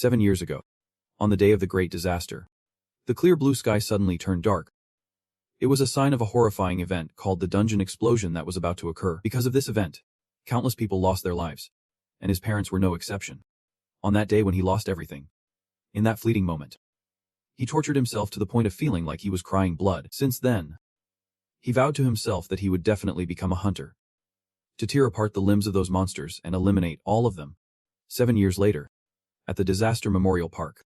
7 years ago, on the day of the great disaster, the clear blue sky suddenly turned dark. It was a sign of a horrifying event called the dungeon explosion that was about to occur. Because of this event, countless people lost their lives, and his parents were no exception. On that day when he lost everything, in that fleeting moment, he tortured himself to the point of feeling like he was crying blood. Since then, he vowed to himself that he would definitely become a hunter, to tear apart the limbs of those monsters and eliminate all of them. 7 years later, at the Disaster Memorial Park,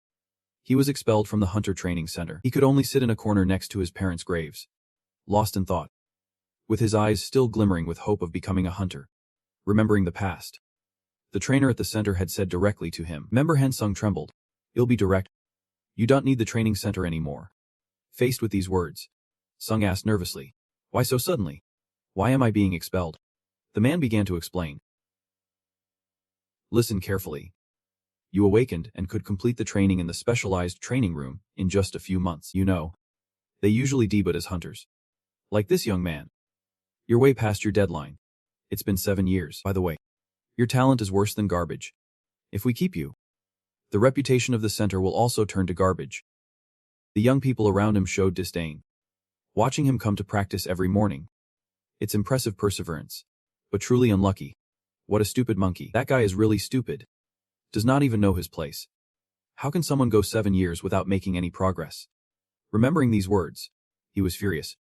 he was expelled from the Hunter Training Center. He could only sit in a corner next to his parents' graves, lost in thought, with his eyes still glimmering with hope of becoming a hunter, remembering the past. The trainer at the center had said directly to him. Member Hansung trembled. "It'll be direct. You don't need the training center anymore." Faced with these words, Sung asked nervously, "Why so suddenly? Why am I being expelled?" The man began to explain. "Listen carefully. You awakened and could complete the training in the specialized training room in just a few months. You know, they usually debut as hunters. Like this young man. You're way past your deadline. It's been 7 years, by the way. Your talent is worse than garbage. If we keep you, the reputation of the center will also turn to garbage." The young people around him showed disdain, watching him come to practice every morning. It's impressive perseverance, but truly unlucky. What a stupid monkey. That guy is really stupid. Does not even know his place. How can someone go 7 years without making any progress? Remembering these words, he was furious.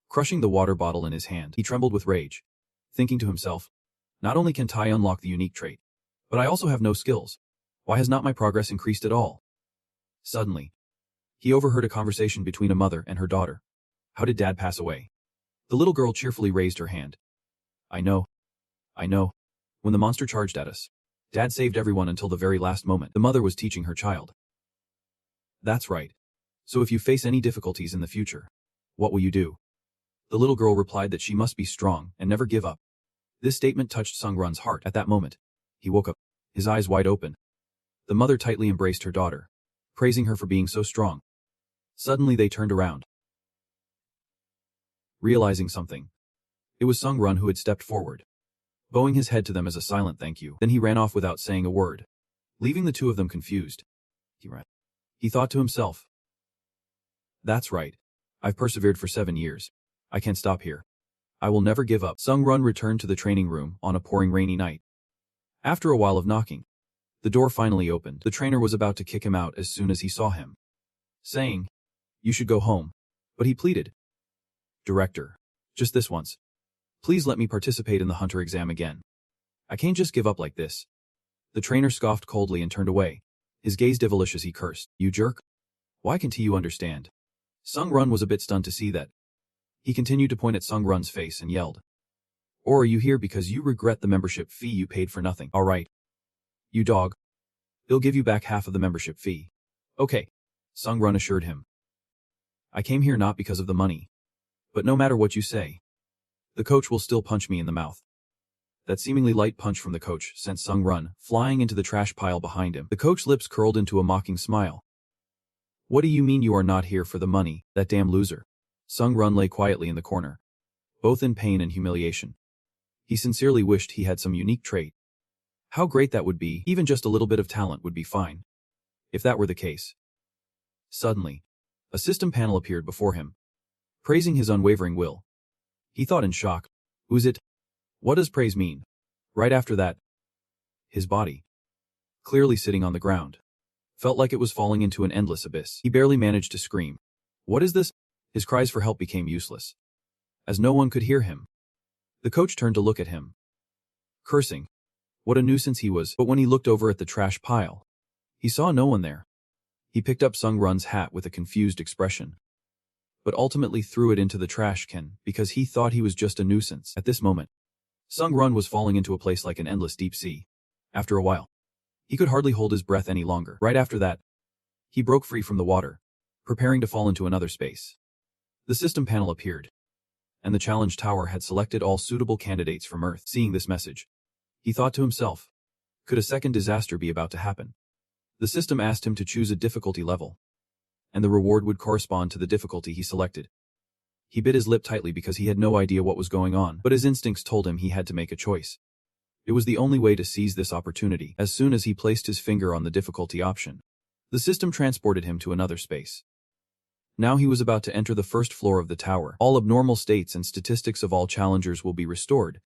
Crushing the water bottle in his hand, he trembled with rage, thinking to himself, not only can Tai unlock the unique trait, but I also have no skills. Why has not my progress increased at all? Suddenly, he overheard a conversation between a mother and her daughter. "How did Dad pass away?" The little girl cheerfully raised her hand. I know. When the monster charged at us, Dad saved everyone until the very last moment." The mother was teaching her child. "That's right. So if you face any difficulties in the future, what will you do?" The little girl replied that she must be strong and never give up. This statement touched Sung-run's heart. At that moment, he woke up, his eyes wide open. The mother tightly embraced her daughter, praising her for being so strong. Suddenly they turned around, realizing something. It was Sung-run who had stepped forward, bowing his head to them as a silent thank you. Then he ran off without saying a word, leaving the two of them confused. He thought to himself, "That's right. I've persevered for 7 years. I can't stop here. I will never give up." Sung-run returned to the training room on a pouring rainy night. After a while of knocking, the door finally opened. The trainer was about to kick him out as soon as he saw him, saying, "You should go home." But he pleaded, "Director, just this once. Please let me participate in the hunter exam again. I can't just give up like this." The trainer scoffed coldly and turned away, his gaze devilish as he cursed. "You jerk. Why can't you understand?" Sung-run was a bit stunned to see that. He continued to point at Sung-run's face and yelled, "Or are you here because you regret the membership fee you paid for nothing? All right. You dog. He'll give you back half of the membership fee." "Okay," Sung-run assured him. "I came here not because of the money. But no matter what you say, the coach will still punch me in the mouth." That seemingly light punch from the coach sent Sung-run flying into the trash pile behind him. The coach's lips curled into a mocking smile. "What do you mean you are not here for the money, that damn loser?" Sung-run lay quietly in the corner, both in pain and humiliation. He sincerely wished he had some unique trait. How great that would be. Even just a little bit of talent would be fine. If that were the case. Suddenly, a system panel appeared before him, praising his unwavering will. He thought in shock, "Who's it? What does praise mean?" Right after that, his body, clearly sitting on the ground, felt like it was falling into an endless abyss. He barely managed to scream. "What is this?" His cries for help became useless, as no one could hear him. The coach turned to look at him, cursing. What a nuisance he was. But when he looked over at the trash pile, he saw no one there. He picked up Sung-run's hat with a confused expression, but ultimately threw it into the trash can because he thought he was just a nuisance. At this moment, Sung-run was falling into a place like an endless deep sea. After a while, he could hardly hold his breath any longer. Right after that, he broke free from the water, preparing to fall into another space. The system panel appeared, and the challenge tower had selected all suitable candidates from Earth. Seeing this message, he thought to himself, could a second disaster be about to happen? The system asked him to choose a difficulty level, and the reward would correspond to the difficulty he selected. He bit his lip tightly because he had no idea what was going on, but his instincts told him he had to make a choice. It was the only way to seize this opportunity. As soon as he placed his finger on the difficulty option, the system transported him to another space. Now he was about to enter the first floor of the tower. All abnormal states and statistics of all challengers will be restored.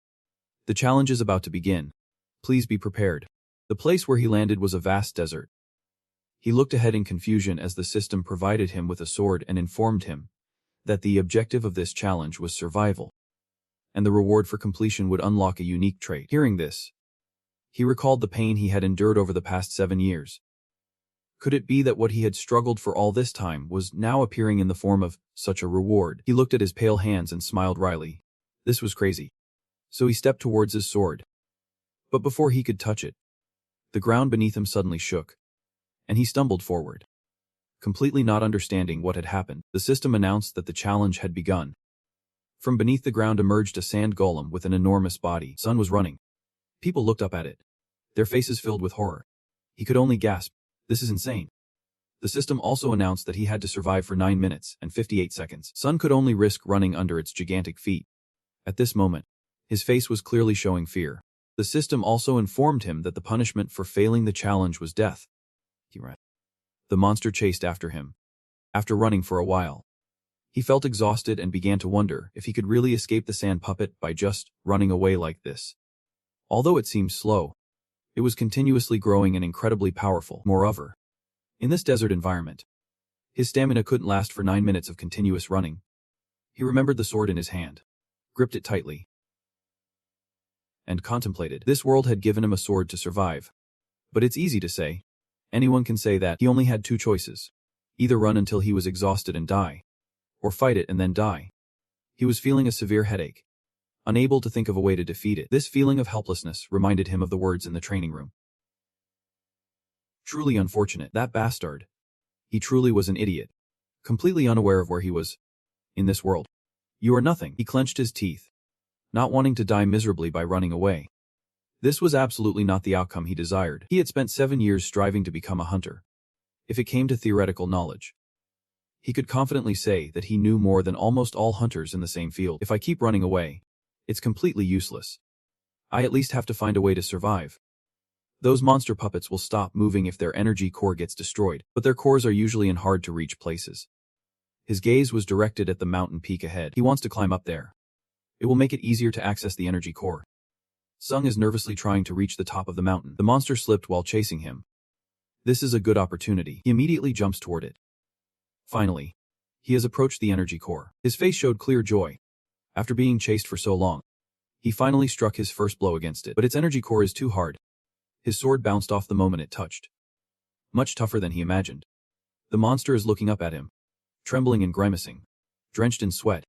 The challenge is about to begin. Please be prepared. The place where he landed was a vast desert. He looked ahead in confusion as the system provided him with a sword and informed him that the objective of this challenge was survival, and the reward for completion would unlock a unique trait. Hearing this, he recalled the pain he had endured over the past 7 years. Could it be that what he had struggled for all this time was now appearing in the form of such a reward? He looked at his pale hands and smiled wryly. This was crazy. So he stepped towards his sword. But before he could touch it, the ground beneath him suddenly shook, and he stumbled forward. Completely not understanding what had happened, the system announced that the challenge had begun. From beneath the ground emerged a sand golem with an enormous body. Sun was running. People looked up at it, their faces filled with horror. He could only gasp, "This is insane." The system also announced that he had to survive for 9 minutes and 58 seconds. Sun could only risk running under its gigantic feet. At this moment, his face was clearly showing fear. The system also informed him that the punishment for failing the challenge was death. He ran. The monster chased after him. After running for a while, he felt exhausted and began to wonder if he could really escape the sand puppet by just running away like this. Although it seemed slow, it was continuously growing and incredibly powerful. Moreover, in this desert environment, his stamina couldn't last for 9 minutes of continuous running. He remembered the sword in his hand, gripped it tightly, and contemplated. This world had given him a sword to survive. But it's easy to say. Anyone can say that. He only had 2 choices. Either run until he was exhausted and die, or fight it and then die. He was feeling a severe headache, unable to think of a way to defeat it. This feeling of helplessness reminded him of the words in the training room. Truly unfortunate. That bastard. He truly was an idiot, completely unaware of where he was in this world. You are nothing. He clenched his teeth, not wanting to die miserably by running away. This was absolutely not the outcome he desired. He had spent 7 years striving to become a hunter. If it came to theoretical knowledge, he could confidently say that he knew more than almost all hunters in the same field. If I keep running away, it's completely useless. I at least have to find a way to survive. Those monster puppets will stop moving if their energy core gets destroyed, but their cores are usually in hard-to-reach places. His gaze was directed at the mountain peak ahead. He wants to climb up there. It will make it easier to access the energy core. Sung is nervously trying to reach the top of the mountain. The monster slipped while chasing him. This is a good opportunity. He immediately jumps toward it. Finally, he has approached the energy core. His face showed clear joy. After being chased for so long, he finally struck his first blow against it. But its energy core is too hard. His sword bounced off the moment it touched. Much tougher than he imagined. The monster is looking up at him, trembling and grimacing, drenched in sweat,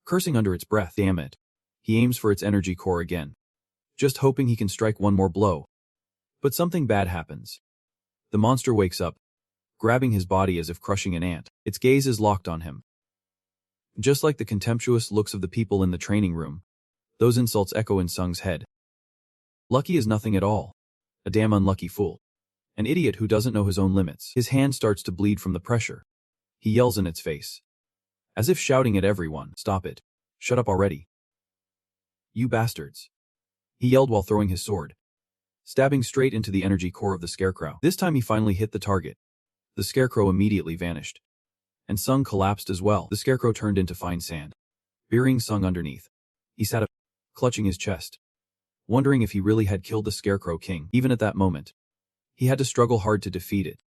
cursing under its breath. Damn it. He aims for its energy core again, just hoping he can strike one more blow. But something bad happens. The monster wakes up, grabbing his body as if crushing an ant. Its gaze is locked on him. Just like the contemptuous looks of the people in the training room, those insults echo in Sung's head. Lucky is nothing at all. A damn unlucky fool. An idiot who doesn't know his own limits. His hand starts to bleed from the pressure. He yells in its face, as if shouting at everyone, "Stop it. Shut up already. You bastards." He yelled while throwing his sword, stabbing straight into the energy core of the scarecrow. This time he finally hit the target. The scarecrow immediately vanished, and Sung collapsed as well. The scarecrow turned into fine sand, burying Sung underneath. He sat up, clutching his chest, wondering if he really had killed the Scarecrow King. Even at that moment, he had to struggle hard to defeat it.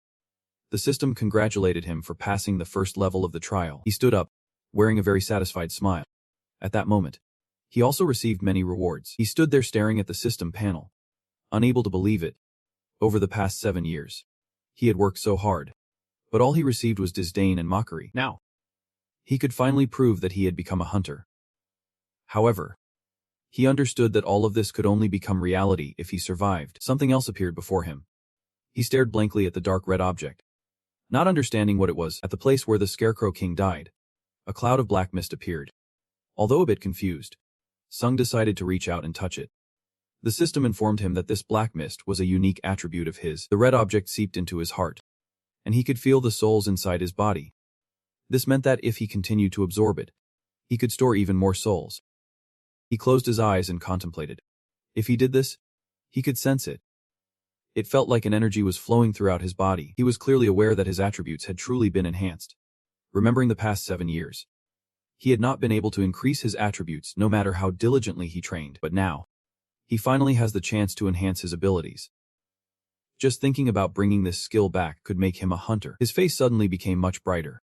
The system congratulated him for passing the first level of the trial. He stood up, wearing a very satisfied smile. At that moment, he also received many rewards. He stood there staring at the system panel, unable to believe it. Over the past 7 years, he had worked so hard, but all he received was disdain and mockery. Now, he could finally prove that he had become a hunter. However, he understood that all of this could only become reality if he survived. Something else appeared before him. He stared blankly at the dark red object, not understanding what it was. At the place where the Scarecrow King died, a cloud of black mist appeared. Although a bit confused, Sung decided to reach out and touch it. The system informed him that this black mist was a unique attribute of his. The red object seeped into his heart, and he could feel the souls inside his body. This meant that if he continued to absorb it, he could store even more souls. He closed his eyes and contemplated. If he did this, He could sense it. It felt like an energy was flowing throughout his body. He was clearly aware that his attributes had truly been enhanced. Remembering the past 7 years, he had not been able to increase his attributes no matter how diligently he trained, but now, he finally has the chance to enhance his abilities. Just thinking about bringing this skill back could make him a hunter. His face suddenly became much brighter.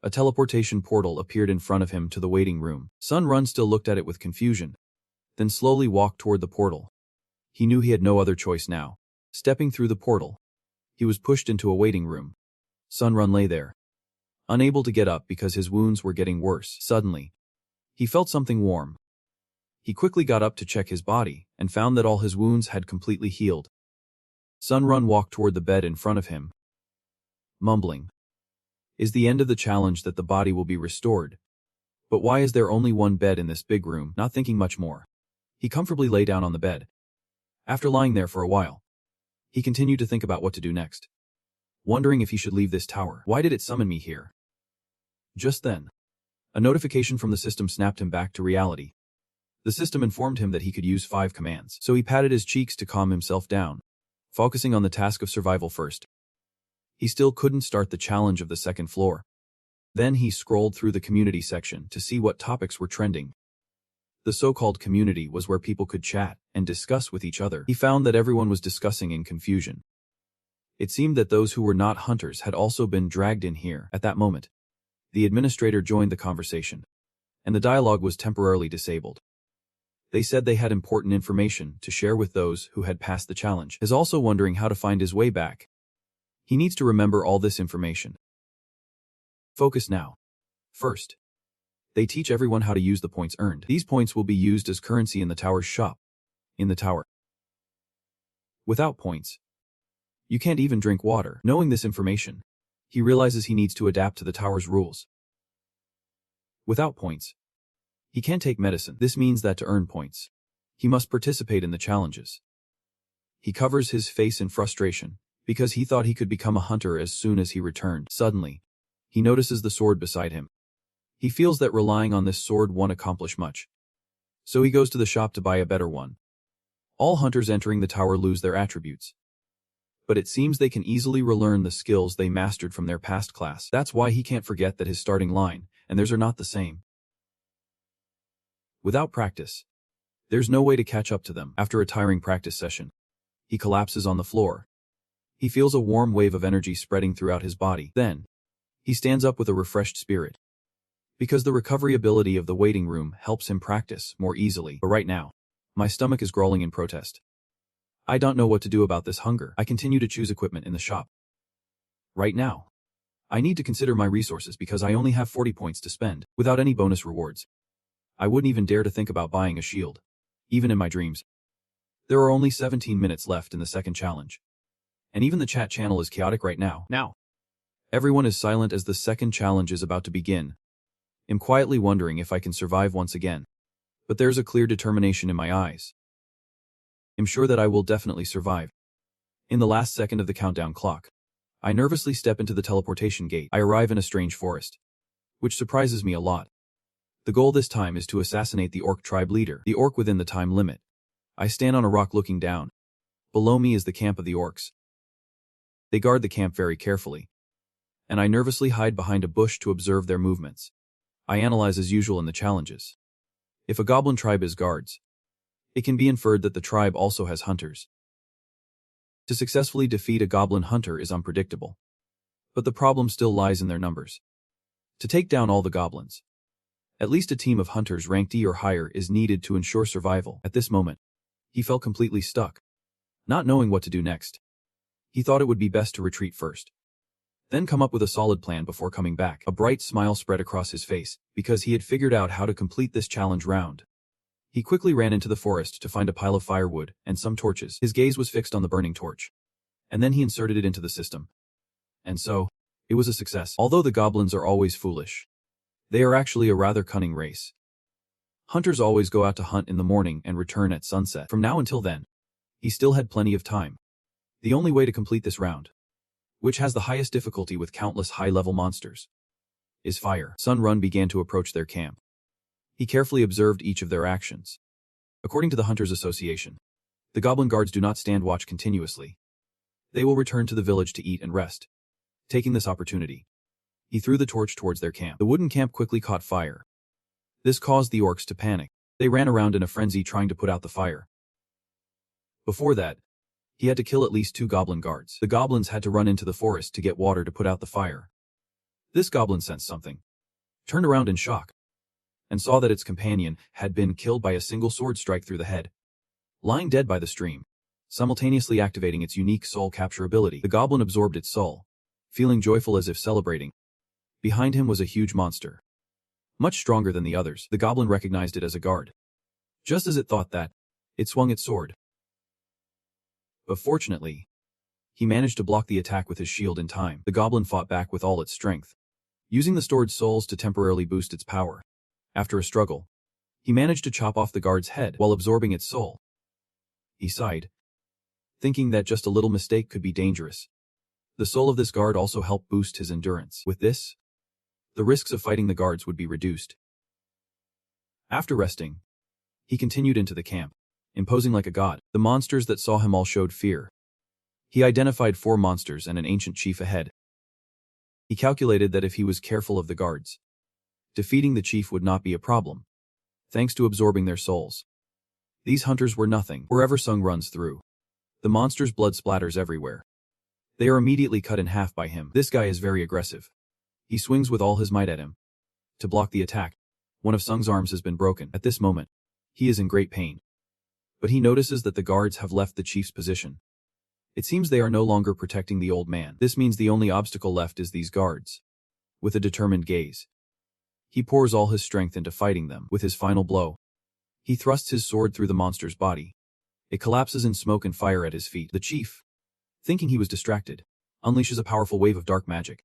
A teleportation portal appeared in front of him to the waiting room. Sun Run still looked at it with confusion, then slowly walked toward the portal. He knew he had no other choice now. Stepping through the portal, he was pushed into a waiting room. Sun Run lay there, unable to get up because his wounds were getting worse. Suddenly, he felt something warm. He quickly got up to check his body and found that all his wounds had completely healed. Sun Run walked toward the bed in front of him, mumbling, "Is the end of the challenge that the body will be restored? But why is there only one bed in this big room?" Not thinking much more, he comfortably lay down on the bed. After lying there for a while, he continued to think about what to do next, wondering if he should leave this tower. Why did it summon me here? Just then, a notification from the system snapped him back to reality. The system informed him that he could use 5 commands, so he patted his cheeks to calm himself down, focusing on the task of survival first. He still couldn't start the challenge of the 2nd floor. Then he scrolled through the community section to see what topics were trending. The so-called community was where people could chat and discuss with each other. He found that everyone was discussing in confusion. It seemed that those who were not hunters had also been dragged in here. At that moment, the administrator joined the conversation, and the dialogue was temporarily disabled. They said they had important information to share with those who had passed the challenge. He is also wondering how to find his way back. He needs to remember all this information. Focus now. First, they teach everyone how to use the points earned. These points will be used as currency in the tower's shop. In the tower, without points, you can't even drink water. Knowing this information, he realizes he needs to adapt to the tower's rules. Without points, he can't take medicine. This means that to earn points, he must participate in the challenges. He covers his face in frustration because he thought he could become a hunter as soon as he returned. Suddenly, he notices the sword beside him. He feels that relying on this sword won't accomplish much, so he goes to the shop to buy a better one. All hunters entering the tower lose their attributes, but it seems they can easily relearn the skills they mastered from their past class. That's why he can't forget that his starting line and theirs are not the same. Without practice, there's no way to catch up to them. After a tiring practice session, he collapses on the floor. He feels a warm wave of energy spreading throughout his body. Then, he stands up with a refreshed spirit, because the recovery ability of the waiting room helps him practice more easily. But right now, my stomach is growling in protest. I don't know what to do about this hunger. I continue to choose equipment in the shop. Right now, I need to consider my resources because I only have 40 points to spend, without any bonus rewards. I wouldn't even dare to think about buying a shield, even in my dreams. There are only 17 minutes left in the 2nd challenge, and even the chat channel is chaotic right now. Everyone is silent as the 2nd challenge is about to begin. I'm quietly wondering if I can survive once again, but there's a clear determination in my eyes. I'm sure that I will definitely survive. In the last second of the countdown clock, I nervously step into the teleportation gate. I arrive in a strange forest, which surprises me a lot. The goal this time is to assassinate the orc tribe leader, the orc within the time limit. I stand on a rock looking down. Below me is the camp of the orcs. They guard the camp very carefully, and I nervously hide behind a bush to observe their movements. I analyze as usual in the challenges. If a goblin tribe is guards, it can be inferred that the tribe also has hunters. To successfully defeat a goblin hunter is unpredictable, but the problem still lies in their numbers. To take down all the goblins, at least a team of hunters ranked E or higher is needed to ensure survival. At this moment, he felt completely stuck, not knowing what to do next. He thought it would be best to retreat first, then come up with a solid plan before coming back. A bright smile spread across his face, because he had figured out how to complete this challenge round. He quickly ran into the forest to find a pile of firewood and some torches. His gaze was fixed on the burning torch, and then he inserted it into the system. And so, it was a success. Although the goblins are always foolish, they are actually a rather cunning race. Hunters always go out to hunt in the morning and return at sunset. From now until then, he still had plenty of time. The only way to complete this round, which has the highest difficulty with countless high-level monsters, is fire. Sun Run began to approach their camp. He carefully observed each of their actions. According to the Hunters Association, The goblin guards do not stand watch continuously. They will return to the village to eat and rest. Taking this opportunity, he threw the torch towards their camp. The wooden camp quickly caught fire. This caused the orcs to panic. They ran around in a frenzy trying to put out the fire. Before that, he had to kill at least 2 goblin guards. The goblins had to run into the forest to get water to put out the fire. This goblin sensed something, turned around in shock, and saw that its companion had been killed by a single sword strike through the head, lying dead by the stream, simultaneously activating its unique soul capture ability. The goblin absorbed its soul, feeling joyful as if celebrating. Behind him was a huge monster, much stronger than the others. The goblin recognized it as a guard. Just as it thought that, it swung its sword. But fortunately, he managed to block the attack with his shield in time. The goblin fought back with all its strength, using the stored souls to temporarily boost its power. After a struggle, he managed to chop off the guard's head while absorbing its soul. He sighed, thinking that just a little mistake could be dangerous. The soul of this guard also helped boost his endurance. With this, the risks of fighting the guards would be reduced. After resting, he continued into the camp, imposing like a god. The monsters that saw him all showed fear. He identified 4 monsters and an ancient chief ahead. He calculated that if he was careful of the guards, defeating the chief would not be a problem, thanks to absorbing their souls. These hunters were nothing. Wherever Sung runs through, the monster's blood splatters everywhere. They are immediately cut in half by him. This guy is very aggressive. He swings with all his might at him. To block the attack, one of Sung's arms has been broken. At this moment, he is in great pain. But he notices that the guards have left the chief's position. It seems they are no longer protecting the old man. This means the only obstacle left is these guards. With a determined gaze, he pours all his strength into fighting them. With his final blow, he thrusts his sword through the monster's body. It collapses in smoke and fire at his feet. The chief, thinking he was distracted, unleashes a powerful wave of dark magic.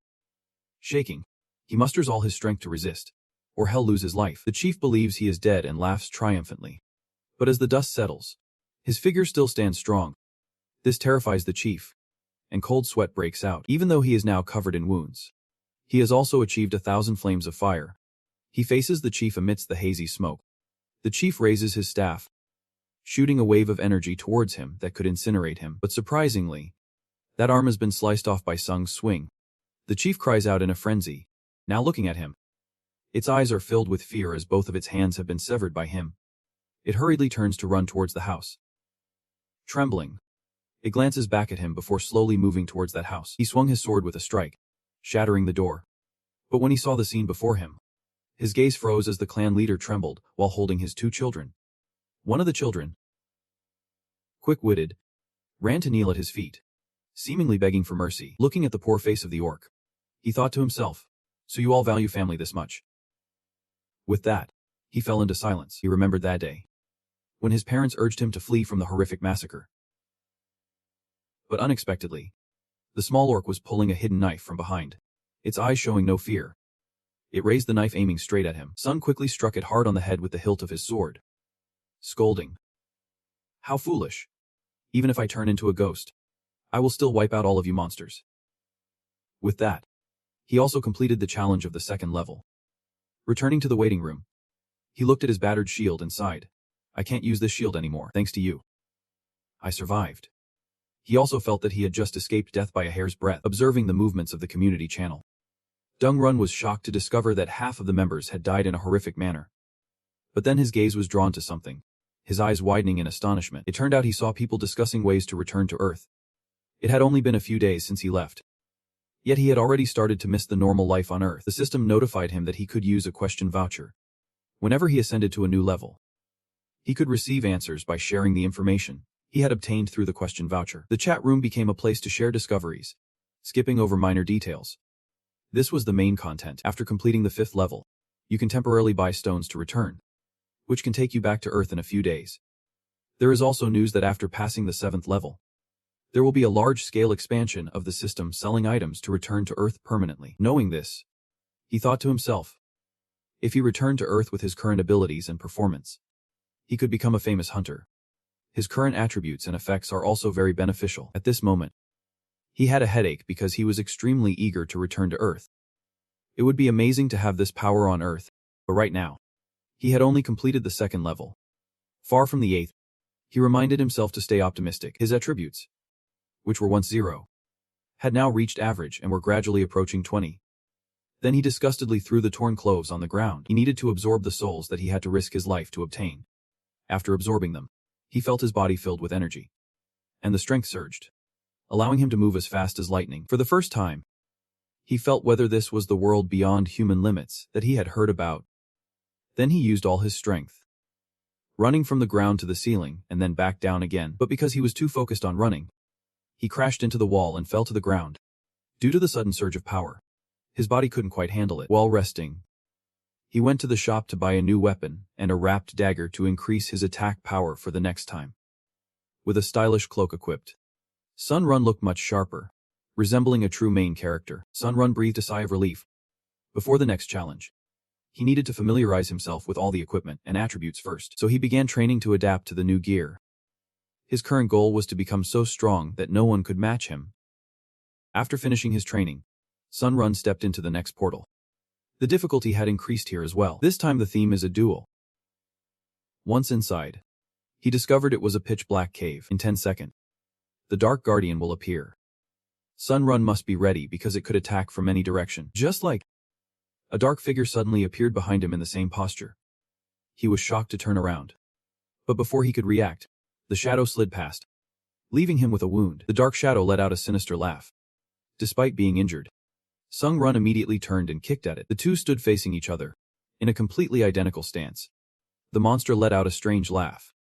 Shaking, he musters all his strength to resist, or hell lose his life. The chief believes he is dead and laughs triumphantly. But as the dust settles, his figure still stands strong. This terrifies the chief, and cold sweat breaks out. Even though he is now covered in wounds, he has also achieved 1,000 flames of fire. He faces the chief amidst the hazy smoke. The chief raises his staff, shooting a wave of energy towards him that could incinerate him. But surprisingly, that arm has been sliced off by Sung's swing. The chief cries out in a frenzy, now looking at him. Its eyes are filled with fear as both of its hands have been severed by him. It hurriedly turns to run towards the house. Trembling, it glances back at him before slowly moving towards that house. He swung his sword with a strike, shattering the door. But when he saw the scene before him, his gaze froze as the clan leader trembled while holding his 2 children. One of the children, quick-witted, ran to kneel at his feet, seemingly begging for mercy. Looking at the poor face of the orc, he thought to himself, so you all value family this much. With that, he fell into silence. He remembered that day, when his parents urged him to flee from the horrific massacre. But unexpectedly, the small orc was pulling a hidden knife from behind, its eyes showing no fear. It raised the knife aiming straight at him. Sung quickly struck it hard on the head with the hilt of his sword, scolding, "How foolish! Even if I turn into a ghost, I will still wipe out all of you monsters." With that, he also completed the challenge of the 2nd level. Returning to the waiting room, he looked at his battered shield and sighed, "I can't use this shield anymore, thanks to you. I survived." He also felt that he had just escaped death by a hair's breadth. Observing the movements of the community channel, Dung Run was shocked to discover that half of the members had died in a horrific manner. But then his gaze was drawn to something, his eyes widening in astonishment. It turned out he saw people discussing ways to return to Earth. It had only been a few days since he left. Yet he had already started to miss the normal life on Earth. The system notified him that he could use a question voucher. Whenever he ascended to a new level, he could receive answers by sharing the information he had obtained through the question voucher. The chat room became a place to share discoveries, skipping over minor details. This was the main content. After completing the 5th level, you can temporarily buy stones to return, which can take you back to Earth in a few days. There is also news that after passing the 7th level, there will be a large-scale expansion of the system selling items to return to Earth permanently. Knowing this, he thought to himself, if he returned to Earth with his current abilities and performance, he could become a famous hunter. His current attributes and effects are also very beneficial. At this moment, he had a headache because he was extremely eager to return to Earth. It would be amazing to have this power on Earth, but right now, he had only completed the 2nd level. Far from the 8th, He reminded himself to stay optimistic. His attributes, which were once 0, had now reached average and were gradually approaching 20. Then he disgustedly threw the torn clothes on the ground. He needed to absorb the souls that he had to risk his life to obtain. After absorbing them, he felt his body filled with energy. And the strength surged, allowing him to move as fast as lightning. For the first time, he felt whether this was the world beyond human limits that he had heard about. Then he used all his strength, running from the ground to the ceiling and then back down again. But because he was too focused on running, he crashed into the wall and fell to the ground. Due to the sudden surge of power, his body couldn't quite handle it. While resting, he went to the shop to buy a new weapon and a wrapped dagger to increase his attack power for the next time. With a stylish cloak equipped, Sun Run looked much sharper, resembling a true main character. Sun Run breathed a sigh of relief. Before the next challenge, he needed to familiarize himself with all the equipment and attributes first, so he began training to adapt to the new gear. His current goal was to become so strong that no one could match him. After finishing his training, Sun Run stepped into the next portal. The difficulty had increased here as well. This time the theme is a duel. Once inside, he discovered it was a pitch-black cave. In 10 seconds, the Dark Guardian will appear. Sun Run must be ready because it could attack from any direction. Just like a dark figure suddenly appeared behind him in the same posture. He was shocked to turn around. But before he could react, the shadow slid past, leaving him with a wound. The dark shadow let out a sinister laugh. Despite being injured, Sun Run immediately turned and kicked at it. The two stood facing each other, in a completely identical stance. The monster let out a strange laugh.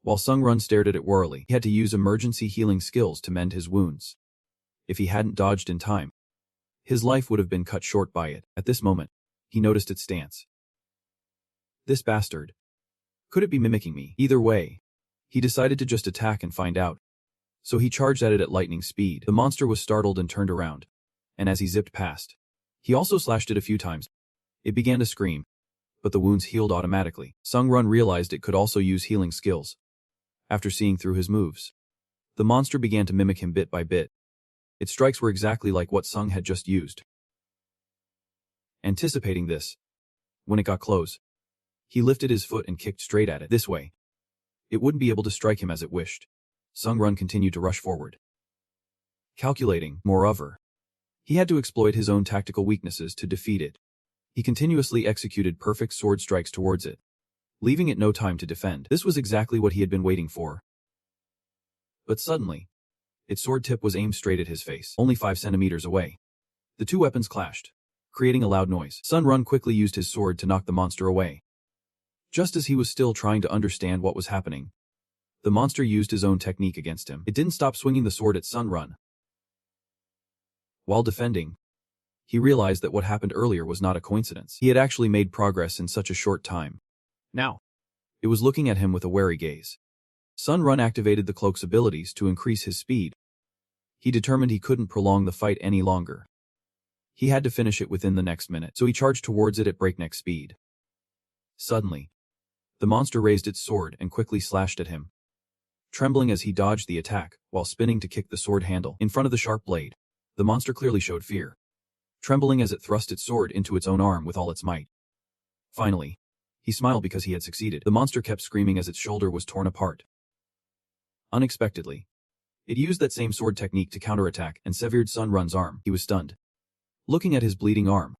While Sun Run stared at it warily, he had to use emergency healing skills to mend his wounds. If he hadn't dodged in time, his life would have been cut short by it. At this moment, he noticed its stance. This bastard. Could it be mimicking me? Either way, he decided to just attack and find out. So he charged at it at lightning speed. The monster was startled and turned around, and as he zipped past, he also slashed it a few times. It began to scream, but the wounds healed automatically. Sun Run realized it could also use healing skills. After seeing through his moves, the monster began to mimic him bit by bit. Its strikes were exactly like what Sung had just used. Anticipating this, when it got close, he lifted his foot and kicked straight at it. This way, it wouldn't be able to strike him as it wished. Sun Run continued to rush forward. Calculating, moreover, he had to exploit his own tactical weaknesses to defeat it. He continuously executed perfect sword strikes towards it, leaving it no time to defend. This was exactly what he had been waiting for. But suddenly, its sword tip was aimed straight at his face, only 5 centimeters away. The two weapons clashed, creating a loud noise. Sun Run quickly used his sword to knock the monster away. Just as he was still trying to understand what was happening, the monster used his own technique against him. It didn't stop swinging the sword at Sun Run. While defending, he realized that what happened earlier was not a coincidence. He had actually made progress in such a short time. Now, it was looking at him with a wary gaze. Sun Run activated the cloak's abilities to increase his speed. He determined he couldn't prolong the fight any longer. He had to finish it within the next minute, so he charged towards it at breakneck speed. Suddenly, the monster raised its sword and quickly slashed at him, trembling as he dodged the attack while spinning to kick the sword handle. In front of the sharp blade, the monster clearly showed fear, trembling as it thrust its sword into its own arm with all its might. Finally, he smiled because he had succeeded. The monster kept screaming as its shoulder was torn apart. Unexpectedly, it used that same sword technique to counterattack and severed Sun Run's arm. He was stunned, looking at his bleeding arm,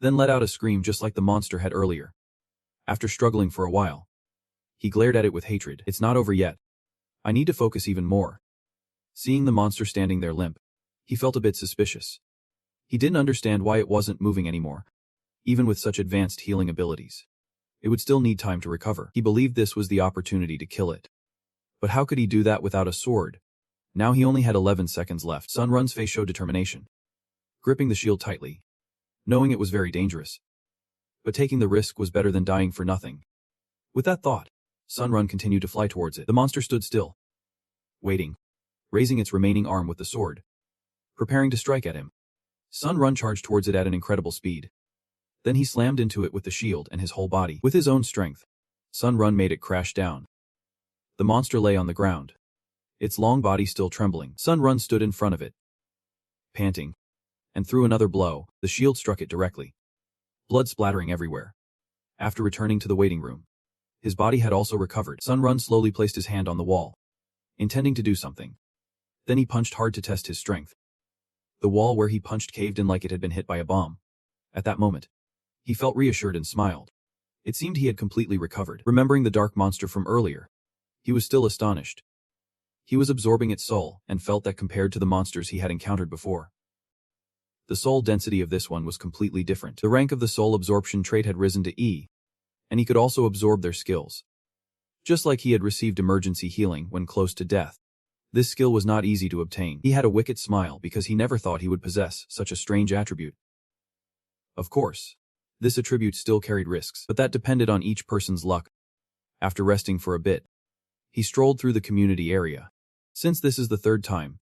then let out a scream just like the monster had earlier. After struggling for a while, he glared at it with hatred. It's not over yet. I need to focus even more. Seeing the monster standing there limp, he felt a bit suspicious. He didn't understand why it wasn't moving anymore. Even with such advanced healing abilities, it would still need time to recover. He believed this was the opportunity to kill it. But how could he do that without a sword? Now he only had 11 seconds left. Sun Run's face showed determination, gripping the shield tightly, knowing it was very dangerous. But taking the risk was better than dying for nothing. With that thought, Sun Run continued to fly towards it. The monster stood still, waiting, raising its remaining arm with the sword, preparing to strike at him. Sun Run charged towards it at an incredible speed. Then he slammed into it with the shield and his whole body. With his own strength, Sun Run made it crash down. The monster lay on the ground, its long body still trembling. Sun Run stood in front of it, panting, and threw another blow. The shield struck it directly, blood splattering everywhere. After returning to the waiting room, His body had also recovered. Sun Run slowly placed his hand on the wall, intending to do something. Then he punched hard to test his strength. The wall where he punched caved in like it had been hit by a bomb. At that moment, he felt reassured and smiled. It seemed he had completely recovered. Remembering the dark monster from earlier, he was still astonished. He was absorbing its soul and felt that compared to the monsters he had encountered before, the soul density of this one was completely different. The rank of the soul absorption trait had risen to E, and he could also absorb their skills. Just like he had received emergency healing when close to death, this skill was not easy to obtain. He had a wicked smile because he never thought he would possess such a strange attribute. Of course, this attribute still carried risks, but that depended on each person's luck. After resting for a bit, he strolled through the community area. Since this is the third time,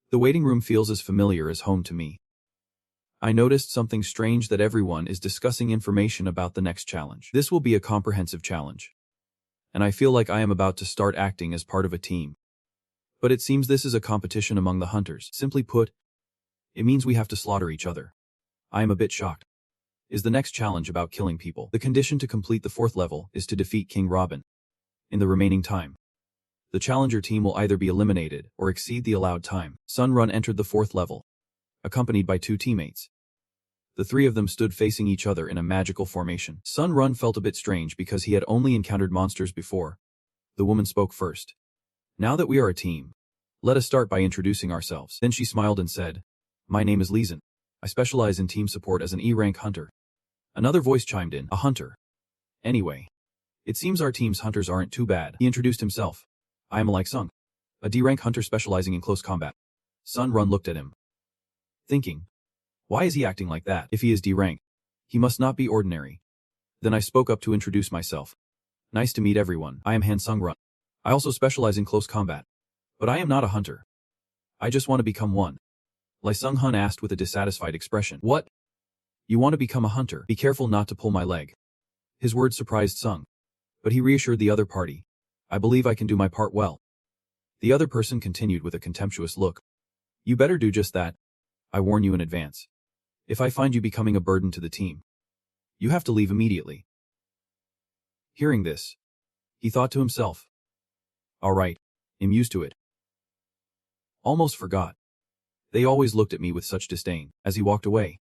the waiting room feels as familiar as home to me. I noticed something strange, that everyone is discussing information about the next challenge. This will be a comprehensive challenge, and I feel like I am about to start acting as part of a team. But it seems this is a competition among the hunters. Simply put, it means we have to slaughter each other. I am a bit shocked. Is the next challenge about killing people? The condition to complete the 4th level is to defeat King Robin. In the remaining time, the challenger team will either be eliminated or exceed the allowed time. Sun Run entered the 4th level, accompanied by 2 teammates. The 3 of them stood facing each other in a magical formation. Sun Run felt a bit strange because he had only encountered monsters before. The woman spoke first. Now that we are a team, let us start by introducing ourselves. Then she smiled and said, "My name is Leeson. I specialize in team support as an E-rank hunter." Another voice chimed in, "A hunter. Anyway, it seems our team's hunters aren't too bad." He introduced himself. "I am Like Sung, a D-rank hunter specializing in close combat." Sun Run looked at him, thinking, why is he acting like that? If he is D-rank, he must not be ordinary. Then I spoke up to introduce myself. "Nice to meet everyone. I am Han Sung Run. I also specialize in close combat. But I am not a hunter. I just want to become one." Lai Sung Hun asked with a dissatisfied expression. "What? You want to become a hunter? Be careful not to pull my leg." His words surprised Sung, but he reassured the other party. "I believe I can do my part well." The other person continued with a contemptuous look. "You better do just that. I warn you in advance. If I find you becoming a burden to the team, you have to leave immediately." Hearing this, he thought to himself, "All right, I'm used to it." Almost forgot. They always looked at me with such disdain. As he walked away,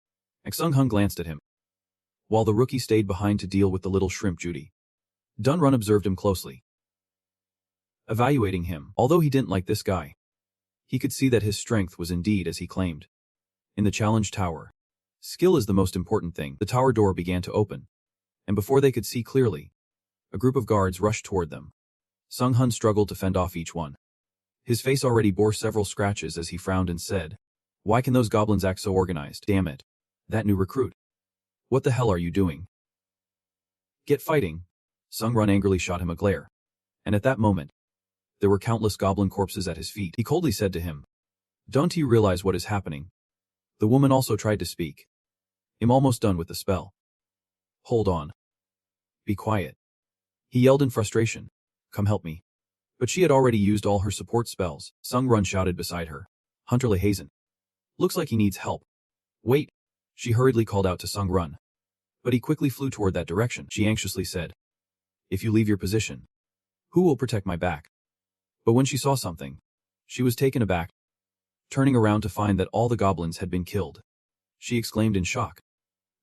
Sung Hun glanced at him, while the rookie stayed behind to deal with the little shrimp Judy. Dun Run observed him closely, evaluating him. Although he didn't like this guy, he could see that his strength was indeed as he claimed. In the challenge tower, skill is the most important thing. The tower door began to open, and before they could see clearly, a group of guards rushed toward them. Sung Hun struggled to fend off each one. His face already bore several scratches as he frowned and said, "Why can those goblins act so organized? Damn it. That new recruit. What the hell are you doing? Get fighting." Sung Run angrily shot him a glare. And at that moment, there were countless goblin corpses at his feet. He coldly said to him, "Don't you realize what is happening?" The woman also tried to speak. "I'm almost done with the spell." "Hold on. Be quiet." He yelled in frustration, "Come help me." But she had already used all her support spells. Sung Run shouted beside her, "Hunter Lehazen. Looks like he needs help." "Wait." She hurriedly called out to Sung Run, but he quickly flew toward that direction. She anxiously said, "If you leave your position, who will protect my back?" But when she saw something, she was taken aback. Turning around to find that all the goblins had been killed, she exclaimed in shock,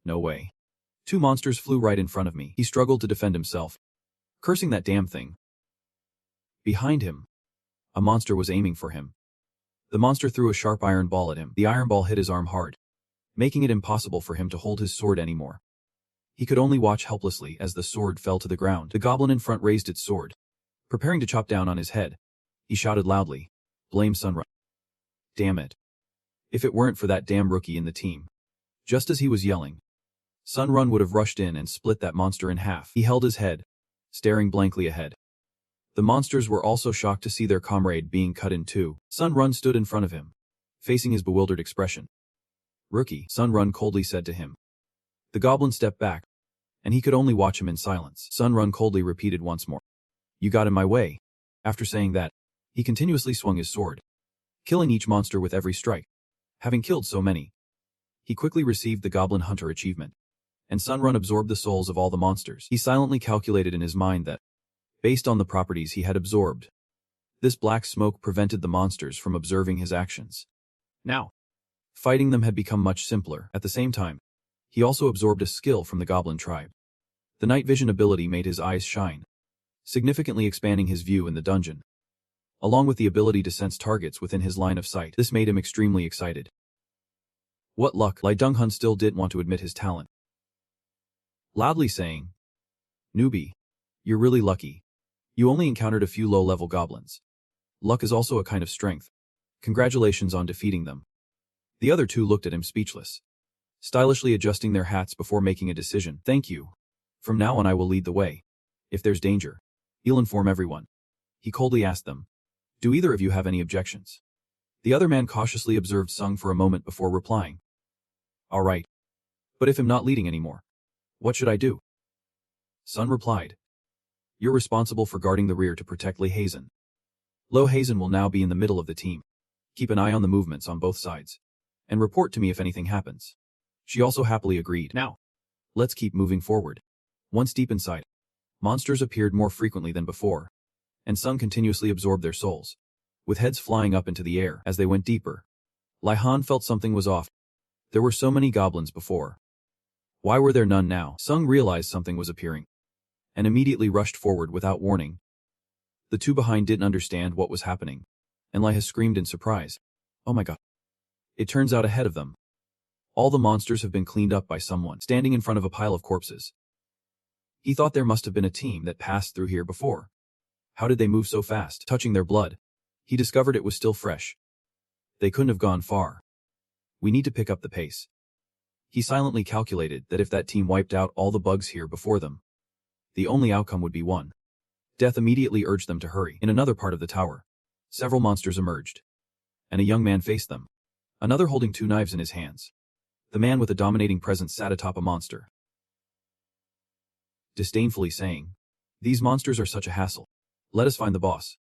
"No way. 2 monsters flew right in front of me." He struggled to defend himself, cursing that damn thing. Behind him, a monster was aiming for him. The monster threw a sharp iron ball at him. The iron ball hit his arm hard, making it impossible for him to hold his sword anymore. He could only watch helplessly as the sword fell to the ground. The goblin in front raised its sword, preparing to chop down on his head. He shouted loudly, "Blame Sun Run. Damn it. If it weren't for that damn rookie in the team." Just as he was yelling, Sun Run would have rushed in and split that monster in half. He held his head, staring blankly ahead. The monsters were also shocked to see their comrade being cut in two. Sun Run stood in front of him, facing his bewildered expression. "Rookie," Sun Run coldly said to him. The goblin stepped back, and he could only watch him in silence. Sun Run coldly repeated once more, "You got in my way." After saying that, he continuously swung his sword, killing each monster with every strike. Having killed so many, he quickly received the Goblin Hunter achievement, and Sun Run absorbed the souls of all the monsters. He silently calculated in his mind that, based on the properties he had absorbed, this black smoke prevented the monsters from observing his actions. Now, fighting them had become much simpler. At the same time, he also absorbed a skill from the goblin tribe. The night vision ability made his eyes shine, significantly expanding his view in the dungeon. Along with the ability to sense targets within his line of sight, this made him extremely excited. What luck! Li Donghun still didn't want to admit his talent, loudly saying, "Newbie, you're really lucky. You only encountered a few low-level goblins. Luck is also a kind of strength. Congratulations on defeating them." The other two looked at him speechless, stylishly adjusting their hats before making a decision. "Thank you. From now on I will lead the way. If there's danger, you'll inform everyone." He coldly asked them, "Do either of you have any objections?" The other man cautiously observed Sung for a moment before replying, "All right. But if I'm not leading anymore, what should I do?" Sun replied, "You're responsible for guarding the rear to protect Lei Hazen. Lo Hazen will now be in the middle of the team. Keep an eye on the movements on both sides, and report to me if anything happens." She also happily agreed. Now, let's keep moving forward. Once deep inside, monsters appeared more frequently than before, and Sung continuously absorbed their souls, with heads flying up into the air as they went deeper. Lai Han felt something was off. There were so many goblins before. Why were there none now? Sung realized something was appearing, and immediately rushed forward without warning. The two behind didn't understand what was happening, and Lai has screamed in surprise. "Oh my god." It turns out ahead of them, all the monsters have been cleaned up by someone standing in front of a pile of corpses. He thought there must have been a team that passed through here before. How did they move so fast? Touching their blood, he discovered it was still fresh. They couldn't have gone far. We need to pick up the pace. He silently calculated that if that team wiped out all the bugs here before them, the only outcome would be one. Death immediately urged them to hurry. In another part of the tower, several monsters emerged, and a young man faced them, another holding two knives in his hands. The man with a dominating presence sat atop a monster, disdainfully saying, "These monsters are such a hassle. Let us find the boss."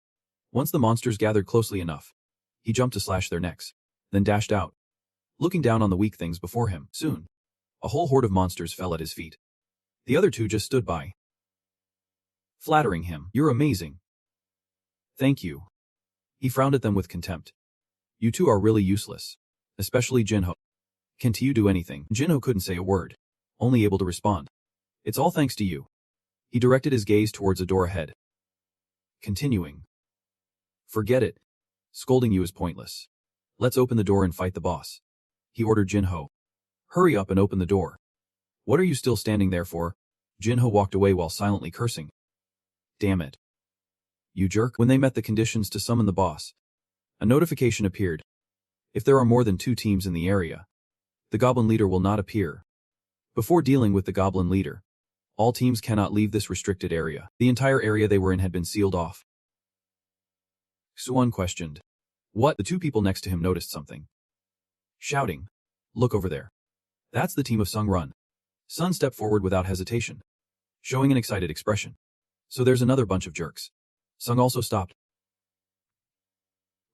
Once the monsters gathered closely enough, he jumped to slash their necks, then dashed out, looking down on the weak things before him. Soon, a whole horde of monsters fell at his feet. The other two just stood by, flattering him. "You're amazing." "Thank you." He frowned at them with contempt. "You two are really useless, especially Jinho. Can't you do anything?" Jinho couldn't say a word, only able to respond, "It's all thanks to you." He directed his gaze towards a door ahead, continuing, "Forget it. Scolding you is pointless. Let's open the door and fight the boss." He ordered Jinho, "Hurry up and open the door." "What are you still standing there for?" Jinho walked away while silently cursing. "Damn it. You jerk." When they met the conditions to summon the boss, a notification appeared. If there are more than 2 teams in the area, the goblin leader will not appear. Before dealing with the goblin leader, all teams cannot leave this restricted area. The entire area they were in had been sealed off. Suan questioned, "What?" The 2 people next to him noticed something, shouting, "Look over there. That's the team of Sung Run." Sun stepped forward without hesitation, showing an excited expression. "So there's another bunch of jerks." Sung also stopped,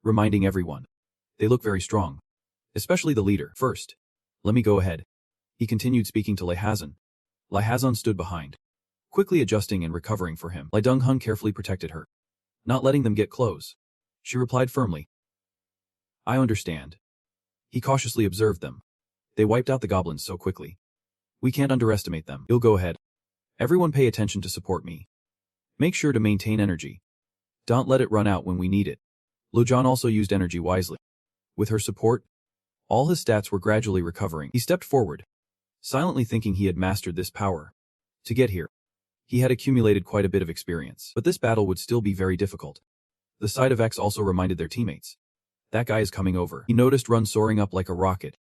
reminding everyone, "They look very strong, especially the leader. First, let me go ahead." He continued speaking to Lei Hazen. Lei Hazen stood behind, quickly adjusting and recovering for him. Lai Donghun carefully protected her, not letting them get close. She replied firmly, "I understand." He cautiously observed them. They wiped out the goblins so quickly. We can't underestimate them. You'll go ahead. Everyone pay attention to support me. Make sure to maintain energy. Don't let it run out when we need it. Lujan also used energy wisely. With her support, all his stats were gradually recovering. He stepped forward, silently thinking he had mastered this power. To get here, he had accumulated quite a bit of experience. But this battle would still be very difficult. The sight of X also reminded their teammates. That guy is coming over. He noticed Run soaring up like a rocket,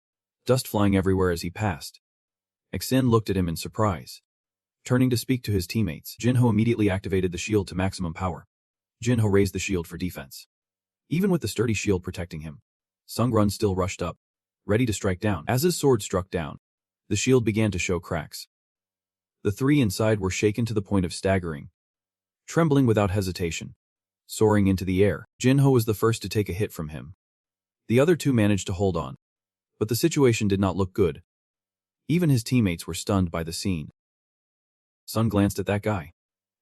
dust flying everywhere as he passed. Xin looked at him in surprise. Turning to speak to his teammates, Jinho immediately activated the shield to maximum power. Jinho raised the shield for defense. Even with the sturdy shield protecting him, Sung Run still rushed up, ready to strike down. As his sword struck down, the shield began to show cracks. The 3 inside were shaken to the point of staggering, trembling without hesitation, soaring into the air. Jinho was the first to take a hit from him. The other 2 managed to hold on, but the situation did not look good. Even his teammates were stunned by the scene. Sung glanced at that guy.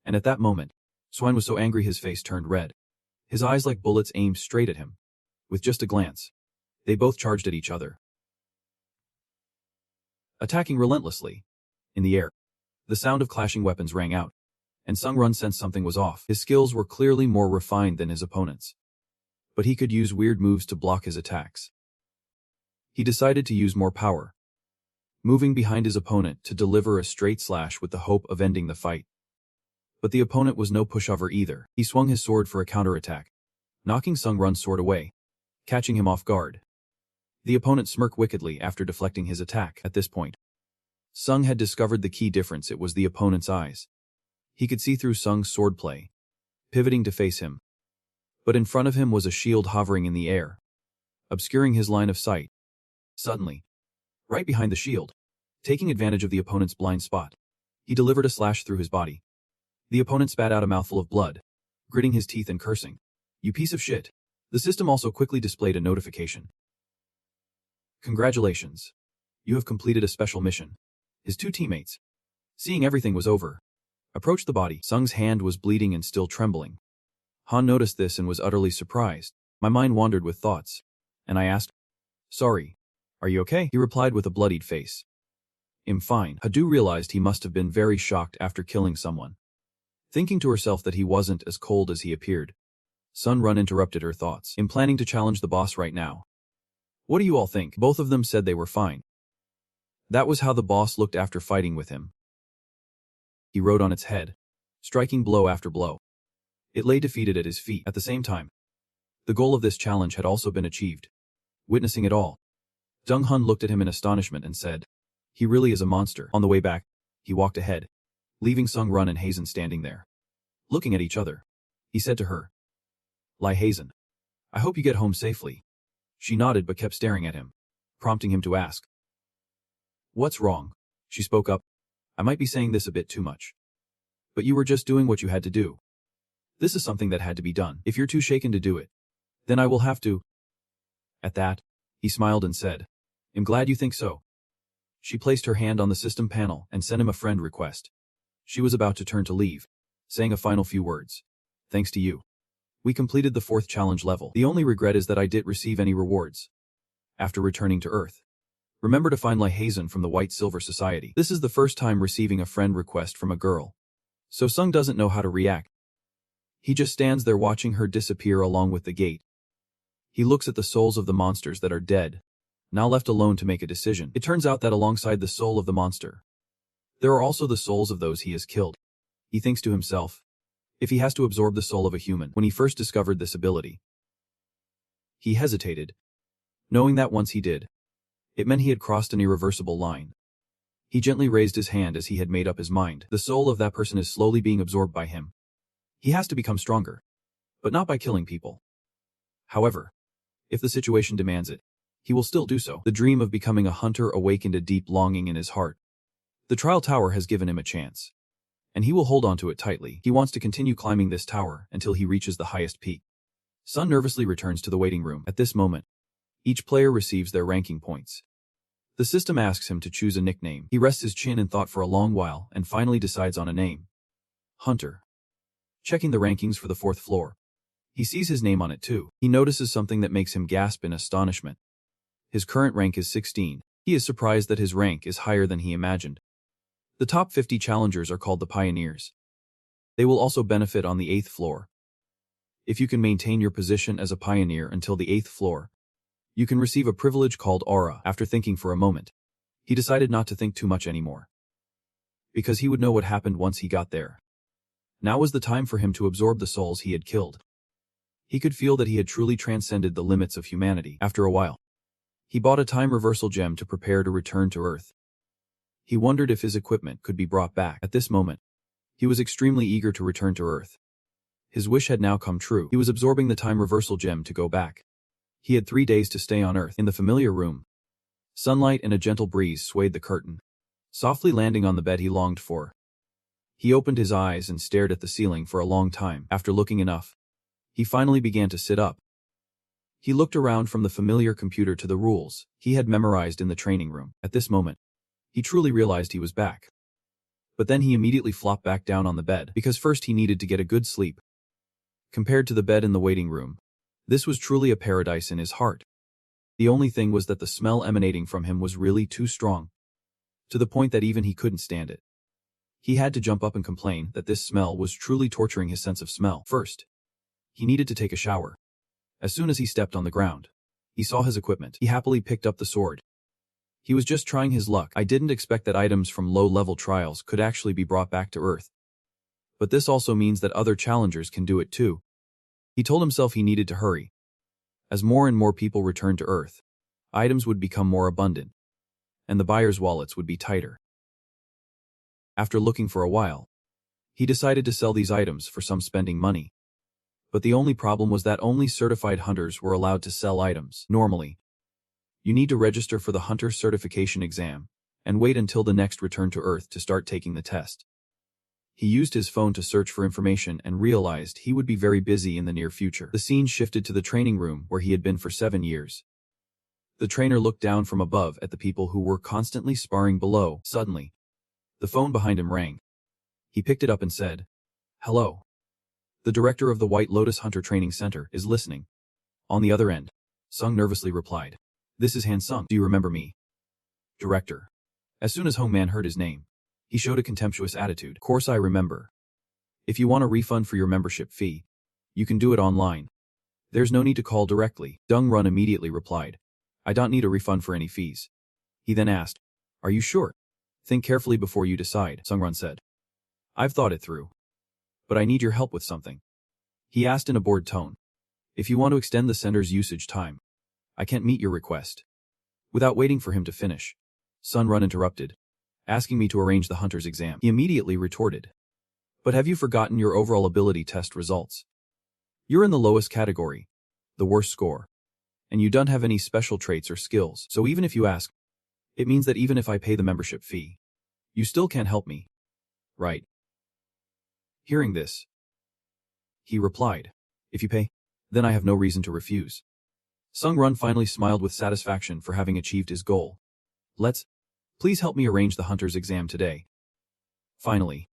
And at that moment, Swine was so angry his face turned red. His eyes like bullets aimed straight at him. With just a glance, they both charged at each other, attacking relentlessly. In the air, the sound of clashing weapons rang out, and Sung Run sensed something was off. His skills were clearly more refined than his opponent's, but he could use weird moves to block his attacks. He decided to use more power, moving behind his opponent to deliver a straight slash with the hope of ending the fight. But the opponent was no pushover either. He swung his sword for a counterattack, knocking Sung Run's sword away, catching him off guard. The opponent smirked wickedly after deflecting his attack. At this point, Sung had discovered the key difference. It was the opponent's eyes. He could see through Sung's swordplay, pivoting to face him. But in front of him was a shield hovering in the air, obscuring his line of sight. Suddenly, right behind the shield, taking advantage of the opponent's blind spot, he delivered a slash through his body. The opponent spat out a mouthful of blood, gritting his teeth and cursing, "You piece of shit." The system also quickly displayed a notification. "Congratulations. You have completed a special mission." His two teammates, seeing everything was over, approached the body. Sung's hand was bleeding and still trembling. Han noticed this and was utterly surprised. My mind wandered with thoughts, and I asked, "Sorry, are you okay?" He replied with a bloodied face, "I'm fine." Hadu realized he must have been very shocked after killing someone. Thinking to herself that he wasn't as cold as he appeared, Sun Run interrupted her thoughts. "I'm planning to challenge the boss right now. What do you all think?" Both of them said they were fine. That was how the boss looked after fighting with him. He rode on its head, striking blow after blow. It lay defeated at his feet. At the same time, the goal of this challenge had also been achieved. Witnessing it all, Dong Hun looked at him in astonishment and said, "He really is a monster." On the way back, he walked ahead, leaving Sung Run and Hazen standing there, looking at each other. He said to her, "Lai Hazen, I hope you get home safely." She nodded but kept staring at him, prompting him to ask, "What's wrong?" She spoke up, "I might be saying this a bit too much, but you were just doing what you had to do. This is something that had to be done. If you're too shaken to do it, then I will have to." At that, he smiled and said, "I'm glad you think so." She placed her hand on the system panel and sent him a friend request. She was about to turn to leave, saying a final few words. "Thanks to you, we completed the 4th challenge level. The only regret is that I didn't receive any rewards." After returning to Earth, remember to find Lai Hazen from the White Silver Society. This is the first time receiving a friend request from a girl, so Sung doesn't know how to react. He just stands there watching her disappear along with the gate. He looks at the souls of the monsters that are dead, now left alone to make a decision. It turns out that alongside the soul of the monster, there are also the souls of those he has killed. He thinks to himself, if he has to absorb the soul of a human. When he first discovered this ability, he hesitated, knowing that once he did, it meant he had crossed an irreversible line. He gently raised his hand as he had made up his mind. The soul of that person is slowly being absorbed by him. He has to become stronger, but not by killing people. However, if the situation demands it, he will still do so. The dream of becoming a hunter awakened a deep longing in his heart. The trial tower has given him a chance, and he will hold on to it tightly. He wants to continue climbing this tower until he reaches the highest peak. Sun nervously returns to the waiting room. At this moment, each player receives their ranking points. The system asks him to choose a nickname. He rests his chin in thought for a long while and finally decides on a name. Hunter. Checking the rankings for the 4th floor, he sees his name on it too. He notices something that makes him gasp in astonishment. His current rank is 16. He is surprised that his rank is higher than he imagined. The top 50 challengers are called the Pioneers. They will also benefit on the 8th floor. If you can maintain your position as a pioneer until the 8th floor, you can receive a privilege called Aura. After thinking for a moment, he decided not to think too much anymore, because he would know what happened once he got there. Now was the time for him to absorb the souls he had killed. He could feel that he had truly transcended the limits of humanity. After a while, he bought a time reversal gem to prepare to return to Earth. He wondered if his equipment could be brought back. At this moment, he was extremely eager to return to Earth. His wish had now come true. He was absorbing the time reversal gem to go back. He had 3 days to stay on Earth. In the familiar room, sunlight and a gentle breeze swayed the curtain, softly landing on the bed he longed for. He opened his eyes and stared at the ceiling for a long time. After looking enough, he finally began to sit up. He looked around from the familiar computer to the rules he had memorized in the training room. At this moment, He truly realized he was back. But then he immediately flopped back down on the bed, because first he needed to get a good sleep. Compared to the bed in the waiting room, this was truly a paradise in his heart. The only thing was that the smell emanating from him was really too strong, to the point that even he couldn't stand it. He had to jump up and complain that this smell was truly torturing his sense of smell. First, he needed to take a shower. As soon as he stepped on the ground, he saw his equipment. He happily picked up the sword. He was just trying his luck. I didn't expect that items from low-level trials could actually be brought back to Earth. But this also means that other challengers can do it too. He told himself he needed to hurry. As more and more people returned to Earth, items would become more abundant, and the buyers' wallets would be tighter. After looking for a while, he decided to sell these items for some spending money. But the only problem was that only certified hunters were allowed to sell items. Normally, you need to register for the hunter certification exam and wait until the next return to Earth to start taking the test. He used his phone to search for information and realized he would be very busy in the near future. The scene shifted to the training room where he had been for 7 years. The trainer looked down from above at the people who were constantly sparring below. Suddenly, the phone behind him rang. He picked it up and said, "Hello. The director of the White Lotus Hunter Training Center is listening." On the other end, Sung nervously replied, "This is Han Sung. Do you remember me?" "Director." As soon as Hong Man heard his name, he showed a contemptuous attitude. "Course I remember. If you want a refund for your membership fee, you can do it online. There's no need to call directly." Dung Run immediately replied, "I don't need a refund for any fees." He then asked, "Are you sure?" "Think carefully before you decide," Sung Run said. "I've thought it through. But I need your help with something." He asked in a bored tone, "If you want to extend the center's usage time, I can't meet your request." Without waiting for him to finish, Sun Run interrupted, asking me to arrange the hunter's exam. He immediately retorted, "But have you forgotten your overall ability test results? You're in the lowest category, the worst score, and you don't have any special traits or skills. So even if you ask, it means that even if I pay the membership fee, you still can't help me, right?" Hearing this, he replied, "If you pay, then I have no reason to refuse." Sung Run finally smiled with satisfaction for having achieved his goal. Please help me arrange the hunter's exam today." Finally,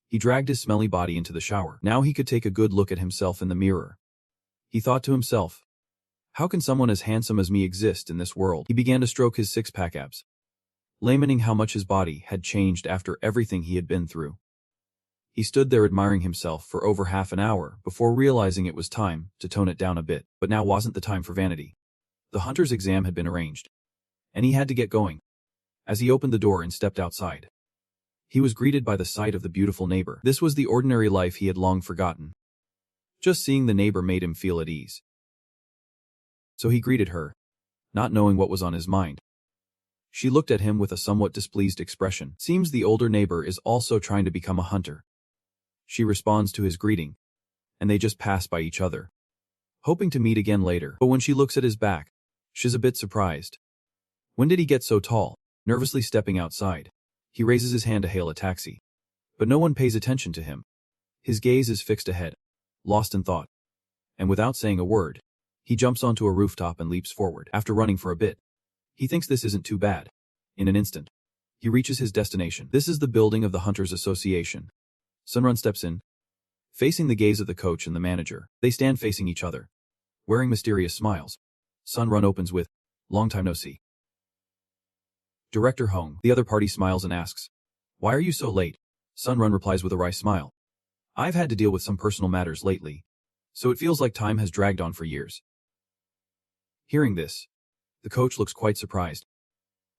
he dragged his smelly body into the shower. Now he could take a good look at himself in the mirror. He thought to himself, "How can someone as handsome as me exist in this world?" He began to stroke his six-pack abs, lamenting how much his body had changed after everything he had been through. He stood there admiring himself for over half an hour before realizing it was time to tone it down a bit. But now wasn't the time for vanity. The hunter's exam had been arranged, and he had to get going. As he opened the door and stepped outside, he was greeted by the sight of the beautiful neighbor. This was the ordinary life he had long forgotten. Just seeing the neighbor made him feel at ease. So he greeted her, not knowing what was on his mind. She looked at him with a somewhat displeased expression. Seems the older neighbor is also trying to become a hunter. She responds to his greeting, and they just pass by each other, hoping to meet again later. But when she looks at his back, she's a bit surprised. When did he get so tall? Nervously stepping outside, he raises his hand to hail a taxi. But no one pays attention to him. His gaze is fixed ahead, lost in thought. And without saying a word, he jumps onto a rooftop and leaps forward. After running for a bit, he thinks this isn't too bad. In an instant, he reaches his destination. This is the building of the Hunters Association. Sunrun steps in, facing the gaze of the coach and the manager. They stand facing each other, wearing mysterious smiles. Sunrun opens with, "Long time no see." Director Hong. The other party smiles and asks, "Why are you so late?" Sunrun replies with a wry smile, "I've had to deal with some personal matters lately, so it feels like time has dragged on for years." Hearing this, the coach looks quite surprised.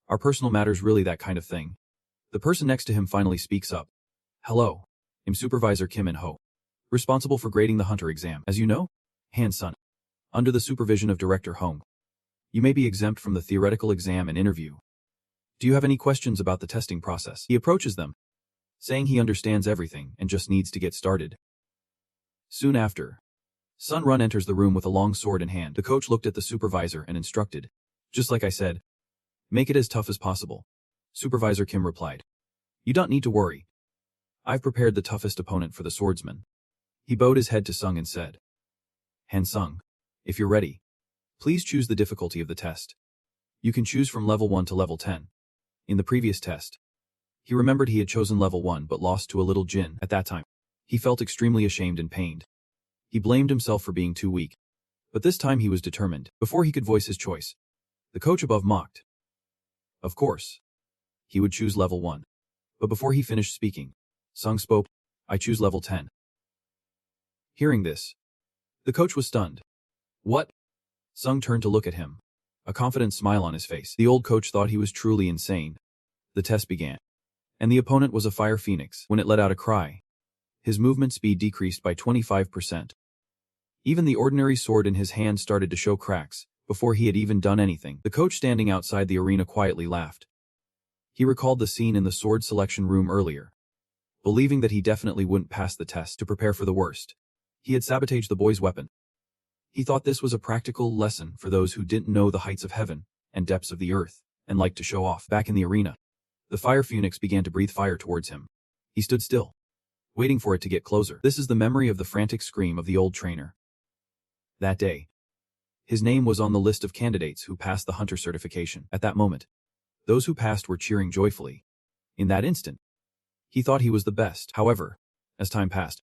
"Are personal matters really that kind of thing?" The person next to him finally speaks up. "Hello, I'm Supervisor Kim In-ho, responsible for grading the hunter exam. As you know, Han Sun, under the supervision of Director Hong, you may be exempt from the theoretical exam and interview. Do you have any questions about the testing process?" He approaches them, saying he understands everything and just needs to get started. Soon after, Sun Run enters the room with a long sword in hand. The coach looked at the supervisor and instructed, "Just like I said, make it as tough as possible." Supervisor Kim replied, "You don't need to worry. I've prepared the toughest opponent for the swordsman." He bowed his head to Sung and said, "Han Sung, if you're ready, please choose the difficulty of the test. You can choose from level 1 to level 10. In the previous test, he remembered he had chosen level 1 but lost to a little Jin at that time. He felt extremely ashamed and pained. He blamed himself for being too weak. But this time he was determined. Before he could voice his choice, the coach above mocked. Of course, he would choose level 1. But before he finished speaking, Sung spoke, I choose level 10. Hearing this, the coach was stunned. What? Sung turned to look at him, a confident smile on his face. The old coach thought he was truly insane. The test began, and the opponent was a fire phoenix. When it let out a cry, his movement speed decreased by 25%. Even the ordinary sword in his hand started to show cracks before he had even done anything. The coach standing outside the arena quietly laughed. He recalled the scene in the sword selection room earlier. Believing that he definitely wouldn't pass the test to prepare for the worst, he had sabotaged the boy's weapon. He thought this was a practical lesson for those who didn't know the heights of heaven and depths of the earth and liked to show off. Back in the arena, the fire phoenix began to breathe fire towards him. He stood still, waiting for it to get closer. This is the memory of the frantic scream of the old trainer. That day, his name was on the list of candidates who passed the hunter certification. At that moment, those who passed were cheering joyfully. In that instant, he thought he was the best. However, as time passed,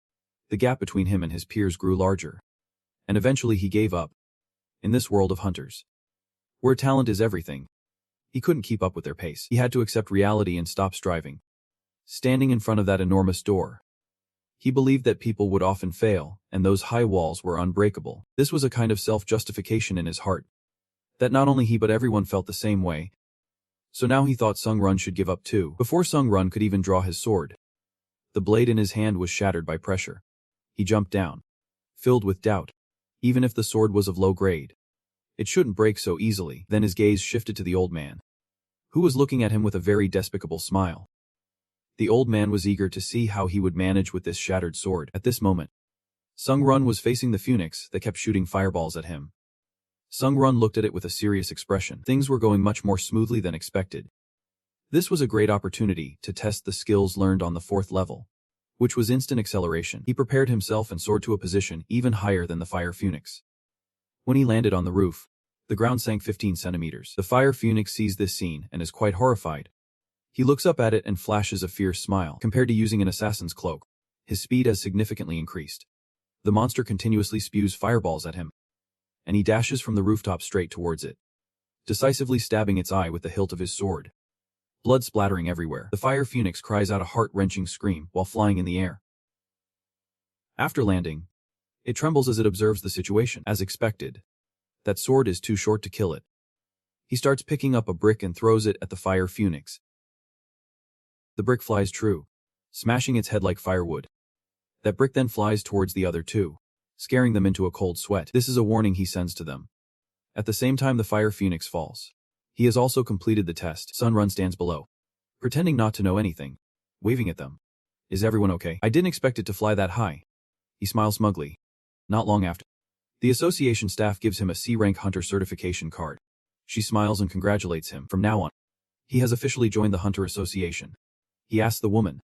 the gap between him and his peers grew larger, and eventually he gave up. In this world of hunters, where talent is everything, he couldn't keep up with their pace. He had to accept reality and stop striving. Standing in front of that enormous door, he believed that people would often fail, and those high walls were unbreakable. This was a kind of self-justification in his heart, that not only he but everyone felt the same way. So now he thought Sung Run should give up too. Before Sung Run could even draw his sword, the blade in his hand was shattered by pressure. He jumped down, filled with doubt. Even if the sword was of low grade, it shouldn't break so easily. Then his gaze shifted to the old man, who was looking at him with a very despicable smile. The old man was eager to see how he would manage with this shattered sword. At this moment, Sung Run was facing the phoenix that kept shooting fireballs at him. Sung Run looked at it with a serious expression. Things were going much more smoothly than expected. This was a great opportunity to test the skills learned on the 4th level, which was instant acceleration. He prepared himself and soared to a position even higher than the fire phoenix. When he landed on the roof, the ground sank 15 centimeters. The fire phoenix sees this scene and is quite horrified. He looks up at it and flashes a fierce smile. Compared to using an assassin's cloak, his speed has significantly increased. The monster continuously spews fireballs at him, and he dashes from the rooftop straight towards it, decisively stabbing its eye with the hilt of his sword. Blood splattering everywhere. The fire phoenix cries out a heart-wrenching scream while flying in the air. After landing, it trembles as it observes the situation. As expected, that sword is too short to kill it. He starts picking up a brick and throws it at the fire phoenix. The brick flies true, smashing its head like firewood. That brick then flies towards the other two, scaring them into a cold sweat. This is a warning he sends to them. At the same time the fire phoenix falls. He has also completed the test. Sun Run stands below, pretending not to know anything, waving at them. Is everyone okay? I didn't expect it to fly that high. He smiles smugly. Not long after, the association staff gives him a C-rank hunter certification card. She smiles and congratulates him. From now on, he has officially joined the Hunter Association. He asks the woman,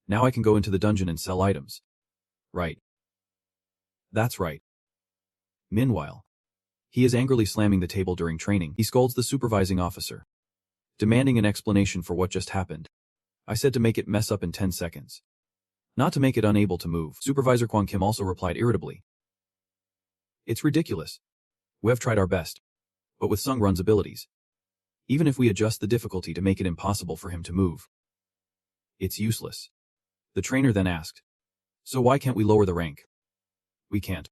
now I can go into the dungeon and sell items. Right. That's right. Meanwhile, he is angrily slamming the table during training. He scolds the supervising officer, demanding an explanation for what just happened. I said to make it mess up in 10 seconds, not to make it unable to move. Supervisor Kwang Kim also replied irritably. It's ridiculous. We have tried our best, but with Sung Run's abilities, even if we adjust the difficulty to make it impossible for him to move, it's useless. The trainer then asked, so why can't we lower the rank? We can't.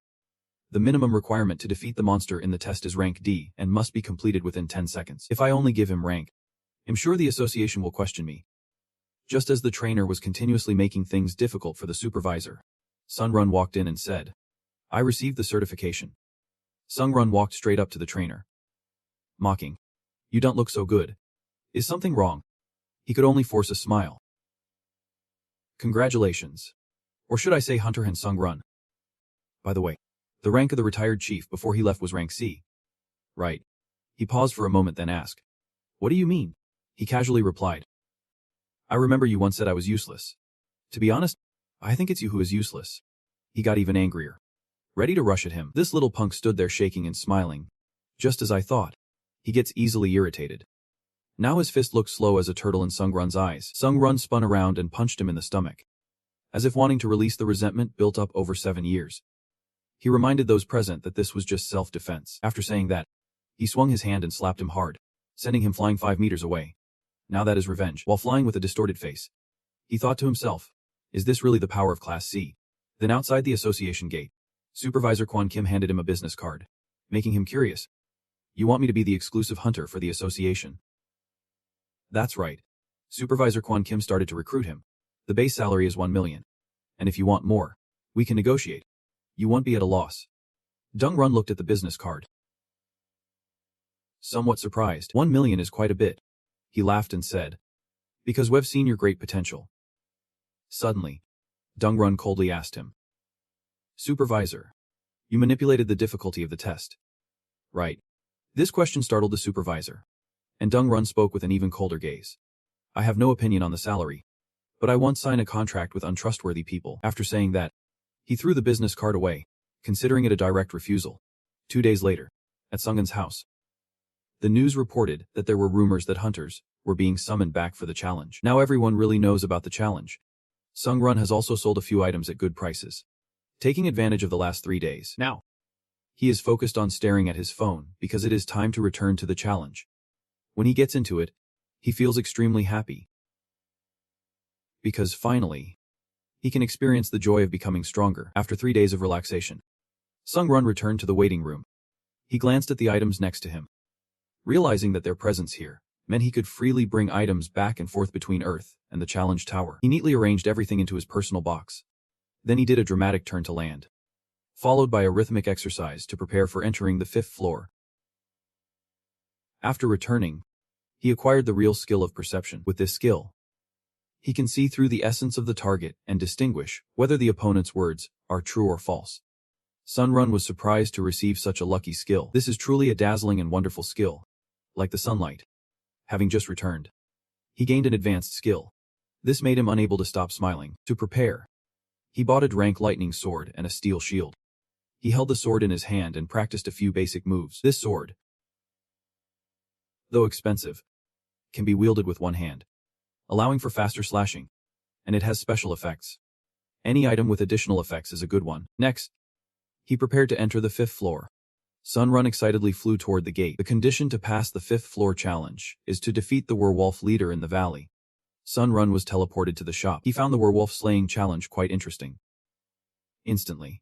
The minimum requirement to defeat the monster in the test is rank D and must be completed within 10 seconds. If I only give him rank, I'm sure the association will question me. Just as the trainer was continuously making things difficult for the supervisor, Sun Run walked in and said, I received the certification. Sung Run walked straight up to the trainer, mocking. You don't look so good. Is something wrong? He could only force a smile. Congratulations. Or should I say Hunter and Sung Run. By the way, the rank of the retired chief before he left was rank C. Right. He paused for a moment then asked, what do you mean? He casually replied, I remember you once said I was useless. To be honest, I think it's you who is useless. He got even angrier, ready to rush at him. This little punk stood there shaking and smiling. Just as I thought. He gets easily irritated. Now his fist looked slow as a turtle in Sungrun's eyes. Sungrun spun around and punched him in the stomach, as if wanting to release the resentment built up over 7 years. He reminded those present that this was just self-defense. After saying that, he swung his hand and slapped him hard, sending him flying 5 meters away. Now that is revenge. While flying with a distorted face, he thought to himself, is this really the power of Class C? Then outside the association gate, Supervisor Kwon Kim handed him a business card, making him curious. You want me to be the exclusive hunter for the association? That's right. Supervisor Kwon Kim started to recruit him. The base salary is 1 million. And if you want more, we can negotiate. You won't be at a loss. Dong Run looked at the business card. Somewhat surprised. 1 million is quite a bit. He laughed and said, because we've seen your great potential. Suddenly, Dong Run coldly asked him, Supervisor, you manipulated the difficulty of the test, right? This question startled the supervisor, and Dong Run spoke with an even colder gaze. I have no opinion on the salary, but I won't sign a contract with untrustworthy people. After saying that, he threw the business card away, considering it a direct refusal. 2 days later, at Sungun's house, the news reported that there were rumors that hunters were being summoned back for the challenge. Now everyone really knows about the challenge. Sungrun has also sold a few items at good prices, taking advantage of the last 3 days. Now, he is focused on staring at his phone because it is time to return to the challenge. When he gets into it, he feels extremely happy, because finally, he can experience the joy of becoming stronger. After 3 days of relaxation, Sungrun returned to the waiting room. He glanced at the items next to him, realizing that their presence here meant he could freely bring items back and forth between Earth and the challenge tower. He neatly arranged everything into his personal box. Then he did a dramatic turn to land, followed by a rhythmic exercise to prepare for entering the 5th floor. After returning, he acquired the real skill of perception. With this skill, he can see through the essence of the target and distinguish whether the opponent's words are true or false. Sunrun was surprised to receive such a lucky skill. This is truly a dazzling and wonderful skill, like the sunlight. Having just returned, he gained an advanced skill. This made him unable to stop smiling. To prepare, he bought a Drank lightning sword and a steel shield. He held the sword in his hand and practiced a few basic moves. This sword, though expensive, can be wielded with one hand, allowing for faster slashing, and it has special effects. Any item with additional effects is a good one. Next, he prepared to enter the 5th floor. Sunrun excitedly flew toward the gate. The condition to pass the 5th floor challenge is to defeat the werewolf leader in the valley. Sunrun was teleported to the shop. He found the werewolf slaying challenge quite interesting. Instantly,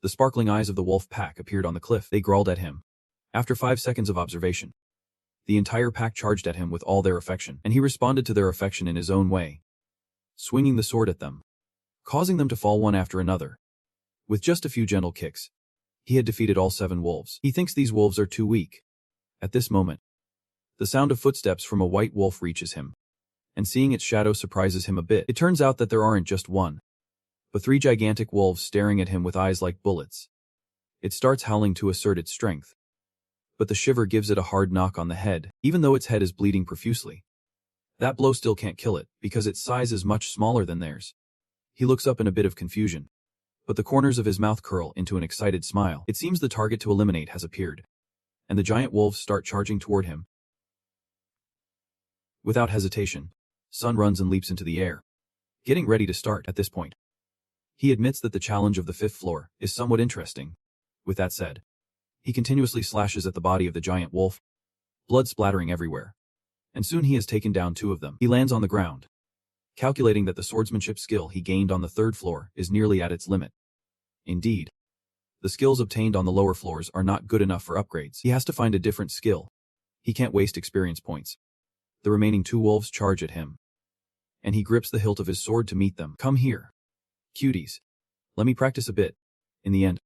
the sparkling eyes of the wolf pack appeared on the cliff. They growled at him. After 5 seconds of observation, the entire pack charged at him with all their affection, and he responded to their affection in his own way, swinging the sword at them, causing them to fall one after another. With just a few gentle kicks, he had defeated all 7 wolves. He thinks these wolves are too weak. At this moment, the sound of footsteps from a white wolf reaches him, and seeing its shadow surprises him a bit. It turns out that there aren't just one, but 3 gigantic wolves staring at him with eyes like bullets. It starts howling to assert its strength, but the shiver gives it a hard knock on the head, even though its head is bleeding profusely. That blow still can't kill it, because its size is much smaller than theirs. He looks up in a bit of confusion, but the corners of his mouth curl into an excited smile. It seems the target to eliminate has appeared, and the giant wolves start charging toward him. Without hesitation, Sun runs and leaps into the air, getting ready to start. At this point, he admits that the challenge of the 5th floor is somewhat interesting. With that said, he continuously slashes at the body of the giant wolf, blood splattering everywhere, and soon he has taken down 2 of them. He lands on the ground, calculating that the swordsmanship skill he gained on the 3rd floor is nearly at its limit. Indeed, the skills obtained on the lower floors are not good enough for upgrades. He has to find a different skill. He can't waste experience points. The remaining 2 wolves charge at him, and he grips the hilt of his sword to meet them. Come here, cuties. Let me practice a bit. In the end,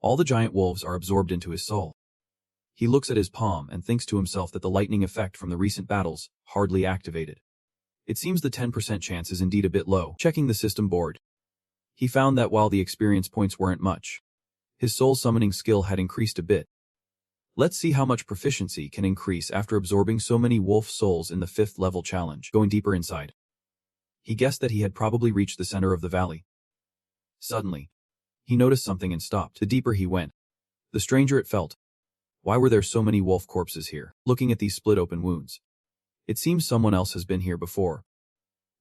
all the giant wolves are absorbed into his soul. He looks at his palm and thinks to himself that the lightning effect from the recent battles hardly activated. It seems the 10% chance is indeed a bit low. Checking the system board, he found that while the experience points weren't much, his soul summoning skill had increased a bit. Let's see how much proficiency can increase after absorbing so many wolf souls in the 5th level challenge. Going deeper inside, he guessed that he had probably reached the center of the valley. Suddenly, he noticed something and stopped. The deeper he went, the stranger it felt. Why were there so many wolf corpses here? Looking at these split open wounds, It seems someone else has been here before.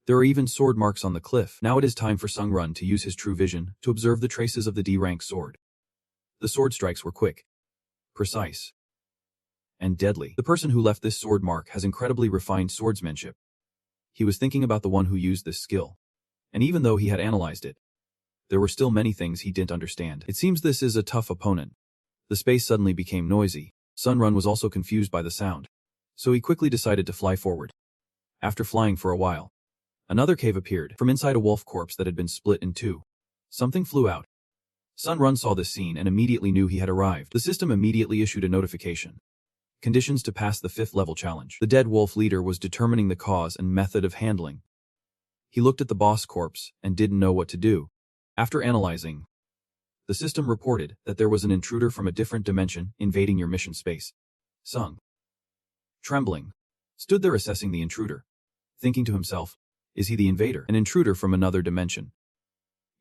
There are even sword marks on the cliff. Now it is time for Sung Run to use his true vision to observe the traces of the D-rank sword. The sword strikes were quick, precise, and deadly. The person who left this sword mark has incredibly refined swordsmanship. He was thinking about the one who used this skill. And even though he had analyzed it, there were still many things he didn't understand. It seems this is a tough opponent. The space suddenly became noisy. Sun Run was also confused by the sound, so he quickly decided to fly forward. After flying for a while, another cave appeared from inside a wolf corpse that had been split in two. Something flew out. Sun Run saw this scene and immediately knew he had arrived. The system immediately issued a notification. Conditions to pass the 5th level challenge. The dead wolf leader was determining the cause and method of handling. He looked at the boss corpse and didn't know what to do. After analyzing, the system reported that there was an intruder from a different dimension invading your mission space. Sung, trembling, stood there assessing the intruder, thinking to himself, is he the invader? An intruder from another dimension.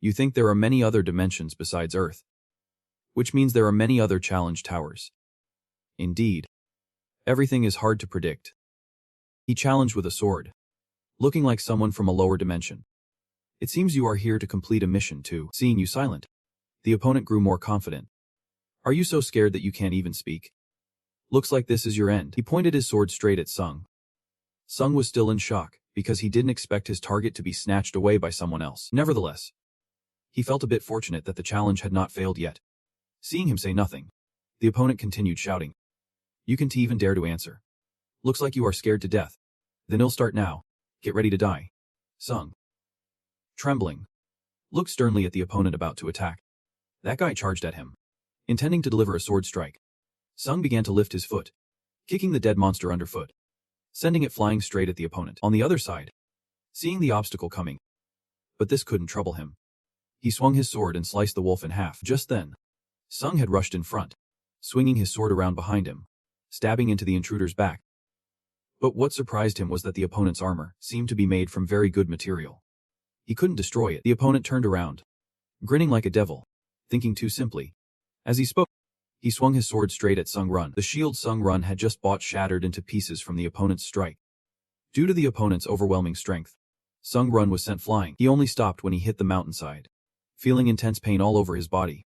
You think there are many other dimensions besides Earth, which means there are many other challenge towers. Indeed, everything is hard to predict. He challenged with a sword, looking like someone from a lower dimension. It seems you are here to complete a mission too. Seeing you silent, the opponent grew more confident. Are you so scared that you can't even speak? Looks like this is your end. He pointed his sword straight at Sung. Sung was still in shock, because he didn't expect his target to be snatched away by someone else. Nevertheless, he felt a bit fortunate that the challenge had not failed yet. Seeing him say nothing, the opponent continued shouting. You can't even dare to answer. Looks like you are scared to death. Then it'll start now. Get ready to die. Sung, trembling, looked sternly at the opponent about to attack. That guy charged at him, intending to deliver a sword strike. Sung began to lift his foot, kicking the dead monster underfoot, sending it flying straight at the opponent. On the other side, seeing the obstacle coming, but this couldn't trouble him. He swung his sword and sliced the wolf in half. Just then, Sung had rushed in front, swinging his sword around behind him, stabbing into the intruder's back. But what surprised him was that the opponent's armor seemed to be made from very good material. He couldn't destroy it. The opponent turned around, grinning like a devil, thinking too simply. As he spoke, he swung his sword straight at Sung Run. The shield Sung Run had just bought shattered into pieces from the opponent's strike. Due to the opponent's overwhelming strength, Sung Run was sent flying. He only stopped when he hit the mountainside, feeling intense pain all over his body.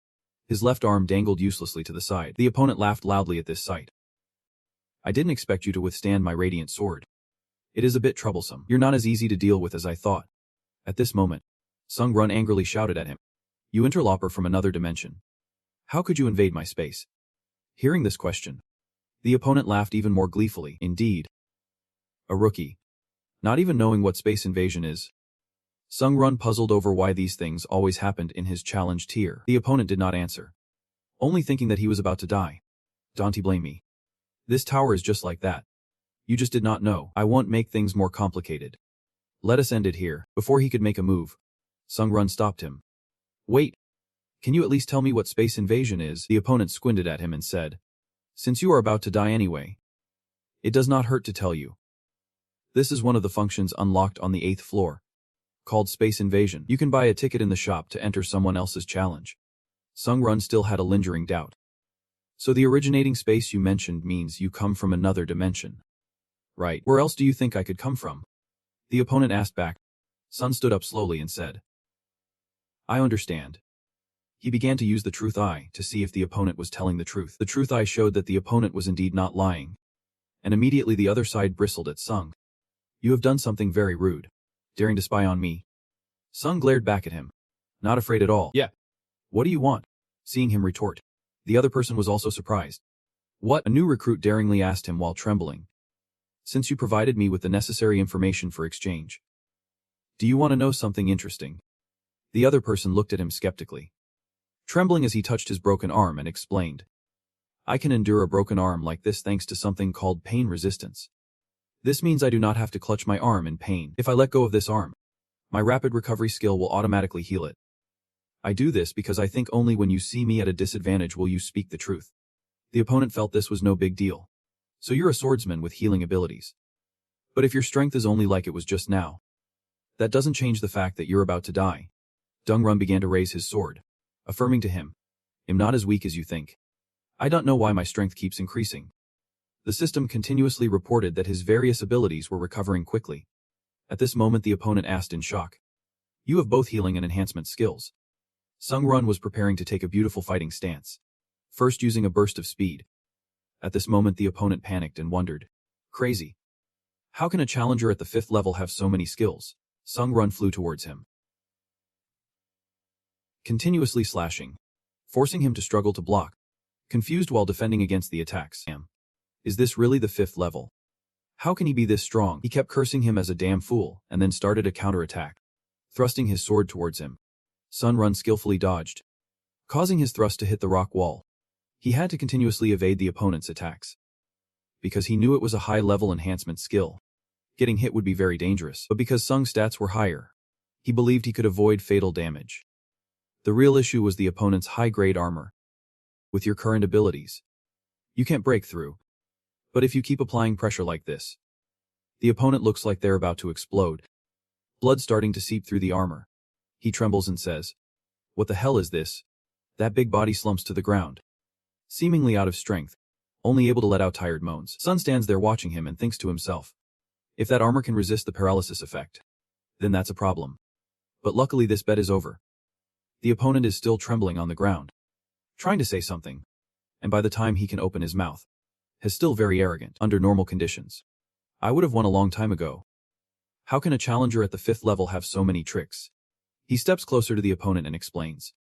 His left arm dangled uselessly to the side. The opponent laughed loudly at this sight. I didn't expect you to withstand my radiant sword. It is a bit troublesome. You're not as easy to deal with as I thought. At this moment, Sung Run angrily shouted at him. You interloper from another dimension. How could you invade my space? Hearing this question, the opponent laughed even more gleefully. Indeed, a rookie, not even knowing what space invasion is. Sung Run puzzled over why these things always happened in his challenge tier. The opponent did not answer, only thinking that he was about to die. Don't blame me. This tower is just like that. You just did not know. I won't make things more complicated. Let us end it here. Before he could make a move, Sung Run stopped him. Wait. Can you at least tell me what space invasion is? The opponent squinted at him and said, since you are about to die anyway, it does not hurt to tell you. This is one of the functions unlocked on the 8th floor, called space invasion. You can buy a ticket in the shop to enter someone else's challenge. Sung Run still had a lingering doubt. So the originating space you mentioned means you come from another dimension. Right. Where else do you think I could come from? The opponent asked back. Sun stood up slowly and said, I understand. He began to use the truth eye to see if the opponent was telling the truth. The truth eye showed that the opponent was indeed not lying. And immediately the other side bristled at Sung. You have done something very rude, daring to spy on me. Sung glared back at him, not afraid at all. Yeah. What do you want? Seeing him retort, the other person was also surprised. What? A new recruit daringly asked him while trembling. Since you provided me with the necessary information for exchange, do you want to know something interesting? The other person looked at him skeptically, trembling as he touched his broken arm and explained. I can endure a broken arm like this thanks to something called pain resistance. This means I do not have to clutch my arm in pain. If I let go of this arm, my rapid recovery skill will automatically heal it. I do this because I think only when you see me at a disadvantage will you speak the truth. The opponent felt this was no big deal. So you're a swordsman with healing abilities. But if your strength is only like it was just now, that doesn't change the fact that you're about to die. Dung Run began to raise his sword, affirming to him, I'm not as weak as you think. I don't know why my strength keeps increasing. The system continuously reported that his various abilities were recovering quickly. At this moment the opponent asked in shock, "You have both healing and enhancement skills." Sung Run was preparing to take a beautiful fighting stance, first using a burst of speed. At this moment the opponent panicked and wondered, "Crazy. How can a challenger at the 5th level have so many skills?" Sung Run flew towards him, continuously slashing, forcing him to struggle to block, confused while defending against the attacks. Is this really the 5th level? How can he be this strong? He kept cursing him as a damn fool and then started a counterattack, thrusting his sword towards him. Sun Run skillfully dodged, causing his thrust to hit the rock wall. He had to continuously evade the opponent's attacks, because he knew it was a high-level enhancement skill. Getting hit would be very dangerous, but because Sung's stats were higher, he believed he could avoid fatal damage. The real issue was the opponent's high-grade armor. With your current abilities, you can't break through. But if you keep applying pressure like this, the opponent looks like they're about to explode, blood starting to seep through the armor. He trembles and says, "What the hell is this?" That big body slumps to the ground, seemingly out of strength, only able to let out tired moans. Sun stands there watching him and thinks to himself, if that armor can resist the paralysis effect, then that's a problem. But luckily this bet is over. The opponent is still trembling on the ground, trying to say something, and by the time he can open his mouth, is still very arrogant. Under normal conditions, I would have won a long time ago. How can a challenger at the 5th level have so many tricks? He steps closer to the opponent and explains,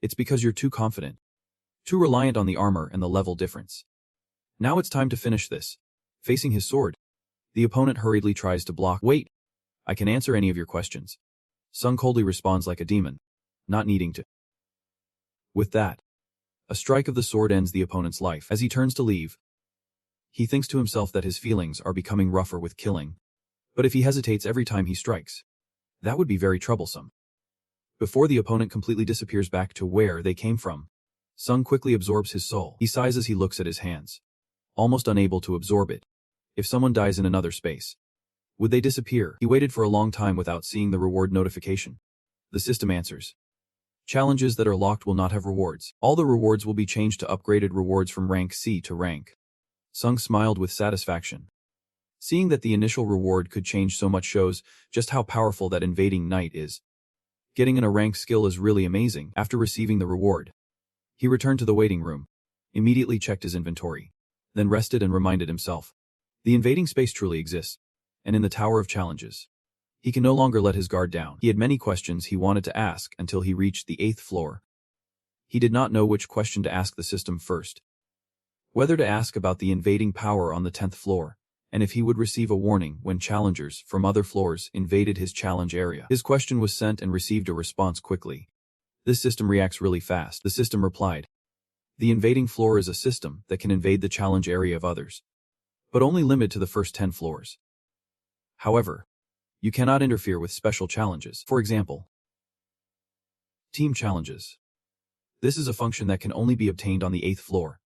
"It's because you're too confident, too reliant on the armor and the level difference. Now it's time to finish this." Facing his sword, the opponent hurriedly tries to block. "Wait, I can answer any of your questions." Sung coldly responds like a demon, not needing to. With that, a strike of the sword ends the opponent's life. As he turns to leave, he thinks to himself that his feelings are becoming rougher with killing. But if he hesitates every time he strikes, that would be very troublesome. Before the opponent completely disappears back to where they came from, Sung quickly absorbs his soul. He sighs as he looks at his hands, almost unable to absorb it. If someone dies in another space, would they disappear? He waited for a long time without seeing the reward notification. The system answers, "Challenges that are locked will not have rewards. All the rewards will be changed to upgraded rewards from rank C to rank." Sung smiled with satisfaction. Seeing that the initial reward could change so much shows just how powerful that invading knight is. Getting in a rank skill is really amazing. After receiving the reward, he returned to the waiting room, immediately checked his inventory, then rested and reminded himself, the invading space truly exists, and in the Tower of Challenges, he can no longer let his guard down. He had many questions he wanted to ask until he reached the 8th floor. He did not know which question to ask the system first. Whether to ask about the invading power on the 10th floor, and if he would receive a warning when challengers from other floors invaded his challenge area. His question was sent and received a response quickly. This system reacts really fast. The system replied, "The invading floor is a system that can invade the challenge area of others, but only limited to the first 10 floors. However, you cannot interfere with special challenges. For example, team challenges. This is a function that can only be obtained on the 8th floor,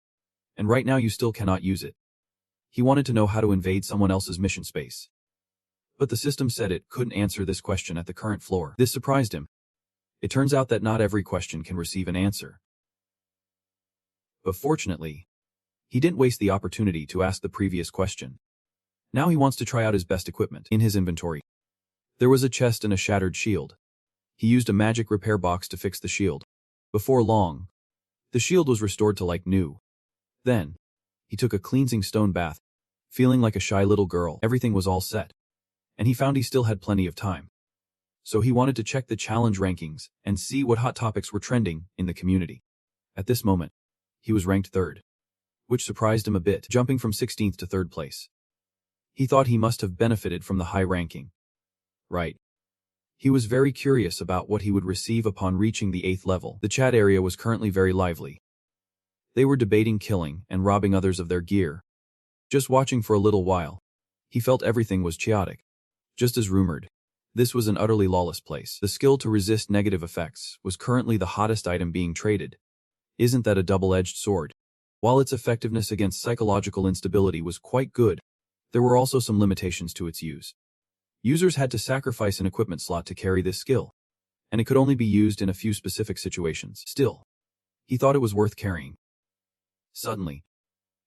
and right now you still cannot use it." He wanted to know how to invade someone else's mission space, but the system said it couldn't answer this question at the current floor. This surprised him. It turns out that not every question can receive an answer. But fortunately, he didn't waste the opportunity to ask the previous question. Now he wants to try out his best equipment. In his inventory, there was a chest and a shattered shield. He used a magic repair box to fix the shield. Before long, the shield was restored to like new. Then, he took a cleansing stone bath, feeling like a shy little girl. Everything was all set, and he found he still had plenty of time. So he wanted to check the challenge rankings and see what hot topics were trending in the community. At this moment, he was ranked 3rd, which surprised him a bit, jumping from 16th to 3rd place. He thought he must have benefited from the high ranking. Right. He was very curious about what he would receive upon reaching the 8th level. The chat area was currently very lively. They were debating killing and robbing others of their gear. Just watching for a little while, he felt everything was chaotic. Just as rumored, this was an utterly lawless place. The skill to resist negative effects was currently the hottest item being traded. Isn't that a double-edged sword? While its effectiveness against psychological instability was quite good, there were also some limitations to its use. Users had to sacrifice an equipment slot to carry this skill, and it could only be used in a few specific situations. Still, he thought it was worth carrying. Suddenly,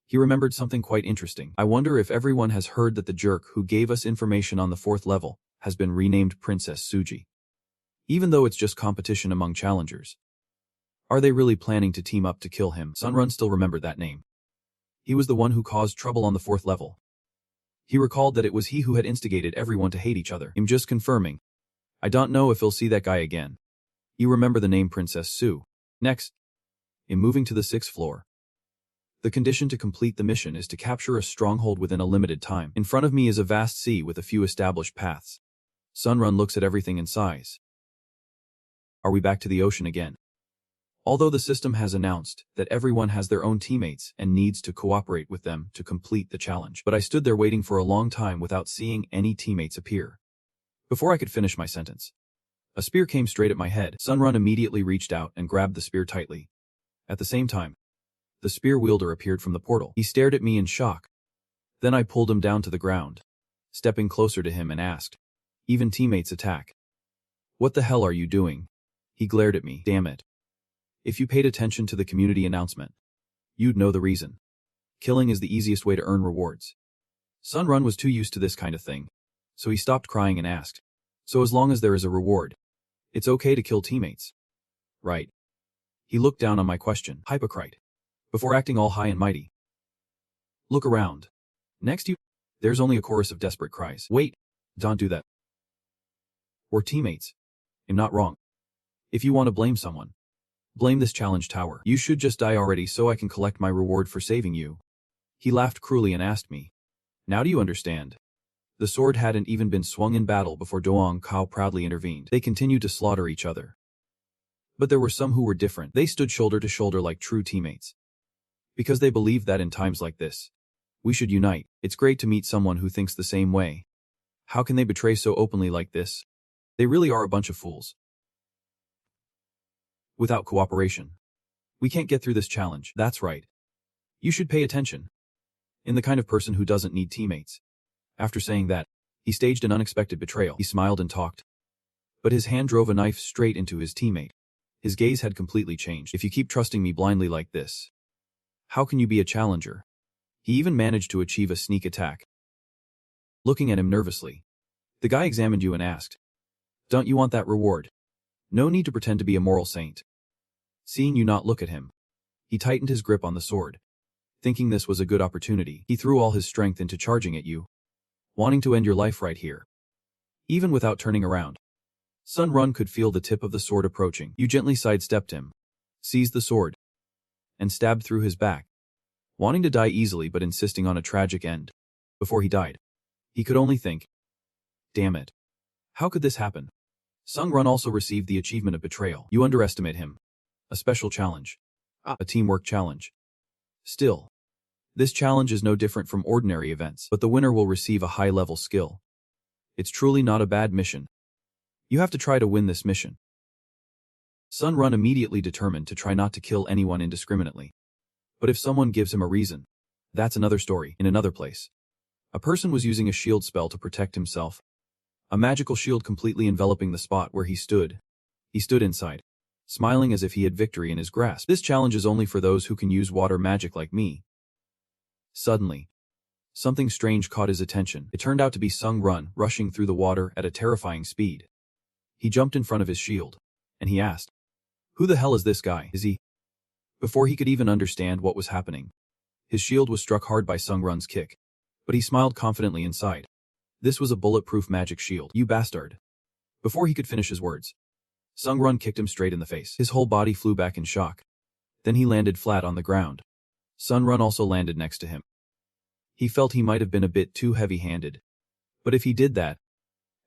He remembered something quite interesting. I wonder if everyone has heard that the jerk who gave us information on the 4th level has been renamed Princess Suji. Even though it's just competition among challengers. Are they really planning to team up to kill him? Sunrun still remembered that name. He was the one who caused trouble on the 4th level. He recalled that it was he who had instigated everyone to hate each other. I'm just confirming. I don't know if he'll see that guy again. You remember the name Princess Su. Next. In moving to the 6th floor. The condition to complete the mission is to capture a stronghold within a limited time. In front of me is a vast sea with a few established paths. Sunrun looks at everything in size. Are we back to the ocean again? Although the system has announced that everyone has their own teammates and needs to cooperate with them to complete the challenge, but I stood there waiting for a long time without seeing any teammates appear. Before I could finish my sentence, a spear came straight at my head. Sunrun immediately reached out and grabbed the spear tightly. At the same time, the spear wielder appeared from the portal. He stared at me in shock. Then I pulled him down to the ground, stepping closer to him and asked, "Even teammates attack. What the hell are you doing?" He glared at me. Damn it. If you paid attention to the community announcement, you'd know the reason. Killing is the easiest way to earn rewards. Sunrun was too used to this kind of thing, so he stopped crying and asked, "So as long as there is a reward, it's okay to kill teammates, right?" He looked down on my question, hypocrite, before acting all high and mighty. Look around. Next to you, there's only a chorus of desperate cries. Wait, don't do that. We're teammates. I'm not wrong. If you want to blame someone, blame this challenge tower. You should just die already so I can collect my reward for saving you. He laughed cruelly and asked me, "Now do you understand?" The sword hadn't even been swung in battle before Doang Kao proudly intervened. They continued to slaughter each other. But there were some who were different. They stood shoulder to shoulder like true teammates. Because they believed that in times like this, we should unite. It's great to meet someone who thinks the same way. How can they betray so openly like this? They really are a bunch of fools. Without cooperation, we can't get through this challenge. That's right. You should pay attention. In the kind of person who doesn't need teammates. After saying that, he staged an unexpected betrayal. He smiled and talked. But his hand drove a knife straight into his teammate. His gaze had completely changed. If you keep trusting me blindly like this, how can you be a challenger? He even managed to achieve a sneak attack. Looking at him nervously, the guy examined you and asked, "Don't you want that reward? No need to pretend to be a moral saint." Seeing you not look at him, he tightened his grip on the sword. Thinking this was a good opportunity, he threw all his strength into charging at you, wanting to end your life right here. Even without turning around, Sunrun could feel the tip of the sword approaching. You gently sidestepped him, seized the sword, and stabbed through his back, wanting to die easily but insisting on a tragic end. Before he died, he could only think, "Damn it. How could this happen?" Sunrun also received the achievement of betrayal. You underestimate him. A special challenge. A teamwork challenge. Still, this challenge is no different from ordinary events, but the winner will receive a high-level skill. It's truly not a bad mission. You have to try to win this mission. Sunrun immediately determined to try not to kill anyone indiscriminately. But if someone gives him a reason, that's another story. In another place, a person was using a shield spell to protect himself. A magical shield completely enveloping the spot where he stood. He stood inside, smiling as if he had victory in his grasp. This challenge is only for those who can use water magic like me. Suddenly, something strange caught his attention. It turned out to be Sunrun rushing through the water at a terrifying speed. He jumped in front of his shield, and he asked, "Who the hell is this guy? Is he?" Before he could even understand what was happening, his shield was struck hard by Sunrun's kick, but he smiled confidently inside. This was a bulletproof magic shield. You bastard. Before he could finish his words, Sunrun kicked him straight in the face. His whole body flew back in shock. Then he landed flat on the ground. Sunrun also landed next to him. He felt he might have been a bit too heavy-handed. But if he did that,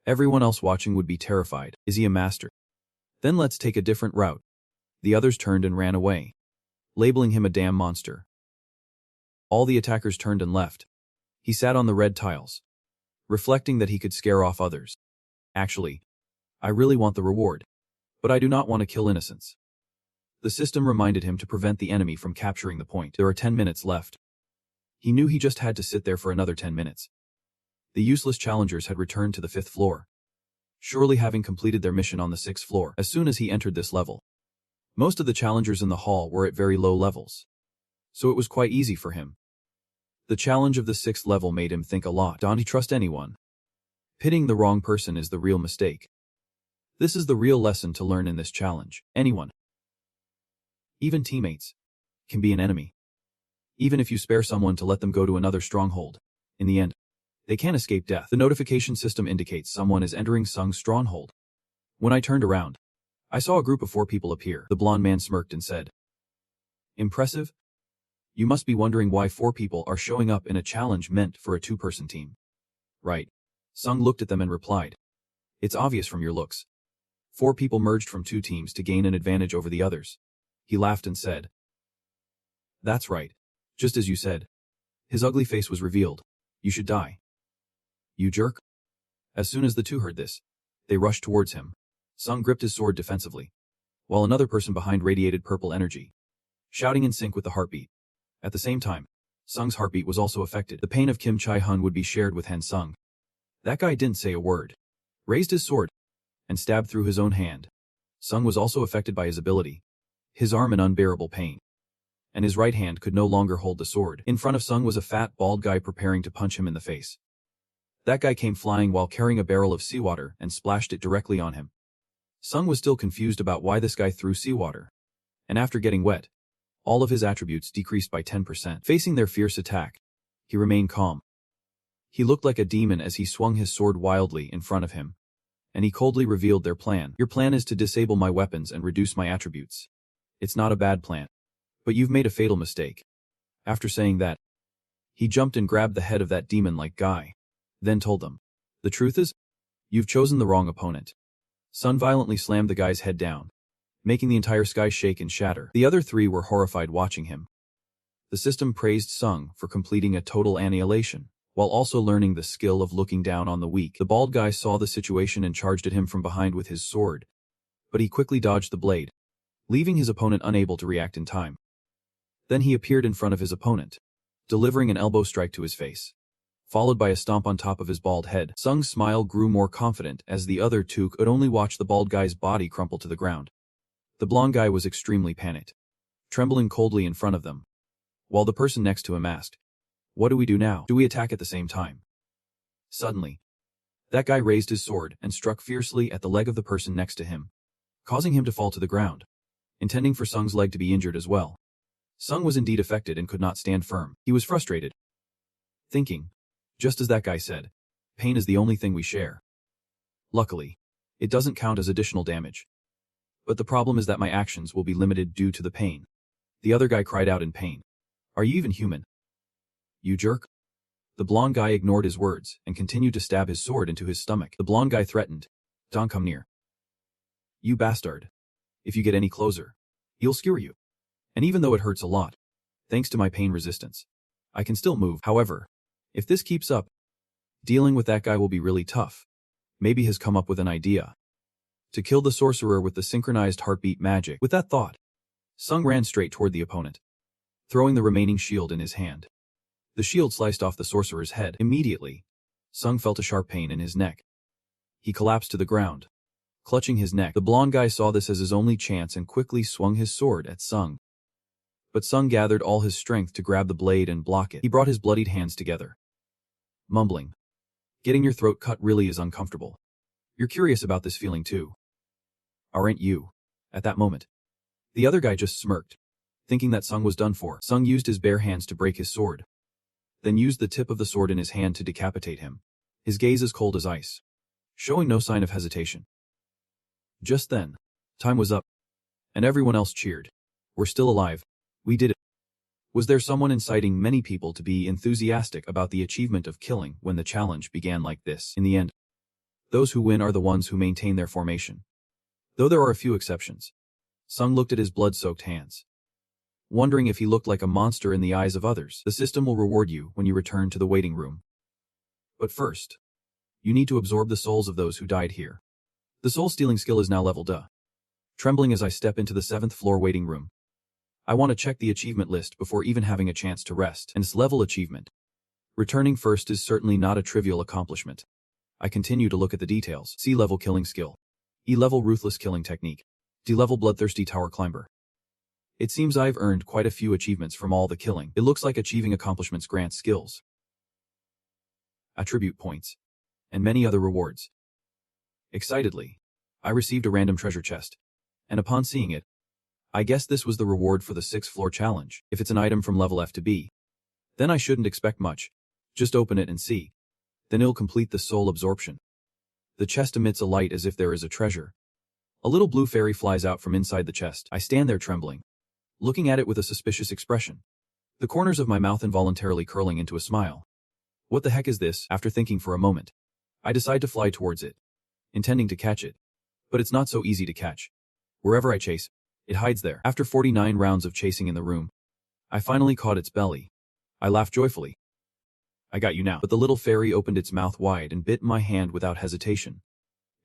everyone else watching would be terrified. Is he a master? Then let's take a different route. The others turned and ran away, labeling him a damn monster. All the attackers turned and left. He sat on the red tiles, reflecting that he could scare off others. Actually, I really want the reward. But I do not want to kill innocents. The system reminded him to prevent the enemy from capturing the point. There are 10 minutes left. He knew he just had to sit there for another 10 minutes. The useless challengers had returned to the 5th floor, surely having completed their mission on the 6th floor. As soon as he entered this level, most of the challengers in the hall were at very low levels, so it was quite easy for him. The challenge of the 6th level made him think a lot. Don't he trust anyone? Pitting the wrong person is the real mistake. This is the real lesson to learn in this challenge. Anyone, even teammates, can be an enemy. Even if you spare someone to let them go to another stronghold, in the end, they can't escape death. The notification system indicates someone is entering Sung's stronghold. When I turned around, I saw a group of 4 people appear. The blonde man smirked and said, "Impressive? You must be wondering why 4 people are showing up in a challenge meant for a 2-person team. Right." Sung looked at them and replied, "It's obvious from your looks. 4 people merged from 2 teams to gain an advantage over the others." He laughed and said, "That's right. Just as you said." His ugly face was revealed. "You should die. You jerk." As soon as the 2 heard this, they rushed towards him. Sung gripped his sword defensively, while another person behind radiated purple energy, shouting in sync with the heartbeat. At the same time, Sung's heartbeat was also affected. The pain of Kim Chai-hun would be shared with Han Sung. That guy didn't say a word, raised his sword, and stabbed through his own hand. Sung was also affected by his ability, his arm in unbearable pain, and his right hand could no longer hold the sword. In front of Sung was a fat, bald guy preparing to punch him in the face. That guy came flying while carrying a barrel of seawater and splashed it directly on him. Sung was still confused about why this guy threw seawater, and after getting wet, all of his attributes decreased by 10%. Facing their fierce attack, he remained calm. He looked like a demon as he swung his sword wildly in front of him, and he coldly revealed their plan. "Your plan is to disable my weapons and reduce my attributes. It's not a bad plan, but you've made a fatal mistake." After saying that, he jumped and grabbed the head of that demon-like guy, then told them, "The truth is, you've chosen the wrong opponent." Sun violently slammed the guy's head down, making the entire sky shake and shatter. The other 3 were horrified watching him. The system praised Sung for completing a total annihilation, while also learning the skill of looking down on the weak. The bald guy saw the situation and charged at him from behind with his sword, but he quickly dodged the blade, leaving his opponent unable to react in time. Then he appeared in front of his opponent, delivering an elbow strike to his face, followed by a stomp on top of his bald head. Sung's smile grew more confident as the other 2 could only watch the bald guy's body crumple to the ground. The blonde guy was extremely panicked, trembling coldly in front of them, while the person next to him asked, "What do we do now? Do we attack at the same time?" Suddenly, that guy raised his sword and struck fiercely at the leg of the person next to him, causing him to fall to the ground, intending for Sung's leg to be injured as well. Sung was indeed affected and could not stand firm. He was frustrated, thinking, just as that guy said, pain is the only thing we share. Luckily, it doesn't count as additional damage. But the problem is that my actions will be limited due to the pain. The other guy cried out in pain. "Are you even human? You jerk?" The blonde guy ignored his words and continued to stab his sword into his stomach. The blonde guy threatened, "Don't come near. You bastard. If you get any closer, he'll skewer you. And even though it hurts a lot, thanks to my pain resistance, I can still move. However, if this keeps up, dealing with that guy will be really tough." Maybe he's come up with an idea to kill the sorcerer with the synchronized heartbeat magic. With that thought, Sung ran straight toward the opponent, throwing the remaining shield in his hand. The shield sliced off the sorcerer's head. Immediately, Sung felt a sharp pain in his neck. He collapsed to the ground, clutching his neck. The blonde guy saw this as his only chance and quickly swung his sword at Sung. But Sung gathered all his strength to grab the blade and block it. He brought his bloodied hands together, mumbling, "Getting your throat cut really is uncomfortable. You're curious about this feeling too, aren't you?" At that moment, the other guy just smirked, thinking that Sung was done for. Sung used his bare hands to break his sword, then used the tip of the sword in his hand to decapitate him, his gaze as cold as ice, showing no sign of hesitation. Just then, time was up, and everyone else cheered. "We're still alive. We did it." Was there someone inciting many people to be enthusiastic about the achievement of killing when the challenge began like this? In the end, those who win are the ones who maintain their formation. Though there are a few exceptions. Sung looked at his blood-soaked hands, wondering if he looked like a monster in the eyes of others. The system will reward you when you return to the waiting room. But first, you need to absorb the souls of those who died here. The soul-stealing skill is now leveled up. Trembling as I step into the 7th floor waiting room, I want to check the achievement list before even having a chance to rest. And level achievement. Returning first is certainly not a trivial accomplishment. I continue to look at the details. C-level killing skill. E-level ruthless killing technique. D-level bloodthirsty tower climber. It seems I've earned quite a few achievements from all the killing. It looks like achieving accomplishments grants skills, attribute points, and many other rewards. Excitedly, I received a random treasure chest, and upon seeing it, I guess this was the reward for the 6th floor challenge. If it's an item from level F to B, then I shouldn't expect much. Just open it and see. Then it'll complete the soul absorption. The chest emits a light as if there is a treasure. A little blue fairy flies out from inside the chest. I stand there trembling, looking at it with a suspicious expression, the corners of my mouth involuntarily curling into a smile. What the heck is this? After thinking for a moment, I decide to fly towards it, intending to catch it. But it's not so easy to catch. Wherever I chase, it hides there. After 49 rounds of chasing in the room, I finally caught its belly. I laughed joyfully. I got you now. But the little fairy opened its mouth wide and bit my hand without hesitation,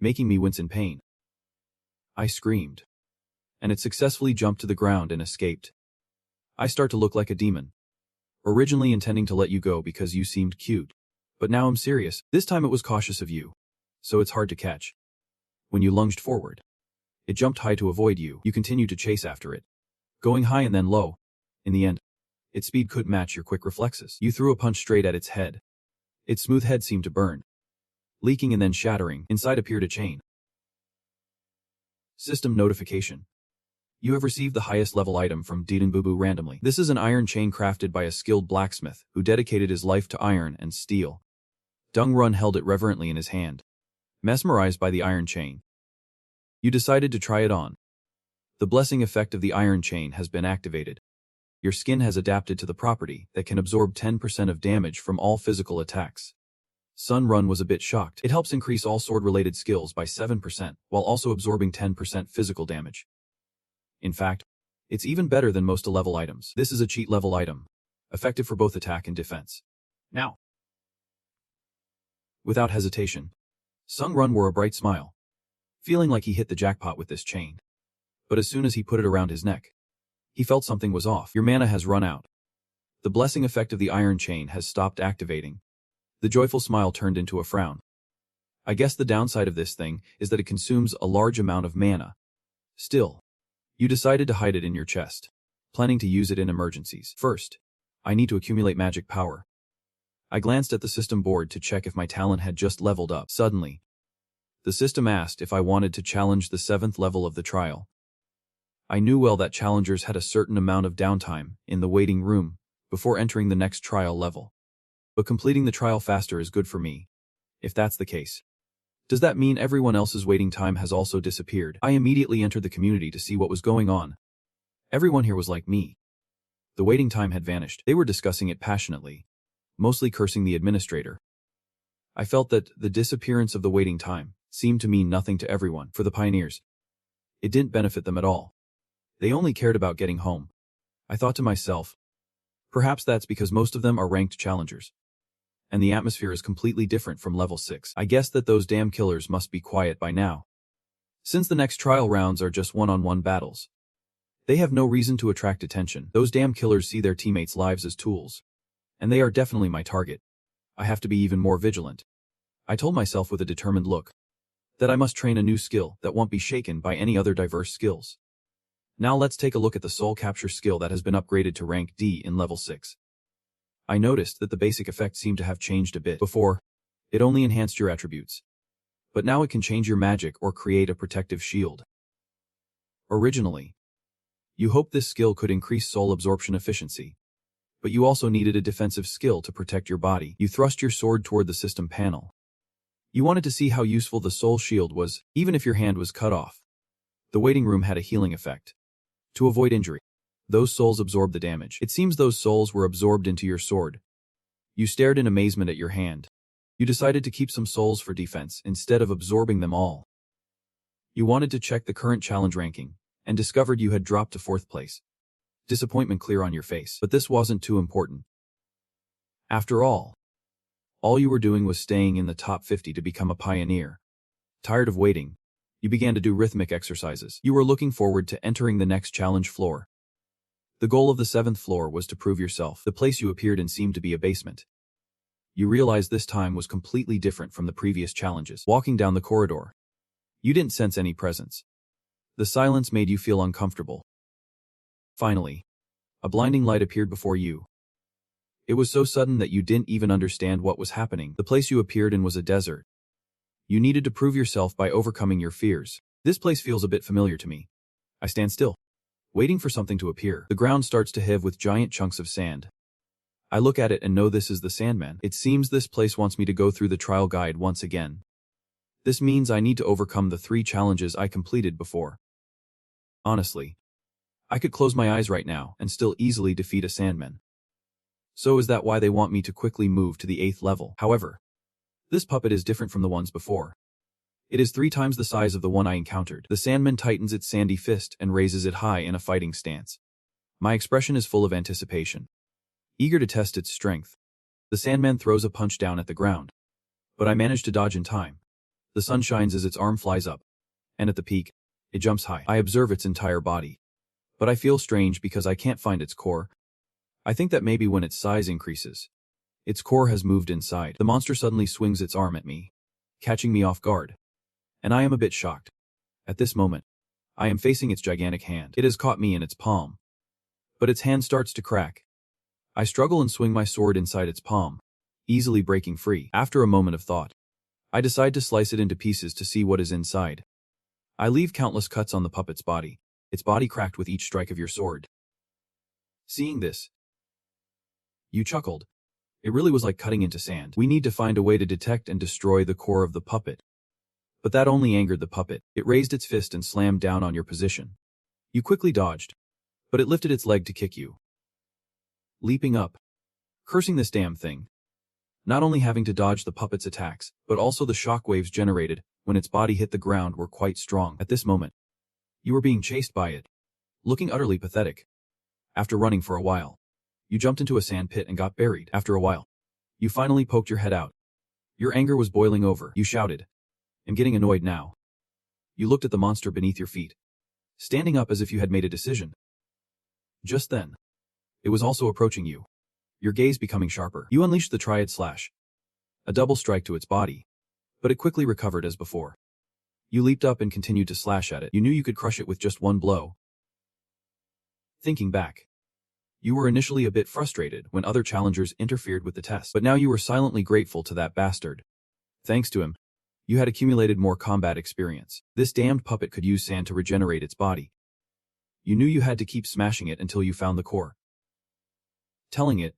making me wince in pain. I screamed, and it successfully jumped to the ground and escaped. I start to look like a demon, originally intending to let you go because you seemed cute. But now I'm serious. This time it was cautious of you, so it's hard to catch. When you lunged forward, it jumped high to avoid you. You continued to chase after it, going high and then low. In the end, its speed couldn't match your quick reflexes. You threw a punch straight at its head. Its smooth head seemed to burn, leaking and then shattering. Inside appeared a chain. System notification. You have received the highest level item from Boo randomly. This is an iron chain crafted by a skilled blacksmith who dedicated his life to iron and steel. Run held it reverently in his hand, mesmerized by the iron chain. You decided to try it on. The blessing effect of the iron chain has been activated. Your skin has adapted to the property that can absorb 10% of damage from all physical attacks. Run was a bit shocked. It helps increase all sword-related skills by 7%, while also absorbing 10% physical damage. In fact, it's even better than most level items. This is a cheat level item, effective for both attack and defense. Now, without hesitation, Run wore a bright smile, feeling like he hit the jackpot with this chain. But as soon as he put it around his neck, he felt something was off. Your mana has run out. The blessing effect of the iron chain has stopped activating. The joyful smile turned into a frown. I guess the downside of this thing is that it consumes a large amount of mana. Still, you decided to hide it in your chest, planning to use it in emergencies. First, I need to accumulate magic power. I glanced at the system board to check if my talent had just leveled up. Suddenly, the system asked if I wanted to challenge the 7th level of the trial. I knew well that challengers had a certain amount of downtime in the waiting room before entering the next trial level. But completing the trial faster is good for me. If that's the case, does that mean everyone else's waiting time has also disappeared? I immediately entered the community to see what was going on. Everyone here was like me. The waiting time had vanished. They were discussing it passionately, mostly cursing the administrator. I felt that the disappearance of the waiting time seemed to mean nothing to everyone. For the pioneers, it didn't benefit them at all. They only cared about getting home. I thought to myself, perhaps that's because most of them are ranked challengers, and the atmosphere is completely different from level 6. I guess that those damn killers must be quiet by now, since the next trial rounds are just one-on-one battles. They have no reason to attract attention. Those damn killers see their teammates' lives as tools, and they are definitely my target. I have to be even more vigilant. I told myself with a determined look that I must train a new skill that won't be shaken by any other diverse skills. Now let's take a look at the soul capture skill that has been upgraded to rank D in level 6. I noticed that the basic effect seemed to have changed a bit. Before, it only enhanced your attributes, but now it can change your magic or create a protective shield. Originally, you hoped this skill could increase soul absorption efficiency, but you also needed a defensive skill to protect your body. You thrust your sword toward the system panel. You wanted to see how useful the soul shield was, even if your hand was cut off. The waiting room had a healing effect to avoid injury. Those souls absorbed the damage. It seems those souls were absorbed into your sword. You stared in amazement at your hand. You decided to keep some souls for defense instead of absorbing them all. You wanted to check the current challenge ranking and discovered you had dropped to 4th place. Disappointment clear on your face, but this wasn't too important. After all you were doing was staying in the top 50 to become a pioneer. Tired of waiting, you began to do rhythmic exercises. You were looking forward to entering the next challenge floor. The goal of the 7th floor was to prove yourself. The place you appeared in seemed to be a basement. You realized this time was completely different from the previous challenges. Walking down the corridor, you didn't sense any presence. The silence made you feel uncomfortable. Finally, a blinding light appeared before you. It was so sudden that you didn't even understand what was happening. The place you appeared in was a desert. You needed to prove yourself by overcoming your fears. This place feels a bit familiar to me. I stand still, waiting for something to appear. The ground starts to heave with giant chunks of sand. I look at it and know this is the Sandman. It seems this place wants me to go through the trial guide once again. This means I need to overcome the 3 challenges I completed before. Honestly, I could close my eyes right now and still easily defeat a Sandman. So is that why they want me to quickly move to the 8th level? However, this puppet is different from the ones before. It is 3 times the size of the one I encountered. The Sandman tightens its sandy fist and raises it high in a fighting stance. My expression is full of anticipation, eager to test its strength. The Sandman throws a punch down at the ground, but I manage to dodge in time. The sun shines as its arm flies up, and at the peak, it jumps high. I observe its entire body, but I feel strange because I can't find its core. I think that maybe when its size increases, its core has moved inside. The monster suddenly swings its arm at me, catching me off guard, and I am a bit shocked. At this moment, I am facing its gigantic hand. It has caught me in its palm, but its hand starts to crack. I struggle and swing my sword inside its palm, easily breaking free. After a moment of thought, I decide to slice it into pieces to see what is inside. I leave countless cuts on the puppet's body, its body cracked with each strike of your sword. Seeing this, you chuckled. It really was like cutting into sand. We need to find a way to detect and destroy the core of the puppet. But that only angered the puppet. It raised its fist and slammed down on your position. You quickly dodged, but it lifted its leg to kick you. Leaping up, cursing this damn thing. Not only having to dodge the puppet's attacks, but also the shockwaves generated when its body hit the ground were quite strong. At this moment, you were being chased by it, looking utterly pathetic. After running for a while, you jumped into a sand pit and got buried. After a while, you finally poked your head out. Your anger was boiling over. You shouted, "I'm getting annoyed now." You looked at the monster beneath your feet, standing up as if you had made a decision. Just then, it was also approaching you, your gaze becoming sharper. You unleashed the Triad Slash, a double strike to its body, but it quickly recovered as before. You leaped up and continued to slash at it. You knew you could crush it with just one blow. Thinking back, you were initially a bit frustrated when other challengers interfered with the test, but now you were silently grateful to that bastard. Thanks to him, you had accumulated more combat experience. This damned puppet could use sand to regenerate its body. You knew you had to keep smashing it until you found the core. Telling it,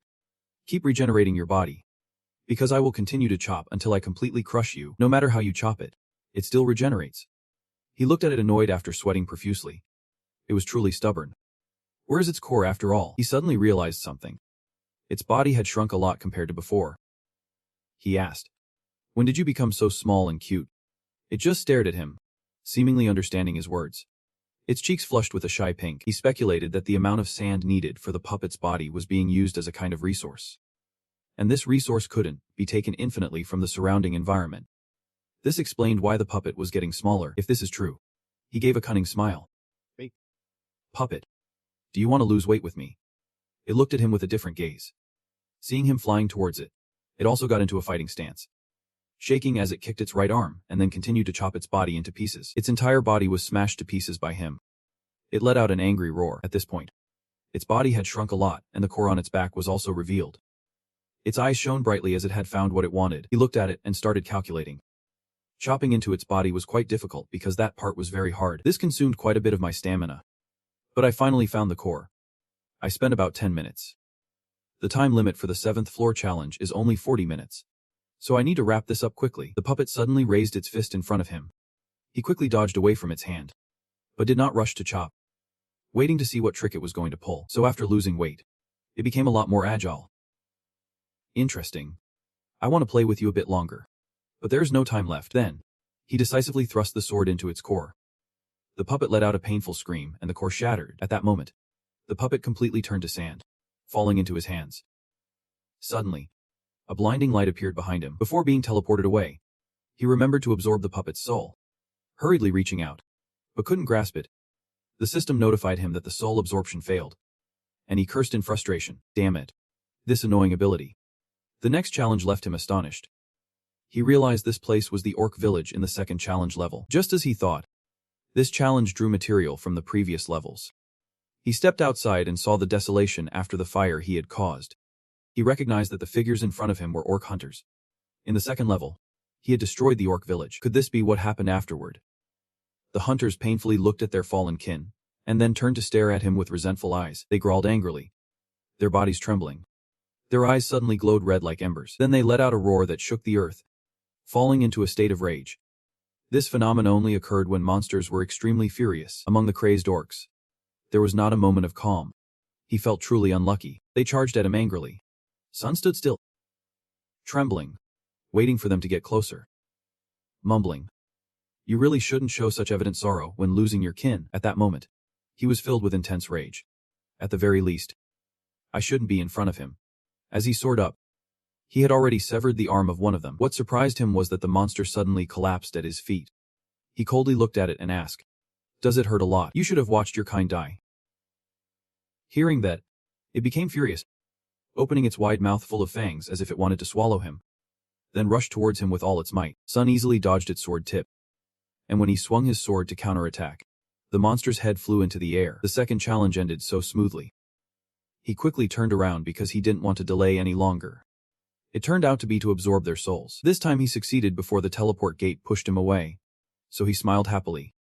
"Keep regenerating your body, because I will continue to chop until I completely crush you. No matter how you chop it, it still regenerates." He looked at it annoyed after sweating profusely. It was truly stubborn. Where is its core after all? He suddenly realized something. Its body had shrunk a lot compared to before. He asked, "When did you become so small and cute?" It just stared at him, seemingly understanding his words. Its cheeks flushed with a shy pink. He speculated that the amount of sand needed for the puppet's body was being used as a kind of resource. And this resource couldn't be taken infinitely from the surrounding environment. This explained why the puppet was getting smaller. If this is true, he gave a cunning smile. "Hey, puppet, do you want to lose weight with me?" It looked at him with a different gaze. Seeing him flying towards it, it also got into a fighting stance, shaking as it kicked its right arm and then continued to chop its body into pieces. Its entire body was smashed to pieces by him. It let out an angry roar. At this point, its body had shrunk a lot and the core on its back was also revealed. Its eyes shone brightly as it had found what it wanted. He looked at it and started calculating. Chopping into its body was quite difficult because that part was very hard. This consumed quite a bit of my stamina. But I finally found the core. I spent about 10 minutes. The time limit for the 7th floor challenge is only 40 minutes. So I need to wrap this up quickly. The puppet suddenly raised its fist in front of him. He quickly dodged away from its hand, but did not rush to chop, waiting to see what trick it was going to pull. So after losing weight, it became a lot more agile. Interesting. I want to play with you a bit longer. But there is no time left. Then, he decisively thrust the sword into its core. The puppet let out a painful scream and the core shattered. At that moment, the puppet completely turned to sand, falling into his hands. Suddenly, a blinding light appeared behind him. Before being teleported away, he remembered to absorb the puppet's soul, hurriedly reaching out, but couldn't grasp it. The system notified him that the soul absorption failed, and he cursed in frustration. Damn it. This annoying ability. The next challenge left him astonished. He realized this place was the orc village in the 2nd challenge level. Just as he thought, this challenge drew material from the previous levels. He stepped outside and saw the desolation after the fire he had caused. He recognized that the figures in front of him were orc hunters. In the second level, he had destroyed the orc village. Could this be what happened afterward? The hunters painfully looked at their fallen kin, and then turned to stare at him with resentful eyes. They growled angrily, their bodies trembling. Their eyes suddenly glowed red like embers. Then they let out a roar that shook the earth, falling into a state of rage. This phenomenon only occurred when monsters were extremely furious. Among the crazed orcs, there was not a moment of calm. He felt truly unlucky. They charged at him angrily. Sun stood still, trembling, waiting for them to get closer. Mumbling, "You really shouldn't show such evident sorrow when losing your kin." At that moment, he was filled with intense rage. At the very least, I shouldn't be in front of him. As he soared up, he had already severed the arm of one of them. What surprised him was that the monster suddenly collapsed at his feet. He coldly looked at it and asked, "Does it hurt a lot? You should have watched your kind die." Hearing that, it became furious, opening its wide mouth full of fangs as if it wanted to swallow him, then rushed towards him with all its might. Sun easily dodged its sword tip, and when he swung his sword to counterattack, the monster's head flew into the air. The second challenge ended so smoothly. He quickly turned around because he didn't want to delay any longer. It turned out to be to absorb their souls. This time he succeeded before the teleport gate pushed him away, so he smiled happily.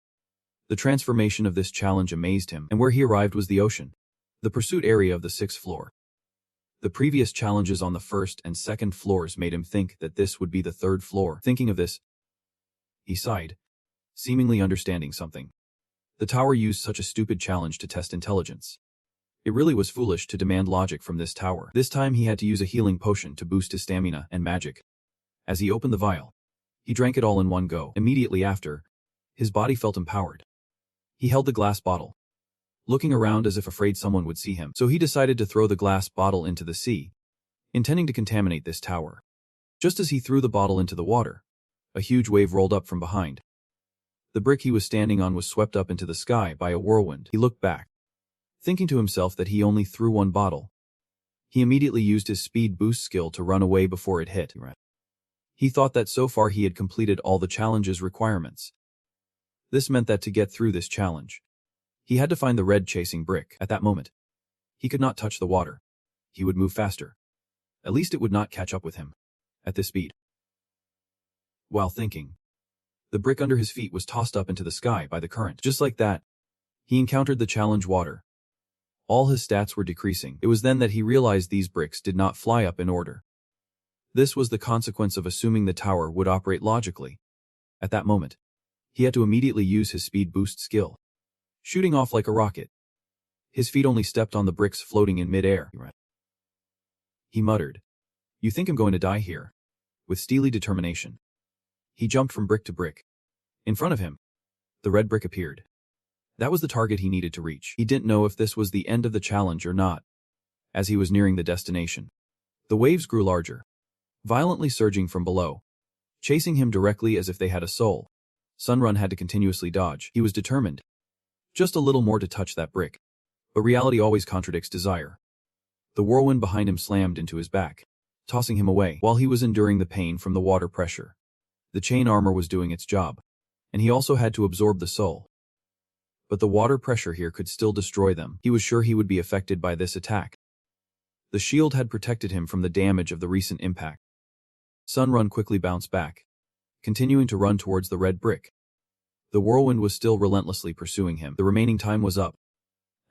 The transformation of this challenge amazed him, and where he arrived was the ocean, the pursuit area of the 6th floor. The previous challenges on the 1st and 2nd floors made him think that this would be the 3rd floor. Thinking of this, he sighed, seemingly understanding something. The tower used such a stupid challenge to test intelligence. It really was foolish to demand logic from this tower. This time he had to use a healing potion to boost his stamina and magic. As he opened the vial, he drank it all in one go. Immediately after, his body felt empowered. He held the glass bottle, looking around as if afraid someone would see him. So he decided to throw the glass bottle into the sea, intending to contaminate this tower. Just as he threw the bottle into the water, a huge wave rolled up from behind. The brick he was standing on was swept up into the sky by a whirlwind. He looked back, thinking to himself that he only threw one bottle. He immediately used his speed boost skill to run away before it hit. He thought that so far he had completed all the challenge's requirements. This meant that to get through this challenge, he had to find the red chasing brick. At that moment, he could not touch the water. He would move faster. At least it would not catch up with him at this speed. While thinking, the brick under his feet was tossed up into the sky by the current. Just like that, he encountered the challenge water. All his stats were decreasing. It was then that he realized these bricks did not fly up in order. This was the consequence of assuming the tower would operate logically. At that moment, he had to immediately use his speed boost skill, shooting off like a rocket. His feet only stepped on the bricks floating in mid-air. He muttered, "You think I'm going to die here?" With steely determination, he jumped from brick to brick. In front of him, the red brick appeared. That was the target he needed to reach. He didn't know if this was the end of the challenge or not. As he was nearing the destination, the waves grew larger, violently surging from below, chasing him directly as if they had a soul. Sunrun had to continuously dodge. He was determined. Just a little more to touch that brick. But reality always contradicts desire. The whirlwind behind him slammed into his back, tossing him away. While he was enduring the pain from the water pressure, the chain armor was doing its job, and he also had to absorb the soul. But the water pressure here could still destroy them. He was sure he would be affected by this attack. The shield had protected him from the damage of the recent impact. Sunrun quickly bounced back, continuing to run towards the red brick. The whirlwind was still relentlessly pursuing him. The remaining time was up,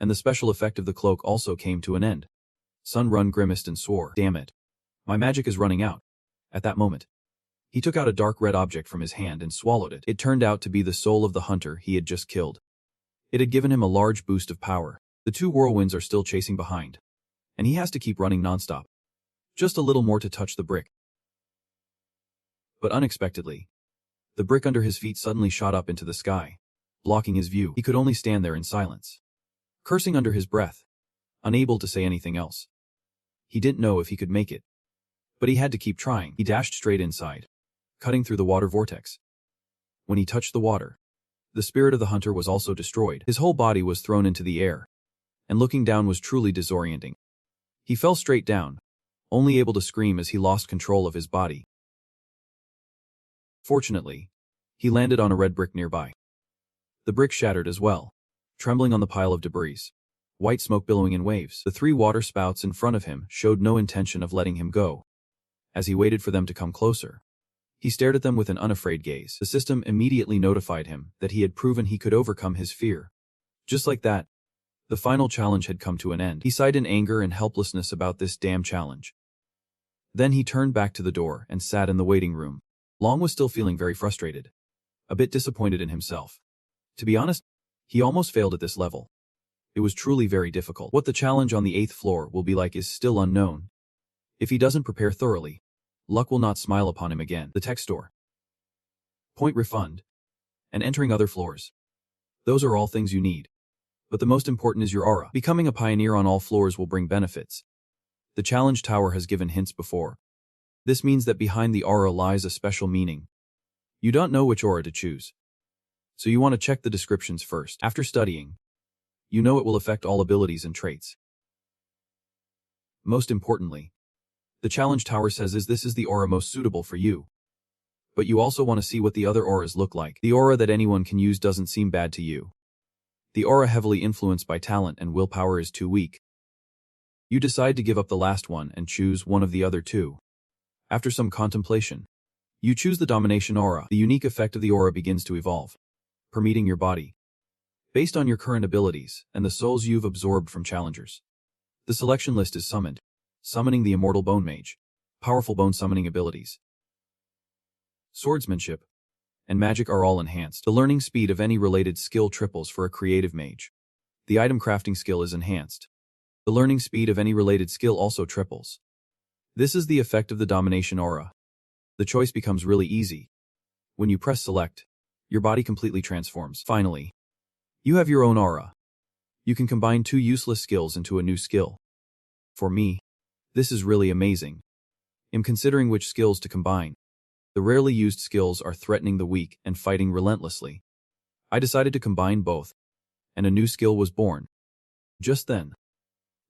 and the special effect of the cloak also came to an end. Sunrun grimaced and swore, "Damn it. My magic is running out." At that moment, he took out a dark red object from his hand and swallowed it. It turned out to be the soul of the hunter he had just killed. It had given him a large boost of power. The two whirlwinds are still chasing behind, and he has to keep running nonstop. Just a little more to touch the brick. But unexpectedly, the brick under his feet suddenly shot up into the sky, blocking his view. He could only stand there in silence, cursing under his breath, unable to say anything else. He didn't know if he could make it, but he had to keep trying. He dashed straight inside, cutting through the water vortex. When he touched the water, the spirit of the hunter was also destroyed. His whole body was thrown into the air, and looking down was truly disorienting. He fell straight down, only able to scream as he lost control of his body. Fortunately, he landed on a red brick nearby. The brick shattered as well, trembling on the pile of debris. white smoke billowing in waves. The 3 water spouts in front of him showed no intention of letting him go. As he waited for them to come closer, he stared at them with an unafraid gaze. The system immediately notified him that he had proven he could overcome his fear. Just like that, the final challenge had come to an end. He sighed in anger and helplessness about this damn challenge. Then he turned back to the door and sat in the waiting room. Long was still feeling very frustrated, a bit disappointed in himself. To be honest, he almost failed at this level. It was truly very difficult. What the challenge on the 8th floor will be like is still unknown. If he doesn't prepare thoroughly, luck will not smile upon him again. The tech store, point refund, and entering other floors. Those are all things you need. But the most important is your aura. Becoming a pioneer on all floors will bring benefits. The challenge tower has given hints before. This means that behind the aura lies a special meaning. You don't know which aura to choose, so you want to check the descriptions first. After studying, you know it will affect all abilities and traits. Most importantly, the challenge tower says this is the aura most suitable for you. But you also want to see what the other auras look like. The aura that anyone can use doesn't seem bad to you. The aura heavily influenced by talent and willpower is too weak. You decide to give up the last one and choose one of the other 2. After some contemplation, you choose the domination aura. The unique effect of the aura begins to evolve, permeating your body, based on your current abilities and the souls you've absorbed from challengers. The selection list is summoned, summoning the immortal bone mage, powerful bone summoning abilities. Swordsmanship and magic are all enhanced. The learning speed of any related skill triples for a creative mage. The item crafting skill is enhanced. The learning speed of any related skill also triples. This is the effect of the domination aura. The choice becomes really easy. When you press select, your body completely transforms. Finally, you have your own aura. You can combine 2 useless skills into a new skill. For me, this is really amazing. I'm considering which skills to combine. The rarely used skills are threatening the weak and fighting relentlessly. I decided to combine both, and a new skill was born. Just then,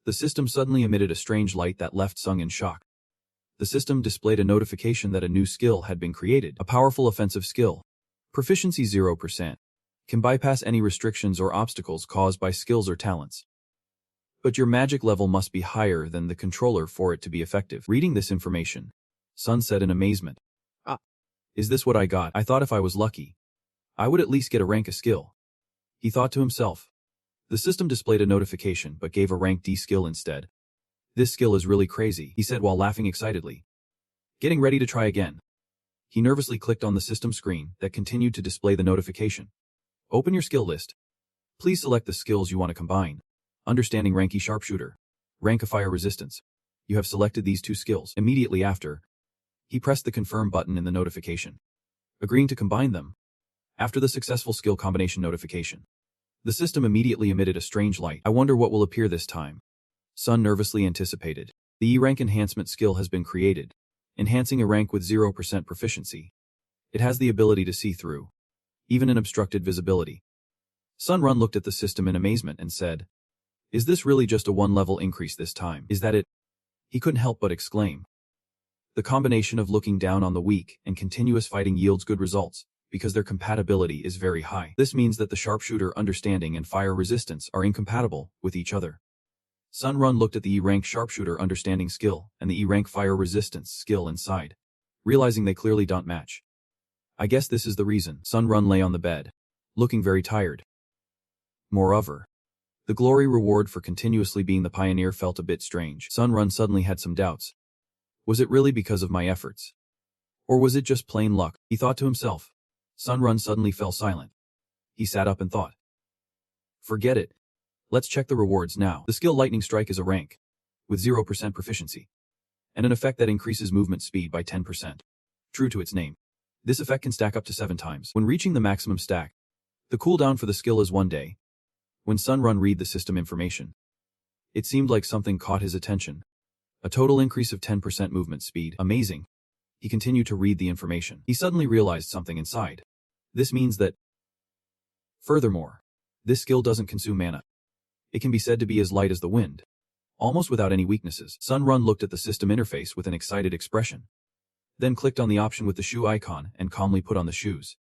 the system suddenly emitted a strange light that left Sung in shock. The system displayed a notification that a new skill had been created, a powerful offensive skill. Proficiency 0%. Can bypass any restrictions or obstacles caused by skills or talents. But your magic level must be higher than the controller for it to be effective. Reading this information, Sun said in amazement. Is this what I got? I thought if I was lucky, I would at least get a rank a skill. He thought to himself. The system displayed a notification but gave a rank D skill instead. This skill is really crazy, he said while laughing excitedly. Getting ready to try again. He nervously clicked on the system screen that continued to display the notification. Open your skill list. Please select the skills you want to combine. Understanding Ranky Sharpshooter. Rankifier Resistance. You have selected these 2 skills. Immediately after, he pressed the confirm button in the notification, agreeing to combine them. After the successful skill combination notification, the system immediately emitted a strange light. I wonder what will appear this time. Sun nervously anticipated. The E-rank enhancement skill has been created, enhancing a rank with 0% proficiency. It has the ability to see through, even in obstructed visibility. Sun Run looked at the system in amazement and said, "Is this really just a 1-level increase this time? Is that it?" He couldn't help but exclaim. The combination of looking down on the weak and continuous fighting yields good results, because their compatibility is very high. This means that the sharpshooter understanding and fire resistance are incompatible with each other. Sun Run looked at the E-rank sharpshooter understanding skill and the E-rank fire resistance skill inside, realizing they clearly don't match. I guess this is the reason. Sun Run lay on the bed, looking very tired. Moreover, the glory reward for continuously being the pioneer felt a bit strange. Sun Run suddenly had some doubts. Was it really because of my efforts? Or was it just plain luck? He thought to himself. Sun Run suddenly fell silent. He sat up and thought. Forget it. Let's check the rewards now. The skill Lightning Strike is a rank, with 0% proficiency, and an effect that increases movement speed by 10%. True to its name, this effect can stack up to 7 times. When reaching the maximum stack, the cooldown for the skill is 1 day. When Sun Run read the system information, it seemed like something caught his attention. A total increase of 10% movement speed. Amazing. He continued to read the information. He suddenly realized something inside. This means that, furthermore, this skill doesn't consume mana. It can be said to be as light as the wind, almost without any weaknesses. Sun Run looked at the system interface with an excited expression, then clicked on the option with the shoe icon and calmly put on the shoes.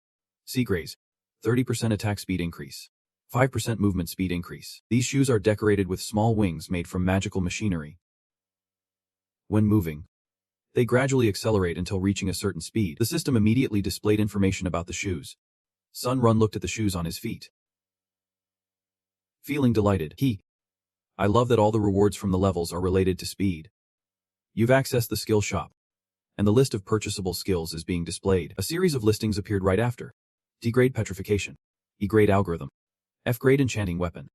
Sea Graze. 30% attack speed increase. 5% movement speed increase. These shoes are decorated with small wings made from magical machinery. When moving, they gradually accelerate until reaching a certain speed. The system immediately displayed information about the shoes. Sun Run looked at the shoes on his feet. Feeling delighted, I love that all the rewards from the levels are related to speed. You've accessed the skill shop, and the list of purchasable skills is being displayed. A series of listings appeared right after. D-grade petrification, E-grade algorithm, F-grade enchanting weapon,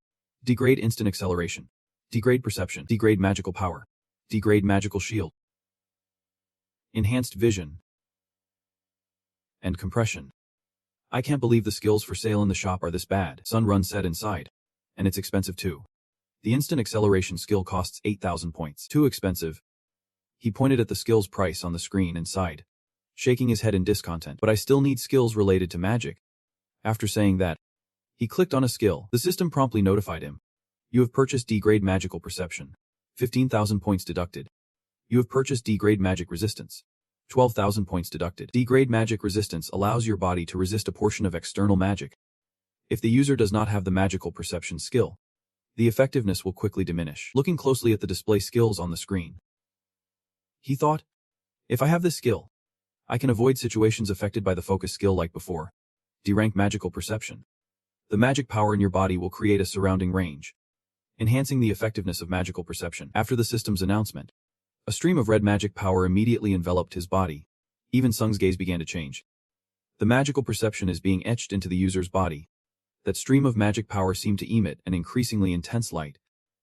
D-grade instant acceleration, D-grade perception, D-grade magical power, D-grade magical shield, enhanced vision, and compression. I can't believe the skills for sale in the shop are this bad, Sun Run said inside. And it's expensive too. The instant acceleration skill costs 8,000 points. Too expensive. He pointed at the skill's price on the screen and sighed, shaking his head in discontent. But I still need skills related to magic. After saying that, he clicked on a skill. The system promptly notified him. You have purchased D-grade magical perception. 15,000 points deducted. You have purchased D-grade magic resistance. 12,000 points deducted. D-grade magic resistance allows your body to resist a portion of external magic. If the user does not have the magical perception skill, the effectiveness will quickly diminish. Looking closely at the display skills on the screen, he thought, if I have this skill, I can avoid situations affected by the focus skill like before. D-rank magical perception. The magic power in your body will create a surrounding range, enhancing the effectiveness of magical perception. After the system's announcement, a stream of red magic power immediately enveloped his body. Even Sung's gaze began to change. The magical perception is being etched into the user's body. That stream of magic power seemed to emit an increasingly intense light,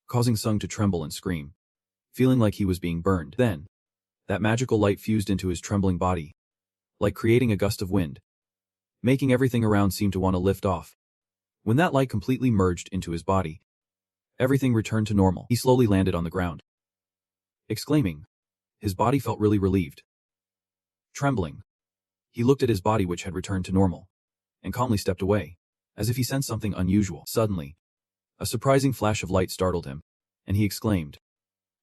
causing Sung to tremble and scream, feeling like he was being burned. Then, that magical light fused into his trembling body, like creating a gust of wind, making everything around seem to want to lift off. When that light completely merged into his body, everything returned to normal. He slowly landed on the ground, exclaiming. His body felt really relieved. Trembling, he looked at his body which had returned to normal, and calmly stepped away, as if he sensed something unusual. Suddenly, a surprising flash of light startled him, and he exclaimed,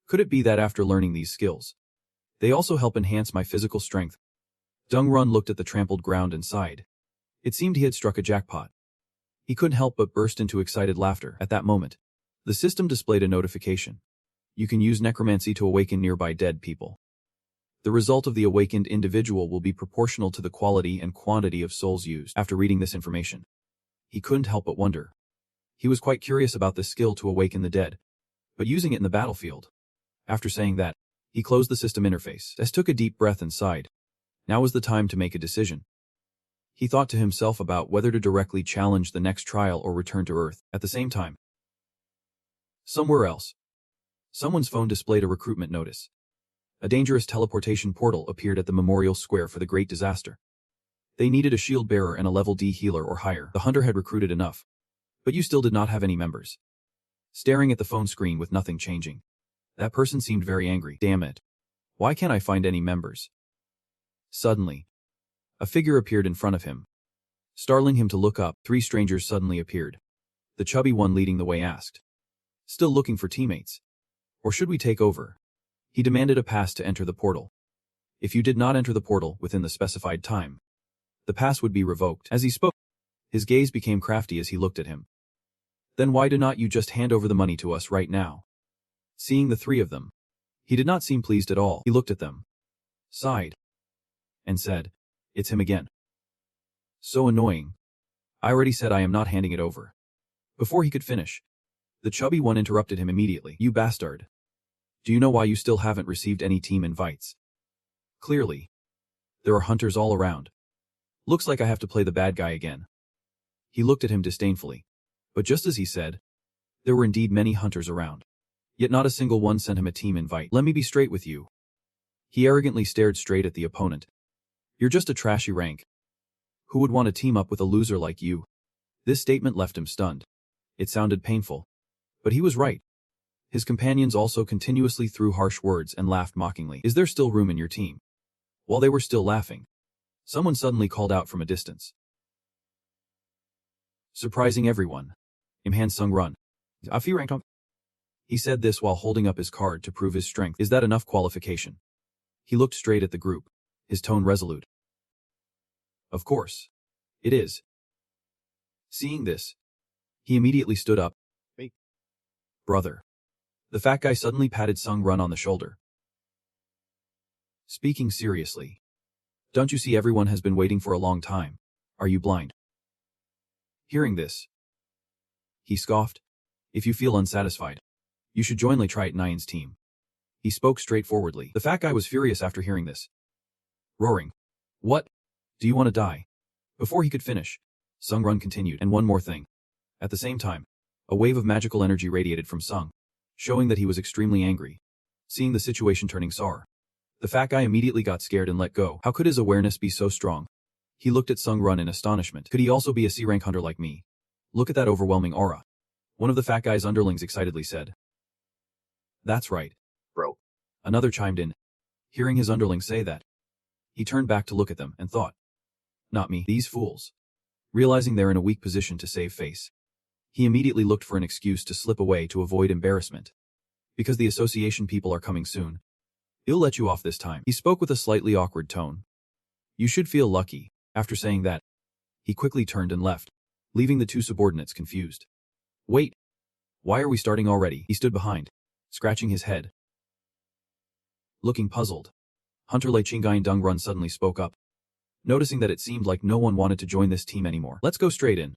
could it be that after learning these skills, they also help enhance my physical strength? Dung Run looked at the trampled ground and sighed. It seemed he had struck a jackpot. He couldn't help but burst into excited laughter. At that moment, the system displayed a notification. You can use necromancy to awaken nearby dead people. The result of the awakened individual will be proportional to the quality and quantity of souls used. After reading this information, he couldn't help but wonder. He was quite curious about this skill to awaken the dead, but using it in the battlefield. After saying that, he closed the system interface. S took a deep breath and sighed. Now was the time to make a decision. He thought to himself about whether to directly challenge the next trial or return to Earth. At the same time, somewhere else, someone's phone displayed a recruitment notice. A dangerous teleportation portal appeared at the memorial square for the Great Disaster. They needed a shield bearer and a level D healer or higher. The hunter had recruited enough, but you still did not have any members. Staring at the phone screen with nothing changing, that person seemed very angry. Damn it. Why can't I find any members? Suddenly, a figure appeared in front of him. Startling him to look up, 3 strangers suddenly appeared. The chubby one leading the way asked, still looking for teammates? Or should we take over? He demanded a pass to enter the portal. If you did not enter the portal within the specified time, the pass would be revoked. As he spoke, his gaze became crafty as he looked at him. Then why do not you just hand over the money to us right now? Seeing the 3 of them, he did not seem pleased at all. He looked at them, sighed, and said, it's him again. So annoying. I already said I am not handing it over. Before he could finish, the chubby one interrupted him immediately. You bastard. Do you know why you still haven't received any team invites? Clearly, there are hunters all around. Looks like I have to play the bad guy again. He looked at him disdainfully. But just as he said, there were indeed many hunters around. Yet not a single one sent him a team invite. Let me be straight with you. He arrogantly stared straight at the opponent. You're just a trashy rank. Who would want to team up with a loser like you? This statement left him stunned. It sounded painful, but he was right. His companions also continuously threw harsh words and laughed mockingly. Is there still room in your team? While they were still laughing, someone suddenly called out from a distance, surprising everyone. Imhan Sung Run. Afi ranked on. He said this while holding up his card to prove his strength. Is that enough qualification? He looked straight at the group, his tone resolute. Of course. It is. Seeing this, He immediately stood up. Hey, brother. The fat guy suddenly patted Sung Run on the shoulder. Speaking seriously. Don't you see everyone has been waiting for a long time? Are you blind? Hearing this, he scoffed. If you feel unsatisfied, you should join Nyan's team. He spoke straightforwardly. The fat guy was furious after hearing this. Roaring. What? Do you want to die? Before he could finish, Sung Run continued, and one more thing. At the same time, a wave of magical energy radiated from Sung, showing that he was extremely angry. Seeing the situation turning sour, the fat guy immediately got scared and let go. How could his awareness be so strong? He looked at Sung Run in astonishment. Could he also be a C-rank hunter like me? Look at that overwhelming aura. One of the fat guy's underlings excitedly said. That's right, bro. Another chimed in. Hearing his underling say that, he turned back to look at them and thought. Not me, these fools. Realizing they're in a weak position to save face, he immediately looked for an excuse to slip away to avoid embarrassment. Because the association people are coming soon. He'll let you off this time. He spoke with a slightly awkward tone. You should feel lucky. After saying that, he quickly turned and left, leaving the two subordinates confused. Wait. Why are we starting already? He stood behind, scratching his head. Looking puzzled, Hunter Lei Qinggai Dung Run suddenly spoke up, noticing that it seemed like no one wanted to join this team anymore. Let's go straight in,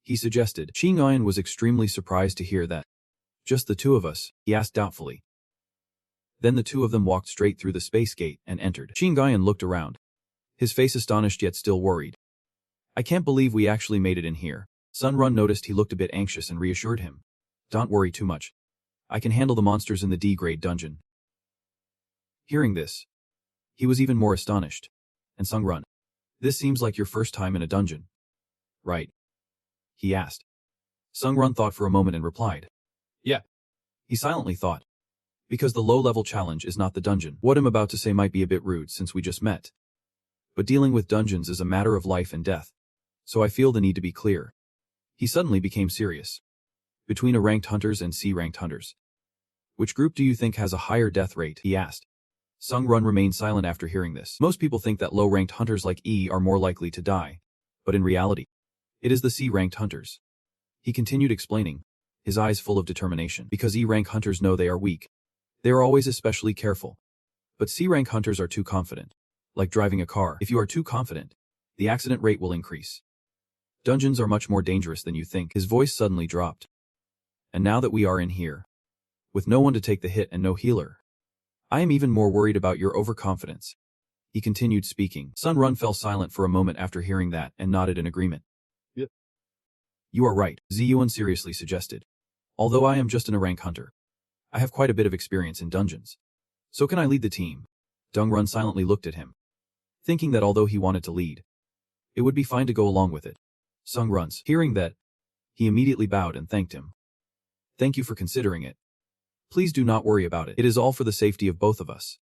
he suggested. Qinggai was extremely surprised to hear that. Just the two of us, he asked doubtfully. Then the two of them walked straight through the space gate and entered. Qinggai looked around, his face astonished yet still worried. I can't believe we actually made it in here. Sun Run noticed he looked a bit anxious and reassured him. Don't worry too much. I can handle the monsters in the D-grade dungeon. Hearing this, he was even more astonished. And Sung Run, this seems like your first time in a dungeon, right? He asked. Sung Run thought for a moment and replied. Yeah. He silently thought. Because the low-level challenge is not the dungeon. What I'm about to say might be a bit rude since we just met. But dealing with dungeons is a matter of life and death. So I feel the need to be clear. He suddenly became serious. Between A-ranked hunters and C-ranked hunters. Which group do you think has a higher death rate? He asked. Sung Run remained silent after hearing this. Most people think that low-ranked hunters like E are more likely to die. But in reality, it is the C-ranked hunters. He continued explaining, his eyes full of determination. Because E-rank hunters know they are weak. They are always especially careful. But C-rank hunters are too confident. Like driving a car. If you are too confident, the accident rate will increase. Dungeons are much more dangerous than you think. His voice suddenly dropped. And now that we are in here, with no one to take the hit and no healer, I am even more worried about your overconfidence. He continued speaking. Sun Run fell silent for a moment after hearing that and nodded in agreement. Yeah. You are right, Ziyuan seriously suggested. Although I am just an A-rank hunter, I have quite a bit of experience in dungeons. So can I lead the team? Dung Run silently looked at him, thinking that although he wanted to lead, it would be fine to go along with it. Sung Run's, hearing that, he immediately bowed and thanked him. Thank you for considering it. Please do not worry about it. It is all for the safety of both of us.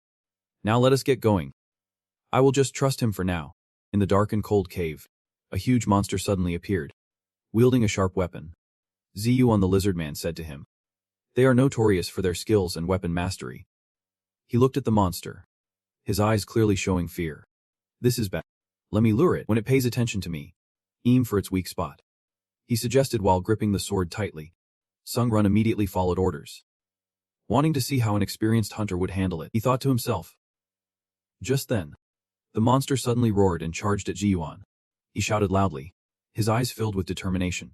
Now let us get going. I will just trust him for now. In the dark and cold cave, a huge monster suddenly appeared, wielding a sharp weapon. Ziyuan the lizard man said to him. They are notorious for their skills and weapon mastery. He looked at the monster, his eyes clearly showing fear. This is bad. Let me lure it. When it pays attention to me, aim for its weak spot, he suggested while gripping the sword tightly. Sung Run immediately followed orders. Wanting to see how an experienced hunter would handle it, he thought to himself. Just then, the monster suddenly roared and charged at Ziyuan. He shouted loudly, his eyes filled with determination,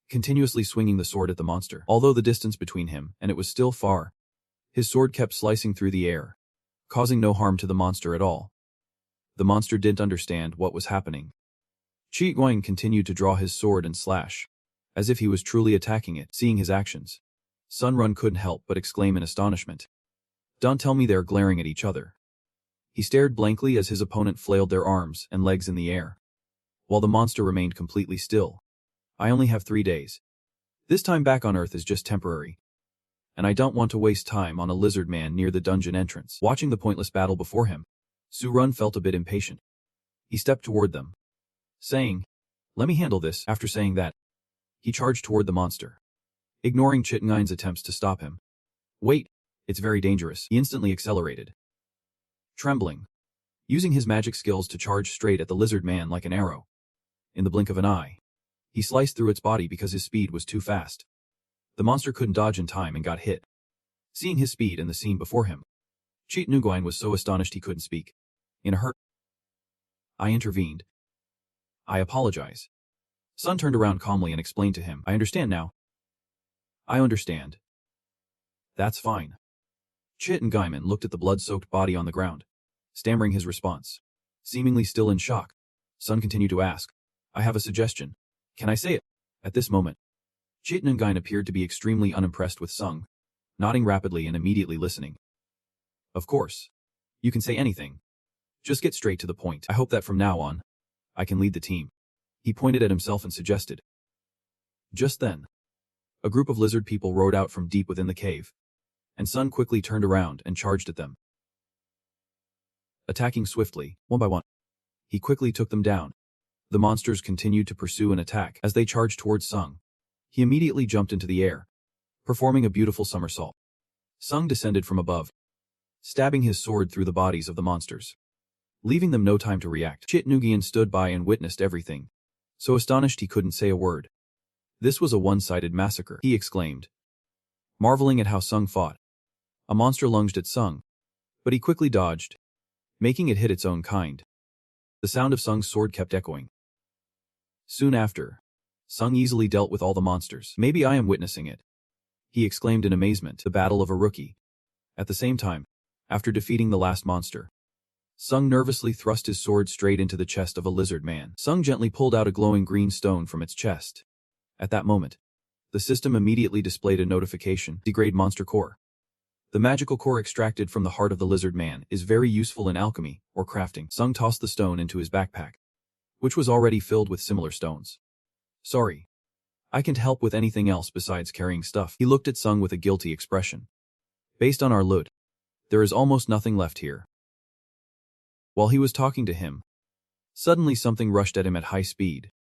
continuously swinging the sword at the monster. Although the distance between him and it was still far, his sword kept slicing through the air, causing no harm to the monster at all. The monster didn't understand what was happening. Qi Guang continued to draw his sword and slash, as if he was truly attacking it. Seeing his actions, Sun Run couldn't help but exclaim in astonishment. Don't tell me they're glaring at each other. He stared blankly as his opponent flailed their arms and legs in the air, while the monster remained completely still. I only have 3 days. This time back on Earth is just temporary. And I don't want to waste time on a lizard man near the dungeon entrance. Watching the pointless battle before him, Su Run felt a bit impatient. He stepped toward them, saying, let me handle this. After saying that, he charged toward the monster, ignoring Chitngai's attempts to stop him. Wait, it's very dangerous. He instantly accelerated, trembling, using his magic skills to charge straight at the lizard man like an arrow. In the blink of an eye, He sliced through its body because his speed was too fast. The monster couldn't dodge in time and got hit. Seeing his speed and the scene before him, Nguyen was so astonished he couldn't speak. In a hurry, I intervened. I apologize. Sun turned around calmly and explained to him, I understand now. I understand. That's fine. Nguyen looked at the blood-soaked body on the ground, stammering his response. Seemingly still in shock, Sun continued to ask, I have a suggestion. Can I say it? At this moment, Nguyen appeared to be extremely unimpressed with Sung, nodding rapidly and immediately listening. Of course. You can say anything. Just get straight to the point. I hope that from now on, I can lead the team. He pointed at himself and suggested. Just then, a group of lizard people rode out from deep within the cave, and Sun quickly turned around and charged at them. Attacking swiftly, one by one, he quickly took them down. The monsters continued to pursue and attack as they charged towards Sung. He immediately jumped into the air, performing a beautiful somersault. Sung descended from above, stabbing his sword through the bodies of the monsters, leaving them no time to react. Nguyen stood by and witnessed everything, so astonished he couldn't say a word. This was a one-sided massacre, he exclaimed, marveling at how Sung fought. A monster lunged at Sung, but he quickly dodged, making it hit its own kind. The sound of Sung's sword kept echoing. Soon after, Sung easily dealt with all the monsters. Maybe I am witnessing it, he exclaimed in amazement, the battle of a rookie. At the same time, after defeating the last monster, Sung nervously thrust his sword straight into the chest of a lizard man. Sung gently pulled out a glowing green stone from its chest. At that moment, the system immediately displayed a notification, degrade monster core. The magical core extracted from the heart of the lizard man is very useful in alchemy or crafting. Sung tossed the stone into his backpack, which was already filled with similar stones. Sorry. I can't help with anything else besides carrying stuff. He looked at Sung with a guilty expression. Based on our loot, there is almost nothing left here. While he was talking to him, suddenly something rushed at him at high speed.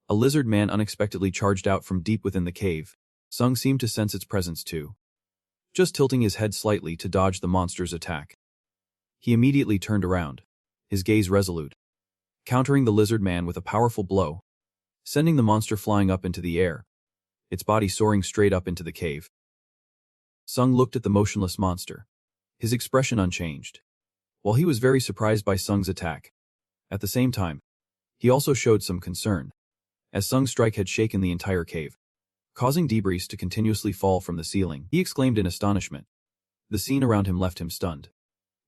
A lizard man unexpectedly charged out from deep within the cave. Sung seemed to sense its presence too, just tilting his head slightly to dodge the monster's attack. He immediately turned around, his gaze resolute, countering the lizard man with a powerful blow, sending the monster flying up into the air, its body soaring straight up into the cave. Sung looked at the motionless monster, his expression unchanged. While he was very surprised by Sung's attack, at the same time, he also showed some concern, as Sung's strike had shaken the entire cave, causing debris to continuously fall from the ceiling. He exclaimed in astonishment. The scene around him left him stunned.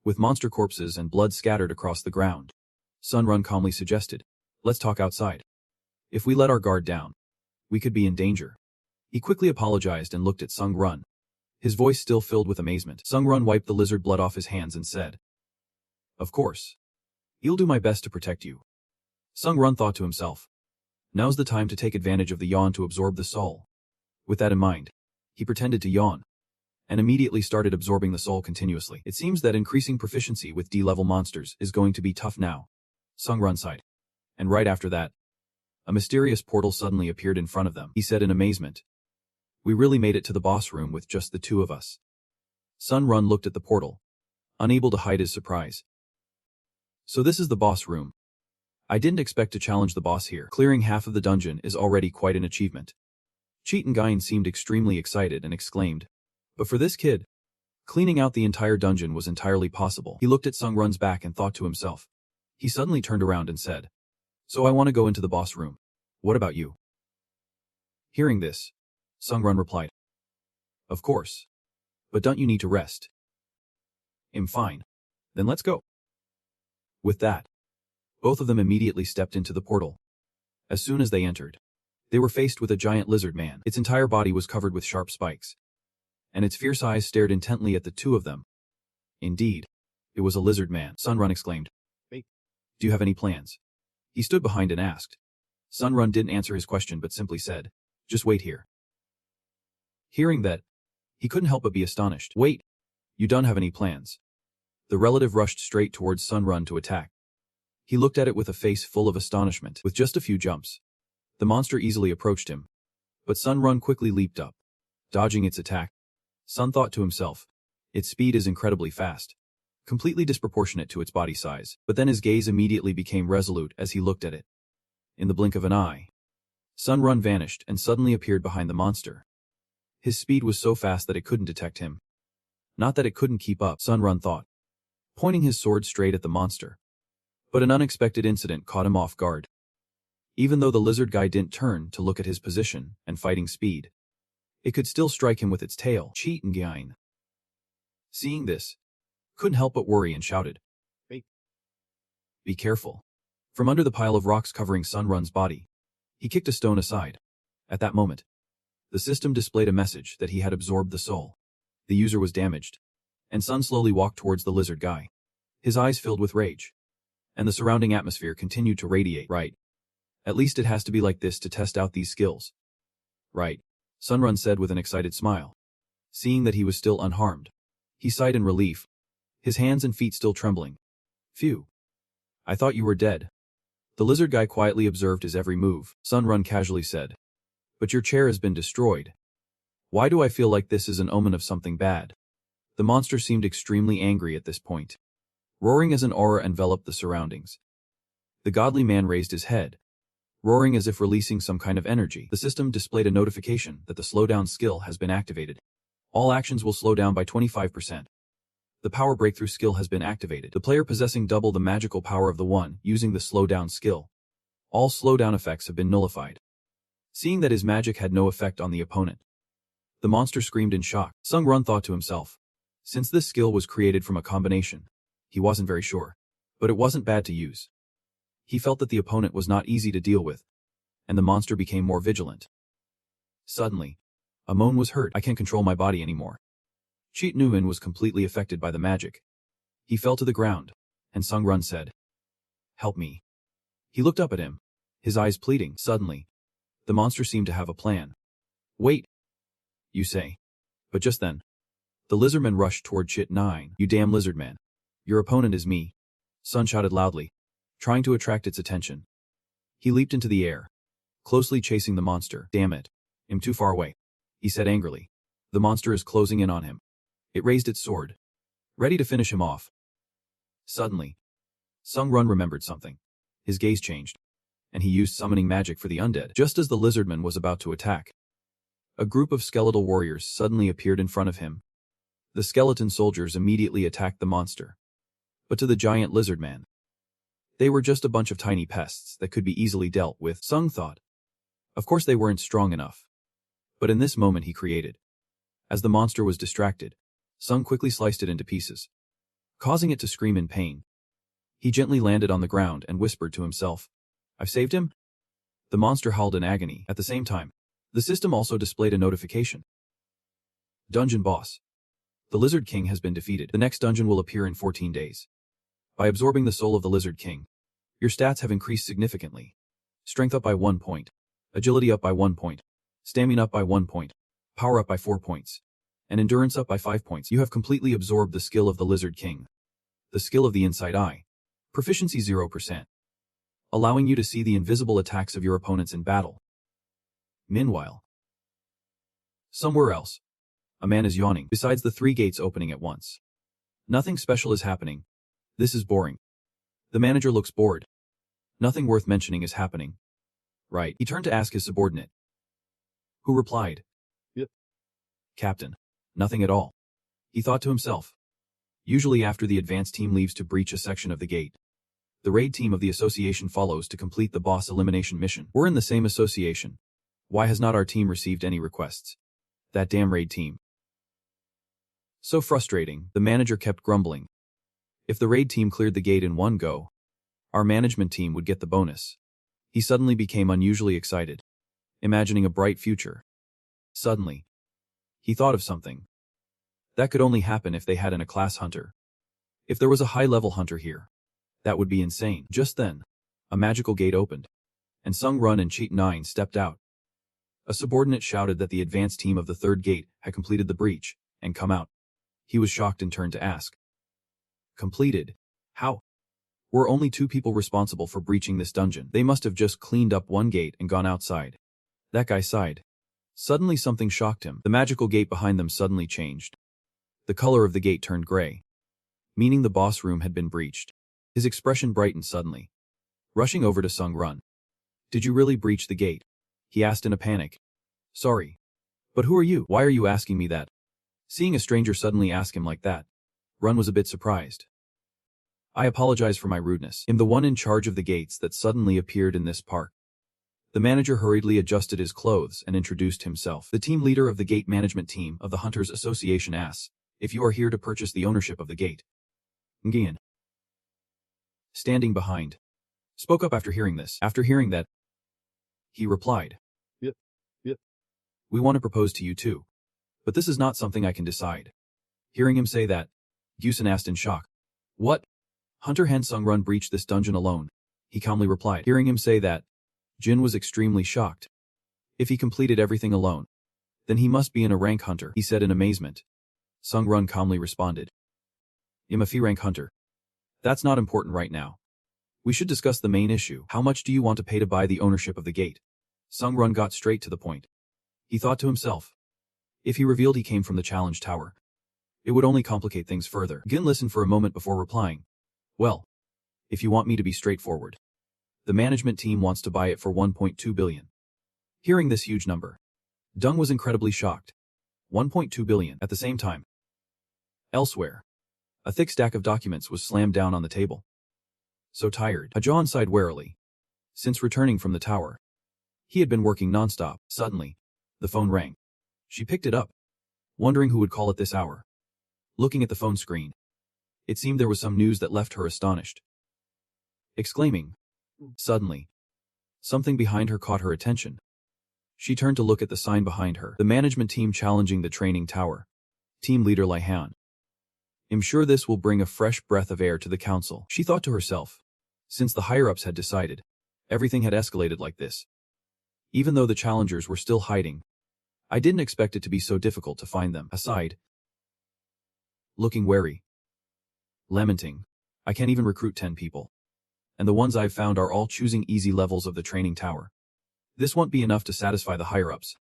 With monster corpses and blood scattered across the ground, Sun Run calmly suggested, let's talk outside. If we let our guard down, we could be in danger. He quickly apologized and looked at Sung Run, his voice still filled with amazement. Sung Run wiped the lizard blood off his hands and said, Of course. I'll do my best to protect you. Sung Run thought to himself. Now's the time to take advantage of the yawn to absorb the soul. With that in mind, he pretended to yawn, and immediately started absorbing the soul continuously. It seems that increasing proficiency with D-level monsters is going to be tough now, Sung Run sighed. And right after that, a mysterious portal suddenly appeared in front of them. He said in amazement, We really made it to the boss room with just the two of us. Sun Run looked at the portal, unable to hide his surprise. So this is the boss room. I didn't expect to challenge the boss here. Clearing half of the dungeon is already quite an achievement. Nguyen seemed extremely excited and exclaimed, But for this kid, cleaning out the entire dungeon was entirely possible. He looked at Sung Run's back and thought to himself. He suddenly turned around and said, So I want to go into the boss room. What about you? Hearing this, Sung Run replied, Of course. But don't you need to rest? I'm fine. Then let's go. With that, both of them immediately stepped into the portal. As soon as they entered, they were faced with a giant lizard man. Its entire body was covered with sharp spikes, and its fierce eyes stared intently at the two of them. Indeed, it was a lizard man. Sun Run exclaimed, Hey, do you have any plans? He stood behind and asked. Sun Run didn't answer his question but simply said, Just wait here. Hearing that, he couldn't help but be astonished. Wait, you don't have any plans? The relative rushed straight towards Sun Run to attack. He looked at it with a face full of astonishment. With just a few jumps, the monster easily approached him. But Sun Run quickly leaped up, dodging its attack. Sun thought to himself, its speed is incredibly fast, completely disproportionate to its body size. But then his gaze immediately became resolute as he looked at it. In the blink of an eye, Sun Run vanished and suddenly appeared behind the monster. His speed was so fast that it couldn't detect him. Not that it couldn't keep up, Sun Run thought, pointing his sword straight at the monster. But an unexpected incident caught him off guard. Even though the lizard guy didn't turn to look at his position and fighting speed, it could still strike him with its tail. Cheat and gain. Seeing this, couldn't help but worry and shouted, "Hey, be careful." From under the pile of rocks covering Sun Run's body, he kicked a stone aside. At that moment, the system displayed a message that he had absorbed the soul. The user was damaged, and Sun slowly walked towards the lizard guy. His eyes filled with rage, and the surrounding atmosphere continued to radiate. Right. At least it has to be like this to test out these skills. Right, Sun Run said with an excited smile. Seeing that he was still unharmed, he sighed in relief, his hands and feet still trembling. Phew. I thought you were dead. The lizard guy quietly observed his every move. Sun Run casually said, "But your chair has been destroyed. Why do I feel like this is an omen of something bad?" The monster seemed extremely angry at this point, roaring as an aura enveloped the surroundings. The godly man raised his head, roaring as if releasing some kind of energy. The system displayed a notification that the slowdown skill has been activated. All actions will slow down by 25%. The power breakthrough skill has been activated. The player possessing double the magical power of the one using the slowdown skill. All slowdown effects have been nullified. Seeing that his magic had no effect on the opponent, the monster screamed in shock. Sun Run thought to himself, since this skill was created from a combination, he wasn't very sure, but it wasn't bad to use. He felt that the opponent was not easy to deal with, and the monster became more vigilant. Suddenly, a moan was heard. I can't control my body anymore. Cheat Nguyen was completely affected by the magic. He fell to the ground, and Sun Run said, "Help me." He looked up at him, his eyes pleading. Suddenly, the monster seemed to have a plan. "Wait, you say." But just then, the lizardman rushed toward Chit 9. "You damn lizardman. Your opponent is me," Sun shouted loudly, trying to attract its attention. He leaped into the air, closely chasing the monster. "Damn it. I'm too far away," he said angrily. The monster is closing in on him. It raised its sword, ready to finish him off. Suddenly, Sun Run remembered something. His gaze changed, and he used summoning magic for the undead. Just as the lizardman was about to attack, a group of skeletal warriors suddenly appeared in front of him. The skeleton soldiers immediately attacked the monster. But to the giant lizardman, they were just a bunch of tiny pests that could be easily dealt with, Sun thought. Of course they weren't strong enough. But in this moment he created. As the monster was distracted, Sun quickly sliced it into pieces, causing it to scream in pain. He gently landed on the ground and whispered to himself, "I've saved him?" The monster howled in agony. At the same time, the system also displayed a notification. Dungeon Boss. The Lizard King has been defeated. The next dungeon will appear in 14 days. By absorbing the soul of the Lizard King, your stats have increased significantly. Strength up by 1 point. Agility up by 1 point. Stamina up by 1 point. Power up by 4 points. And endurance up by 5 points. You have completely absorbed the skill of the Lizard King. The skill of the Inside Eye. Proficiency 0%. Allowing you to see the invisible attacks of your opponents in battle. Meanwhile, somewhere else, a man is yawning besides the 3 gates opening at once. Nothing special is happening. This is boring. The manager looks bored. Nothing worth mentioning is happening. Right. He turned to ask his subordinate, who replied, "Yep. Captain, nothing at all." He thought to himself. Usually after the advance team leaves to breach a section of the gate, the raid team of the association follows to complete the boss elimination mission. We're in the same association. Why has not our team received any requests? That damn raid team. So frustrating, the manager kept grumbling. If the raid team cleared the gate in one go, our management team would get the bonus. He suddenly became unusually excited, imagining a bright future. Suddenly, he thought of something. That could only happen if they had a class hunter. If there was a high-level hunter here, that would be insane. Just then, a magical gate opened, and Sun Run and Cheat 9 stepped out. A subordinate shouted that the advance team of the 3rd gate had completed the breach and come out. He was shocked and turned to ask, "Completed? How? Were only 2 people responsible for breaching this dungeon? They must have just cleaned up 1 gate and gone outside." That guy sighed. Suddenly something shocked him. The magical gate behind them suddenly changed. The color of the gate turned gray, meaning the boss room had been breached. His expression brightened suddenly. Rushing over to Sun Run. "Did you really breach the gate?" He asked in a panic. Sorry. But who are you? Why are you asking me that? Seeing a stranger suddenly ask him like that, Run was a bit surprised. I apologize for my rudeness. I'm the one in charge of the gates that suddenly appeared in this park. The manager hurriedly adjusted his clothes and introduced himself. The team leader of the gate management team of the Hunters Association asks if you are here to purchase the ownership of the gate. Ngian, standing behind, spoke up after hearing this. After hearing that, he replied, Yep. We want to propose to you too. But this is not something I can decide. Hearing him say that, Gusen asked in shock. What? Hunter Hansung Run breached this dungeon alone. He calmly replied. Hearing him say that, Jin was extremely shocked. If he completed everything alone, then he must be in a rank hunter, he said in amazement. Sung Run calmly responded. I'm a fee rank hunter. That's not important right now. We should discuss the main issue. How much do you want to pay to buy the ownership of the gate? Sung Run got straight to the point. He thought to himself. If he revealed he came from the challenge tower, it would only complicate things further. Gin listened for a moment before replying. Well, if you want me to be straightforward, the management team wants to buy it for 1.2 billion. Hearing this huge number, Dung was incredibly shocked. 1.2 billion at the same time. Elsewhere, a thick stack of documents was slammed down on the table. So tired, Hajan sighed warily. Since returning from the tower, he had been working nonstop. Suddenly, the phone rang. She picked it up, wondering who would call at this hour. Looking at the phone screen, it seemed there was some news that left her astonished. Exclaiming, suddenly, something behind her caught her attention. She turned to look at the sign behind her. The management team challenging the training tower. Team leader Lai Han. I'm sure this will bring a fresh breath of air to the council, she thought to herself. Since the higher-ups had decided, everything had escalated like this. Even though the challengers were still hiding, I didn't expect it to be so difficult to find them. Aside, looking wary, lamenting, I can't even recruit 10 people. And the ones I've found are all choosing easy levels of the training tower. This won't be enough to satisfy the higher-ups.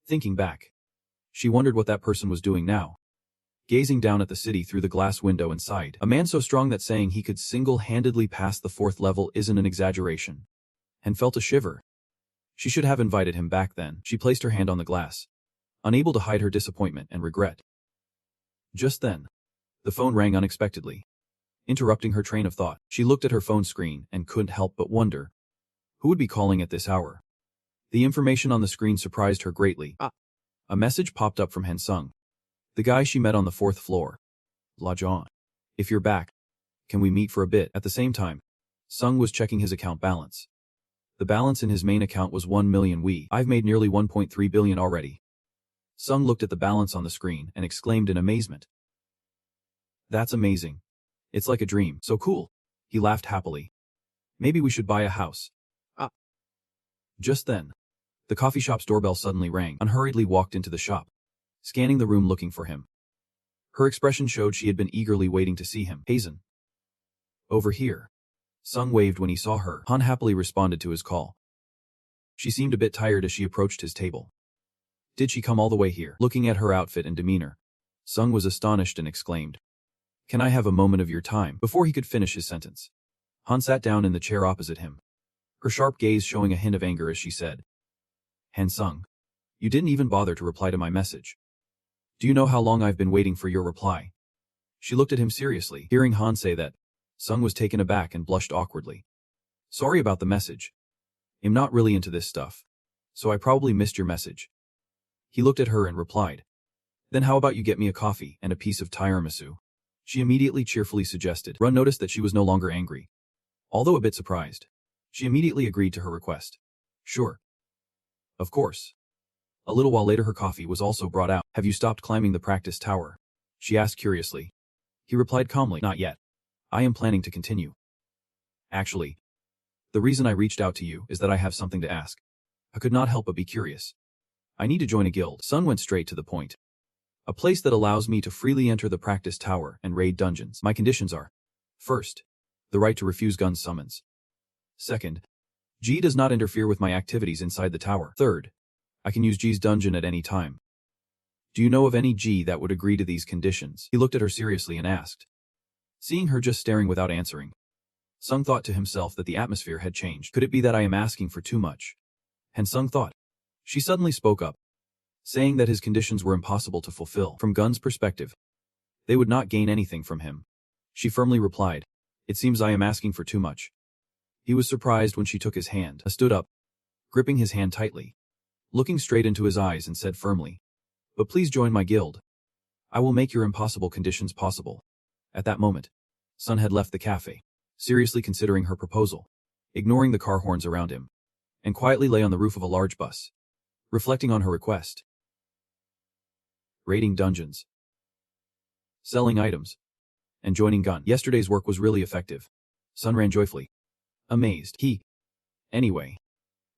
Thinking back, she wondered what that person was doing now. Gazing down at the city through the glass window inside, a man so strong that saying he could single-handedly pass the 4th level isn't an exaggeration. And felt a shiver. She should have invited him back then. She placed her hand on the glass, unable to hide her disappointment and regret. Just then, the phone rang unexpectedly, interrupting her train of thought. She looked at her phone screen and couldn't help but wonder, who would be calling at this hour? The information on the screen surprised her greatly. A message popped up from Hansung, the guy she met on the 4th floor. La John. If you're back, can we meet for a bit? At the same time, Sung was checking his account balance. The balance in his main account was 1 million wee. I've made nearly 1.3 billion already. Sung looked at the balance on the screen and exclaimed in amazement. That's amazing. It's like a dream. So cool. He laughed happily. Maybe we should buy a house. Just then, the coffee shop's doorbell suddenly rang. Unhurriedly walked into the shop, scanning the room looking for him. Her expression showed she had been eagerly waiting to see him. Hazen. Over here. Sung waved when he saw her. Han happily responded to his call. She seemed a bit tired as she approached his table. Did she come all the way here? Looking at her outfit and demeanor, Sung was astonished and exclaimed, Can I have a moment of your time? Before he could finish his sentence, Han sat down in the chair opposite him, her sharp gaze showing a hint of anger as she said, Hansung, you didn't even bother to reply to my message. Do you know how long I've been waiting for your reply? She looked at him seriously. Hearing Han say that, Sung was taken aback and blushed awkwardly. Sorry about the message. I'm not really into this stuff, so I probably missed your message. He looked at her and replied, Then how about you get me a coffee and a piece of tiramisu? She immediately cheerfully suggested. Run noticed that she was no longer angry. Although a bit surprised, she immediately agreed to her request. Sure. Of course. A little while later her coffee was also brought out. Have you stopped climbing the practice tower? She asked curiously. He replied calmly, Not yet. I am planning to continue. Actually, the reason I reached out to you is that I have something to ask. I could not help but be curious. I need to join a guild. Sun went straight to the point. A place that allows me to freely enter the practice tower and raid dungeons. My conditions are: first, the right to refuse gun summons. Second, G does not interfere with my activities inside the tower. Third, I can use G's dungeon at any time. Do you know of any G that would agree to these conditions? He looked at her seriously and asked. Seeing her just staring without answering, Sung thought to himself that the atmosphere had changed. Could it be that I am asking for too much? Han Sung thought. She suddenly spoke up, saying that his conditions were impossible to fulfill. From Gun's perspective, they would not gain anything from him. She firmly replied, "It seems I am asking for too much." He was surprised when she took his hand, stood up, gripping his hand tightly, looking straight into his eyes and said firmly, "But please join my guild. I will make your impossible conditions possible." At that moment, Sun had left the cafe, seriously considering her proposal, ignoring the car horns around him, and quietly lay on the roof of a large bus, reflecting on her request. Raiding dungeons, selling items, and joining Gun. Yesterday's work was really effective. Sun ran joyfully, amazed. Anyway,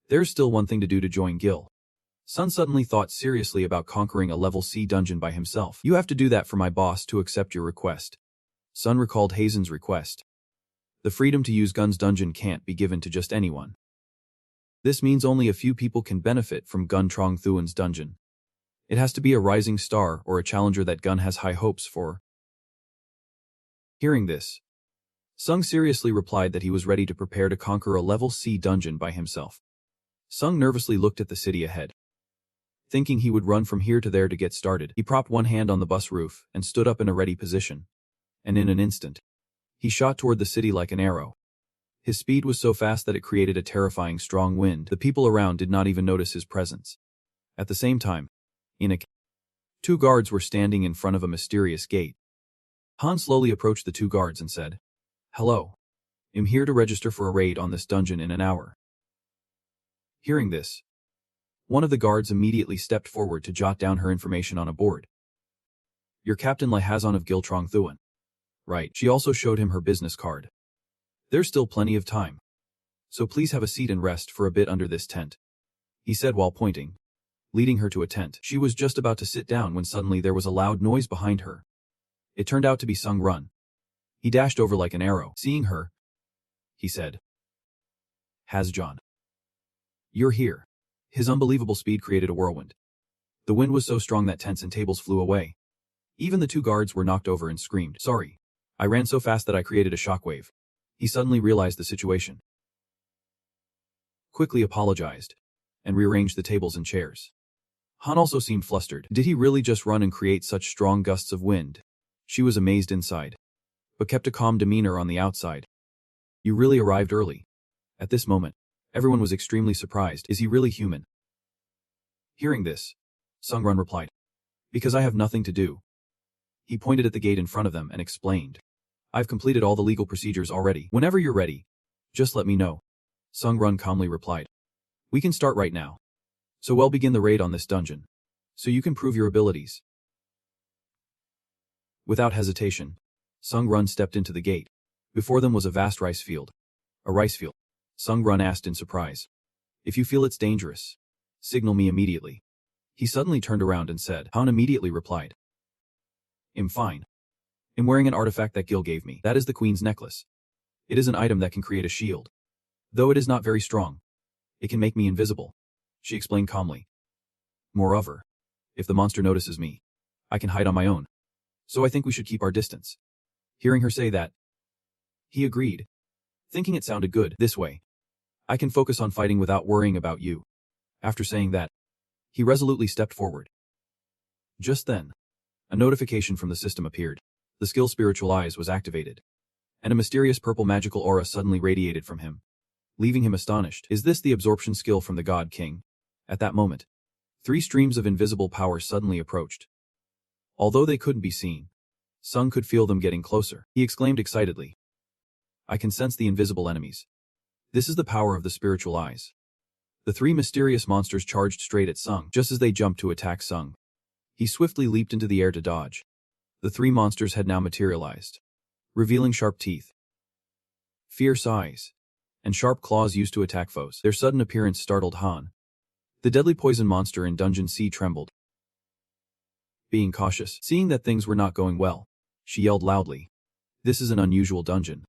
there's still one thing to do to join Gil. Sun suddenly thought seriously about conquering a level C dungeon by himself. "You have to do that for my boss to accept your request." Sun recalled Hazen's request. The freedom to use Gun's dungeon can't be given to just anyone. This means only a few people can benefit from Gun Trong Thuan's dungeon. It has to be a rising star or a challenger that Gun has high hopes for. Hearing this, Sung seriously replied that he was ready to prepare to conquer a level C dungeon by himself. Sung nervously looked at the city ahead. Thinking he would run from here to there to get started, he propped one hand on the bus roof and stood up in a ready position. And in an instant, he shot toward the city like an arrow. His speed was so fast that it created a terrifying strong wind. The people around did not even notice his presence. At the same time, two guards were standing in front of a mysterious gate. Han slowly approached the two guards and said, "Hello. I'm here to register for a raid on this dungeon in an hour." Hearing this, one of the guards immediately stepped forward to jot down her information on a board. "You're Captain Lai Hazan of Gil Trong Thuan. Right." She also showed him her business card. "There's still plenty of time, so please have a seat and rest for a bit under this tent," he said while pointing, leading her to a tent. She was just about to sit down when suddenly there was a loud noise behind her. It turned out to be Sung Run. He dashed over like an arrow. Seeing her, he said, "Hasjon, you're here." His unbelievable speed created a whirlwind. The wind was so strong that tents and tables flew away. Even the two guards were knocked over and screamed, "Sorry. I ran so fast that I created a shockwave." He suddenly realized the situation, quickly apologized, and rearranged the tables and chairs. Han also seemed flustered. Did he really just run and create such strong gusts of wind? She was amazed inside, but kept a calm demeanor on the outside. "You really arrived early." At this moment, everyone was extremely surprised. Is he really human? Hearing this, Sung Run replied, "Because I have nothing to do." He pointed at the gate in front of them and explained, "I've completed all the legal procedures already. Whenever you're ready, just let me know." Sung Run calmly replied, "We can start right now. So we'll begin the raid on this dungeon, so you can prove your abilities." Without hesitation, Sung Run stepped into the gate. Before them was a vast rice field. "A rice field?" Sung Run asked in surprise. "If you feel it's dangerous, signal me immediately." He suddenly turned around and said. Han immediately replied, "I'm fine. I'm wearing an artifact that Gil gave me. That is the Queen's necklace. It is an item that can create a shield. Though it is not very strong, it can make me invisible," she explained calmly. "Moreover, if the monster notices me, I can hide on my own. So I think we should keep our distance." Hearing her say that, he agreed, thinking it sounded good. "This way, I can focus on fighting without worrying about you." After saying that, he resolutely stepped forward. Just then, a notification from the system appeared. The skill Spiritual Eyes was activated, and a mysterious purple magical aura suddenly radiated from him, leaving him astonished. Is this the absorption skill from the God King? At that moment, 3 streams of invisible power suddenly approached. Although they couldn't be seen, Sung could feel them getting closer. He exclaimed excitedly, "I can sense the invisible enemies. This is the power of the Spiritual Eyes." The 3 mysterious monsters charged straight at Sung. Just as they jumped to attack Sung, he swiftly leaped into the air to dodge. The 3 monsters had now materialized, revealing sharp teeth, fierce eyes, and sharp claws used to attack foes. Their sudden appearance startled Han. The deadly poison monster in Dungeon C trembled. Being cautious, seeing that things were not going well, she yelled loudly, "This is an unusual dungeon."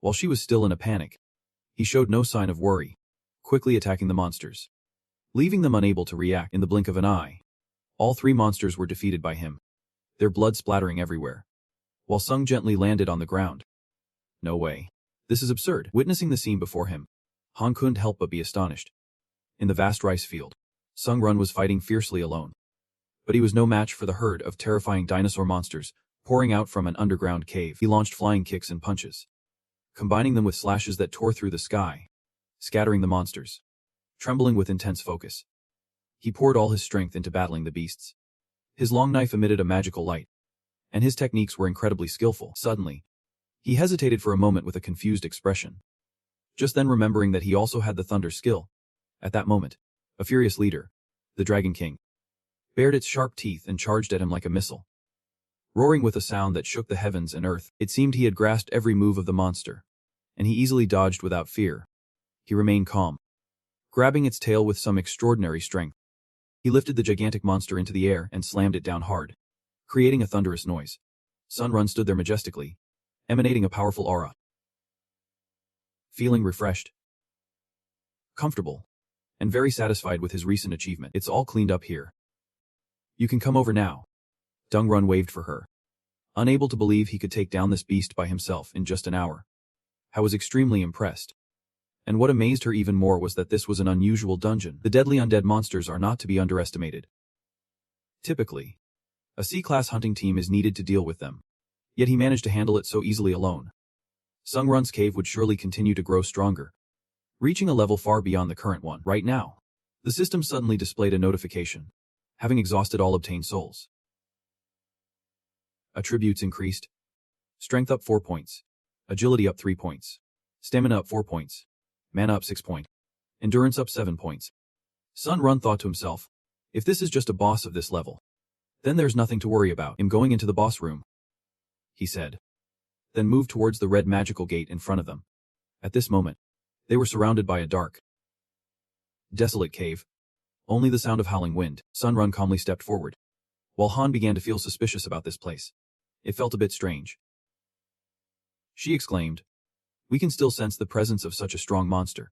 While she was still in a panic, he showed no sign of worry, quickly attacking the monsters, leaving them unable to react. In the blink of an eye, all 3 monsters were defeated by him, their blood splattering everywhere, while Sung gently landed on the ground. No way. This is absurd. Witnessing the scene before him, Han couldn't help but be astonished. In the vast rice field, Sung Run was fighting fiercely alone. But he was no match for the herd of terrifying dinosaur monsters pouring out from an underground cave. He launched flying kicks and punches, combining them with slashes that tore through the sky, scattering the monsters. Trembling with intense focus, he poured all his strength into battling the beasts. His long knife emitted a magical light, and his techniques were incredibly skillful. Suddenly, he hesitated for a moment with a confused expression. Just then remembering that he also had the thunder skill. At that moment, a furious leader, the Dragon King, bared its sharp teeth and charged at him like a missile. Roaring with a sound that shook the heavens and earth, it seemed he had grasped every move of the monster, and he easily dodged without fear. He remained calm, grabbing its tail with some extraordinary strength. He lifted the gigantic monster into the air and slammed it down hard, creating a thunderous noise. Sun Run stood there majestically, emanating a powerful aura. Feeling refreshed, comfortable, and very satisfied with his recent achievement. It's all cleaned up here. You can come over now. Dung Run waved for her, unable to believe he could take down this beast by himself in just an hour. I was extremely impressed. And what amazed her even more was that this was an unusual dungeon. The deadly undead monsters are not to be underestimated. Typically, a C-class hunting team is needed to deal with them, yet he managed to handle it so easily alone. Sung Run's cave would surely continue to grow stronger, reaching a level far beyond the current one. Right now, the system suddenly displayed a notification, having exhausted all obtained souls. Attributes increased. Strength up 4 points. Agility up 3 points. Stamina up 4 points. Mana up 6 points. Endurance up 7 points. Sun Run thought to himself, if this is just a boss of this level, then there's nothing to worry about. I'm going into the boss room, he said, then moved towards the red magical gate in front of them. At this moment, they were surrounded by a dark, desolate cave. Only the sound of howling wind. Sun Run calmly stepped forward, while Han began to feel suspicious about this place. It felt a bit strange. She exclaimed, we can still sense the presence of such a strong monster.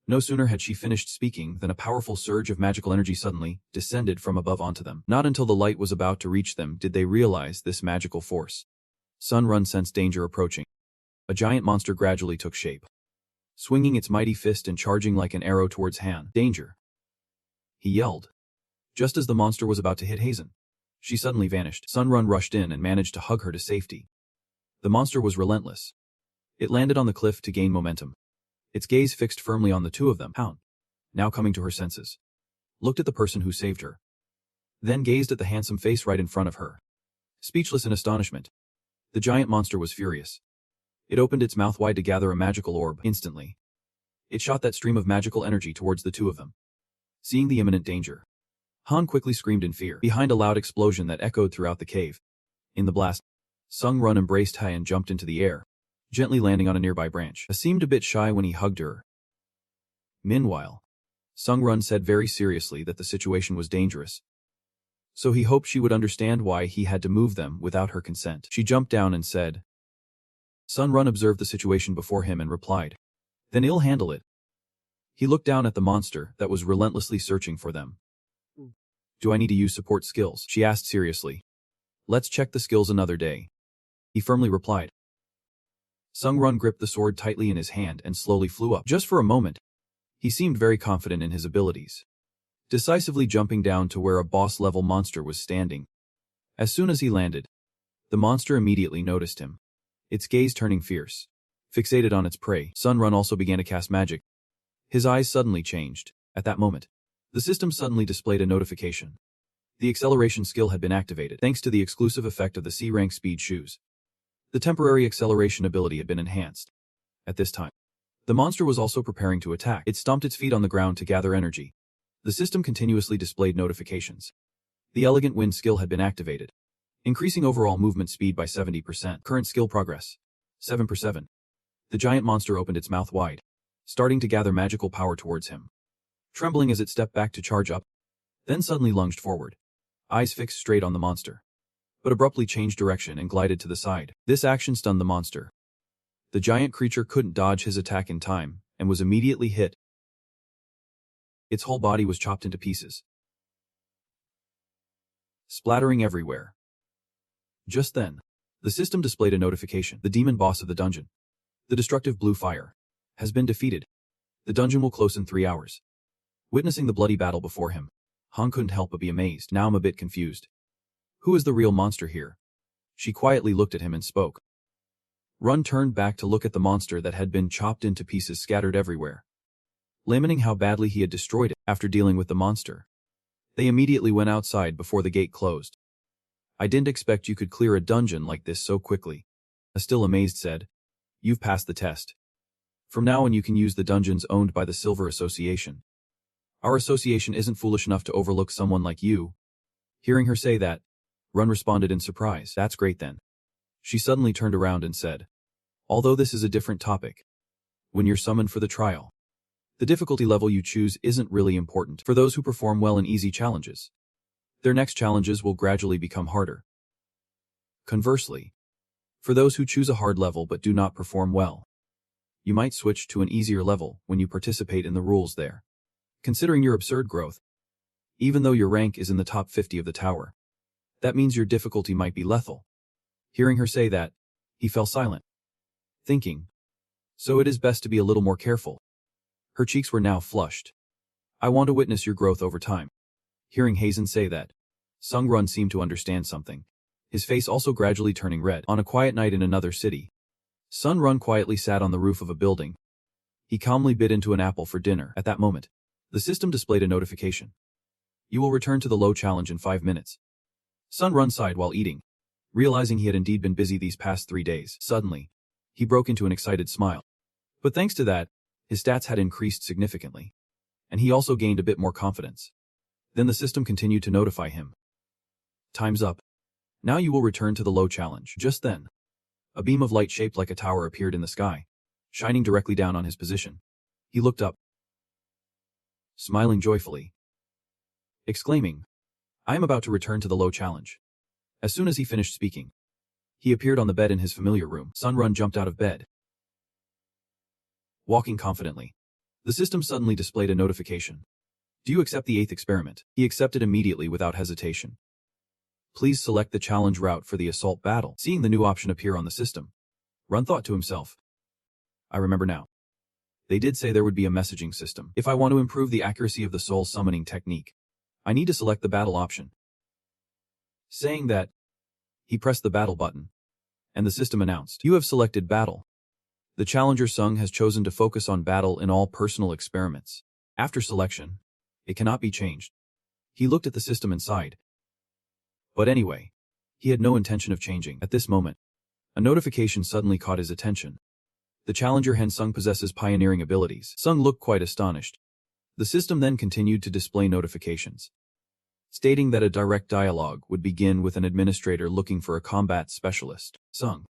No sooner had she finished speaking than a powerful surge of magical energy suddenly descended from above onto them. Not until the light was about to reach them did they realize this magical force. Sun Run sensed danger approaching. A giant monster gradually took shape, swinging its mighty fist and charging like an arrow towards Han. Danger! He yelled. Just as the monster was about to hit Hazen, she suddenly vanished. Sun Run rushed in and managed to hug her to safety. The monster was relentless. It landed on the cliff to gain momentum, its gaze fixed firmly on the two of them. Han, now coming to her senses, looked at the person who saved her, then gazed at the handsome face right in front of her. Speechless in astonishment, the giant monster was furious. It opened its mouth wide to gather a magical orb. Instantly, it shot that stream of magical energy towards the two of them. Seeing the imminent danger, Han quickly screamed in fear. Behind a loud explosion that echoed throughout the cave, in the blast, Sung Run embraced Hai and jumped into the air, gently landing on a nearby branch. He seemed a bit shy when he hugged her. Meanwhile, Sung Run said very seriously that the situation was dangerous, so he hoped she would understand why he had to move them without her consent. She jumped down and said. Sun Run observed the situation before him and replied, then he'll handle it. He looked down at the monster that was relentlessly searching for them. Do I need to use support skills? She asked seriously. Let's check the skills another day, he firmly replied. Sung Run gripped the sword tightly in his hand and slowly flew up. Just for a moment, he seemed very confident in his abilities, decisively jumping down to where a boss-level monster was standing. As soon as he landed, the monster immediately noticed him, its gaze turning fierce. Fixated on its prey, Sun Run also began to cast magic. His eyes suddenly changed. At that moment, the system suddenly displayed a notification. The acceleration skill had been activated thanks to the exclusive effect of the C-rank speed shoes. The temporary acceleration ability had been enhanced. At this time, the monster was also preparing to attack. It stomped its feet on the ground to gather energy. The system continuously displayed notifications. The elegant wind skill had been activated, increasing overall movement speed by 70%. Current skill progress, 7%. The giant monster opened its mouth wide, starting to gather magical power towards him. Trembling as it stepped back to charge up, then suddenly lunged forward, eyes fixed straight on the monster, but abruptly changed direction and glided to the side. This action stunned the monster. The giant creature couldn't dodge his attack in time and was immediately hit. Its whole body was chopped into pieces, splattering everywhere. Just then, the system displayed a notification. The demon boss of the dungeon, the destructive blue fire, has been defeated. The dungeon will close in 3 hours. Witnessing the bloody battle before him, Han couldn't help but be amazed. Now I'm a bit confused. Who is the real monster here? She quietly looked at him and spoke. Run turned back to look at the monster that had been chopped into pieces scattered everywhere. Lamenting how badly he had destroyed it after dealing with the monster, they immediately went outside before the gate closed. I didn't expect you could clear a dungeon like this so quickly. A still amazed said. You've passed the test. From now on you can use the dungeons owned by the Silver Association. Our association isn't foolish enough to overlook someone like you. Hearing her say that, Run responded in surprise. That's great then. She suddenly turned around and said, although this is a different topic, when you're summoned for the trial, the difficulty level you choose isn't really important for those who perform well in easy challenges. Their next challenges will gradually become harder. Conversely, for those who choose a hard level but do not perform well, you might switch to an easier level when you participate in the rules there. Considering your absurd growth, even though your rank is in the top 50 of the tower, that means your difficulty might be lethal. Hearing her say that, he fell silent, thinking, so it is best to be a little more careful. Her cheeks were now flushed. I want to witness your growth over time. Hearing Hazen say that, Sung Run seemed to understand something, his face also gradually turning red. On a quiet night in another city, Sun Run quietly sat on the roof of a building. He calmly bit into an apple for dinner. At that moment, the system displayed a notification. You will return to the low challenge in 5 minutes. Sun Run sighed while eating, realizing he had indeed been busy these past 3 days. Suddenly, he broke into an excited smile. But thanks to that, his stats had increased significantly, and he also gained a bit more confidence. Then the system continued to notify him. Time's up. Now you will return to the low challenge. Just then, a beam of light shaped like a tower appeared in the sky, shining directly down on his position. He looked up, smiling joyfully, exclaiming, I am about to return to the low challenge. As soon as he finished speaking, he appeared on the bed in his familiar room. Sun Run jumped out of bed. Walking confidently, the system suddenly displayed a notification. Do you accept the 8th experiment? He accepted immediately without hesitation. Please select the challenge route for the assault battle. Seeing the new option appear on the system, Run thought to himself, I remember now. They did say there would be a messaging system. If I want to improve the accuracy of the soul summoning technique, I need to select the battle option. Saying that, he pressed the battle button, and the system announced, you have selected battle. The challenger Sung has chosen to focus on battle in all personal experiments. After selection, it cannot be changed. He looked at the system and sighed. But anyway, he had no intention of changing. At this moment, a notification suddenly caught his attention. The challenger Han Sung possesses pioneering abilities. Sung looked quite astonished. The system then continued to display notifications, stating that a direct dialogue would begin with an administrator looking for a combat specialist. Sung,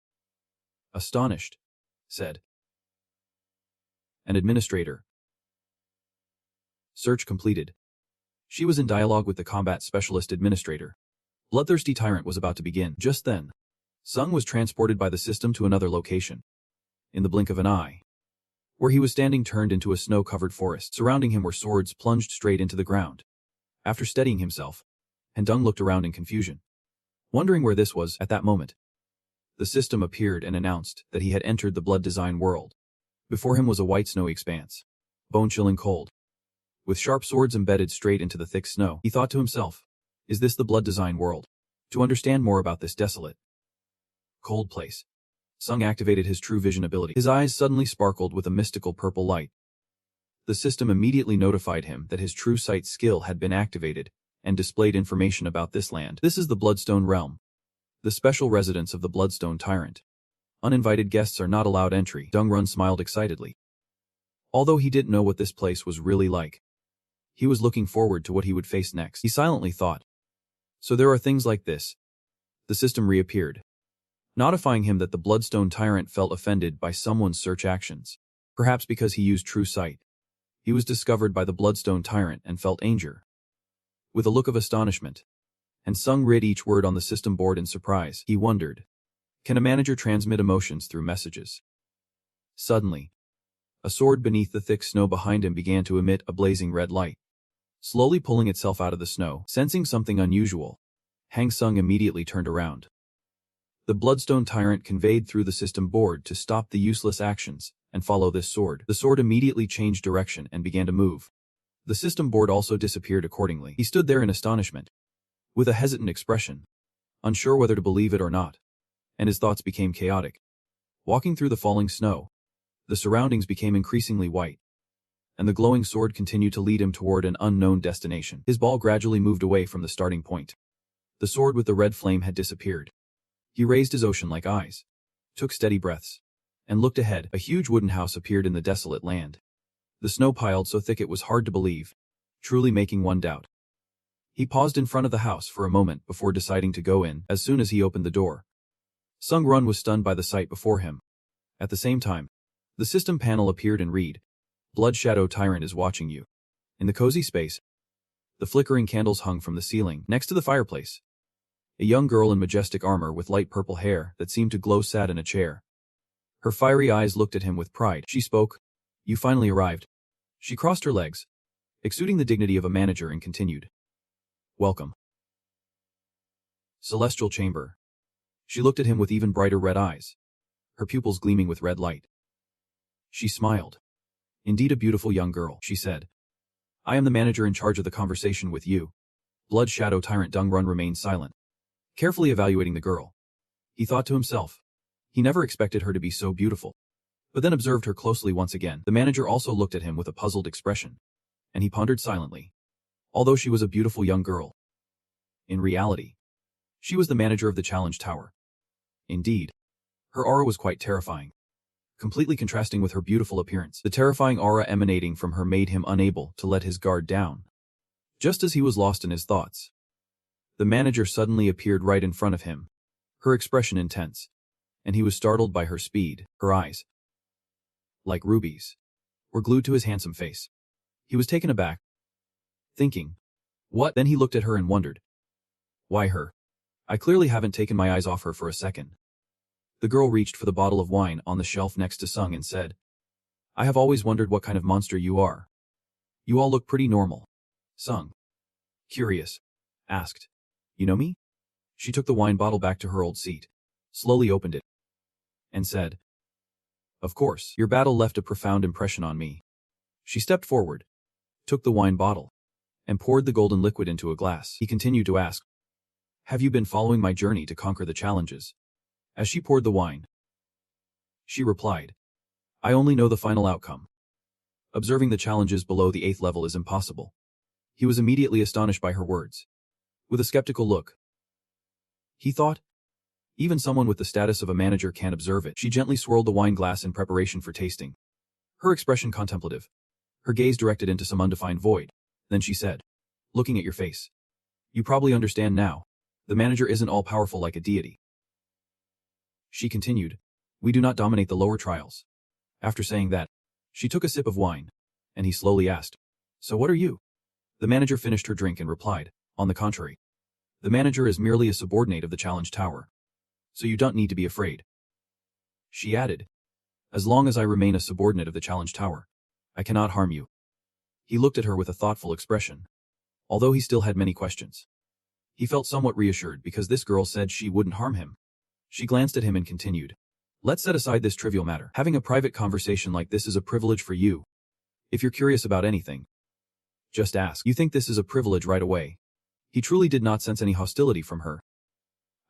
astonished, said, an administrator. Search completed. She was in dialogue with the combat specialist administrator. Bloodthirsty Tyrant was about to begin. Just then, Sung was transported by the system to another location. In the blink of an eye, where he was standing turned into a snow-covered forest. Surrounding him were swords plunged straight into the ground. After steadying himself, Hendung looked around in confusion, wondering where this was. At that moment, the system appeared and announced that he had entered the blood design world. Before him was a white snowy expanse, bone-chilling cold, with sharp swords embedded straight into the thick snow. He thought to himself, is this the blood design world? To understand more about this desolate, cold place, Sung activated his true vision ability. His eyes suddenly sparkled with a mystical purple light. The system immediately notified him that his true sight skill had been activated and displayed information about this land. This is the Bloodstone Realm, the special residence of the Bloodstone Tyrant. Uninvited guests are not allowed entry. Dung Run smiled excitedly. Although he didn't know what this place was really like, he was looking forward to what he would face next. He silently thought, so there are things like this. The system reappeared, notifying him that the Bloodstone Tyrant felt offended by someone's search actions. Perhaps because he used true sight, he was discovered by the Bloodstone Tyrant and felt anger. With a look of astonishment, and Sung read each word on the system board in surprise, he wondered, can a manager transmit emotions through messages? Suddenly, a sword beneath the thick snow behind him began to emit a blazing red light, slowly pulling itself out of the snow. Sensing something unusual, Hang Sung immediately turned around. The Bloodstone Tyrant conveyed through the system board to stop the useless actions and follow this sword. The sword immediately changed direction and began to move, The system board also disappeared accordingly. He stood there in astonishment, with a hesitant expression, unsure whether to believe it or not, and his thoughts became chaotic. Walking through the falling snow, the surroundings became increasingly white, and the glowing sword continued to lead him toward an unknown destination. His ball gradually moved away from the starting point. The sword with the red flame had disappeared. He raised his ocean-like eyes, took steady breaths, and looked ahead. A huge wooden house appeared in the desolate land. The snow piled so thick it was hard to believe, truly making one doubt. He paused in front of the house for a moment before deciding to go in. As soon as he opened the door, Sung Run was stunned by the sight before him. At the same time, the system panel appeared and read, "Blood Shadow Tyrant is watching you." In the cozy space, the flickering candles hung from the ceiling. Next to the fireplace, a young girl in majestic armor with light purple hair that seemed to glow sat in a chair. Her fiery eyes looked at him with pride. She spoke, "You finally arrived." She crossed her legs, exuding the dignity of a manager, and continued, "Welcome." Celestial Chamber. She looked at him with even brighter red eyes, her pupils gleaming with red light. She smiled. "Indeed a beautiful young girl," she said. "I am the manager in charge of the conversation with you." Blood Shadow Tyrant Dung Run remained silent, carefully evaluating the girl. He thought to himself, he never expected her to be so beautiful, but then observed her closely once again. The manager also looked at him with a puzzled expression, and he pondered silently. Although she was a beautiful young girl, in reality, she was the manager of the Challenge Tower. Indeed, her aura was quite terrifying, completely contrasting with her beautiful appearance. The terrifying aura emanating from her made him unable to let his guard down. Just as he was lost in his thoughts, the manager suddenly appeared right in front of him, her expression intense, and he was startled by her speed. Her eyes, like rubies, were glued to his handsome face. He was taken aback, thinking, "What?" Then he looked at her and wondered, "Why her? I clearly haven't taken my eyes off her for a second." The girl reached for the bottle of wine on the shelf next to Sung and said, "I have always wondered what kind of monster you are. You all look pretty normal." Sung, curious, asked, "You know me?" She took the wine bottle back to her old seat, slowly opened it, and said, "Of course, your battle left a profound impression on me." She stepped forward, took the wine bottle, and poured the golden liquid into a glass. He continued to ask, "Have you been following my journey to conquer the challenges?" As she poured the wine, she replied, "I only know the final outcome. Observing the challenges below the 8th level is impossible." He was immediately astonished by her words. With a skeptical look, he thought, even someone with the status of a manager can't observe it. She gently swirled the wine glass in preparation for tasting, her expression contemplative, her gaze directed into some undefined void. Then she said, "Looking at your face, you probably understand now. The manager isn't all-powerful like a deity." She continued, "We do not dominate the lower trials." After saying that, she took a sip of wine, and he slowly asked, "So what are you?" The manager finished her drink and replied, "On the contrary, the manager is merely a subordinate of the Challenge Tower, so you don't need to be afraid." She added, "As long as I remain a subordinate of the Challenge Tower, I cannot harm you." He looked at her with a thoughtful expression, although he still had many questions. He felt somewhat reassured because this girl said she wouldn't harm him. She glanced at him and continued, "Let's set aside this trivial matter. Having a private conversation like this is a privilege for you. If you're curious about anything, just ask." "You think this is a privilege right away?" He truly did not sense any hostility from her.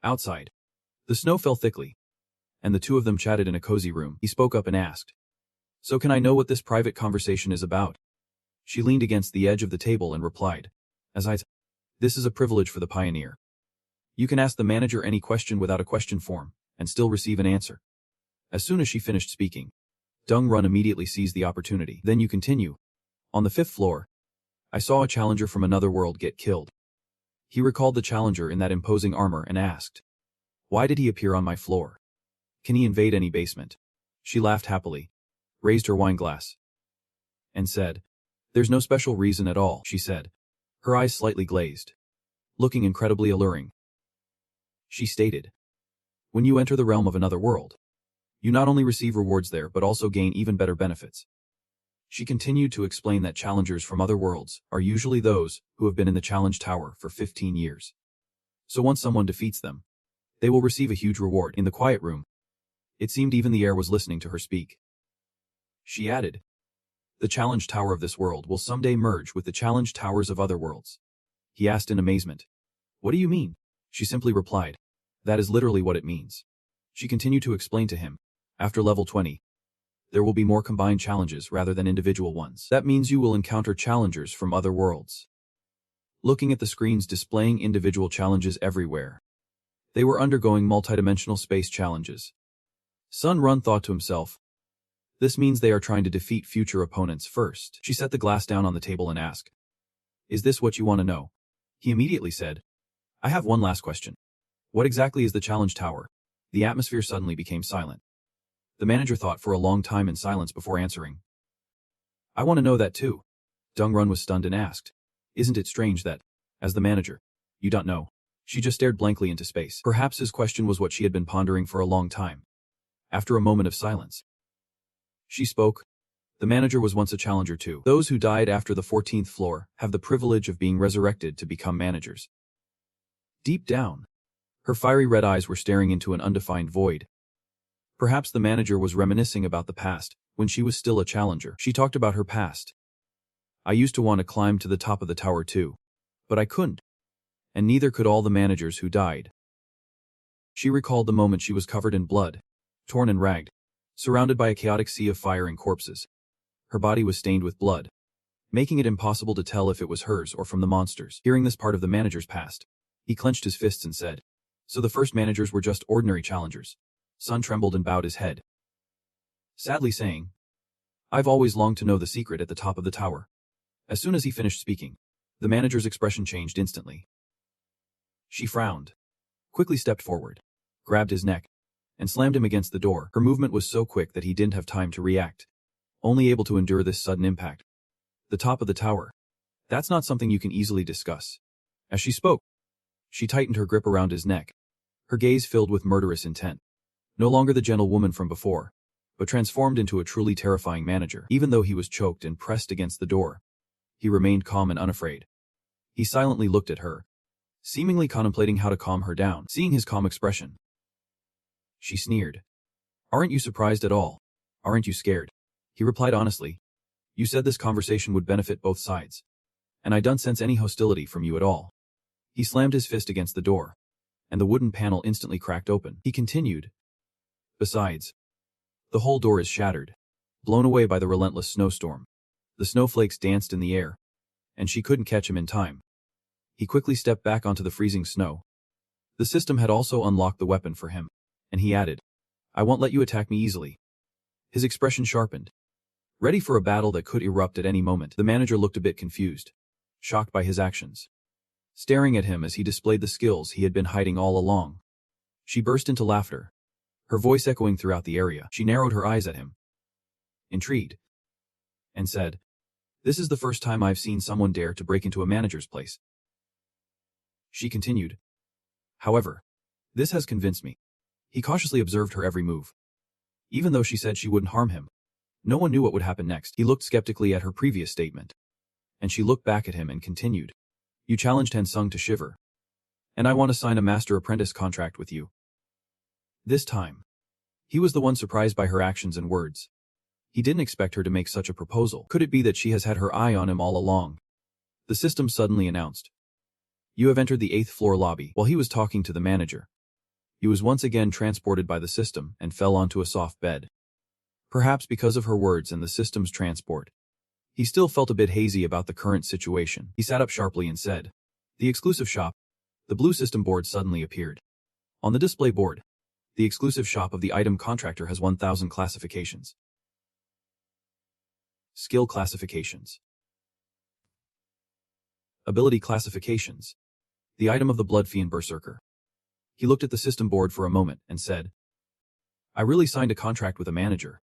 Outside, the snow fell thickly, and the two of them chatted in a cozy room. He spoke up and asked, "So can I know what this private conversation is about?" She leaned against the edge of the table and replied, "This is a privilege for the pioneer. You can ask the manager any question without a question form, and still receive an answer." As soon as she finished speaking, Dung Run immediately seized the opportunity. "Then you continue. On the 5th floor, I saw a challenger from another world get killed." He recalled the challenger in that imposing armor and asked, "Why did he appear on my floor? Can he invade any basement?" She laughed happily, raised her wine glass, and said, "There's no special reason at all," she said, her eyes slightly glazed, looking incredibly alluring. She stated, "When you enter the realm of another world, you not only receive rewards there but also gain even better benefits." She continued to explain that challengers from other worlds are usually those who have been in the Challenge Tower for 15 years. So once someone defeats them, they will receive a huge reward. In the quiet room, it seemed even the air was listening to her speak. She added, The challenge tower of this world will someday merge with the challenge towers of other worlds. He asked in amazement. What do you mean? She simply replied. That is literally what it means. She continued to explain to him. After level 20, there will be more combined challenges rather than individual ones. That means you will encounter challengers from other worlds. Looking at the screens displaying individual challenges everywhere. They were undergoing multidimensional space challenges. Sun Run thought to himself. This means they are trying to defeat future opponents first. She set the glass down on the table and asked. Is this what you want to know? He immediately said. I have one last question. What exactly is the challenge tower? The atmosphere suddenly became silent. The manager thought for a long time in silence before answering. I want to know that too. Dong Run was stunned and asked. Isn't it strange that, as the manager, you don't know? She just stared blankly into space. Perhaps his question was what she had been pondering for a long time. After a moment of silence, she spoke. The manager was once a challenger too. Those who died after the 14th floor have the privilege of being resurrected to become managers. Deep down, her fiery red eyes were staring into an undefined void. Perhaps the manager was reminiscing about the past, when she was still a challenger. She talked about her past. I used to want to climb to the top of the tower too, but I couldn't. And neither could all the managers who died. She recalled the moment she was covered in blood, torn and ragged, surrounded by a chaotic sea of fire and corpses. Her body was stained with blood, making it impossible to tell if it was hers or from the monsters. Hearing this part of the manager's past, he clenched his fists and said, So the first managers were just ordinary challengers. Sun trembled and bowed his head, sadly saying, I've always longed to know the secret at the top of the tower. As soon as he finished speaking, the manager's expression changed instantly. She frowned, quickly stepped forward, grabbed his neck, and slammed him against the door. Her movement was so quick that he didn't have time to react, only able to endure this sudden impact. The top of the tower. That's not something you can easily discuss. As she spoke, she tightened her grip around his neck, her gaze filled with murderous intent. No longer the gentle woman from before, but transformed into a truly terrifying manager. Even though he was choked and pressed against the door, he remained calm and unafraid. He silently looked at her, seemingly contemplating how to calm her down. Seeing his calm expression, she sneered. Aren't you surprised at all? Aren't you scared? He replied honestly. You said this conversation would benefit both sides, and I don't sense any hostility from you at all. He slammed his fist against the door, and the wooden panel instantly cracked open. He continued. Besides, the whole door is shattered, blown away by the relentless snowstorm. The snowflakes danced in the air, and she couldn't catch him in time. He quickly stepped back onto the freezing snow. The system had also unlocked the weapon for him, and he added, I won't let you attack me easily. His expression sharpened, ready for a battle that could erupt at any moment. The manager looked a bit confused, shocked by his actions, staring at him as he displayed the skills he had been hiding all along. She burst into laughter, her voice echoing throughout the area. She narrowed her eyes at him, intrigued, and said, This is the first time I've seen someone dare to break into a manager's place. She continued. However, this has convinced me. He cautiously observed her every move. Even though she said she wouldn't harm him, no one knew what would happen next. He looked skeptically at her previous statement, and she looked back at him and continued. You challenged Han-sung to shiver, and I want to sign a master-apprentice contract with you. This time, he was the one surprised by her actions and words. He didn't expect her to make such a proposal. Could it be that she has had her eye on him all along? The system suddenly announced. You have entered the 8th floor lobby. While he was talking to the manager, he was once again transported by the system and fell onto a soft bed. Perhaps because of her words and the system's transport, he still felt a bit hazy about the current situation. He sat up sharply and said, The exclusive shop. The blue system board suddenly appeared. On the display board, the exclusive shop of the item contractor has 1,000 classifications. Skill classifications. Ability classifications. The item of the Blood Fiend Berserker. He looked at the system board for a moment and said, I really signed a contract with a manager.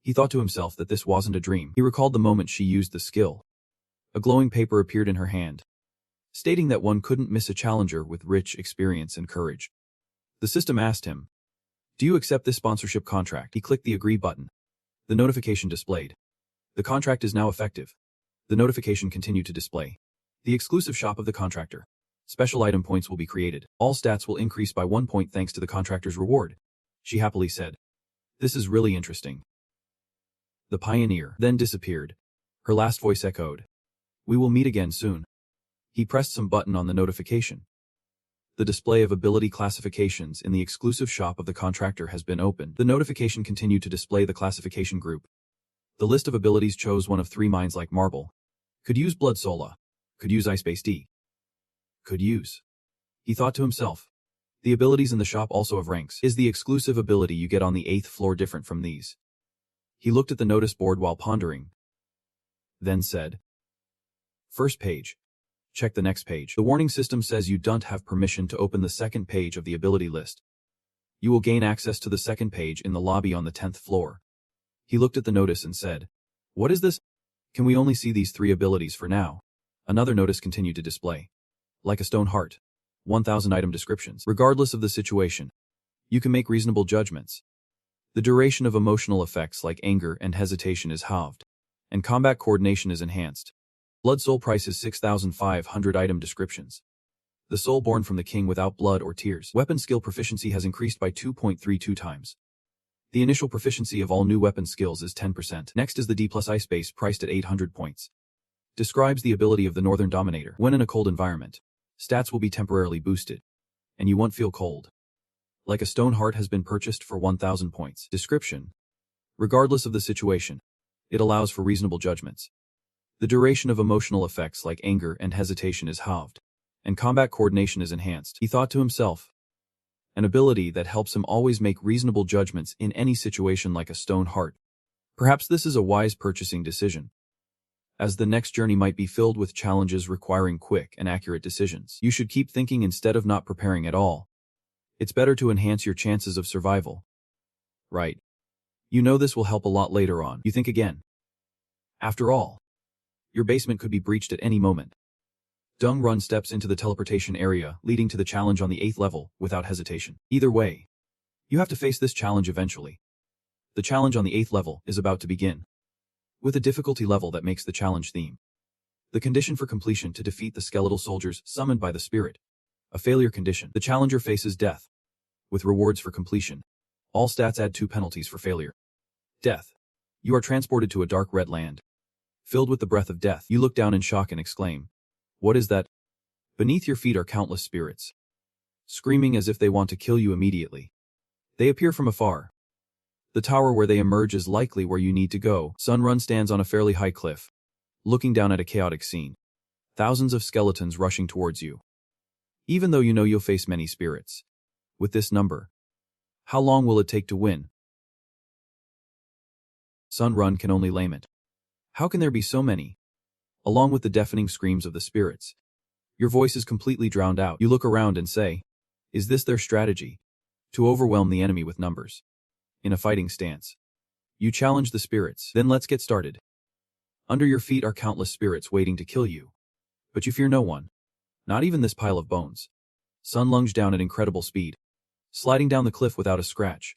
He thought to himself that this wasn't a dream. He recalled the moment she used the skill. A glowing paper appeared in her hand, stating that one couldn't miss a challenger with rich experience and courage. The system asked him, Do you accept this sponsorship contract? He clicked the agree button. The notification displayed. The contract is now effective. The notification continued to display. The exclusive shop of the contractor. Special item points will be created. All stats will increase by 1 point thanks to the contractor's reward. She happily said. This is really interesting. The pioneer then disappeared, Her last voice echoed. We will meet again soon. He pressed some button on the notification. The display of ability classifications in the exclusive shop of the contractor has been opened. The notification continued to display the classification group. The list of abilities chose one of 3 minds like marble. Could use blood sola. Could use ice base D. Could use. He thought to himself. The abilities in the shop also have ranks. Is the exclusive ability you get on the 8th floor different from these? He looked at the notice board while pondering. Then said. First page. Check the next page. The warning system says you don't have permission to open the second page of the ability list. You will gain access to the second page in the lobby on the 10th floor. He looked at the notice and said, What is this? Can we only see these 3 abilities for now? Another notice continued to display. Like a stone heart. 1,000 item descriptions. Regardless of the situation, you can make reasonable judgments. The duration of emotional effects like anger and hesitation is halved, and combat coordination is enhanced. Blood soul price is 6,500 item descriptions. The soul born from the king without blood or tears. Weapon skill proficiency has increased by 2.32 times. The initial proficiency of all new weapon skills is 10%. Next is the D+ ice base priced at 800 points. Describes the ability of the Northern Dominator. When in a cold environment, stats will be temporarily boosted, and you won't feel cold. Like a stone heart has been purchased for 1,000 points. Description. Regardless of the situation, it allows for reasonable judgments. The duration of emotional effects like anger and hesitation is halved, and combat coordination is enhanced. He thought to himself. An ability that helps him always make reasonable judgments in any situation like a stone heart. Perhaps this is a wise purchasing decision, as the next journey might be filled with challenges requiring quick and accurate decisions. You should keep thinking instead of not preparing at all. It's better to enhance your chances of survival. Right. You know this will help a lot later on. You think again. After all, your basement could be breached at any moment. Dung Run steps into the teleportation area, leading to the challenge on the 8th level, without hesitation. Either way, you have to face this challenge eventually. The challenge on the 8th level is about to begin, with a difficulty level that makes the challenge theme. The condition for completion to defeat the skeletal soldiers summoned by the spirit. A failure condition. The challenger faces death, with rewards for completion. All stats add 2 penalties for failure. Death. You are transported to a dark red land, filled with the breath of death. You look down in shock and exclaim, What is that? Beneath your feet are countless spirits, screaming as if they want to kill you immediately. They appear from afar. The tower where they emerge is likely where you need to go. Sun Run stands on a fairly high cliff, looking down at a chaotic scene. Thousands of skeletons rushing towards you. Even though you know you'll face many spirits. With this number, how long will it take to win? Sun Run can only lament. How can there be so many? Along with the deafening screams of the spirits. Your voice is completely drowned out. You look around and say, Is this their strategy? To overwhelm the enemy with numbers. In a fighting stance. You challenge the spirits. Then let's get started. Under your feet are countless spirits waiting to kill you. But you fear no one. Not even this pile of bones. Sun lunged down at incredible speed, sliding down the cliff without a scratch,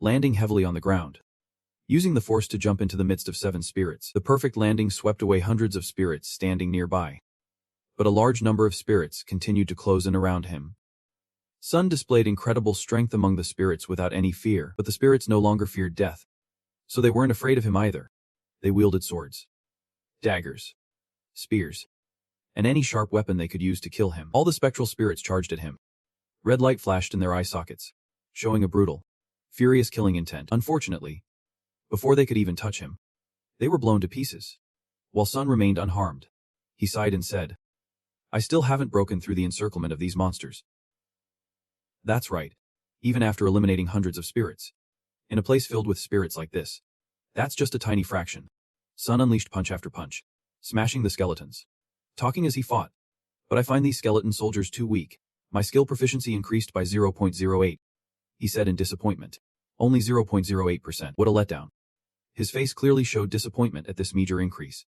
landing heavily on the ground. Using the force to jump into the midst of 7 spirits, the perfect landing swept away hundreds of spirits standing nearby. But a large number of spirits continued to close in around him. Sun displayed incredible strength among the spirits without any fear, but the spirits no longer feared death. So they weren't afraid of him either. They wielded swords, daggers, spears, and any sharp weapon they could use to kill him. All the spectral spirits charged at him. Red light flashed in their eye sockets, showing a brutal, furious killing intent. Unfortunately, before they could even touch him, they were blown to pieces. While Sun remained unharmed, he sighed and said, I still haven't broken through the encirclement of these monsters. That's right. Even after eliminating hundreds of spirits. In a place filled with spirits like this, that's just a tiny fraction. Sun unleashed punch after punch, smashing the skeletons, talking as he fought. But I find these skeleton soldiers too weak. My skill proficiency increased by 0.08. He said in disappointment. Only 0.08%. What a letdown. His face clearly showed disappointment at this meager increase,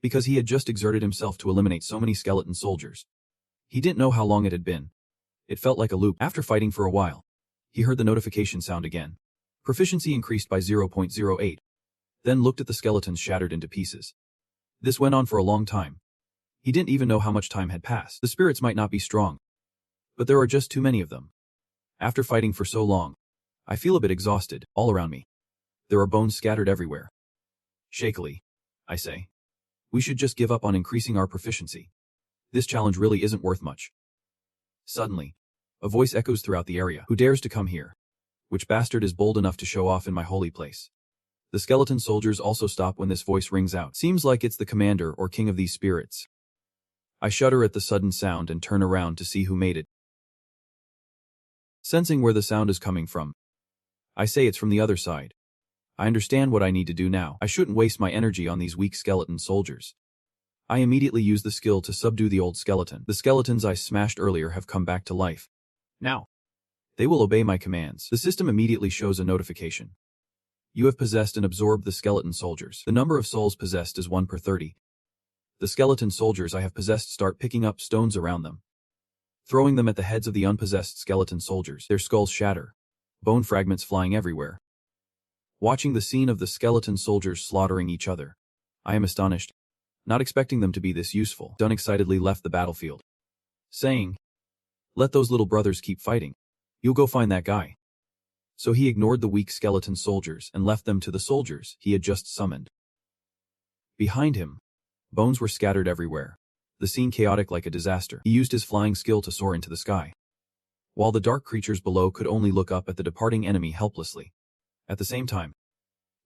because he had just exerted himself to eliminate so many skeleton soldiers. He didn't know how long it had been. It felt like a loop. After fighting for a while, he heard the notification sound again. Proficiency increased by 0.08. Then looked at the skeletons shattered into pieces. This went on for a long time. He didn't even know how much time had passed. The spirits might not be strong, but there are just too many of them. After fighting for so long, I feel a bit exhausted. All around me, there are bones scattered everywhere. Shakily, I say, We should just give up on increasing our proficiency. This challenge really isn't worth much. Suddenly, a voice echoes throughout the area. Who dares to come here? Which bastard is bold enough to show off in my holy place? The skeleton soldiers also stop when this voice rings out. Seems like it's the commander or king of these spirits. I shudder at the sudden sound and turn around to see who made it. Sensing where the sound is coming from, I say it's from the other side. I understand what I need to do now. I shouldn't waste my energy on these weak skeleton soldiers. I immediately use the skill to subdue the old skeleton. The skeletons I smashed earlier have come back to life. Now, they will obey my commands. The system immediately shows a notification. You have possessed and absorbed the skeleton soldiers. The number of souls possessed is 1 per 30. The skeleton soldiers I have possessed start picking up stones around them, throwing them at the heads of the unpossessed skeleton soldiers. Their skulls shatter, bone fragments flying everywhere. Watching the scene of the skeleton soldiers slaughtering each other, I am astonished, not expecting them to be this useful. Dunn excitedly left the battlefield, saying, "Let those little brothers keep fighting. You'll go find that guy." So he ignored the weak skeleton soldiers and left them to the soldiers he had just summoned. Behind him, bones were scattered everywhere, the scene chaotic like a disaster. He used his flying skill to soar into the sky, while the dark creatures below could only look up at the departing enemy helplessly. At the same time,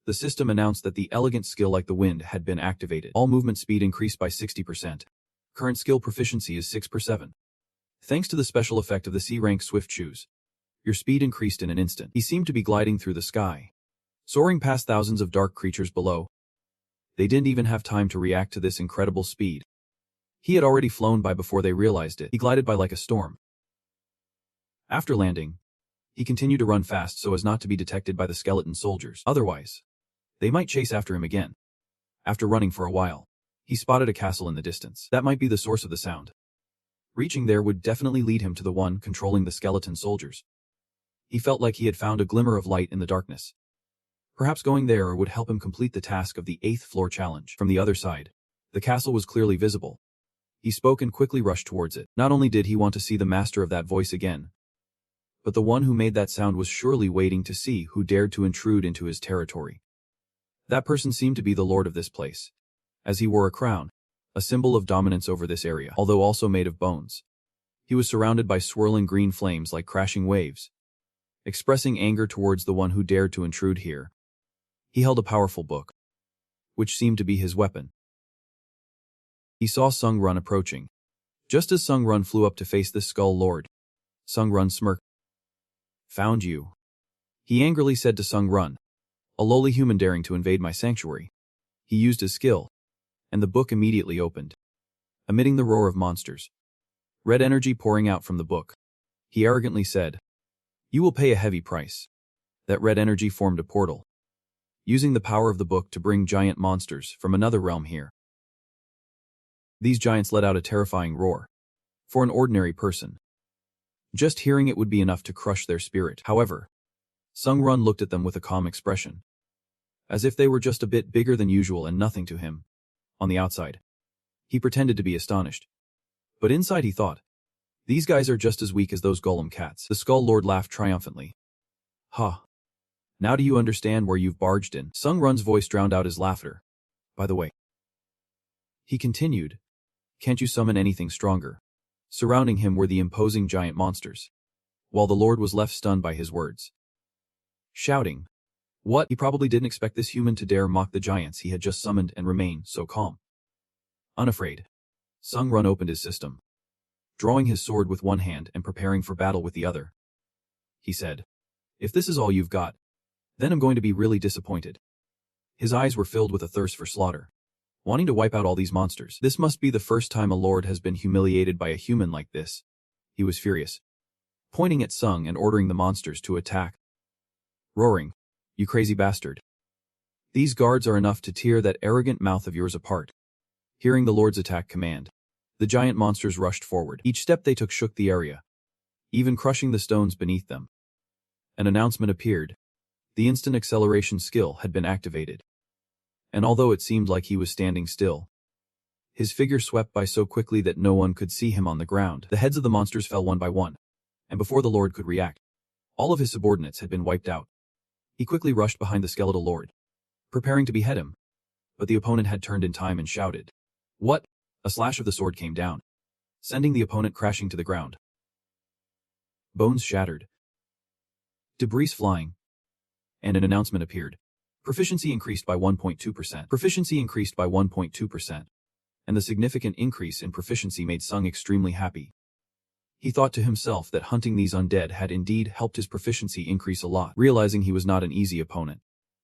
the system announced that the elegant skill like the wind had been activated. All movement speed increased by 60%. Current skill proficiency is 6 per 7. Thanks to the special effect of the C-rank swift shoes, your speed increased in an instant. He seemed to be gliding through the sky, soaring past thousands of dark creatures below. They didn't even have time to react to this incredible speed. He had already flown by before they realized it. He glided by like a storm. After landing, he continued to run fast so as not to be detected by the skeleton soldiers. Otherwise, they might chase after him again. After running for a while, he spotted a castle in the distance. That might be the source of the sound. Reaching there would definitely lead him to the one controlling the skeleton soldiers. He felt like he had found a glimmer of light in the darkness. Perhaps going there would help him complete the task of the 8th floor challenge. From the other side, the castle was clearly visible. He spoke and quickly rushed towards it. Not only did he want to see the master of that voice again, but the one who made that sound was surely waiting to see who dared to intrude into his territory. That person seemed to be the lord of this place, as he wore a crown, a symbol of dominance over this area, although also made of bones. He was surrounded by swirling green flames like crashing waves, expressing anger towards the one who dared to intrude here. He held a powerful book, which seemed to be his weapon. He saw Sung Run approaching. Just as Sung Run flew up to face this skull lord, Sung Run smirked. "Found you," he angrily said to Sung Run, a lowly human daring to invade my sanctuary. He used his skill, and the book immediately opened, emitting the roar of monsters. Red energy pouring out from the book. He arrogantly said, "You will pay a heavy price." That red energy formed a portal, using the power of the book to bring giant monsters from another realm here. These giants let out a terrifying roar. For an ordinary person, just hearing it would be enough to crush their spirit. However, Sung Run looked at them with a calm expression, as if they were just a bit bigger than usual and nothing to him. On the outside, he pretended to be astonished, but inside he thought, "These guys are just as weak as those golem cats." The Skull Lord laughed triumphantly. "Ha! Now do you understand where you've barged in?" Sung Run's voice drowned out his laughter. "By the way," he continued, "can't you summon anything stronger?" Surrounding him were the imposing giant monsters, while the Lord was left stunned by his words, shouting, "What?" He probably didn't expect this human to dare mock the giants he had just summoned and remain so calm. Unafraid, Sung Run opened his system, drawing his sword with one hand and preparing for battle with the other. He said, "If this is all you've got, then I'm going to be really disappointed." His eyes were filled with a thirst for slaughter, wanting to wipe out all these monsters. This must be the first time a lord has been humiliated by a human like this. He was furious, pointing at Sung and ordering the monsters to attack, roaring, "You crazy bastard. These guards are enough to tear that arrogant mouth of yours apart." Hearing the Lord's attack command, the giant monsters rushed forward. Each step they took shook the area, even crushing the stones beneath them. An announcement appeared. The instant acceleration skill had been activated, and although it seemed like he was standing still, his figure swept by so quickly that no one could see him on the ground. The heads of the monsters fell one by one, and before the Lord could react, all of his subordinates had been wiped out. He quickly rushed behind the skeletal lord, preparing to behead him. But the opponent had turned in time and shouted, "What?" A slash of the sword came down, sending the opponent crashing to the ground. Bones shattered, debris flying, and an announcement appeared. Proficiency increased by 1.2%. Proficiency increased by 1.2%. And the significant increase in proficiency made Sung extremely happy. He thought to himself that hunting these undead had indeed helped his proficiency increase a lot. Realizing he was not an easy opponent,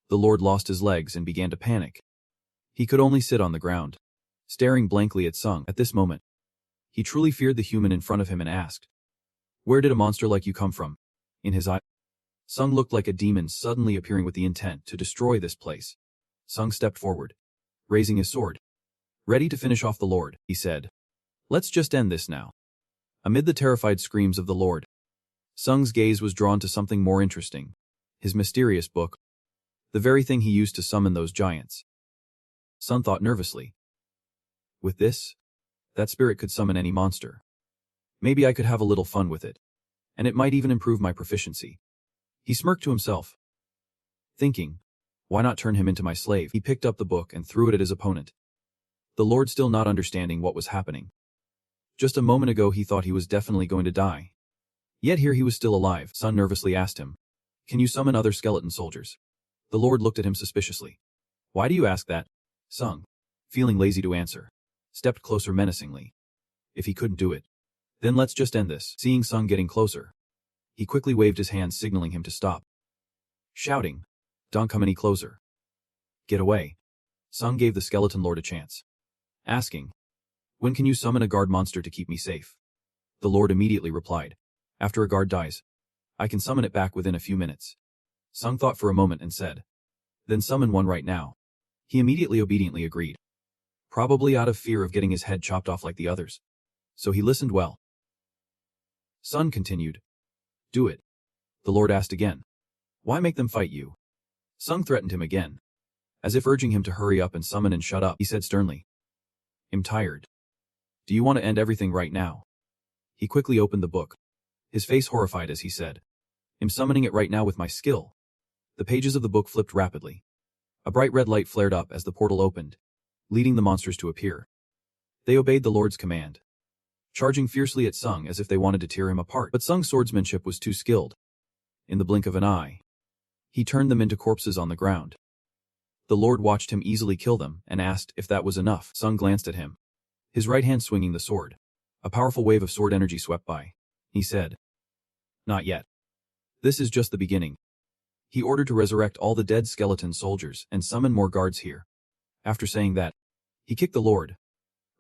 the Lord lost his legs and began to panic. He could only sit on the ground, staring blankly at Sung. At this moment, he truly feared the human in front of him and asked, "Where did a monster like you come from?" In his eye, Sung looked like a demon suddenly appearing with the intent to destroy this place. Sung stepped forward, raising his sword. "Ready to finish off the Lord," he said. "Let's just end this now." Amid the terrified screams of the Lord, Sung's gaze was drawn to something more interesting. His mysterious book. The very thing he used to summon those giants. Sung thought nervously. With this, that spirit could summon any monster. Maybe I could have a little fun with it. And it might even improve my proficiency. He smirked to himself, thinking, why not turn him into my slave? He picked up the book and threw it at his opponent. The Lord still not understanding what was happening. Just a moment ago he thought he was definitely going to die. Yet here he was still alive. Sun nervously asked him, "Can you summon other skeleton soldiers?" The Lord looked at him suspiciously. "Why do you ask that?" Sung, feeling lazy to answer, stepped closer menacingly. If he couldn't do it, then let's just end this. Seeing Sung getting closer, he quickly waved his hand signaling him to stop, shouting, "Don't come any closer. Get away." Sung gave the skeleton lord a chance, asking, "When can you summon a guard monster to keep me safe?" The Lord immediately replied, "After a guard dies, I can summon it back within a few minutes." Sung thought for a moment and said, "Then summon one right now." He immediately obediently agreed, probably out of fear of getting his head chopped off like the others. So he listened well. Sun continued, "Do it." The Lord asked again, "Why make them fight you?" Sung threatened him again, as if urging him to hurry up and summon and shut up. He said sternly, "I'm tired. Do you want to end everything right now?" He quickly opened the book, his face horrified as he said, "I'm summoning it right now with my skill." The pages of the book flipped rapidly. A bright red light flared up as the portal opened, leading the monsters to appear. They obeyed the Lord's command, charging fiercely at Sung as if they wanted to tear him apart. But Sung's swordsmanship was too skilled. In the blink of an eye, he turned them into corpses on the ground. The Lord watched him easily kill them and asked if that was enough. Sung glanced at him, his right hand swinging the sword. A powerful wave of sword energy swept by. He said, "Not yet. This is just the beginning." He ordered to resurrect all the dead skeleton soldiers and summon more guards here. After saying that, he kicked the Lord,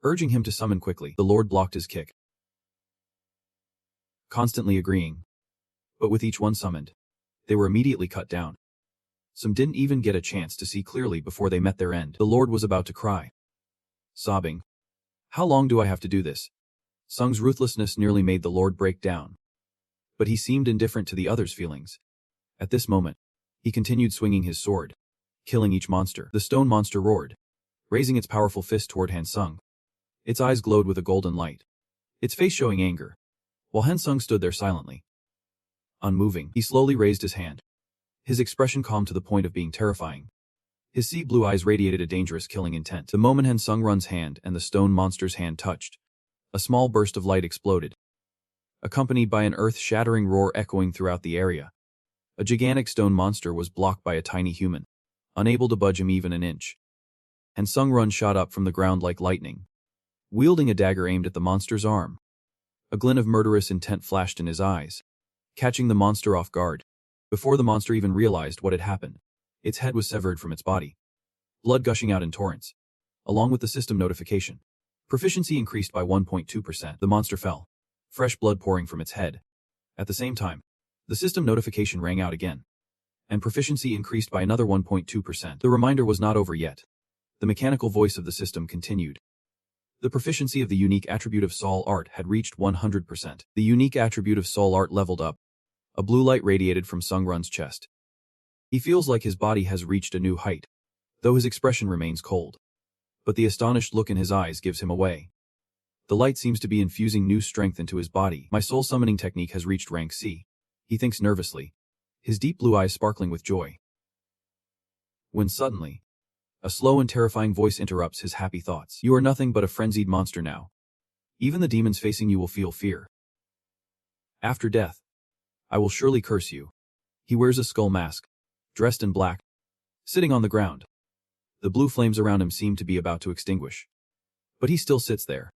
urging him to summon quickly. The Lord blocked his kick, constantly agreeing. But with each one summoned, they were immediately cut down. Some didn't even get a chance to see clearly before they met their end. The Lord was about to cry, sobbing, "How long do I have to do this?" Sung's ruthlessness nearly made the Lord break down. But he seemed indifferent to the others' feelings. At this moment, he continued swinging his sword, killing each monster. The stone monster roared, raising its powerful fist toward Han Sung. Its eyes glowed with a golden light, its face showing anger, while Han Sung stood there silently, unmoving. He slowly raised his hand, his expression calm to the point of being terrifying. His sea blue eyes radiated a dangerous killing intent. The moment Han Sung Run's hand and the stone monster's hand touched, a small burst of light exploded, accompanied by an earth-shattering roar echoing throughout the area. A gigantic stone monster was blocked by a tiny human, unable to budge him even an inch. And Sung Run shot up from the ground like lightning, wielding a dagger aimed at the monster's arm. A glint of murderous intent flashed in his eyes, catching the monster off guard. Before the monster even realized what had happened, its head was severed from its body, blood gushing out in torrents, along with the system notification. Proficiency increased by 1.2%. The monster fell, fresh blood pouring from its head. At the same time, the system notification rang out again, and proficiency increased by another 1.2%. The reminder was not over yet. The mechanical voice of the system continued. The proficiency of the unique attribute of Soul Art had reached 100%. The unique attribute of Soul Art leveled up. A blue light radiated from Sung Run's chest. He feels like his body has reached a new height, though his expression remains cold. But the astonished look in his eyes gives him away. The light seems to be infusing new strength into his body. My soul summoning technique has reached rank C. He thinks nervously, his deep blue eyes sparkling with joy. When suddenly, A slow and terrifying voice interrupts his happy thoughts. You are nothing but a frenzied monster now. Even the demons facing you will feel fear. After death, I will surely curse you. He wears a skull mask, dressed in black, sitting on the ground. The blue flames around him seem to be about to extinguish. But he still sits there,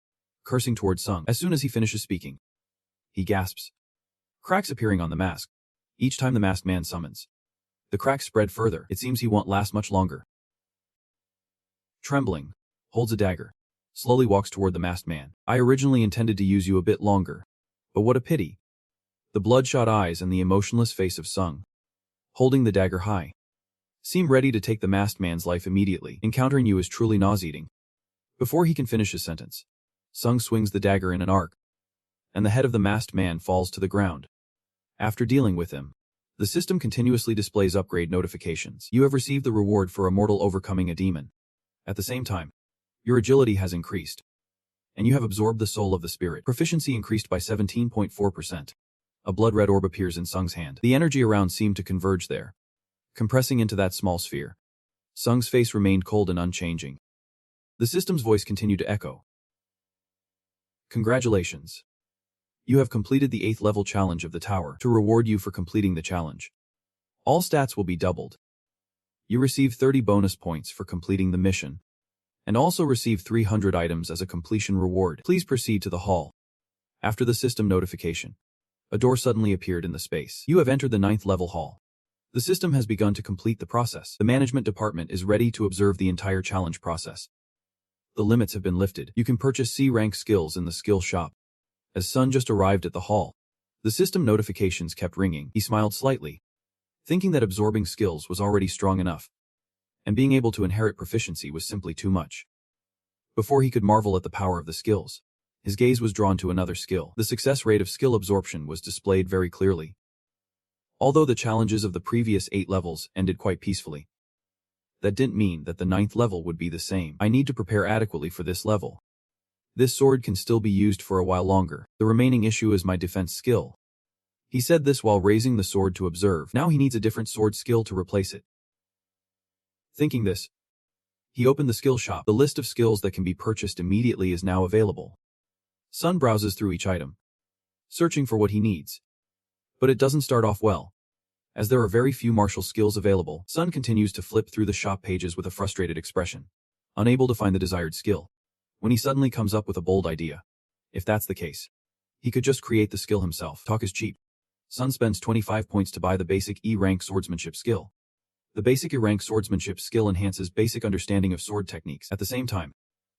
cursing towards Sung. As soon as he finishes speaking, he gasps. Cracks appearing on the mask. Each time the masked man summons, the cracks spread further. It seems he won't last much longer. Trembling, holds a dagger, slowly walks toward the masked man. I originally intended to use you a bit longer, but what a pity. The bloodshot eyes and the emotionless face of Sung, holding the dagger high, seem ready to take the masked man's life immediately. Encountering you is truly nauseating. Before he can finish his sentence, Sung swings the dagger in an arc, and the head of the masked man falls to the ground. After dealing with him, the system continuously displays upgrade notifications. You have received the reward for a mortal overcoming a demon. At the same time, your agility has increased, and you have absorbed the soul of the spirit. Proficiency increased by 17.4%. A blood-red orb appears in Sung's hand. The energy around seemed to converge there, compressing into that small sphere. Sung's face remained cold and unchanging. The system's voice continued to echo. Congratulations. You have completed the 8th level challenge of the tower. To reward you for completing the challenge, all stats will be doubled. You receive 30 bonus points for completing the mission, and also receive 300 items as a completion reward. Please proceed to the hall. After the system notification, a door suddenly appeared in the space. You have entered the 9th level hall. The system has begun to complete the process. The management department is ready to observe the entire challenge process. The limits have been lifted. You can purchase C-rank skills in the skill shop. As Sun just arrived at the hall, the system notifications kept ringing. He smiled slightly, thinking that absorbing skills was already strong enough, and being able to inherit proficiency was simply too much. Before he could marvel at the power of the skills, his gaze was drawn to another skill. The success rate of skill absorption was displayed very clearly. Although the challenges of the previous 8 levels ended quite peacefully, that didn't mean that the 9th level would be the same. I need to prepare adequately for this level. This sword can still be used for a while longer. The remaining issue is my defense skill. He said this while raising the sword to observe. Now he needs a different sword skill to replace it. Thinking this, he opened the skill shop. The list of skills that can be purchased immediately is now available. Sun browses through each item, searching for what he needs. But it doesn't start off well, as there are very few martial skills available. Sun continues to flip through the shop pages with a frustrated expression, unable to find the desired skill, when he suddenly comes up with a bold idea. If that's the case, he could just create the skill himself. Talk is cheap. Sun spends 25 points to buy the basic E-rank swordsmanship skill. The basic E-rank swordsmanship skill enhances basic understanding of sword techniques. At the same time,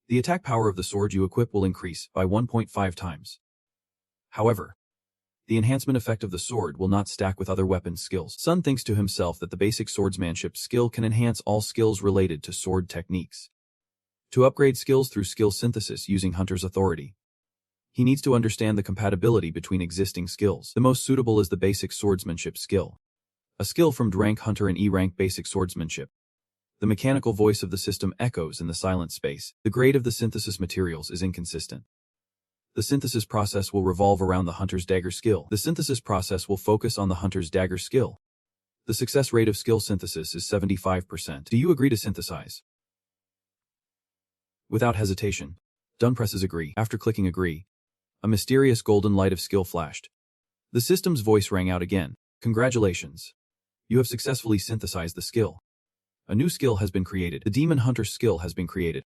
the attack power of the sword you equip will increase by 1.5 times. However, the enhancement effect of the sword will not stack with other weapons skills. Sun thinks to himself that the basic swordsmanship skill can enhance all skills related to sword techniques. To upgrade skills through skill synthesis using Hunter's authority, he needs to understand the compatibility between existing skills. The most suitable is the basic swordsmanship skill, a skill from D-rank Hunter and E-rank basic swordsmanship. The mechanical voice of the system echoes in the silent space. The grade of the synthesis materials is inconsistent. The synthesis process will revolve around the Hunter's dagger skill. The synthesis process will focus on the Hunter's dagger skill. The success rate of skill synthesis is 75%. Do you agree to synthesize? Without hesitation, Dun presses agree. After clicking agree, a mysterious golden light of skill flashed. The system's voice rang out again. Congratulations. You have successfully synthesized the skill. A new skill has been created. The Demon Hunter skill has been created.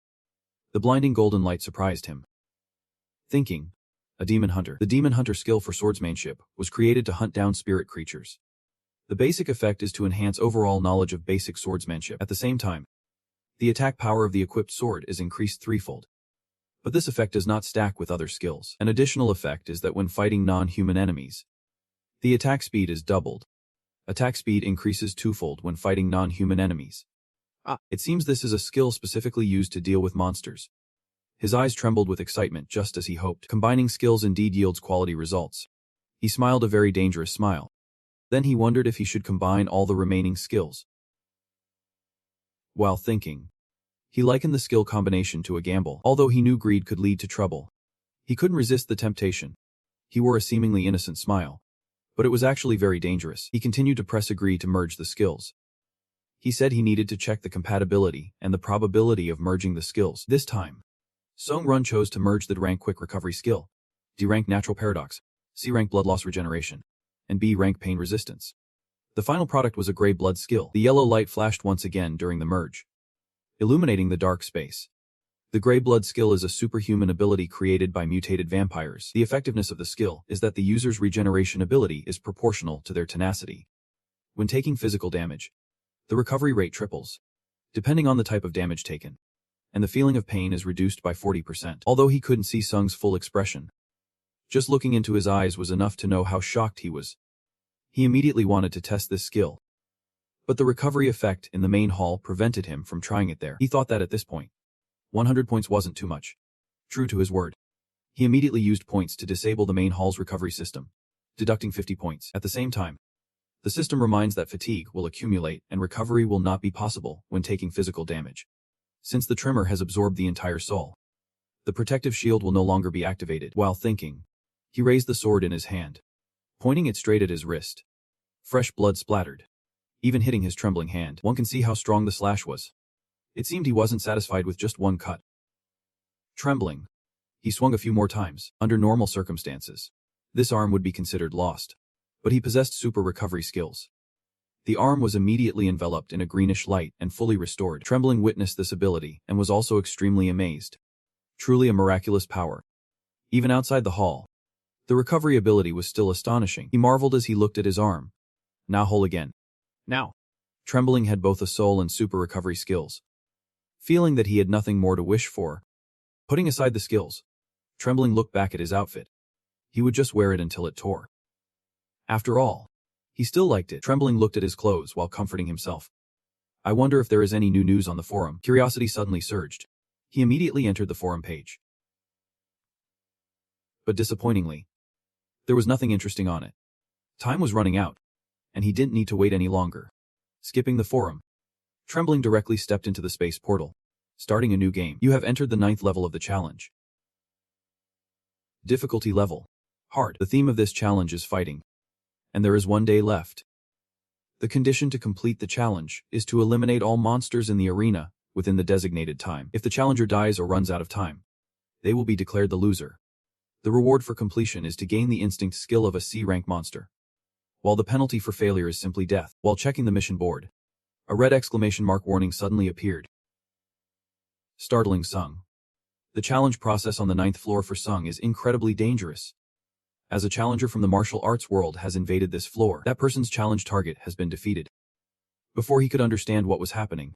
The blinding golden light surprised him. Thinking, a Demon Hunter. The Demon Hunter skill for swordsmanship was created to hunt down spirit creatures. The basic effect is to enhance overall knowledge of basic swordsmanship. At the same time, the attack power of the equipped sword is increased threefold. But this effect does not stack with other skills. An additional effect is that when fighting non-human enemies, the attack speed is doubled. Attack speed increases twofold when fighting non-human enemies. It seems this is a skill specifically used to deal with monsters. His eyes trembled with excitement just as he hoped. Combining skills indeed yields quality results. He smiled a very dangerous smile. Then he wondered if he should combine all the remaining skills. While thinking, he likened the skill combination to a gamble. Although he knew greed could lead to trouble, he couldn't resist the temptation. He wore a seemingly innocent smile, but it was actually very dangerous. He continued to press agree to merge the skills. He said he needed to check the compatibility and the probability of merging the skills. This time, Sung Run chose to merge the rank quick recovery skill, D rank natural paradox, C rank blood loss regeneration, and B rank pain resistance. The final product was a gray blood skill. The yellow light flashed once again during the merge, illuminating the dark space. The gray blood skill is a superhuman ability created by mutated vampires. The effectiveness of the skill is that the user's regeneration ability is proportional to their tenacity. When taking physical damage, the recovery rate triples, depending on the type of damage taken, and the feeling of pain is reduced by 40%. Although he couldn't see Sung's full expression, just looking into his eyes was enough to know how shocked he was. He immediately wanted to test this skill, but the recovery effect in the main hall prevented him from trying it there. He thought that at this point, 100 points wasn't too much. True to his word, he immediately used points to disable the main hall's recovery system, deducting 50 points. At the same time, the system reminds that fatigue will accumulate and recovery will not be possible when taking physical damage. Since the tremor has absorbed the entire soul, the protective shield will no longer be activated. While thinking, he raised the sword in his hand, pointing it straight at his wrist. Fresh blood splattered, even hitting his trembling hand. One can see how strong the slash was. It seemed he wasn't satisfied with just one cut. Trembling, he swung a few more times. Under normal circumstances, this arm would be considered lost, but he possessed super recovery skills. The arm was immediately enveloped in a greenish light and fully restored. Trembling witnessed this ability and was also extremely amazed. Truly a miraculous power. Even outside the hall, the recovery ability was still astonishing. He marveled as he looked at his arm, now whole again. Now, Trembling had both a soul and super recovery skills. Feeling that he had nothing more to wish for, putting aside the skills, Trembling looked back at his outfit. He would just wear it until it tore. After all, he still liked it. Trembling looked at his clothes while comforting himself. I wonder if there is any new news on the forum. Curiosity suddenly surged. He immediately entered the forum page. But disappointingly, there was nothing interesting on it. Time was running out, and he didn't need to wait any longer. Skipping the forum, Trembling directly stepped into the space portal, starting a new game. You have entered the 9th level of the challenge. Difficulty level: hard. The theme of this challenge is fighting, and there is 1 day left. The condition to complete the challenge is to eliminate all monsters in the arena within the designated time. If the challenger dies or runs out of time, they will be declared the loser. The reward for completion is to gain the instinct skill of a C-rank monster, while the penalty for failure is simply death. While checking the mission board, a red exclamation mark warning suddenly appeared. Startling Sung. The challenge process on the 9th floor for Sung is incredibly dangerous. As a challenger from the martial arts world has invaded this floor, that person's challenge target has been defeated. Before he could understand what was happening,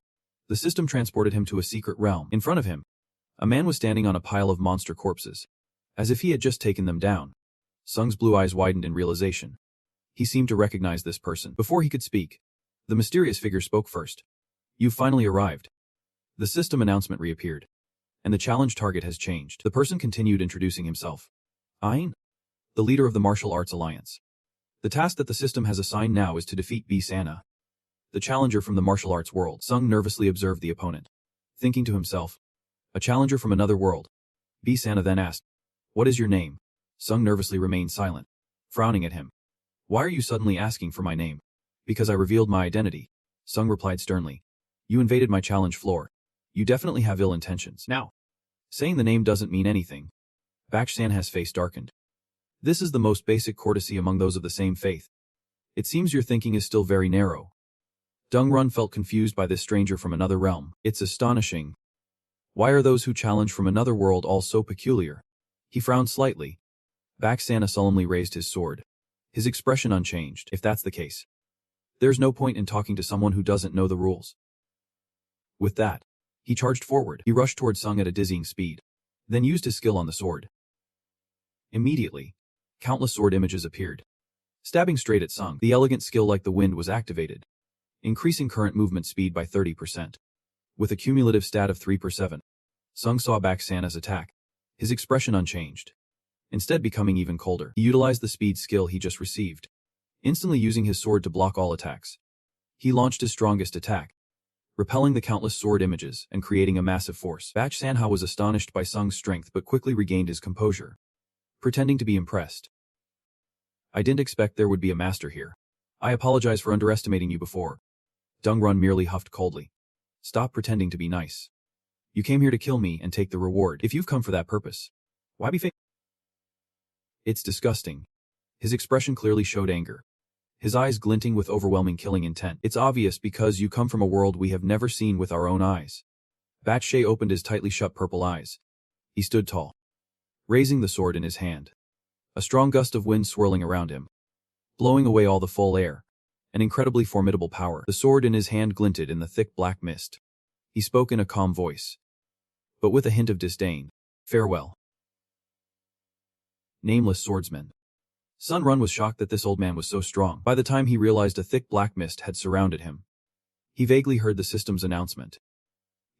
the system transported him to a secret realm. In front of him, a man was standing on a pile of monster corpses, as if he had just taken them down. Sung's blue eyes widened in realization. He seemed to recognize this person. Before he could speak, the mysterious figure spoke first. You've finally arrived. The system announcement reappeared, and the challenge target has changed. The person continued introducing himself. Ain, the leader of the Martial Arts Alliance. The task that the system has assigned now is to defeat B. Sana, the challenger from the martial arts world. Sung nervously observed the opponent, thinking to himself, a challenger from another world. B. Sana then asked, what is your name? Sung nervously remained silent, frowning at him. Why are you suddenly asking for my name? Because I revealed my identity. Sung replied sternly. You invaded my challenge floor. You definitely have ill intentions. Now, saying the name doesn't mean anything. Baksh-san's face darkened. This is the most basic courtesy among those of the same faith. It seems your thinking is still very narrow. Dong-run felt confused by this stranger from another realm. It's astonishing. Why are those who challenge from another world all so peculiar? He frowned slightly. Baksh-san solemnly raised his sword, his expression unchanged. If that's the case, there's no point in talking to someone who doesn't know the rules. With that, he charged forward. He rushed toward Sung at a dizzying speed, then used his skill on the sword. Immediately, countless sword images appeared, stabbing straight at Sung. The elegant skill like the wind was activated, increasing current movement speed by 30%. With a cumulative stat of 3/7, Sung saw Baksh-san's attack, his expression unchanged, instead becoming even colder. He utilized the speed skill he just received, instantly using his sword to block all attacks. He launched his strongest attack, repelling the countless sword images and creating a massive force. Baksh-san was astonished by Sung's strength but quickly regained his composure, pretending to be impressed. I didn't expect there would be a master here. I apologize for underestimating you before. Run merely huffed coldly. Stop pretending to be nice. You came here to kill me and take the reward. If you've come for that purpose, why be fake? It's disgusting. His expression clearly showed anger, his eyes glinting with overwhelming killing intent. It's obvious because you come from a world we have never seen with our own eyes. Batshay opened his tightly shut purple eyes. He stood tall, raising the sword in his hand. A strong gust of wind swirling around him, blowing away all the full air. An incredibly formidable power. The sword in his hand glinted in the thick black mist. He spoke in a calm voice, but with a hint of disdain. Farewell, nameless swordsman. Sun Run was shocked that this old man was so strong. By the time he realized a thick black mist had surrounded him, he vaguely heard the system's announcement.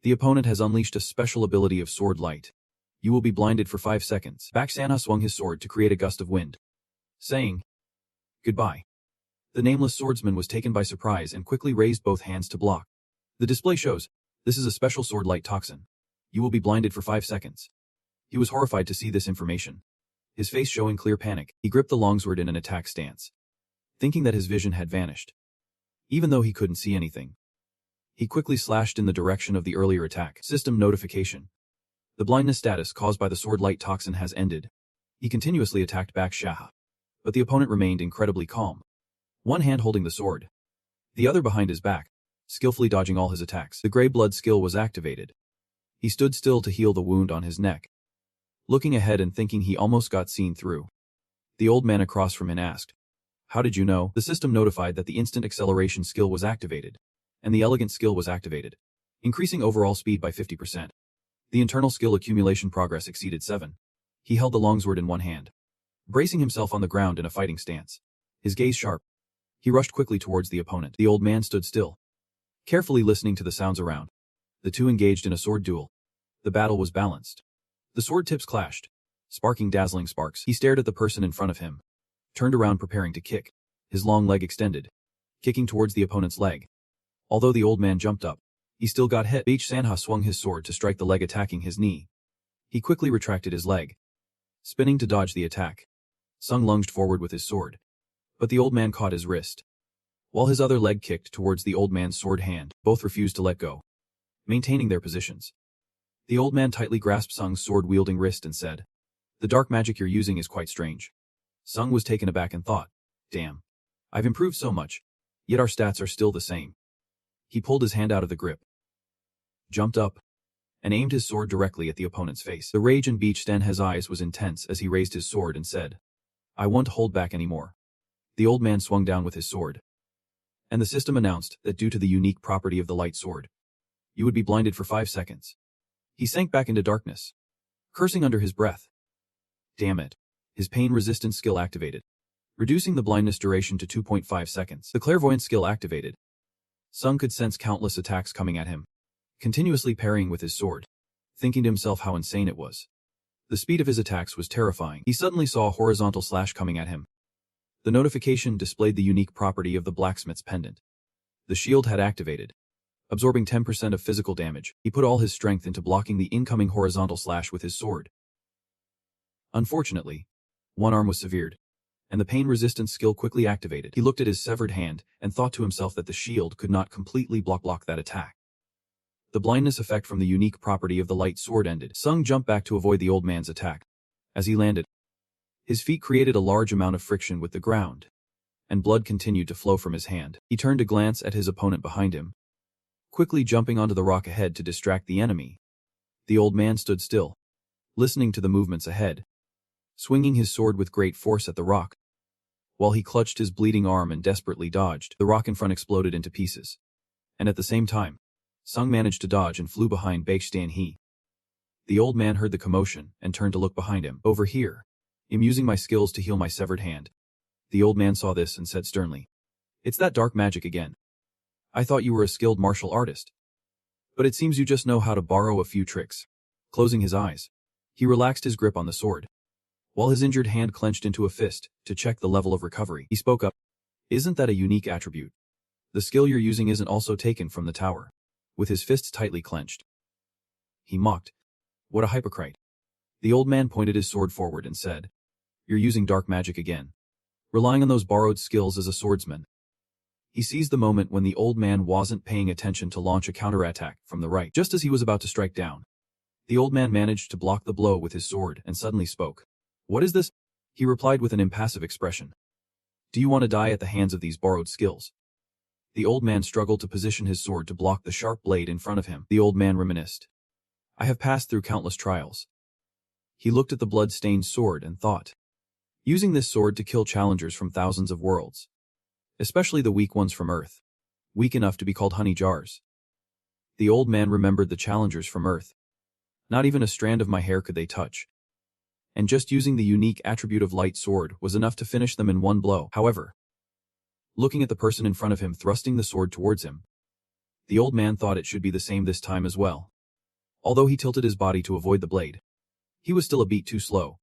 The opponent has unleashed a special ability of sword light. You will be blinded for 5 seconds. Sanha swung his sword to create a gust of wind, saying, "Goodbye." The nameless swordsman was taken by surprise and quickly raised both hands to block. The display shows, this is a special sword light toxin. You will be blinded for 5 seconds. He was horrified to see this information. His face showing clear panic, he gripped the longsword in an attack stance, thinking that his vision had vanished. Even though he couldn't see anything, he quickly slashed in the direction of the earlier attack. System notification. The blindness status caused by the sword light toxin has ended. He continuously attacked back Shaha, but the opponent remained incredibly calm. One hand holding the sword, the other behind his back, skillfully dodging all his attacks. The gray blood skill was activated. He stood still to heal the wound on his neck, looking ahead and thinking he almost got seen through. The old man across from him asked, "How did you know?" The system notified that the instant acceleration skill was activated, and the elegant skill was activated, increasing overall speed by 50%. The internal skill accumulation progress exceeded 7. He held the longsword in one hand, bracing himself on the ground in a fighting stance, his gaze sharp. He rushed quickly towards the opponent. The old man stood still, carefully listening to the sounds around. The two engaged in a sword duel. The battle was balanced. The sword tips clashed, sparking dazzling sparks. He stared at the person in front of him, turned around preparing to kick, his long leg extended, kicking towards the opponent's leg. Although the old man jumped up, he still got hit. Sanha swung his sword to strike the leg attacking his knee. He quickly retracted his leg, spinning to dodge the attack. Sung lunged forward with his sword, but the old man caught his wrist, while his other leg kicked towards the old man's sword hand. Both refused to let go, maintaining their positions. The old man tightly grasped Sung's sword-wielding wrist and said, "The dark magic you're using is quite strange." Sung was taken aback and thought, "Damn, I've improved so much, yet our stats are still the same." He pulled his hand out of the grip, jumped up, and aimed his sword directly at the opponent's face. The rage in Beach Stenhe's eyes was intense as he raised his sword and said, "I won't hold back anymore." The old man swung down with his sword, and the system announced that due to the unique property of the light sword, you would be blinded for 5 seconds. He sank back into darkness, cursing under his breath. Damn it. His pain-resistant skill activated, reducing the blindness duration to 2.5 seconds. The clairvoyant skill activated. Sung could sense countless attacks coming at him, continuously parrying with his sword, thinking to himself how insane it was. The speed of his attacks was terrifying. He suddenly saw a horizontal slash coming at him. The notification displayed the unique property of the blacksmith's pendant. The shield had activated, absorbing 10% of physical damage. He put all his strength into blocking the incoming horizontal slash with his sword. Unfortunately, one arm was severed, and the pain-resistant skill quickly activated. He looked at his severed hand and thought to himself that the shield could not completely block that attack. The blindness effect from the unique property of the light sword ended. Sung jumped back to avoid the old man's attack. As he landed, his feet created a large amount of friction with the ground, and blood continued to flow from his hand. He turned to glance at his opponent behind him, quickly jumping onto the rock ahead to distract the enemy. The old man stood still, listening to the movements ahead, swinging his sword with great force at the rock. While he clutched his bleeding arm and desperately dodged, the rock in front exploded into pieces. And at the same time, Sung managed to dodge and flew behind Baek He. The old man heard the commotion and turned to look behind him. "Over here. I'm using my skills to heal my severed hand." The old man saw this and said sternly, "It's that dark magic again. I thought you were a skilled martial artist, but it seems you just know how to borrow a few tricks." Closing his eyes, he relaxed his grip on the sword, while his injured hand clenched into a fist to check the level of recovery. He spoke up, "Isn't that a unique attribute? The skill you're using isn't also taken from the tower." With his fists tightly clenched, he mocked, "What a hypocrite." The old man pointed his sword forward and said, "You're using dark magic again, relying on those borrowed skills as a swordsman. He seized the moment when the old man wasn't paying attention to launch a counterattack from the right. Just as he was about to strike down, the old man managed to block the blow with his sword and suddenly spoke. "What is this?" He replied with an impassive expression. "Do you want to die at the hands of these borrowed skills?" The old man struggled to position his sword to block the sharp blade in front of him. The old man reminisced. "I have passed through countless trials." He looked at the blood-stained sword and thought. Using this sword to kill challengers from thousands of worlds. Especially the weak ones from Earth. Weak enough to be called honey jars. The old man remembered the challengers from Earth. Not even a strand of my hair could they touch. And just using the unique attribute of light sword was enough to finish them in one blow. However, looking at the person in front of him thrusting the sword towards him, the old man thought it should be the same this time as well. Although he tilted his body to avoid the blade, he was still a beat too slow,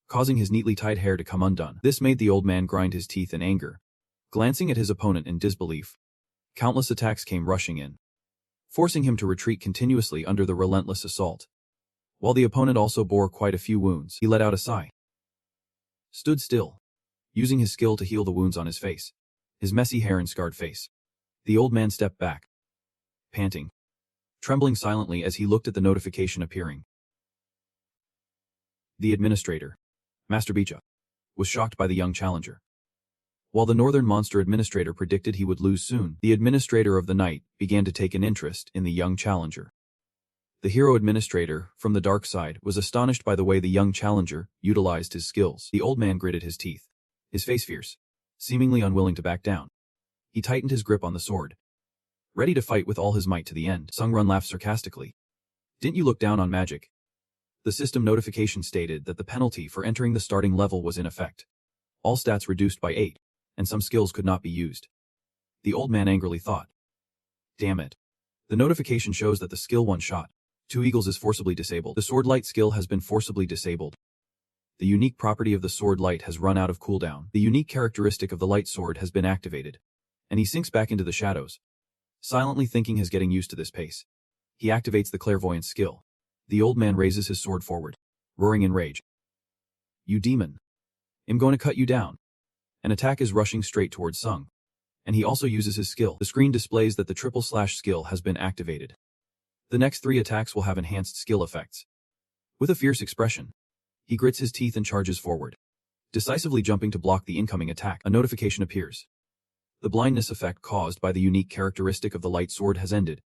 causing his neatly tied hair to come undone. This made the old man grind his teeth in anger. Glancing at his opponent in disbelief, countless attacks came rushing in, forcing him to retreat continuously under the relentless assault. While the opponent also bore quite a few wounds, he let out a sigh. Stood still, using his skill to heal the wounds on his face, his messy hair and scarred face. The old man stepped back, panting, trembling silently as he looked at the notification appearing. The administrator, Master Bicha, was shocked by the young challenger. While the Northern Monster Administrator predicted he would lose soon, the Administrator of the Night began to take an interest in the young challenger. The Hero Administrator, from the dark side, was astonished by the way the young challenger utilized his skills. The old man gritted his teeth, his face fierce, seemingly unwilling to back down. He tightened his grip on the sword, ready to fight with all his might to the end. Sungrun laughed sarcastically. "Didn't you look down on magic?" The system notification stated that the penalty for entering the starting level was in effect. All stats reduced by 8. And some skills could not be used. The old man angrily thought. Damn it. The notification shows that the skill one-shot, 2 eagles is forcibly disabled. The sword light skill has been forcibly disabled. The unique property of the sword light has run out of cooldown. The unique characteristic of the light sword has been activated. And he sinks back into the shadows, silently thinking he's getting used to this pace. He activates the clairvoyance skill. The old man raises his sword forward, roaring in rage. "You demon. I'm going to cut you down." An attack is rushing straight towards Sung, and he also uses his skill. The screen displays that the triple slash skill has been activated. The next 3 attacks will have enhanced skill effects. With a fierce expression, he grits his teeth and charges forward, decisively jumping to block the incoming attack. A notification appears. The blindness effect caused by the unique characteristic of the light sword has ended.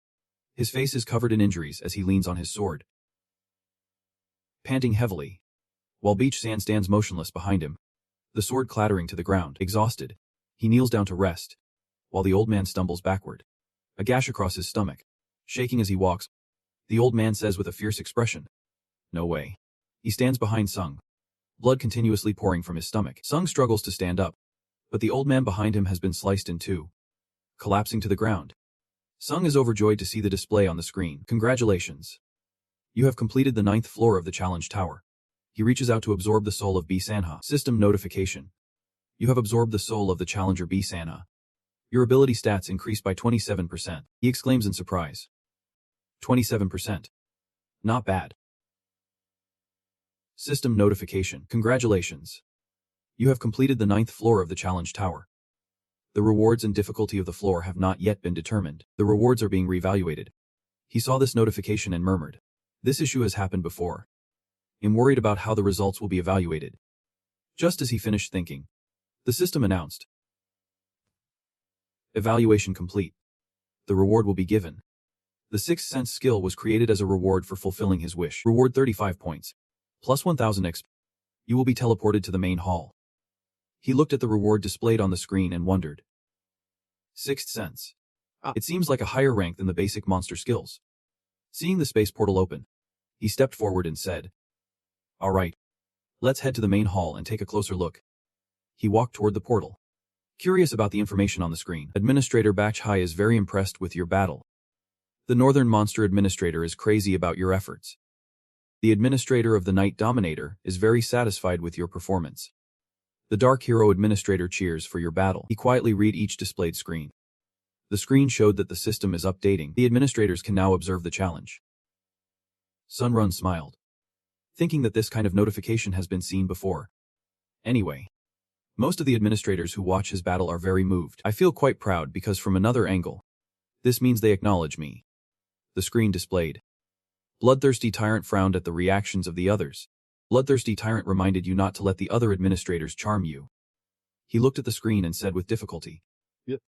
His face is covered in injuries as he leans on his sword, panting heavily, while Beach Sand stands motionless behind him, the sword clattering to the ground. Exhausted, he kneels down to rest, while the old man stumbles backward, a gash across his stomach, shaking as he walks. The old man says with a fierce expression, "No way." He stands behind Sung, blood continuously pouring from his stomach. Sung struggles to stand up, but the old man behind him has been sliced in 2, collapsing to the ground. Sung is overjoyed to see the display on the screen. "Congratulations. You have completed the 9th floor of the challenge tower." He reaches out to absorb the soul of B. Sanha. System notification. You have absorbed the soul of the challenger B. Sanha. Your ability stats increased by 27%. He exclaims in surprise. 27%. Not bad. System notification. Congratulations. You have completed the 9th floor of the challenge tower. The rewards and difficulty of the floor have not yet been determined. The rewards are being reevaluated. He saw this notification and murmured. This issue has happened before. I'm worried about how the results will be evaluated. Just as he finished thinking, the system announced. Evaluation complete. The reward will be given. The Sixth Sense skill was created as a reward for fulfilling his wish. Reward 35 points. Plus 1000 XP. You will be teleported to the main hall. He looked at the reward displayed on the screen and wondered. Sixth Sense. It seems like a higher rank than the basic monster skills. Seeing the space portal open, he stepped forward and said, "All right. Let's head to the main hall and take a closer look." He walked toward the portal, curious about the information on the screen. Administrator Bachhai is very impressed with your battle. The Northern Monster Administrator is crazy about your efforts. The Administrator of the Night Dominator is very satisfied with your performance. The Dark Hero Administrator cheers for your battle. He quietly read each displayed screen. The screen showed that the system is updating. The administrators can now observe the challenge. Sunrun smiled, thinking that this kind of notification has been seen before. Anyway, Most of the administrators who watch his battle are very moved. I feel quite proud because from another angle, this means they acknowledge me. The screen displayed. Bloodthirsty Tyrant frowned at the reactions of the others. Bloodthirsty Tyrant reminded you not to let the other administrators charm you. He looked at the screen and said with difficulty. Yep.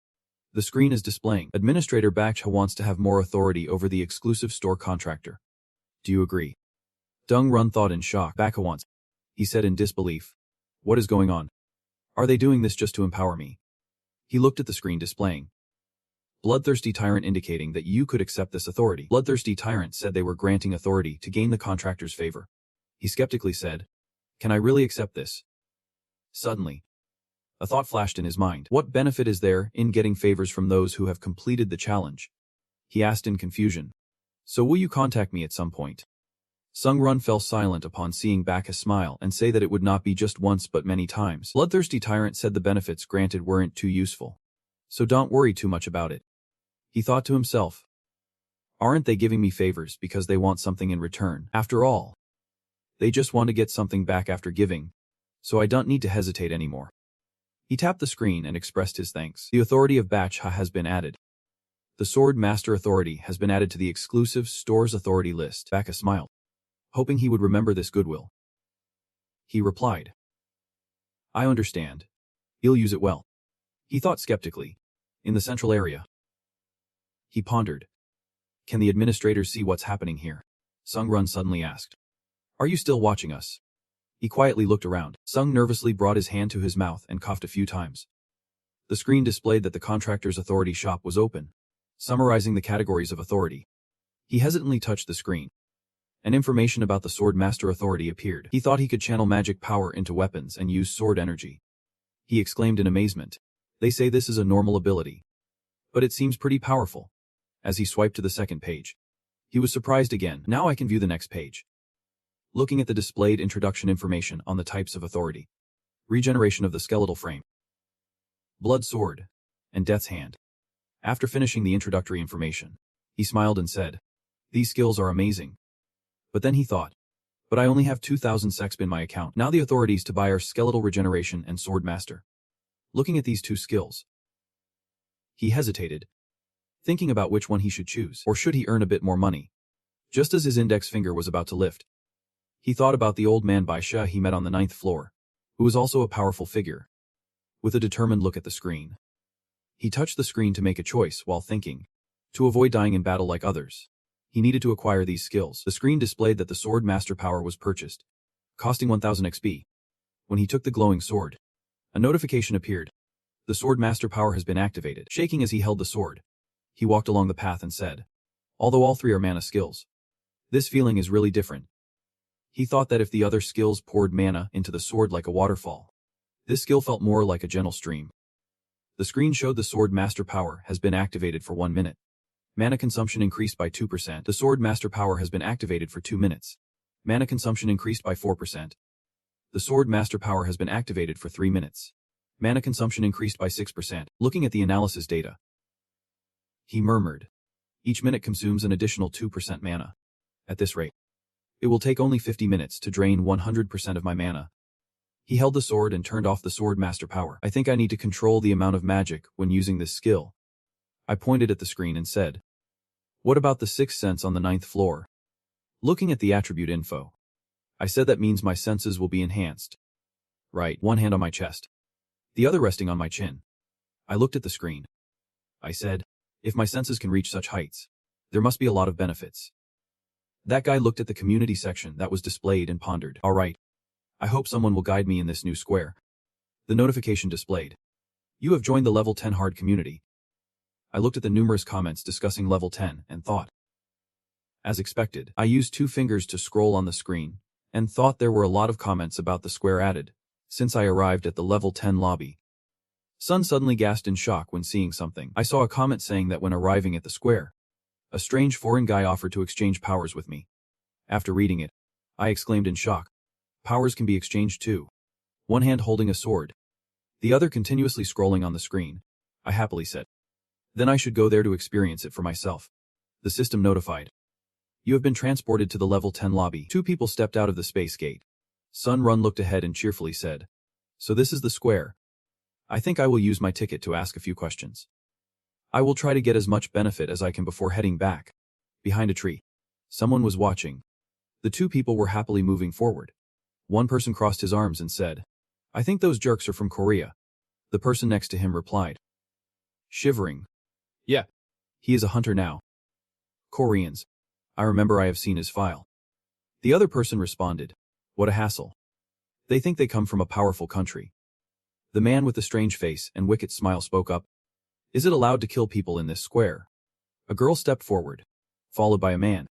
The screen is displaying. Administrator Bakcha wants to have more authority over the exclusive store contractor. Do you agree? Dung Run thought in shock. Bakcha wants. He said in disbelief. What is going on? Are they doing this just to empower me? He looked at the screen displaying. Bloodthirsty Tyrant indicating that you could accept this authority. Bloodthirsty Tyrant said they were granting authority to gain the contractor's favor. He skeptically said, Can I really accept this? Suddenly, a thought flashed in his mind. What benefit is there in getting favors from those who have completed the challenge? He asked in confusion. So will you contact me at some point? Sung Run fell silent upon seeing Bakcha smile and say that it would not be just once but many times. Bloodthirsty Tyrant said the benefits granted weren't too useful. So don't worry too much about it. He thought to himself. Aren't they giving me favors because they want something in return? After all, they just want to get something back after giving, so I don't need to hesitate anymore. He tapped the screen and expressed his thanks. The authority of Bakcha has been added. The Sword Master authority has been added to the exclusive store's authority list. Bakcha smiled, hoping he would remember this goodwill. He replied, I understand. You'll use it well. He thought skeptically. In the central area. He pondered. Can the administrators see what's happening here? Sung Run suddenly asked. Are you still watching us? He quietly looked around. Sung nervously brought his hand to his mouth and coughed a few times. The screen displayed that the contractor's authority shop was open, summarizing the categories of authority. He hesitantly touched the screen. And information about the Sword Master authority appeared. He thought he could channel magic power into weapons and use sword energy. He exclaimed in amazement. They say this is a normal ability. But it seems pretty powerful. As he swiped to the second page, he was surprised again. Now I can view the next page. Looking at the displayed introduction information on the types of authority. Regeneration of the skeletal frame. Blood sword. And Death's hand. After finishing the introductory information, he smiled and said, These skills are amazing. But then he thought, but I only have 2,000 sexp in my account. Now the authorities to buy are skeletal regeneration and sword master. Looking at these two skills, he hesitated, thinking about which one he should choose, or should he earn a bit more money. Just as his index finger was about to lift, he thought about the old man Baisha he met on the 9th floor, who was also a powerful figure. With a determined look at the screen, he touched the screen to make a choice while thinking, to avoid dying in battle like others. He needed to acquire these skills. The screen displayed that the sword master power was purchased, costing 1000 XP. When he took the glowing sword, a notification appeared. The sword master power has been activated. Shaking as he held the sword, he walked along the path and said, although all three are mana skills, this feeling is really different. He thought that if the other skills poured mana into the sword like a waterfall, this skill felt more like a gentle stream. The screen showed the sword master power has been activated for 1 minute. Mana consumption increased by 2%. The sword master power has been activated for 2 minutes. Mana consumption increased by 4%. The sword master power has been activated for 3 minutes. Mana consumption increased by 6%. Looking at the analysis data, he murmured, each minute consumes an additional 2% mana. At this rate, it will take only 50 minutes to drain 100% of my mana. He held the sword and turned off the sword master power. I think I need to control the amount of magic when using this skill. I pointed at the screen and said, what about the 6th sense on the 9th floor? Looking at the attribute info, I said that means my senses will be enhanced. Right, one hand on my chest, the other resting on my chin. I looked at the screen. I said, if my senses can reach such heights, there must be a lot of benefits. That guy looked at the community section that was displayed and pondered. All right. I hope someone will guide me in this new square. The notification displayed. You have joined the level 10 hard community. I looked at the numerous comments discussing level 10 and thought. As expected, I used 2 fingers to scroll on the screen and thought there were a lot of comments about the square added since I arrived at the level 10 lobby. Sun suddenly gasped in shock when seeing something. I saw a comment saying that when arriving at the square, a strange foreign guy offered to exchange powers with me. After reading it, I exclaimed in shock. Powers can be exchanged too. One hand holding a sword, the other continuously scrolling on the screen. I happily said. Then I should go there to experience it for myself. The system notified. You have been transported to the level 10 lobby. 2 people stepped out of the space gate. Sun Run looked ahead and cheerfully said, So this is the square. I think I will use my ticket to ask a few questions. I will try to get as much benefit as I can before heading back. Behind a tree. Someone was watching. The two people were happily moving forward. One person crossed his arms and said, I think those jerks are from Korea. The person next to him replied, shivering. Yeah. He is a hunter now. Koreans. I remember I have seen his file. The other person responded, what a hassle. They think they come from a powerful country. The man with the strange face and wicked smile spoke up. Is it allowed to kill people in this square? A girl stepped forward, followed by a man.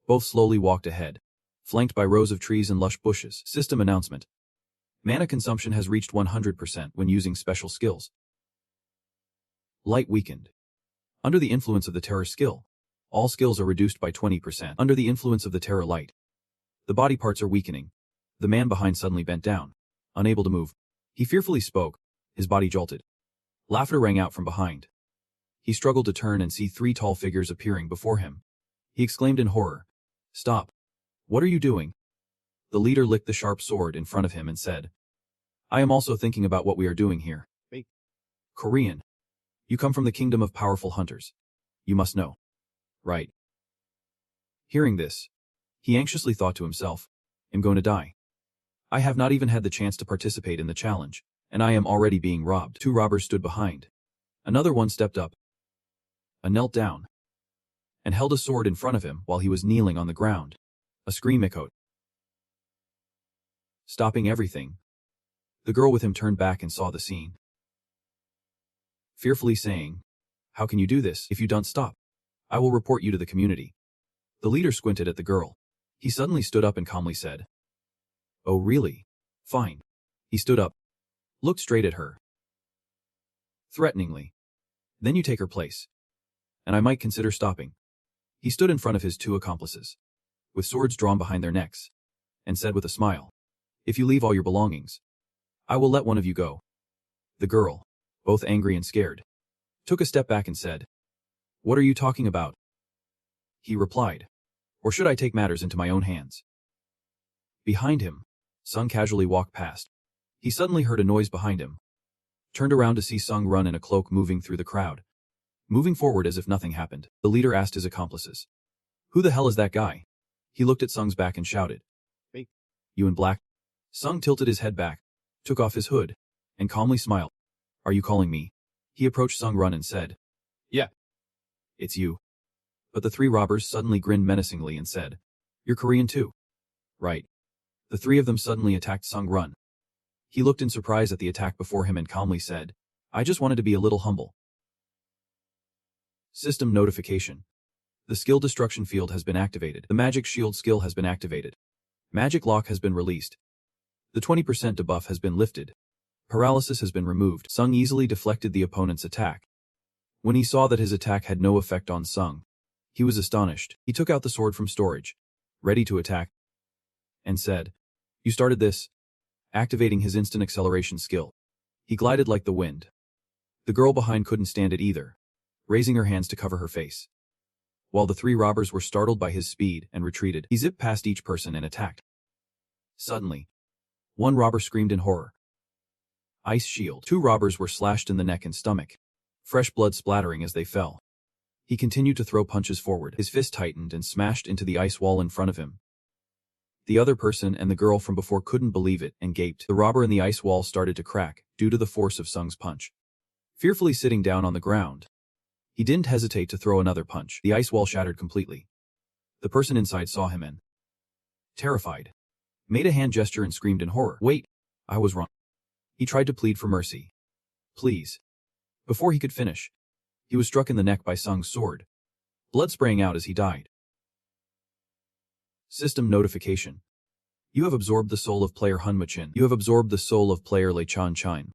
Both slowly walked ahead, flanked by rows of trees and lush bushes. System announcement. Mana consumption has reached 100% when using special skills. Light weakened. Under the influence of the terror skill, all skills are reduced by 20%. Under the influence of the terror light, the body parts are weakening. The man behind suddenly bent down, unable to move. He fearfully spoke, his body jolted. Laughter rang out from behind. He struggled to turn and see three tall figures appearing before him. He exclaimed in horror, stop. What are you doing? The leader licked the sharp sword in front of him and said, I am also thinking about what we are doing here. Korean. You come from the kingdom of powerful hunters. You must know. Right. Hearing this, he anxiously thought to himself, I'm going to die. I have not even had the chance to participate in the challenge, and I am already being robbed. Two robbers stood behind. Another one stepped up. Knelt down and held a sword in front of him while he was kneeling on the ground. A scream echoed. Stopping everything. The girl with him turned back and saw the scene. Fearfully saying, how can you do this if you don't stop? I will report you to the community. The leader squinted at the girl. He suddenly stood up and calmly said, oh really? Fine. He stood up, looked straight at her. Threateningly. Then you take her place. And I might consider stopping. He stood in front of his two accomplices, with swords drawn behind their necks, and said with a smile, if you leave all your belongings, I will let one of you go. The girl, both angry and scared, took a step back and said, what are you talking about? He replied, or should I take matters into my own hands? Behind him, Sung casually walked past. He suddenly heard a noise behind him, turned around to see Sung run in a cloak moving through the crowd. Moving forward as if nothing happened, the leader asked his accomplices, who the hell is that guy? He looked at Sung's back and shouted, hey, you in black? Sung tilted his head back, took off his hood, and calmly smiled. Are you calling me? He approached Sung Run and said, yeah. It's you. But the three robbers suddenly grinned menacingly and said, you're Korean too. Right. The three of them suddenly attacked Sung Run. He looked in surprise at the attack before him and calmly said, I just wanted to be a little humble. System notification. The skill destruction field has been activated. The magic shield skill has been activated. Magic lock has been released. The 20% debuff has been lifted. Paralysis has been removed. Sung easily deflected the opponent's attack. When he saw that his attack had no effect on Sung, he was astonished. He took out the sword from storage, ready to attack, and said, you started this. Activating his instant acceleration skill, he glided like the wind. The girl behind couldn't stand it either, raising her hands to cover her face. While the three robbers were startled by his speed and retreated, he zipped past each person and attacked. Suddenly, one robber screamed in horror. Ice shield. Two robbers were slashed in the neck and stomach, fresh blood splattering as they fell. He continued to throw punches forward. His fist tightened and smashed into the ice wall in front of him. The other person and the girl from before couldn't believe it and gaped. The robber in the ice wall started to crack due to the force of Sung's punch. Fearfully sitting down on the ground, he didn't hesitate to throw another punch. The ice wall shattered completely. The person inside saw him and, terrified, made a hand gesture and screamed in horror. Wait, I was wrong. He tried to plead for mercy. Please. Before he could finish, he was struck in the neck by Sung's sword, blood spraying out as he died. System notification. You have absorbed the soul of player Hun Machin. You have absorbed the soul of player Lei Chan Chine.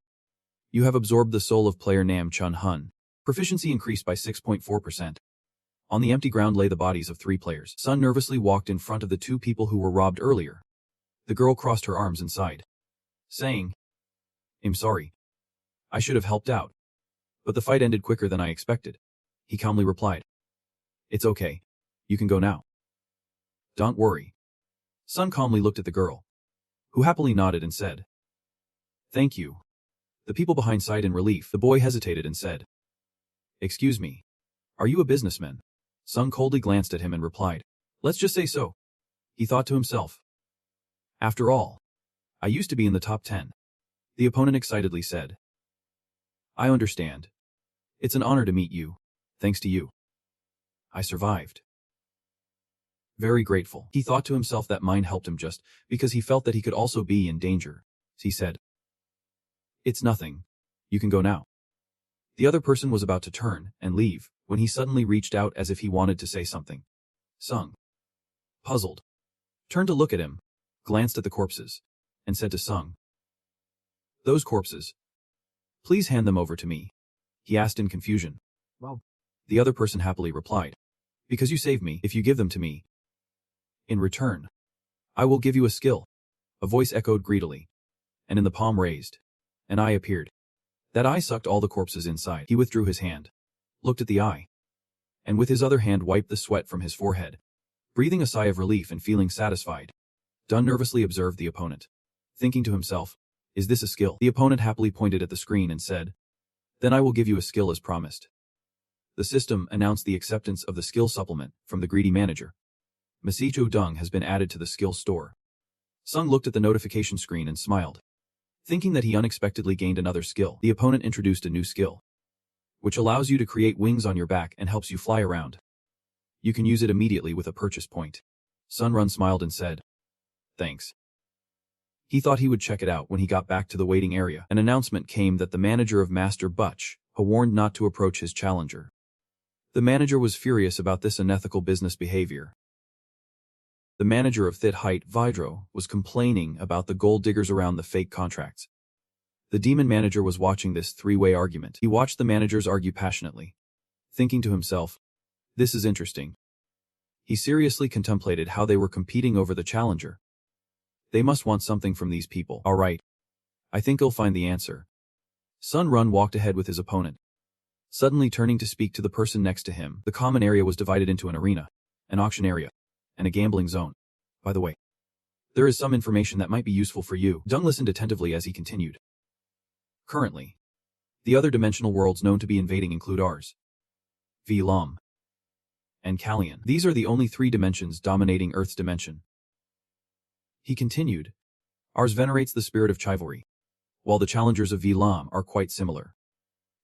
You have absorbed the soul of player Nam Chun Hun. Proficiency increased by 6.4%. On the empty ground lay the bodies of three players. Sun nervously walked in front of the two people who were robbed earlier. The girl crossed her arms and sighed, saying, I'm sorry. I should have helped out. But the fight ended quicker than I expected. He calmly replied, it's okay. You can go now. Don't worry. Sun calmly looked at the girl, who happily nodded and said, Thank you. The people behind sighed in relief. The boy hesitated and said, Excuse me. Are you a businessman? Sung coldly glanced at him and replied, Let's just say so. He thought to himself. After all, I used to be in the top 10. The opponent excitedly said, I understand. It's an honor to meet you. Thanks to you, I survived. Very grateful. He thought to himself that mind helped him just because he felt that he could also be in danger. He said, It's nothing. You can go now. The other person was about to turn and leave when he suddenly reached out as if he wanted to say something. Sung, puzzled, turned to look at him, glanced at the corpses, and said to Sung, Those corpses. Please hand them over to me. He asked in confusion. Well, the other person happily replied, Because you saved me, if you give them to me. In return, I will give you a skill. A voice echoed greedily, and in the palm raised, an eye appeared. That eye sucked all the corpses inside. He withdrew his hand, looked at the eye, and with his other hand wiped the sweat from his forehead. Breathing a sigh of relief and feeling satisfied, Dunn nervously observed the opponent, thinking to himself, Is this a skill? The opponent happily pointed at the screen and said, Then I will give you a skill as promised. The system announced the acceptance of the skill supplement from the greedy manager. Masicho Dung has been added to the skill store. Sung looked at the notification screen and smiled. Thinking that he unexpectedly gained another skill, the opponent introduced a new skill, which allows you to create wings on your back and helps you fly around. You can use it immediately with a purchase point. Sunrun smiled and said, Thanks. He thought he would check it out when he got back to the waiting area. An announcement came that the manager of Master Butch had warned not to approach his challenger. The manager was furious about this unethical business behavior. The manager of Thit Height Vidro was complaining about the gold diggers around the fake contracts. The demon manager was watching this three-way argument. He watched the managers argue passionately, thinking to himself, This is interesting. He seriously contemplated how they were competing over the challenger. They must want something from these people. All right. I think I'll find the answer. Sun Run walked ahead with his opponent, suddenly turning to speak to the person next to him. The common area was divided into an arena, an auction area, and a gambling zone. By the way, there is some information that might be useful for you. Dung listened attentively as he continued. Currently, the other dimensional worlds known to be invading include ours, Vlam, and Kallian. These are the only 3 dimensions dominating Earth's dimension. He continued. Ours venerates the spirit of chivalry, while the challengers of Vlam are quite similar,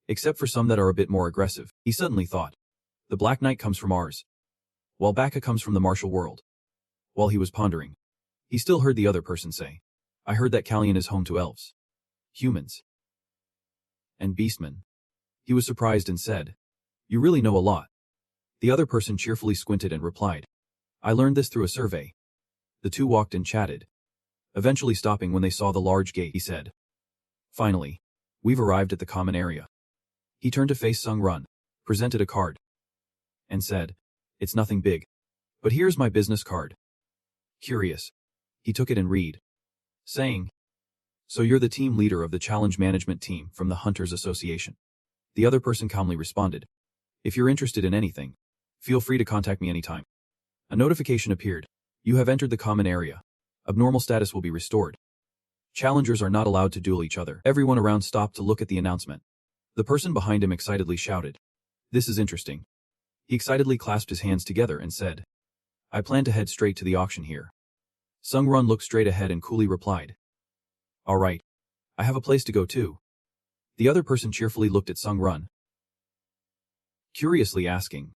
except for some that are a bit more aggressive. He suddenly thought. The Black Knight comes from ours, while Baka comes from the martial world. While he was pondering, he still heard the other person say, I heard that Kallian is home to elves, humans, and beastmen. He was surprised and said, You really know a lot. The other person cheerfully squinted and replied, I learned this through a survey. The two walked and chatted, eventually stopping when they saw the large gate. He said, Finally, we've arrived at the common area. He turned to face Sung Run, presented a card, and said, It's nothing big, but here's my business card. Curious, he took it and read, saying, So you're the team leader of the challenge management team from the Hunters Association. The other person calmly responded, If you're interested in anything, feel free to contact me anytime. A notification appeared. You have entered the common area. Abnormal status will be restored. Challengers are not allowed to duel each other. Everyone around stopped to look at the announcement. The person behind him excitedly shouted, This is interesting. He excitedly clasped his hands together and said, I plan to head straight to the auction here. Sung Run looked straight ahead and coolly replied, All right. I have a place to go too. The other person cheerfully looked at Sung Run, curiously asking,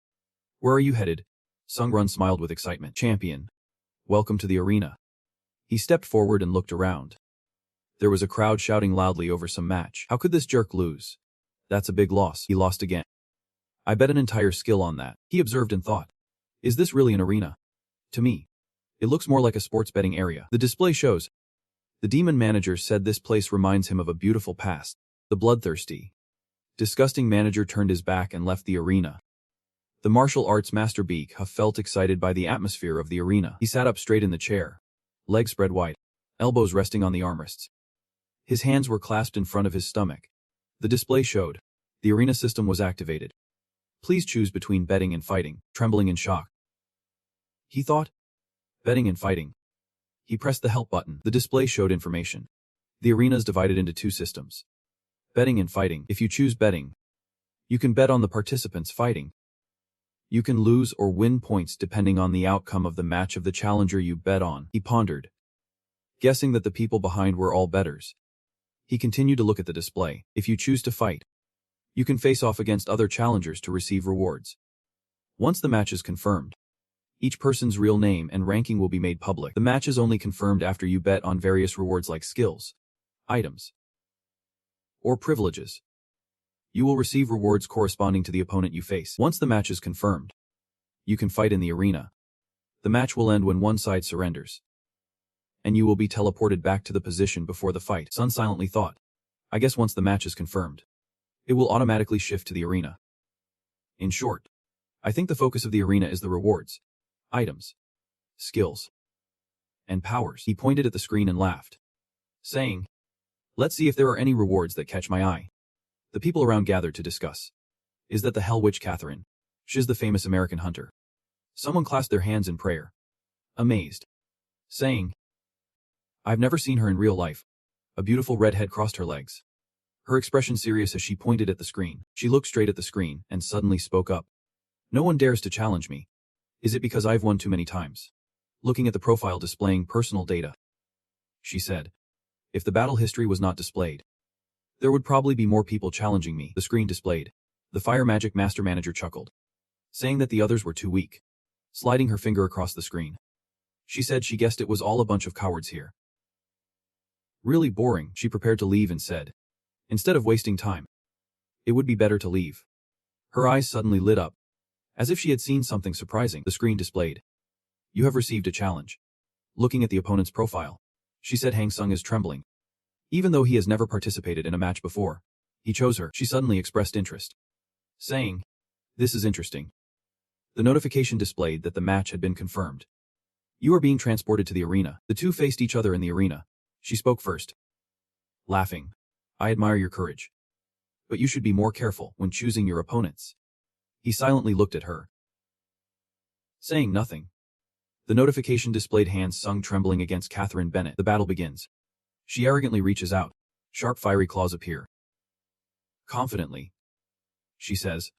Where are you headed? Sung Run smiled with excitement. Champion, welcome to the arena. He stepped forward and looked around. There was a crowd shouting loudly over some match. How could this jerk lose? That's a big loss. He lost again. I bet an entire skill on that. He observed and thought, Is this really an arena? To me, it looks more like a sports betting area. The display shows. The demon manager said this place reminds him of a beautiful past. The bloodthirsty, disgusting manager turned his back and left the arena. The martial arts master Beak felt excited by the atmosphere of the arena. He sat up straight in the chair, legs spread wide, elbows resting on the armrests. His hands were clasped in front of his stomach. The display showed. The arena system was activated. Please choose between betting and fighting. Trembling in shock, he thought. Betting and fighting. He pressed the help button. The display showed information. The arena is divided into two systems: betting and fighting. If you choose betting, you can bet on the participants fighting. You can lose or win points depending on the outcome of the match of the challenger you bet on. He pondered, guessing that the people behind were all bettors. He continued to look at the display. If you choose to fight, you can face off against other challengers to receive rewards. Once the match is confirmed, each person's real name and ranking will be made public. The match is only confirmed after you bet on various rewards like skills, items, or privileges. You will receive rewards corresponding to the opponent you face. Once the match is confirmed, you can fight in the arena. The match will end when one side surrenders, and you will be teleported back to the position before the fight. Sun silently thought, I guess once the match is confirmed, it will automatically shift to the arena. In short, I think the focus of the arena is the rewards, items, skills, and powers. He pointed at the screen and laughed, saying, let's see if there are any rewards that catch my eye. The people around gathered to discuss. Is that the Hell Witch Catherine? She's the famous American hunter. Someone clasped their hands in prayer, amazed, saying, I've never seen her in real life. A beautiful redhead crossed her legs, her expression serious as she pointed at the screen. She looked straight at the screen and suddenly spoke up. No one dares to challenge me. Is it because I've won too many times? Looking at the profile displaying personal data, she said, if the battle history was not displayed, there would probably be more people challenging me. The screen displayed. The Fire Magic Master Manager chuckled, saying that the others were too weak, sliding her finger across the screen. She said she guessed it was all a bunch of cowards here. Really boring. She prepared to leave and said, instead of wasting time, it would be better to leave. Her eyes suddenly lit up, as if she had seen something surprising. The screen displayed. You have received a challenge. Looking at the opponent's profile, she said Hang Sung is trembling. Even though he has never participated in a match before, he chose her. She suddenly expressed interest, saying, this is interesting. The notification displayed that the match had been confirmed. You are being transported to the arena. The two faced each other in the arena. She spoke first, laughing. I admire your courage, but you should be more careful when choosing your opponents. He silently looked at her, saying nothing. The notification displayed hands Sung trembling against Catherine Bennett. The battle begins. She arrogantly reaches out. Sharp fiery claws appear. Confidently, she says,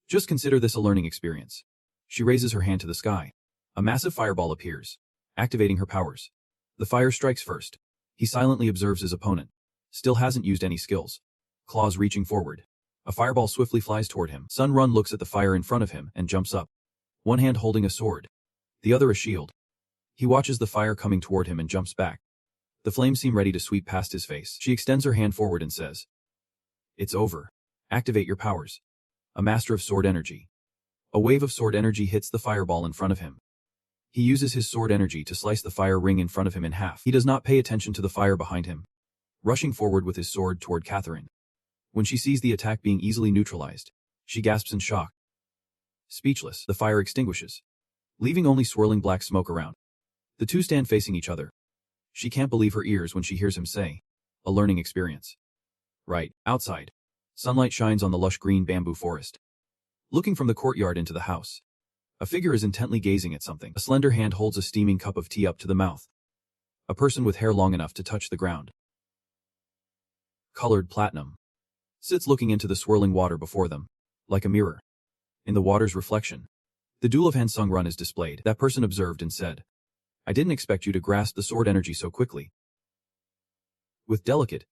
just consider this a learning experience. She raises her hand to the sky. A massive fireball appears, activating her powers. The fire strikes first. He silently observes his opponent. Still hasn't used any skills. Claws reaching forward. A fireball swiftly flies toward him. Sun Run looks at the fire in front of him and jumps up. One hand holding a sword, the other a shield. He watches the fire coming toward him and jumps back. The flames seem ready to sweep past his face. She extends her hand forward and says, it's over. Activate your powers. A master of sword energy. A wave of sword energy hits the fireball in front of him. He uses his sword energy to slice the fire ring in front of him in half. He does not pay attention to the fire behind him, rushing forward with his sword toward Catherine. When she sees the attack being easily neutralized, she gasps in shock. Speechless, the fire extinguishes, leaving only swirling black smoke around. The two stand facing each other. She can't believe her ears when she hears him say, a learning experience. Right, outside. Sunlight shines on the lush green bamboo forest. Looking from the courtyard into the house, a figure is intently gazing at something. A slender hand holds a steaming cup of tea up to the mouth. A person with hair long enough to touch the ground, colored platinum, sits looking into the swirling water before them, like a mirror. In the water's reflection, the Duel of Han Sung Run is displayed. That person observed and said, I didn't expect you to grasp the sword energy so quickly. With delicate,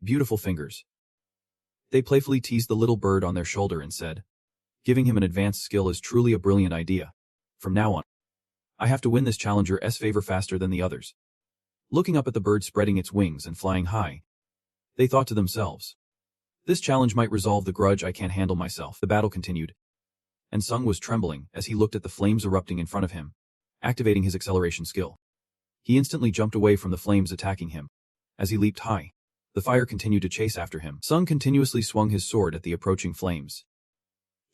beautiful fingers, they playfully teased the little bird on their shoulder and said, giving him an advanced skill is truly a brilliant idea. From now on, I have to win this challenger's favor faster than the others. Looking up at the bird spreading its wings and flying high, they thought to themselves, this challenge might resolve the grudge I can't handle myself. The battle continued, and Sung was trembling as he looked at the flames erupting in front of him, activating his acceleration skill. He instantly jumped away from the flames attacking him. As he leaped high, the fire continued to chase after him. Sung continuously swung his sword at the approaching flames.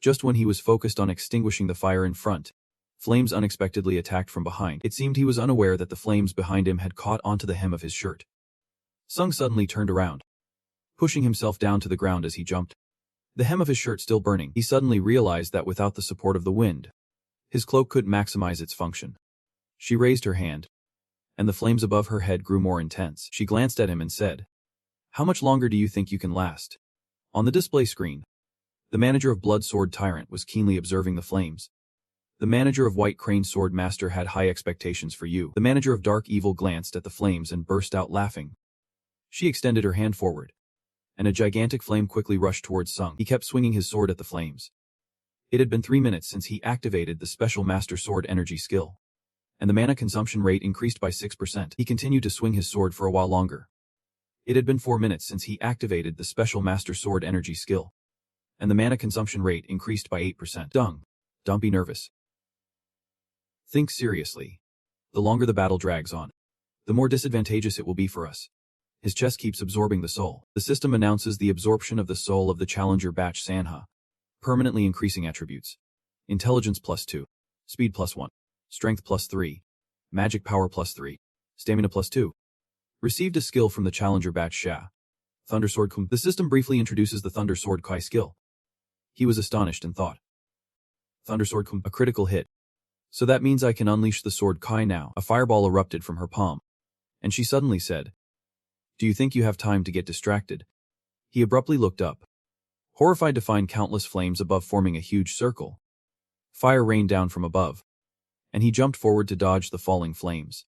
Just when he was focused on extinguishing the fire in front, flames unexpectedly attacked from behind. It seemed he was unaware that the flames behind him had caught onto the hem of his shirt. Sung suddenly turned around, pushing himself down to the ground as he jumped. The hem of his shirt still burning, he suddenly realized that without the support of the wind, his cloak couldn't maximize its function. She raised her hand, and the flames above her head grew more intense. She glanced at him and said, "How much longer do you think you can last?" On the display screen, the manager of Blood Sword Tyrant was keenly observing the flames. The manager of White Crane Sword Master had high expectations for you. The manager of Dark Evil glanced at the flames and burst out laughing. She extended her hand forward, and a gigantic flame quickly rushed towards Sung. He kept swinging his sword at the flames. It had been 3 minutes since he activated the special Master Sword energy skill, and the mana consumption rate increased by 6%. He continued to swing his sword for a while longer. It had been 4 minutes since he activated the special Master Sword energy skill, and the mana consumption rate increased by 8%. Don't be nervous. Think seriously. The longer the battle drags on, the more disadvantageous it will be for us. His chest keeps absorbing the soul. The system announces the absorption of the soul of the challenger batch Sanha, permanently increasing attributes. Intelligence +2, speed +1, strength +3, magic power +3, stamina +2. Received a skill from the challenger batch Sha. Thunder Sword Kum. The system briefly introduces the Thunder Sword Kai skill. He was astonished and thought, Thunder Sword Kum, a critical hit. So that means I can unleash the Sword Kai now. A fireball erupted from her palm, and she suddenly said, "Do you think you have time to get distracted?" He abruptly looked up, horrified to find countless flames above forming a huge circle. Fire rained down from above, and he jumped forward to dodge the falling flames.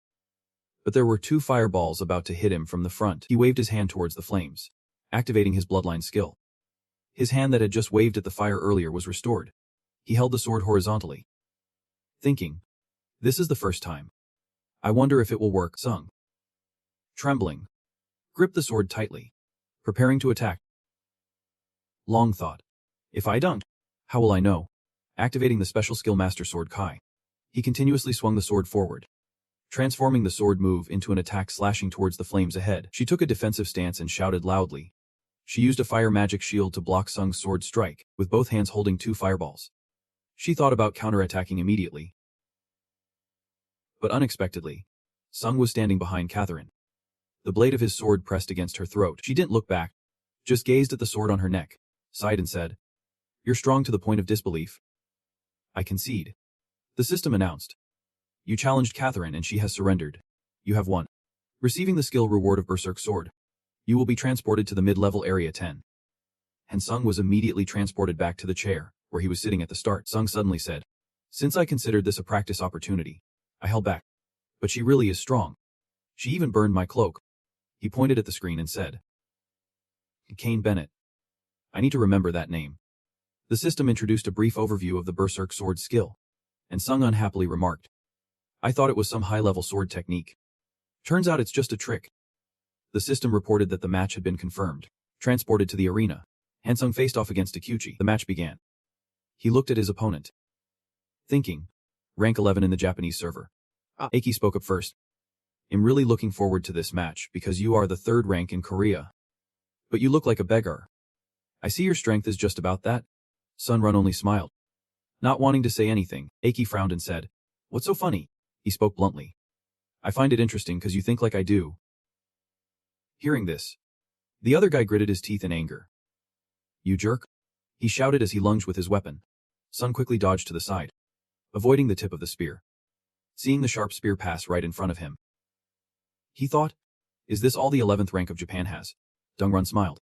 But there were 2 fireballs about to hit him from the front. He waved his hand towards the flames, activating his bloodline skill. His hand that had just waved at the fire earlier was restored. He held the sword horizontally, thinking, "This is the first time. I wonder if it will work." Sung, trembling, gripped the sword tightly, preparing to attack. Long thought, "If I don't, how will I know?" Activating the special skill Master Sword Kai, he continuously swung the sword forward, transforming the sword move into an attack slashing towards the flames ahead. She took a defensive stance and shouted loudly. She used a fire magic shield to block Sung's sword strike, with both hands holding 2 fireballs. She thought about counterattacking immediately. But unexpectedly, Sung was standing behind Catherine. The blade of his sword pressed against her throat. She didn't look back, just gazed at the sword on her neck, sighed and said, "You're strong to the point of disbelief." "I concede," the system announced. "You challenged Catherine and she has surrendered. You have won." Receiving the skill reward of Berserk Sword, you will be transported to the mid-level area 10. And Sung was immediately transported back to the chair where he was sitting at the start. Sung suddenly said, "Since I considered this a practice opportunity, I held back. But she really is strong. She even burned my cloak." He pointed at the screen and said, "Kane Bennett. I need to remember that name." The system introduced a brief overview of the Berserk Sword skill, and Sung unhappily remarked, "I thought it was some high-level sword technique. Turns out it's just a trick." The system reported that the match had been confirmed. Transported to the arena, Hansung faced off against Takuchi. The match began. He looked at his opponent, thinking, rank 11 in the Japanese server. Aki spoke up first. "I'm really looking forward to this match because you are the 3rd rank in Korea. But you look like a beggar. I see your strength is just about that." Sunrun only smiled. Not wanting to say anything, Aki frowned and said, "What's so funny?" He spoke bluntly. "I find it interesting because you think like I do." Hearing this, the other guy gritted his teeth in anger. "You jerk," he shouted as he lunged with his weapon. Sun quickly dodged to the side, avoiding the tip of the spear. Seeing the sharp spear pass right in front of him, he thought, "Is this all the 11th rank of Japan has?" Dungrun smiled.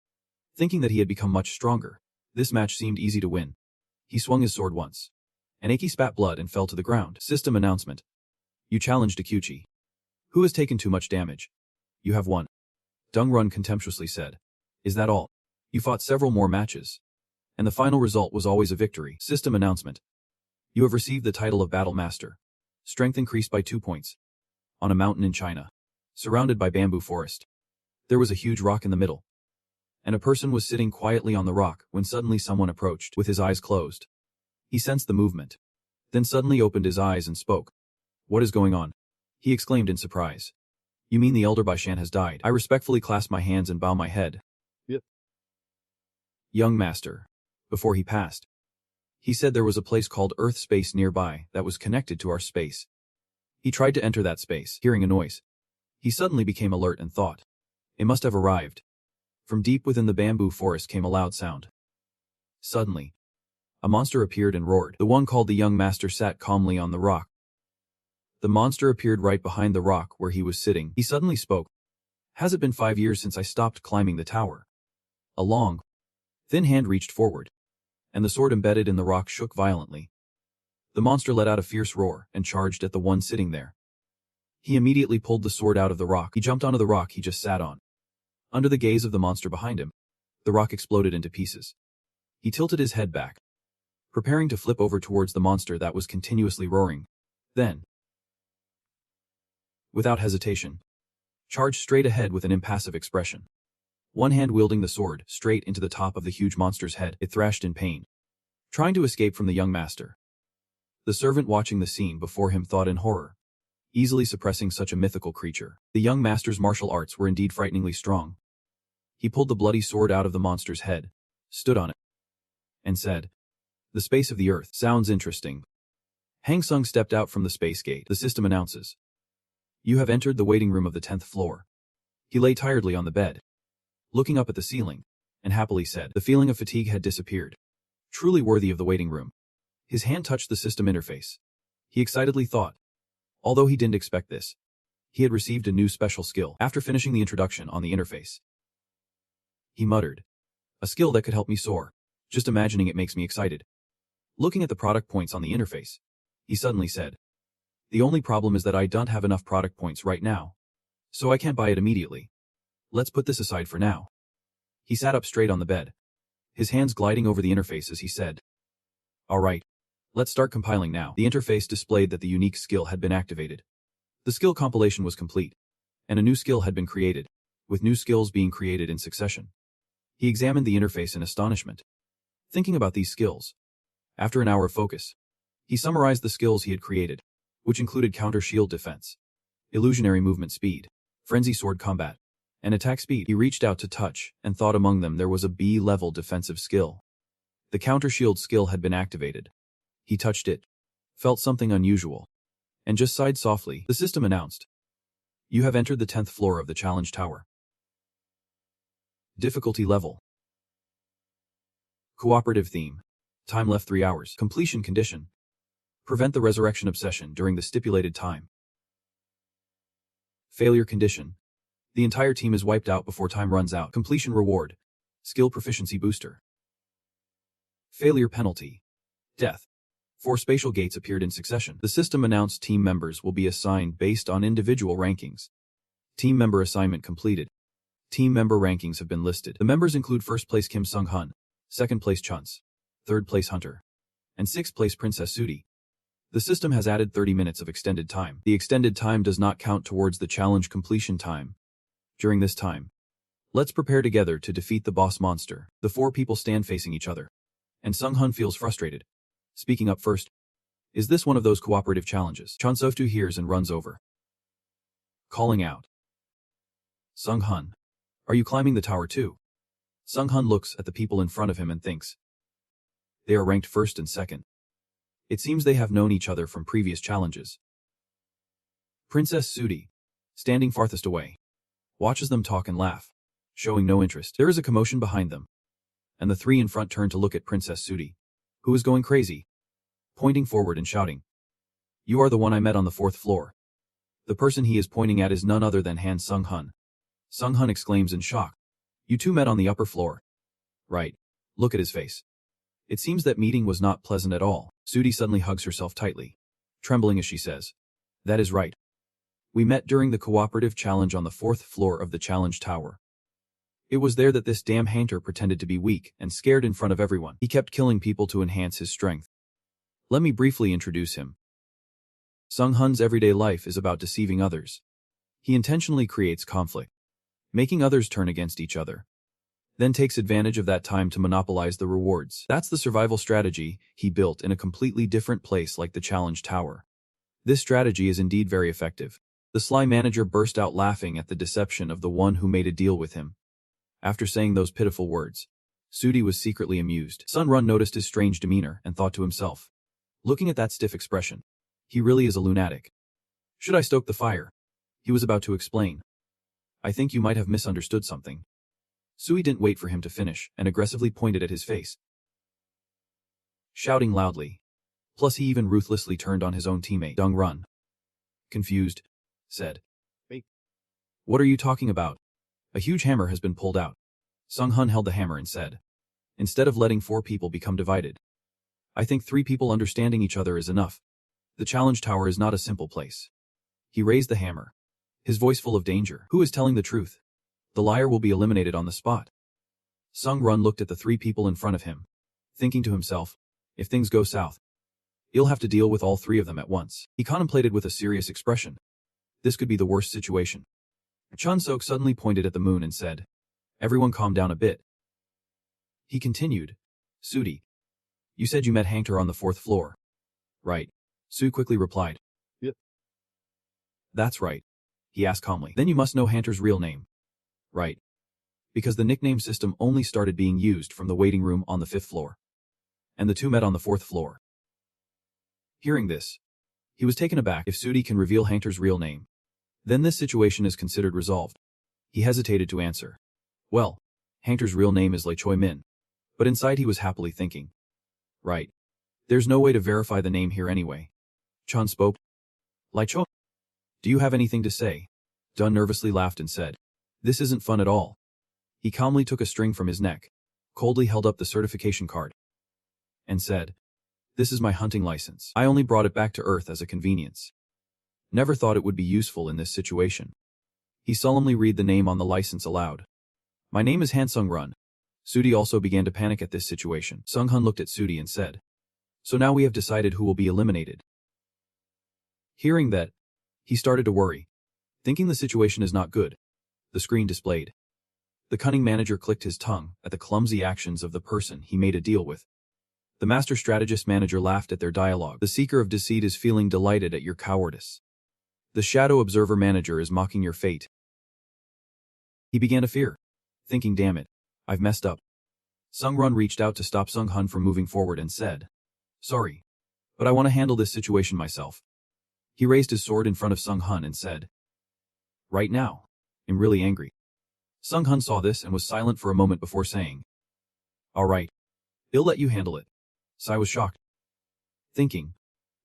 Thinking that he had become much stronger, this match seemed easy to win. He swung his sword once, and Aki spat blood and fell to the ground. System announcement. "You challenged Akuchi, who has taken too much damage. You have won." Dungrun contemptuously said, "Is that all? You fought several more matches, and the final result was always a victory." System announcement. "You have received the title of Battle Master. Strength increased by 2 points. On a mountain in China, surrounded by bamboo forest, there was a huge rock in the middle, and a person was sitting quietly on the rock when suddenly someone approached with his eyes closed. He sensed the movement, then suddenly opened his eyes and spoke. "What is going on?" he exclaimed in surprise. "You mean the Elder Baishan has died?" I respectfully clasp my hands and bow my head. "Yep. Young master." Before he passed, he said there was a place called Earth Space nearby that was connected to our space. He tried to enter that space. Hearing a noise, he suddenly became alert and thought, "It must have arrived." From deep within the bamboo forest came a loud sound. Suddenly, a monster appeared and roared. The one called the young master sat calmly on the rock. The monster appeared right behind the rock where he was sitting. He suddenly spoke. Has it been 5 years since I stopped climbing the tower? A long, thin hand reached forward, and the sword embedded in the rock shook violently. The monster let out a fierce roar and charged at the one sitting there. He immediately pulled the sword out of the rock. He jumped onto the rock he just sat on. Under the gaze of the monster behind him, the rock exploded into pieces. He tilted his head back, preparing to flip over towards the monster that was continuously roaring. Then, without hesitation, charged straight ahead with an impassive expression. One hand wielding the sword straight into the top of the huge monster's head, it thrashed in pain, trying to escape from the young master. The servant watching the scene before him thought in horror, easily suppressing such a mythical creature. The young master's martial arts were indeed frighteningly strong. He pulled the bloody sword out of the monster's head, stood on it, and said, "The space of the earth sounds interesting." Hang Sung stepped out from the space gate. The system announces, "You have entered the waiting room of the 10th floor." He lay tiredly on the bed, looking up at the ceiling, and happily said, the feeling of fatigue had disappeared. Truly worthy of the waiting room. His hand touched the system interface. He excitedly thought, although he didn't expect this, he had received a new special skill. After finishing the introduction on the interface, he muttered, "A skill that could help me soar. Just imagining it makes me excited." Looking at the product points on the interface, he suddenly said, "The only problem is that I don't have enough product points right now, so I can't buy it immediately. Let's put this aside for now." He sat up straight on the bed, his hands gliding over the interface as he said, "All right. Let's start compiling now." The interface displayed that the unique skill had been activated. The skill compilation was complete, and a new skill had been created, with new skills being created in succession. He examined the interface in astonishment, thinking about these skills. After an hour of focus, he summarized the skills he had created, which included counter shield defense, illusionary movement speed, frenzy sword combat, and attack speed. He reached out to touch and thought among them there was a B-level defensive skill. The counter shield skill had been activated. He touched it, felt something unusual, and just sighed softly. The system announced, "You have entered the 10th floor of the challenge tower. Difficulty level. Cooperative theme. Time left 3 hours. Completion condition. Prevent the resurrection obsession during the stipulated time. Failure condition. The entire team is wiped out before time runs out. Completion reward. Skill proficiency booster. Failure penalty. Death. 4 spatial gates appeared in succession. The system announced team members will be assigned based on individual rankings. Team member assignment completed. Team member rankings have been listed. The members include 1st place Kim Sung-hun, 2nd place Chunse, 3rd place Hunter, and 6th place Princess Sudi. The system has added 30 minutes of extended time. The extended time does not count towards the challenge completion time. During this time, let's prepare together to defeat the boss monster. The 4 people stand facing each other, and Sung-hun feels frustrated. Speaking up first, "Is this one of those cooperative challenges?" Chun Softu hears and runs over, calling out, "Sung-hun, are you climbing the tower too?" Sung-hun looks at the people in front of him and thinks, they are ranked 1st and 2nd. It seems they have known each other from previous challenges. Princess Sudi, standing farthest away, watches them talk and laugh, showing no interest. There is a commotion behind them, and the 3 in front turn to look at Princess Sudi, who is going crazy, pointing forward and shouting, "You are the one I met on the 4th floor." The person he is pointing at is none other than Han Sung-hun. Sung-hun exclaims in shock, "You 2 met on the upper floor?" "Right. Look at his face." It seems that meeting was not pleasant at all. Sudi suddenly hugs herself tightly, trembling as she says, "That is right. We met during the cooperative challenge on the 4th floor of the challenge tower. It was there that this damn Hunter pretended to be weak and scared in front of everyone. He kept killing people to enhance his strength. Let me briefly introduce him. Sung-hun's everyday life is about deceiving others. He intentionally creates conflict, making others turn against each other, then takes advantage of that time to monopolize the rewards. That's the survival strategy he built in a completely different place like the challenge tower. This strategy is indeed very effective. The sly manager burst out laughing at the deception of the one who made a deal with him. After saying those pitiful words, Sudi was secretly amused. Sun Run noticed his strange demeanor and thought to himself, looking at that stiff expression, he really is a lunatic. Should I stoke the fire? He was about to explain. I think you might have misunderstood something. Sui didn't wait for him to finish and aggressively pointed at his face, shouting loudly. Plus he even ruthlessly turned on his own teammate, Dong Run. confused, said. What are you talking about? A huge hammer has been pulled out. Sung Hun held the hammer and said, instead of letting 4 people become divided, I think 3 people understanding each other is enough. The challenge tower is not a simple place. He raised the hammer, his voice full of danger. Who is telling the truth? The liar will be eliminated on the spot. Sung Run looked at the 3 people in front of him, thinking to himself, if things go south, he'll have to deal with all 3 of them at once. He contemplated with a serious expression. This could be the worst situation. Chun Sok suddenly pointed at the moon and said, everyone calm down a bit. He continued, Sudi, you said you met Hangter on the 4th floor. Right. Su quickly replied. Yep. That's right. He asked calmly. Then you must know Hangter's real name. Right. Because the nickname system only started being used from the waiting room on the 5th floor. And the 2 met on the 4th floor. Hearing this, he was taken aback. If Sudi can reveal Hangter's real name, then this situation is considered resolved. He hesitated to answer. Well, Hangter's real name is Lei Choi Min. But inside he was happily thinking. Right. There's no way to verify the name here anyway. Chun spoke. Lai Choi, do you have anything to say? Dun nervously laughed and said, this isn't fun at all. He calmly took a string from his neck, coldly held up the certification card, and said, this is my hunting license. I only brought it back to Earth as a convenience. Never thought it would be useful in this situation. He solemnly read the name on the license aloud. My name is Han Sung Run. Sudi also began to panic at this situation. Sung Hun looked at Sudi and said, so now we have decided who will be eliminated. Hearing that, he started to worry, thinking the situation is not good. The screen displayed. The cunning manager clicked his tongue at the clumsy actions of the person he made a deal with. The master strategist manager laughed at their dialogue. The seeker of deceit is feeling delighted at your cowardice. The shadow observer manager is mocking your fate. He began to fear, thinking, damn it, I've messed up. Sung Run reached out to stop Sung Hun from moving forward and said, sorry, but I want to handle this situation myself. He raised his sword in front of Sung Hun and said, right now, I'm really angry. Sung Hun saw this and was silent for a moment before saying, all right, he'll let you handle it. Sai was shocked, thinking,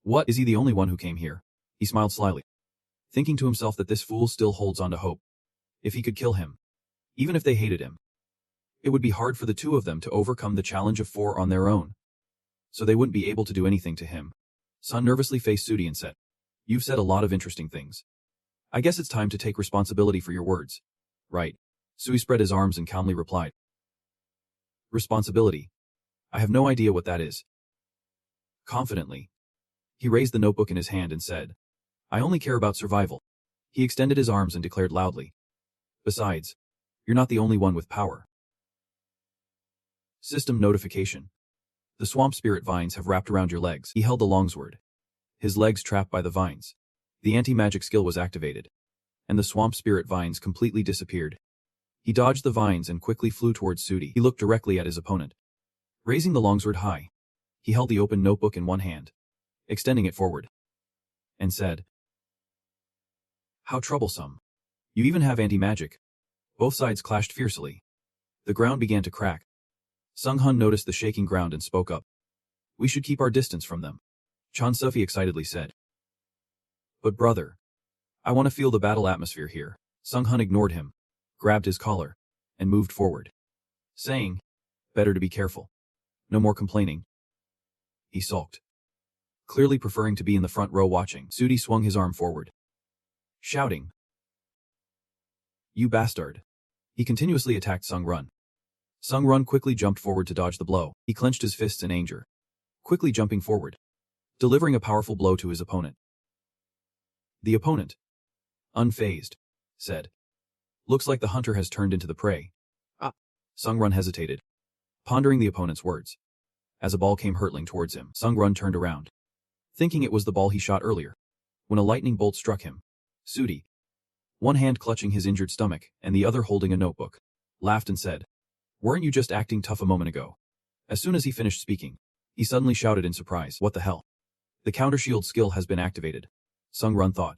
what, is he the only one who came here? He smiled slyly, thinking to himself that this fool still holds on to hope. If he could kill him, even if they hated him, it would be hard for the 2 of them to overcome the challenge of 4 on their own. So they wouldn't be able to do anything to him. Sun nervously faced Sudi and said, you've said a lot of interesting things. I guess it's time to take responsibility for your words. Right. Sui spread his arms and calmly replied. Responsibility. I have no idea what that is. Confidently, he raised the notebook in his hand and said, I only care about survival. He extended his arms and declared loudly. Besides, you're not the only one with power. System notification. The swamp spirit vines have wrapped around your legs. He held the longsword, his legs trapped by the vines. The anti-magic skill was activated, and the swamp spirit vines completely disappeared. He dodged the vines and quickly flew towards Sudi. He looked directly at his opponent. Raising the longsword high, he held the open notebook in one hand, extending it forward, and said, how troublesome. You even have anti-magic. Both sides clashed fiercely. The ground began to crack. Sung Hun noticed the shaking ground and spoke up. We should keep our distance from them. Chan Sufi excitedly said. But brother, I want to feel the battle atmosphere here. Sung Hun ignored him, grabbed his collar, and moved forward, saying, better to be careful. No more complaining. He sulked, clearly preferring to be in the front row watching. Sudi swung his arm forward, shouting, you bastard. He continuously attacked Sung Run. Sung Run quickly jumped forward to dodge the blow. He clenched his fists in anger, quickly jumping forward, delivering a powerful blow to his opponent. The opponent, unfazed, said, looks like the hunter has turned into the prey. Sung Run hesitated, pondering the opponent's words. As a ball came hurtling towards him, Sung Run turned around, thinking it was the ball he shot earlier, when a lightning bolt struck him. Sudi, one hand clutching his injured stomach and the other holding a notebook, laughed and said, weren't you just acting tough a moment ago? As soon as he finished speaking, he suddenly shouted in surprise, what the hell? The counter shield skill has been activated, Sung Run thought,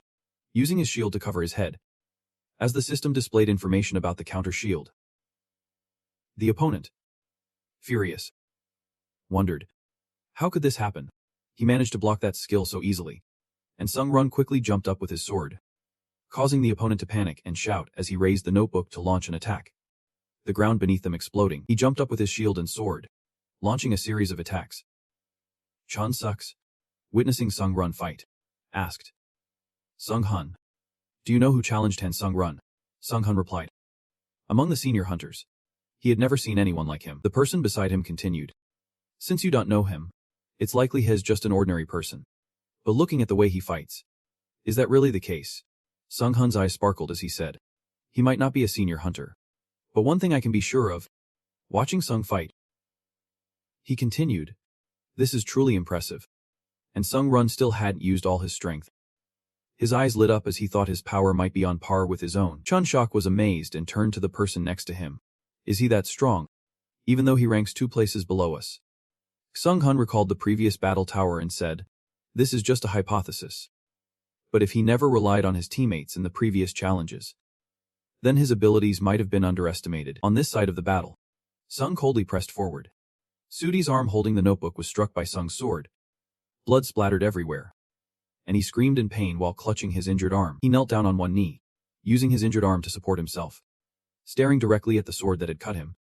using his shield to cover his head. As the system displayed information about the counter shield, the opponent, furious, wondered, how could this happen? He managed to block that skill so easily, and Sung Run quickly jumped up with his sword, causing the opponent to panic and shout as he raised the notebook to launch an attack. The ground beneath them exploding, he jumped up with his shield and sword, launching a series of attacks. Chun sucks. Witnessing Sung Run fight, asked Sung Hun, "Do you know who challenged Han Sung Run?" Sung Hun replied, "Among the senior hunters. He had never seen anyone like him." The person beside him continued, "Since you don't know him, it's likely he's just an ordinary person. But looking at the way he fights, is that really the case?" Sung Hun's eyes sparkled as he said, "He might not be a senior hunter. But one thing I can be sure of, watching Sung fight." He continued, "This is truly impressive." And Sung Run still hadn't used all his strength. His eyes lit up as he thought his power might be on par with his own. Chun Shok was amazed and turned to the person next to him. "Is he that strong? Even though he ranks 2 places below us?" Sung Hun recalled the previous battle tower and said, "This is just a hypothesis. But if he never relied on his teammates in the previous challenges, then his abilities might have been underestimated." On this side of the battle, Sung coldly pressed forward. Sudi's arm holding the notebook was struck by Sung's sword. Blood splattered everywhere, and he screamed in pain while clutching his injured arm. He knelt down on one knee, using his injured arm to support himself, staring directly at the sword that had cut him.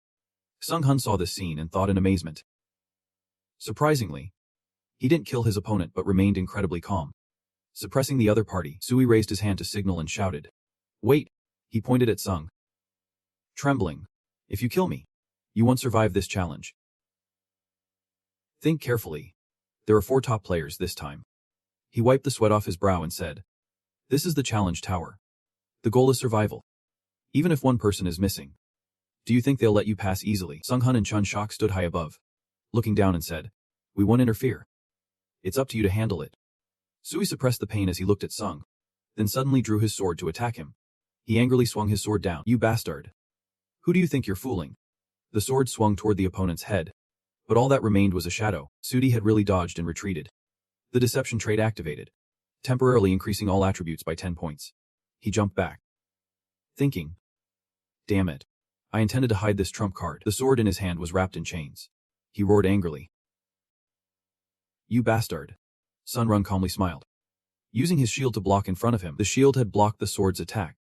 Sung Hun saw this scene and thought in amazement. Surprisingly, he didn't kill his opponent but remained incredibly calm. Suppressing the other party, Sui raised his hand to signal and shouted, "Wait!" He pointed at Sung. Trembling, "If you kill me, you won't survive this challenge. Think carefully. There are 4 top players this time." He wiped the sweat off his brow and said, "This is the challenge tower. The goal is survival. Even if one person is missing. Do you think they'll let you pass easily?" Sung Hun and Chun Shok stood high above, looking down and said, "We won't interfere. It's up to you to handle it." Sui suppressed the pain as he looked at Sung, then suddenly drew his sword to attack him. He angrily swung his sword down. "You bastard. Who do you think you're fooling?" The sword swung toward the opponent's head, but all that remained was a shadow. Sudi had really dodged and retreated. The deception trait activated, temporarily increasing all attributes by 10 points. He jumped back, thinking, "Damn it. I intended to hide this trump card." The sword in his hand was wrapped in chains. He roared angrily, "You bastard." Sun Run calmly smiled, using his shield to block in front of him. The shield had blocked the sword's attack.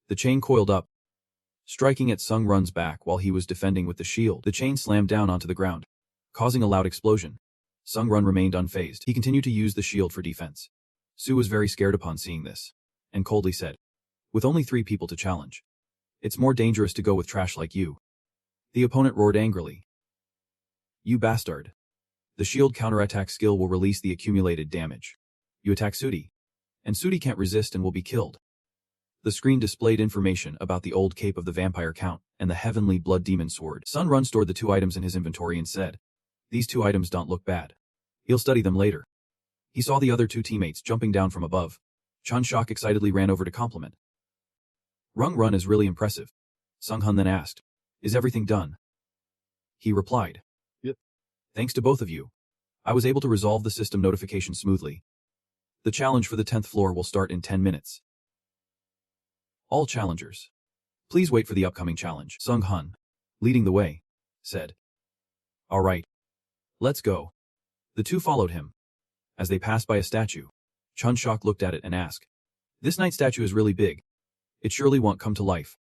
The chain coiled up, striking at Sung Run's back while he was defending with the shield. The chain slammed down onto the ground, causing a loud explosion. Sung Run remained unfazed. He continued to use the shield for defense. Su was very scared upon seeing this, and coldly said, "With only 3 people to challenge, it's more dangerous to go with trash like you." The opponent roared angrily, "You bastard. The shield counterattack skill will release the accumulated damage. You attack Sudi, and Sudi can't resist and will be killed." The screen displayed information about the old cape of the vampire count and the heavenly blood demon sword. Sun Run stored the 2 items in his inventory and said, "These 2 items don't look bad. He'll study them later." He saw the other 2 teammates jumping down from above. Chun Shok excitedly ran over to compliment. "Rung Run is really impressive." Sung Hun then asked, "Is everything done?" He replied, "Yep. Thanks to both of you, I was able to resolve the system notification smoothly. The challenge for the 10th floor will start in 10 minutes. All challengers, please wait for the upcoming challenge." Sung Hun, leading the way, said, "All right. Let's go." The 2 followed him. As they passed by a statue, Chun Shok looked at it and asked, "This night statue is really big. It surely won't come to life."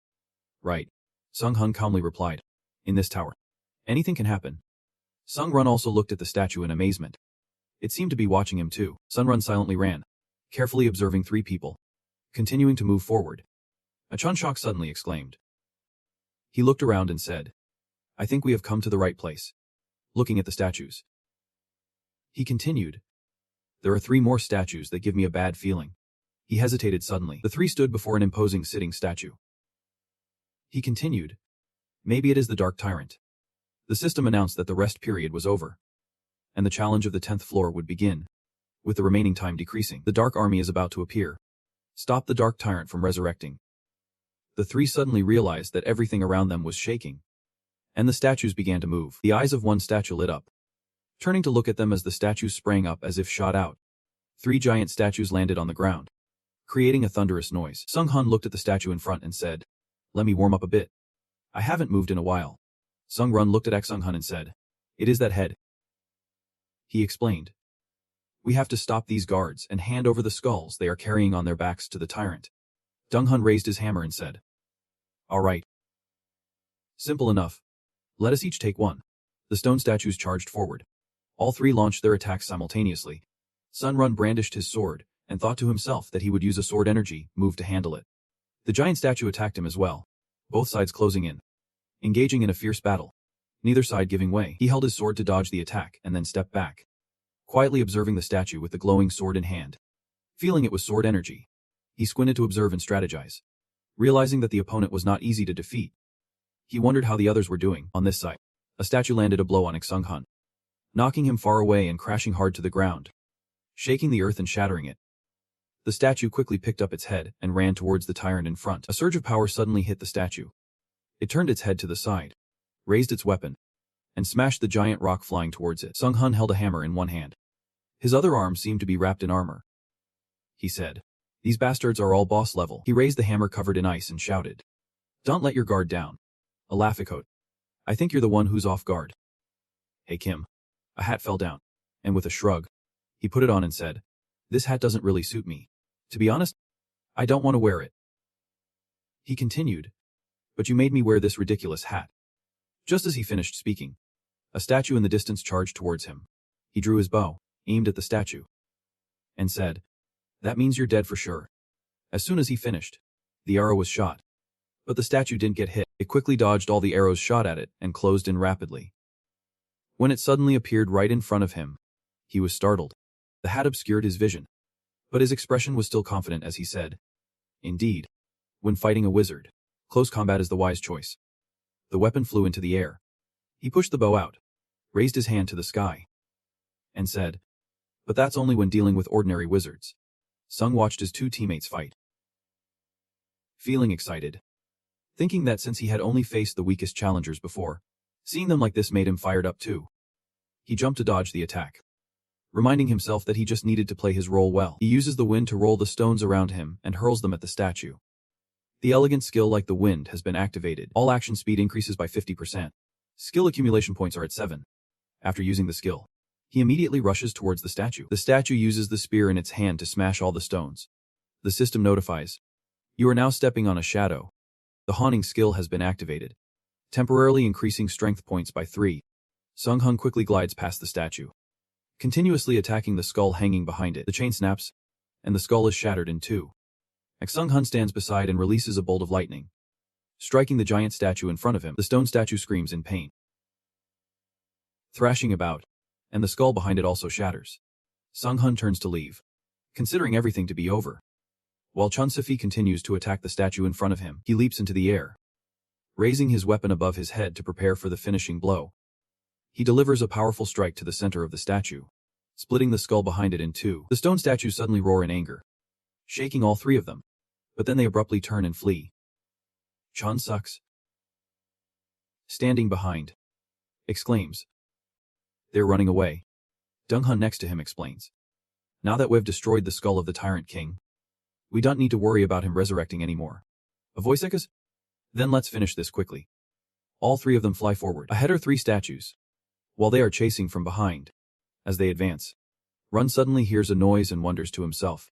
"Right," Sung Hun calmly replied. "In this tower, anything can happen." Sung Run also looked at the statue in amazement. It seemed to be watching him too. Sun Run silently ran, carefully observing 3 people, continuing to move forward. A Chun Shok suddenly exclaimed. He looked around and said, "I think we have come to the right place." Looking at the statues, he continued, "There are 3 more statues that give me a bad feeling." He hesitated suddenly. The 3 stood before an imposing sitting statue. He continued, "Maybe it is the Dark Tyrant." The system announced that the rest period was over, and the challenge of the 10th floor would begin, with the remaining time decreasing. "The Dark Army is about to appear. Stop the Dark Tyrant from resurrecting." The 3 suddenly realized that everything around them was shaking, and the statues began to move. The eyes of one statue lit up, turning to look at them as the statues sprang up as if shot out. 3 giant statues landed on the ground, creating a thunderous noise. Sung Hun looked at the statue in front and said, "Let me warm up a bit. I haven't moved in a while." Sung Run looked at Sung Hun and said, "It is that head." He explained, We have to stop these guards and hand over the skulls they are carrying on their backs to the tyrant. Dong-hun raised his hammer and said, "All right. Simple enough. Let us each take one." The stone statues charged forward. All three launched their attacks simultaneously. Sun Run brandished his sword and thought to himself that he would use a sword energy move to handle it. The giant statue attacked him as well, both sides closing in, engaging in a fierce battle, neither side giving way. He held his sword to dodge the attack and then stepped back, quietly observing the statue with the glowing sword in hand. Feeling it was sword energy, he squinted to observe and strategize. Realizing that the opponent was not easy to defeat, he wondered how the others were doing. On this side, a statue landed a blow on Sung-hun, knocking him far away and crashing hard to the ground, shaking the earth and shattering it. The statue quickly picked up its head and ran towards the tyrant in front. A surge of power suddenly hit the statue. It turned its head to the side, raised its weapon, and smashed the giant rock flying towards it. Sung-hun held a hammer in one hand. His other arm seemed to be wrapped in armor. He said, "These bastards are all boss level." He raised the hammer covered in ice and shouted, "Don't let your guard down. A Laughicoat. I think you're the one who's off guard." "Hey Kim." A hat fell down, and with a shrug, he put it on and said, "This hat doesn't really suit me. To be honest, I don't want to wear it." He continued, "But you made me wear this ridiculous hat." Just as he finished speaking, a statue in the distance charged towards him. He drew his bow, aimed at the statue, and said, "That means you're dead for sure." As soon as he finished, the arrow was shot. But the statue didn't get hit. It quickly dodged all the arrows shot at it and closed in rapidly. When it suddenly appeared right in front of him, he was startled. The hat obscured his vision, but his expression was still confident as he said, "Indeed, when fighting a wizard, close combat is the wise choice." The weapon flew into the air. He pushed the bow out, raised his hand to the sky, and said, "But that's only when dealing with ordinary wizards." Sung watched his two teammates fight, feeling excited, thinking that since he had only faced the weakest challengers before, seeing them like this made him fired up too. He jumped to dodge the attack, reminding himself that he just needed to play his role well. He uses the wind to roll the stones around him and hurls them at the statue. The elegant skill like the wind has been activated. All action speed increases by 50%. Skill accumulation points are at 7. After using the skill, he immediately rushes towards the statue. The statue uses the spear in its hand to smash all the stones. The system notifies, "You are now stepping on a shadow." The haunting skill has been activated, temporarily increasing strength points by 3. Sung-hun quickly glides past the statue, continuously attacking the skull hanging behind it. The chain snaps, and the skull is shattered in 2. Sung-hun stands beside and releases a bolt of lightning, striking the giant statue in front of him. The stone statue screams in pain, thrashing about, and the skull behind it also shatters. Sung-hun turns to leave, considering everything to be over. While Chun-Sifi continues to attack the statue in front of him, he leaps into the air, raising his weapon above his head to prepare for the finishing blow. He delivers a powerful strike to the center of the statue, splitting the skull behind it in 2. The stone statues suddenly roar in anger, shaking all 3 of them, but then they abruptly turn and flee. Chun sucks. Standing behind, exclaims, "They're running away." Dong-hun next to him explains, "Now that we've destroyed the skull of the Tyrant King, we don't need to worry about him resurrecting anymore." A voice echoes, "Then let's finish this quickly." All 3 of them fly forward. Ahead are 3 statues, while they are chasing from behind. As they advance, Run suddenly hears a noise and wonders to himself,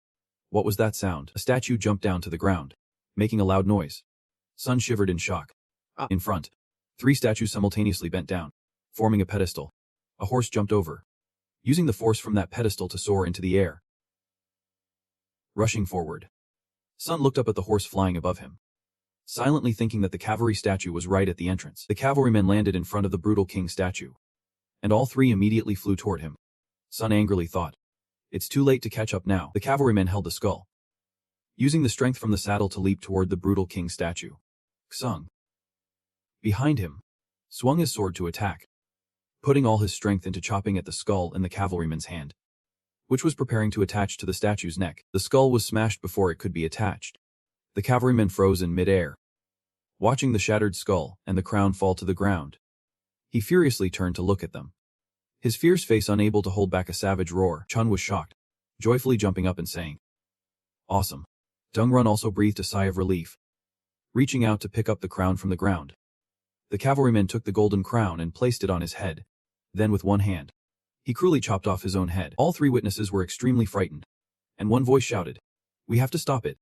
"What was that sound?" A statue jumped down to the ground, making a loud noise. Sun shivered in shock. In front, 3 statues simultaneously bent down, forming a pedestal. A horse jumped over, using the force from that pedestal to soar into the air. Rushing forward, Sun looked up at the horse flying above him, silently thinking that the cavalry statue was right at the entrance. The cavalrymen landed in front of the brutal king statue, and all 3 immediately flew toward him. Sun angrily thought, "It's too late to catch up now." The cavalrymen held the skull, using the strength from the saddle to leap toward the brutal king statue. Sung, behind him, swung his sword to attack, putting all his strength into chopping at the skull in the cavalryman's hand, which was preparing to attach to the statue's neck. The skull was smashed before it could be attached. The cavalryman froze in mid-air, watching the shattered skull and the crown fall to the ground. He furiously turned to look at them, his fierce face unable to hold back a savage roar. Chun was shocked, joyfully jumping up and saying, "Awesome." Dong-run also breathed a sigh of relief, reaching out to pick up the crown from the ground. The cavalryman took the golden crown and placed it on his head. Then with one hand, He cruelly chopped off his own head. All three witnesses were extremely frightened, and one voice shouted, "We have to stop it."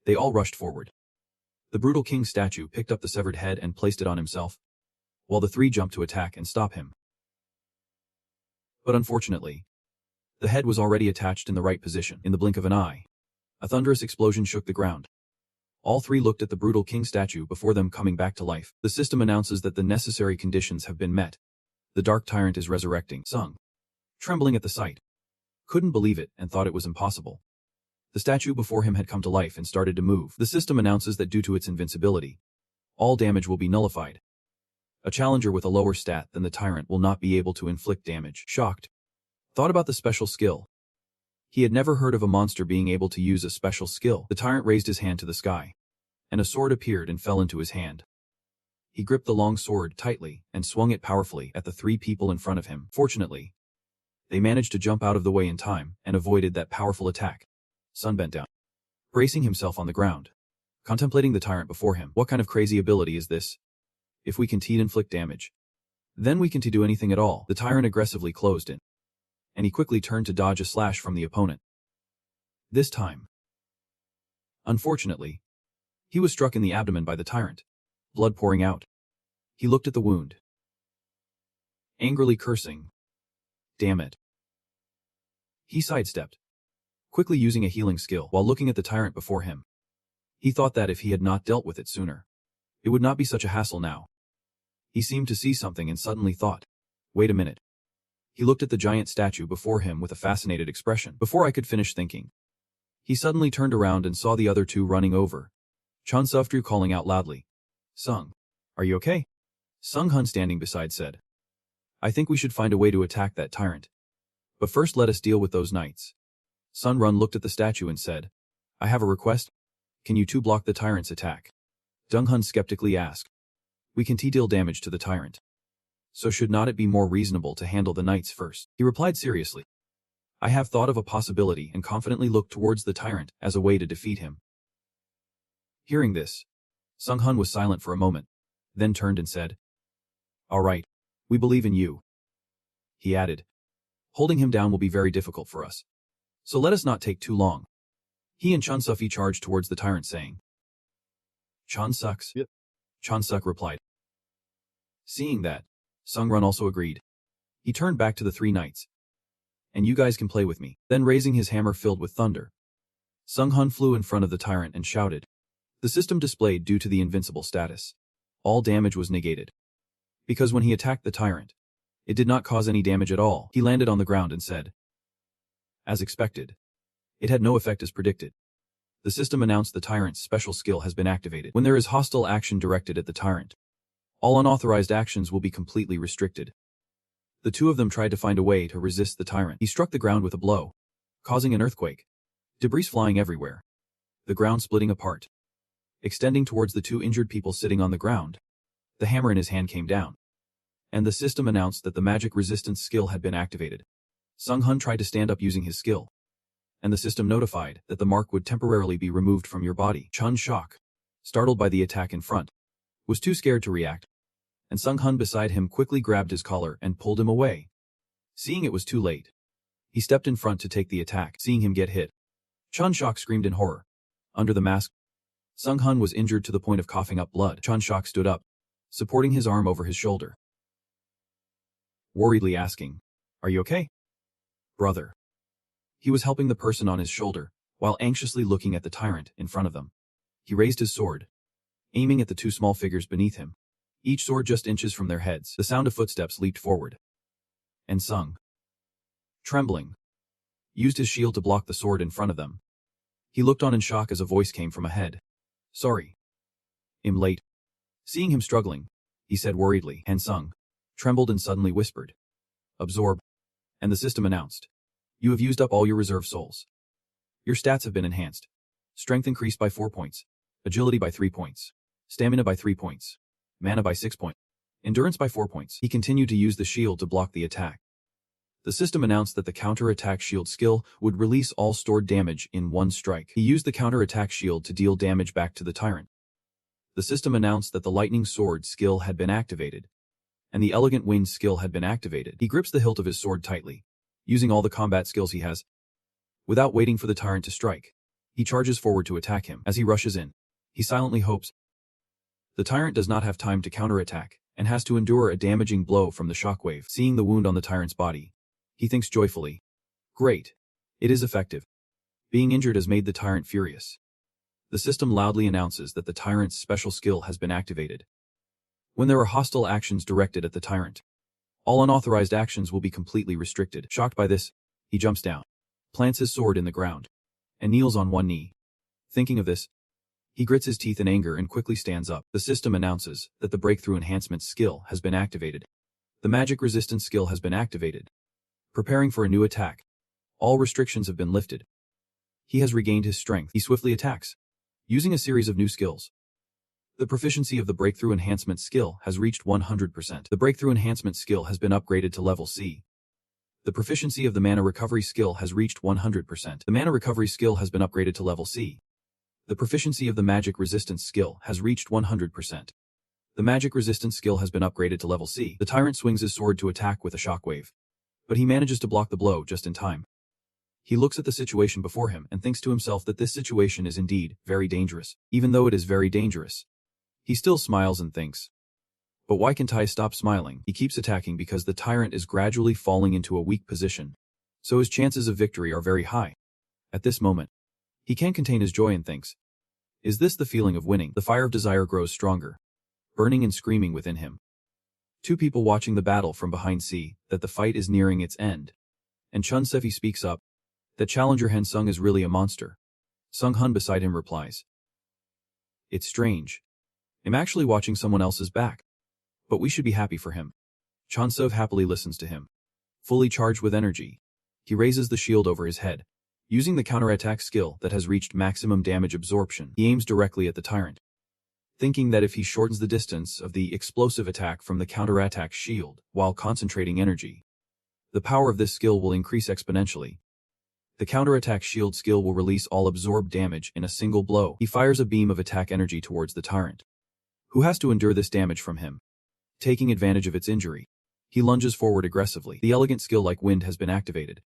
They all rushed forward. The brutal king statue picked up the severed head and placed it on himself, while the three jumped to attack and stop him. But unfortunately, the head was already attached in the right position. In the blink of an eye, a thunderous explosion shook the ground. All three looked at the brutal king statue before them coming back to life. The system announces that the necessary conditions have been met. The dark tyrant is resurrecting. Sung, trembling at the sight, couldn't believe it and thought it was impossible. The statue before him had come to life and started to move. The system announces that due to its invincibility, all damage will be nullified. A challenger with a lower stat than the tyrant will not be able to inflict damage. Shocked, thought about the special skill. He had never heard of a monster being able to use a special skill. The tyrant raised his hand to the sky, and a sword appeared and fell into his hand. He gripped the long sword tightly and swung it powerfully at the three people in front of him. Fortunately, they managed to jump out of the way in time and avoided that powerful attack. Sun bent down, bracing himself on the ground, contemplating the tyrant before him. What kind of crazy ability is this? If we can inflict damage, then we can do anything at all. The tyrant aggressively closed in, and he quickly turned to dodge a slash from the opponent. This time, unfortunately, he was struck in the abdomen by the tyrant, blood pouring out. He looked at the wound, angrily cursing. Damn it. He sidestepped, quickly using a healing skill while looking at the tyrant before him. He thought that if he had not dealt with it sooner, it would not be such a hassle now. He seemed to see something and suddenly thought, wait a minute. He looked at the giant statue before him with a fascinated expression. Before I could finish thinking, he suddenly turned around and saw the other two running over. Chun Sufdru calling out loudly, "Sung, are you okay?" Sung Hun standing beside said, "I think we should find a way to attack that tyrant. But first let us deal with those knights." Sun Run looked at the statue and said, "I have a request. Can you two block the tyrant's attack?" Dung Hun skeptically asked, "We can deal damage to the tyrant. So should not it be more reasonable to handle the knights first?" He replied seriously, "I have thought of a possibility," and confidently looked towards the tyrant as a way to defeat him. Hearing this, Sung Hun was silent for a moment, then turned and said, "All right, we believe in you." He added, "Holding him down will be very difficult for us. So let us not take too long." He and Chun Sufi charged towards the tyrant saying, "Chun sucks." Yep. Chun Suk replied. Seeing that, Sung Run also agreed. He turned back to the three knights. "And you guys can play with me." Then raising his hammer filled with thunder, Sung Hun flew in front of the tyrant and shouted. The system displayed due to the invincible status. All damage was negated. Because when he attacked the tyrant, it did not cause any damage at all. He landed on the ground and said, as expected. It had no effect as predicted. The system announced the tyrant's special skill has been activated. When there is hostile action directed at the tyrant, all unauthorized actions will be completely restricted. The two of them tried to find a way to resist the tyrant. He struck the ground with a blow, causing an earthquake. Debris flying everywhere. The ground splitting apart. Extending towards the two injured people sitting on the ground. The hammer in his hand came down. And the system announced that the magic resistance skill had been activated. Sung Hun tried to stand up using his skill, and the system notified that the mark would temporarily be removed from your body. Chun Shock, startled by the attack in front, was too scared to react, and Sung Hun beside him quickly grabbed his collar and pulled him away. Seeing it was too late, he stepped in front to take the attack. Seeing him get hit, Chun Shock screamed in horror. Under the mask, Sung Hun was injured to the point of coughing up blood. Chun Shock stood up, supporting his arm over his shoulder, worriedly asking, "Are you okay, brother?" He was helping the person on his shoulder, while anxiously looking at the tyrant in front of them. He raised his sword, aiming at the two small figures beneath him, each sword just inches from their heads. The sound of footsteps leaped forward, and Sung, trembling, used his shield to block the sword in front of them. He looked on in shock as a voice came from ahead. "Sorry. I'm late." Seeing him struggling, he said worriedly, and Sung trembled and suddenly whispered, "Absorb." And the system announced, "You have used up all your reserve souls. Your stats have been enhanced. Strength increased by 4 points. Agility by 3 points. Stamina by 3 points. Mana by 6 points. Endurance by 4 points. He continued to use the shield to block the attack. The system announced that the counter-attack shield skill would release all stored damage in one strike. He used the counter-attack shield to deal damage back to the tyrant. The system announced that the lightning sword skill had been activated, and the elegant winged skill had been activated. He grips the hilt of his sword tightly, using all the combat skills he has. Without waiting for the tyrant to strike, he charges forward to attack him. As he rushes in, he silently hopes. The tyrant does not have time to counterattack, and has to endure a damaging blow from the shockwave. Seeing the wound on the tyrant's body, he thinks joyfully. Great. It is effective. Being injured has made the tyrant furious. The system loudly announces that the tyrant's special skill has been activated. When there are hostile actions directed at the tyrant, all unauthorized actions will be completely restricted. Shocked by this, he jumps down, plants his sword in the ground, and kneels on one knee. Thinking of this, he grits his teeth in anger and quickly stands up. The system announces that the breakthrough enhancement skill has been activated. The magic resistance skill has been activated. Preparing for a new attack. All restrictions have been lifted. He has regained his strength. He swiftly attacks, using a series of new skills. The proficiency of the breakthrough enhancement skill has reached 100%. The breakthrough enhancement skill has been upgraded to level C. The proficiency of the mana recovery skill has reached 100%. The mana recovery skill has been upgraded to level C. The proficiency of the magic resistance skill has reached 100%. The magic resistance skill has been upgraded to level C. The tyrant swings his sword to attack with a shockwave, but he manages to block the blow just in time. He looks at the situation before him and thinks to himself that this situation is indeed very dangerous. Even though it is very dangerous, he still smiles and thinks. But why can't I stop smiling? He keeps attacking because the tyrant is gradually falling into a weak position, so his chances of victory are very high. At this moment, he can't contain his joy and thinks, is this the feeling of winning? The fire of desire grows stronger, burning and screaming within him. Two people watching the battle from behind see that the fight is nearing its end, and Chun Sefi speaks up, that Challenger Han Sung is really a monster. Sung Hun beside him replies, it's strange. I'm actually watching someone else's back, but we should be happy for him. Chun Sev happily listens to him. Fully charged with energy, he raises the shield over his head. Using the counterattack skill that has reached maximum damage absorption, he aims directly at the tyrant, thinking that if he shortens the distance of the explosive attack from the counterattack shield while concentrating energy, the power of this skill will increase exponentially. The counterattack shield skill will release all absorbed damage in a single blow. He fires a beam of attack energy towards the tyrant, who has to endure this damage from him. Taking advantage of its injury, he lunges forward aggressively. The elegant skill like wind has been activated,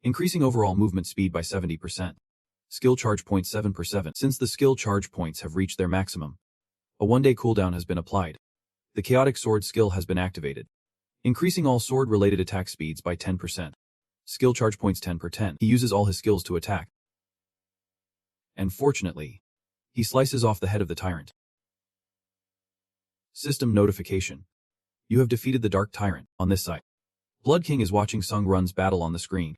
increasing overall movement speed by 70%. Skill charge points 7%. Since the skill charge points have reached their maximum, a one-day cooldown has been applied. The chaotic sword skill has been activated, increasing all sword-related attack speeds by 10%. Skill charge points 10 per 10. He uses all his skills to attack. And fortunately, he slices off the head of the tyrant. System notification. You have defeated the Dark Tyrant. On this side, Blood King is watching Sung Run's battle on the screen.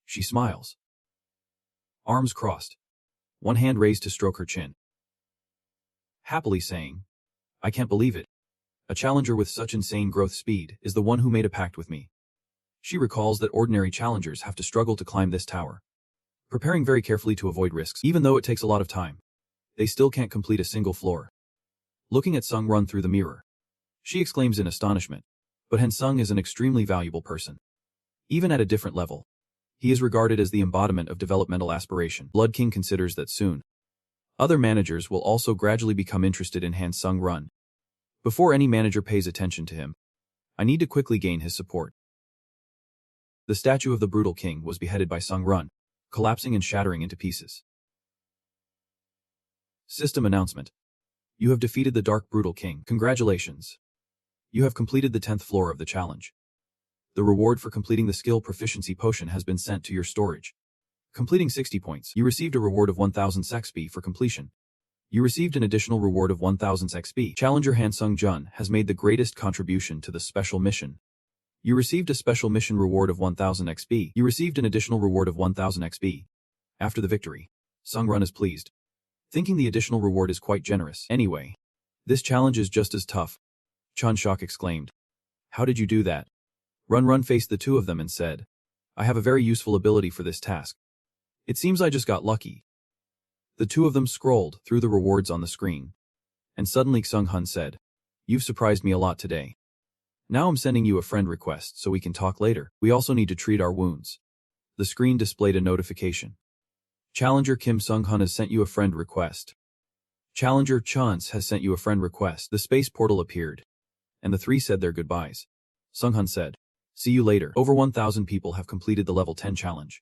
She smiles, arms crossed, one hand raised to stroke her chin, happily saying, I can't believe it. A challenger with such insane growth speed is the one who made a pact with me. She recalls that ordinary challengers have to struggle to climb this tower, preparing very carefully to avoid risks. Even though it takes a lot of time, they still can't complete a single floor. Looking at Sung Run through the mirror, she exclaims in astonishment, but Han Sung is an extremely valuable person. Even at a different level, he is regarded as the embodiment of developmental aspiration. Blood King considers that soon, other managers will also gradually become interested in Han Sung Run. Before any manager pays attention to him, I need to quickly gain his support. The statue of the brutal king was beheaded by Sung Run, collapsing and shattering into pieces. System announcement. You have defeated the Dark Brutal King. Congratulations. You have completed the 10th floor of the challenge. The reward for completing the skill proficiency potion has been sent to your storage. Completing 60 points, you received a reward of 1000 XP for completion. You received an additional reward of 1000 XP. Challenger Han Sung Jun has made the greatest contribution to the special mission. You received a special mission reward of 1000 XP. You received an additional reward of 1000 XP. After the victory, Sung Run is pleased, thinking the additional reward is quite generous. Anyway, this challenge is just as tough. Chun Shok exclaimed. How did you do that? Run faced the two of them and said, I have a very useful ability for this task. It seems I just got lucky. The two of them scrolled through the rewards on the screen, and suddenly Sung Hun said, You've surprised me a lot today. Now I'm sending you a friend request so we can talk later. We also need to treat our wounds. The screen displayed a notification. Challenger Kim Sung Hun has sent you a friend request. Challenger Chance has sent you a friend request. The space portal appeared, and the three said their goodbyes. Sung-hun said, "See you later." Over 1,000 people have completed the level 10 challenge.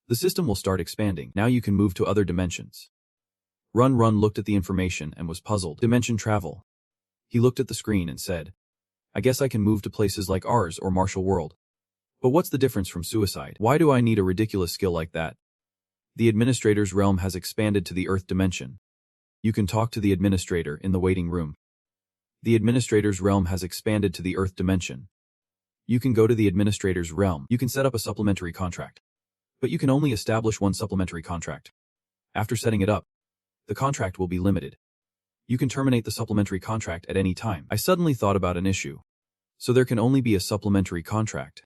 The system will start expanding. Now you can move to other dimensions. Run looked at the information and was puzzled. Dimension travel. He looked at the screen and said, "I guess I can move to places like ours or Martial World. But what's the difference from suicide? Why do I need a ridiculous skill like that?" The administrator's realm has expanded to the Earth dimension. You can talk to the administrator in the waiting room. The administrator's realm has expanded to the Earth dimension. You can go to the administrator's realm. You can set up a supplementary contract. But you can only establish one supplementary contract. After setting it up, the contract will be limited. You can terminate the supplementary contract at any time. I suddenly thought about an issue. So there can only be a supplementary contract.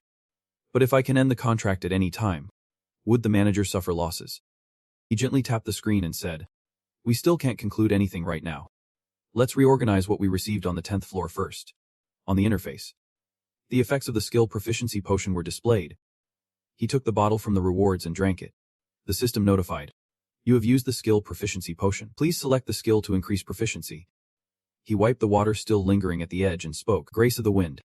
But if I can end the contract at any time, would the manager suffer losses? He gently tapped the screen and said, "We still can't conclude anything right now. Let's reorganize what we received on the 10th floor first." On the interface, the effects of the skill proficiency potion were displayed. He took the bottle from the rewards and drank it. The system notified, "You have used the skill proficiency potion. Please select the skill to increase proficiency." He wiped the water still lingering at the edge and spoke, "Grace of the Wind."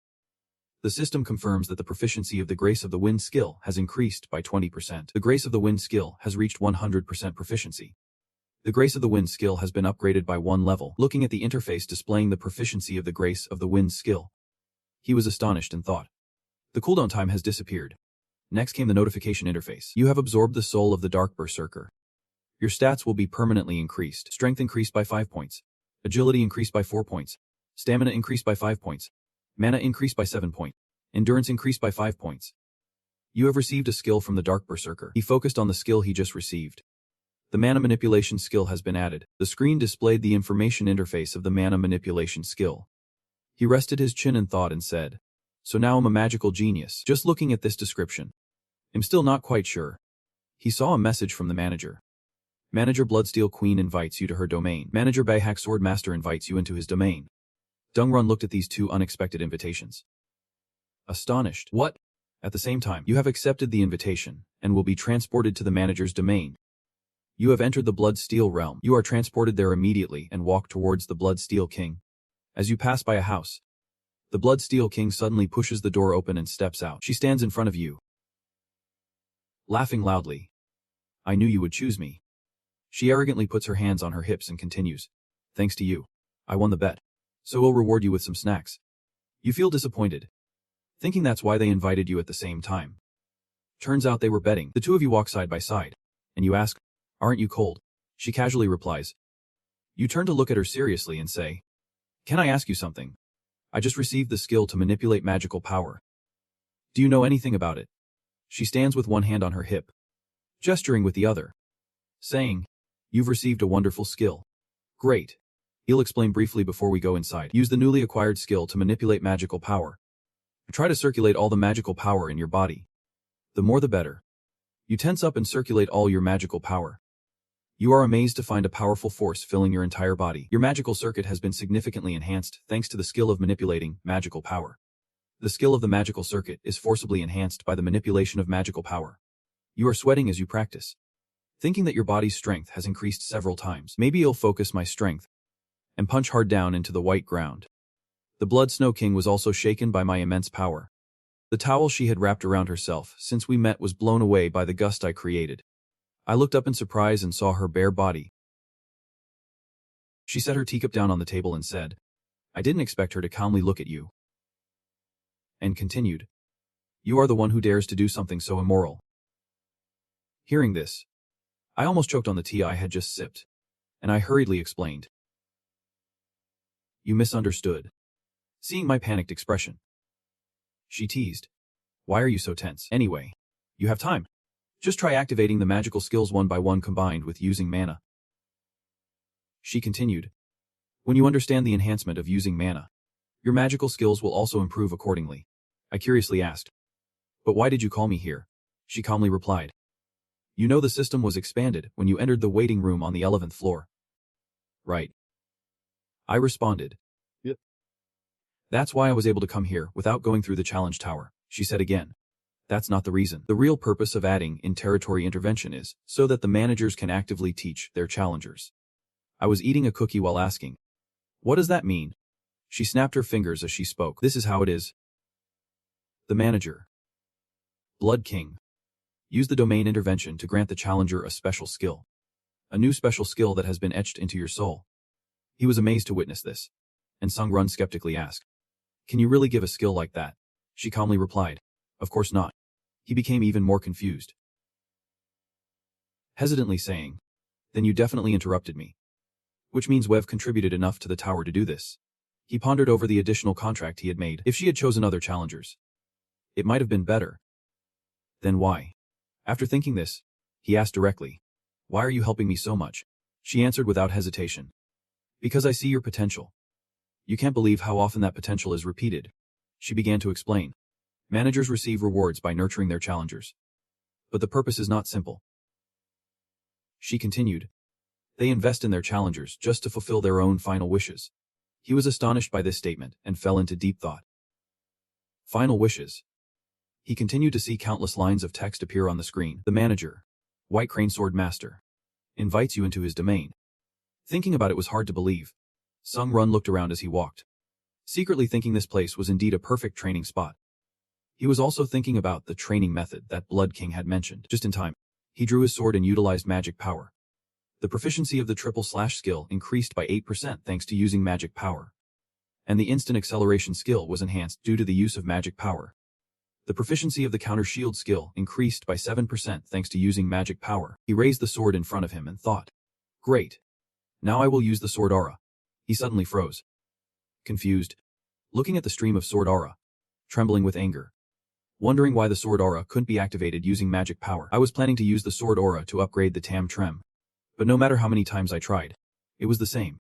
The system confirms that the proficiency of the Grace of the Wind skill has increased by 20%. The Grace of the Wind skill has reached 100% proficiency. The Grace of the Wind skill has been upgraded by 1 level. Looking at the interface displaying the proficiency of the Grace of the Wind skill, he was astonished and thought, the cooldown time has disappeared. Next came the notification interface. "You have absorbed the soul of the Dark Berserker. Your stats will be permanently increased. Strength increased by 5 points. Agility increased by 4 points. Stamina increased by 5 points. Mana increased by 7 points. Endurance increased by 5 points. You have received a skill from the Dark Berserker." He focused on the skill he just received. The mana manipulation skill has been added. The screen displayed the information interface of the mana manipulation skill. He rested his chin in thought and said, "So now I'm a magical genius." Just looking at this description, I'm still not quite sure. He saw a message from the manager. "Manager Bloodsteel Queen invites you to her domain. Manager Bayhak Swordmaster invites you into his domain." Dungrun looked at these two unexpected invitations. Astonished. "What?" At the same time, "You have accepted the invitation, and will be transported to the manager's domain. You have entered the Bloodsteel realm. You are transported there immediately and walk towards the Bloodsteel King. As you pass by a house, the Bloodsteel King suddenly pushes the door open and steps out. She stands in front of you, laughing loudly. "I knew you would choose me." She arrogantly puts her hands on her hips and continues, "Thanks to you, I won the bet. So we'll reward you with some snacks." You feel disappointed, thinking that's why they invited you at the same time. Turns out they were betting. The two of you walk side by side, and you ask, "Aren't you cold?" She casually replies. You turn to look at her seriously and say, "Can I ask you something? I just received the skill to manipulate magical power. Do you know anything about it?" She stands with one hand on her hip, gesturing with the other, saying, "You've received a wonderful skill. Great. He'll explain briefly before we go inside. Use the newly acquired skill to manipulate magical power. Try to circulate all the magical power in your body. The more the better. You tense up and circulate all your magical power. You are amazed to find a powerful force filling your entire body. Your magical circuit has been significantly enhanced thanks to the skill of manipulating magical power. The skill of the magical circuit is forcibly enhanced by the manipulation of magical power. You are sweating as you practice, thinking that your body's strength has increased several times. Maybe you'll focus my strength and punch hard down into the white ground. The Blood Snow King was also shaken by my immense power. The towel she had wrapped around herself since we met was blown away by the gust I created. I looked up in surprise and saw her bare body. She set her teacup down on the table and said, "I didn't expect her to calmly look at you." And continued, "You are the one who dares to do something so immoral." Hearing this, I almost choked on the tea I had just sipped, and I hurriedly explained. "You misunderstood." Seeing my panicked expression, she teased, "Why are you so tense? Anyway, you have time. Just try activating the magical skills one by one combined with using mana." She continued, "When you understand the enhancement of using mana, your magical skills will also improve accordingly." I curiously asked, "But why did you call me here?" She calmly replied, "You know the system was expanded when you entered the waiting room on the 11th floor. Right?" I responded, "Yep. That's why I was able to come here without going through the challenge tower." She said again, "That's not the reason. The real purpose of adding in-territory intervention is so that the managers can actively teach their challengers." I was eating a cookie while asking, "What does that mean?" She snapped her fingers as she spoke. This is how it is. The manager. Blood King. Use the domain intervention to grant the challenger a special skill. A new special skill that has been etched into your soul. He was amazed to witness this, and Sung Run skeptically asked, "Can you really give a skill like that?" She calmly replied, "Of course not." He became even more confused, hesitantly saying, "Then you definitely interrupted me. Which means Wev contributed enough to the tower to do this." He pondered over the additional contract he had made. If she had chosen other challengers, it might have been better. Then why? After thinking this, he asked directly, "Why are you helping me so much?" She answered without hesitation, "Because I see your potential. You can't believe how often that potential is repeated." She began to explain. Managers receive rewards by nurturing their challengers. But the purpose is not simple. She continued. They invest in their challengers just to fulfill their own final wishes. He was astonished by this statement and fell into deep thought. Final wishes. He continued to see countless lines of text appear on the screen. The manager, White Crane Sword Master, invites you into his domain. Thinking about it was hard to believe. Sung Run looked around as he walked, secretly thinking this place was indeed a perfect training spot. He was also thinking about the training method that Blood King had mentioned. Just in time, he drew his sword and utilized magic power. The proficiency of the triple slash skill increased by 8% thanks to using magic power. And the instant acceleration skill was enhanced due to the use of magic power. The proficiency of the counter shield skill increased by 7% thanks to using magic power. He raised the sword in front of him and thought, "Great. Now I will use the sword aura." He suddenly froze, confused, looking at the stream of sword aura, trembling with anger, wondering why the sword aura couldn't be activated using magic power. I was planning to use the sword aura to upgrade the Tam Trem, but no matter how many times I tried, it was the same.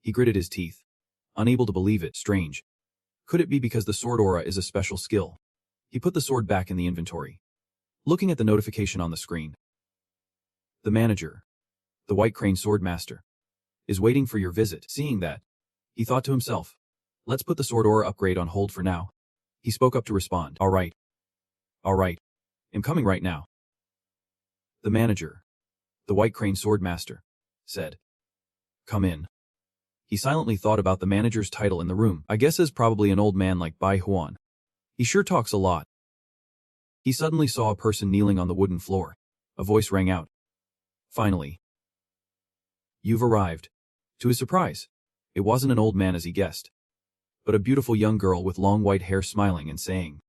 He gritted his teeth, unable to believe it. Strange. Could it be because the sword aura is a special skill? He put the sword back in the inventory, looking at the notification on the screen. The manager, the White Crane Sword Master, is waiting for your visit. Seeing that, he thought to himself, let's put the sword aura upgrade on hold for now. He spoke up to respond. All right. I'm coming right now. The manager, the White Crane Sword Master, said, "Come in." He silently thought about the manager's title in the room. I guess is probably an old man like Bai Huan. He sure talks a lot. He suddenly saw a person kneeling on the wooden floor. A voice rang out. Finally. You've arrived. To his surprise, it wasn't an old man as he guessed, but a beautiful young girl with long white hair smiling and saying,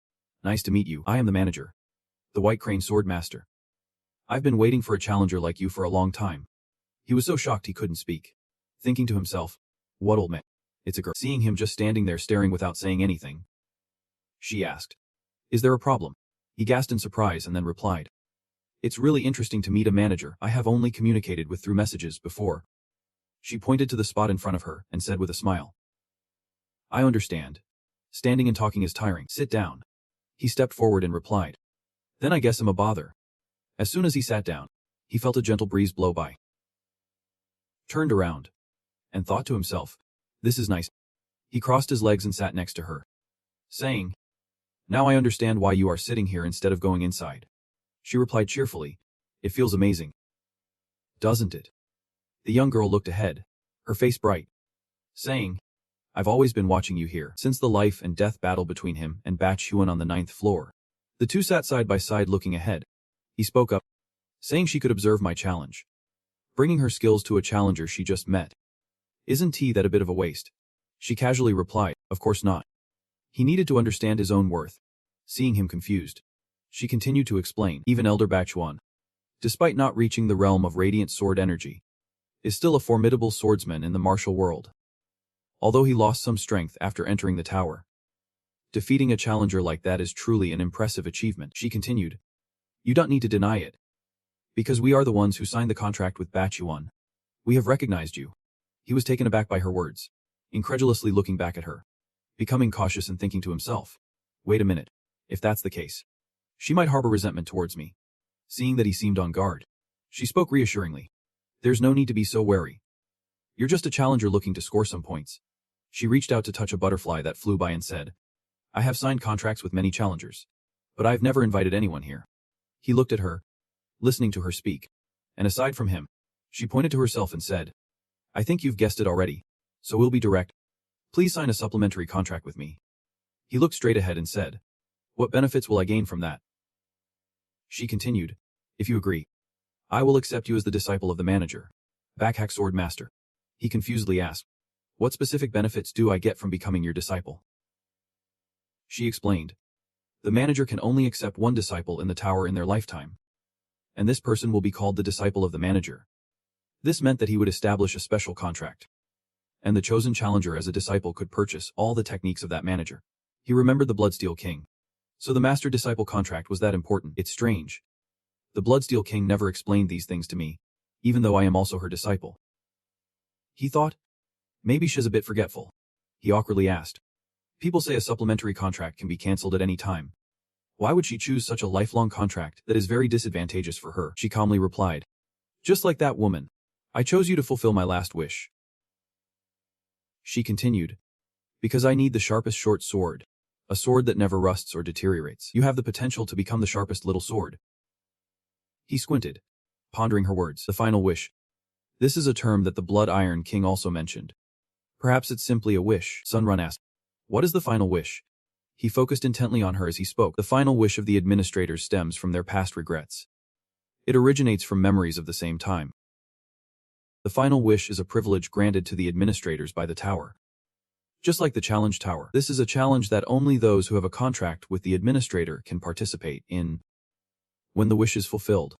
"Nice to meet you. I am the manager, the White Crane Sword Master. I've been waiting for a challenger like you for a long time." He was so shocked he couldn't speak, thinking to himself, what old man? It's a girl. Seeing him just standing there staring without saying anything, she asked, "Is there a problem?" He gasped in surprise and then replied, "It's really interesting to meet a manager I have only communicated with through messages before." She pointed to the spot in front of her and said with a smile, "I understand. Standing and talking is tiring. Sit down." He stepped forward and replied, "Then I guess I'm a bother." As soon as he sat down, he felt a gentle breeze blow by. Turned around, and thought to himself, this is nice. He crossed his legs and sat next to her, saying, "Now I understand why you are sitting here instead of going inside." She replied cheerfully, "It feels amazing. Doesn't it?" The young girl looked ahead, her face bright, saying, "I've always been watching you here." Since the life and death battle between him and Batch Huan on the 9th floor, the two sat side by side looking ahead. He spoke up, saying she could observe my challenge, bringing her skills to a challenger she just met. "Isn't that a bit of a waste?" She casually replied, "Of course not." He needed to understand his own worth. Seeing him confused, she continued to explain, even Elder Batch Huan, despite not reaching the realm of radiant sword energy, is still a formidable swordsman in the martial world. Although he lost some strength after entering the tower, defeating a challenger like that is truly an impressive achievement. She continued, "You don't need to deny it. Because we are the ones who signed the contract with Batch Huan. We have recognized you." He was taken aback by her words, incredulously looking back at her, becoming cautious and thinking to himself, wait a minute, if that's the case, she might harbor resentment towards me. Seeing that he seemed on guard, she spoke reassuringly, "There's no need to be so wary. You're just a challenger looking to score some points." She reached out to touch a butterfly that flew by and said, "I have signed contracts with many challengers, but I've never invited anyone here." He looked at her, listening to her speak, and aside from him, she pointed to herself and said, "I think you've guessed it already, so we'll be direct. Please sign a supplementary contract with me. He looked straight ahead and said, what benefits will I gain from that? She continued, if you agree, I will accept you as the disciple of the manager. Backhack sword master. He confusedly asked, what specific benefits do I get from becoming your disciple? She explained, the manager can only accept one disciple in the tower in their lifetime. And this person will be called the disciple of the manager. This meant that he would establish a special contract. And the chosen challenger as a disciple could purchase all the techniques of that manager. He remembered the Bloodsteel King. So the master-disciple contract was that important. It's strange. The Bloodsteel King never explained these things to me, even though I am also her disciple. He thought, maybe she's a bit forgetful. He awkwardly asked. People say a supplementary contract can be cancelled at any time. Why would she choose such a lifelong contract that is very disadvantageous for her? She calmly replied. Just like that woman. I chose you to fulfill my last wish. She continued. Because I need the sharpest short sword. A sword that never rusts or deteriorates. You have the potential to become the sharpest little sword. He squinted, pondering her words. The final wish. This is a term that the Blood Iron King also mentioned. Perhaps it's simply a wish, Sunrun asked. What is the final wish? He focused intently on her as he spoke. The final wish of the administrators stems from their past regrets. It originates from memories of the same time. The final wish is a privilege granted to the administrators by the tower. Just like the challenge tower, this is a challenge that only those who have a contract with the administrator can participate in. When the wish is fulfilled,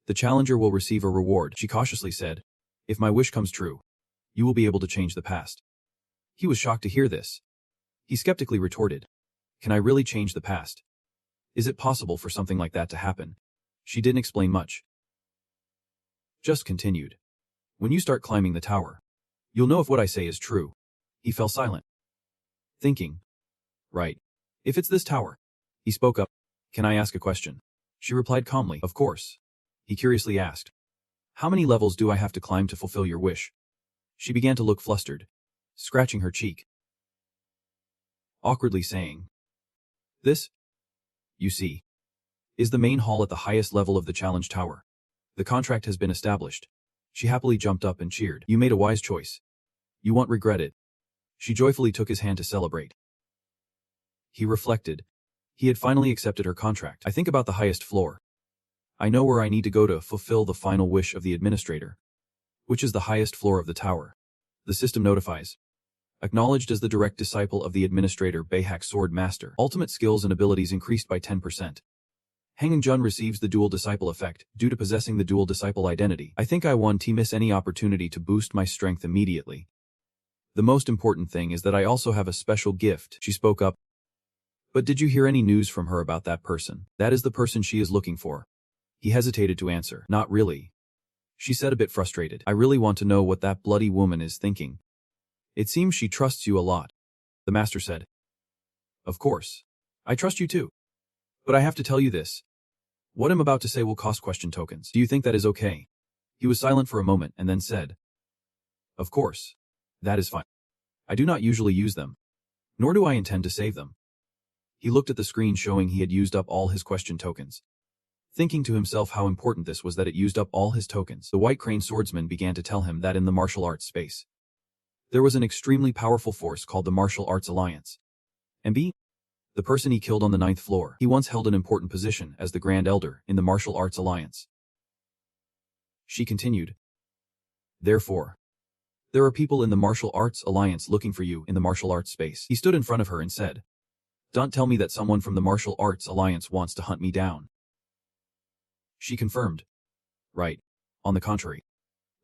the challenger will receive a reward. She cautiously said, if my wish comes true, you will be able to change the past. He was shocked to hear this. He skeptically retorted, can I really change the past? Is it possible for something like that to happen? She didn't explain much. Just continued. When you start climbing the tower, you'll know if what I say is true. He fell silent, thinking, right. If it's this tower. He spoke up. Can I ask a question? She replied calmly, of course. He curiously asked, how many levels do I have to climb to fulfill your wish? She began to look flustered, scratching her cheek, awkwardly saying, this, you see, is the main hall at the highest level of the challenge tower. The contract has been established. She happily jumped up and cheered. You made a wise choice. You won't regret it. She joyfully took his hand to celebrate. He reflected. He had finally accepted her contract. I think about the highest floor. I know where I need to go to fulfill the final wish of the administrator, which is the highest floor of the tower. The system notifies. Acknowledged as the direct disciple of the administrator Backhack Sword Master. Ultimate skills and abilities increased by 10%. Hanging Jun receives the dual disciple effect due to possessing the dual disciple identity. I think I won't miss any opportunity to boost my strength immediately. The most important thing is that I also have a special gift. She spoke up. But did you hear any news from her about that person? That is the person she is looking for. He hesitated to answer. Not really. She said a bit frustrated. I really want to know what that bloody woman is thinking. It seems she trusts you a lot. The master said. Of course. I trust you too. But I have to tell you this. What I'm about to say will cost question tokens. Do you think that is okay? He was silent for a moment and then said. Of course. That is fine. I do not usually use them. Nor do I intend to save them. He looked at the screen showing he had used up all his question tokens. Thinking to himself how important this was that it used up all his tokens, the White Crane swordsman began to tell him that in the martial arts space, there was an extremely powerful force called the Martial Arts Alliance. MB? The person he killed on the 9th floor, he once held an important position as the Grand Elder in the Martial Arts Alliance. She continued. Therefore, there are people in the Martial Arts Alliance looking for you in the martial arts space. He stood in front of her and said, don't tell me that someone from the Martial Arts Alliance wants to hunt me down. She confirmed. Right. On the contrary.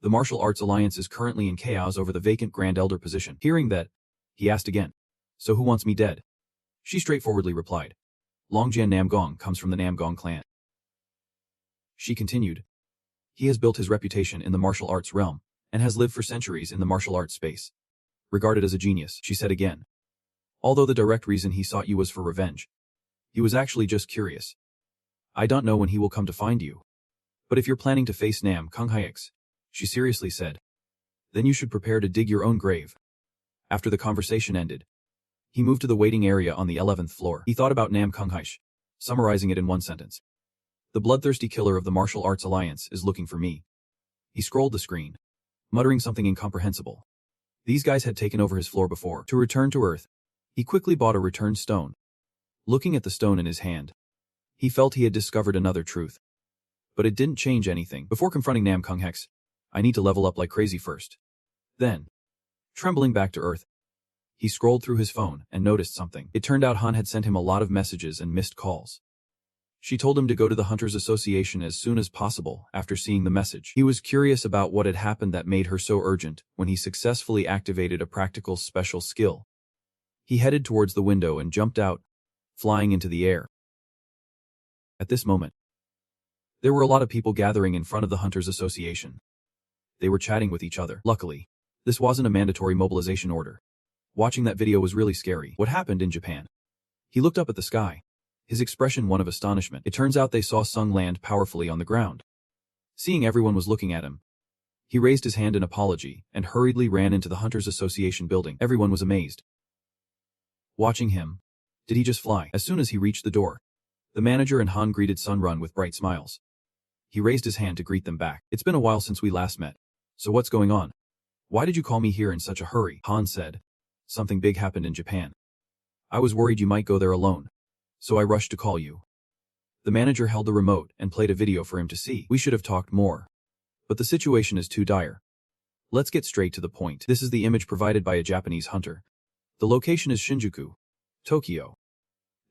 The Martial Arts Alliance is currently in chaos over the vacant Grand Elder position. Hearing that, he asked again. So who wants me dead? She straightforwardly replied. Longjian Namgong comes from the Namgong clan. She continued. He has built his reputation in the martial arts realm, and has lived for centuries in the martial arts space. Regarded as a genius, she said again. Although the direct reason he sought you was for revenge, he was actually just curious. I don't know when he will come to find you. But if you're planning to face Nam Kung Hyx, she seriously said, then you should prepare to dig your own grave. After the conversation ended, he moved to the waiting area on the 11th floor. He thought about Nam Kung Hyx, summarizing it in one sentence. The bloodthirsty killer of the Martial Arts Alliance is looking for me. He scrolled the screen, muttering something incomprehensible. These guys had taken over his floor before. To return to Earth, he quickly bought a return stone. Looking at the stone in his hand, he felt he had discovered another truth. But it didn't change anything. Before confronting Nam Kung Hex, I need to level up like crazy first. Then, trembling back to Earth, he scrolled through his phone and noticed something. It turned out Han had sent him a lot of messages and missed calls. She told him to go to the Hunters Association as soon as possible after seeing the message. He was curious about what had happened that made her so urgent when he successfully activated a practical special skill. He headed towards the window and jumped out, flying into the air. At this moment, there were a lot of people gathering in front of the Hunters Association. They were chatting with each other. Luckily, this wasn't a mandatory mobilization order. Watching that video was really scary. What happened in Japan? He looked up at the sky, his expression one of astonishment. It turns out they saw Sung land powerfully on the ground. Seeing everyone was looking at him, he raised his hand in apology and hurriedly ran into the Hunters Association building. Everyone was amazed. Watching him, did he just fly? As soon as he reached the door, the manager and Han greeted Sun Run with bright smiles. He raised his hand to greet them back. It's been a while since we last met. So what's going on? Why did you call me here in such a hurry? Han said. Something big happened in Japan. I was worried you might go there alone, so I rushed to call you. The manager held the remote and played a video for him to see. We should have talked more, but the situation is too dire. Let's get straight to the point. This is the image provided by a Japanese hunter. The location is Shinjuku, Tokyo.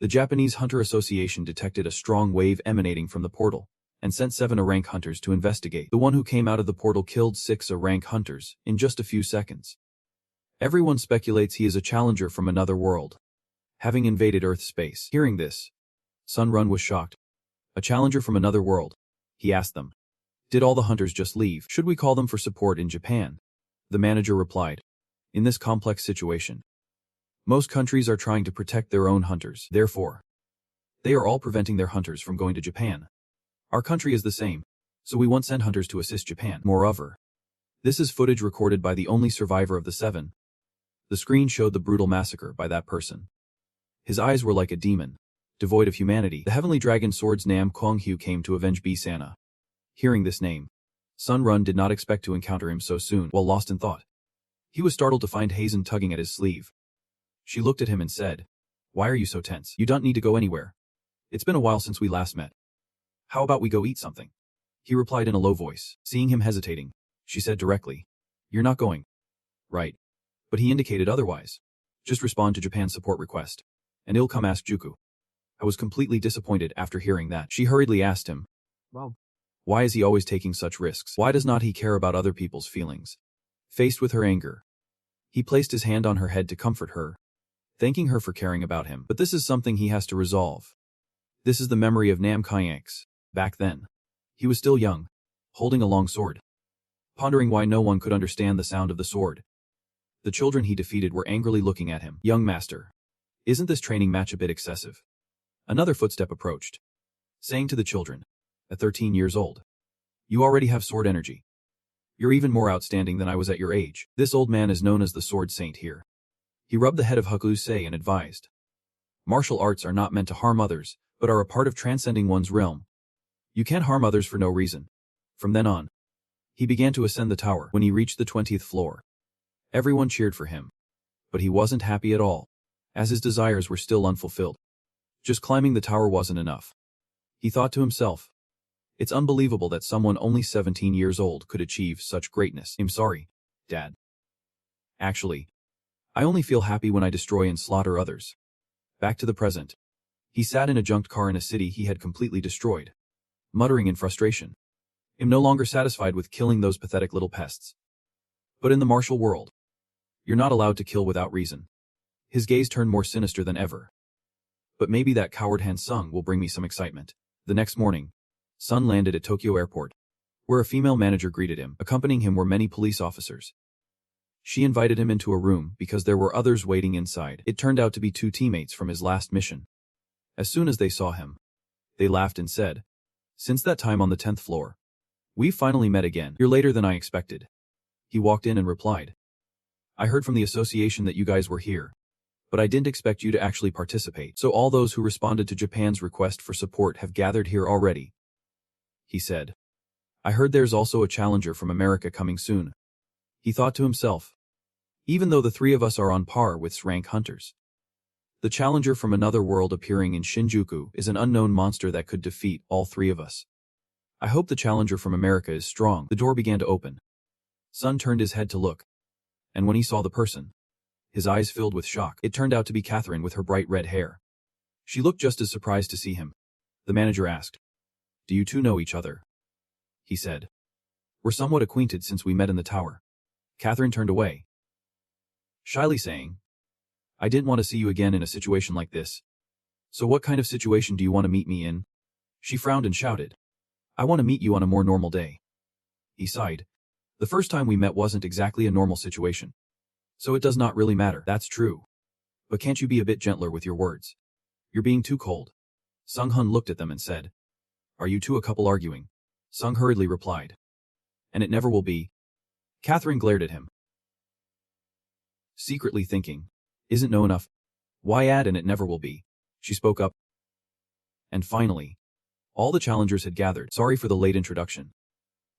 The Japanese Hunter Association detected a strong wave emanating from the portal and sent 7 A-rank hunters to investigate. The one who came out of the portal killed 6 A-rank hunters in just a few seconds. Everyone speculates he is a challenger from another world, having invaded Earth space. Hearing this, Sun Run was shocked. A challenger from another world? He asked them. Did all the hunters just leave? Should we call them for support in Japan? The manager replied. In this complex situation, most countries are trying to protect their own hunters. Therefore, they are all preventing their hunters from going to Japan. Our country is the same, so we won't send hunters to assist Japan. Moreover, this is footage recorded by the only survivor of the 7. The screen showed the brutal massacre by that person. His eyes were like a demon, devoid of humanity. The Heavenly Dragon Sword's Nam Kwang Hyu came to avenge Sana. Hearing this name, Sun Run did not expect to encounter him so soon. While lost in thought, he was startled to find Hazen tugging at his sleeve. She looked at him and said, "Why are you so tense? You don't need to go anywhere. It's been a while since we last met. How about we go eat something?" He replied in a low voice. Seeing him hesitating, she said directly, "You're not going, right?" But he indicated otherwise. Just respond to Japan's support request, and he'll come ask Juku. I was completely disappointed after hearing that. She hurriedly asked him, "Well, why is he always taking such risks? Why does not he care about other people's feelings?" Faced with her anger, he placed his hand on her head to comfort her, thanking her for caring about him. But this is something he has to resolve. This is the memory of Nam Kayaks. Back then, he was still young, holding a long sword, pondering why no one could understand the sound of the sword. The children he defeated were angrily looking at him. "Young master, isn't this training match a bit excessive?" Another footstep approached, saying to the children, at 13 years old, "You already have sword energy. You're even more outstanding than I was at your age." This old man is known as the Sword Saint here. He rubbed the head of Hakusei and advised, "Martial arts are not meant to harm others, but are a part of transcending one's realm. You can't harm others for no reason." From then on, he began to ascend the tower. When he reached the 20th floor, everyone cheered for him, but he wasn't happy at all, as his desires were still unfulfilled. Just climbing the tower wasn't enough. He thought to himself, it's unbelievable that someone only 17 years old could achieve such greatness. I'm sorry, Dad. Actually, I only feel happy when I destroy and slaughter others. Back to the present. He sat in a junked car in a city he had completely destroyed, muttering in frustration. I'm no longer satisfied with killing those pathetic little pests. But in the martial world, you're not allowed to kill without reason. His gaze turned more sinister than ever. But maybe that coward Han Sung will bring me some excitement. The next morning, Sun landed at Tokyo Airport, where a female manager greeted him. Accompanying him were many police officers. She invited him into a room because there were others waiting inside. It turned out to be 2 teammates from his last mission. As soon as they saw him, they laughed and said, "Since that time on the 10th floor, we finally met again. You're later than I expected." He walked in and replied, "I heard from the association that you guys were here, but I didn't expect you to actually participate. So all those who responded to Japan's request for support have gathered here already." He said, "I heard there's also a challenger from America coming soon." He thought to himself, even though the three of us are on par with SSS-Rank hunters. The challenger from another world appearing in Shinjuku is an unknown monster that could defeat all three of us. I hope the challenger from America is strong. The door began to open. Sun turned his head to look, and when he saw the person, his eyes filled with shock. It turned out to be Catherine with her bright red hair. She looked just as surprised to see him. The manager asked, "Do you two know each other?" He said, "We're somewhat acquainted since we met in the tower." Catherine turned away, shyly saying, "I didn't want to see you again in a situation like this. So what kind of situation do you want to meet me in?" She frowned and shouted, "I want to meet you on a more normal day." He sighed. "The first time we met wasn't exactly a normal situation. So it does not really matter." "That's true. But can't you be a bit gentler with your words? You're being too cold." Sung-hun looked at them and said, "Are you two a couple arguing?" Sung hurriedly replied, "And it never will be." Catherine glared at him, secretly thinking, "Isn't no enough? Why add and it never will be?" She spoke up. And finally, all the challengers had gathered. "Sorry for the late introduction.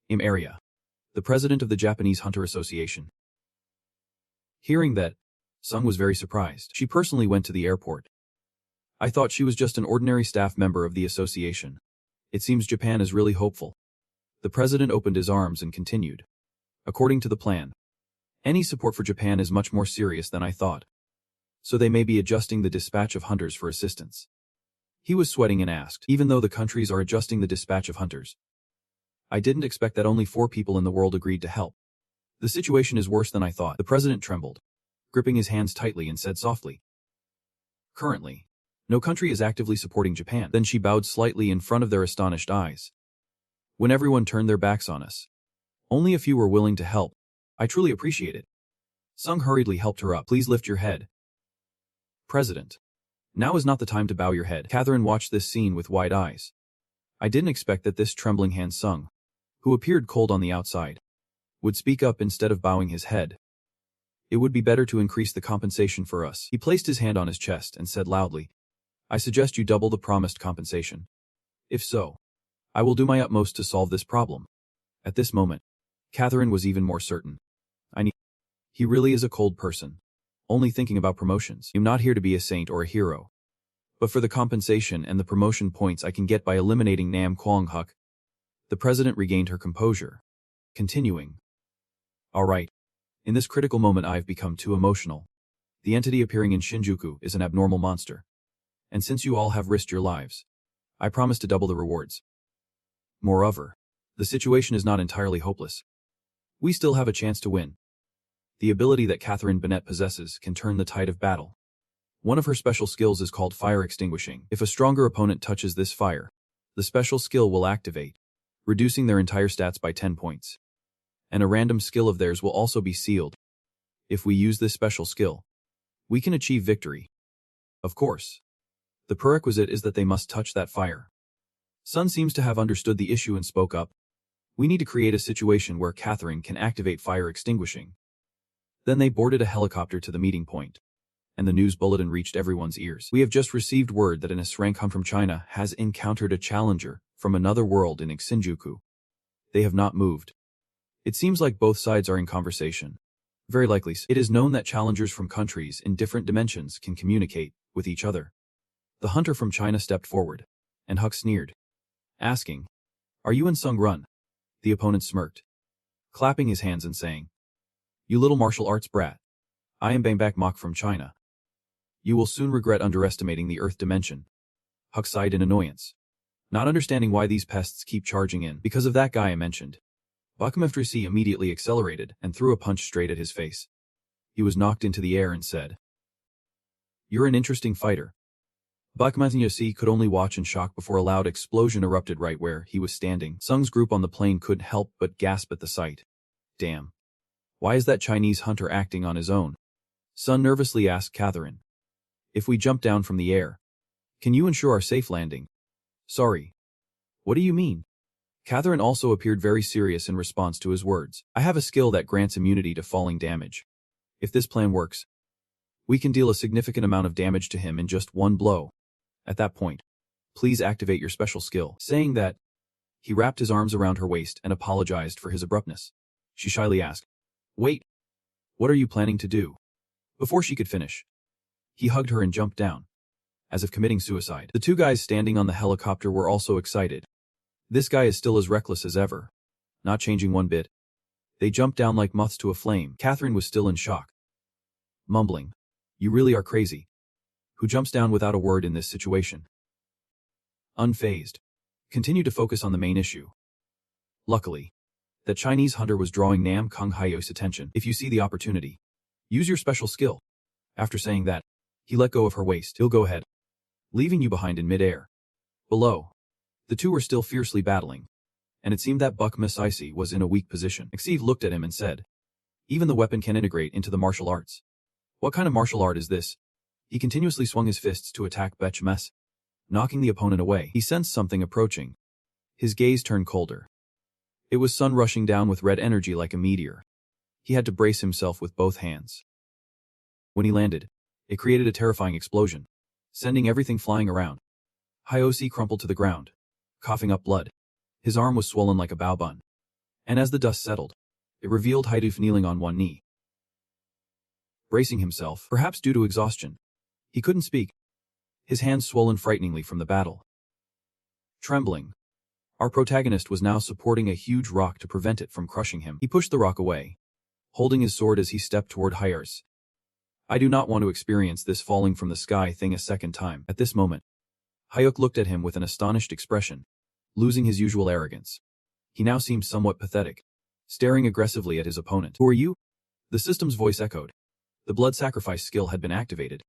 I'm Area, the president of the Japanese Hunter Association." Hearing that, Sung was very surprised. She personally went to the airport. "I thought she was just an ordinary staff member of the association. It seems Japan is really hopeful." The president opened his arms and continued, "According to the plan, any support for Japan is much more serious than I thought. So they may be adjusting the dispatch of hunters for assistance." He was sweating and asked, "Even though the countries are adjusting the dispatch of hunters? I didn't expect that only 4 people in the world agreed to help. The situation is worse than I thought." The president trembled, gripping his hands tightly and said softly, "Currently, no country is actively supporting Japan." Then she bowed slightly in front of their astonished eyes. "When everyone turned their backs on us, only a few were willing to help. I truly appreciate it." Sung hurriedly helped her up. "Please lift your head." "President, now is not the time to bow your head." Catherine watched this scene with wide eyes. I didn't expect that this trembling hand Sung, who appeared cold on the outside, would speak up instead of bowing his head. "It would be better to increase the compensation for us." He placed his hand on his chest and said loudly, "I suggest you double the promised compensation. If so, I will do my utmost to solve this problem." At this moment, Catherine was even more certain. He really is a cold person, only thinking about promotions. "I'm not here to be a saint or a hero, but for the compensation and the promotion points I can get by eliminating Nam Kwang Huk." The president regained her composure, continuing, "All right. In this critical moment I've become too emotional. The entity appearing in Shinjuku is an abnormal monster. And since you all have risked your lives, I promise to double the rewards. Moreover, the situation is not entirely hopeless. We still have a chance to win." The ability that Catherine Bennett possesses can turn the tide of battle. One of her special skills is called fire extinguishing. If a stronger opponent touches this fire, the special skill will activate, reducing their entire stats by 10 points. And a random skill of theirs will also be sealed. If we use this special skill, we can achieve victory. Of course, the prerequisite is that they must touch that fire. Sun seems to have understood the issue and spoke up. "We need to create a situation where Catherine can activate fire extinguishing." Then they boarded a helicopter to the meeting point, and the news bulletin reached everyone's ears. "We have just received word that an SSS-Rank hunt from China has encountered a challenger from another world in Shinjuku. They have not moved. It seems like both sides are in conversation. Very likely, it is known that challengers from countries in different dimensions can communicate with each other." The hunter from China stepped forward, and Huck sneered, asking, "Are you in Sung Run?" The opponent smirked, clapping his hands and saying, "You little martial arts brat. I am Bangbak Mok from China. You will soon regret underestimating the Earth dimension." Huck sighed in annoyance, not understanding why these pests keep charging in. "Because of that guy I mentioned." Bakumeftrisi immediately accelerated and threw a punch straight at his face. He was knocked into the air and said, "You're an interesting fighter." Bakumeftrisi could only watch in shock before a loud explosion erupted right where he was standing. Sung's group on the plane couldn't help but gasp at the sight. "Damn. Why is that Chinese hunter acting on his own?" Sun nervously asked Catherine, "If we jump down from the air, can you ensure our safe landing?" "Sorry. What do you mean?" Catherine also appeared very serious in response to his words. "I have a skill that grants immunity to falling damage. If this plan works, we can deal a significant amount of damage to him in just one blow. At that point, please activate your special skill." Saying that, he wrapped his arms around her waist and apologized for his abruptness. She shyly asked, Wait, What are you planning to do? Before she could finish, he hugged her and jumped down, as if committing suicide. The two guys standing on the helicopter were also excited. This guy is still as reckless as ever, not changing one bit. They jumped down like moths to a flame. Catherine was still in shock, mumbling, "You really are crazy." Who jumps down without a word in this situation? Unfazed, continued to focus on the main issue. Luckily, that Chinese hunter was drawing Nam Kung Hyo's attention. "If you see the opportunity, use your special skill." After saying that, he let go of her waist. "He'll go ahead, leaving you behind in midair." Below, the two were still fiercely battling, and it seemed that Buck Miss Icy was in a weak position. Exceed looked at him and said, "Even the weapon can integrate into the martial arts. What kind of martial art is this?" He continuously swung his fists to attack Bech Mess, knocking the opponent away. He sensed something approaching. His gaze turned colder. It was sun rushing down with red energy like a meteor. He had to brace himself with both hands. When he landed, it created a terrifying explosion, sending everything flying around. Hyosi crumpled to the ground, coughing up blood. His arm was swollen like a bao bun. And as the dust settled, it revealed Haiduf kneeling on one knee. Bracing himself, perhaps due to exhaustion, he couldn't speak. His hands swollen frighteningly from the battle. Trembling, our protagonist was now supporting a huge rock to prevent it from crushing him. He pushed the rock away, holding his sword as he stepped toward Hyers. "I do not want to experience this falling from the sky thing a second time." At this moment, Hyuk looked at him with an astonished expression, losing his usual arrogance. He now seemed somewhat pathetic, staring aggressively at his opponent. "Who are you?" The system's voice echoed. The blood sacrifice skill had been activated,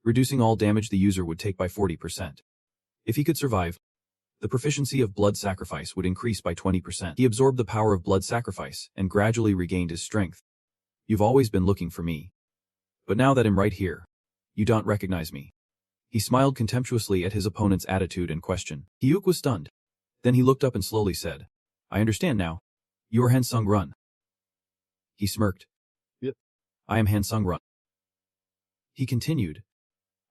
reducing all damage the user would take by 40%. If he could survive, the proficiency of blood sacrifice would increase by 20%. He absorbed the power of blood sacrifice and gradually regained his strength. "You've always been looking for me. But now that I'm right here, you don't recognize me." He smiled contemptuously at his opponent's attitude and question. Hyuk was stunned. Then he looked up and slowly said, "I understand now. You are Han Sung-run." He smirked. "Yep. I am Han Sung-run." He continued,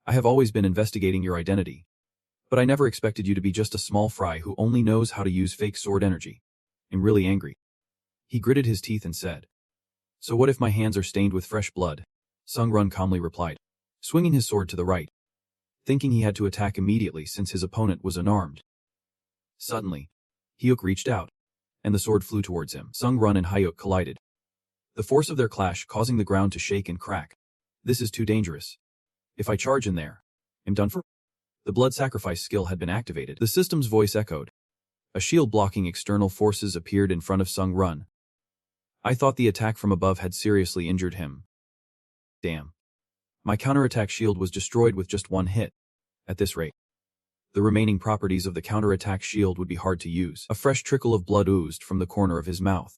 "I have always been investigating your identity. But I never expected you to be just a small fry who only knows how to use fake sword energy. I'm really angry." He gritted his teeth and said, "So what if my hands are stained with fresh blood?" Sung-run calmly replied, swinging his sword to the right, thinking he had to attack immediately since his opponent was unarmed. Suddenly, Hyuk reached out, and the sword flew towards him. Sung-run and Hyuk collided, the force of their clash causing the ground to shake and crack. "This is too dangerous. If I charge in there, I'm done for." The blood sacrifice skill had been activated. The system's voice echoed. A shield blocking external forces appeared in front of Sung-run. "I thought the attack from above had seriously injured him. Damn. My counterattack shield was destroyed with just one hit. At this rate, the remaining properties of the counterattack shield would be hard to use." A fresh trickle of blood oozed from the corner of his mouth.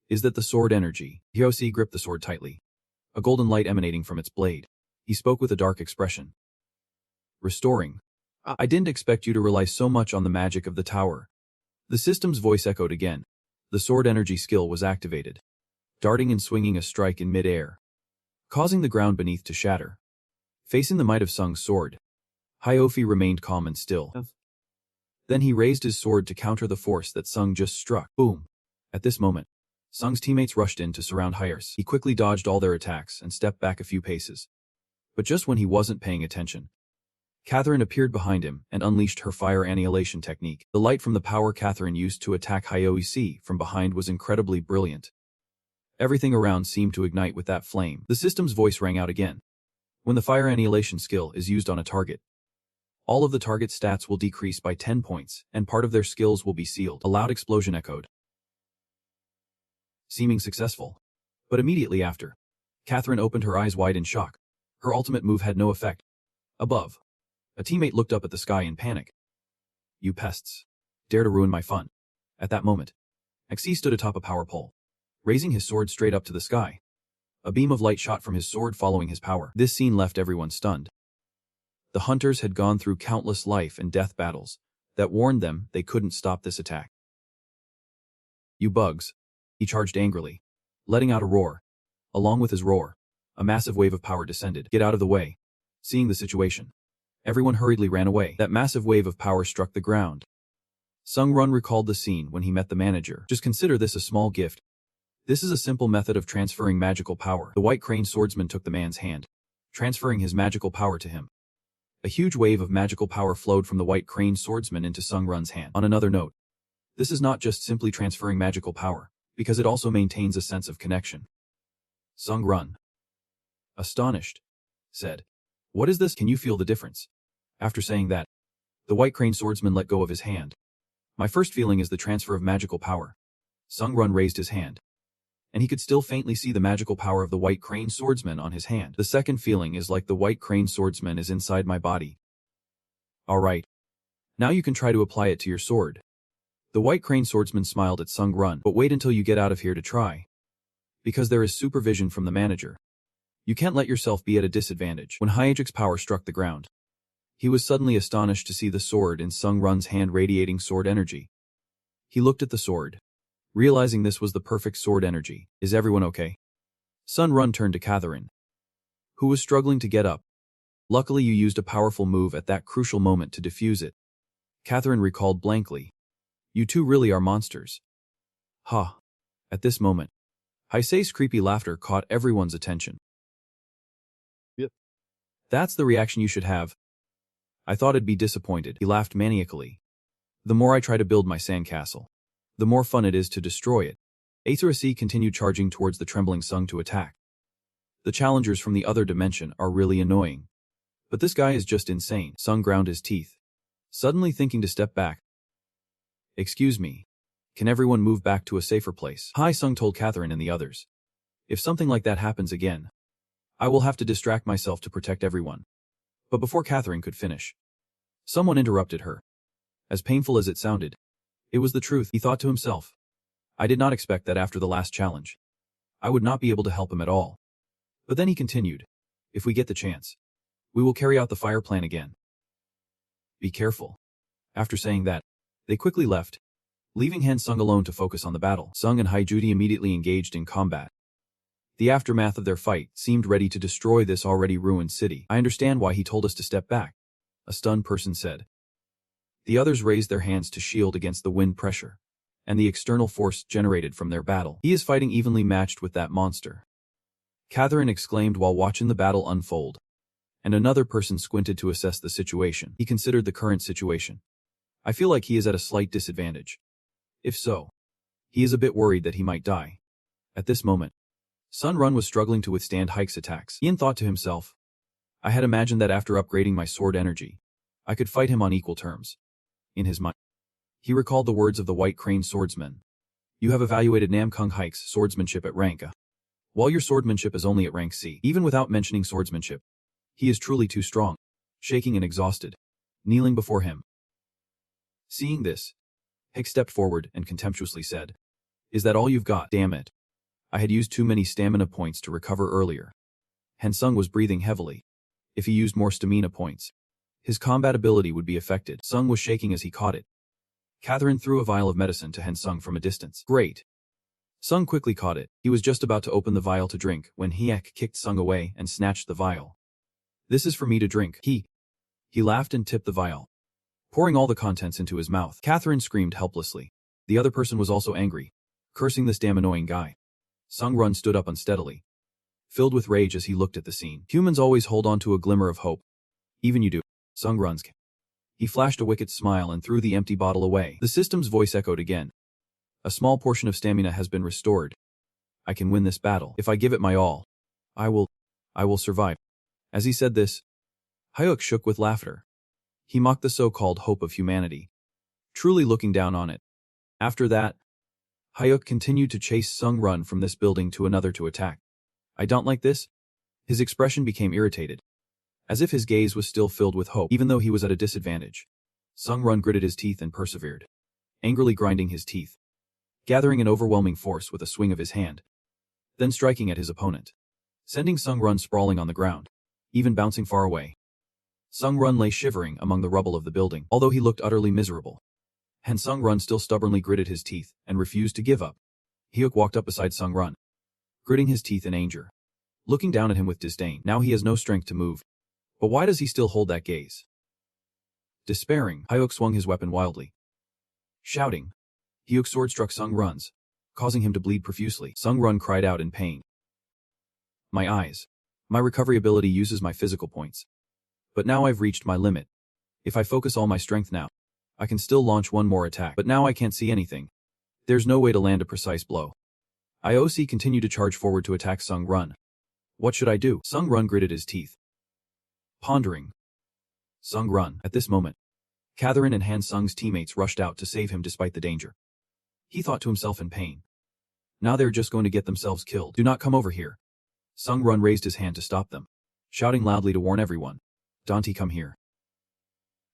"Is that the sword energy?" Hyosi gripped the sword tightly, a golden light emanating from its blade. He spoke with a dark expression. "Restoring. I didn't expect you to rely so much on the magic of the tower." The system's voice echoed again. The sword energy skill was activated, darting and swinging a strike in mid-air, causing the ground beneath to shatter. Facing the might of Sung's sword, Hyofi remained calm and still. Then he raised his sword to counter the force that Sung just struck. Boom. At this moment, Sung's teammates rushed in to surround Hyers. He quickly dodged all their attacks and stepped back a few paces. But just when he wasn't paying attention, Catherine appeared behind him and unleashed her fire annihilation technique. The light from the power Catherine used to attack Hyosi from behind was incredibly brilliant. Everything around seemed to ignite with that flame. The system's voice rang out again. "When the fire annihilation skill is used on a target, all of the target stats will decrease by 10 points, and part of their skills will be sealed." A loud explosion echoed, seeming successful. But immediately after, Catherine opened her eyes wide in shock. Her ultimate move had no effect. Above, a teammate looked up at the sky in panic. "You pests. Dare to ruin my fun." At that moment, Xe stood atop a power pole, raising his sword straight up to the sky. A beam of light shot from his sword following his power. This scene left everyone stunned. The hunters had gone through countless life and death battles that warned them they couldn't stop this attack. "You bugs." He charged angrily, letting out a roar. Along with his roar, a massive wave of power descended. "Get out of the way." Seeing the situation, everyone hurriedly ran away. That massive wave of power struck the ground. Sung-run recalled the scene when he met the manager. "Just consider this a small gift. This is a simple method of transferring magical power. The White Crane swordsman took the man's hand, transferring his magical power to him. A huge wave of magical power flowed from the White Crane swordsman into Sung Run's hand. On another note, this is not just simply transferring magical power, because it also maintains a sense of connection. Sung Run, astonished, said, "What is this? Can you feel the difference?" After saying that, the White Crane swordsman let go of his hand. "My first feeling is the transfer of magical power." Sung Run raised his hand, and he could still faintly see the magical power of the White Crane swordsman on his hand. "The second feeling is like the White Crane swordsman is inside my body." "Alright. Now you can try to apply it to your sword." The White Crane swordsman smiled at Sung Run, "But wait until you get out of here to try. Because there is supervision from the manager. You can't let yourself be at a disadvantage." When Hyajack's power struck the ground, he was suddenly astonished to see the sword in Sung Run's hand radiating sword energy. He looked at the sword, realizing this was the perfect sword energy. "Is everyone okay?" Sung Run turned to Catherine, who was struggling to get up. "Luckily you used a powerful move at that crucial moment to defuse it." Catherine recalled blankly, "You two really are monsters." "Ha." At this moment, Heisei's creepy laughter caught everyone's attention. "Yep. That's the reaction you should have. I thought I'd be disappointed." He laughed maniacally. "The more I try to build my sandcastle, the more fun it is to destroy it." Asurasi continued charging towards the trembling Sung to attack. "The challengers from the other dimension are really annoying. But this guy is just insane." Sung ground his teeth, suddenly thinking to step back. "Excuse me. Can everyone move back to a safer place?" Hai Sung told Catherine and the others. "If something like that happens again, I will have to distract myself to protect everyone." But before Catherine could finish, someone interrupted her. As painful as it sounded, it was the truth. He thought to himself, "I did not expect that after the last challenge, I would not be able to help him at all." But then he continued, "If we get the chance, we will carry out the fire plan again. Be careful." After saying that, they quickly left, leaving Han Sung alone to focus on the battle. Sung and Haijudi immediately engaged in combat. The aftermath of their fight seemed ready to destroy this already ruined city. "I understand why he told us to step back," a stunned person said. The others raised their hands to shield against the wind pressure and the external force generated from their battle. "He is fighting evenly matched with that monster," Catherine exclaimed while watching the battle unfold, and another person squinted to assess the situation. He considered the current situation. "I feel like he is at a slight disadvantage. If so, he is a bit worried that he might die." At this moment, Sun Run was struggling to withstand Hike's attacks. Ian thought to himself, "I had imagined that after upgrading my sword energy, I could fight him on equal terms." In his mind, he recalled the words of the White Crane swordsman. "You have evaluated Nam Kung Hike's swordsmanship at rank A, while your swordsmanship is only at rank C." Even without mentioning swordsmanship, he is truly too strong. Shaking and exhausted, kneeling before him. Seeing this, Hike stepped forward and contemptuously said, "Is that all you've got? Damn it. I had used too many stamina points to recover earlier." Han Sung was breathing heavily. If he used more stamina points, his combat ability would be affected. Sung was shaking as he caught it. Catherine threw a vial of medicine to Han Sung from a distance. "Great." Sung quickly caught it. He was just about to open the vial to drink when Hyek kicked Sung away and snatched the vial. "This is for me to drink." He laughed and tipped the vial, pouring all the contents into his mouth. Catherine screamed helplessly. The other person was also angry, cursing this damn annoying guy. Sung Run stood up unsteadily, filled with rage as he looked at the scene. Humans always hold on to a glimmer of hope. Even you do. Sung Run's. He flashed a wicked smile and threw the empty bottle away. The system's voice echoed again. "A small portion of stamina has been restored. I can win this battle. If I give it my all, I will survive." As he said this, Hyuk shook with laughter. He mocked the so-called hope of humanity, truly looking down on it. After that, Hyuk continued to chase Sung Run from this building to another to attack. "I don't like this." His expression became irritated, as if his gaze was still filled with hope, even though he was at a disadvantage. Sung Run gritted his teeth and persevered, angrily grinding his teeth, gathering an overwhelming force with a swing of his hand, then striking at his opponent, sending Sung Run sprawling on the ground, even bouncing far away. Sung Run lay shivering among the rubble of the building, although he looked utterly miserable. And Sung Run still stubbornly gritted his teeth and refused to give up. Hyuk walked up beside Sung Run, gritting his teeth in anger, looking down at him with disdain. Now he has no strength to move. But why does he still hold that gaze? Despairing, Hyuk swung his weapon wildly. Shouting, Hyuk's sword struck Sung Run's, causing him to bleed profusely. Sung Run cried out in pain. My eyes. My recovery ability uses my physical points. But now I've reached my limit. If I focus all my strength now, I can still launch one more attack, but now I can't see anything. There's no way to land a precise blow. IOC continued to charge forward to attack Sung Run. What should I do? Sung Run gritted his teeth. Pondering. Sung Run. At this moment, Catherine and Han Sung's teammates rushed out to save him despite the danger. He thought to himself in pain. Now they're just going to get themselves killed. Do not come over here. Sung Run raised his hand to stop them, shouting loudly to warn everyone. Dante, come here.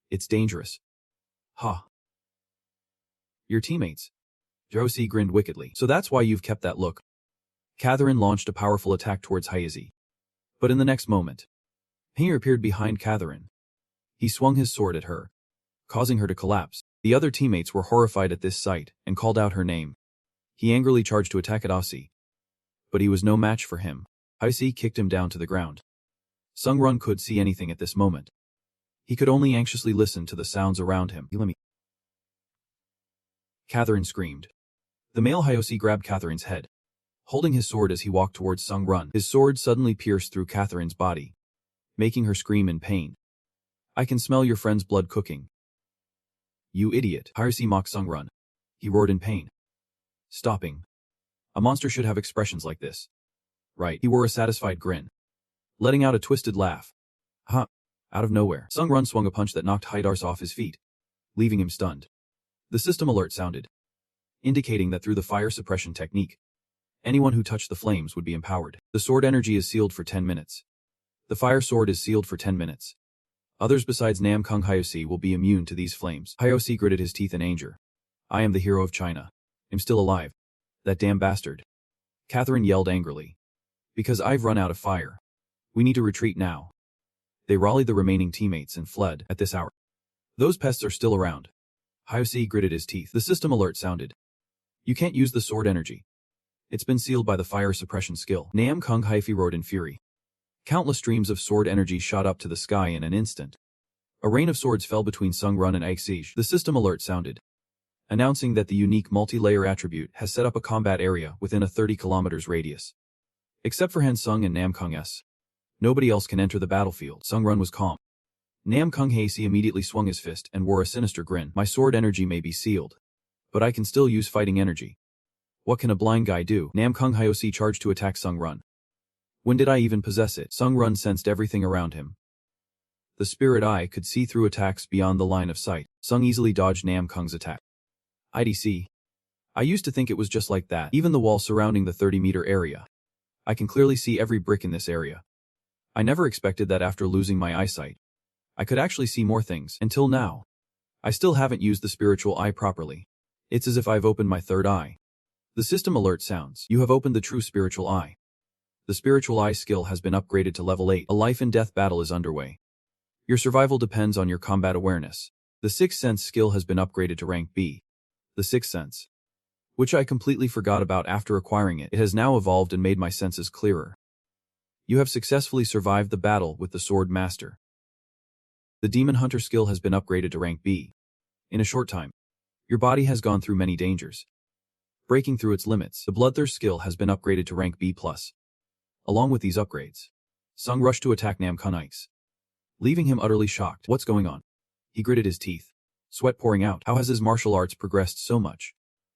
It's dangerous. Ha. Your teammates. Josie grinned wickedly. So that's why you've kept that look. Catherine launched a powerful attack towards Hayazi. But in the next moment, Hayer appeared behind Catherine. He swung his sword at her, causing her to collapse. The other teammates were horrified at this sight and called out her name. He angrily charged to attack at Aussie. But he was no match for him. Hayazi kicked him down to the ground. Sung Run could see anything at this moment. He could only anxiously listen to the sounds around him. Catherine screamed. The male Hayazi grabbed Catherine's head, holding his sword as he walked towards Sung Run. His sword suddenly pierced through Catherine's body, making her scream in pain. I can smell your friend's blood cooking. You idiot. Hayazi mocked Sung Run. He roared in pain. Stopping. A monster should have expressions like this. Right. He wore a satisfied grin, letting out a twisted laugh. Huh. Out of nowhere, Sung Run swung a punch that knocked Haidars off his feet, leaving him stunned. The system alert sounded, indicating that through the fire suppression technique, anyone who touched the flames would be empowered. The sword energy is sealed for 10 minutes. The fire sword is sealed for 10 minutes. Others besides Nam Kung Hayazi will be immune to these flames. Hayazi gritted his teeth in anger. I am the hero of China. I'm still alive. That damn bastard. Catherine yelled angrily. Because I've run out of fire. We need to retreat now. They rallied the remaining teammates and fled at this hour. Those pests are still around. Hayazi gritted his teeth. The system alert sounded. You can't use the sword energy. It's been sealed by the fire suppression skill. Nam Kung Hayazi roared in fury. Countless streams of sword energy shot up to the sky in an instant. A rain of swords fell between Sung Run and Aixij. The system alert sounded, announcing that the unique multi-layer attribute has set up a combat area within a 30 kilometers radius. Except for Han Sung and Nam Kung S. Nobody else can enter the battlefield. Sung Run was calm. Nam Kung Hayazi immediately swung his fist and wore a sinister grin. My sword energy may be sealed, but I can still use fighting energy. What can a blind guy do? Nam Kung Hayazi charged to attack Sung Run. When did I even possess it? Sung Run sensed everything around him. The spirit eye could see through attacks beyond the line of sight. Sung easily dodged Nam Kung's attack. IDC. I used to think it was just like that. Even the wall surrounding the 30-meter area. I can clearly see every brick in this area. I never expected that after losing my eyesight, I could actually see more things. Until now, I still haven't used the spiritual eye properly. It's as if I've opened my third eye. The system alert sounds. You have opened the true spiritual eye. The spiritual eye skill has been upgraded to level 8. A life and death battle is underway. Your survival depends on your combat awareness. The Sixth Sense skill has been upgraded to rank B. The Sixth Sense, which I completely forgot about after acquiring it. It has now evolved and made my senses clearer. You have successfully survived the battle with the Sword Master. The Demon Hunter skill has been upgraded to rank B. In a short time, your body has gone through many dangers, breaking through its limits. The Bloodthirst skill has been upgraded to rank B+. Along with these upgrades, Sung rushed to attack Nam Kung Ice, leaving him utterly shocked. What's going on? He gritted his teeth, sweat pouring out. How has his martial arts progressed so much?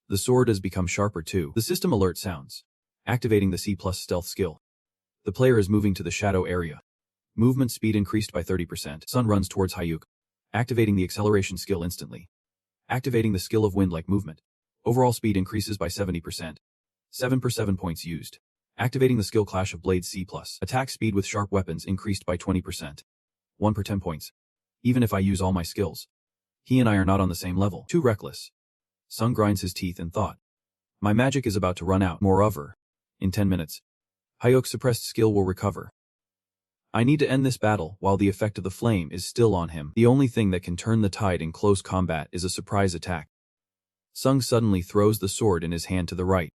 The sword has become sharper too. The system alert sounds, activating the C+ stealth skill. The player is moving to the shadow area. Movement speed increased by 30%. Sun runs towards Hyuk, activating the acceleration skill instantly. Activating the skill of wind-like movement. Overall speed increases by 70%. 7 per 7 points used. Activating the skill Clash of Blades C+. Attack speed with sharp weapons increased by 20%. 1 per 10 points. Even if I use all my skills, he and I are not on the same level. Too reckless. Sung grinds his teeth in thought. My magic is about to run out. Moreover, in 10 minutes, Hyuk's suppressed skill will recover. I need to end this battle while the effect of the flame is still on him. The only thing that can turn the tide in close combat is a surprise attack. Sung suddenly throws the sword in his hand to the right.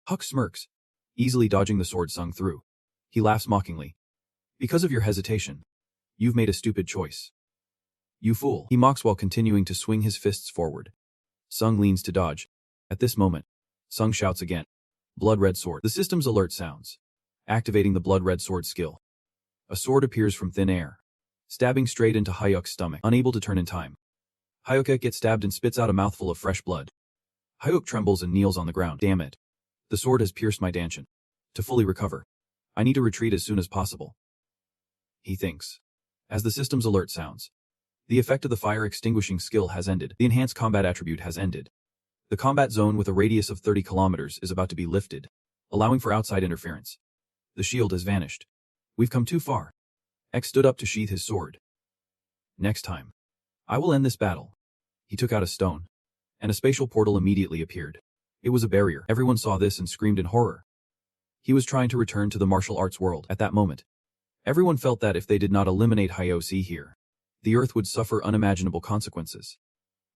Huck smirks, easily dodging the sword Sung threw. He laughs mockingly. Because of your hesitation, you've made a stupid choice. You fool. He mocks while continuing to swing his fists forward. Sung leans to dodge, At this moment, Sung shouts again. Blood red sword. The system's alert sounds, activating the blood red sword skill. A sword appears from thin air, stabbing straight into Hyuk's stomach, unable to turn in time. Hyuk gets stabbed and spits out a mouthful of fresh blood. Hyuk trembles and kneels on the ground. Damn it. The sword has pierced my dantian. To fully recover, I need to retreat as soon as possible. He thinks. As the system's alert sounds, the effect of the fire extinguishing skill has ended. The enhanced combat attribute has ended. The combat zone with a radius of 30 kilometers is about to be lifted, allowing for outside interference. The shield has vanished. We've come too far. X stood up to sheath his sword. Next time, I will end this battle. He took out a stone, and a spatial portal immediately appeared. It was a barrier. Everyone saw this and screamed in horror. He was trying to return to the martial arts world. At that moment, everyone felt that if they did not eliminate Hyuk here, the earth would suffer unimaginable consequences.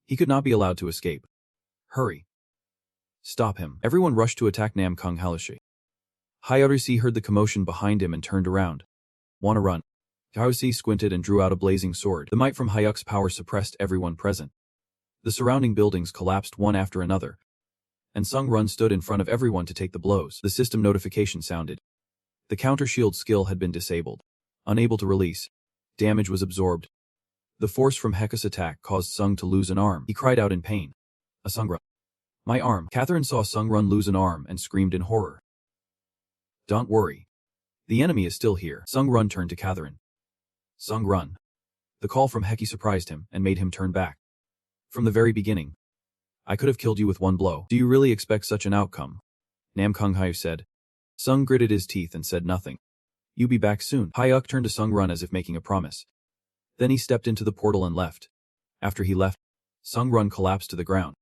He could not be allowed to escape. Hurry. Stop him. Everyone rushed to attack Nam Kung Halashi. Hyuk heard the commotion behind him and turned around. Wanna run? Hyuk squinted and drew out a blazing sword. The might from Hyuk's power suppressed everyone present. The surrounding buildings collapsed one after another, and Sung Run stood in front of everyone to take the blows. The system notification sounded. The counter-shield skill had been disabled. Unable to release. Damage was absorbed. The force from Heka's attack caused Sung to lose an arm. He cried out in pain. A Sung Run. My arm. Catherine saw Sung Run lose an arm and screamed in horror. Don't worry. The enemy is still here. Sung Run turned to Catherine. Sung Run. The call from Heki surprised him and made him turn back. From the very beginning, I could have killed you with one blow. Do you really expect such an outcome? Nam Kung Hyuk said. Sung gritted his teeth and said nothing. You be back soon. Hyuk turned to Sung Run as if making a promise. Then he stepped into the portal and left. After he left, Sung Run collapsed to the ground.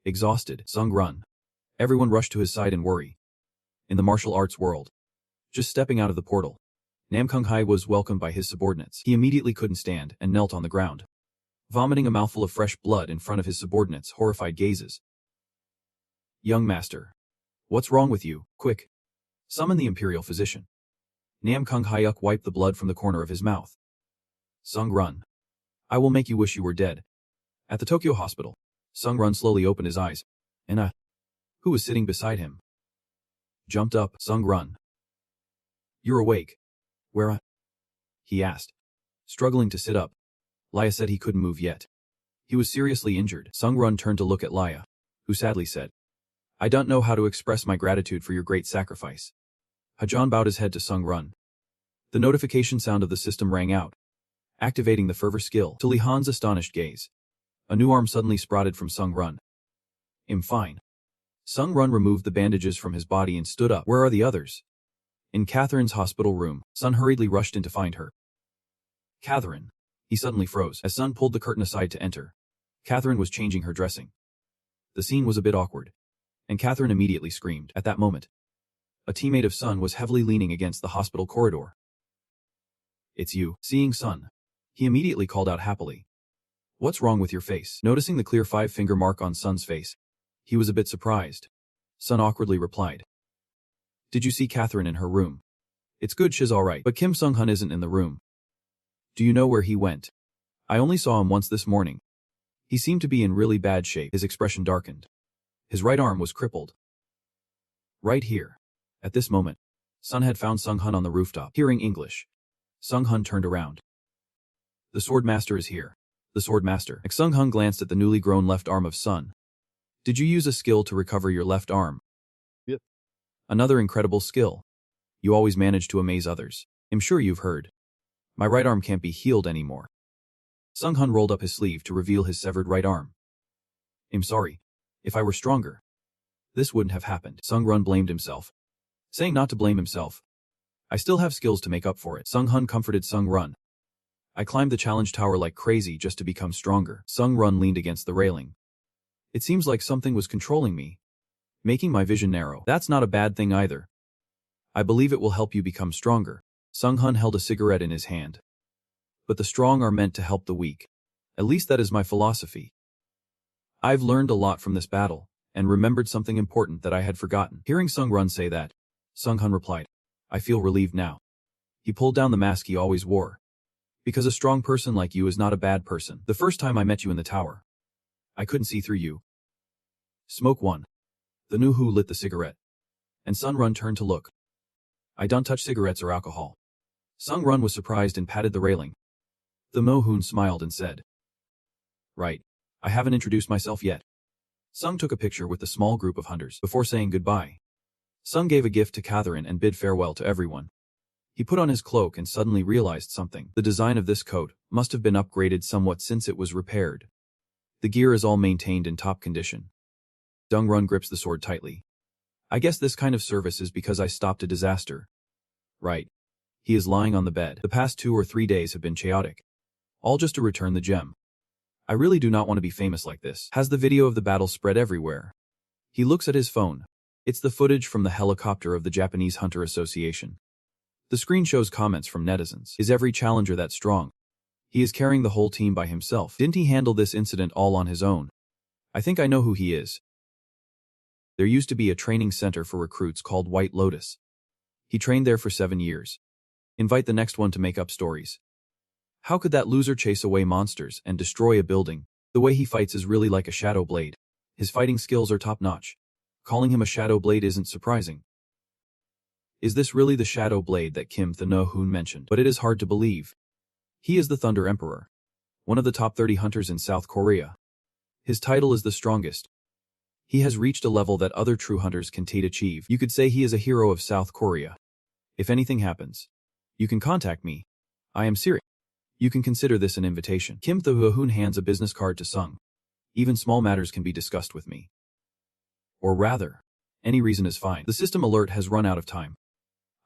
Exhausted, Sung Run. Everyone rushed to his side in worry. In the martial arts world, just stepping out of the portal, Nam Kung Hyuk was welcomed by his subordinates. He immediately couldn't stand and knelt on the ground, vomiting a mouthful of fresh blood in front of his subordinates' horrified gazes. Young master. What's wrong with you? Quick. Summon the imperial physician. Nam Kung Hyuk wiped the blood from the corner of his mouth. Sung Run. I will make you wish you were dead. At the Tokyo hospital, Sung Run slowly opened his eyes. And who was sitting beside him? Jumped up. Sung Run. You're awake. Where he asked, struggling to sit up. Laya said he couldn't move yet. He was seriously injured. Sung Run turned to look at Laya, who sadly said, I don't know how to express my gratitude for your great sacrifice. Hajan bowed his head to Sung Run. The notification sound of the system rang out, activating the fervor skill. To Li Han's astonished gaze, a new arm suddenly sprouted from Sung Run. I'm fine. Sung Run removed the bandages from his body and stood up. Where are the others? In Catherine's hospital room, Sun hurriedly rushed in to find her. Catherine. He suddenly froze as Sun pulled the curtain aside to enter. Catherine was changing her dressing. The scene was a bit awkward, and Catherine immediately screamed. At that moment, a teammate of Sun was heavily leaning against the hospital corridor. It's you. Seeing Sun, he immediately called out happily. What's wrong with your face? Noticing the clear 5-finger mark on Sun's face, he was a bit surprised. Sun awkwardly replied. Did you see Catherine in her room? It's good she's alright, but Kim Sung-hun isn't in the room. Do you know where he went? I only saw him once this morning. He seemed to be in really bad shape. His expression darkened. His right arm was crippled. Right here. At this moment, Sun had found Sung-hun on the rooftop. Hearing English, Sung-hun turned around. The sword master is here. The sword master. Sung-hun glanced at the newly grown left arm of Sun. Did you use a skill to recover your left arm? Yep. Another incredible skill. You always manage to amaze others. I'm sure you've heard. My right arm can't be healed anymore. Sung-hun rolled up his sleeve to reveal his severed right arm. I'm sorry. If I were stronger, this wouldn't have happened. Sung-run blamed himself, saying not to blame himself. I still have skills to make up for it. Sung-hun comforted Sung-run. I climbed the challenge tower like crazy just to become stronger. Sung-run leaned against the railing. It seems like something was controlling me, making my vision narrow. That's not a bad thing either. I believe it will help you become stronger. Sung-hun held a cigarette in his hand. But the strong are meant to help the weak. At least that is my philosophy. I've learned a lot from this battle, and remembered something important that I had forgotten. Hearing Sung-run say that, Sung-hun replied, I feel relieved now. He pulled down the mask he always wore. Because a strong person like you is not a bad person. The first time I met you in the tower, I couldn't see through you. Smoke 1. The new who lit the cigarette. And Sun Run turned to look. I don't touch cigarettes or alcohol. Sung Run was surprised and patted the railing. The Mohun smiled and said, Right. I haven't introduced myself yet. Sung took a picture with the small group of hunters before saying goodbye. Sung gave a gift to Catherine and bid farewell to everyone. He put on his cloak and suddenly realized something. The design of this coat must have been upgraded somewhat since it was repaired. The gear is all maintained in top condition. Dung Run grips the sword tightly. I guess this kind of service is because I stopped a disaster. Right. He is lying on the bed. The past 2 or 3 days have been chaotic. All just to return the gem. I really do not want to be famous like this. Has the video of the battle spread everywhere? He looks at his phone. It's the footage from the helicopter of the Japanese Hunter Association. The screen shows comments from netizens. Is every challenger that strong? He is carrying the whole team by himself. Didn't he handle this incident all on his own? I think I know who he is. There used to be a training center for recruits called White Lotus. He trained there for 7 years. Invite the next one to make up stories. How could that loser chase away monsters and destroy a building? The way he fights is really like a shadow blade. His fighting skills are top-notch. Calling him a shadow blade isn't surprising. Is this really the shadow blade that Kim The-no-hoon mentioned? But it is hard to believe. He is the Thunder Emperor, one of the top 30 hunters in South Korea. His title is the strongest. He has reached a level that other true hunters can't achieve. You could say he is a hero of South Korea. If anything happens, you can contact me. I am serious. You can consider this an invitation. Kim The-hoon hands a business card to Sung. Even small matters can be discussed with me. Or rather, any reason is fine. The system alert has run out of time.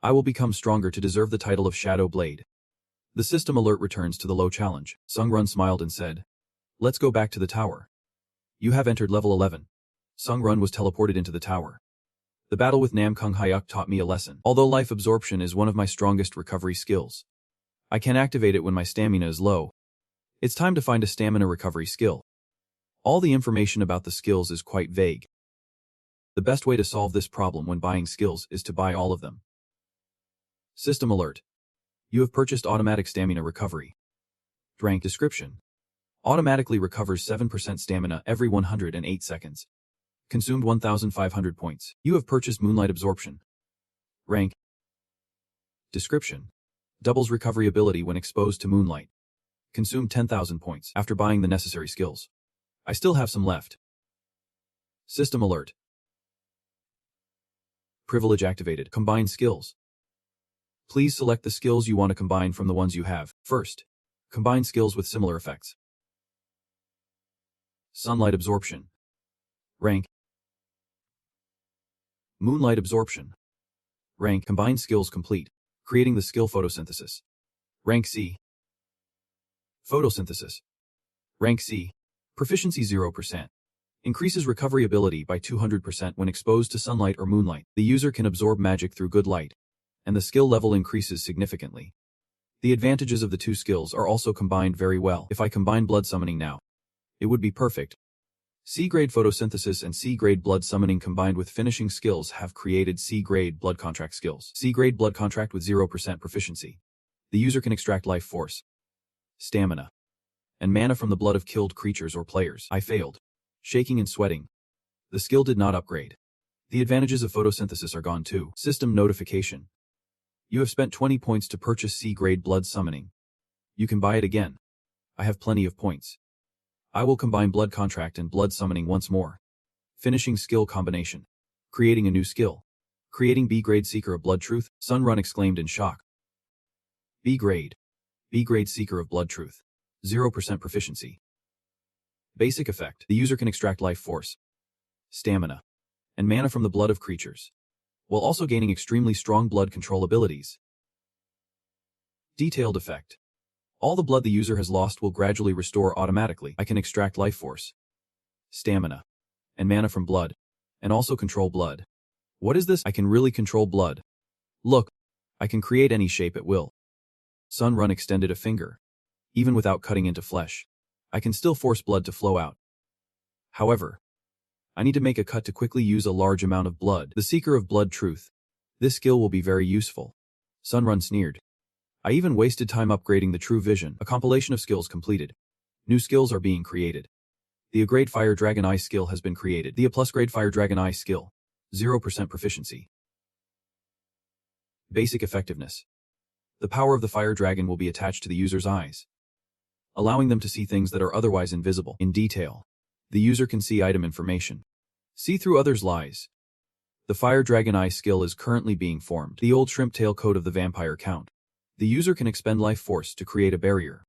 I will become stronger to deserve the title of Shadow Blade. The system alert returns to the low challenge. Sung Run smiled and said, Let's go back to the tower. You have entered level 11. Sung Run was teleported into the tower. The battle with Nam Kung Hyuk taught me a lesson. Although life absorption is one of my strongest recovery skills, I can activate it when my stamina is low. It's time to find a stamina recovery skill. All the information about the skills is quite vague. The best way to solve this problem when buying skills is to buy all of them. System alert. You have purchased automatic stamina recovery. Rank description. Automatically recovers 7% stamina every 108 seconds. Consumed 1,500 points. You have purchased Moonlight Absorption. Rank. Description. Doubles recovery ability when exposed to moonlight. Consumed 10,000 points after buying the necessary skills. I still have some left. System alert. Privilege activated. Combine skills. Please select the skills you want to combine from the ones you have. First, combine skills with similar effects. Sunlight Absorption. Rank. Moonlight Absorption. Rank. Combined skills complete. Creating the skill Photosynthesis. Rank C. Photosynthesis. Rank C. Proficiency 0%. Increases recovery ability by 200% when exposed to sunlight or moonlight. The user can absorb magic through good light, and the skill level increases significantly. The advantages of the two skills are also combined very well. If I combine blood summoning now, it would be perfect. C-grade photosynthesis and C-grade blood summoning combined with finishing skills have created C-grade blood contract skills. C-grade blood contract with 0% proficiency. The user can extract life force, stamina, and mana from the blood of killed creatures or players. I failed. Shaking and sweating. The skill did not upgrade. The advantages of photosynthesis are gone too. System notification. You have spent 20 points to purchase C-grade blood summoning. You can buy it again. I have plenty of points. I will combine blood contract and blood summoning once more. Finishing skill combination. Creating a new skill. Creating B-grade Seeker of Blood Truth. Sun Run exclaimed in shock. B-grade. B-grade Seeker of Blood Truth. 0% proficiency. Basic effect. The user can extract life force, stamina, and mana from the blood of creatures, while also gaining extremely strong blood control abilities. Detailed effect. All the blood the user has lost will gradually restore automatically. I can extract life force, stamina, and mana from blood, and also control blood. What is this? I can really control blood. Look, I can create any shape at will. Sun Run extended a finger. Even without cutting into flesh, I can still force blood to flow out. However, I need to make a cut to quickly use a large amount of blood. The Seeker of Blood Truth. This skill will be very useful. Sun Run sneered. I even wasted time upgrading the True Vision. A compilation of skills completed. New skills are being created. The A grade Fire Dragon Eye skill has been created. The A plus grade Fire Dragon Eye skill. 0% proficiency. Basic effectiveness. The power of the Fire Dragon will be attached to the user's eyes, allowing them to see things that are otherwise invisible. In detail, the user can see item information, see through others' lies. The Fire Dragon Eye skill is currently being formed. The old shrimp tail code of the vampire count. The user can expend life force to create a barrier.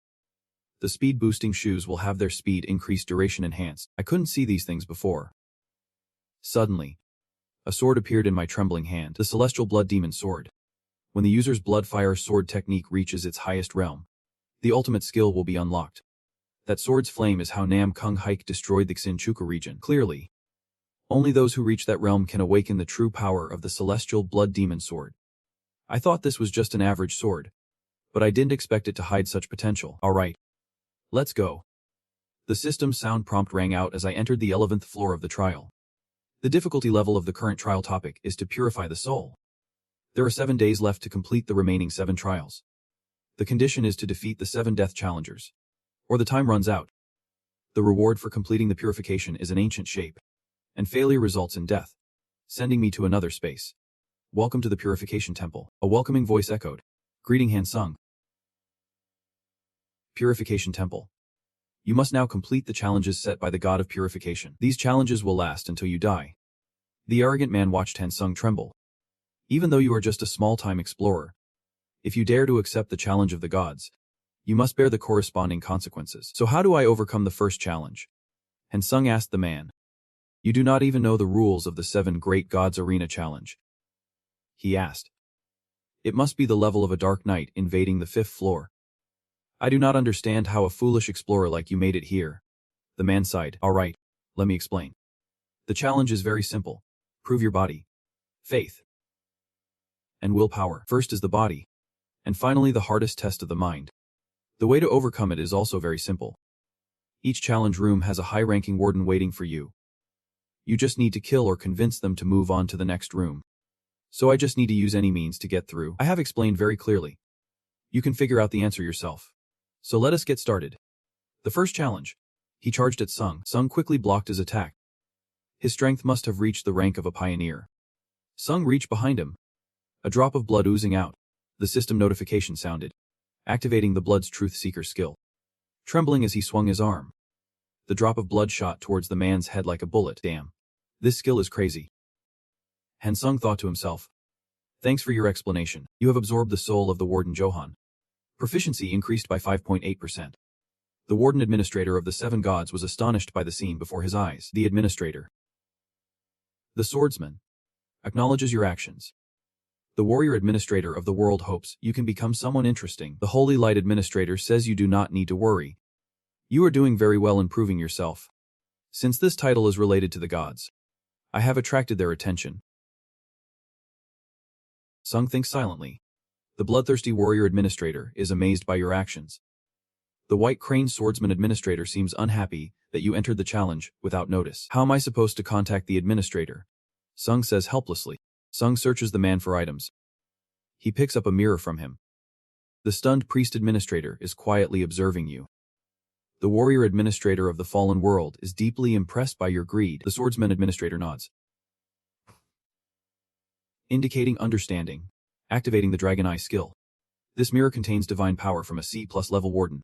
The speed boosting shoes will have their speed increased, duration enhanced. I couldn't see these things before. Suddenly, a sword appeared in my trembling hand. The Celestial Blood Demon Sword. When the user's Blood Fire Sword technique reaches its highest realm, the ultimate skill will be unlocked. That sword's flame is how Nam Kung Hike destroyed the Xinchuka region. Clearly, only those who reach that realm can awaken the true power of the Celestial Blood Demon Sword. I thought this was just an average sword, but I didn't expect it to hide such potential. Alright. Let's go. The system's sound prompt rang out as I entered the 11th floor of the trial. The difficulty level of the current trial topic is to purify the soul. There are 7 days left to complete the remaining 7 trials. The condition is to defeat the 7 death challengers, or the time runs out. The reward for completing the purification is an ancient shape, and failure results in death, sending me to another space. Welcome to the Purification Temple. A welcoming voice echoed. Greeting Han Sung. Purification Temple. You must now complete the challenges set by the God of Purification. These challenges will last until you die. The arrogant man watched Han Sung tremble. Even though you are just a small-time explorer, if you dare to accept the challenge of the gods, you must bear the corresponding consequences. So how do I overcome the first challenge? Han Sung asked the man. You do not even know the rules of the 7 Great Gods Arena Challenge, he asked. It must be the level of a dark knight invading the 5th floor. I do not understand how a foolish explorer like you made it here. The man sighed. Alright, let me explain. The challenge is very simple. Prove your body, faith, and willpower. First is the body, and finally the hardest test of the mind. The way to overcome it is also very simple. Each challenge room has a high-ranking warden waiting for you. You just need to kill or convince them to move on to the next room. So I just need to use any means to get through. I have explained very clearly. You can figure out the answer yourself. So let us get started. The first challenge. He charged at Sung. Sung quickly blocked his attack. His strength must have reached the rank of a pioneer. Sung reached behind him. A drop of blood oozing out. The system notification sounded, activating the Blood's Truth Seeker skill. Trembling as he swung his arm, the drop of blood shot towards the man's head like a bullet. Damn. This skill is crazy. Han Sung thought to himself. Thanks for your explanation. You have absorbed the soul of the Warden Johan. Proficiency increased by 5.8%. The Warden Administrator of the 7 Gods was astonished by the scene before his eyes. The Administrator. The Swordsman. Acknowledges your actions. The Warrior Administrator of the world hopes you can become someone interesting. The Holy Light Administrator says you do not need to worry. You are doing very well improving yourself. Since this title is related to the gods, I have attracted their attention. Sung thinks silently. The Bloodthirsty Warrior Administrator is amazed by your actions. The White Crane Swordsman Administrator seems unhappy that you entered the challenge without notice. How am I supposed to contact the Administrator? Sung says helplessly. Sung searches the man for items. He picks up a mirror from him. The stunned Priest Administrator is quietly observing you. The Warrior Administrator of the Fallen World is deeply impressed by your greed. The Swordsman Administrator nods, indicating understanding. Activating the Dragon Eye skill. This mirror contains divine power from a C+ level warden.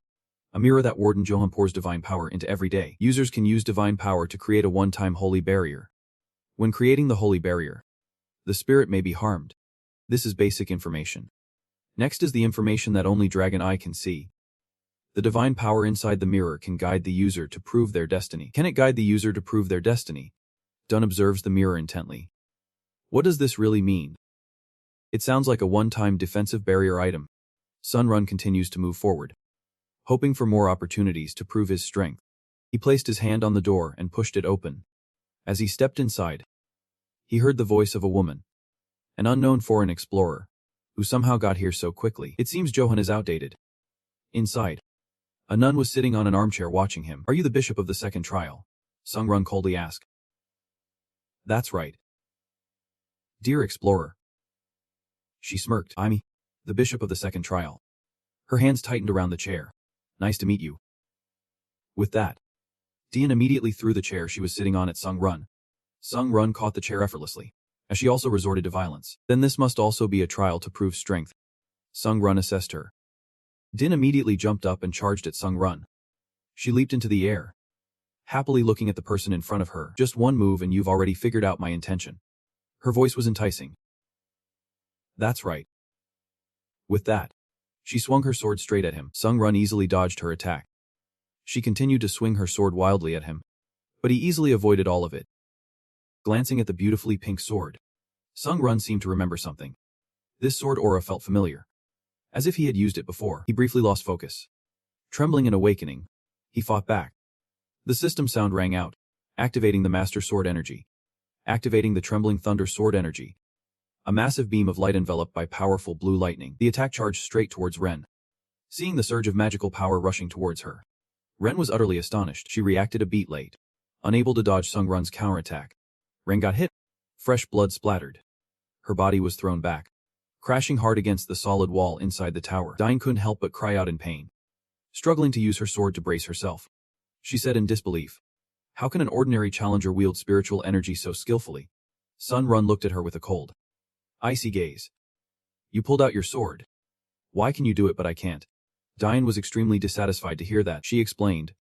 A mirror that Warden Johan pours divine power into every day. Users can use divine power to create a one-time holy barrier. When creating the holy barrier, the spirit may be harmed. This is basic information. Next is the information that only Dragon Eye can see. The divine power inside the mirror can guide the user to prove their destiny. Can it guide the user to prove their destiny? Dunn observes the mirror intently. What does this really mean? It sounds like a one-time defensive barrier item. Sunrun continues to move forward, hoping for more opportunities to prove his strength. He placed his hand on the door and pushed it open. As he stepped inside, he heard the voice of a woman, an unknown foreign explorer, who somehow got here so quickly. It seems Johan is outdated. Inside, a nun was sitting on an armchair watching him. Are you the bishop of the second trial? Sunrun coldly asked. That's right. Dear explorer. She smirked. I'm the bishop of the second trial. Her hands tightened around the chair. Nice to meet you. With that, Dian immediately threw the chair she was sitting on at Sung Run. Sung Run caught the chair effortlessly, as she also resorted to violence. Then this must also be a trial to prove strength. Sung Run assessed her. Din immediately jumped up and charged at Sung Run. She leaped into the air, happily looking at the person in front of her. Just one move and you've already figured out my intention. Her voice was enticing. That's right. With that, she swung her sword straight at him. Sung Run easily dodged her attack. She continued to swing her sword wildly at him, but he easily avoided all of it. Glancing at the beautifully pink sword, Sung Run seemed to remember something. This sword aura felt familiar, as if he had used it before. He briefly lost focus. Trembling and awakening, he fought back. The system sound rang out, activating the Master Sword energy. Activating the Trembling Thunder Sword energy. A massive beam of light enveloped by powerful blue lightning. The attack charged straight towards Ren. Seeing the surge of magical power rushing towards her, Ren was utterly astonished. She reacted a beat late, unable to dodge Sung Run's counterattack. Ren got hit. Fresh blood splattered. Her body was thrown back, crashing hard against the solid wall inside the tower. Dian couldn't help but cry out in pain, struggling to use her sword to brace herself. She said in disbelief, "How can an ordinary challenger wield spiritual energy so skillfully?" Sun Run looked at her with a cold, icy gaze. "You pulled out your sword. Why can you do it but I can't?" Dian was extremely dissatisfied to hear that. She explained,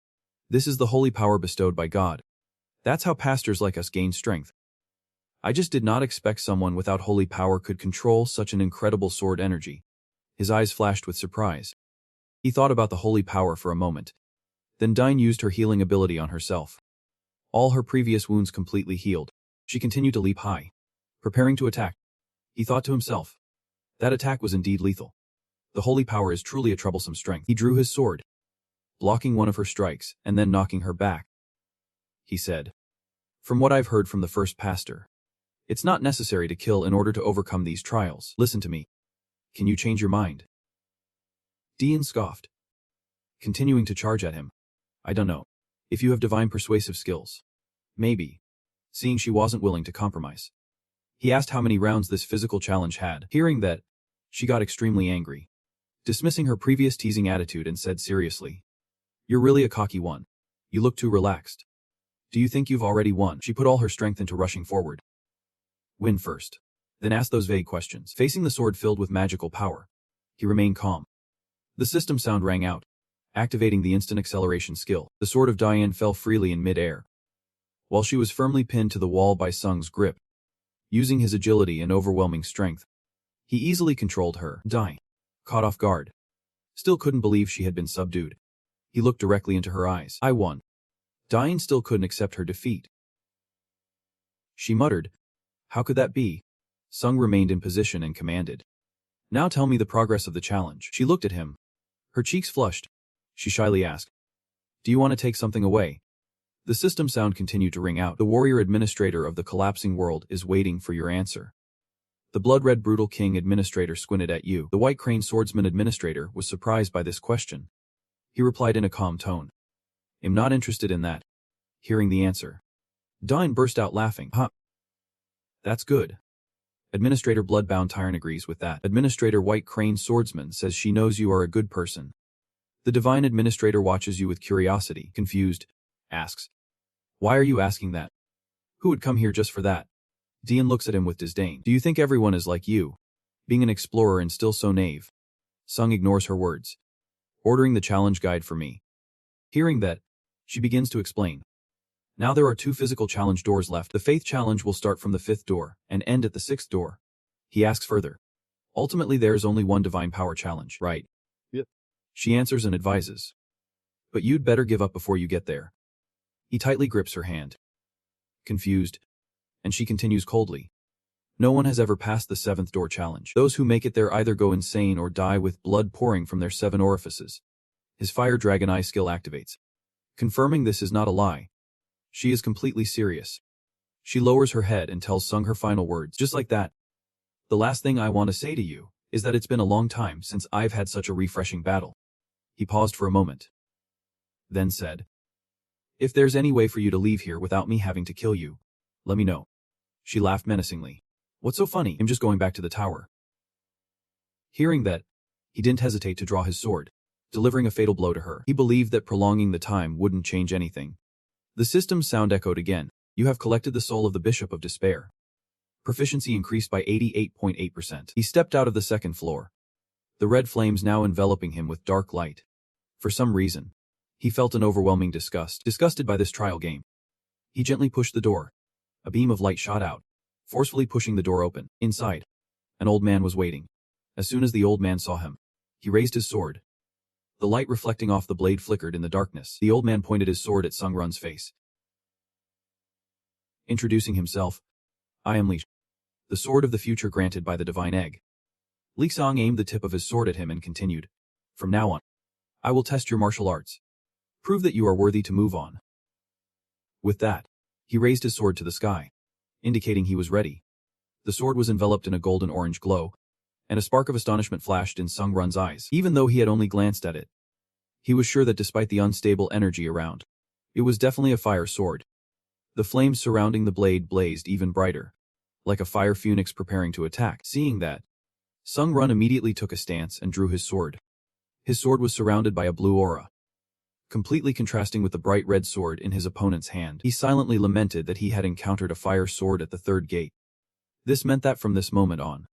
"This is the holy power bestowed by God. That's how pastors like us gain strength. I just did not expect someone without holy power could control such an incredible sword energy." His eyes flashed with surprise. He thought about the holy power for a moment. Then Dian used her healing ability on herself. All her previous wounds completely healed. She continued to leap high, preparing to attack. He thought to himself, that attack was indeed lethal. The holy power is truly a troublesome strength. He drew his sword, blocking one of her strikes and then knocking her back. He said, "From what I've heard from the first pastor, it's not necessary to kill in order to overcome these trials. Listen to me. Can you change your mind?" Dian scoffed, continuing to charge at him. "I don't know. If you have divine persuasive skills. Maybe." Seeing she wasn't willing to compromise, he asked how many rounds this physical challenge had. Hearing that, she got extremely angry, dismissing her previous teasing attitude and said seriously, "You're really a cocky one. You look too relaxed. Do you think you've already won?" She put all her strength into rushing forward. Win first, then ask those vague questions. Facing the sword filled with magical power, he remained calm. The system sound rang out, activating the instant acceleration skill. The sword of Dian fell freely in mid-air, while she was firmly pinned to the wall by Sung's grip. Using his agility and overwhelming strength, he easily controlled her. Dian, caught off guard, still couldn't believe she had been subdued. He looked directly into her eyes. "I won." Dian still couldn't accept her defeat. She muttered, "How could that be?" Sung remained in position and commanded, "Now tell me the progress of the challenge." She looked at him. Her cheeks flushed. She shyly asked, "Do you want to take something away?" The system sound continued to ring out. "The warrior administrator of the collapsing world is waiting for your answer." The blood-red brutal king administrator squinted at you. The white crane swordsman administrator was surprised by this question. He replied in a calm tone, "I'm not interested in that." Hearing the answer, Dian burst out laughing. "Huh. That's good. Administrator Bloodbound Tyrant agrees with that. Administrator White Crane Swordsman says she knows you are a good person." The Divine Administrator watches you with curiosity, confused, asks, "Why are you asking that? Who would come here just for that?" Dian looks at him with disdain. "Do you think everyone is like you, being an explorer and still so naive?" Sung ignores her words, ordering the challenge guide for me. Hearing that, she begins to explain. Now there are 2 physical challenge doors left. The faith challenge will start from the 5th door and end at the 6th door. He asks further, "Ultimately there is only one divine power challenge, right?" "Yep." She answers and advises, "But you'd better give up before you get there." He tightly grips her hand, confused, and she continues coldly, "No one has ever passed the 7th door challenge. Those who make it there either go insane or die with blood pouring from their 7 orifices." His fire dragon eye skill activates, confirming this is not a lie. She is completely serious. She lowers her head and tells Sung her final words. "Just like that. The last thing I want to say to you is that it's been a long time since I've had such a refreshing battle." He paused for a moment, then said, "If there's any way for you to leave here without me having to kill you, let me know." She laughed menacingly. "What's so funny? I'm just going back to the tower." Hearing that, he didn't hesitate to draw his sword, delivering a fatal blow to her. He believed that prolonging the time wouldn't change anything, The system's sound echoed again. You have collected the soul of the Bishop of Despair. Proficiency increased by 88.8%. He stepped out of the second floor, the red flames now enveloping him with dark light. For some reason, he felt an overwhelming disgust. Disgusted by this trial game, he gently pushed the door. A beam of light shot out, forcefully pushing the door open. Inside, an old man was waiting. As soon as the old man saw him, he raised his sword. The light reflecting off the blade flickered in the darkness. The old man pointed his sword at Sung Run's face. Introducing himself, I am Li, the sword of the future granted by the divine egg. Li Song aimed the tip of his sword at him and continued, from now on, I will test your martial arts. Prove that you are worthy to move on. With that, he raised his sword to the sky, indicating he was ready. The sword was enveloped in a golden-orange glow, and a spark of astonishment flashed in Sung Run's eyes. Even though he had only glanced at it, he was sure that despite the unstable energy around, it was definitely a fire sword. The flames surrounding the blade blazed even brighter, like a fire phoenix preparing to attack. Seeing that, Sung Run immediately took a stance and drew his sword. His sword was surrounded by a blue aura, completely contrasting with the bright red sword in his opponent's hand. He silently lamented that he had encountered a fire sword at the third gate. This meant that from this moment on,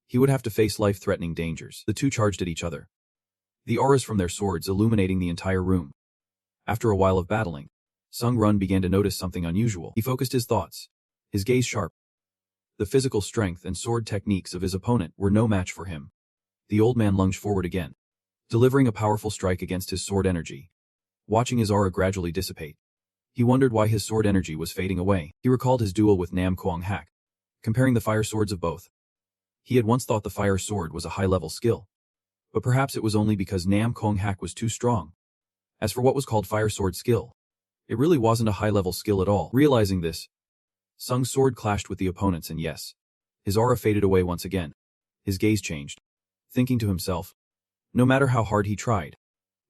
he would have to face life-threatening dangers. The two charged at each other, the auras from their swords illuminating the entire room. After a while of battling, Sung Run began to notice something unusual. He focused his thoughts, his gaze sharp. The physical strength and sword techniques of his opponent were no match for him. The old man lunged forward again, delivering a powerful strike against his sword energy. Watching his aura gradually dissipate, he wondered why his sword energy was fading away. He recalled his duel with Nam Kwang Hak, comparing the fire swords of both. He had once thought the fire sword was a high-level skill, but perhaps it was only because Nam Kwang Hak was too strong. As for what was called fire sword skill, it really wasn't a high-level skill at all. Realizing this, Sung's sword clashed with the opponent's and yes, his aura faded away once again. His gaze changed, thinking to himself, no matter how hard he tried,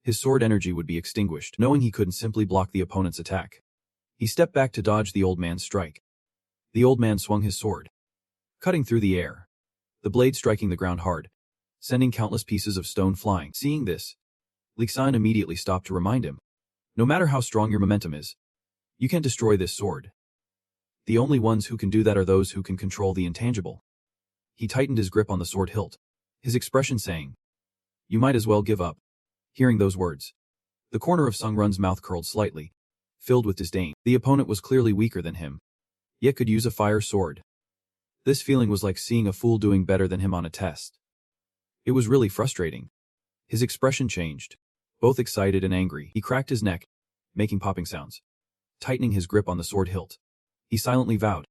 his sword energy would be extinguished. Knowing he couldn't simply block the opponent's attack, he stepped back to dodge the old man's strike. The old man swung his sword, cutting through the air, the blade striking the ground hard, sending countless pieces of stone flying. Seeing this, Li Xian immediately stopped to remind him, no matter how strong your momentum is, you can't destroy this sword. The only ones who can do that are those who can control the intangible. He tightened his grip on the sword hilt, his expression saying, you might as well give up. Hearing those words, the corner of Sung Run's mouth curled slightly, filled with disdain. The opponent was clearly weaker than him, yet could use a fire sword. This feeling was like seeing a fool doing better than him on a test. It was really frustrating. His expression changed, both excited and angry. He cracked his neck, making popping sounds. Tightening his grip on the sword hilt, he silently vowed,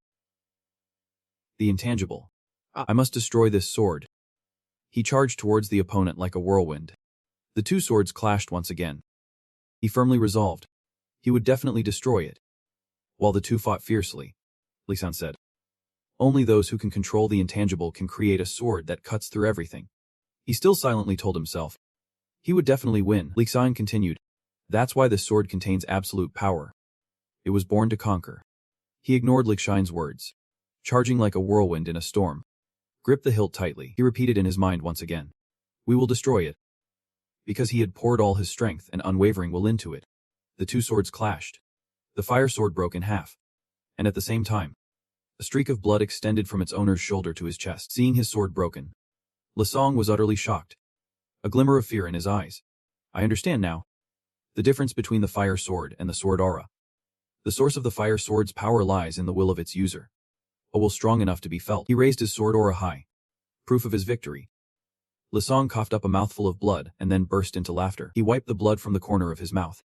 the intangible. I must destroy this sword. He charged towards the opponent like a whirlwind. The two swords clashed once again. He firmly resolved, he would definitely destroy it. While the two fought fiercely, Li Xian said, only those who can control the intangible can create a sword that cuts through everything. He still silently told himself, he would definitely win. Li Xian continued, that's why this sword contains absolute power. It was born to conquer. He ignored Li Xian's words, charging like a whirlwind in a storm. Grip the hilt tightly, he repeated in his mind once again. We will destroy it. Because he had poured all his strength and unwavering will into it. The two swords clashed. The fire sword broke in half. And at the same time, a streak of blood extended from its owner's shoulder to his chest. Seeing his sword broken, Li Song was utterly shocked. A glimmer of fear in his eyes. I understand now. The difference between the fire sword and the sword aura. The source of the fire sword's power lies in the will of its user. A will strong enough to be felt. He raised his sword aura high. Proof of his victory. Li Song coughed up a mouthful of blood and then burst into laughter. He wiped the blood from the corner of his mouth,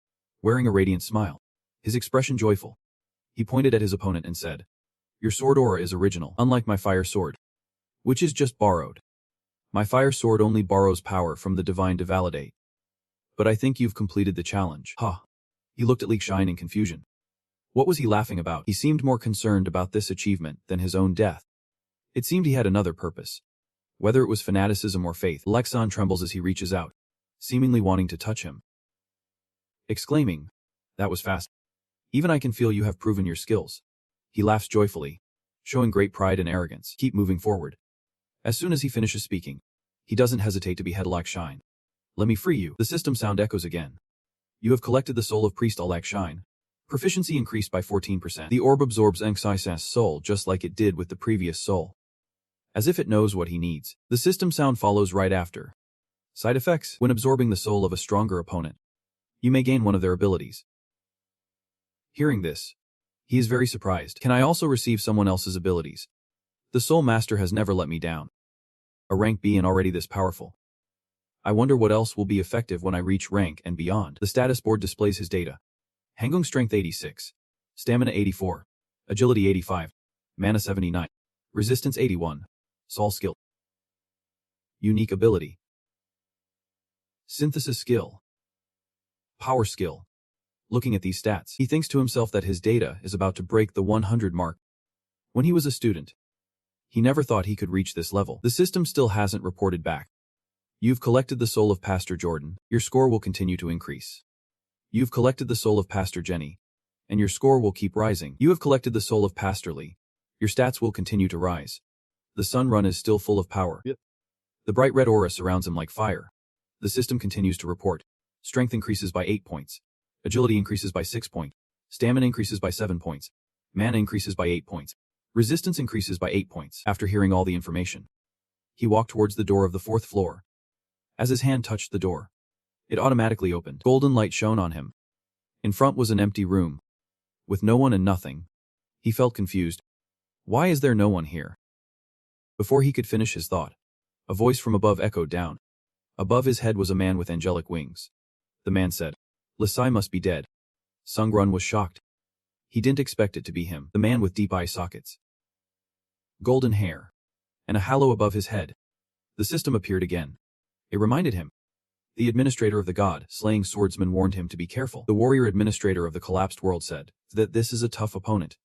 wearing a radiant smile, his expression joyful. He pointed at his opponent and said, your sword aura is original, unlike my fire sword, which is just borrowed. My fire sword only borrows power from the divine to validate. But I think you've completed the challenge. Ha! He looked at Li Xian in confusion. What was he laughing about? He seemed more concerned about this achievement than his own death. It seemed he had another purpose. Whether it was fanaticism or faith, Lexan trembles as he reaches out, seemingly wanting to touch him. Exclaiming, that was fast. Even I can feel you have proven your skills. He laughs joyfully, showing great pride and arrogance. Keep moving forward. As soon as he finishes speaking, he doesn't hesitate to behead Lakshine. Let me free you. The system sound echoes again. You have collected the soul of priest Lakshine. Proficiency increased by 14%. The orb absorbs SSS soul just like it did with the previous soul. As if it knows what he needs. The system sound follows right after. Side effects: when absorbing the soul of a stronger opponent, you may gain one of their abilities. Hearing this, he is very surprised. Can I also receive someone else's abilities? The Soul Master has never let me down. A rank B and already this powerful. I wonder what else will be effective when I reach rank and beyond. The status board displays his data. Hangung Strength 86, Stamina 84, Agility 85, Mana 79, Resistance 81, Soul Skill. Unique Ability. Synthesis Skill. Power Skill. Looking at these stats, he thinks to himself that his data is about to break the 100 mark. When he was a student, he never thought he could reach this level. The system still hasn't reported back. You've collected the soul of Pastor Jordan. Your score will continue to increase. You've collected the soul of Pastor Jenny, and your score will keep rising. You have collected the soul of Pastor Lee. Your stats will continue to rise. The Sun Run is still full of power. Yep. The bright red aura surrounds him like fire. The system continues to report. Strength increases by 8 points. Agility increases by 6 points. Stamina increases by 7 points. Mana increases by 8 points. Resistance increases by 8 points. After hearing all the information, he walked towards the door of the 4th floor. As his hand touched the door, it automatically opened. Golden light shone on him. In front was an empty room. With no one and nothing. He felt confused. Why is there no one here? Before he could finish his thought, a voice from above echoed down. Above his head was a man with angelic wings. The man said, "Lisai must be dead." Sungrun was shocked. He didn't expect it to be him, the man with deep eye sockets, golden hair, and a halo above his head. The system appeared again. It reminded him. The administrator of the god-slaying swordsman warned him to be careful. The warrior administrator of the collapsed world said that this is a tough opponent.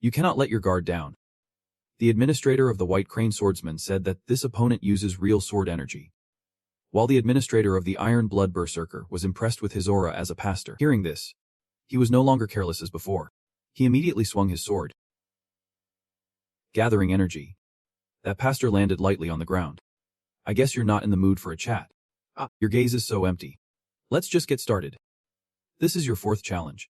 You cannot let your guard down. The administrator of the white crane swordsman said that this opponent uses real sword energy. While the administrator of the iron blood berserker was impressed with his aura as a pastor. Hearing this, he was no longer careless as before. He immediately swung his sword, gathering energy. That pastor landed lightly on the ground. I guess you're not in the mood for a chat. Your gaze is so empty. Let's just get started. This is your 4th challenge.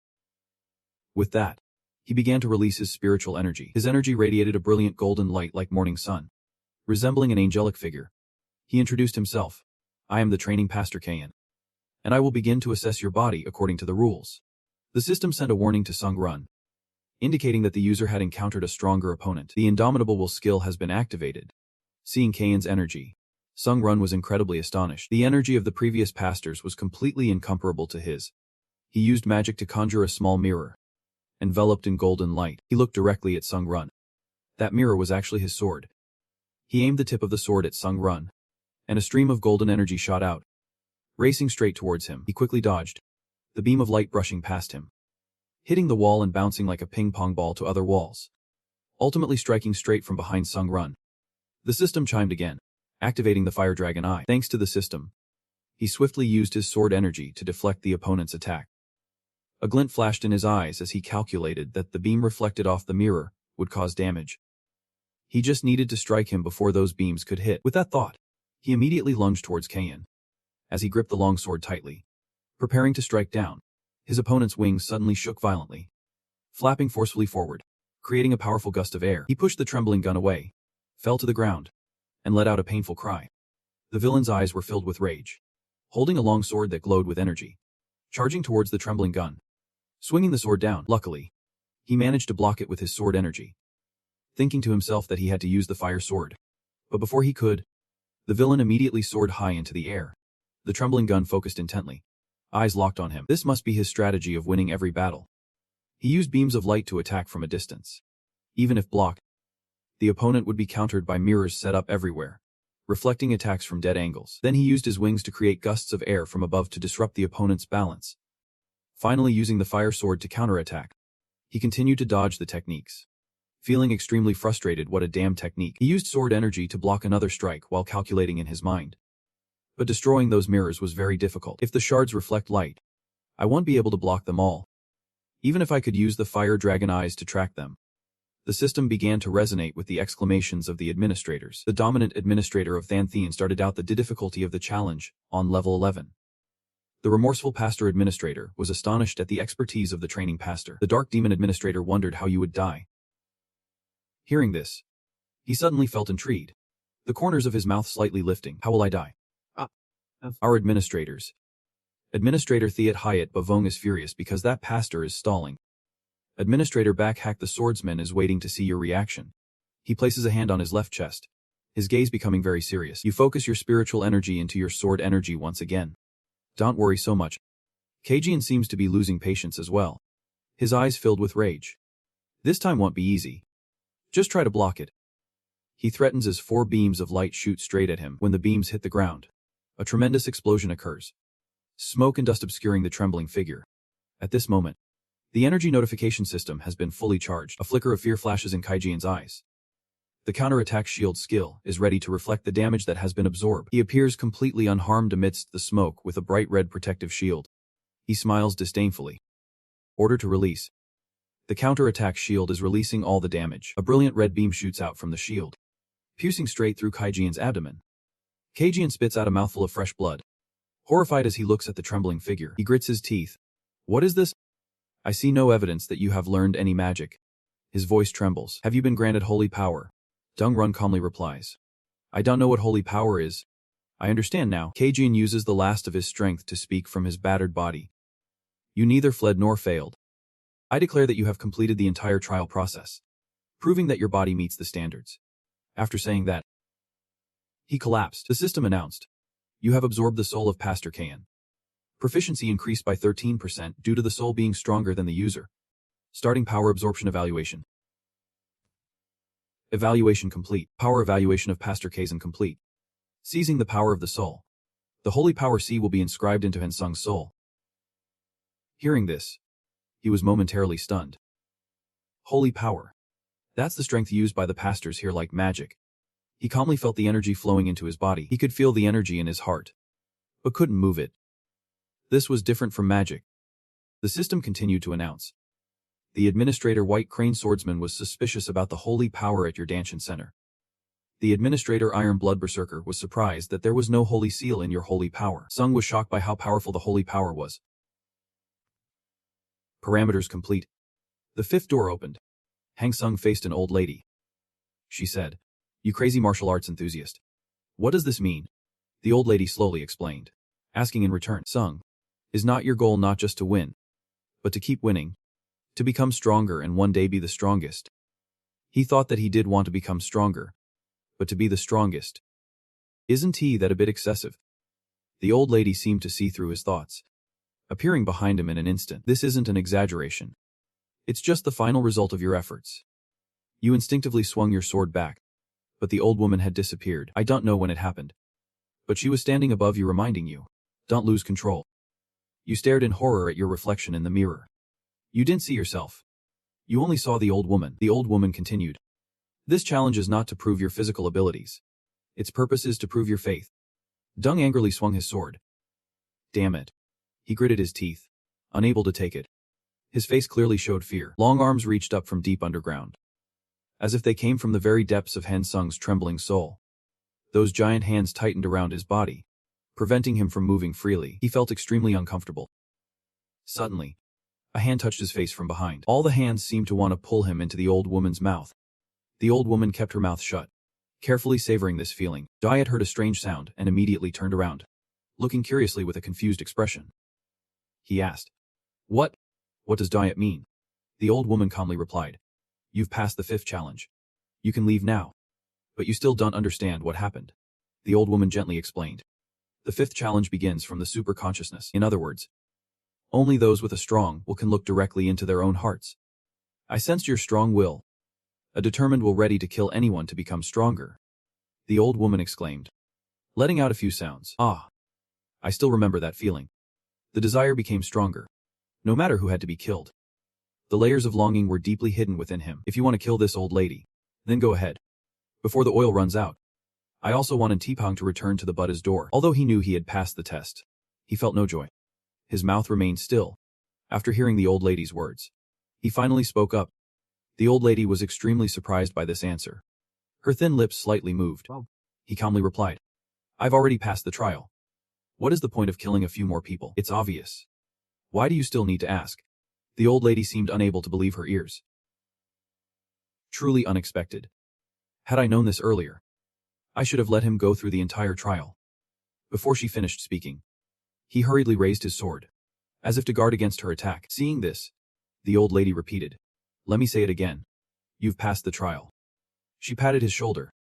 With that, he began to release his spiritual energy. His energy radiated a brilliant golden light like morning sun, resembling an angelic figure. He introduced himself. I am the training Pastor Kayan, and I will begin to assess your body according to the rules. The system sent a warning to Sungrun, indicating that the user had encountered a stronger opponent. The Indomitable Will skill has been activated. Seeing Kayan's energy, Sungrun was incredibly astonished. The energy of the previous pastors was completely incomparable to his. He used magic to conjure a small mirror, enveloped in golden light. He looked directly at Sungrun. That mirror was actually his sword. He aimed the tip of the sword at Sungrun, and a stream of golden energy shot out. Racing straight towards him, he quickly dodged, the beam of light brushing past him, hitting the wall and bouncing like a ping-pong ball to other walls, ultimately striking straight from behind Sungrun. The system chimed again, activating the Fire Dragon Eye. Thanks to the system, he swiftly used his sword energy to deflect the opponent's attack. A glint flashed in his eyes as he calculated that the beam reflected off the mirror would cause damage. He just needed to strike him before those beams could hit. With that thought, he immediately lunged towards Kayan. As he gripped the long sword tightly, preparing to strike down, his opponent's wings suddenly shook violently, flapping forcefully forward, creating a powerful gust of air. He pushed the trembling gun away, fell to the ground, and let out a painful cry. The villain's eyes were filled with rage, holding a long sword that glowed with energy, charging towards the trembling gun, swinging the sword down. Luckily, he managed to block it with his sword energy, thinking to himself that he had to use the fire sword. But before he could, the villain immediately soared high into the air. The trembling gun focused intently, eyes locked on him. This must be his strategy of winning every battle. He used beams of light to attack from a distance. Even if blocked, the opponent would be countered by mirrors set up everywhere, reflecting attacks from dead angles. Then he used his wings to create gusts of air from above to disrupt the opponent's balance. Finally, using the fire sword to counterattack, he continued to dodge the techniques. Feeling extremely frustrated, what a damn technique. He used sword energy to block another strike while calculating in his mind. But destroying those mirrors was very difficult. If the shards reflect light, I won't be able to block them all. Even if I could use the fire dragon eyes to track them. The system began to resonate with the exclamations of the administrators. The dominant administrator of Thanthian started out the difficulty of the challenge on level 11. The remorseful pastor administrator was astonished at the expertise of the training pastor. The dark demon administrator wondered how you would die. Hearing this, he suddenly felt intrigued, the corners of his mouth slightly lifting. How will I die? Our administrators. Administrator Thiet Hyatt Bavong is furious because that pastor is stalling. Administrator Backhack the swordsman is waiting to see your reaction. He places a hand on his left chest, his gaze becoming very serious. You focus your spiritual energy into your sword energy once again. Don't worry so much. Keijian seems to be losing patience as well. His eyes filled with rage. This time won't be easy. Just try to block it. He threatens as 4 beams of light shoot straight at him. When the beams hit the ground, a tremendous explosion occurs. Smoke and dust obscuring the trembling figure. At this moment, the energy notification system has been fully charged. A flicker of fear flashes in Keijian's eyes. The counterattack shield skill is ready to reflect the damage that has been absorbed. He appears completely unharmed amidst the smoke with a bright red protective shield. He smiles disdainfully. Order to release. The counterattack shield is releasing all the damage. A brilliant red beam shoots out from the shield, piercing straight through Keijian's abdomen. Keijian spits out a mouthful of fresh blood. Horrified as he looks at the trembling figure, he grits his teeth. What is this? I see no evidence that you have learned any magic. His voice trembles. Have you been granted holy power? Dung Run calmly replies. I don't know what holy power is. I understand now. Keijian uses the last of his strength to speak from his battered body. You neither fled nor failed. I declare that you have completed the entire trial process, proving that your body meets the standards. After saying that, he collapsed. The system announced, you have absorbed the soul of Pastor Kayan. Proficiency increased by 13% due to the soul being stronger than the user. Starting power absorption evaluation. Evaluation complete. Power evaluation of Pastor Kayan complete. Seizing the power of the soul. The holy power C will be inscribed into Hensung's soul. Hearing this, he was momentarily stunned. Holy power. That's the strength used by the pastors here like magic. He calmly felt the energy flowing into his body. He could feel the energy in his heart, but couldn't move it. This was different from magic. The system continued to announce. The administrator White Crane Swordsman was suspicious about the holy power at your Danshin Center. The administrator Iron Blood Berserker was surprised that there was no holy seal in your holy power. Sung was shocked by how powerful the holy power was. Parameters complete. The 5th door opened. Hang Sung faced an old lady. She said, you crazy martial arts enthusiast. What does this mean? The old lady slowly explained, asking in return, Sung, is not your goal not just to win, but to keep winning, to become stronger and one day be the strongest? He thought that he did want to become stronger, but to be the strongest. Isn't he that a bit excessive? The old lady seemed to see through his thoughts, appearing behind him in an instant. This isn't an exaggeration. It's just the final result of your efforts. You instinctively swung your sword back, but the old woman had disappeared. I don't know when it happened, but she was standing above you reminding you, don't lose control. You stared in horror at your reflection in the mirror. You didn't see yourself. You only saw the old woman. The old woman continued. This challenge is not to prove your physical abilities. Its purpose is to prove your faith. Dung angrily swung his sword. Damn it. He gritted his teeth, unable to take it. His face clearly showed fear. Long arms reached up from deep underground, as if they came from the very depths of Han Sung's trembling soul. Those giant hands tightened around his body, preventing him from moving freely. He felt extremely uncomfortable. Suddenly, a hand touched his face from behind. All the hands seemed to want to pull him into the old woman's mouth. The old woman kept her mouth shut, carefully savoring this feeling. Diet heard a strange sound and immediately turned around, looking curiously with a confused expression. He asked, What does Diet mean? The old woman calmly replied, You've passed the 5th challenge. You can leave now. But you still don't understand what happened. The old woman gently explained. The 5th challenge begins from the super consciousness. In other words, only those with a strong will can look directly into their own hearts. I sensed your strong will. A determined will ready to kill anyone to become stronger. The old woman exclaimed, letting out a few sounds. Ah. I still remember that feeling. The desire became stronger, no matter who had to be killed. The layers of longing were deeply hidden within him. If you want to kill this old lady, then go ahead. Before the oil runs out. I also wanted Tipang to return to the Buddha's door. Although he knew he had passed the test, he felt no joy. His mouth remained still. After hearing the old lady's words, he finally spoke up. The old lady was extremely surprised by this answer. Her thin lips slightly moved. He calmly replied, I've already passed the trial. What is the point of killing a few more people? It's obvious. Why do you still need to ask? The old lady seemed unable to believe her ears. Truly unexpected. Had I known this earlier, I should have let him go through the entire trial. Before she finished speaking, he hurriedly raised his sword, as if to guard against her attack. Seeing this, the old lady repeated, "Let me say it again. You've passed the trial." She patted his shoulder,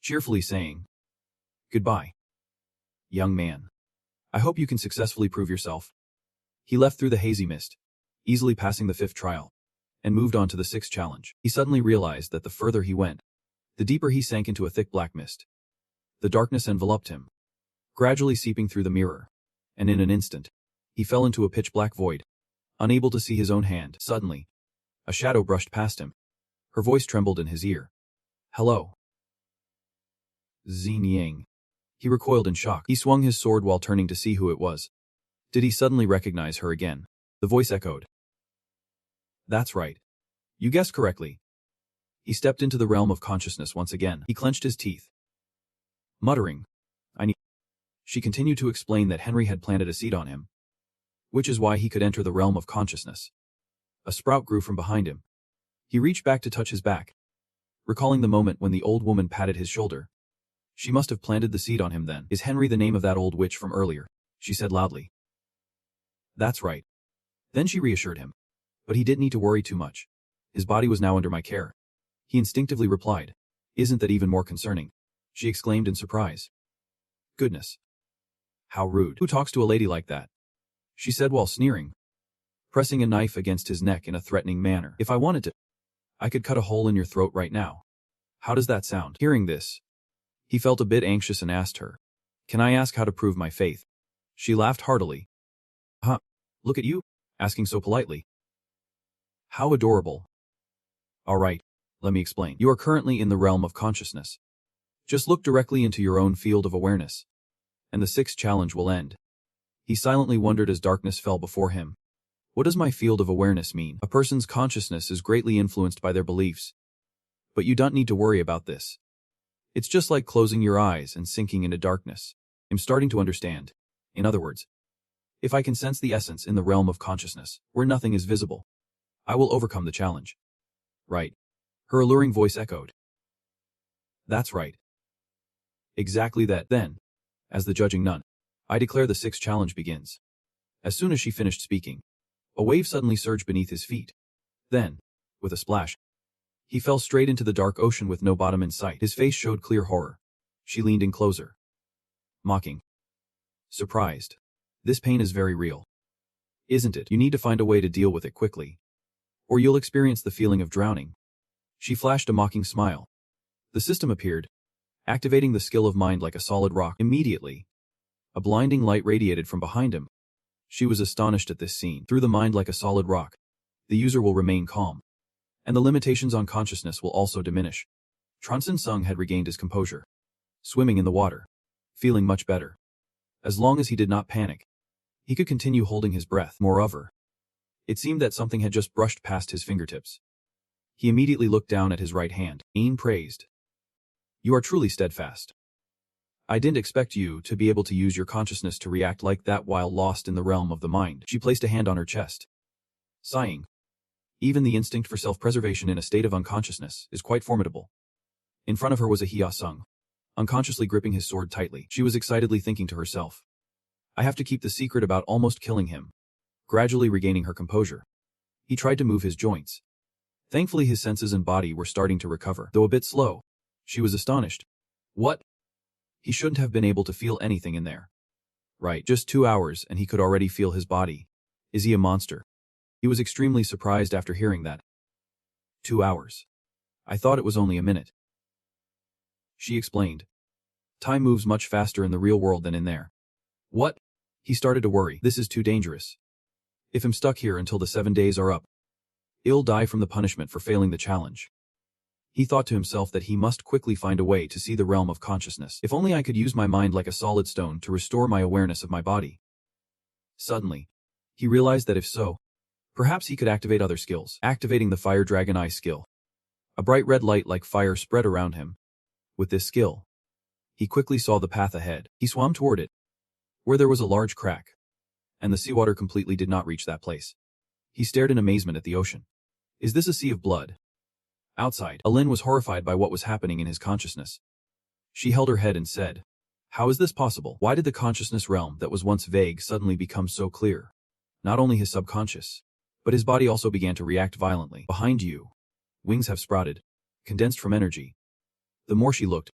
cheerfully saying, "Goodbye, young man. I hope you can successfully prove yourself." He left through the hazy mist, easily passing the 5th trial, and moved on to the 6th challenge. He suddenly realized that the further he went, the deeper he sank into a thick black mist. The darkness enveloped him, gradually seeping through the mirror, and in an instant, he fell into a pitch-black void, unable to see his own hand. Suddenly, a shadow brushed past him. Her voice trembled in his ear. "Hello." Xin Yang. He recoiled in shock. He swung his sword while turning to see who it was. Did he suddenly recognize her again? The voice echoed. "That's right. You guessed correctly." He stepped into the realm of consciousness once again. He clenched his teeth, muttering, "I need..." She continued to explain that Henry had planted a seed on him, which is why he could enter the realm of consciousness. A sprout grew from behind him. He reached back to touch his back, recalling the moment when the old woman patted his shoulder. She must have planted the seed on him then. "Is Henry the name of that old witch from earlier?" she said loudly. "That's right." Then she reassured him. But he didn't need to worry too much. His body was now under my care. He instinctively replied. "Isn't that even more concerning?" she exclaimed in surprise. "Goodness. How rude. Who talks to a lady like that?" she said while sneering, pressing a knife against his neck in a threatening manner. "If I wanted to, I could cut a hole in your throat right now. How does that sound?" Hearing this, he felt a bit anxious and asked her, "Can I ask how to prove my faith?" She laughed heartily. "Huh? Look at you, asking so politely. How adorable." "All right, let me explain. You are currently in the realm of consciousness. Just look directly into your own field of awareness, and the 6th challenge will end." He silently wondered as darkness fell before him. What does my field of awareness mean? A person's consciousness is greatly influenced by their beliefs. But you don't need to worry about this. It's just like closing your eyes and sinking into darkness. I'm starting to understand. In other words, if I can sense the essence in the realm of consciousness, where nothing is visible, I will overcome the challenge. Right. Her alluring voice echoed. That's right. Exactly that. Then, as the judging nun, I declare the 6th challenge begins. As soon as she finished speaking, a wave suddenly surged beneath his feet. Then, with a splash, he fell straight into the dark ocean with no bottom in sight. His face showed clear horror. She leaned in closer, mocking, surprised. "This pain is very real, isn't it? You need to find a way to deal with it quickly, or you'll experience the feeling of drowning." She flashed a mocking smile. The system appeared, activating the skill of mind like a solid rock. Immediately, a blinding light radiated from behind him. She was astonished at this scene. Through the mind like a solid rock, the user will remain calm, and the limitations on consciousness will also diminish. Transcending had regained his composure, swimming in the water, feeling much better. As long as he did not panic, he could continue holding his breath. Moreover, it seemed that something had just brushed past his fingertips. He immediately looked down at his right hand. Ain praised. "You are truly steadfast. I didn't expect you to be able to use your consciousness to react like that while lost in the realm of the mind." She placed a hand on her chest, sighing. Even the instinct for self-preservation in a state of unconsciousness is quite formidable. In front of her was a Hyosung, unconsciously gripping his sword tightly. She was excitedly thinking to herself, "I have to keep the secret about almost killing him." Gradually regaining her composure, he tried to move his joints. Thankfully his senses and body were starting to recover, though a bit slow. She was astonished. What? He shouldn't have been able to feel anything in there. Right, just 2 hours and he could already feel his body. Is he a monster? He was extremely surprised after hearing that. 2 hours. I thought it was only a minute. She explained. Time moves much faster in the real world than in there. What? He started to worry. This is too dangerous. If I'm stuck here until the 7 days are up, I'll die from the punishment for failing the challenge. He thought to himself that he must quickly find a way to see the realm of consciousness. If only I could use my mind like a solid stone to restore my awareness of my body. Suddenly, he realized that if so, perhaps he could activate other skills. Activating the Fire Dragon Eye skill. A bright red light like fire spread around him. With this skill, He quickly saw the path ahead. He swam toward it, where there was a large crack, and the seawater completely did not reach that place. He stared in amazement at the ocean. Is this a sea of blood? Outside, Alin was horrified by what was happening in his consciousness. She held her head and said, "How is this possible? Why did the consciousness realm that was once vague suddenly become so clear? Not only his subconscious, but his body also began to react violently. Behind you, wings have sprouted, condensed from energy." The more she looked,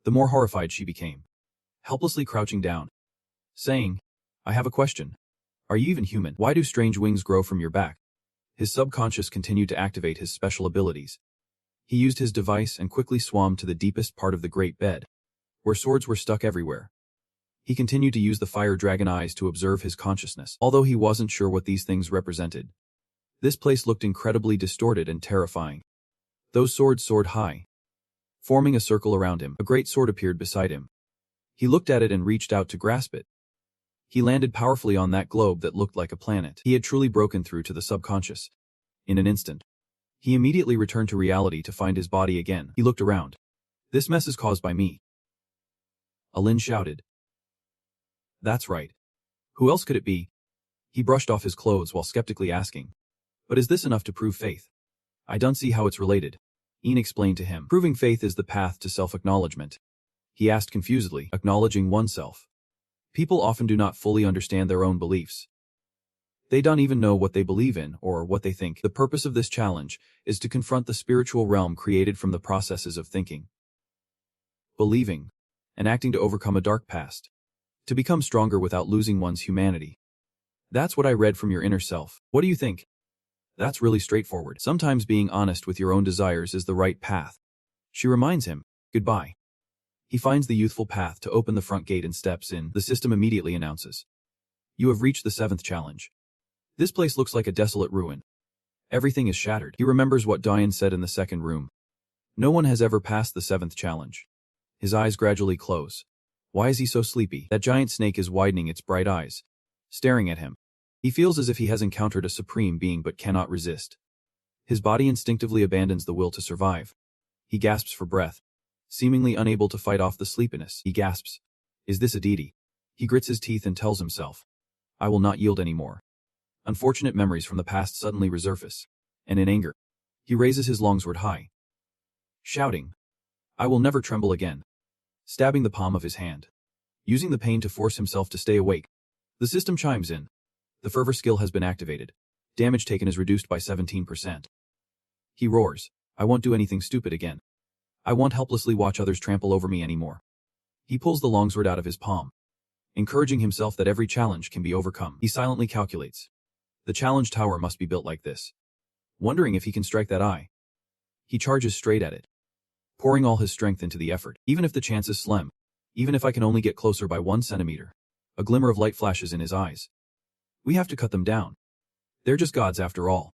the more horrified she became, helplessly crouching down, saying, "I have a question. Are you even human? Why do strange wings grow from your back?" His subconscious continued to activate his special abilities. He used his device and quickly swam to the deepest part of the great bed, where swords were stuck everywhere. He continued to use the fire dragon eyes to observe his consciousness, although he wasn't sure what these things represented. This place looked incredibly distorted and terrifying. Those swords soared high, forming a circle around him. A great sword appeared beside him. He looked at it and reached out to grasp it. He landed powerfully on that globe that looked like a planet. He had truly broken through to the subconscious. In an instant, he immediately returned to reality to find his body again. He looked around. "This mess is caused by me," Alin shouted. "That's right. Who else could it be?" He brushed off his clothes while skeptically asking, "But is this enough to prove faith?" "I don't see how it's related," Ian explained to him. "Proving faith is the path to self-acknowledgement," he asked confusedly. "Acknowledging oneself. People often do not fully understand their own beliefs. They don't even know what they believe in or what they think. The purpose of this challenge is to confront the spiritual realm created from the processes of thinking, believing, and acting to overcome a dark past, to become stronger without losing one's humanity. That's what I read from your inner self. What do you think?" "That's really straightforward. Sometimes being honest with your own desires is the right path," she reminds him. "Goodbye." He finds the youthful path to open the front gate and steps in. The system immediately announces, "You have reached the 7th challenge. This place looks like a desolate ruin. Everything is shattered." He remembers what Diane said in the second room. No one has ever passed the 7th challenge. His eyes gradually close. Why is he so sleepy? That giant snake is widening its bright eyes, staring at him. He feels as if he has encountered a supreme being but cannot resist. His body instinctively abandons the will to survive. He gasps for breath, seemingly unable to fight off the sleepiness. He gasps, "Is this a deity?" He grits his teeth and tells himself, "I will not yield anymore." Unfortunate memories from the past suddenly resurface, and in anger, he raises his longsword high, shouting, "I will never tremble again," stabbing the palm of his hand, using the pain to force himself to stay awake. The system chimes in. The fervor skill has been activated. Damage taken is reduced by 17%. He roars, "I won't do anything stupid again. I won't helplessly watch others trample over me anymore." He pulls the longsword out of his palm, encouraging himself that every challenge can be overcome. He silently calculates. The challenge tower must be built like this. Wondering if he can strike that eye, he charges straight at it, pouring all his strength into the effort. Even if the chance is slim, even if I can only get closer by 1 centimeter, a glimmer of light flashes in his eyes. We have to cut them down. They're just gods after all.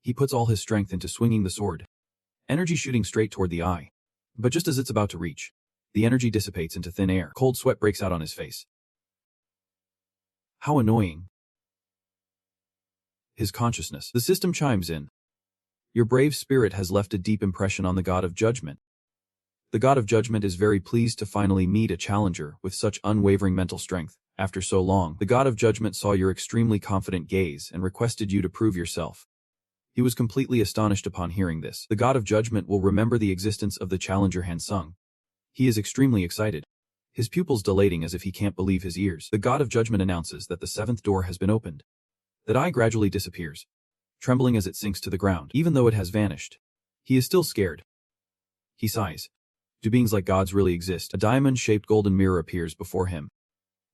He puts all his strength into swinging the sword, energy shooting straight toward the eye. But just as it's about to reach, the energy dissipates into thin air. Cold sweat breaks out on his face. How annoying. His consciousness. The system chimes in. Your brave spirit has left a deep impression on the God of Judgment. The God of Judgment is very pleased to finally meet a challenger with such unwavering mental strength. After so long, the God of Judgment saw your extremely confident gaze and requested you to prove yourself. He was completely astonished upon hearing this. The God of Judgment will remember the existence of the challenger Hansung. He is extremely excited, his pupils dilating as if he can't believe his ears. The God of Judgment announces that the 7th door has been opened. That eye gradually disappears, trembling as it sinks to the ground. Even though it has vanished, he is still scared. He sighs. Do beings like gods really exist? A diamond-shaped golden mirror appears before him,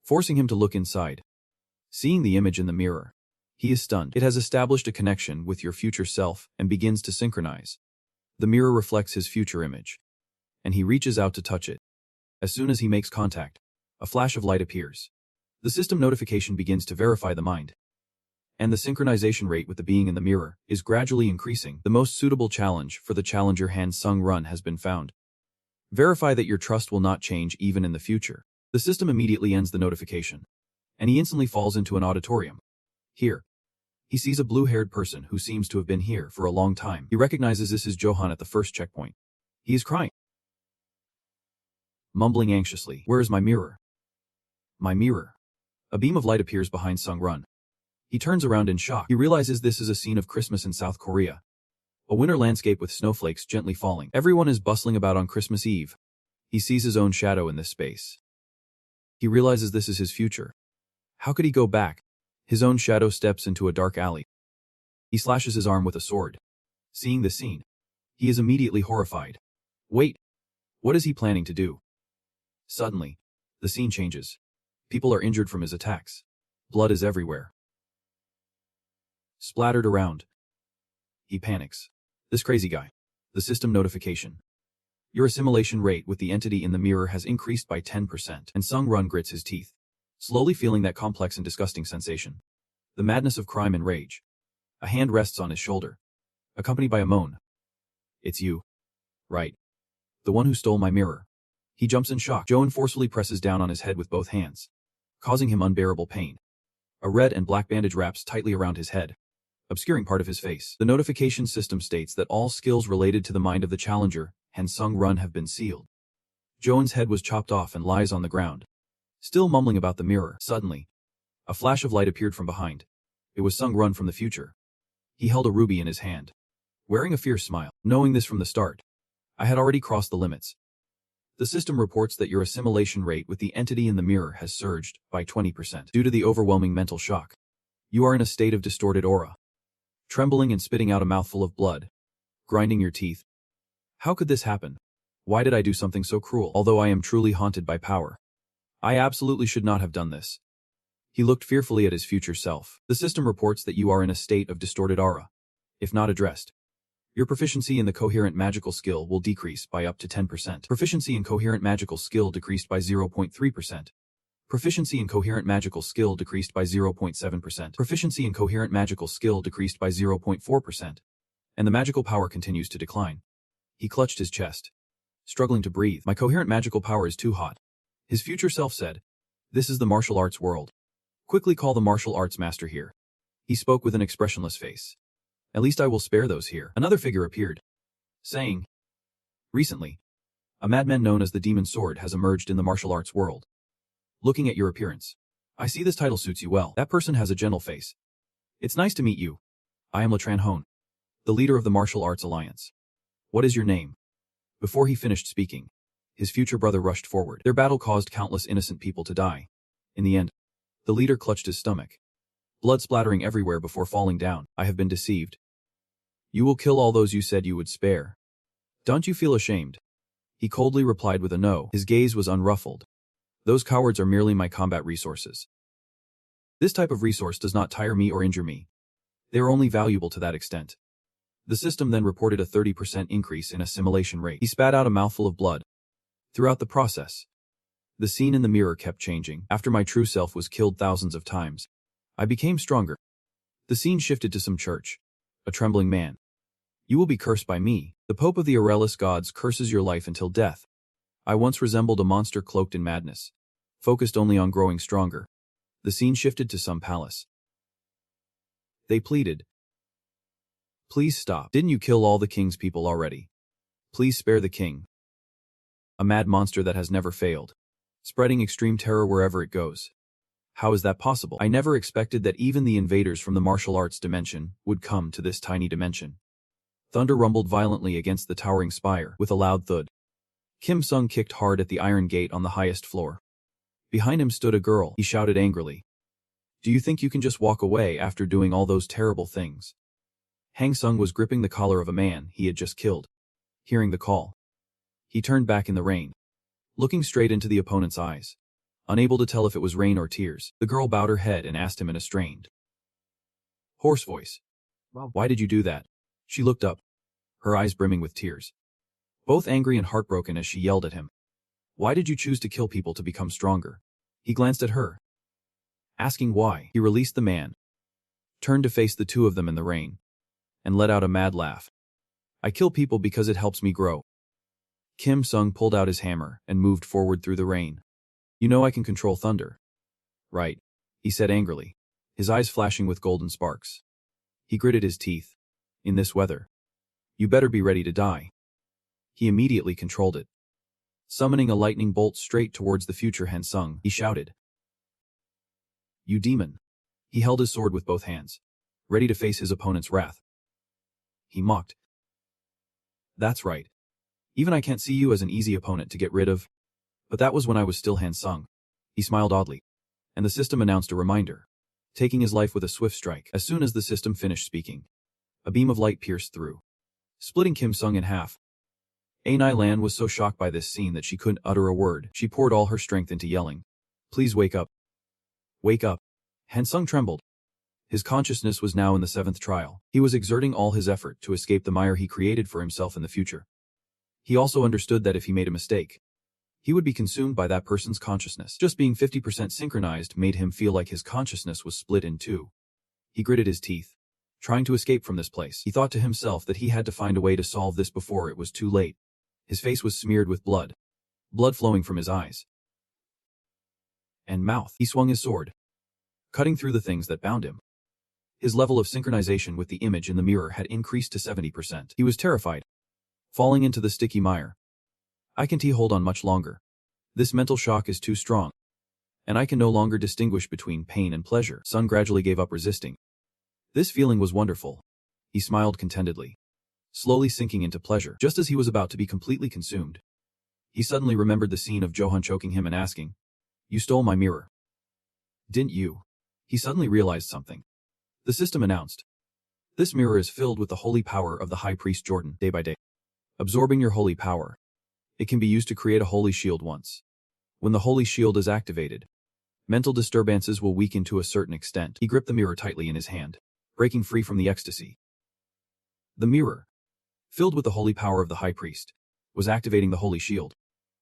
forcing him to look inside. Seeing the image in the mirror, he is stunned. It has established a connection with your future self and begins to synchronize. The mirror reflects his future image, and he reaches out to touch it. As soon as he makes contact, a flash of light appears. The system notification begins to verify the mind, and the synchronization rate with the being in the mirror is gradually increasing. The most suitable challenge for the challenger Hansung run has been found. Verify that your trust will not change even in the future. The system immediately ends the notification, and he instantly falls into an auditorium. Here, he sees a blue-haired person who seems to have been here for a long time. He recognizes this as Johan at the first checkpoint. He is crying. mumbling anxiously. Where is my mirror? My mirror. A beam of light appears behind Sung-run. He turns around in shock. He realizes this is a scene of Christmas in South Korea. A winter landscape with snowflakes gently falling. Everyone is bustling about on Christmas Eve. He sees his own shadow in this space. He realizes this is his future. How could he go back? His own shadow steps into a dark alley. He slashes his arm with a sword. Seeing the scene, he is immediately horrified. Wait, what is he planning to do? Suddenly, the scene changes. People are injured from his attacks. Blood is everywhere. Splattered around. He panics. This crazy guy. The system notification. Your assimilation rate with the entity in the mirror has increased by 10%, and Sung-run grits his teeth, slowly feeling that complex and disgusting sensation. The madness of crime and rage. A hand rests on his shoulder, accompanied by a moan. It's you. Right. The one who stole my mirror. He jumps in shock. Joan forcefully presses down on his head with both hands, causing him unbearable pain. A red and black bandage wraps tightly around his head, obscuring part of his face. The notification system states that all skills related to the mind of the challenger and Sung-run have been sealed. Joan's head was chopped off and lies on the ground, still mumbling about the mirror. Suddenly, a flash of light appeared from behind. It was Sung-run from the future. He held a ruby in his hand, wearing a fierce smile. Knowing this from the start, I had already crossed the limits. The system reports that your assimilation rate with the entity in the mirror has surged by 20% due to the overwhelming mental shock. You are in a state of distorted aura, trembling and spitting out a mouthful of blood, grinding your teeth. How could this happen? Why did I do something so cruel? Although I am truly haunted by power, I absolutely should not have done this. He looked fearfully at his future self. The system reports that you are in a state of distorted aura. If not addressed, your proficiency in the coherent magical skill will decrease by up to 10%. Proficiency in coherent magical skill decreased by 0.3%. Proficiency in coherent magical skill decreased by 0.7%. Proficiency in coherent magical skill decreased by 0.4%. And the magical power continues to decline. He clutched his chest, struggling to breathe. My coherent magical power is too hot. His future self said. This is the martial arts world. Quickly call the martial arts master here. He spoke with an expressionless face. At least I will spare those here. Another figure appeared, saying, recently, a madman known as the Demon Sword has emerged in the martial arts world. Looking at your appearance, I see this title suits you well. That person has a gentle face. It's nice to meet you. I am Latran Hone, the leader of the Martial Arts Alliance. What is your name? Before he finished speaking, his future brother rushed forward. Their battle caused countless innocent people to die. In the end, the leader clutched his stomach, blood splattering everywhere before falling down. I have been deceived. You will kill all those you said you would spare. Don't you feel ashamed? He coldly replied with a no. His gaze was unruffled. Those cowards are merely my combat resources. This type of resource does not tire me or injure me. They are only valuable to that extent. The system then reported a 30% increase in assimilation rate. He spat out a mouthful of blood. Throughout the process, the scene in the mirror kept changing. After my true self was killed thousands of times, I became stronger. The scene shifted to some church. A trembling man. You will be cursed by me. The Pope of the Aurelius gods curses your life until death. I once resembled a monster cloaked in madness, focused only on growing stronger. The scene shifted to some palace. They pleaded. Please stop. Didn't you kill all the king's people already? Please spare the king. A mad monster that has never failed, spreading extreme terror wherever it goes. How is that possible? I never expected that even the invaders from the martial arts dimension would come to this tiny dimension. Thunder rumbled violently against the towering spire with a loud thud. Kim Sung kicked hard at the iron gate on the highest floor. Behind him stood a girl. He shouted angrily. Do you think you can just walk away after doing all those terrible things? Hang Sung was gripping the collar of a man he had just killed. Hearing the call, he turned back in the rain, looking straight into the opponent's eyes. Unable to tell if it was rain or tears, the girl bowed her head and asked him in a strained, hoarse voice. Why did you do that? She looked up, her eyes brimming with tears, both angry and heartbroken as she yelled at him. Why did you choose to kill people to become stronger? He glanced at her, asking why. He released the man, turned to face the two of them in the rain, and let out a mad laugh. I kill people because it helps me grow. Kim Sung pulled out his hammer and moved forward through the rain. You know I can control thunder. Right, he said angrily, his eyes flashing with golden sparks. He gritted his teeth. In this weather, you better be ready to die. He immediately controlled it. Summoning a lightning bolt straight towards the future Hansung, he shouted, "You demon!" He held his sword with both hands, ready to face his opponent's wrath. He mocked. "That's right. Even I can't see you as an easy opponent to get rid of. But that was when I was still Hansung." He smiled oddly, and the system announced a reminder, taking his life with a swift strike. As soon as the system finished speaking, a beam of light pierced through, splitting Kim Sung in half. Ainai Lan was so shocked by this scene that she couldn't utter a word. She poured all her strength into yelling, "Please wake up. Wake up." Hansung trembled. His consciousness was now in the 7th trial. He was exerting all his effort to escape the mire he created for himself in the future. He also understood that if he made a mistake, he would be consumed by that person's consciousness. Just being 50% synchronized made him feel like his consciousness was split in two. He gritted his teeth, trying to escape from this place. He thought to himself that he had to find a way to solve this before it was too late. His face was smeared with blood flowing from his eyes and mouth. He swung his sword, cutting through the things that bound him. His level of synchronization with the image in the mirror had increased to 70%. He was terrified, falling into the sticky mire. I can't hold on much longer. This mental shock is too strong, and I can no longer distinguish between pain and pleasure. Sun gradually gave up resisting. This feeling was wonderful. He smiled contentedly, slowly sinking into pleasure. Just as he was about to be completely consumed, he suddenly remembered the scene of Johan choking him and asking, "You stole my mirror, didn't you?" He suddenly realized something. The system announced, "This mirror is filled with the holy power of the High Priest Jordan, day by day. Absorbing your holy power, it can be used to create a holy shield once. When the holy shield is activated, mental disturbances will weaken to a certain extent." He gripped the mirror tightly in his hand, breaking free from the ecstasy. The mirror, filled with the holy power of the High Priest, was activating the holy shield,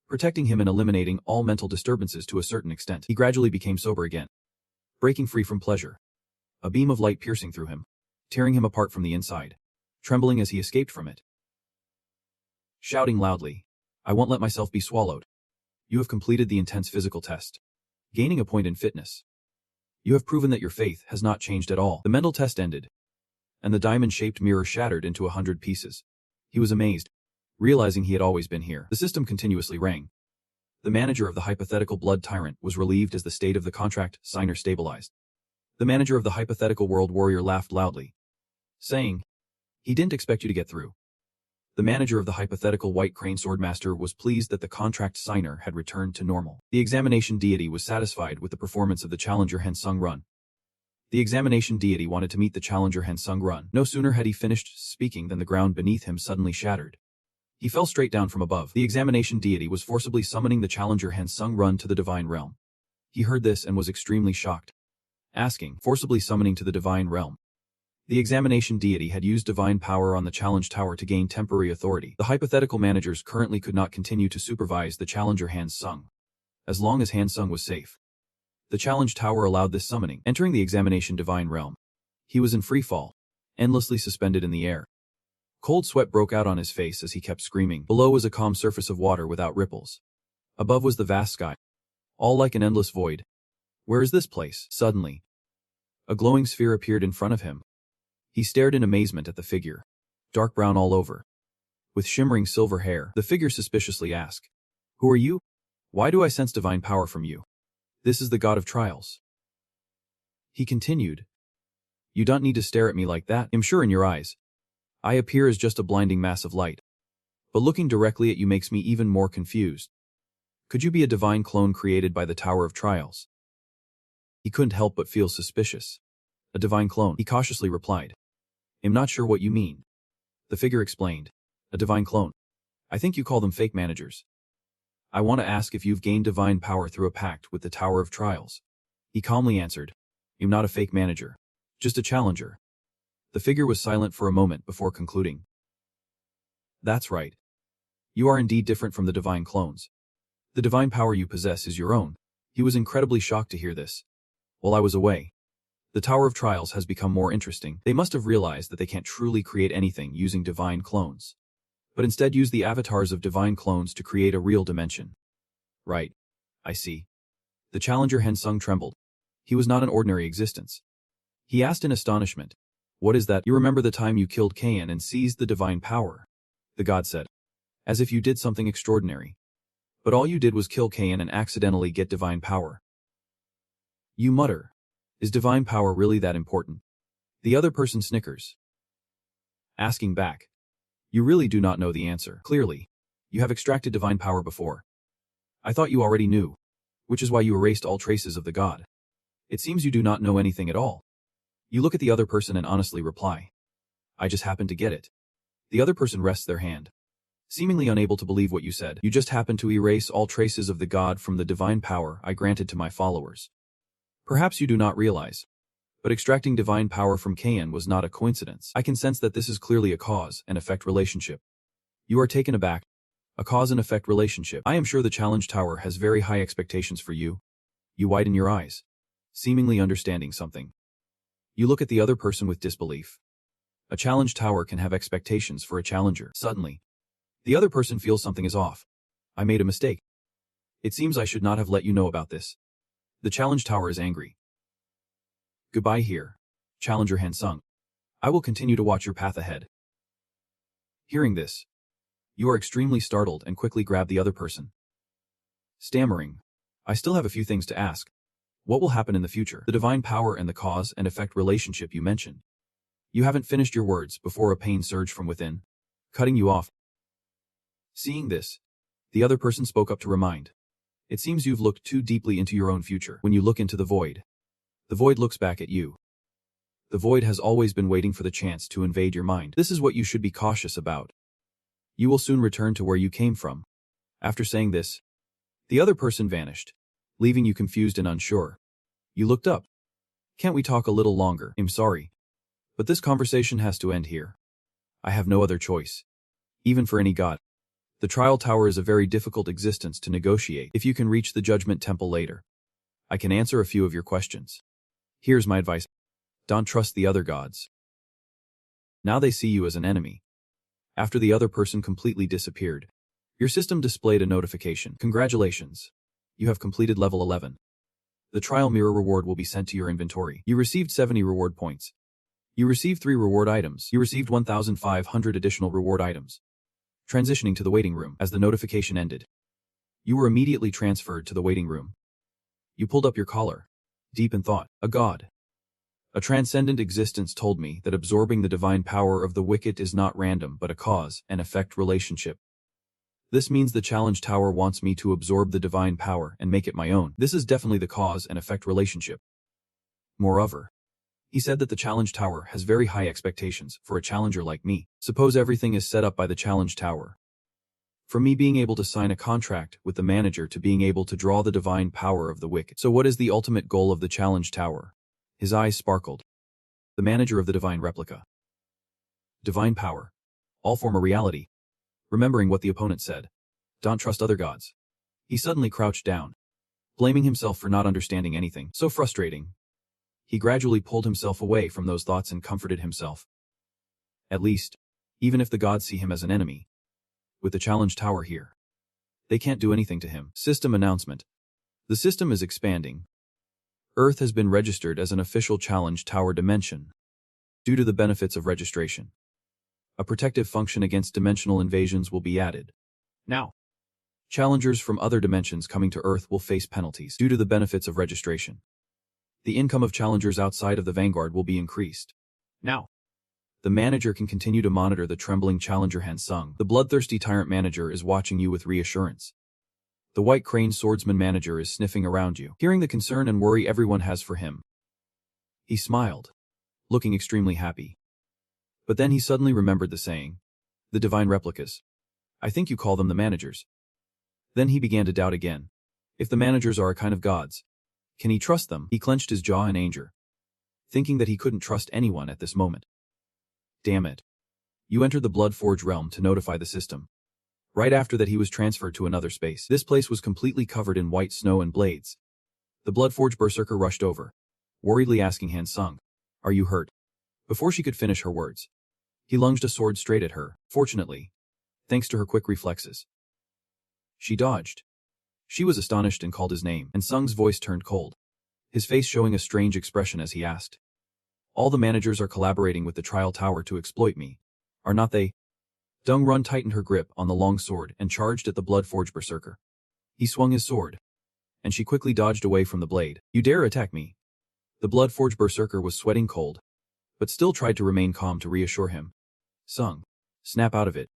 protecting him and eliminating all mental disturbances to a certain extent. He gradually became sober again, breaking free from pleasure. A beam of light piercing through him, tearing him apart from the inside, trembling as he escaped from it. Shouting loudly, "I won't let myself be swallowed. You have completed the intense physical test, gaining a point in fitness. You have proven that your faith has not changed at all." The mental test ended, and the diamond-shaped mirror shattered into 100 pieces. He was amazed, realizing he had always been here. The system continuously rang. The manager of the hypothetical blood tyrant was relieved as the state of the contract signer stabilized. The manager of the hypothetical world warrior laughed loudly, saying, "He didn't expect you to get through." The manager of the hypothetical white crane swordmaster was pleased that the contract signer had returned to normal. The examination deity was satisfied with the performance of the challenger Hansung Run. The examination deity wanted to meet the challenger Hansung Run. No sooner had he finished speaking than the ground beneath him suddenly shattered. He fell straight down from above. The examination deity was forcibly summoning the challenger Hansung Run to the divine realm. He heard this and was extremely shocked, asking, "Forcibly summoning to the divine realm?" The examination deity had used divine power on the challenge tower to gain temporary authority. The hypothetical managers currently could not continue to supervise the challenger Hansung, as long as Hansung was safe. The challenge tower allowed this summoning. Entering the examination divine realm, he was in free fall, endlessly suspended in the air. Cold sweat broke out on his face as he kept screaming. Below was a calm surface of water without ripples. Above was the vast sky, all like an endless void. Where is this place? Suddenly, a glowing sphere appeared in front of him. He stared in amazement at the figure, dark brown all over, with shimmering silver hair. The figure suspiciously asked, "Who are you? Why do I sense divine power from you?" "This is the god of trials." He continued, "You don't need to stare at me like that. I'm sure in your eyes, I appear as just a blinding mass of light. But looking directly at you makes me even more confused. Could you be a divine clone created by the Tower of Trials?" He couldn't help but feel suspicious. "A divine clone?" he cautiously replied. "I'm not sure what you mean." The figure explained, "A divine clone. I think you call them fake managers. I want to ask if you've gained divine power through a pact with the Tower of Trials." He calmly answered, "I'm not a fake manager, just a challenger." The figure was silent for a moment before concluding, "That's right. You are indeed different from the divine clones. The divine power you possess is your own." He was incredibly shocked to hear this. "While I was away, the Tower of Trials has become more interesting. They must have realized that they can't truly create anything using divine clones, but instead use the avatars of divine clones to create a real dimension." "Right. I see." The challenger Hansung trembled. He was not an ordinary existence. He asked in astonishment, "What is that?" "You remember the time you killed Kayan and seized the divine power?" the god said, "as if you did something extraordinary. But all you did was kill Kain and accidentally get divine power. You mutter. Is divine power really that important? The other person snickers. Asking back. You really do not know the answer. Clearly. You have extracted divine power before. I thought you already knew. Which is why you erased all traces of the god. It seems you do not know anything at all. You look at the other person and honestly reply. I just happened to get it. The other person rests their hand. Seemingly unable to believe what you said. You just happened to erase all traces of the god from the divine power I granted to my followers. Perhaps you do not realize. But extracting divine power from Kain was not a coincidence. I can sense that this is clearly a cause and effect relationship. You are taken aback. A cause and effect relationship. I am sure the challenge tower has very high expectations for you. You widen your eyes, seemingly understanding something. You look at the other person with disbelief. A challenge tower can have expectations for a challenger. Suddenly, the other person feels something is off. I made a mistake. It seems I should not have let you know about this. The challenge tower is angry. Goodbye here, Challenger Hansung. I will continue to watch your path ahead. Hearing this, you are extremely startled and quickly grab the other person. Stammering, I still have a few things to ask. What will happen in the future? The divine power and the cause and effect relationship you mentioned. You haven't finished your words before a pain surged from within, cutting you off. Seeing this, the other person spoke up to remind. It seems you've looked too deeply into your own future. When you look into the void looks back at you. The void has always been waiting for the chance to invade your mind. This is what you should be cautious about. You will soon return to where you came from. After saying this, the other person vanished, leaving you confused and unsure. You looked up. Can't we talk a little longer? I'm sorry, but this conversation has to end here. I have no other choice. Even for any god. The trial tower is a very difficult existence to negotiate. If you can reach the judgment temple later, I can answer a few of your questions. Here's my advice. Don't trust the other gods. Now they see you as an enemy. After the other person completely disappeared, your system displayed a notification. Congratulations. You have completed level 11. The trial mirror reward will be sent to your inventory. You received 70 reward points. You received 3 reward items. You received 1,500 additional reward items. Transitioning to the waiting room. As the notification ended, you were immediately transferred to the waiting room. You pulled up your collar, deep in thought. A god. A transcendent existence told me that absorbing the divine power of the wicked is not random but a cause and effect relationship. This means the challenge tower wants me to absorb the divine power and make it my own. This is definitely the cause and effect relationship. Moreover, he said that the challenge tower has very high expectations for a challenger like me. Suppose everything is set up by the challenge tower. From me being able to sign a contract with the manager to being able to draw the divine power of the wicked. So what is the ultimate goal of the challenge tower? His eyes sparkled. The manager of the divine replica. Divine power. All form a reality. Remembering what the opponent said. Don't trust other gods. He suddenly crouched down, blaming himself for not understanding anything. So frustrating. He gradually pulled himself away from those thoughts and comforted himself. At least, even if the gods see him as an enemy, with the challenge tower here, they can't do anything to him. System announcement. The system is expanding. Earth has been registered as an official challenge tower dimension. Due to the benefits of registration, a protective function against dimensional invasions will be added. Now, challengers from other dimensions coming to Earth will face penalties due to the benefits of registration. The income of challengers outside of the Vanguard will be increased. Now, the manager can continue to monitor the trembling challenger Hansung. The bloodthirsty tyrant manager is watching you with reassurance. The white crane swordsman manager is sniffing around you, hearing the concern and worry everyone has for him. He smiled, looking extremely happy. But then he suddenly remembered the saying. The divine replicas. I think you call them the managers. Then he began to doubt again. If the managers are a kind of gods, can he trust them? He clenched his jaw in anger, thinking that he couldn't trust anyone at this moment. Damn it. You entered the Bloodforge realm to notify the system. Right after that he was transferred to another space. This place was completely covered in white snow and blades. The Bloodforge berserker rushed over, worriedly asking Hansung, "Are you hurt?" Before she could finish her words, he lunged a sword straight at her. Fortunately, thanks to her quick reflexes, she dodged. She was astonished and called his name, and Sung's voice turned cold, his face showing a strange expression as he asked, "All the managers are collaborating with the trial tower to exploit me, are not they?" Dung Run tightened her grip on the long sword and charged at the Bloodforge berserker. He swung his sword, and she quickly dodged away from the blade. You dare attack me? The blood-forged berserker was sweating cold, but still tried to remain calm to reassure him. Sung, snap out of it.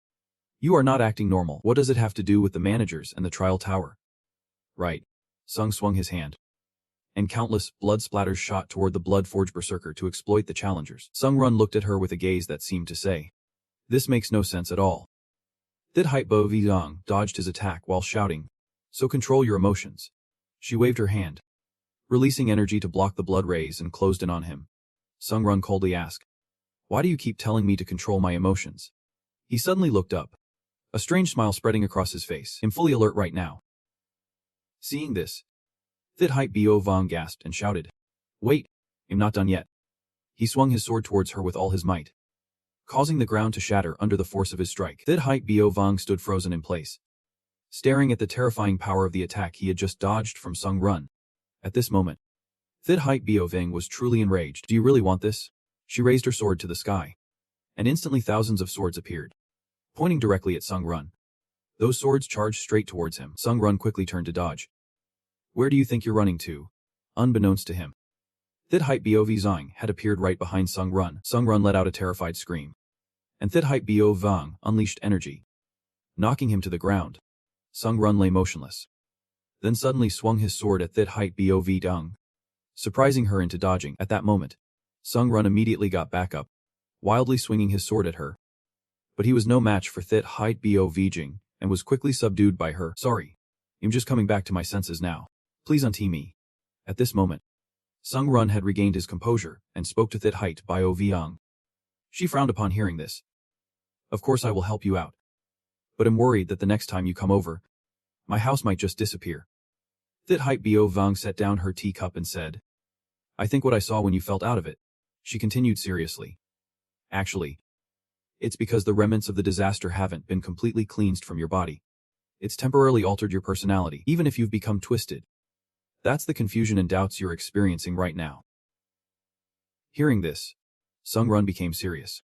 You are not acting normal. What does it have to do with the managers and the trial tower? Right. Sung swung his hand, and countless blood splatters shot toward the blood-forged berserker to exploit the challengers. Sung Run looked at her with a gaze that seemed to say, this makes no sense at all. Thid Hype Bo Zhang dodged his attack while shouting, so control your emotions. She waved her hand, releasing energy to block the blood rays, and closed in on him. Sung Run coldly asked, why do you keep telling me to control my emotions? He suddenly looked up, a strange smile spreading across his face. I'm fully alert right now. Seeing this, Thid Hype Bo Vong gasped and shouted, wait, I'm not done yet. He swung his sword towards her with all his might, causing the ground to shatter under the force of his strike. Thid Hype Bo Vong stood frozen in place, staring at the terrifying power of the attack he had just dodged from Sung Run. At this moment, Thid Hype Bo Ving was truly enraged. Do you really want this? She raised her sword to the sky, and instantly thousands of swords appeared, pointing directly at Sung Run. Those swords charged straight towards him. Sung Run quickly turned to dodge. Where do you think you're running to? Unbeknownst to him, Thid Hype Bo Zhang had appeared right behind Sung Run. Sung Run let out a terrified scream, and Thid Hype Bo Vang unleashed energy, knocking him to the ground. Sung Run lay motionless, then suddenly swung his sword at Thid Hype Bo Dung, surprising her into dodging. At that moment, Sung Run immediately got back up, wildly swinging his sword at her. But he was no match for Thid Hype Bo Jing, and was quickly subdued by her. Sorry, I'm just coming back to my senses now. Please untee me. At this moment, Sung Run had regained his composure and spoke to Thid Hype Bo Viang. She frowned upon hearing this. Of course I will help you out, but I'm worried that the next time you come over, my house might just disappear. Thid Hype Bo Vang set down her teacup and said, I think what I saw when you felt out of it. She continued seriously. Actually, it's because the remnants of the disaster haven't been completely cleansed from your body. It's temporarily altered your personality, even if you've become twisted. That's the confusion and doubts you're experiencing right now. Hearing this, Sung Run became serious.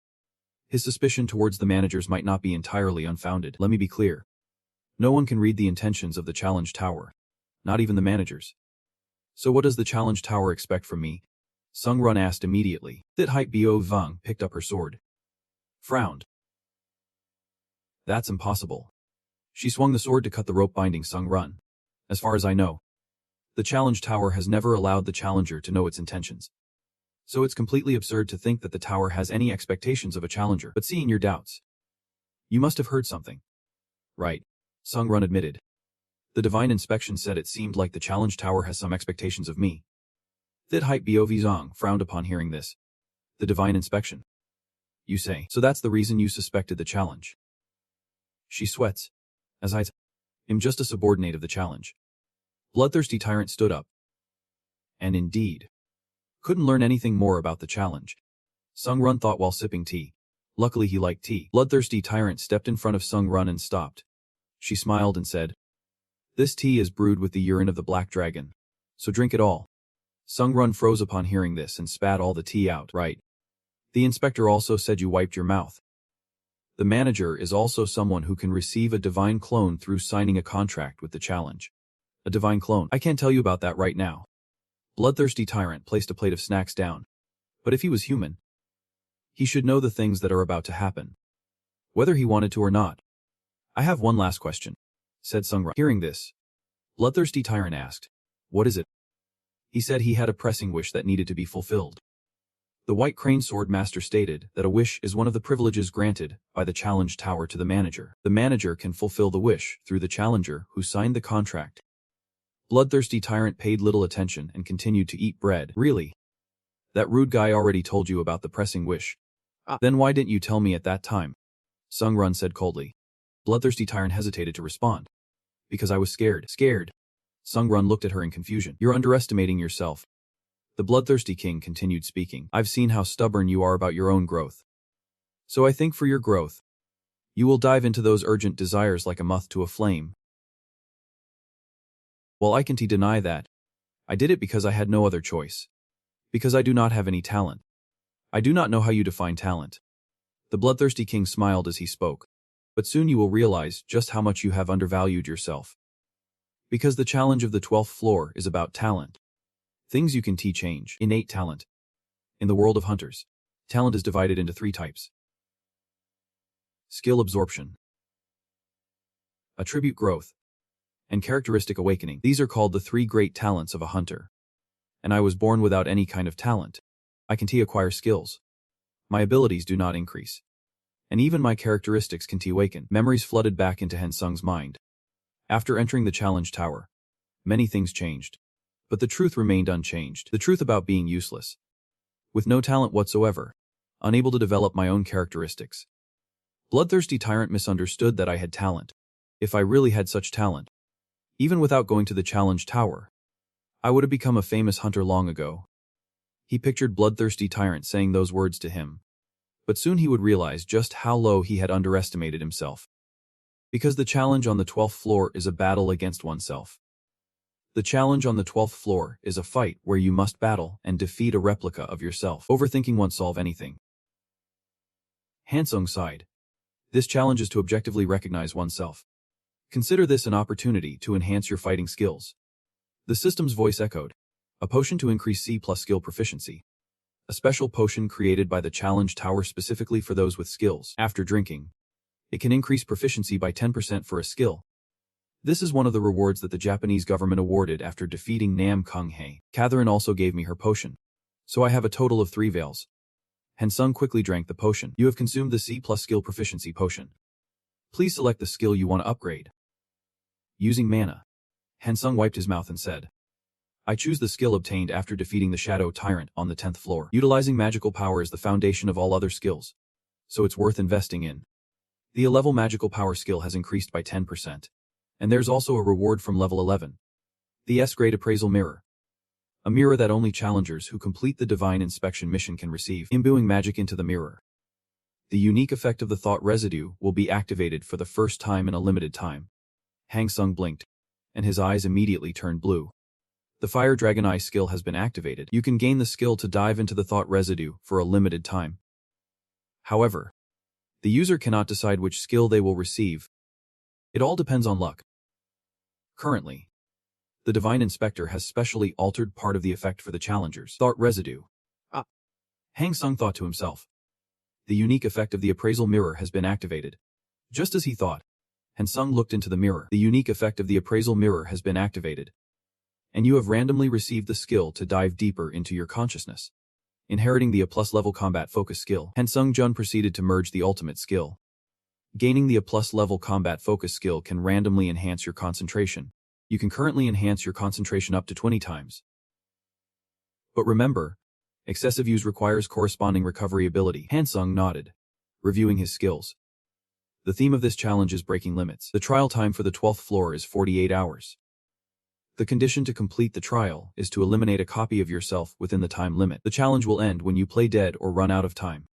His suspicion towards the managers might not be entirely unfounded. Let me be clear. No one can read the intentions of the challenge tower, not even the managers. So what does the challenge tower expect from me? Sung Run asked immediately. Thid Hype Bo Vang picked up her sword, frowned. That's impossible. She swung the sword to cut the rope binding Sung Run. As far as I know, the challenge tower has never allowed the challenger to know its intentions. So it's completely absurd to think that the tower has any expectations of a challenger. But seeing your doubts, you must have heard something. Right, Sung Run admitted. The divine inspection said it seemed like the challenge tower has some expectations of me. Thid Hype Bo Zhang frowned upon hearing this. The divine inspection? You say. So that's the reason you suspected the challenge. She sweats, as I'm just a subordinate of the challenge. Bloodthirsty Tyrant stood up, and indeed, couldn't learn anything more about the challenge. Sung Run thought while sipping tea. Luckily he liked tea. Bloodthirsty Tyrant stepped in front of Sung Run and stopped. She smiled and said, this tea is brewed with the urine of the black dragon, so drink it all. Sung Run froze upon hearing this and spat all the tea out. Right. The inspector also said you wiped your mouth. The manager is also someone who can receive a divine clone through signing a contract with the challenge. A divine clone. I can't tell you about that right now. Bloodthirsty Tyrant placed a plate of snacks down. But if he was human, he should know the things that are about to happen, whether he wanted to or not. I have one last question, said Sung Run. Hearing this, Bloodthirsty Tyrant asked, what is it? He said he had a pressing wish that needed to be fulfilled. The White Crane Sword Master stated that a wish is one of the privileges granted by the challenge tower to the manager. The manager can fulfill the wish through the challenger who signed the contract. Bloodthirsty Tyrant paid little attention and continued to eat bread. Really? That rude guy already told you about the pressing wish. Then why didn't you tell me at that time? Sung Run said coldly. Bloodthirsty Tyrant hesitated to respond. Because I was scared. Scared? Sung Run looked at her in confusion. You're underestimating yourself. The Bloodthirsty King continued speaking. I've seen how stubborn you are about your own growth. So I think for your growth, you will dive into those urgent desires like a moth to a flame. While I can't deny that, I did it because I had no other choice. Because I do not have any talent. I do not know how you define talent. The Bloodthirsty King smiled as he spoke. But soon you will realize just how much you have undervalued yourself. Because the challenge of the 12th floor is about talent. Things you can change. Innate talent. In the world of hunters, talent is divided into 3 types. Skill absorption, attribute growth, and characteristic awakening. These are called the 3 great talents of a hunter. And I was born without any kind of talent. I can acquire skills. My abilities do not increase. And even my characteristics can awaken. Memories flooded back into Hansung's mind. After entering the challenge tower, many things changed. But the truth remained unchanged. The truth about being useless. With no talent whatsoever. Unable to develop my own characteristics. Bloodthirsty Tyrant misunderstood that I had talent. If I really had such talent, even without going to the challenge tower, I would have become a famous hunter long ago. He pictured Bloodthirsty Tyrant saying those words to him. But soon he would realize just how low he had underestimated himself. Because the challenge on the 12th floor is a battle against oneself. The challenge on the 12th floor is a fight where you must battle and defeat a replica of yourself. Overthinking won't solve anything. Hansung sighed. This challenge is to objectively recognize oneself. Consider this an opportunity to enhance your fighting skills. The system's voice echoed. A potion to increase C+ skill proficiency. A special potion created by the challenge tower specifically for those with skills. After drinking, it can increase proficiency by 10% for a skill. This is one of the rewards that the Japanese government awarded after defeating Nam Kung Hei. Catherine also gave me her potion. So I have a total of 3 veils. Hansung quickly drank the potion. You have consumed the C+ skill proficiency potion. Please select the skill you want to upgrade. Using mana. Hansung wiped his mouth and said, I choose the skill obtained after defeating the Shadow Tyrant on the 10th floor. Utilizing magical power is the foundation of all other skills. So it's worth investing in. The level magical power skill has increased by 10%. And there's also a reward from level 11. The S-grade appraisal mirror. A mirror that only challengers who complete the divine inspection mission can receive, imbuing magic into the mirror. The unique effect of the thought residue will be activated for the first time in a limited time. Hansung blinked, and his eyes immediately turned blue. The Fire Dragon Eye skill has been activated. You can gain the skill to dive into the thought residue for a limited time. However, the user cannot decide which skill they will receive. It all depends on luck. Currently, the Divine Inspector has specially altered part of the effect for the challengers. Thought residue. Hansung thought to himself. The unique effect of the appraisal mirror has been activated. Just as he thought, Hansung looked into the mirror. The unique effect of the appraisal mirror has been activated. And you have randomly received the skill to dive deeper into your consciousness. Inheriting the A+ level combat focus skill, Hansung Jun proceeded to merge the ultimate skill. Gaining the A+ level combat focus skill can randomly enhance your concentration. You can currently enhance your concentration up to 20 times. But remember, excessive use requires corresponding recovery ability. Hansung nodded, reviewing his skills. The theme of this challenge is breaking limits. The trial time for the 12th floor is 48 hours. The condition to complete the trial is to eliminate a copy of yourself within the time limit. The challenge will end when you play dead or run out of time.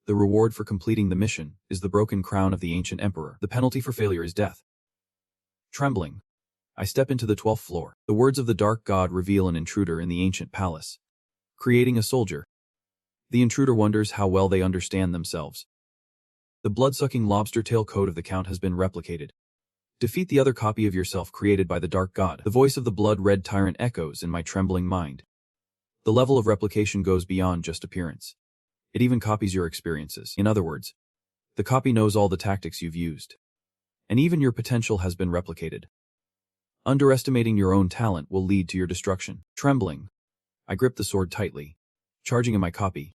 The reward for completing the mission is the broken crown of the ancient emperor. The penalty for failure is death. Trembling, I step into the 12th floor. The words of the dark god reveal an intruder in the ancient palace, creating a soldier. The intruder wonders how well they understand themselves. The blood-sucking lobster tail code of the count has been replicated. Defeat the other copy of yourself created by the dark god. The voice of the blood-red tyrant echoes in my trembling mind. The level of replication goes beyond just appearance. It even copies your experiences. In other words, the copy knows all the tactics you've used. And even your potential has been replicated. Underestimating your own talent will lead to your destruction. Trembling, I grip the sword tightly, charging in my copy,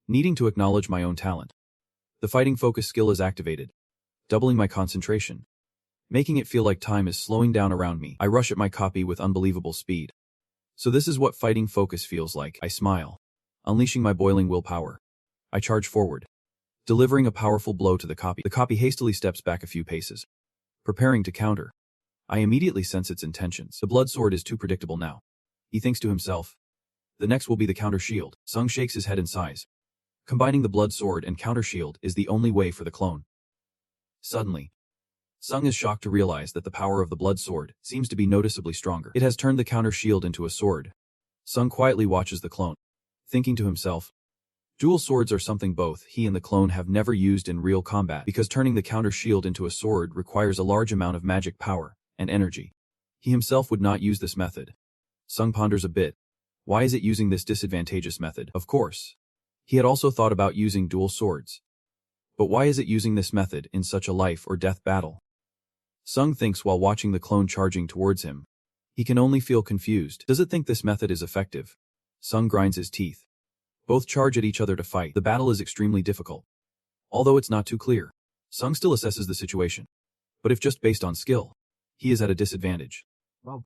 needing to acknowledge my own talent. The fighting focus skill is activated, doubling my concentration, making it feel like time is slowing down around me. I rush at my copy with unbelievable speed. So this is what fighting focus feels like. I smile, unleashing my boiling willpower. I charge forward, delivering a powerful blow to the copy. The copy hastily steps back a few paces, preparing to counter. I immediately sense its intentions. The blood sword is too predictable now. He thinks to himself. The next will be the counter shield. Sung shakes his head in sighs. Combining the blood sword and counter shield is the only way for the clone. Suddenly, Sung is shocked to realize that the power of the blood sword seems to be noticeably stronger. It has turned the counter shield into a sword. Sung quietly watches the clone, thinking to himself, dual swords are something both he and the clone have never used in real combat because turning the counter shield into a sword requires a large amount of magic power and energy. He himself would not use this method. Sung ponders a bit. Why is it using this disadvantageous method? Of course. He had also thought about using dual swords. But why is it using this method in such a life or death battle? Sung thinks while watching the clone charging towards him. He can only feel confused. Does it think this method is effective? Sung grinds his teeth. Both charge at each other to fight. The battle is extremely difficult. Although it's not too clear, Sung still assesses the situation. But if just based on skill, he is at a disadvantage. Well,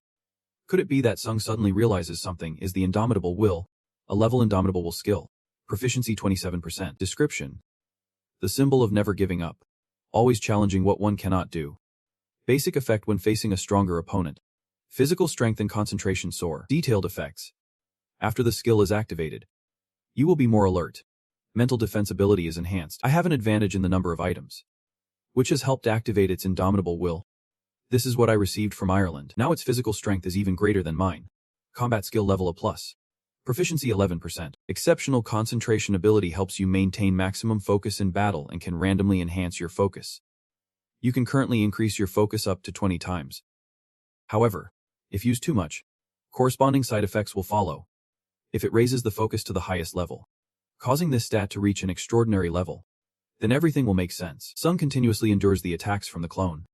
could it be that Sung suddenly realizes something is the Indomitable Will, a level Indomitable Will skill, proficiency 27%. Description: the symbol of never giving up, always challenging what one cannot do. Basic effect when facing a stronger opponent. Physical strength and concentration soar. Detailed effects: after the skill is activated, you will be more alert. Mental defense ability is enhanced. I have an advantage in the number of items, which has helped activate its Indomitable Will. This is what I received from Ireland. Now its physical strength is even greater than mine. Combat skill level A+. Proficiency 11%. Exceptional concentration ability helps you maintain maximum focus in battle and can randomly enhance your focus. You can currently increase your focus up to 20 times. However, if used too much, corresponding side effects will follow. If it raises the focus to the highest level, causing this stat to reach an extraordinary level, then everything will make sense. Sung continuously endures the attacks from the clone.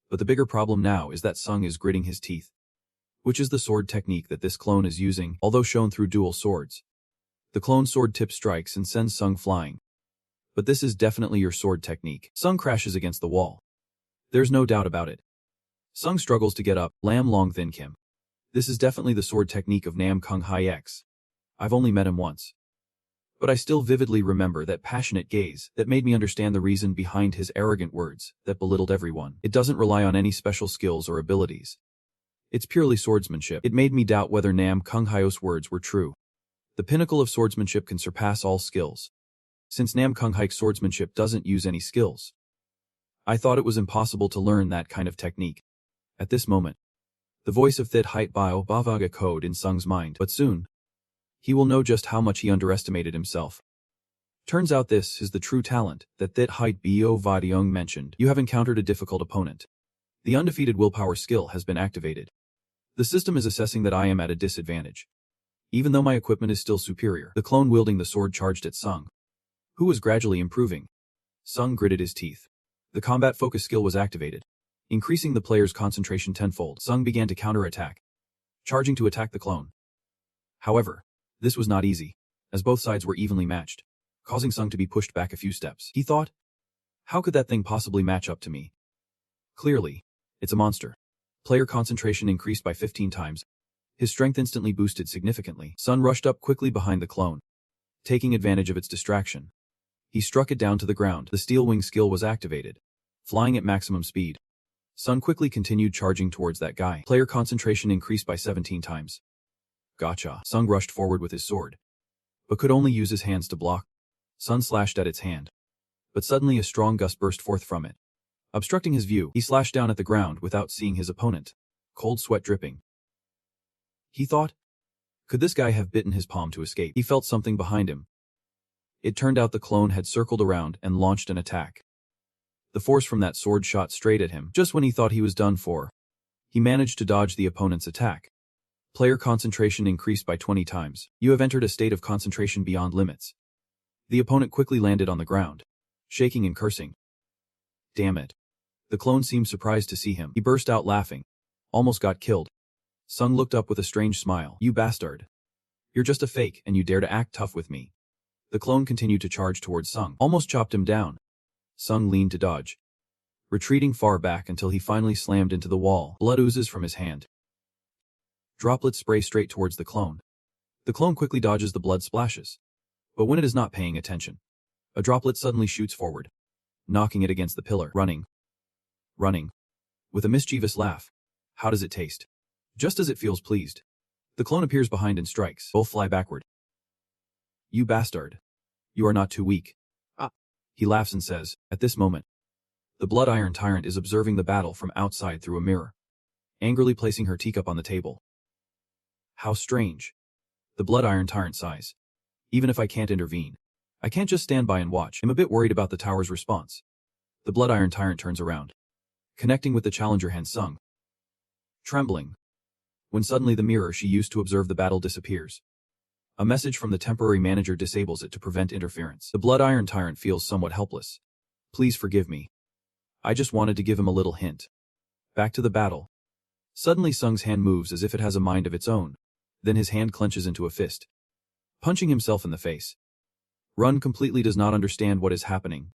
But the bigger problem now is that Sung is gritting his teeth, which is the sword technique that this clone is using, although shown through dual swords. The clone sword tip strikes and sends Sung flying. But this is definitely your sword technique. Sung crashes against the wall. There's no doubt about it. Sung struggles to get up. Lam Long Thin Kim. This is definitely the sword technique of Nam Kung Hai X. I've only met him once, but I still vividly remember that passionate gaze that made me understand the reason behind his arrogant words that belittled everyone. It doesn't rely on any special skills or abilities. It's purely swordsmanship. It made me doubt whether Nam Kung Hai's words were true. The pinnacle of swordsmanship can surpass all skills, since Nam Kung Hai's swordsmanship doesn't use any skills. I thought it was impossible to learn that kind of technique. At this moment, the voice of Thit Hait Bio Bavaga code in Sung's mind, but soon, he will know just how much he underestimated himself. Turns out this is the true talent that Thit Hait Bio Vadiong mentioned. You have encountered a difficult opponent. The undefeated willpower skill has been activated. The system is assessing that I am at a disadvantage, even though my equipment is still superior. The clone wielding the sword charged at Sung, who was gradually improving. Sung gritted his teeth. The combat focus skill was activated, increasing the player's concentration tenfold. Sung began to counterattack, charging to attack the clone. However, this was not easy, as both sides were evenly matched, causing Sung to be pushed back a few steps. He thought, how could that thing possibly match up to me? Clearly, it's a monster. Player concentration increased by 15 times. His strength instantly boosted significantly. Sun rushed up quickly behind the clone, taking advantage of its distraction. He struck it down to the ground. The steel wing skill was activated, flying at maximum speed. Sun quickly continued charging towards that guy. Player concentration increased by 17 times. Gotcha. Sung rushed forward with his sword, but could only use his hands to block. Sun slashed at its hand, but suddenly a strong gust burst forth from it, obstructing his view. He slashed down at the ground without seeing his opponent, cold sweat dripping. He thought, could this guy have bitten his palm to escape? He felt something behind him. It turned out the clone had circled around and launched an attack. The force from that sword shot straight at him. Just when he thought he was done for, he managed to dodge the opponent's attack. Player concentration increased by 20 times. You have entered a state of concentration beyond limits. The opponent quickly landed on the ground, shaking and cursing. Damn it. The clone seemed surprised to see him. He burst out laughing. Almost got killed. Sung looked up with a strange smile. You bastard. You're just a fake and you dare to act tough with me. The clone continued to charge towards Sung. Almost chopped him down. Sung leaned to dodge, retreating far back until he finally slammed into the wall. Blood oozes from his hand. Droplets spray straight towards the clone. The clone quickly dodges the blood splashes. But when it is not paying attention, a droplet suddenly shoots forward, knocking it against the pillar. Running. With a mischievous laugh. How does it taste? Just as it feels pleased. The clone appears behind and strikes. Both fly backward. You bastard. You are not too weak. He laughs and says, at this moment, the Blood Iron Tyrant is observing the battle from outside through a mirror, angrily placing her teacup on the table. How strange. The Blood Iron Tyrant sighs. Even if I can't intervene, I can't just stand by and watch. I'm a bit worried about the tower's response. The Blood Iron Tyrant turns around, connecting with the challenger hand Sung. trembling, when suddenly the mirror she used to observe the battle disappears. A message from the temporary manager disables it to prevent interference. The Blood Iron Tyrant feels somewhat helpless. Please forgive me. I just wanted to give him a little hint. Back to the battle. Suddenly Sung's hand moves as if it has a mind of its own. Then his hand clenches into a fist, punching himself in the face. Run completely does not understand what is happening.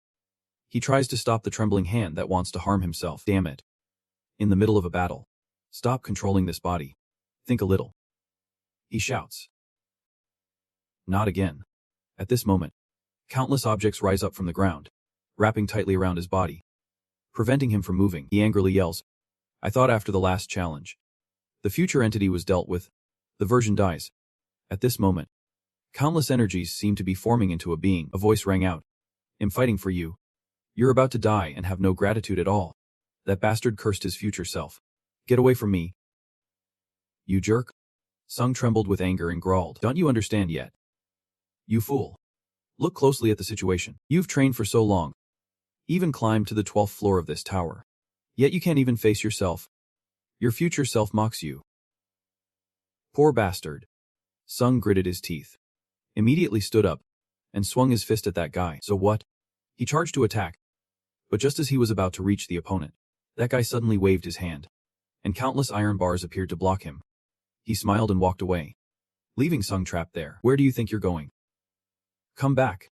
He tries to stop the trembling hand that wants to harm himself. Damn it. In the middle of a battle. Stop controlling this body. Think a little. He shouts. Not again. At this moment, countless objects rise up from the ground, wrapping tightly around his body, preventing him from moving. He angrily yells, I thought after the last challenge, the future entity was dealt with. The version dies. At this moment, countless energies seem to be forming into a being. A voice rang out. I'm fighting for you. You're about to die and have no gratitude at all. That bastard cursed his future self. Get away from me. You jerk. Sung trembled with anger and growled. Don't you understand yet? You fool. Look closely at the situation. You've trained for so long. Even climbed to the 12th floor of this tower. Yet you can't even face yourself. Your future self mocks you. Poor bastard. Sung gritted his teeth, immediately stood up, and swung his fist at that guy. So what? He charged to attack. But just as he was about to reach the opponent, that guy suddenly waved his hand, and countless iron bars appeared to block him. He smiled and walked away, leaving Sung trapped there. Where do you think you're going? Come back.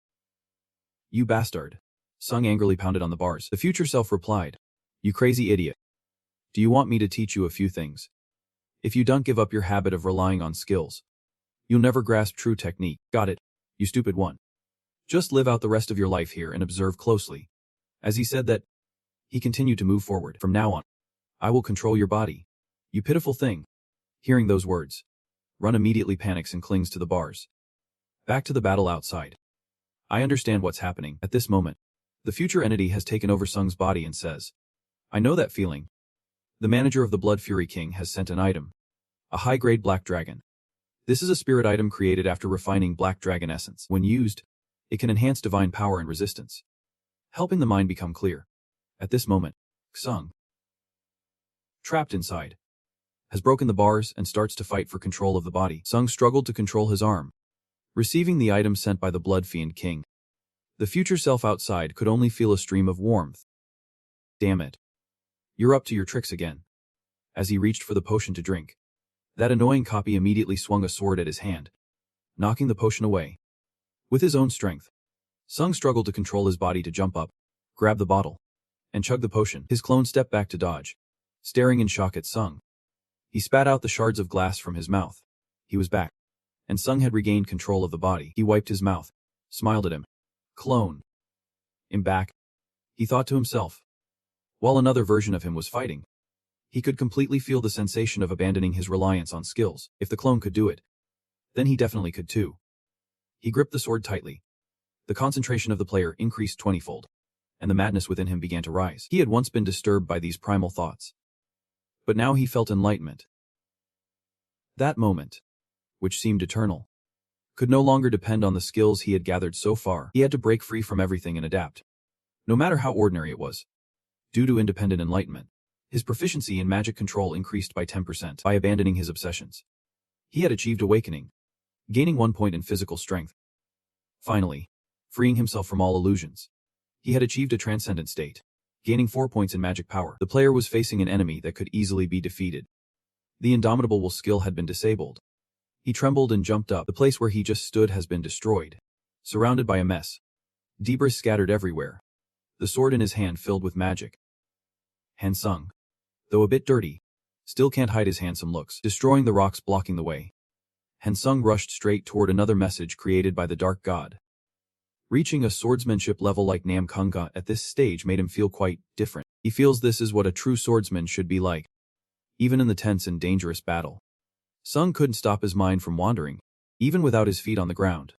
You bastard. Sung angrily pounded on the bars. The future self replied, You crazy idiot. Do you want me to teach you a few things? If you don't give up your habit of relying on skills, you'll never grasp true technique. Got it, you stupid one. Just live out the rest of your life here and observe closely. As he said that, he continued to move forward. From now on, I will control your body. You pitiful thing. Hearing those words, Run immediately panics and clings to the bars. Back to the battle outside. I understand what's happening. At this moment, the future entity has taken over Sung's body and says, I know that feeling. The manager of the Blood Fury King has sent an item. A high-grade black dragon. This is a spirit item created after refining black dragon essence. When used, it can enhance divine power and resistance, helping the mind become clear. At this moment, Sung, trapped inside, has broken the bars and starts to fight for control of the body. Sung struggled to control his arm, receiving the item sent by the Blood Fiend King. The future self outside could only feel a stream of warmth. Damn it. You're up to your tricks again. As he reached for the potion to drink, that annoying copy immediately swung a sword at his hand, knocking the potion away. With his own strength, Sung struggled to control his body to jump up, grab the bottle, and chug the potion. His clone stepped back to dodge, staring in shock at Sung. He spat out the shards of glass from his mouth. He was back, and Sung had regained control of the body. He wiped his mouth, smiled at him. Clone. I'm back, he thought to himself. While another version of him was fighting, he could completely feel the sensation of abandoning his reliance on skills. If the clone could do it, then he definitely could too. He gripped the sword tightly. The concentration of the player increased 20-fold, and the madness within him began to rise. He had once been disturbed by these primal thoughts, but now he felt enlightenment. That moment, which seemed eternal, could no longer depend on the skills he had gathered so far. He had to break free from everything and adapt, no matter how ordinary it was. Due to independent enlightenment, his proficiency in magic control increased by 10% by abandoning his obsessions. He had achieved awakening, gaining 1 point in physical strength. Finally, freeing himself from all illusions, he had achieved a transcendent state, gaining 4 points in magic power. The player was facing an enemy that could easily be defeated. The indomitable will skill had been disabled. He trembled and jumped up. The place where he just stood has been destroyed, surrounded by a mess. Debris scattered everywhere. The sword in his hand filled with magic. Han Sung, though a bit dirty, still can't hide his handsome looks, destroying the rocks blocking the way. Han Sung rushed straight toward another message created by the Dark God. Reaching a swordsmanship level like Nam Kunga at this stage made him feel quite different. He feels this is what a true swordsman should be like, even in the tense and dangerous battle. Sung couldn't stop his mind from wandering, even without his feet on the ground.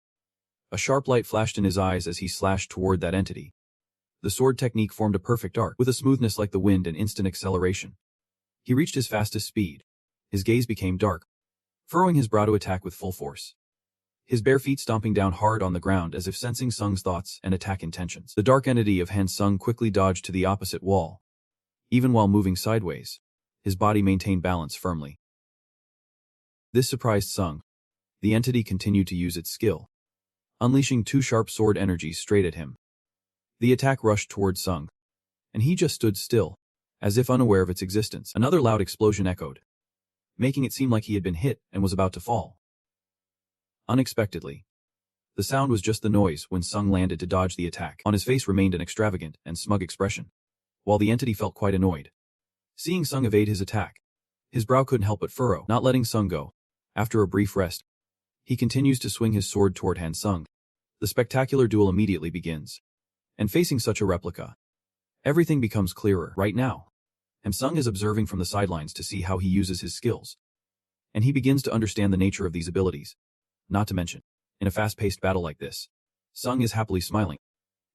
A sharp light flashed in his eyes as he slashed toward that entity. The sword technique formed a perfect arc, with a smoothness like the wind and instant acceleration. He reached his fastest speed. His gaze became dark, furrowing his brow to attack with full force. His bare feet stomping down hard on the ground as if sensing Sung's thoughts and attack intentions. The dark entity of Han Sung quickly dodged to the opposite wall. Even while moving sideways, his body maintained balance firmly. This surprised Sung. The entity continued to use its skill, unleashing two sharp sword energies straight at him. The attack rushed towards Sung, and he just stood still, as if unaware of its existence. Another loud explosion echoed, making it seem like he had been hit and was about to fall. Unexpectedly, the sound was just the noise when Sung landed to dodge the attack. On his face remained an extravagant and smug expression, while the entity felt quite annoyed. Seeing Sung evade his attack, his brow couldn't help but furrow. Not letting Sung go, after a brief rest, he continues to swing his sword toward Han Sung. The spectacular duel immediately begins. And facing such a replica, everything becomes clearer. Right now, Han Sung is observing from the sidelines to see how he uses his skills. And he begins to understand the nature of these abilities. Not to mention, in a fast-paced battle like this, Sung is happily smiling,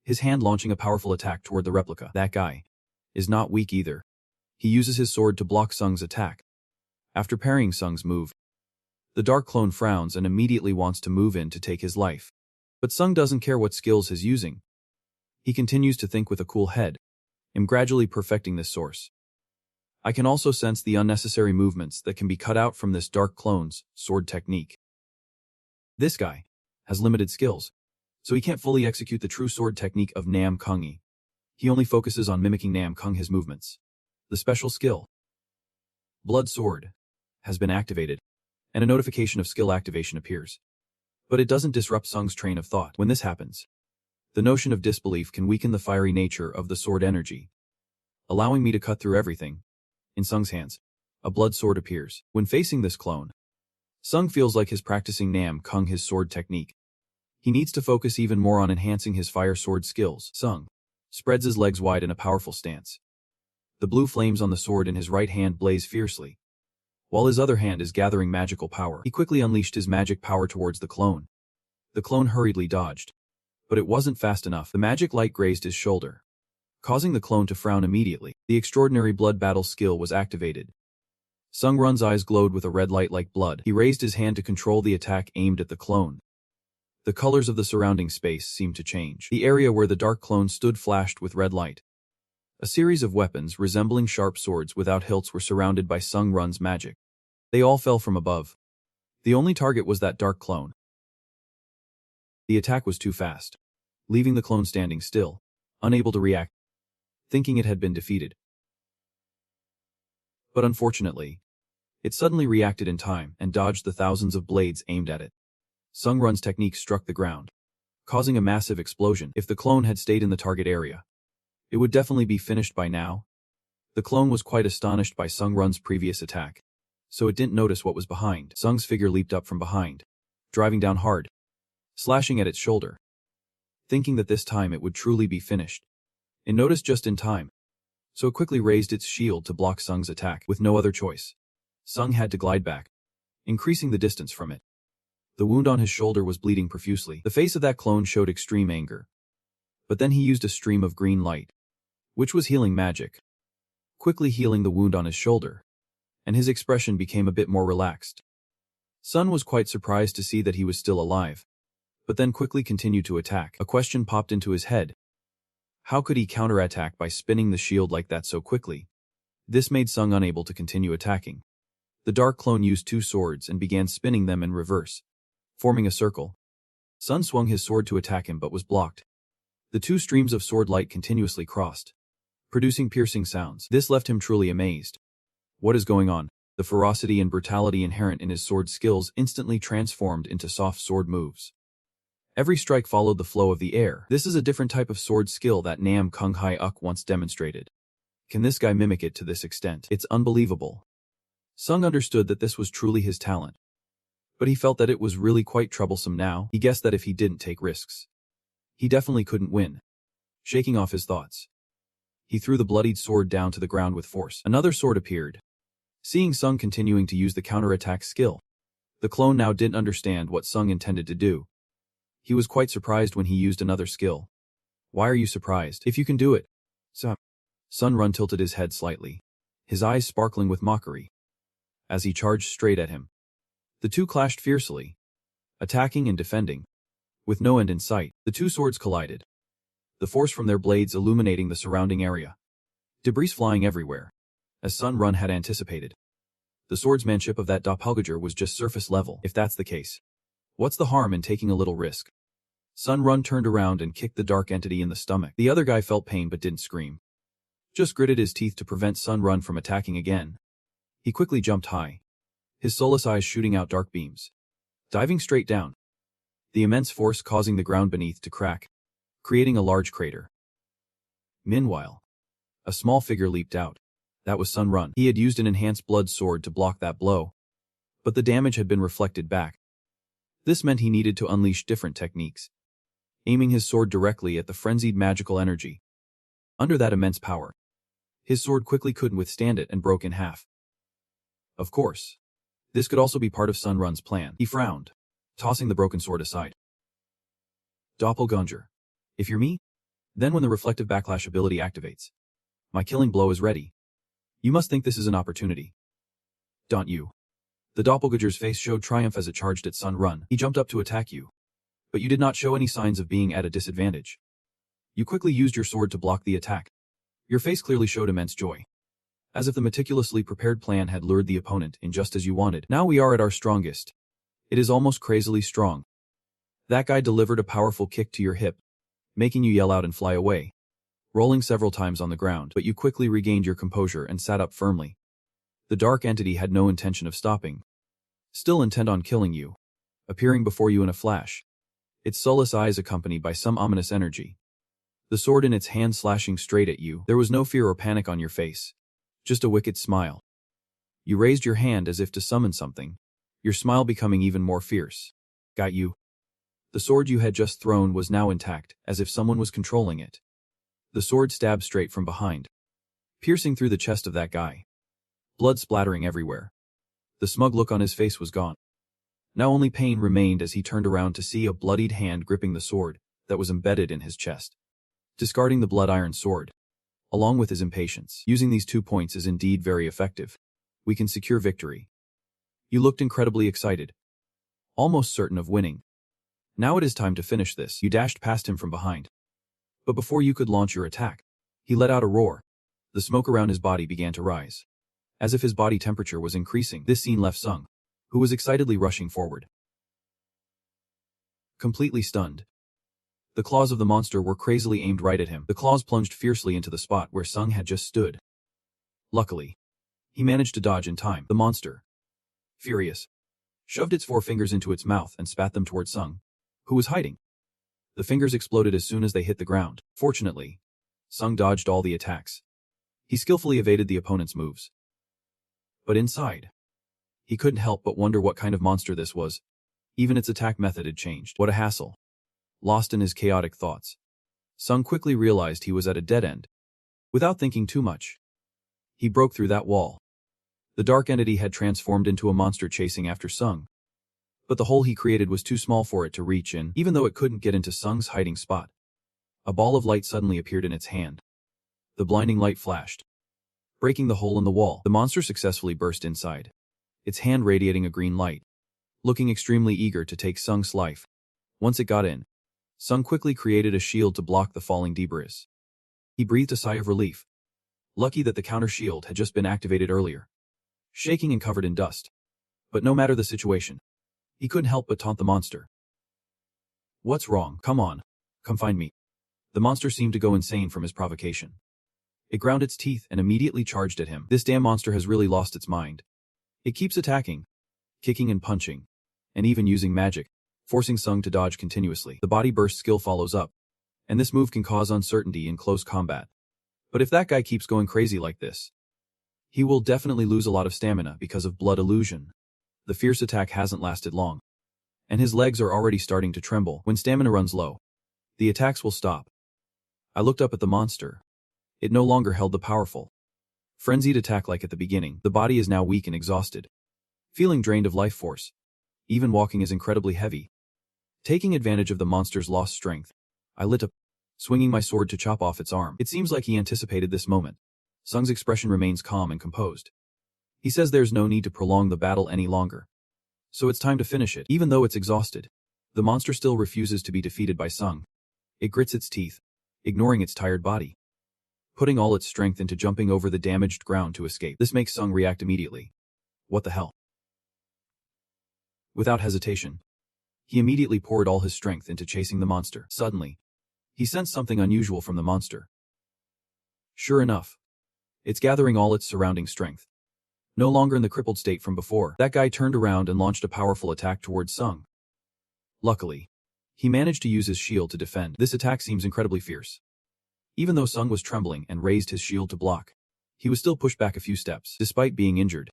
his hand launching a powerful attack toward the replica. That guy is not weak either. He uses his sword to block Sung's attack. After parrying Sung's move, the dark clone frowns and immediately wants to move in to take his life. But Sung doesn't care what skills he's using. He continues to think with a cool head. I'm gradually perfecting this source. I can also sense the unnecessary movements that can be cut out from this dark clone's sword technique. This guy has limited skills, so he can't fully execute the true sword technique of Nam Kung-yi. He only focuses on mimicking Nam Kung his movements. The special skill, Blood Sword, has been activated, and a notification of skill activation appears. But it doesn't disrupt Sung's train of thought. When this happens, the notion of disbelief can weaken the fiery nature of the sword energy, allowing me to cut through everything. In Sung's hands, a blood sword appears. When facing this clone, Sung feels like he's practicing Nam Kung his sword technique. He needs to focus even more on enhancing his fire sword skills. Sung spreads his legs wide in a powerful stance. The blue flames on the sword in his right hand blaze fiercely, while his other hand is gathering magical power. He quickly unleashed his magic power towards the clone. The clone hurriedly dodged, but it wasn't fast enough. The magic light grazed his shoulder, causing the clone to frown immediately. The extraordinary blood battle skill was activated. Sung Run's eyes glowed with a red light like blood. He raised his hand to control the attack aimed at the clone. The colors of the surrounding space seemed to change. The area where the dark clone stood flashed with red light. A series of weapons resembling sharp swords without hilts were surrounded by Sung Run's magic. They all fell from above. The only target was that dark clone. The attack was too fast, leaving the clone standing still, unable to react, thinking it had been defeated. But unfortunately, it suddenly reacted in time and dodged the thousands of blades aimed at it. Sung Run's technique struck the ground, causing a massive explosion. If the clone had stayed in the target area, it would definitely be finished by now. The clone was quite astonished by Sung Run's previous attack, so it didn't notice what was behind. Sung's figure leaped up from behind, driving down hard, slashing at its shoulder. Thinking that this time it would truly be finished, it noticed just in time, so it quickly raised its shield to block Sung's attack. With no other choice, Sung had to glide back, increasing the distance from it. The wound on his shoulder was bleeding profusely. The face of that clone showed extreme anger. But then he used a stream of green light, which was healing magic, quickly healing the wound on his shoulder, and his expression became a bit more relaxed. Sun was quite surprised to see that he was still alive, but then quickly continued to attack. A question popped into his head. How could he counterattack by spinning the shield like that so quickly? This made Sung unable to continue attacking. The dark clone used two swords and began spinning them in reverse, forming a circle. Sun swung his sword to attack him but was blocked. The two streams of sword light continuously crossed, producing piercing sounds. This left him truly amazed. What is going on? The ferocity and brutality inherent in his sword skills instantly transformed into soft sword moves. Every strike followed the flow of the air. This is a different type of sword skill that Nam Kung Hyuk once demonstrated. Can this guy mimic it to this extent? It's unbelievable. Sung understood that this was truly his talent, but he felt that it was really quite troublesome now. He guessed that if he didn't take risks, he definitely couldn't win. Shaking off his thoughts, he threw the bloodied sword down to the ground with force. Another sword appeared. Seeing Sung continuing to use the counterattack skill, the clone now didn't understand what Sung intended to do. He was quite surprised when he used another skill. Why are you surprised? If you can do it. Sun Run tilted his head slightly, his eyes sparkling with mockery, as he charged straight at him. The two clashed fiercely, attacking and defending. With no end in sight, the two swords collided, the force from their blades illuminating the surrounding area. Debris flying everywhere, as Sun Run had anticipated. The swordsmanship of that doppelganger was just surface level. If that's the case, what's the harm in taking a little risk? Sun Run turned around and kicked the dark entity in the stomach. The other guy felt pain but didn't scream. Just gritted his teeth to prevent Sun Run from attacking again. He quickly jumped high, his soulless eyes shooting out dark beams, diving straight down, the immense force causing the ground beneath to crack, creating a large crater. Meanwhile, a small figure leaped out. That was Sun Run. He had used an enhanced blood sword to block that blow, but the damage had been reflected back. This meant he needed to unleash different techniques, aiming his sword directly at the frenzied magical energy. Under that immense power, his sword quickly couldn't withstand it and broke in half. Of course, this could also be part of Sun Run's plan. He frowned, tossing the broken sword aside. Doppelganger. If you're me, then when the reflective backlash ability activates, my killing blow is ready. You must think this is an opportunity, don't you? The doppelganger's face showed triumph as it charged at Sun Run. He jumped up to attack you, but you did not show any signs of being at a disadvantage. You quickly used your sword to block the attack. Your face clearly showed immense joy, as if the meticulously prepared plan had lured the opponent in just as you wanted. Now we are at our strongest. It is almost crazily strong. That guy delivered a powerful kick to your hip, making you yell out and fly away, rolling several times on the ground, but you quickly regained your composure and sat up firmly. The dark entity had no intention of stopping, still intent on killing you, appearing before you in a flash, its soulless eyes accompanied by some ominous energy. The sword in its hand slashing straight at you. There was no fear or panic on your face, just a wicked smile. You raised your hand as if to summon something, your smile becoming even more fierce. Got you. The sword you had just thrown was now intact, as if someone was controlling it. The sword stabbed straight from behind, piercing through the chest of that guy, blood splattering everywhere. The smug look on his face was gone. Now only pain remained as he turned around to see a bloodied hand gripping the sword that was embedded in his chest. Discarding the blood-iron sword, along with his impatience. Using these 2 points is indeed very effective. We can secure victory. You looked incredibly excited, almost certain of winning. Now it is time to finish this. You dashed past him from behind, but before you could launch your attack, he let out a roar. The smoke around his body began to rise, as if his body temperature was increasing. This scene left Sung, who was excitedly rushing forward, completely stunned. The claws of the monster were crazily aimed right at him. The claws plunged fiercely into the spot where Sung had just stood. Luckily, he managed to dodge in time. The monster, furious, shoved its 4 fingers into its mouth and spat them toward Sung, who was hiding. The fingers exploded as soon as they hit the ground. Fortunately, Sung dodged all the attacks. He skillfully evaded the opponent's moves. But inside, he couldn't help but wonder what kind of monster this was. Even its attack method had changed. What a hassle. Lost in his chaotic thoughts, Sung quickly realized he was at a dead end. Without thinking too much, he broke through that wall. The dark entity had transformed into a monster chasing after Sung, but the hole he created was too small for it to reach in. Even though it couldn't get into Sung's hiding spot, a ball of light suddenly appeared in its hand. The blinding light flashed, breaking the hole in the wall. The monster successfully burst inside, its hand radiating a green light, looking extremely eager to take Sung's life. Once it got in, Sung quickly created a shield to block the falling debris. He breathed a sigh of relief. Lucky that the counter shield had just been activated earlier, shaking and covered in dust. But no matter the situation, he couldn't help but taunt the monster. What's wrong? Come on. Come find me. The monster seemed to go insane from his provocation. It ground its teeth and immediately charged at him. This damn monster has really lost its mind. It keeps attacking, kicking and punching, and even using magic, forcing Sung to dodge continuously. The body burst skill follows up, and this move can cause uncertainty in close combat. But if that guy keeps going crazy like this, he will definitely lose a lot of stamina because of blood illusion. The fierce attack hasn't lasted long, and his legs are already starting to tremble. When stamina runs low, the attacks will stop. I looked up at the monster. It no longer held the powerful, frenzied attack like at the beginning. The body is now weak and exhausted, feeling drained of life force. Even walking is incredibly heavy. Taking advantage of the monster's lost strength, I lit up, swinging my sword to chop off its arm. It seems like he anticipated this moment. Sung's expression remains calm and composed. He says there's no need to prolong the battle any longer, so it's time to finish it. Even though it's exhausted, the monster still refuses to be defeated by Sung. It grits its teeth, ignoring its tired body. putting all its strength into jumping over the damaged ground to escape. This makes Sung react immediately. What the hell? Without hesitation, he immediately poured all his strength into chasing the monster. Suddenly, he sensed something unusual from the monster. Sure enough, it's gathering all its surrounding strength. No longer in the crippled state from before, that guy turned around and launched a powerful attack towards Sung. Luckily, he managed to use his shield to defend. This attack seems incredibly fierce. Even though Sung was trembling and raised his shield to block, he was still pushed back a few steps. Despite being injured,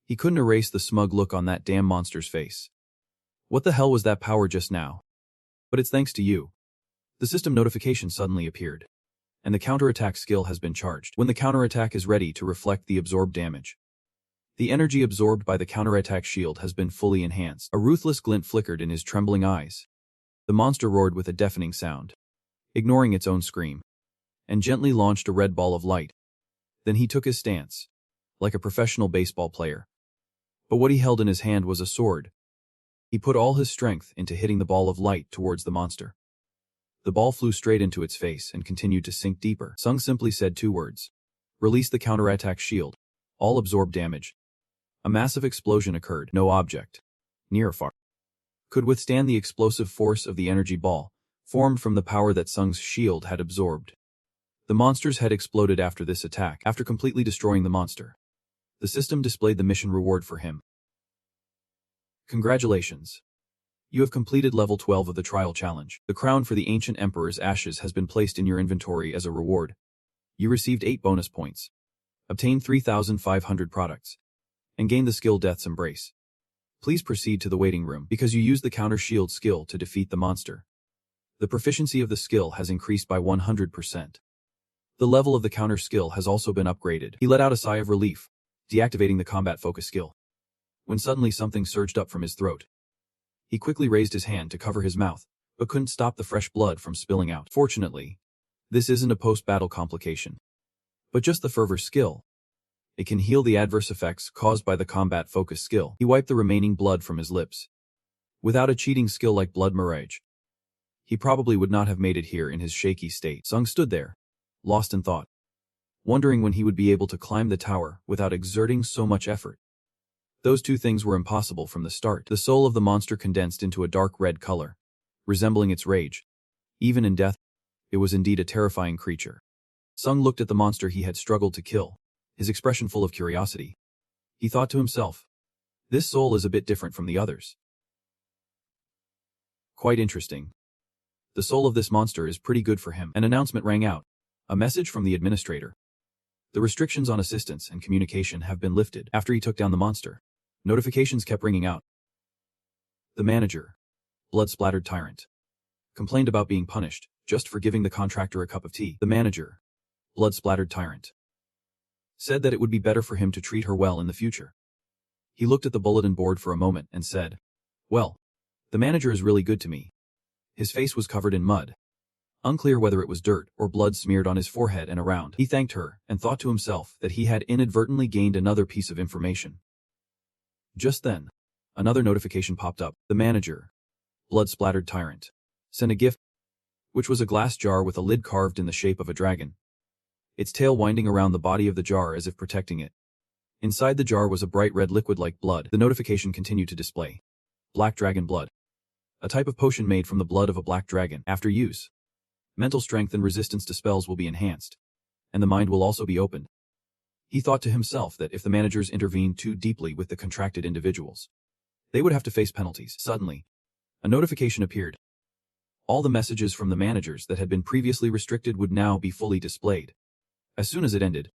he couldn't erase the smug look on that damn monster's face. What the hell was that power just now? But it's thanks to you. The system notification suddenly appeared, and the counterattack skill has been charged. When the counterattack is ready to reflect the absorbed damage, the energy absorbed by the counterattack shield has been fully enhanced. A ruthless glint flickered in his trembling eyes. The monster roared with a deafening sound, ignoring its own scream, and gently launched a red ball of light. Then he took his stance, like a professional baseball player. But what he held in his hand was a sword. He put all his strength into hitting the ball of light towards the monster. The ball flew straight into its face and continued to sink deeper. Sung simply said 2 words. Release the counterattack shield. All absorb damage. A massive explosion occurred. No object, near or far, could withstand the explosive force of the energy ball, formed from the power that Sung's shield had absorbed. The monster's head exploded after this attack. After completely destroying the monster, the system displayed the mission reward for him. Congratulations. You have completed level 12 of the trial challenge. The crown for the ancient emperor's ashes has been placed in your inventory as a reward. You received 8 bonus points, obtained 3,500 products, and gained the skill Death's Embrace. Please proceed to the waiting room because you used the counter shield skill to defeat the monster. The proficiency of the skill has increased by 100%. The level of the counter skill has also been upgraded. He let out a sigh of relief, deactivating the combat focus skill, when suddenly something surged up from his throat. He quickly raised his hand to cover his mouth, but couldn't stop the fresh blood from spilling out. Fortunately, this isn't a post-battle complication, but just the fervor skill. It can heal the adverse effects caused by the combat focus skill. He wiped the remaining blood from his lips. Without a cheating skill like blood mirage, he probably would not have made it here in his shaky state. Sung stood there, lost in thought, wondering when he would be able to climb the tower without exerting so much effort. Those 2 things were impossible from the start. The soul of the monster condensed into a dark red color, resembling its rage. Even in death, it was indeed a terrifying creature. Sung looked at the monster he had struggled to kill, his expression full of curiosity. He thought to himself, this soul is a bit different from the others. Quite interesting. The soul of this monster is pretty good for him. An announcement rang out, a message from the administrator. The restrictions on assistance and communication have been lifted. After he took down the monster, notifications kept ringing out. The manager, blood-splattered tyrant, complained about being punished just for giving the contractor a cup of tea. The manager, blood-splattered tyrant, said that it would be better for him to treat her well in the future. He looked at the bulletin board for a moment and said, well, the manager is really good to me. His face was covered in mud. Unclear whether it was dirt or blood smeared on his forehead and around. He thanked her and thought to himself that he had inadvertently gained another piece of information. Just then, another notification popped up. The manager, blood-splattered tyrant, sent a gift, which was a glass jar with a lid carved in the shape of a dragon, its tail winding around the body of the jar as if protecting it. Inside the jar was a bright red liquid like blood. The notification continued to display. Black dragon blood. A type of potion made from the blood of a black dragon. After use, mental strength and resistance to spells will be enhanced, and the mind will also be opened. He thought to himself that if the managers intervened too deeply with the contracted individuals, they would have to face penalties. Suddenly, a notification appeared. All the messages from the managers that had been previously restricted would now be fully displayed. As soon as it ended,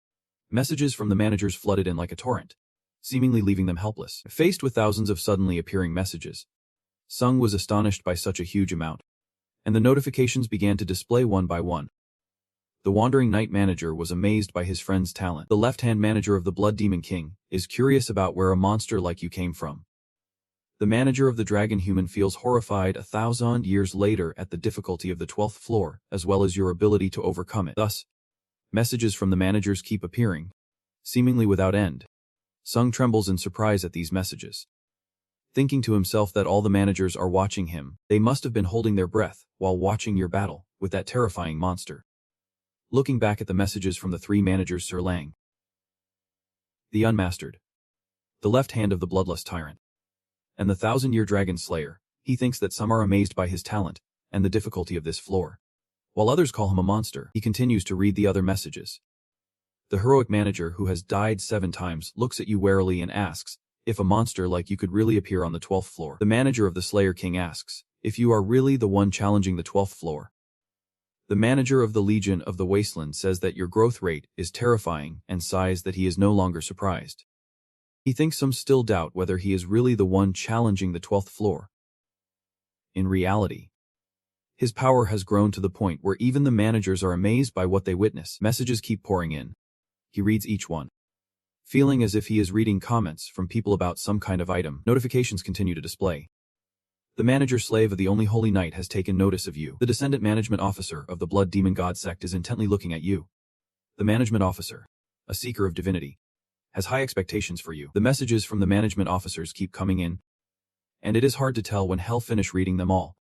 messages from the managers flooded in like a torrent, seemingly leaving them helpless. Faced with thousands of suddenly appearing messages, Sung was astonished by such a huge amount, and the notifications began to display one by one. The Wandering Knight manager was amazed by his friend's talent. The left-hand manager of the Blood Demon King is curious about where a monster like you came from. The manager of the Dragon Human feels horrified 1,000 years later at the difficulty of the 12th floor, as well as your ability to overcome it. Thus, messages from the managers keep appearing, seemingly without end. Sung trembles in surprise at these messages. Thinking to himself that all the managers are watching him, they must have been holding their breath while watching your battle with that terrifying monster. looking back at the messages from the three managers Sir Lang. The Unmastered. The left hand of the bloodlust tyrant. And the 1,000-year dragon slayer. He thinks that some are amazed by his talent and the difficulty of this floor. While others call him a monster, he continues to read the other messages. The heroic manager who has died 7 times looks at you warily and asks, if a monster like you could really appear on the 12th floor. The manager of the Slayer King asks, if you are really the one challenging the 12th floor. The manager of the Legion of the Wasteland says that your growth rate is terrifying and sighs that he is no longer surprised. He thinks some still doubt whether he is really the one challenging the 12th floor. In reality, his power has grown to the point where even the managers are amazed by what they witness. Messages keep pouring in. He reads each one, feeling as if he is reading comments from people about some kind of item. Notifications continue to display. The manager slave of the only holy knight has taken notice of you. The descendant management officer of the blood demon god sect is intently looking at you. The management officer, a seeker of divinity, has high expectations for you. The messages from the management officers keep coming in, and it is hard to tell when he'll finish reading them all.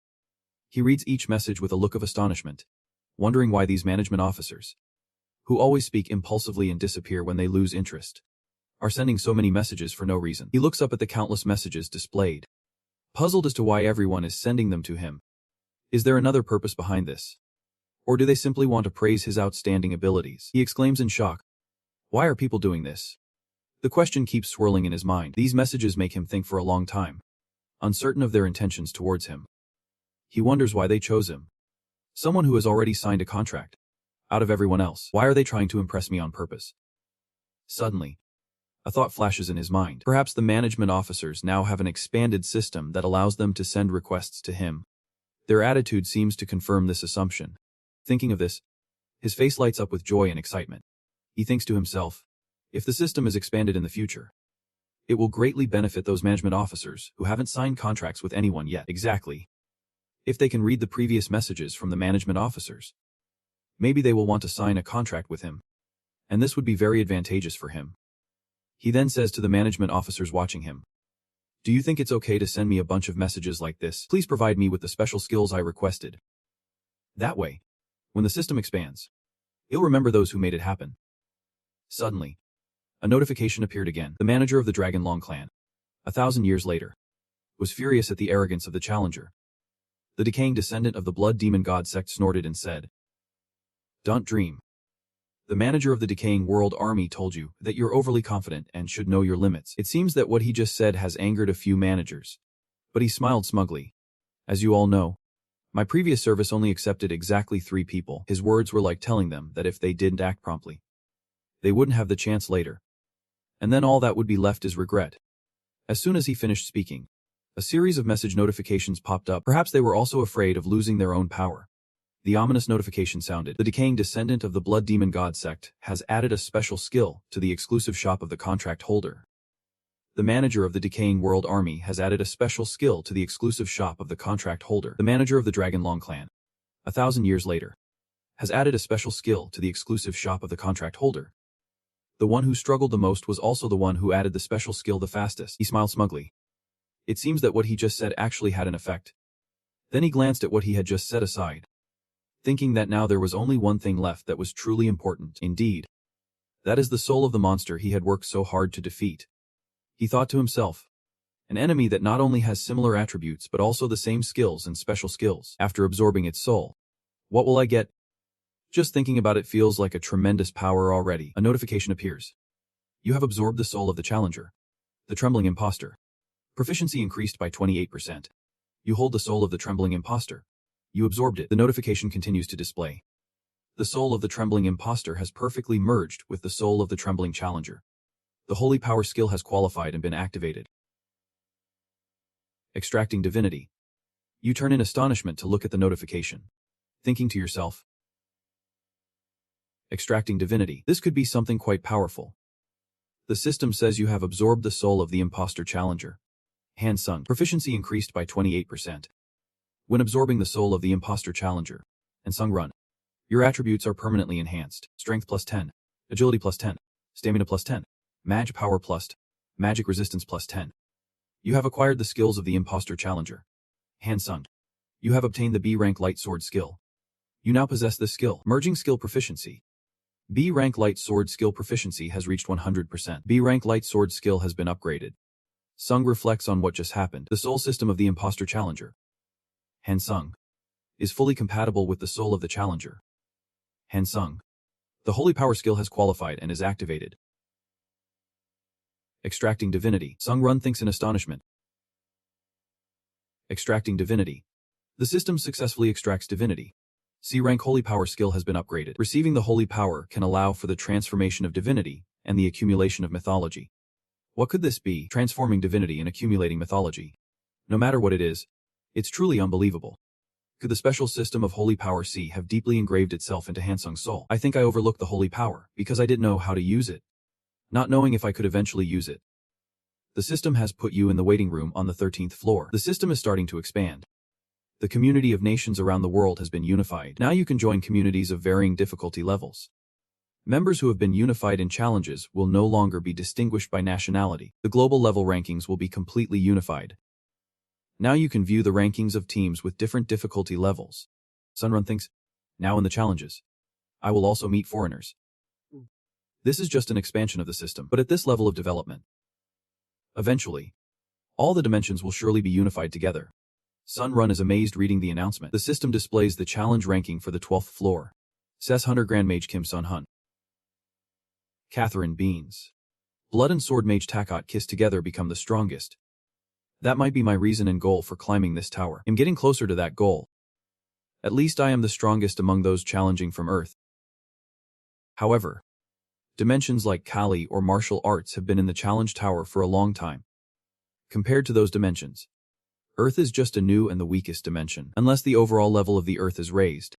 He reads each message with a look of astonishment, wondering why these management officers, who always speak impulsively and disappear when they lose interest, are sending so many messages for no reason. He looks up at the countless messages displayed, puzzled as to why everyone is sending them to him. Is there another purpose behind this? Or do they simply want to praise his outstanding abilities? He exclaims in shock. Why are people doing this? The question keeps swirling in his mind. These messages make him think for a long time, uncertain of their intentions towards him. He wonders why they chose him. Someone who has already signed a contract. Out of everyone else. Why are they trying to impress me on purpose? Suddenly, a thought flashes in his mind. Perhaps the management officers now have an expanded system that allows them to send requests to him. Their attitude seems to confirm this assumption. Thinking of this, his face lights up with joy and excitement. He thinks to himself, if the system is expanded in the future, it will greatly benefit those management officers who haven't signed contracts with anyone yet. Exactly. If they can read the previous messages from the management officers, maybe they will want to sign a contract with him, and this would be very advantageous for him. He then says to the management officers watching him, do you think it's okay to send me a bunch of messages like this? Please provide me with the special skills I requested. That way, when the system expands, he'll remember those who made it happen. Suddenly, a notification appeared again. The manager of the Dragon Long clan, 1,000 years later, was furious at the arrogance of the challenger. The decaying descendant of the blood demon god sect snorted and said, don't dream. The manager of the decaying world army told you that you're overly confident and should know your limits. It seems that what he just said has angered a few managers, but he smiled smugly. As you all know, my previous service only accepted exactly 3 people. His words were like telling them that if they didn't act promptly, they wouldn't have the chance later. And then all that would be left is regret. As soon as he finished speaking, a series of message notifications popped up. Perhaps they were also afraid of losing their own power. The ominous notification sounded. The decaying descendant of the blood demon god sect has added a special skill to the exclusive shop of the contract holder. The manager of the decaying world army has added a special skill to the exclusive shop of the contract holder. The manager of the Dragon Long clan, 1,000 years later, has added a special skill to the exclusive shop of the contract holder. The one who struggled the most was also the one who added the special skill the fastest. He smiled smugly. It seems that what he just said actually had an effect. Then he glanced at what he had just set aside, thinking that now there was only one thing left that was truly important. Indeed, that is the soul of the monster he had worked so hard to defeat. He thought to himself, an enemy that not only has similar attributes but also the same skills and special skills. After absorbing its soul, what will I get? Just thinking about it feels like a tremendous power already. A notification appears. You have absorbed the soul of the challenger, the trembling imposter. Proficiency increased by 28%. You hold the soul of the trembling imposter. You absorbed it. The notification continues to display. The soul of the trembling imposter has perfectly merged with the soul of the trembling challenger. The holy power skill has qualified and been activated. Extracting divinity. You turn in astonishment to look at the notification, thinking to yourself, extracting divinity. This could be something quite powerful. The system says you have absorbed the soul of the imposter challenger. Hand sung. Proficiency increased by 28%. When absorbing the soul of the imposter challenger, and sung run, your attributes are permanently enhanced. Strength plus 10, agility plus 10, stamina plus 10, magic power plus 10, magic resistance plus 10. You have acquired the skills of the imposter challenger. Hand sung. You have obtained the B rank light sword skill. You now possess this skill. Merging skill proficiency. B rank light sword skill proficiency has reached 100%. B rank light sword skill has been upgraded. Sung reflects on what just happened. The soul system of the imposter challenger, Hansung, is fully compatible with the soul of the challenger, Hansung. The holy power skill has qualified and is activated. Extracting divinity. Sung Run thinks in astonishment. Extracting divinity. The system successfully extracts divinity. C-rank holy power skill has been upgraded. Receiving the holy power can allow for the transformation of divinity and the accumulation of mythology. What could this be? Transforming divinity and accumulating mythology. No matter what it is, it's truly unbelievable. Could the special system of holy power C have deeply engraved itself into Hansung's soul? I think I overlooked the holy power because I didn't know how to use it, not knowing if I could eventually use it. The system has put you in the waiting room on the 13th floor. The system is starting to expand. The community of nations around the world has been unified. Now you can join communities of varying difficulty levels. Members who have been unified in challenges will no longer be distinguished by nationality. The global level rankings will be completely unified. Now you can view the rankings of teams with different difficulty levels. Sunrun thinks, now in the challenges, I will also meet foreigners. This is just an expansion of the system, but at this level of development, eventually, all the dimensions will surely be unified together. Sunrun is amazed reading the announcement. The system displays the challenge ranking for the 12th floor. SS Hunter Grand Mage Kim Sun Hun, Catherine Beans, Blood and Sword Mage Takot kiss together become the strongest. That might be my reason and goal for climbing this tower. I'm getting closer to that goal. At least I am the strongest among those challenging from Earth. However, dimensions like Kali or martial arts have been in the challenge tower for a long time. Compared to those dimensions, Earth is just a new and the weakest dimension. Unless the overall level of the Earth is raised,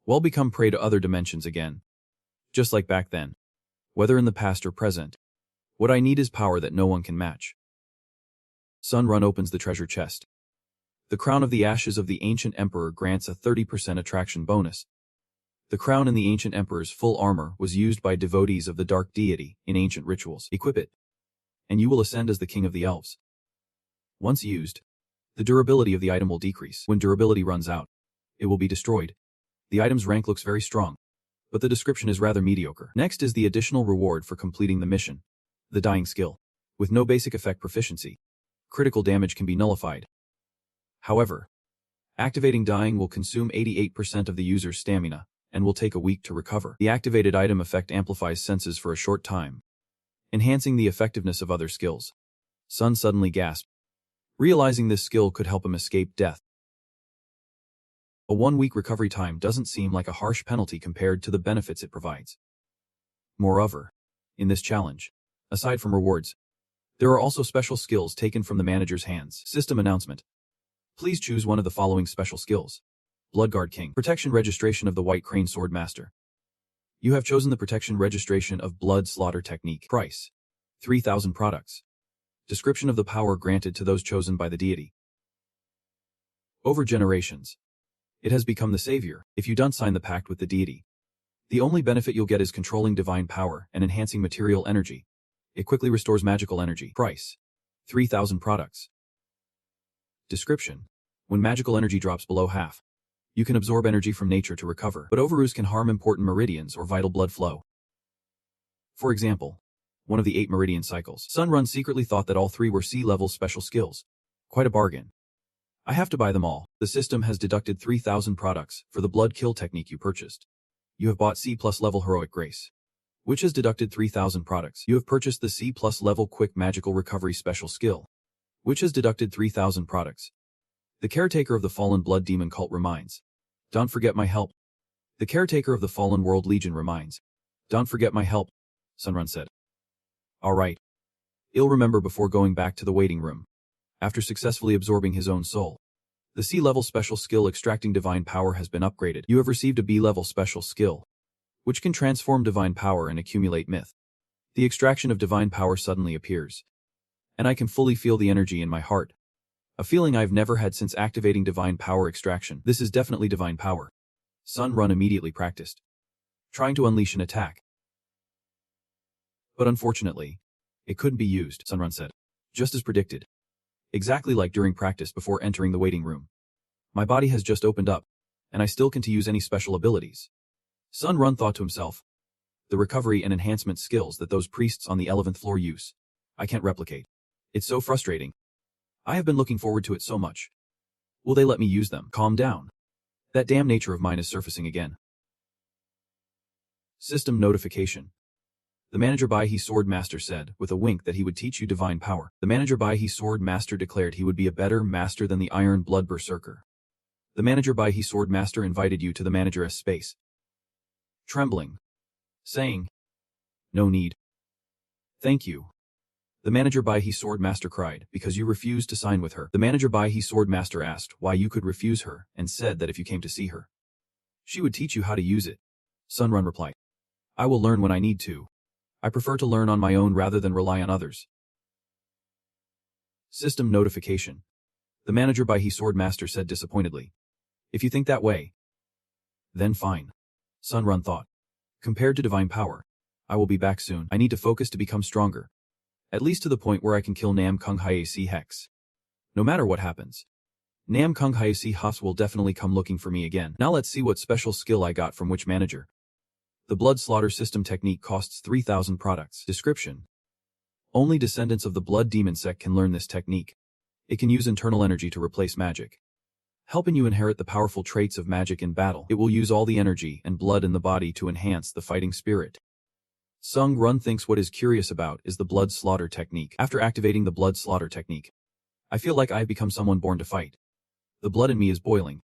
we'll become prey to other dimensions again. Just like back then. Whether in the past or present, what I need is power that no one can match. Sunrun opens the treasure chest. The crown of the ashes of the ancient emperor grants a 30% attraction bonus. The crown in the ancient emperor's full armor was used by devotees of the dark deity in ancient rituals. Equip it, and you will ascend as the king of the elves. Once used, the durability of the item will decrease. When durability runs out, it will be destroyed. The item's rank looks very strong, but the description is rather mediocre. Next is the additional reward for completing the mission, the dying skill. With no basic effect proficiency, critical damage can be nullified. However, activating dying will consume 88% of the user's stamina and will take a week to recover. The activated item effect amplifies senses for a short time, enhancing the effectiveness of other skills. Sun suddenly gasped, realizing this skill could help him escape death. A 1-week recovery time doesn't seem like a harsh penalty compared to the benefits it provides. Moreover, in this challenge, aside from rewards, there are also special skills taken from the manager's hands. System announcement. Please choose one of the following special skills. Bloodguard King. Protection registration of the White Crane Sword Master. You have chosen the protection registration of Blood Slaughter Technique. Price: 3,000 products. Description of the power granted to those chosen by the deity. Over generations, it has become the savior. If you don't sign the pact with the deity, the only benefit you'll get is controlling divine power and enhancing material energy. It quickly restores magical energy. Price: 3,000 products. Description: when magical energy drops below half, you can absorb energy from nature to recover, but overuse can harm important meridians or vital blood flow. For example, one of the 8 meridian cycles. Sunrun secretly thought that all 3 were C-level special skills. Quite a bargain. I have to buy them all. The system has deducted 3,000 products for the blood kill technique you purchased. You have bought C+ level Heroic Grace, which has deducted 3,000 products. You have purchased the C+ level Quick Magical Recovery special skill, which has deducted 3,000 products. The caretaker of the fallen blood demon cult reminds, don't forget my help. The caretaker of the fallen world legion reminds, don't forget my help, Sunrun said. Alright. He'll remember before going back to the waiting room. After successfully absorbing his own soul, the C-level special skill Extracting Divine Power has been upgraded. You have received a B-level special skill, which can transform divine power and accumulate myth. The extraction of divine power suddenly appears, and I can fully feel the energy in my heart. A feeling I've never had since activating divine power extraction. This is definitely divine power. Sunrun immediately practiced, trying to unleash an attack. But unfortunately, it couldn't be used, Sunrun said. Just as predicted. Exactly like during practice before entering the waiting room. My body has just opened up, and I still can't use any special abilities. Sun Run thought to himself. The recovery and enhancement skills that those priests on the 11th floor use, I can't replicate. It's so frustrating. I have been looking forward to it so much. Will they let me use them? Calm down. That damn nature of mine is surfacing again. System notification. The manager by he sword master said, with a wink, that he would teach you divine power. The manager by he sword master declared he would be a better master than the Iron Blood Berserker. The manager by he sword master invited you to the manager's space. Trembling. Saying, no need. Thank you. The manager by he sword master cried, because you refused to sign with her. The manager by he sword master asked why you could refuse her, and said that if you came to see her, she would teach you how to use it. Sun Run replied, I will learn when I need to. I prefer to learn on my own rather than rely on others. System notification. The manager by he sword master said disappointedly, if you think that way, then fine. Sun Run thought. Compared to divine power, I will be back soon. I need to focus to become stronger. At least to the point where I can kill Nam Kung Hyasi Hex. No matter what happens, Nam Kung Hyasi Hex will definitely come looking for me again. Now let's see what special skill I got from which manager. The blood slaughter system technique costs 3,000 products. Description. Only descendants of the blood demon sect can learn this technique. It can use internal energy to replace magic, helping you inherit the powerful traits of magic in battle. It will use all the energy and blood in the body to enhance the fighting spirit. Sung Run thinks what is curious about is the blood slaughter technique. After activating the blood slaughter technique, I feel like I have become someone born to fight. The blood in me is boiling.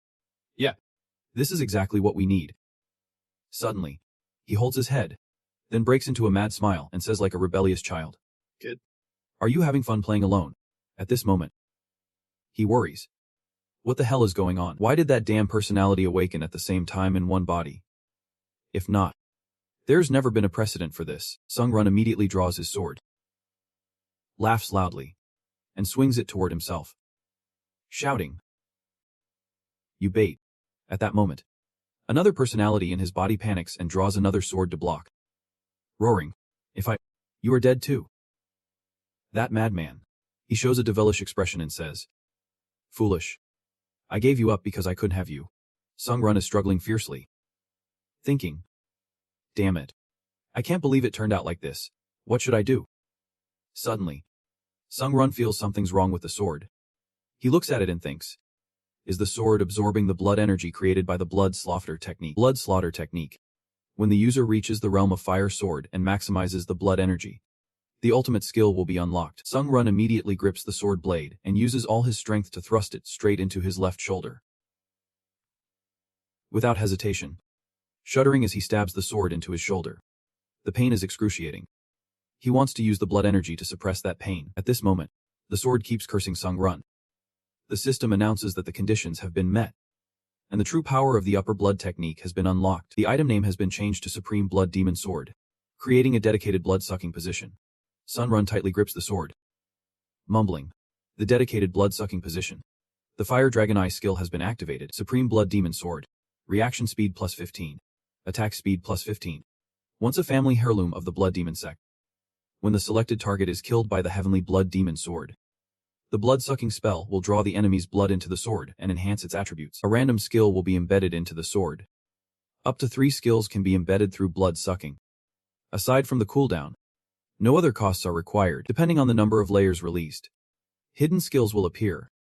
Yeah, this is exactly what we need. Suddenly, he holds his head, then breaks into a mad smile and says like a rebellious child, Kid, are you having fun playing alone? At this moment, he worries. What the hell is going on? Why did that damn personality awaken at the same time in one body? If not, there's never been a precedent for this. Sung Run immediately draws his sword, laughs loudly, and swings it toward himself, shouting, You bait. At that moment, another personality in his body panics and draws another sword to block, roaring, You are dead too. That madman. He shows a devilish expression and says, Foolish. I gave you up because I couldn't have you. Sung Run is struggling fiercely, thinking, Damn it. I can't believe it turned out like this. What should I do? Suddenly, Sung Run feels something's wrong with the sword. He looks at it and thinks, is the sword absorbing the blood energy created by the blood slaughter technique? Blood slaughter technique. When the user reaches the realm of fire sword and maximizes the blood energy, the ultimate skill will be unlocked. Sung Run immediately grips the sword blade and uses all his strength to thrust it straight into his left shoulder. Without hesitation, shuddering as he stabs the sword into his shoulder. The pain is excruciating. He wants to use the blood energy to suppress that pain. At this moment, the sword keeps cursing Sung Run. The system announces that the conditions have been met, and the true power of the upper blood technique has been unlocked. The item name has been changed to Supreme Blood Demon Sword, creating a dedicated blood-sucking position. Sun Run tightly grips the sword, mumbling, the dedicated blood-sucking position. The Fire Dragon Eye skill has been activated. Supreme Blood Demon Sword. Reaction speed plus 15. Attack speed plus 15. Once a family heirloom of the Blood Demon sect. When the selected target is killed by the Heavenly Blood Demon Sword, the blood-sucking spell will draw the enemy's blood into the sword and enhance its attributes. A random skill will be embedded into the sword. Up to 3 skills can be embedded through blood-sucking. Aside from the cooldown, no other costs are required, depending on the number of layers released. Hidden skills will appear.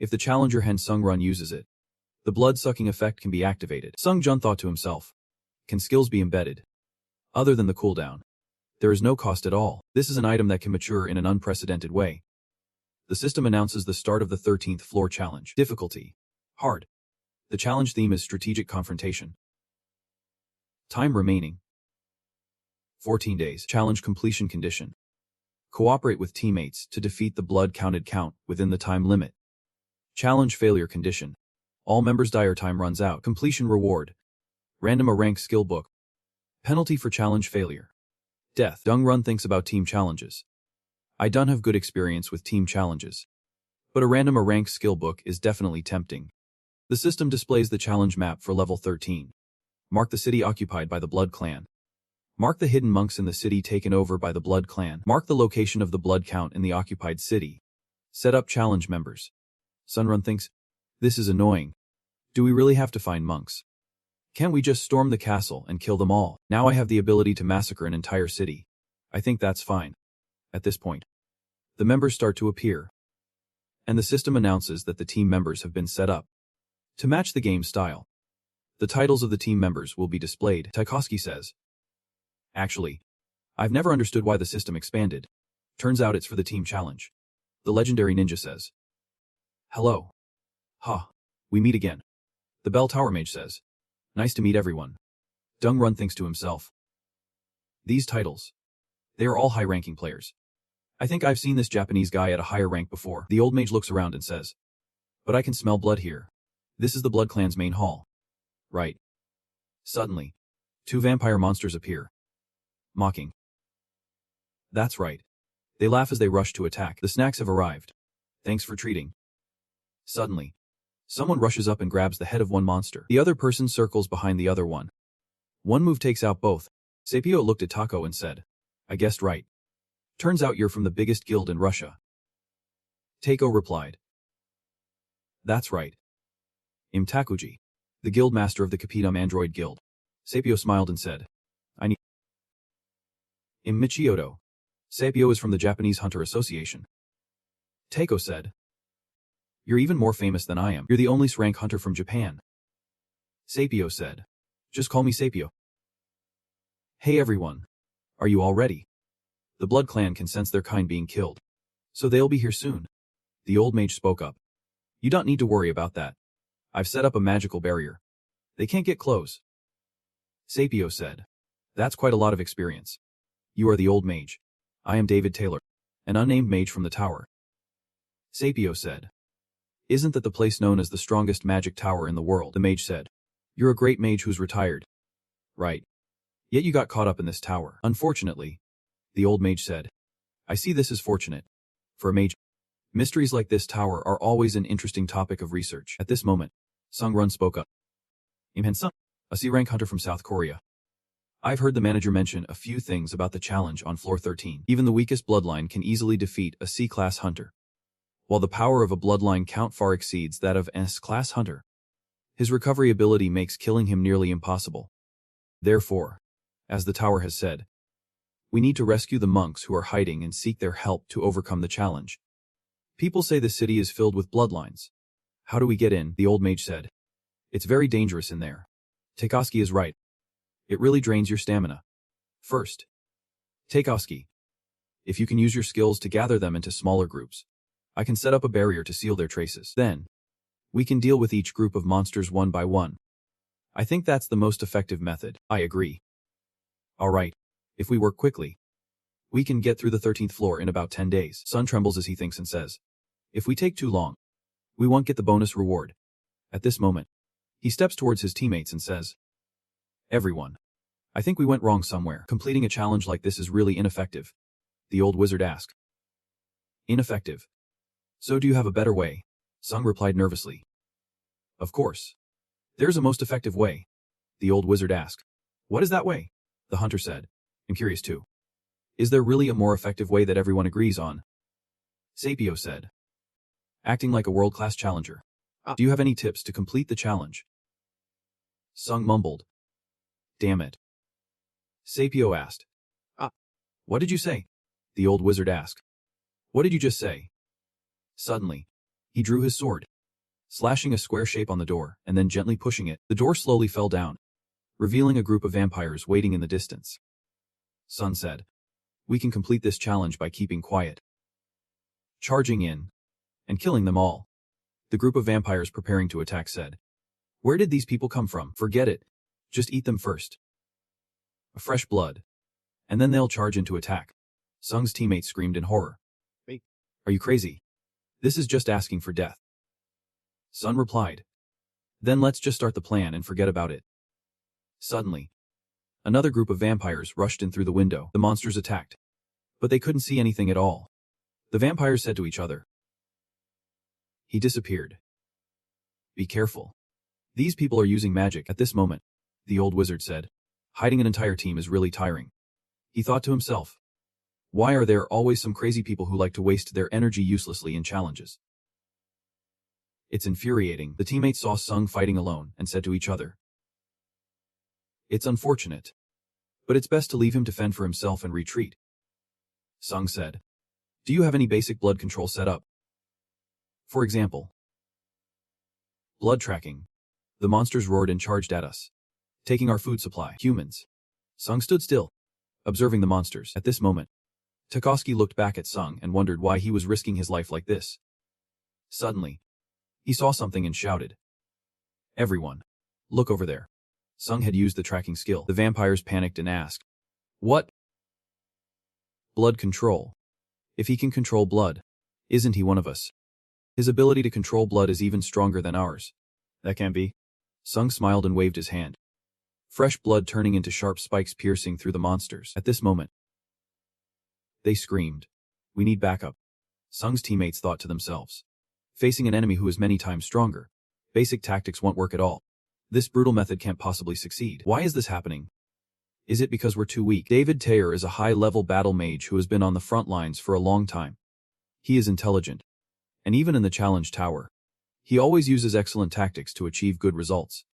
If the challenger Hen Sung Run uses it, the blood-sucking effect can be activated. Sung Jun thought to himself, can skills be embedded? Other than the cooldown, there is no cost at all. This is an item that can mature in an unprecedented way. The system announces the start of the 13th floor challenge. Difficulty: hard. The challenge theme is strategic confrontation. Time remaining: 14 days. Challenge completion condition: cooperate with teammates to defeat the blood counted count within the time limit. Challenge failure condition: all members' die or time runs out. Completion reward: random a rank skill book. Penalty for challenge failure: death. Dung Run thinks about team challenges. I don't have good experience with team challenges, but a random a rank skill book is definitely tempting. The system displays the challenge map for level 13. Mark the city occupied by the Blood Clan. Mark the hidden monks in the city taken over by the Blood Clan. Mark the location of the blood count in the occupied city. Set up challenge members. Sun Run thinks, this is annoying. Do we really have to find monks? Can't we just storm the castle and kill them all? Now I have the ability to massacre an entire city. I think that's fine. At this point, the members start to appear, and the system announces that the team members have been set up to match the game style. The titles of the team members will be displayed, Tchaikovsky says. Actually, I've never understood why the system expanded. Turns out it's for the team challenge. The legendary ninja says. Hello. Ha. We meet again. The bell tower mage says. Nice to meet everyone. Dung Run thinks to himself. These titles. They are all high-ranking players. I think I've seen this Japanese guy at a higher rank before. The old mage looks around and says. But I can smell blood here. This is the Blood Clan's main hall. Right. Suddenly, 2 vampire monsters appear. Mocking. That's right. They laugh as they rush to attack. The snacks have arrived. Thanks for treating. Suddenly, someone rushes up and grabs the head of one monster. The other person circles behind the other one. One move takes out both. Sapio looked at Taco and said, I guessed right. Turns out you're from the biggest guild in Russia. Takeo replied. That's right. I'm Takuji, the guild master of the Capedum Android Guild. Sapio smiled and said, I need. I'm Michioto. Sapio is from the Japanese Hunter Association. Takeo said, You're even more famous than I am. You're the only SSS-Rank hunter from Japan. Sapio said, Just call me Sapio. Hey everyone. Are you all ready? The Blood Clan can sense their kind being killed, so they'll be here soon. The old mage spoke up. You don't need to worry about that. I've set up a magical barrier. They can't get close. Sapio said, That's quite a lot of experience. You are the old mage. I am David Taylor, an unnamed mage from the tower. Sapio said, Isn't that the place known as the strongest magic tower in the world? The mage said, You're a great mage who's retired. Right. Yet you got caught up in this tower. Unfortunately. The old mage said, I see this as fortunate. For a mage, mysteries like this tower are always an interesting topic of research. At this moment, Sung Run spoke up. Im Han-sung, a S-rank hunter from South Korea. I've heard the manager mention a few things about the challenge on floor 13. Even the weakest bloodline can easily defeat a C-class hunter, while the power of a bloodline count far exceeds that of an S-class hunter. His recovery ability makes killing him nearly impossible. Therefore, as the tower has said, we need to rescue the monks who are hiding and seek their help to overcome the challenge. People say the city is filled with bloodlines. How do we get in? The old mage said. It's very dangerous in there. Tchaikovsky is right. It really drains your stamina. First, Tchaikovsky, if you can use your skills to gather them into smaller groups, I can set up a barrier to seal their traces. Then, we can deal with each group of monsters one by one. I think that's the most effective method. I agree. All right. If we work quickly, we can get through the 13th floor in about 10 days. Sun trembles as he thinks and says, If we take too long, we won't get the bonus reward. At this moment, he steps towards his teammates and says, Everyone, I think we went wrong somewhere. Completing a challenge like this is really ineffective. The old wizard asked. Ineffective? So do you have a better way? Sung replied nervously. Of course. There's a most effective way. The old wizard asked. What is that way? The hunter said. I'm curious too. Is there really a more effective way that everyone agrees on? Sapio said. Acting like a world-class challenger. Do you have any tips to complete the challenge? Sung mumbled. Damn it. Sapio asked. What did you say? The old wizard asked. What did you just say? Suddenly, he drew his sword, slashing a square shape on the door and then gently pushing it. The door slowly fell down, revealing a group of vampires waiting in the distance. Sun said, We can complete this challenge by keeping quiet. Charging in and killing them all. The group of vampires preparing to attack said, Where did these people come from? Forget it. Just eat them first. A fresh blood. And then they'll charge into attack. Sung's teammates screamed in horror. Wait, are you crazy? This is just asking for death. Sun replied. Then let's just start the plan and forget about it. Suddenly, another group of vampires rushed in through the window. The monsters attacked, but they couldn't see anything at all. The vampires said to each other. He disappeared. Be careful. These people are using magic. At this moment, the old wizard said, hiding an entire team is really tiring. He thought to himself, why are there always some crazy people who like to waste their energy uselessly in challenges? It's infuriating. The teammates saw Sung fighting alone and said to each other, "It's unfortunate. But it's best to leave him to fend for himself and retreat." Sung said, "Do you have any basic blood control set up? For example, blood tracking." The monsters roared and charged at us, taking our food supply. Humans. Sung stood still, observing the monsters. At this moment, Takoski looked back at Sung and wondered why he was risking his life like this. Suddenly, he saw something and shouted, "Everyone, look over there." Sung had used the tracking skill. The vampires panicked and asked, "What?" "Blood control. If he can control blood, isn't he one of us? His ability to control blood is even stronger than ours." "That can't be." Sung smiled and waved his hand, fresh blood turning into sharp spikes piercing through the monsters. At this moment, they screamed, "We need backup." Sung's teammates thought to themselves, facing an enemy who is many times stronger, basic tactics won't work at all. This brutal method can't possibly succeed. Why is this happening? Is it because we're too weak? David Taylor is a high-level battle mage who has been on the front lines for a long time. He is intelligent, and even in the challenge tower, he always uses excellent tactics to achieve good results,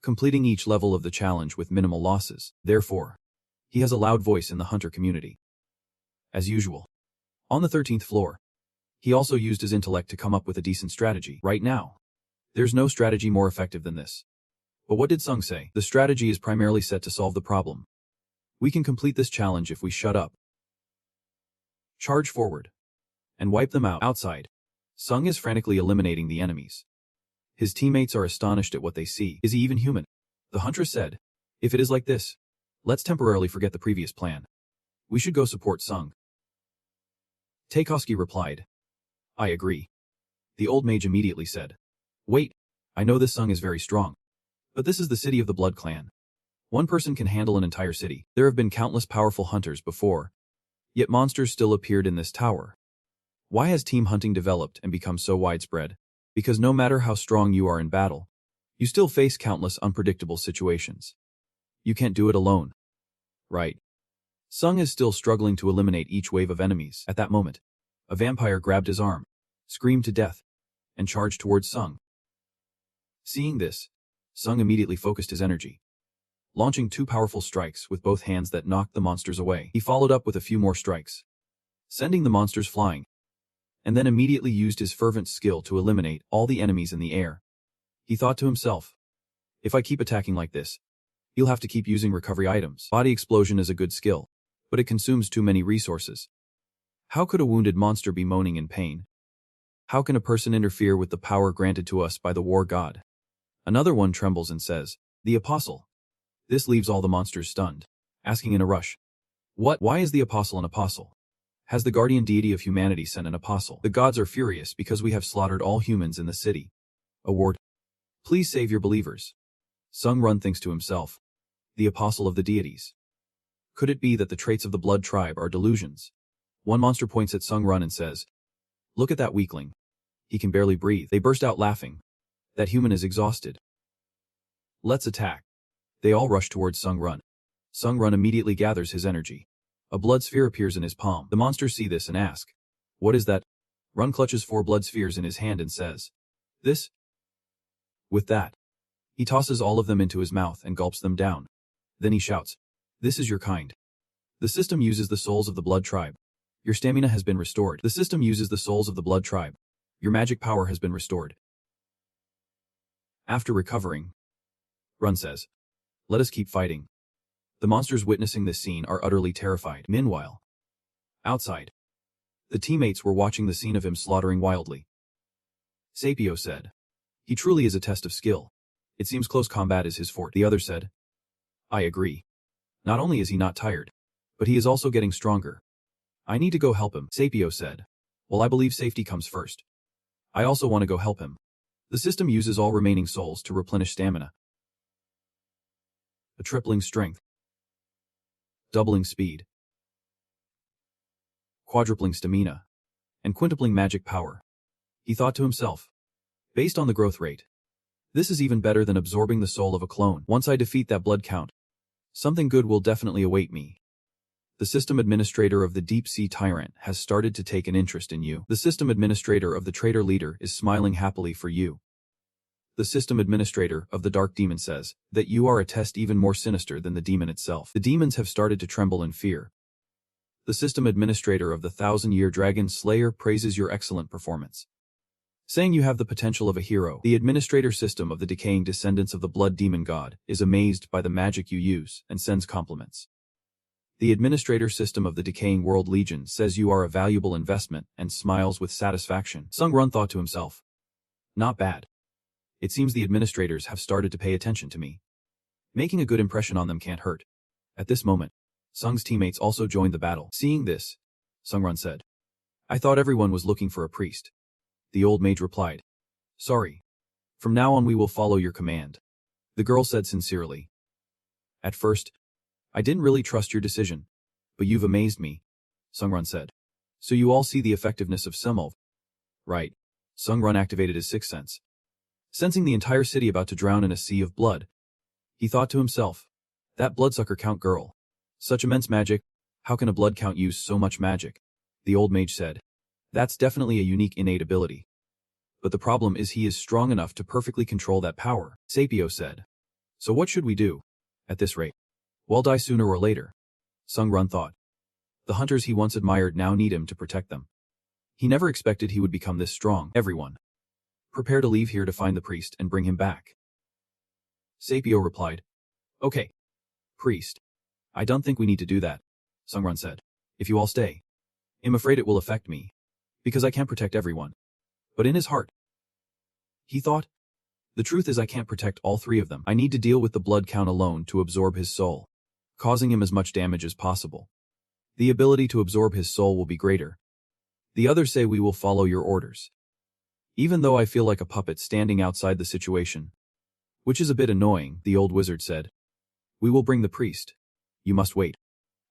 completing each level of the challenge with minimal losses. Therefore, he has a loud voice in the hunter community. As usual, on the 13th floor, he also used his intellect to come up with a decent strategy. Right now, there's no strategy more effective than this. But what did Sung say? The strategy is primarily set to solve the problem. We can complete this challenge if we shut up, charge forward, and wipe them out. Outside, Sung is frantically eliminating the enemies. His teammates are astonished at what they see. Is he even human? The huntress said, "If it is like this, let's temporarily forget the previous plan. We should go support Sung." Taikoski replied, "I agree." The old mage immediately said, "Wait, I know this Sung is very strong. But this is the city of the Blood Clan. One person can handle an entire city. There have been countless powerful hunters before, yet monsters still appeared in this tower. Why has team hunting developed and become so widespread? Because no matter how strong you are in battle, you still face countless unpredictable situations. You can't do it alone. Right?" Sung is still struggling to eliminate each wave of enemies. At that moment, a vampire grabbed his arm, screamed to death, and charged towards Sung. Seeing this, Sung immediately focused his energy, launching 2 powerful strikes with both hands that knocked the monsters away. He followed up with a few more strikes, sending the monsters flying, and then immediately used his fervent skill to eliminate all the enemies in the air. He thought to himself, "If I keep attacking like this, he'll have to keep using recovery items." Body explosion is a good skill, but it consumes too many resources. How could a wounded monster be moaning in pain? How can a person interfere with the power granted to us by the war god? Another one trembles and says, "The apostle." This leaves all the monsters stunned, asking in a rush, "What? Why is the apostle an apostle? Has the guardian deity of humanity sent an apostle? The gods are furious because we have slaughtered all humans in the city. Award. Please save your believers." Sung Run thinks to himself, "The apostle of the deities. Could it be that the traits of the blood tribe are delusions?" One monster points at Sung Run and says, "Look at that weakling. He can barely breathe." They burst out laughing. That human is exhausted. "Let's attack." They all rush towards Sung Run. Sung Run immediately gathers his energy. A blood sphere appears in his palm. The monsters see this and ask, "What is that?" Run clutches 4 blood spheres in his hand and says, "This?" With that, he tosses all of them into his mouth and gulps them down. Then he shouts, "This is your kind. The system uses the souls of the blood tribe. Your stamina has been restored. The system uses the souls of the blood tribe. Your magic power has been restored." After recovering, Run says, "Let us keep fighting." The monsters witnessing this scene are utterly terrified. Meanwhile, outside, the teammates were watching the scene of him slaughtering wildly. Sapio said, "He truly is a test of skill. It seems close combat is his forte." The other said, "I agree. Not only is he not tired, but he is also getting stronger. I need to go help him." Sapio said, "Well, I believe safety comes first. I also want to go help him. The system uses all remaining souls to replenish stamina. A tripling strength, doubling speed, quadrupling stamina, and quintupling magic power." He thought to himself, "Based on the growth rate, this is even better than absorbing the soul of a clone. Once I defeat that blood count, something good will definitely await me." The system administrator of the deep-sea tyrant has started to take an interest in you. The system administrator of the traitor leader is smiling happily for you. The system administrator of the dark demon says that you are a test even more sinister than the demon itself. The demons have started to tremble in fear. The system administrator of the 1,000-year dragon slayer praises your excellent performance, saying you have the potential of a hero. The administrator system of the decaying descendants of the blood demon god is amazed by the magic you use and sends compliments. The administrator system of the decaying world legion says you are a valuable investment and smiles with satisfaction. Sung Run thought to himself, not bad. It seems the administrators have started to pay attention to me. Making a good impression on them can't hurt. At this moment, Sung's teammates also joined the battle. Seeing this, Sung Run said, I thought everyone was looking for a priest. The old mage replied, sorry. From now on we will follow your command. The girl said sincerely. At first, I didn't really trust your decision, but you've amazed me, Sung Run said. So you all see the effectiveness of Semov. Right. Sung Run activated his sixth sense. Sensing the entire city about to drown in a sea of blood, he thought to himself, that bloodsucker Count girl. Such immense magic, how can a blood count use so much magic? The old mage said. That's definitely a unique innate ability. But the problem is he is strong enough to perfectly control that power, Sapio said. So what should we do? At this rate, we'll die sooner or later, Sung Run thought. The hunters he once admired now need him to protect them. He never expected he would become this strong. Everyone, prepare to leave here to find the priest and bring him back. Sapio replied, okay, priest. I don't think we need to do that, Sung Run said. If you all stay, I'm afraid it will affect me, because I can't protect everyone. But in his heart, he thought, the truth is I can't protect all three of them. I need to deal with the blood count alone to absorb his soul, causing him as much damage as possible. The ability to absorb his soul will be greater. The others say we will follow your orders. Even though I feel like a puppet standing outside the situation, which is a bit annoying, the old wizard said. We will bring the priest. You must wait.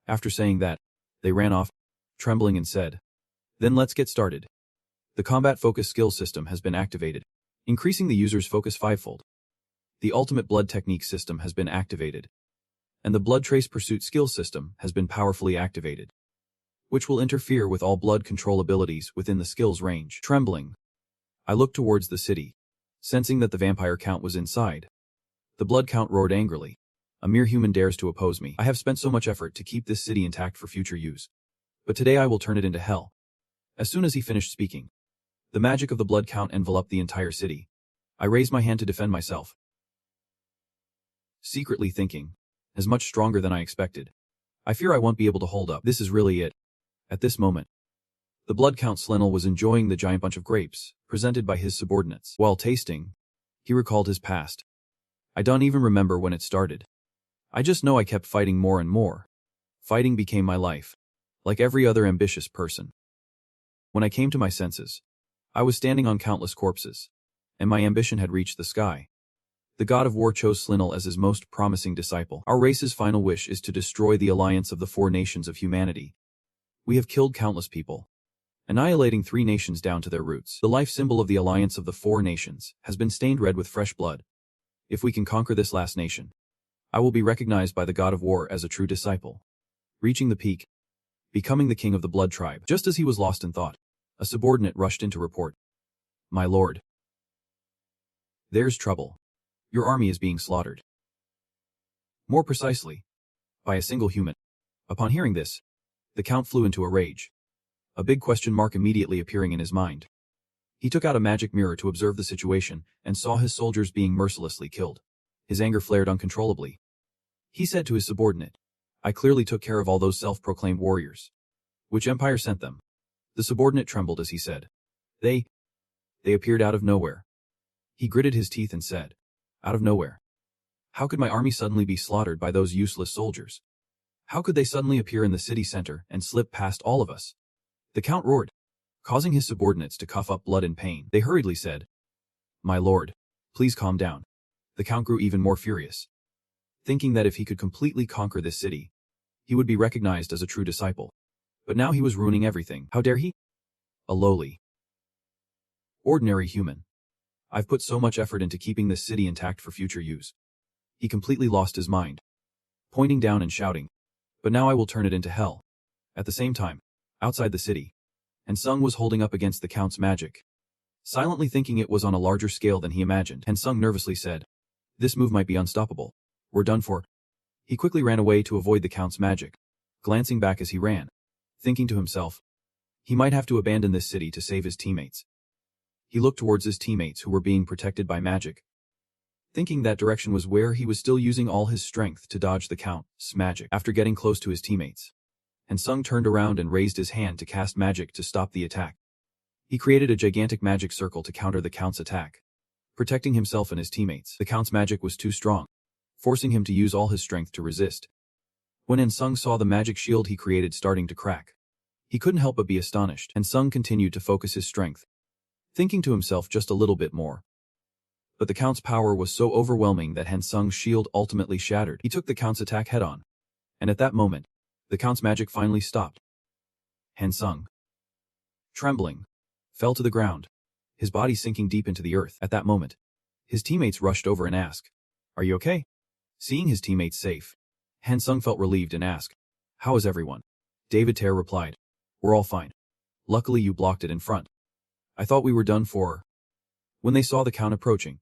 After saying that, they ran off, trembling and said, then let's get started. The combat focus skill system has been activated, increasing the user's focus fivefold. The ultimate blood technique system has been activated, and the blood trace pursuit skill system has been powerfully activated, which will interfere with all blood control abilities within the skill's range. Trembling, I looked towards the city, sensing that the vampire count was inside. The blood count roared angrily. A mere human dares to oppose me. I have spent so much effort to keep this city intact for future use. But today I will turn it into hell. As soon as he finished speaking, the magic of the blood count enveloped the entire city. I raised my hand to defend myself, secretly thinking, as much stronger than I expected. I fear I won't be able to hold up. This is really it. At this moment, the blood count Slenel was enjoying the giant bunch of grapes, presented by his subordinates. While tasting, he recalled his past. I don't even remember when it started. I just know I kept fighting more and more. Fighting became my life, like every other ambitious person. When I came to my senses, I was standing on countless corpses, and my ambition had reached the sky. The god of war chose Slinel as his most promising disciple. Our race's final wish is to destroy the alliance of the four nations of humanity. We have killed countless people, annihilating 3 nations down to their roots. The life symbol of the alliance of the 4 nations has been stained red with fresh blood. If we can conquer this last nation, I will be recognized by the god of war as a true disciple. Reaching the peak, becoming the king of the blood tribe. Just as he was lost in thought, a subordinate rushed in to report. My lord, there's trouble. Your army is being slaughtered. More precisely, by a single human. Upon hearing this, the count flew into a rage, a big question mark immediately appearing in his mind. He took out a magic mirror to observe the situation and saw his soldiers being mercilessly killed. His anger flared uncontrollably. He said to his subordinate, I clearly took care of all those self-proclaimed warriors. Which empire sent them? The subordinate trembled as he said, They appeared out of nowhere. He gritted his teeth and said, out of nowhere. How could my army suddenly be slaughtered by those useless soldiers? How could they suddenly appear in the city center and slip past all of us? The count roared, causing his subordinates to cough up blood in pain. They hurriedly said, My lord, please calm down. The count grew even more furious, thinking that if he could completely conquer this city, he would be recognized as a true disciple. But now he was ruining everything. How dare he? A lowly, ordinary human. I've put so much effort into keeping this city intact for future use. He completely lost his mind, pointing down and shouting, but now I will turn it into hell. At the same time, outside the city, Hansung was holding up against the Count's magic. Silently thinking it was on a larger scale than he imagined, Hansung nervously said, "This move might be unstoppable. We're done for." He quickly ran away to avoid the Count's magic, glancing back as he ran, thinking to himself, he might have to abandon this city to save his teammates. He looked towards his teammates who were being protected by magic, thinking that direction was where he was still using all his strength to dodge the Count's magic. After getting close to his teammates, Hansung turned around and raised his hand to cast magic to stop the attack. He created a gigantic magic circle to counter the Count's attack, protecting himself and his teammates. The Count's magic was too strong, forcing him to use all his strength to resist. When Hansung saw the magic shield he created starting to crack, he couldn't help but be astonished. Hansung continued to focus his strength, thinking to himself just a little bit more. But the Count's power was so overwhelming that Hansung's shield ultimately shattered. He took the Count's attack head-on, and at that moment, the Count's magic finally stopped. Hansung, trembling, fell to the ground, his body sinking deep into the earth. At that moment, his teammates rushed over and asked, "Are you okay?" Seeing his teammates safe, Hansung felt relieved and asked, "How is everyone?" David Terre replied, "We're all fine. Luckily you blocked it in front. I thought we were done for." When they saw the Count approaching,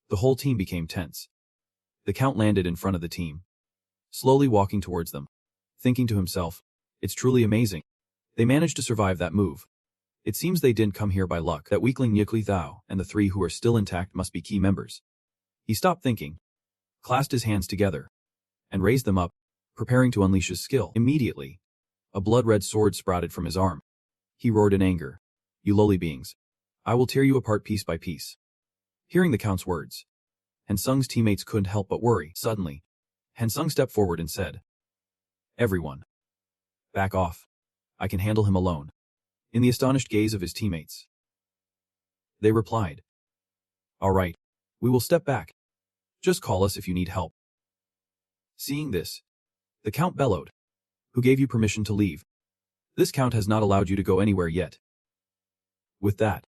the whole team became tense. The Count landed in front of the team, slowly walking towards them, thinking to himself, "It's truly amazing. They managed to survive that move. It seems they didn't come here by luck. That weakling Nyukli Thao and the three who are still intact must be key members." He stopped thinking, clasped his hands together, and raised them up, preparing to unleash his skill. Immediately, a blood-red sword sprouted from his arm. He roared in anger, "You lowly beings! I will tear you apart piece by piece." Hearing the Count's words, Hansung's teammates couldn't help but worry. Suddenly, Hansung stepped forward and said, "Everyone, back off. I can handle him alone." In the astonished gaze of his teammates, they replied, "All right, we will step back. Just call us if you need help." Seeing this, the Count bellowed, "Who gave you permission to leave? This Count has not allowed you to go anywhere yet." With that,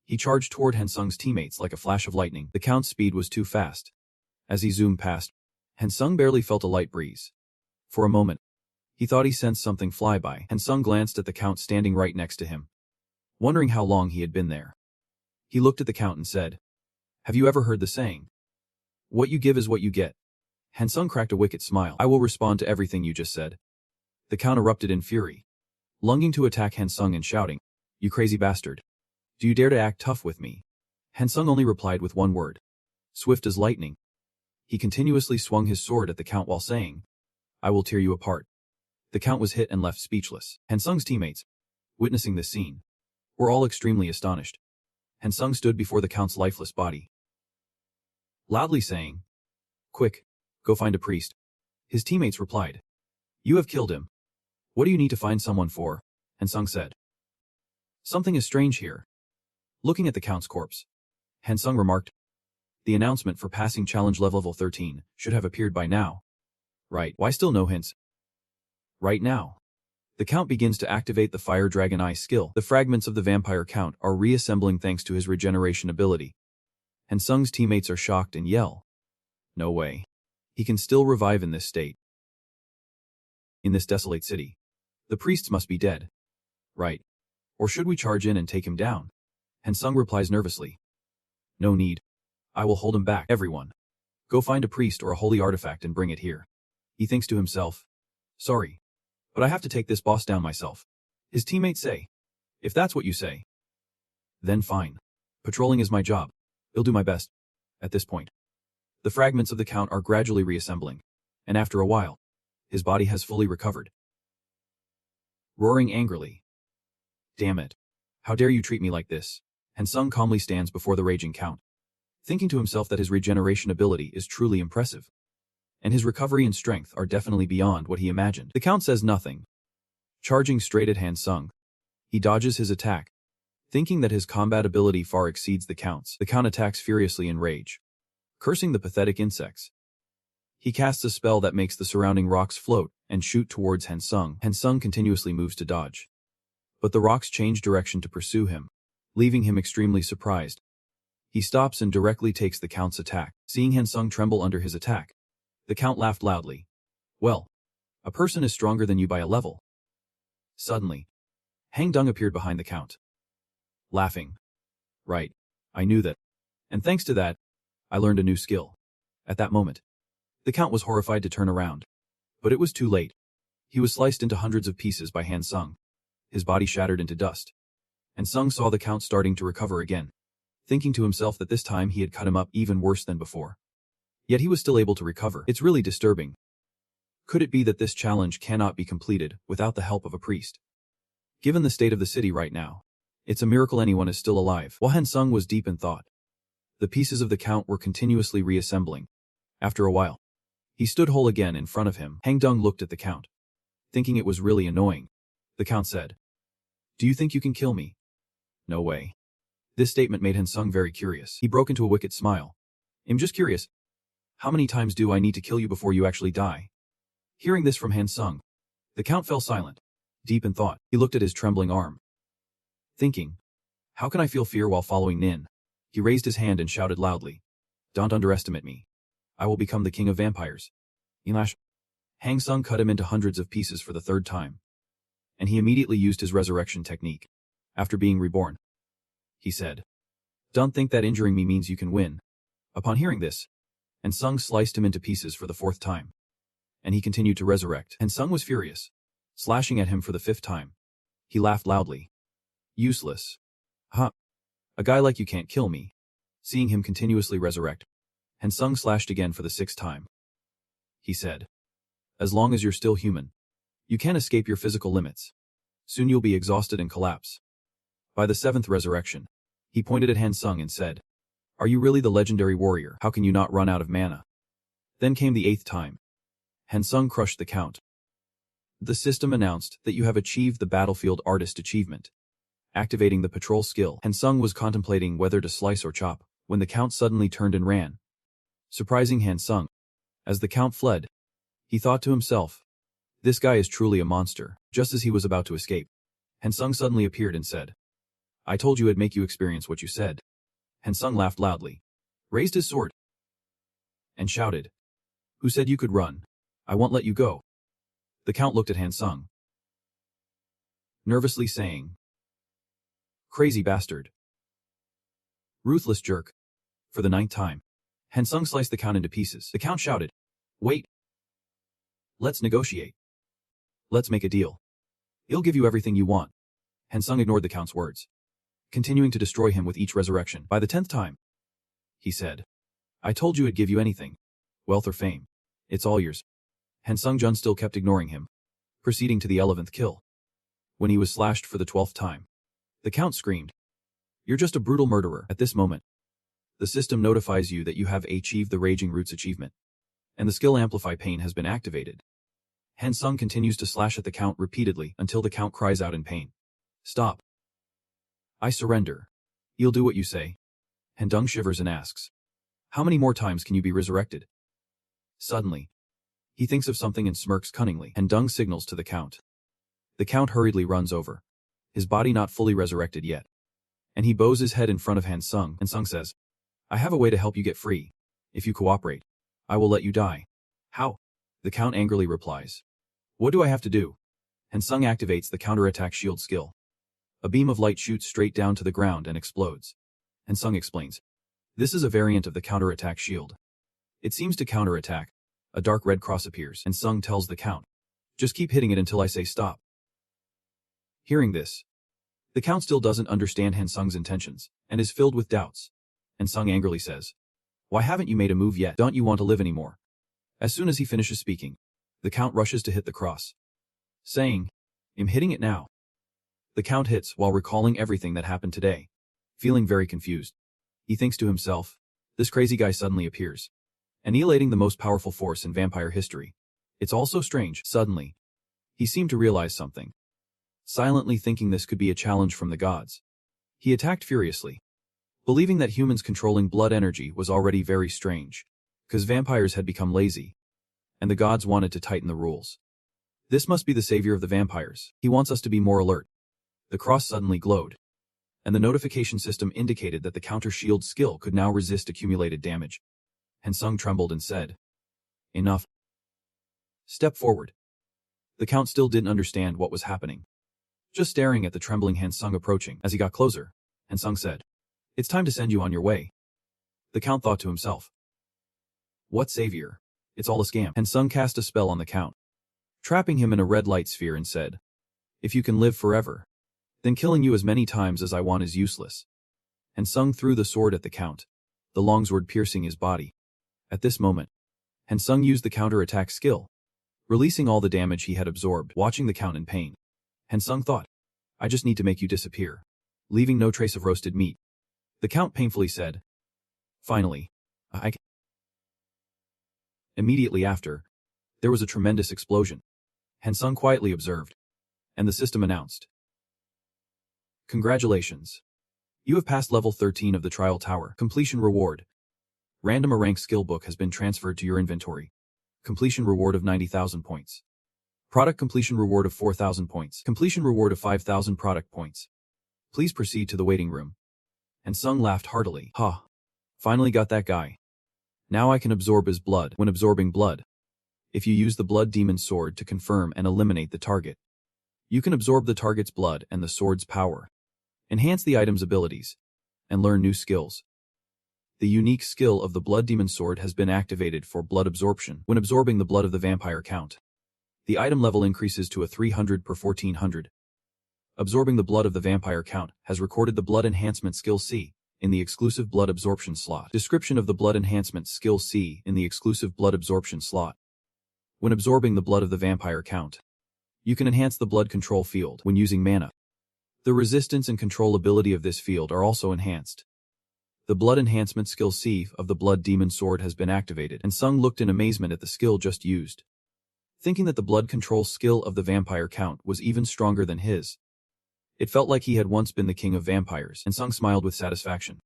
he charged toward Hansung's teammates like a flash of lightning. The Count's speed was too fast. As he zoomed past, Hansung barely felt a light breeze. For a moment, he thought he sensed something fly by. Hansung glanced at the Count standing right next to him, wondering how long he had been there. He looked at the Count and said, "Have you ever heard the saying, 'What you give is what you get'?" Hansung cracked a wicked smile. "I will respond to everything you just said." The Count erupted in fury, lunging to attack Hansung and shouting, "You crazy bastard. Do you dare to act tough with me?" Hansung only replied with one word, swift as lightning. He continuously swung his sword at the Count while saying, "I will tear you apart." The Count was hit and left speechless. Hansung's teammates, witnessing this scene, were all extremely astonished. Hansung stood before the Count's lifeless body, loudly saying, "Quick, go find a priest." His teammates replied, "You have killed him. What do you need to find someone for?" Hansung said, "Something is strange here." Looking at the Count's corpse, Hansung remarked, "The announcement for passing challenge level 13 should have appeared by now. Right, why still no hints?" Right now, the Count begins to activate the Fire Dragon Eye skill. The fragments of the vampire Count are reassembling thanks to his regeneration ability. Hansung's teammates are shocked and yell, "No way. He can still revive in this state. In this desolate city, the priests must be dead. Right. Or should we charge in and take him down?" Hansung replies nervously, "No need. I will hold him back. Everyone, go find a priest or a holy artifact and bring it here." He thinks to himself, "Sorry, but I have to take this boss down myself." His teammates say, "If that's what you say, then fine. Patrolling is my job. I'll do my best." At this point, the fragments of the Count are gradually reassembling, and after a while, his body has fully recovered. Roaring angrily, "Damn it. How dare you treat me like this?" Hansung calmly stands before the raging Count, thinking to himself that his regeneration ability is truly impressive, and his recovery and strength are definitely beyond what he imagined. The Count says nothing. Charging straight at Hansung, he dodges his attack, thinking that his combat ability far exceeds the Count's. The Count attacks furiously in rage, cursing the pathetic insects. He casts a spell that makes the surrounding rocks float and shoot towards Hansung. Hansung continuously moves to dodge, but the rocks change direction to pursue him, leaving him extremely surprised. He stops and directly takes the Count's attack. Seeing Hansung tremble under his attack, the Count laughed loudly. "Well, A person is stronger than you by a level. Suddenly, Hang Dung appeared behind the Count, laughing. Right. I knew that. And thanks to that, I learned a new skill. At that moment, the Count was horrified to turn around. But it was too late. He was sliced into hundreds of pieces by Han Sung. His body shattered into dust. And Sung saw the Count starting to recover again, thinking to himself that this time he had cut him up even worse than before. Yet he was still able to recover. It's really disturbing. Could it be that this challenge cannot be completed without the help of a priest? Given the state of the city right now, it's a miracle anyone is still alive. While Han Sung was deep in thought, the pieces of the Count were continuously reassembling. After a while, he stood whole again in front of him. Hang Dung looked at the Count, thinking it was really annoying. The Count said, "Do you think you can kill me?" "No way." This statement made Han Sung very curious. He broke into a wicked smile. "I'm just curious. How many times do I need to kill you before you actually die?" Hearing this from Han Sung, the Count fell silent. Deep in thought, he looked at his trembling arm, thinking, how can I feel fear while following Nin? He raised his hand and shouted loudly, "Don't underestimate me. I will become the king of vampires." Elash. Hang Sung cut him into hundreds of pieces for the third time, and he immediately used his resurrection technique. After being reborn, he said, "Don't think that injuring me means you can win." Upon hearing this, Han Sung sliced him into pieces for the fourth time, and he continued to resurrect. Han Sung was furious, slashing at him for the fifth time. He laughed loudly. "Useless. Huh. A guy like you can't kill me." Seeing him continuously resurrect, Han Sung slashed again for the sixth time. He said, "As long as you're still human, you can't escape your physical limits. Soon you'll be exhausted and collapse." By the seventh resurrection, he pointed at Han Sung and said, "Are you really the legendary warrior? How can you not run out of mana?" Then came the eighth time. Han Sung crushed the Count. The system announced that you have achieved the Battlefield Artist achievement. Activating the patrol skill, Han Sung was contemplating whether to slice or chop, when the Count suddenly turned and ran. Surprising Han Sung, as the Count fled, he thought to himself, "This guy is truly a monster." Just as he was about to escape, Han Sung suddenly appeared and said, "I told you I'd make you experience what you said." Han Sung laughed loudly, raised his sword, and shouted, "Who said you could run? I won't let you go." The Count looked at Han Sung, nervously saying, "Crazy bastard. Ruthless jerk." For the ninth time, Han Sung sliced the Count into pieces. The Count shouted, "Wait. Let's negotiate. Let's make a deal. He'll give you everything you want." Han Sung ignored the Count's words, continuing to destroy him with each resurrection. By the 10th time, he said, "I told you I'd give you anything. Wealth or fame. It's all yours." Han Sung Jun still kept ignoring him, proceeding to the 11th kill. When he was slashed for the 12th time, the Count screamed, "You're just a brutal murderer." At this moment, the system notifies you that you have achieved the Raging Roots achievement, and the skill Amplify Pain has been activated. Han Sung continues to slash at the Count repeatedly until the Count cries out in pain, "Stop. I surrender." "You'll do what you say." Han Dung shivers and asks, "How many more times can you be resurrected?" Suddenly, he thinks of something and smirks cunningly. Han Dung signals to the Count. The Count hurriedly runs over, his body not fully resurrected yet, and he bows his head in front of Han Sung. Han Sung says, "I have a way to help you get free. If you cooperate, I will let you die." "How?" The Count angrily replies, "What do I have to do?" Han Sung activates the counterattack shield skill. A beam of light shoots straight down to the ground and explodes. Han Sung explains, "This is a variant of the counterattack shield. It seems to counterattack." A dark red cross appears, and Sung tells the Count, "Just keep hitting it until I say stop." Hearing this, the Count still doesn't understand Han Sung's intentions, and is filled with doubts. And Sung angrily says, "Why haven't you made a move yet? Don't you want to live anymore?" As soon as he finishes speaking, the Count rushes to hit the cross, saying, "I'm hitting it now." The Count hits while recalling everything that happened today. Feeling very confused, he thinks to himself, "This crazy guy suddenly appears, annihilating the most powerful force in vampire history. It's all so strange." Suddenly, he seemed to realize something. Silently thinking this could be a challenge from the gods, he attacked furiously, believing that humans controlling blood energy was already very strange, because vampires had become lazy, and the gods wanted to tighten the rules. This must be the savior of the vampires. He wants us to be more alert. The cross suddenly glowed, and the notification system indicated that the counter shield skill could now resist accumulated damage. Han Sung trembled and said, "Enough. Step forward." The Count still didn't understand what was happening. Just staring at the trembling Han Sung approaching. As he got closer, Han Sung said, "It's time to send you on your way." The Count thought to himself, "What savior? It's all a scam." Han Sung cast a spell on the Count, trapping him in a red light sphere and said, "If you can live forever, then killing you as many times as I want is useless." Han Sung threw the sword at the Count, the longsword piercing his body. At this moment, Han Sung used the counter-attack skill, releasing all the damage he had absorbed. Watching the Count in pain, Han Sung thought, "I just need to make you disappear, leaving no trace of roasted meat." The Count painfully said, "Finally, I can." Immediately after, there was a tremendous explosion. Han Sung quietly observed, and the system announced, "Congratulations. You have passed level 13 of the Trial Tower. Completion reward. Random a rank skill book has been transferred to your inventory. Completion reward of 90,000 points. Product completion reward of 4,000 points. Completion reward of 5,000 product points. Please proceed to the waiting room." And Sung laughed heartily. "Ha! Finally got that guy. Now I can absorb his blood." When absorbing blood, if you use the Blood Demon Sword to confirm and eliminate the target, you can absorb the target's blood and the sword's power, enhance the item's abilities, and learn new skills. The unique skill of the Blood Demon Sword has been activated for blood absorption. When absorbing the blood of the vampire Count, the item level increases to a 300 per 1400. Absorbing the blood of the vampire Count has recorded the Blood Enhancement Skill C in the exclusive Blood Absorption slot. Description of the Blood Enhancement Skill C in the exclusive Blood Absorption slot. When absorbing the blood of the vampire Count, you can enhance the blood control field when using mana. The resistance and controllability of this field are also enhanced. The Blood Enhancement Skill C of the Blood Demon Sword has been activated, and Sung looked in amazement at the skill just used, thinking that the blood control skill of the vampire Count was even stronger than his. It felt like he had once been the king of vampires, and Sung smiled with satisfaction,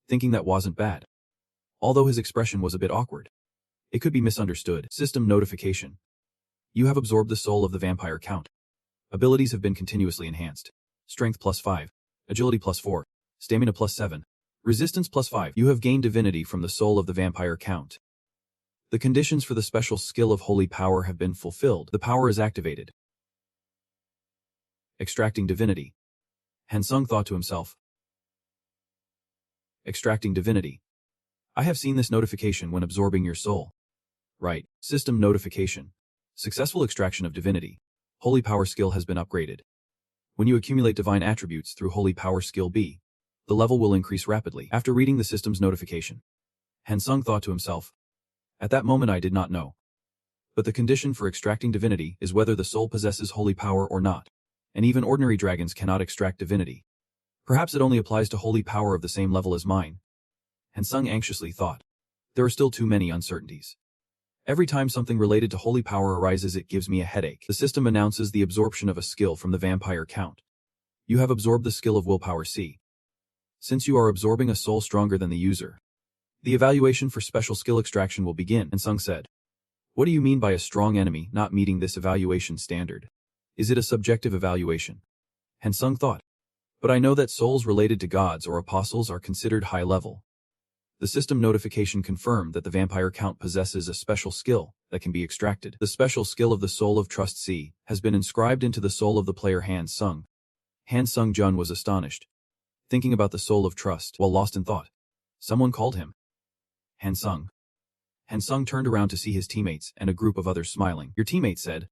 thinking that wasn't bad. Although his expression was a bit awkward. It could be misunderstood. System notification. You have absorbed the soul of the vampire Count. Abilities have been continuously enhanced. Strength +5, Agility +4, Stamina +7, Resistance +5. You have gained divinity from the soul of the vampire Count. The conditions for the special skill of holy power have been fulfilled. The power is activated. Extracting divinity. Han Sung thought to himself. Extracting divinity. I have seen this notification when absorbing your soul. Right. System notification. Successful extraction of divinity. Holy power skill has been upgraded. When you accumulate divine attributes through holy power skill B, the level will increase rapidly. After reading the system's notification, Han Sung thought to himself, at that moment I did not know. But the condition for extracting divinity is whether the soul possesses holy power or not, and even ordinary dragons cannot extract divinity. Perhaps it only applies to holy power of the same level as mine. Han Sung anxiously thought. There are still too many uncertainties. Every time something related to holy power arises it gives me a headache. The system announces the absorption of a skill from the vampire Count. You have absorbed the skill of willpower C. Since you are absorbing a soul stronger than the user, the evaluation for special skill extraction will begin. And Sung said, "What do you mean by a strong enemy not meeting this evaluation standard? Is it a subjective evaluation?" Han Sung thought. But I know that souls related to gods or apostles are considered high level. The system notification confirmed that the vampire Count possesses a special skill that can be extracted. The special skill of the Soul of Trust C has been inscribed into the soul of the player Han Sung. Han Sung Jun was astonished, thinking about the Soul of Trust while lost in thought. Someone called him. Han Sung. Han Sung turned around to see his teammates and a group of others smiling. Your teammate said,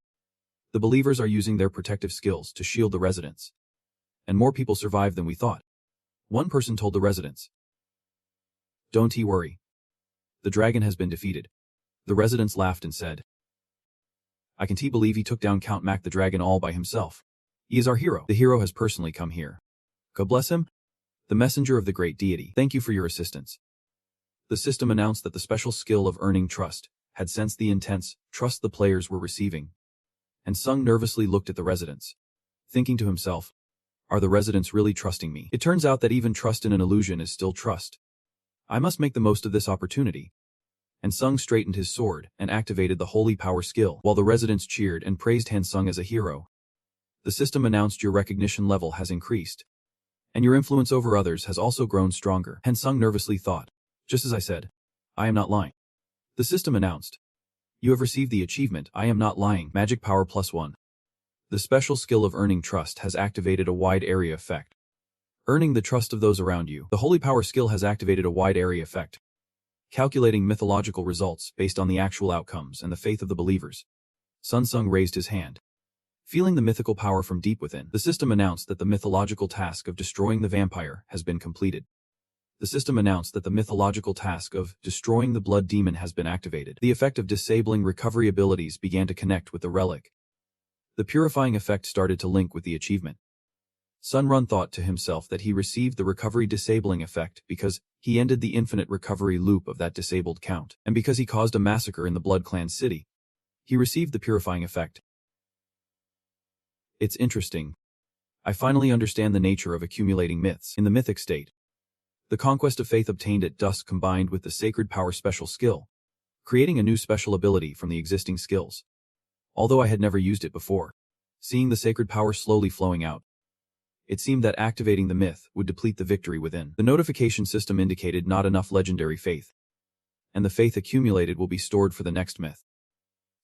"The believers are using their protective skills to shield the residents. And more people survived than we thought." One person told the residents. "Don't worry. The dragon has been defeated." The residents laughed and said, "I can't believe he took down Count Mac the dragon all by himself. He is our hero. The hero has personally come here. God bless him. The messenger of the great deity. Thank you for your assistance." The system announced that the special skill of earning trust had sensed the intense trust the players were receiving. And Sung nervously looked at the residents, thinking to himself, are the residents really trusting me? It turns out that even trust in an illusion is still trust. I must make the most of this opportunity. And Sung straightened his sword and activated the holy power skill, while the residents cheered and praised Han Sung as a hero. The system announced your recognition level has increased, and your influence over others has also grown stronger. Han Sung nervously thought, just as I said, I am not lying. The system announced, you have received the achievement I am not lying, magic power +1. The special skill of earning trust has activated a wide area effect. Earning the trust of those around you. The holy power skill has activated a wide area effect. Calculating mythological results based on the actual outcomes and the faith of the believers. Sun Sung raised his hand. Feeling the mythical power from deep within, the system announced that the mythological task of destroying the vampire has been completed. The system announced that the mythological task of destroying the blood demon has been activated. The effect of disabling recovery abilities began to connect with the relic. The purifying effect started to link with the achievement. Sun Run thought to himself that he received the recovery disabling effect because he ended the infinite recovery loop of that disabled count, and because he caused a massacre in the Blood Clan city. He received the purifying effect. It's interesting. I finally understand the nature of accumulating myths in the mythic state. The conquest of faith obtained at dusk combined with the sacred power special skill, creating a new special ability from the existing skills. Although I had never used it before, seeing the sacred power slowly flowing out, it seemed that activating the myth would deplete the victory within. The notification system indicated not enough legendary faith, and the faith accumulated will be stored for the next myth.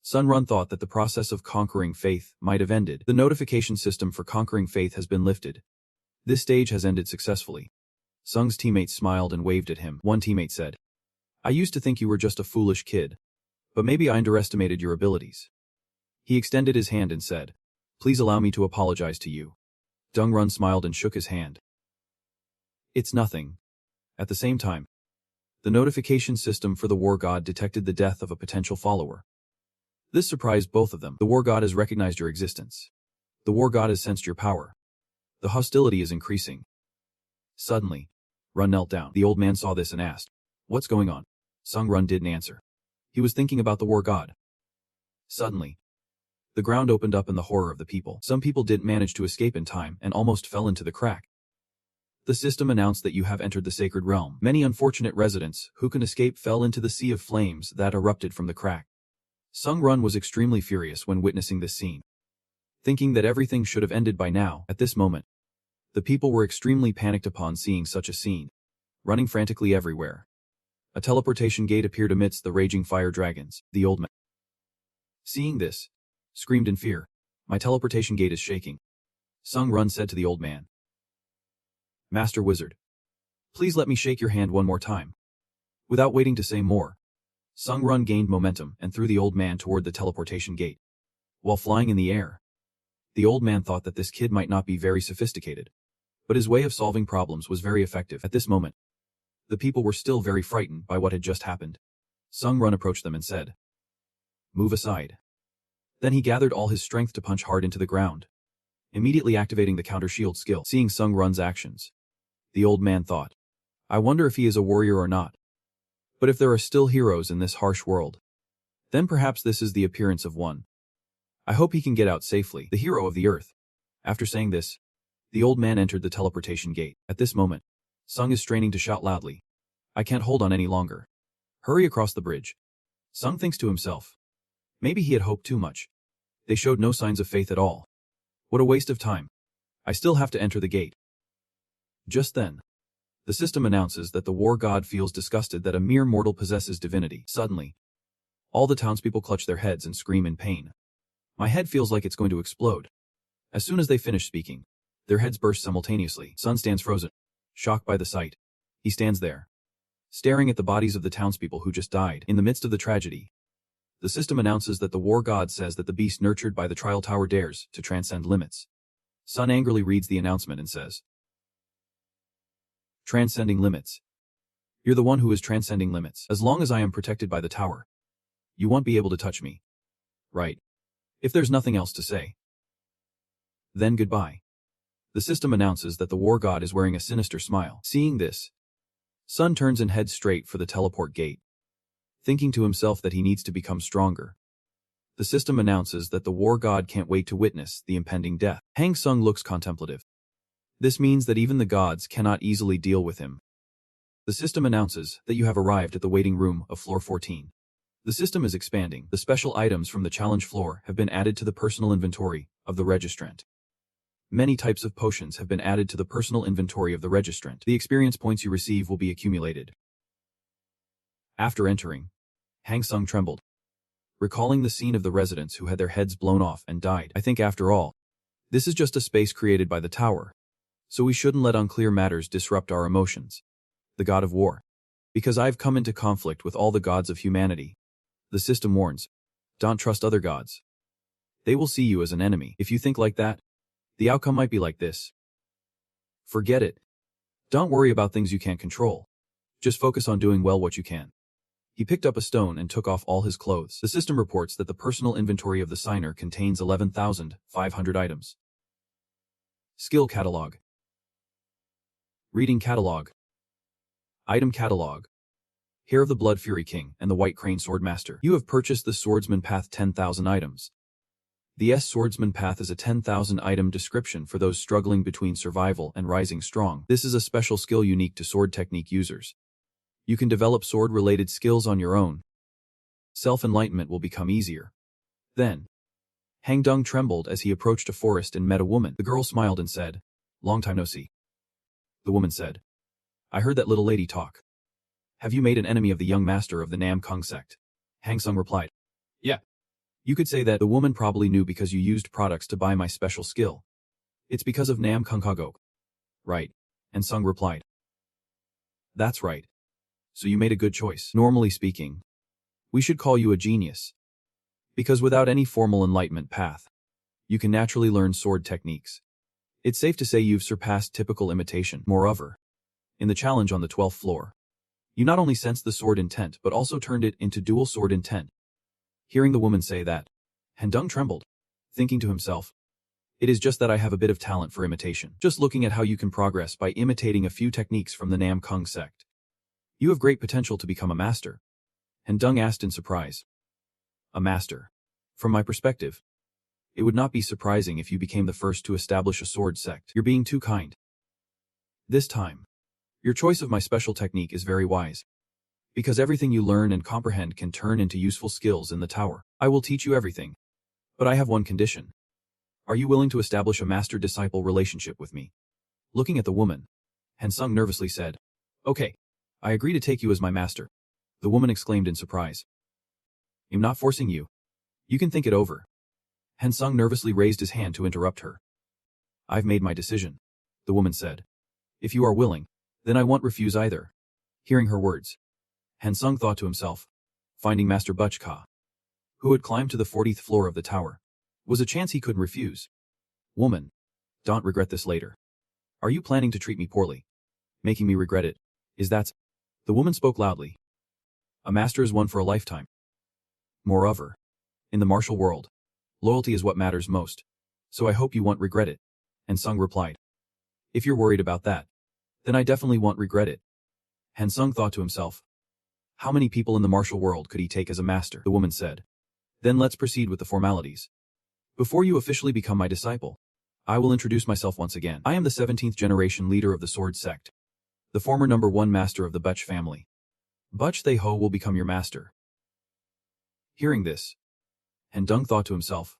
Sun Run thought that the process of conquering faith might have ended. The notification system for conquering faith has been lifted. This stage has ended successfully. Sung's teammates smiled and waved at him. One teammate said, "I used to think you were just a foolish kid, but maybe I underestimated your abilities." He extended his hand and said, "Please allow me to apologize to you." Dung Run smiled and shook his hand. "It's nothing." At the same time, the notification system for the war god detected the death of a potential follower. This surprised both of them. The war god has recognized your existence. The war god has sensed your power. The hostility is increasing. Suddenly, Run knelt down. The old man saw this and asked, "What's going on?" Sung Run didn't answer. He was thinking about the war god. Suddenly, the ground opened up in the horror of the people. Some people didn't manage to escape in time and almost fell into the crack. The system announced that you have entered the sacred realm. Many unfortunate residents who can escape fell into the sea of flames that erupted from the crack. Sung Run was extremely furious when witnessing this scene. Thinking that everything should have ended by now, at this moment, the people were extremely panicked upon seeing such a scene, running frantically everywhere. A teleportation gate appeared amidst the raging fire dragons. The old man, seeing this, screamed in fear, "My teleportation gate is shaking." Sung Run said to the old man, "Master Wizard, please let me shake your hand one more time." Without waiting to say more, Sung Run gained momentum and threw the old man toward the teleportation gate. While flying in the air, the old man thought that this kid might not be very sophisticated, but his way of solving problems was very effective. At this moment, the people were still very frightened by what had just happened. Sung Run approached them and said, "Move aside." Then he gathered all his strength to punch hard into the ground, immediately activating the counter shield skill. Seeing Sung Run's actions, the old man thought, "I wonder if he is a warrior or not. But if there are still heroes in this harsh world, then perhaps this is the appearance of one. I hope he can get out safely, the hero of the earth." After saying this, the old man entered the teleportation gate. At this moment, Sung is straining to shout loudly, "I can't hold on any longer. Hurry across the bridge." Sung thinks to himself, maybe he had hoped too much. They showed no signs of faith at all. What a waste of time. I still have to enter the gate. Just then, the system announces that the war god feels disgusted that a mere mortal possesses divinity. Suddenly, all the townspeople clutch their heads and scream in pain. "My head feels like it's going to explode." As soon as they finish speaking, their heads burst simultaneously. Sun stands frozen, shocked by the sight. He stands there, staring at the bodies of the townspeople who just died. In the midst of the tragedy, the system announces that the war god says that the beast nurtured by the trial tower dares to transcend limits. Sun angrily reads the announcement and says, "Transcending limits. You're the one who is transcending limits. As long as I am protected by the tower, you won't be able to touch me. Right? If there's nothing else to say, then goodbye." The system announces that the war god is wearing a sinister smile. Seeing this, Sun turns and heads straight for the teleport gate, thinking to himself that he needs to become stronger. The system announces that the war god can't wait to witness the impending death. Hang Sung looks contemplative. This means that even the gods cannot easily deal with him. The system announces that you have arrived at the waiting room of floor 14. The system is expanding. The special items from the challenge floor have been added to the personal inventory of the registrant. Many types of potions have been added to the personal inventory of the registrant. The experience points you receive will be accumulated. After entering, Hang Sung trembled, recalling the scene of the residents who had their heads blown off and died. I think after all, This is just a space created by the tower. So we shouldn't let unclear matters disrupt our emotions. The god of war. Because I've come into conflict with all the gods of humanity. The system warns. Don't trust other gods. They will see you as an enemy. If you think like that, the outcome might be like this. Forget it. Don't worry about things you can't control. Just focus on doing well what you can. He picked up a stone and took off all his clothes. The system reports that the personal inventory of the signer contains 11,500 items. Skill catalog. Reading catalog. Item catalog. Hair of the Blood Fury King and the White Crane Sword Master. You have purchased the Swordsman Path 10,000 items. The Swordsman Path is a 10,000 item description for those struggling between survival and rising strong. This is a special skill unique to sword technique users. You can develop sword-related skills on your own. Self-enlightenment will become easier. Then, Hang Dung trembled as he approached a forest and met a woman. The girl smiled and said, "Long time no see." The woman said, "I heard that little lady talk. Have you made an enemy of the young master of the Nam Kung sect?" Hang Sung replied, "Yeah. You could say that." The woman probably knew because you used products to buy my special skill. It's because of Nam Kung Kagok. Right. And Sung replied, "That's right. So you made a good choice. Normally speaking, we should call you a genius. Because without any formal enlightenment path, you can naturally learn sword techniques. It's safe to say you've surpassed typical imitation. Moreover, in the challenge on the 12th floor, you not only sensed the sword intent but also turned it into dual sword intent." Hearing the woman say that, Han Dung trembled, thinking to himself, "It is just that I have a bit of talent for imitation. Just looking at how you can progress by imitating a few techniques from the Nam Kung sect. You have great potential to become a master." Han Dung asked in surprise. "A master? From my perspective, it would not be surprising if you became the first to establish a sword sect. You're being too kind. This time, your choice of my special technique is very wise. Because everything you learn and comprehend can turn into useful skills in the tower. I will teach you everything. But I have one condition. Are you willing to establish a master-disciple relationship with me?" Looking at the woman, Han Sung nervously said, "Okay, I agree to take you as my master." The woman exclaimed in surprise, "I'm not forcing you. You can think it over." Han Sung nervously raised his hand to interrupt her. "I've made my decision," the woman said. "If you are willing, then I won't refuse either." Hearing her words, Han Sung thought to himself, finding Master Butchka, who had climbed to the 40th floor of the tower, was a chance he couldn't refuse. "Woman, don't regret this later. Are you planning to treat me poorly? Making me regret it, is that?" The woman spoke loudly. "A master is one for a lifetime. Moreover, in the martial world, loyalty is what matters most, so I hope you won't regret it." Han Sung replied, "If you're worried about that, then I definitely won't regret it." Han Sung thought to himself, how many people in the martial world could he take as a master? The woman said, "Then let's proceed with the formalities. Before you officially become my disciple, I will introduce myself once again. I am the 17th generation leader of the sword sect, the former #1 master of the Butch family. Butch Thay Ho will become your master." Hearing this, Han Dung thought to himself,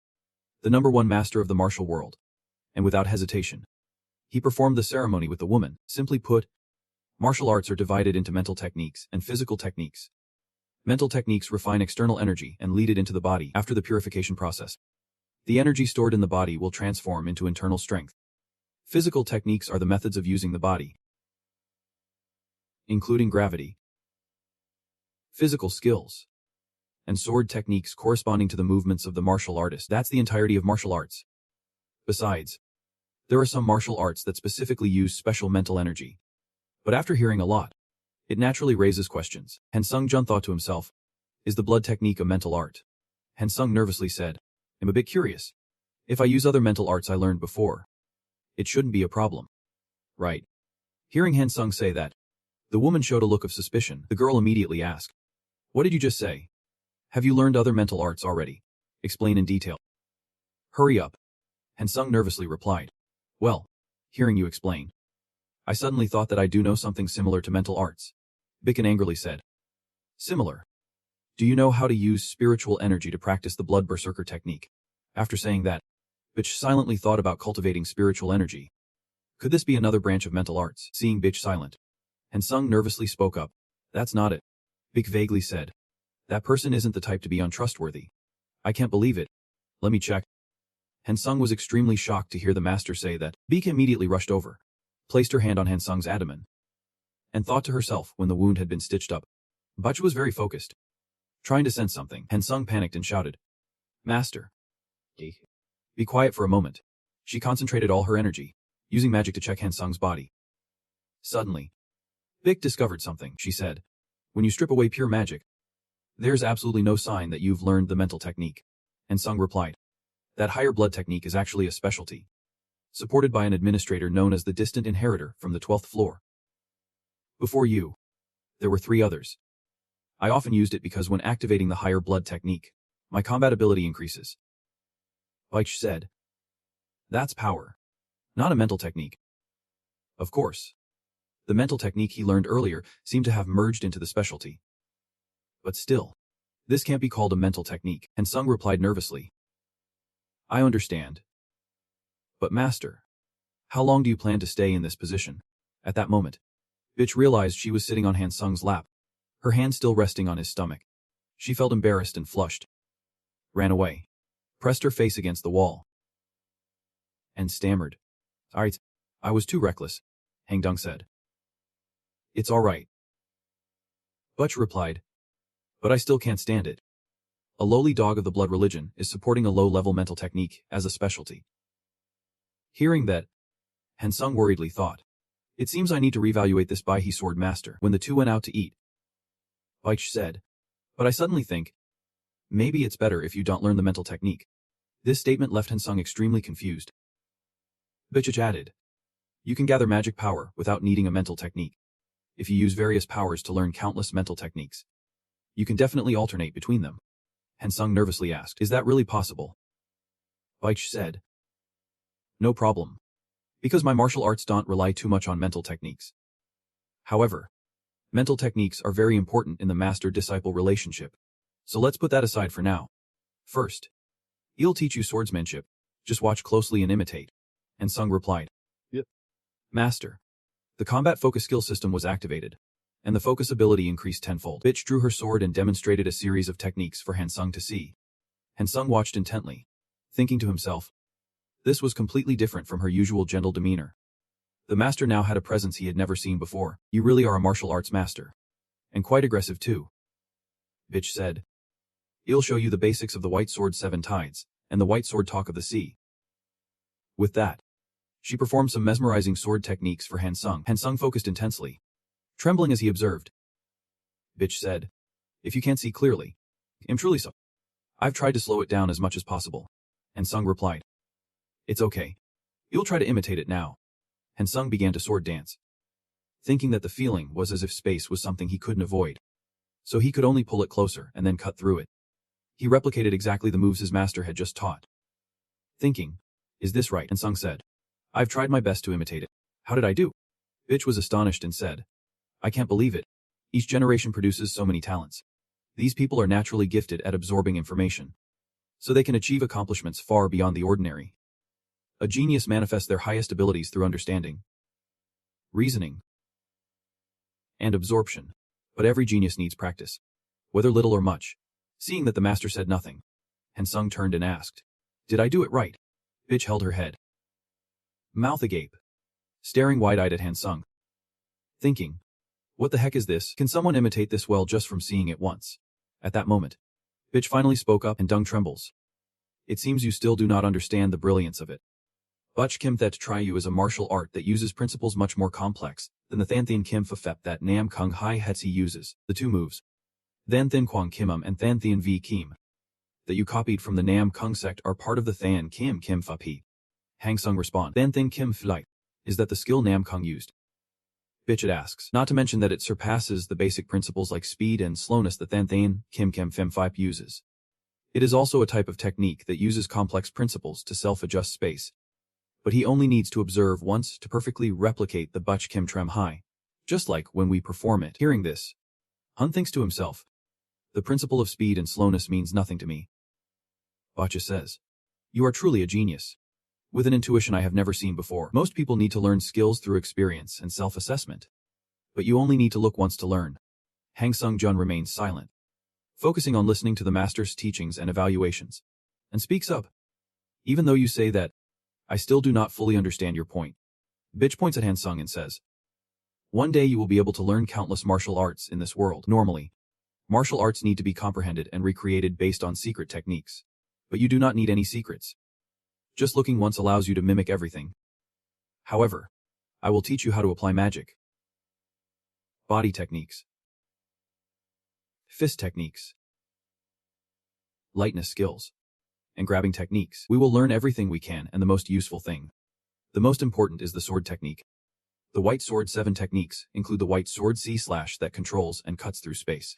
the #1 master of the martial world. And without hesitation, he performed the ceremony with the woman. Simply put, martial arts are divided into mental techniques and physical techniques. Mental techniques refine external energy and lead it into the body. After the purification process, the energy stored in the body will transform into internal strength. Physical techniques are the methods of using the body, including gravity, physical skills, and sword techniques corresponding to the movements of the martial artist. That's the entirety of martial arts. Besides, there are some martial arts that specifically use special mental energy. But after hearing a lot, it naturally raises questions. Han Sung Jun thought to himself, is the blood technique a mental art? Han Sung nervously said, I'm a bit curious. If I use other mental arts I learned before, it shouldn't be a problem. Right. Hearing Han Sung say that, the woman showed a look of suspicion. The girl immediately asked, what did you just say? Have you learned other mental arts already? Explain in detail. Hurry up. Han Sung nervously replied. Well, hearing you explain, I suddenly thought that I do know something similar to mental arts. Bicken angrily said. Similar. Do you know how to use spiritual energy to practice the blood berserker technique? After saying that, Bitch silently thought about cultivating spiritual energy. Could this be another branch of mental arts? Seeing Bitch silent, Han Sung nervously spoke up. That's not it. Bick vaguely said. That person isn't the type to be untrustworthy. I can't believe it. Let me check. Hansung was extremely shocked to hear the master say that. Beak immediately rushed over, placed her hand on Hansung's abdomen, and thought to herself when the wound had been stitched up. Butch was very focused, trying to sense something. Hansung panicked and shouted, "Master, be quiet for a moment." She concentrated all her energy, using magic to check Hansung's body. Suddenly, Vic discovered something, she said. When you strip away pure magic, there's absolutely no sign that you've learned the mental technique. Hansung replied, that higher blood technique is actually a specialty, supported by an administrator known as the distant inheritor from the 12th floor. Before you, there were 3 others. I often used it because when activating the higher blood technique, my combat ability increases. Butch said, that's power, not a mental technique. Of course. The mental technique he learned earlier seemed to have merged into the specialty. But still, this can't be called a mental technique, Hansung replied nervously. I understand. But master, how long do you plan to stay in this position? At that moment, Bitch realized she was sitting on Hansung's lap, her hand still resting on his stomach. She felt embarrassed and flushed, ran away, pressed her face against the wall, and stammered. Alright, I was too reckless, Hangdung said. It's alright, Butch replied, but I still can't stand it. A lowly dog of the blood religion is supporting a low-level mental technique as a specialty. Hearing that, Hansung worriedly thought, it seems I need to reevaluate this Baihe sword master. When the two went out to eat, Butch said, but I suddenly think, maybe it's better if you don't learn the mental technique. This statement left Hansung extremely confused. Butch added, you can gather magic power without needing a mental technique. If you use various powers to learn countless mental techniques, you can definitely alternate between them. Hansung nervously asked, is that really possible? Butch said, no problem, because my martial arts don't rely too much on mental techniques. However, mental techniques are very important in the master-disciple relationship, so let's put that aside for now. First, he'll teach you swordsmanship, just watch closely and imitate. Hansung replied, yep. Master. The combat focus skill system was activated, and the focus ability increased tenfold. Bitch drew her sword and demonstrated a series of techniques for Hansung to see. Hansung watched intently, thinking to himself, this was completely different from her usual gentle demeanor. The master now had a presence he had never seen before. You really are a martial arts master. And quite aggressive too. Bitch said. He'll show you the basics of the white sword 7 tides, and the white sword talk of the sea. With that, she performed some mesmerizing sword techniques for Hansung. Hansung focused intensely, trembling as he observed. Bitch said, if you can't see clearly, I'm truly so. I've tried to slow it down as much as possible. Hansung replied. It's okay. You'll try to imitate it now. Hansung began to sword dance, thinking that the feeling was as if space was something he couldn't avoid, so he could only pull it closer and then cut through it. He replicated exactly the moves his master had just taught. Thinking, is this right? Hansung said, I've tried my best to imitate it. How did I do? Bitch was astonished and said, I can't believe it. Each generation produces so many talents. These people are naturally gifted at absorbing information, so they can achieve accomplishments far beyond the ordinary. A genius manifests their highest abilities through understanding, reasoning, and absorption. But every genius needs practice, whether little or much. Seeing that the master said nothing, Hansung turned and asked, did I do it right? Bitch held her head, mouth agape, staring wide-eyed at Hansung, thinking, what the heck is this? Can someone imitate this well just from seeing it once? At that moment, Bitch finally spoke up and Dung trembles. It seems you still do not understand the brilliance of it. Butch Kim Thet Triyu is a martial art that uses principles much more complex than the Thanthian Kim Fafep that Nam Kung Hai Hetsi uses. The 2 moves, Than Thin Quang Kimum and Than Thien V Kim, that you copied from the Nam Kung sect are part of the Than Kim Kim Fa Pi. Hansung respond. Than Thin Kim Flight. Is that the skill Nam Kung used? Bitch asks. Not to mention that it surpasses the basic principles like speed and slowness that Than Thien Kim Kim Fem Phip uses. It is also a type of technique that uses complex principles to self-adjust space. But he only needs to observe once to perfectly replicate the Butch Kim Trem Hai, just like when we perform it. Hearing this, Hun thinks to himself, the principle of speed and slowness means nothing to me. Butch says, you are truly a genius, with an intuition I have never seen before. Most people need to learn skills through experience and self-assessment, but you only need to look once to learn. Hansung Jun remains silent, focusing on listening to the master's teachings and evaluations, and speaks up. Even though you say that, I still do not fully understand your point. Bitch points at Hansung and says, one day you will be able to learn countless martial arts in this world. Normally, martial arts need to be comprehended and recreated based on secret techniques. But you do not need any secrets. Just looking once allows you to mimic everything. However, I will teach you how to apply magic. Body techniques. Fist techniques. Lightness skills. And grabbing techniques. We will learn everything we can, and the most useful thing. The most important is the sword technique. The white sword 7 techniques include the white sword C/ that controls and cuts through space,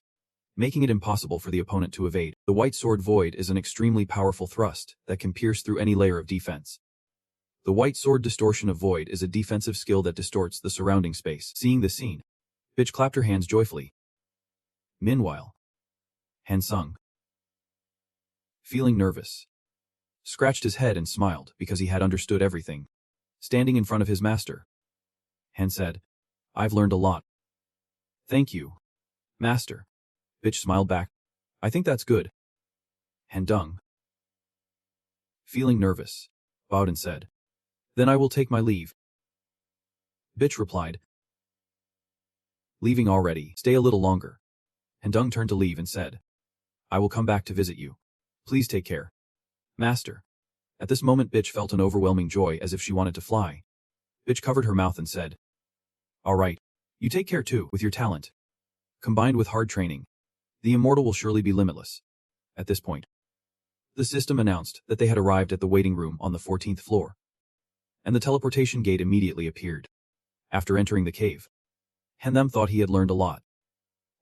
making it impossible for the opponent to evade. The white sword void is an extremely powerful thrust that can pierce through any layer of defense. The white sword distortion of void is a defensive skill that distorts the surrounding space. Seeing this scene, Bitch clapped her hands joyfully. Meanwhile, Hansung, feeling nervous, scratched his head and smiled because he had understood everything. Standing in front of his master, Han said, I've learned a lot. Thank you, master. Bitch smiled back. I think that's good. Handung, feeling nervous, bowed and said, then I will take my leave. Bitch replied, leaving already, stay a little longer. Handung turned to leave and said, I will come back to visit you. Please take care. Master. At this moment Bitch felt an overwhelming joy as if she wanted to fly. Bitch covered her mouth and said, all right, you take care too. With your talent, combined with hard training, the immortal will surely be limitless. At this point, the system announced that they had arrived at the waiting room on the 14th floor, and the teleportation gate immediately appeared. After entering the cave, Handum thought he had learned a lot,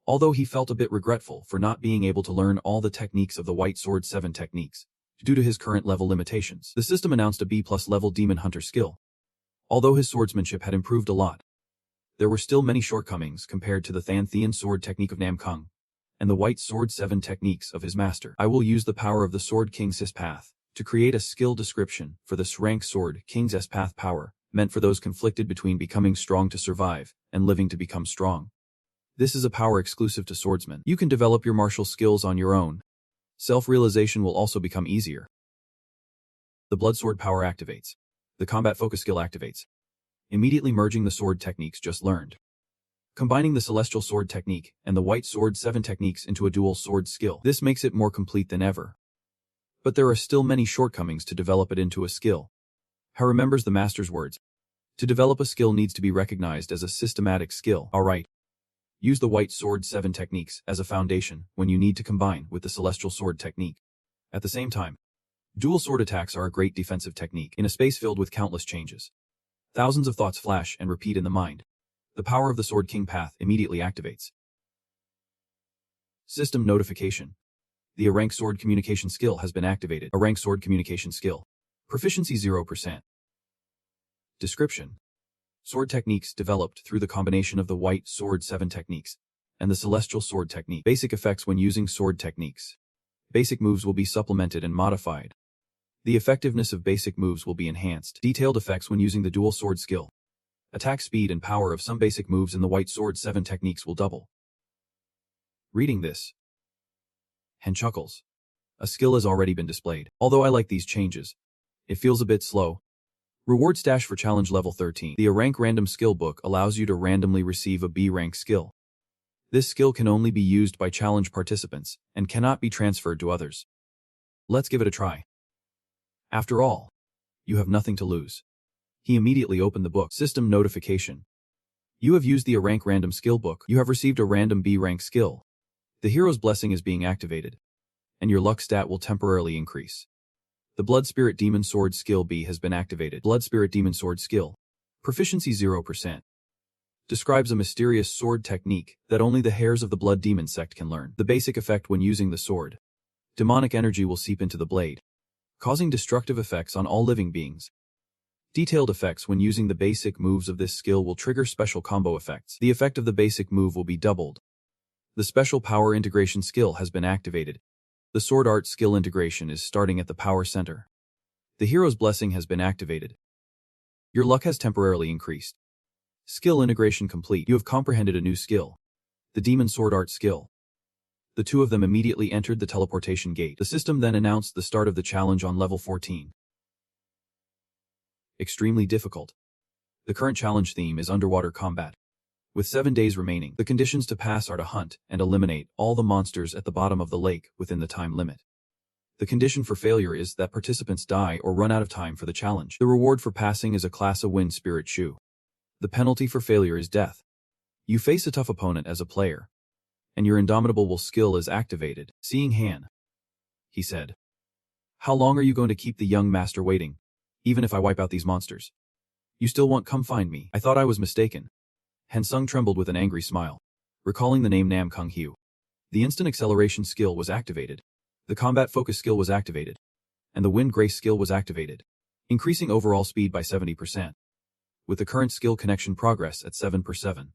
although he felt a bit regretful for not being able to learn all the techniques of the White Sword 7 techniques, due to his current level limitations. The system announced a B+ level Demon Hunter skill. Although his swordsmanship had improved a lot, there were still many shortcomings compared to the Thanthian sword technique of Namkung, and the White Sword 7 techniques of his master. I will use the power of the Sword King's S-Path to create a skill description for the S-Rank Sword King's S-Path power, meant for those conflicted between becoming strong to survive and living to become strong. This is a power exclusive to swordsmen. You can develop your martial skills on your own. Self-realization will also become easier. The Blood Sword power activates. The Combat Focus skill activates, immediately merging the sword techniques just learned. Combining the Celestial Sword technique and the White Sword 7 techniques into a dual sword skill. This makes it more complete than ever. But there are still many shortcomings to develop it into a skill. How remembers the master's words. To develop a skill needs to be recognized as a systematic skill. Alright. Use the White Sword 7 techniques as a foundation when you need to combine with the Celestial Sword technique. At the same time, dual sword attacks are a great defensive technique in a space filled with countless changes. Thousands of thoughts flash and repeat in the mind. The power of the Sword King path immediately activates. System notification. The A-Rank Sword Communication skill has been activated. A-Rank Sword Communication skill. Proficiency 0%. Description. Sword techniques developed through the combination of the White Sword 7 techniques and the Celestial Sword technique. Basic effects when using sword techniques. Basic moves will be supplemented and modified. The effectiveness of basic moves will be enhanced. Detailed effects when using the dual sword skill. Attack speed and power of some basic moves in the White Sword 7 techniques will double. Reading this, Hen chuckles. A skill has already been displayed. Although I like these changes, it feels a bit slow. Reward stash for challenge level 13. The A-Rank random skill book allows you to randomly receive a B-rank skill. This skill can only be used by challenge participants and cannot be transferred to others. Let's give it a try. After all, you have nothing to lose. He immediately opened the book. System notification. You have used the A-Rank random skill book. You have received a random B-rank skill. The hero's blessing is being activated, and your luck stat will temporarily increase. The Blood Spirit Demon Sword skill B has been activated. Blood Spirit Demon Sword skill. Proficiency 0%. Describes a mysterious sword technique that only the heirs of the Blood Demon sect can learn. The basic effect when using the sword. Demonic energy will seep into the blade, causing destructive effects on all living beings. Detailed effects when using the basic moves of this skill will trigger special combo effects. The effect of the basic move will be doubled. The Special Power Integration skill has been activated. The Sword Art skill integration is starting at the power center. The Hero's Blessing has been activated. Your luck has temporarily increased. Skill integration complete. You have comprehended a new skill. The Demon Sword Art skill. The two of them immediately entered the teleportation gate. The system then announced the start of the challenge on level 14. Extremely difficult. The current challenge theme is underwater combat. With 7 days remaining, the conditions to pass are to hunt and eliminate all the monsters at the bottom of the lake within the time limit. The condition for failure is that participants die or run out of time for the challenge. The reward for passing is a class A wind spirit shoe. The penalty for failure is death. You face a tough opponent as a player, and your indomitable will skill is activated. Seeing Han, he said, "How long are you going to keep the young master waiting? Even if I wipe out these monsters, you still won't come find me? I thought I was mistaken." Han Sung trembled with an angry smile, recalling the name Nam Kung Hyu. The instant acceleration skill was activated, the combat focus skill was activated, and the wind grace skill was activated, increasing overall speed by 70%. With the current skill connection progress at 7/7.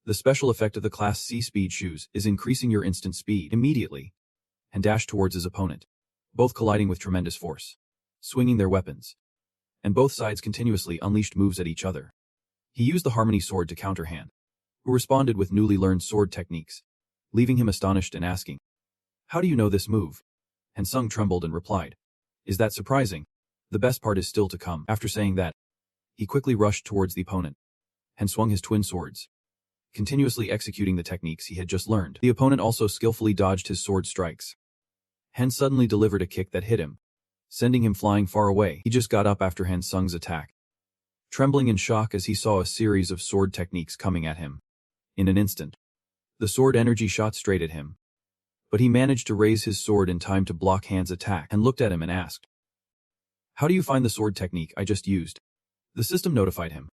The special effect of the Class C speed shoes is increasing your instant speed immediately, and dash towards his opponent, both colliding with tremendous force, swinging their weapons, and both sides continuously unleashed moves at each other. He used the Harmony Sword to counter Han, who responded with newly learned sword techniques, leaving him astonished and asking, "How do you know this move?" Han Sung trembled and replied, "Is that surprising? The best part is still to come." After saying that, he quickly rushed towards the opponent and swung his twin swords, continuously executing the techniques he had just learned. The opponent also skillfully dodged his sword strikes. Han suddenly delivered a kick that hit him, sending him flying far away. He just got up after Han Sung's attack, trembling in shock as he saw a series of sword techniques coming at him. In an instant, the sword energy shot straight at him, but he managed to raise his sword in time to block Han's attack and looked at him and asked, "How do you find the sword technique I just used?" The system notified him.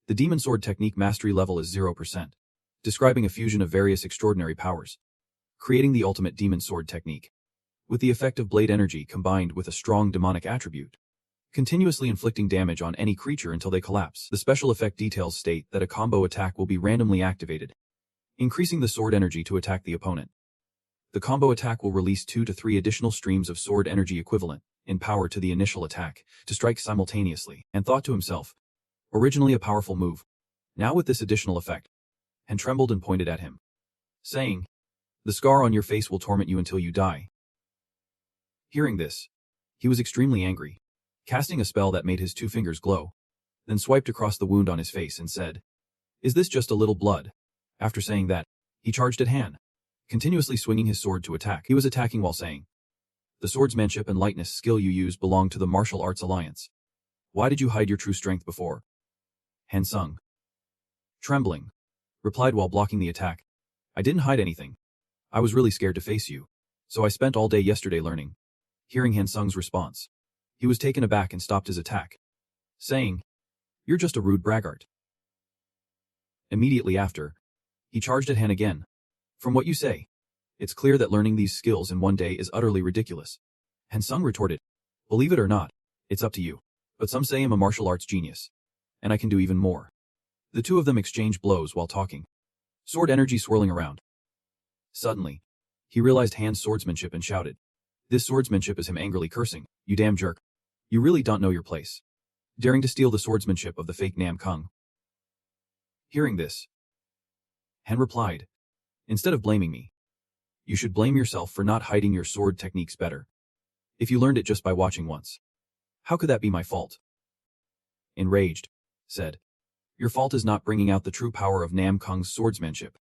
The demon sword technique mastery level is 0%, describing a fusion of various extraordinary powers, creating the ultimate demon sword technique, with the effect of blade energy combined with a strong demonic attribute, continuously inflicting damage on any creature until they collapse. The special effect details state that a combo attack will be randomly activated, increasing the sword energy to attack the opponent. The combo attack will release 2 to 3 additional streams of sword energy equivalent in power to the initial attack to strike simultaneously, and thought to himself, originally a powerful move, now with this additional effect, and trembled and pointed at him, saying, "The scar on your face will torment you until you die." Hearing this, he was extremely angry, casting a spell that made his 2 fingers glow, then swiped across the wound on his face and said, "Is this just a little blood?" After saying that, he charged at Han, continuously swinging his sword to attack. He was attacking while saying, "The swordsmanship and lightness skill you use belong to the Martial Arts Alliance. Why did you hide your true strength before?" Han Sung, trembling, replied while blocking the attack, "I didn't hide anything. I was really scared to face you, so I spent all day yesterday learning." Hearing Han Sung's response, he was taken aback and stopped his attack, saying, "You're just a rude braggart." Immediately after, he charged at Han again. "From what you say, it's clear that learning these skills in 1 day is utterly ridiculous." Han Sung retorted, "Believe it or not, it's up to you. But some say I'm a martial arts genius, and I can do even more." The two of them exchanged blows while talking, sword energy swirling around. Suddenly, he realized Han's swordsmanship and shouted, "This swordsmanship is him," angrily cursing, "You damn jerk. You really don't know your place, daring to steal the swordsmanship of the fake Nam Kung." Hearing this, Han replied, "Instead of blaming me, you should blame yourself for not hiding your sword techniques better. If you learned it just by watching once, how could that be my fault?" Enraged, said, "Your fault is not bringing out the true power of Nam Kung's swordsmanship."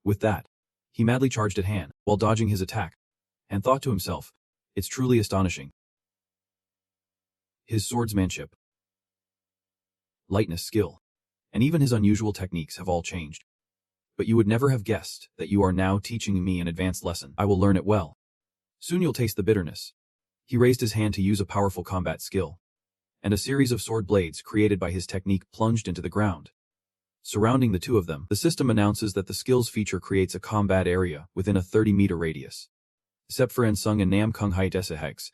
With that, he madly charged at Han, while dodging his attack, and thought to himself, "It's truly astonishing. His swordsmanship, lightness skill, and even his unusual techniques have all changed. But you would never have guessed that you are now teaching me an advanced lesson. I will learn it well. Soon you'll taste the bitterness." He raised his hand to use a powerful combat skill, and a series of sword blades created by his technique plunged into the ground. Surrounding the two of them, the system announces that the skills feature creates a combat area within a 30-meter radius. Except for Han Sung and Nam Kung Hai Desahex,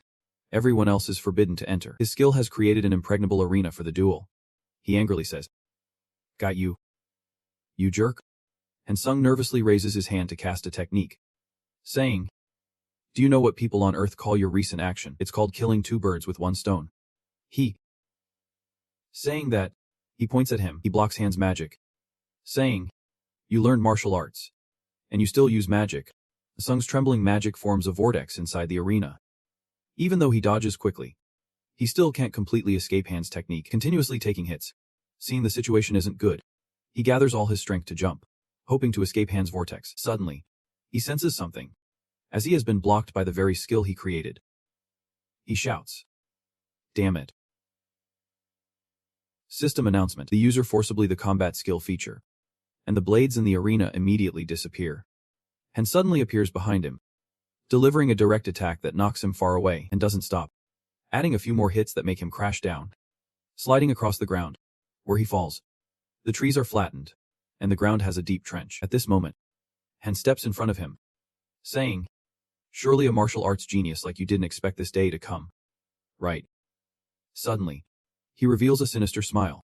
everyone else is forbidden to enter. His skill has created an impregnable arena for the duel. He angrily says, "Got you, you jerk." Han Sung nervously raises his hand to cast a technique, saying, "Do you know what people on Earth call your recent action? It's called killing 2 birds with 1 stone. Saying that, he points at him. He blocks Han's magic, saying, "You learned martial arts, and you still use magic." Sung's trembling magic forms a vortex inside the arena. Even though he dodges quickly, He still can't completely escape Han's technique, continuously taking hits. Seeing the situation isn't good, he gathers all his strength to jump, hoping to escape Han's vortex. Suddenly, he senses something, as he has been blocked by the very skill he created. He shouts, "Damn it." System announcement. The user forcibly the combat skill feature, and the blades in the arena immediately disappear. Han suddenly appears behind him, delivering a direct attack that knocks him far away and doesn't stop, adding a few more hits that make him crash down, sliding across the ground, where he falls. The trees are flattened, and the ground has a deep trench. At this moment, Han steps in front of him, saying, "Surely a martial arts genius like you didn't expect this day to come, right?" Suddenly, he reveals a sinister smile.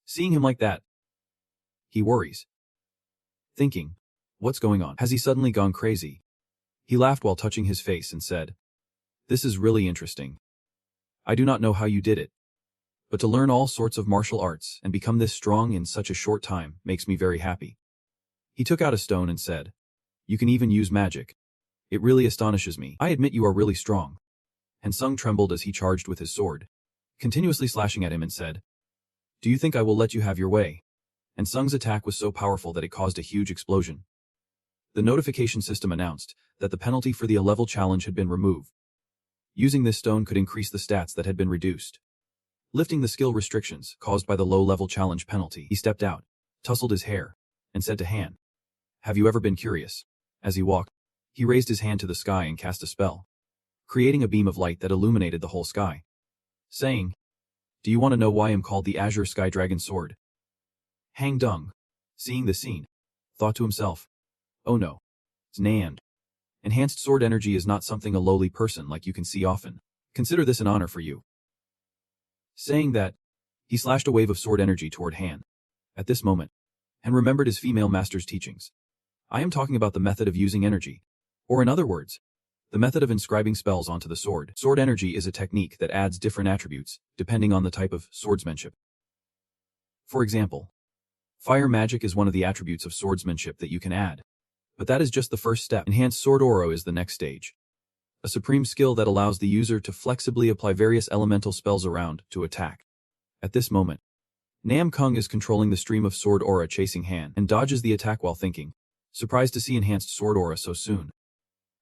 Seeing him like that, he worries, thinking, what's going on? Has he suddenly gone crazy? He laughed while touching his face and said, "This is really interesting. I do not know how you did it, but to learn all sorts of martial arts and become this strong in such a short time makes me very happy." He took out a stone and said, "You can even use magic. It really astonishes me. I admit you are really strong." Han Sung trembled as he charged with his sword, continuously slashing at him, and said, "Do you think I will let you have your way?" And Sung's attack was so powerful that it caused a huge explosion. The notification system announced that the penalty for the A-level challenge had been removed. Using this stone could increase the stats that had been reduced, lifting the skill restrictions caused by the low-level challenge penalty. He stepped out, tousled his hair, and said to Han, "Have you ever been curious?" As he walked, he raised his hand to the sky and cast a spell, creating a beam of light that illuminated the whole sky, saying, "Do you want to know why I'm called the Azure Sky Dragon Sword?" Hang Dung, seeing the scene, thought to himself, "Oh no, it's Nand. Enhanced sword energy is not something a lowly person like you can see often. Consider this an honor for you." Saying that, he slashed a wave of sword energy toward Han. At this moment, Han remembered his female master's teachings. I am talking about the method of using energy, or in other words, the method of inscribing spells onto the sword. Sword energy is a technique that adds different attributes, depending on the type of swordsmanship. For example, fire magic is one of the attributes of swordsmanship that you can add. But that is just the first step. Enhanced sword aura is the next stage, a supreme skill that allows the user to flexibly apply various elemental spells around to attack. At this moment, Nam Kung is controlling the stream of sword aura chasing Han and dodges the attack while thinking, surprised to see enhanced sword aura so soon.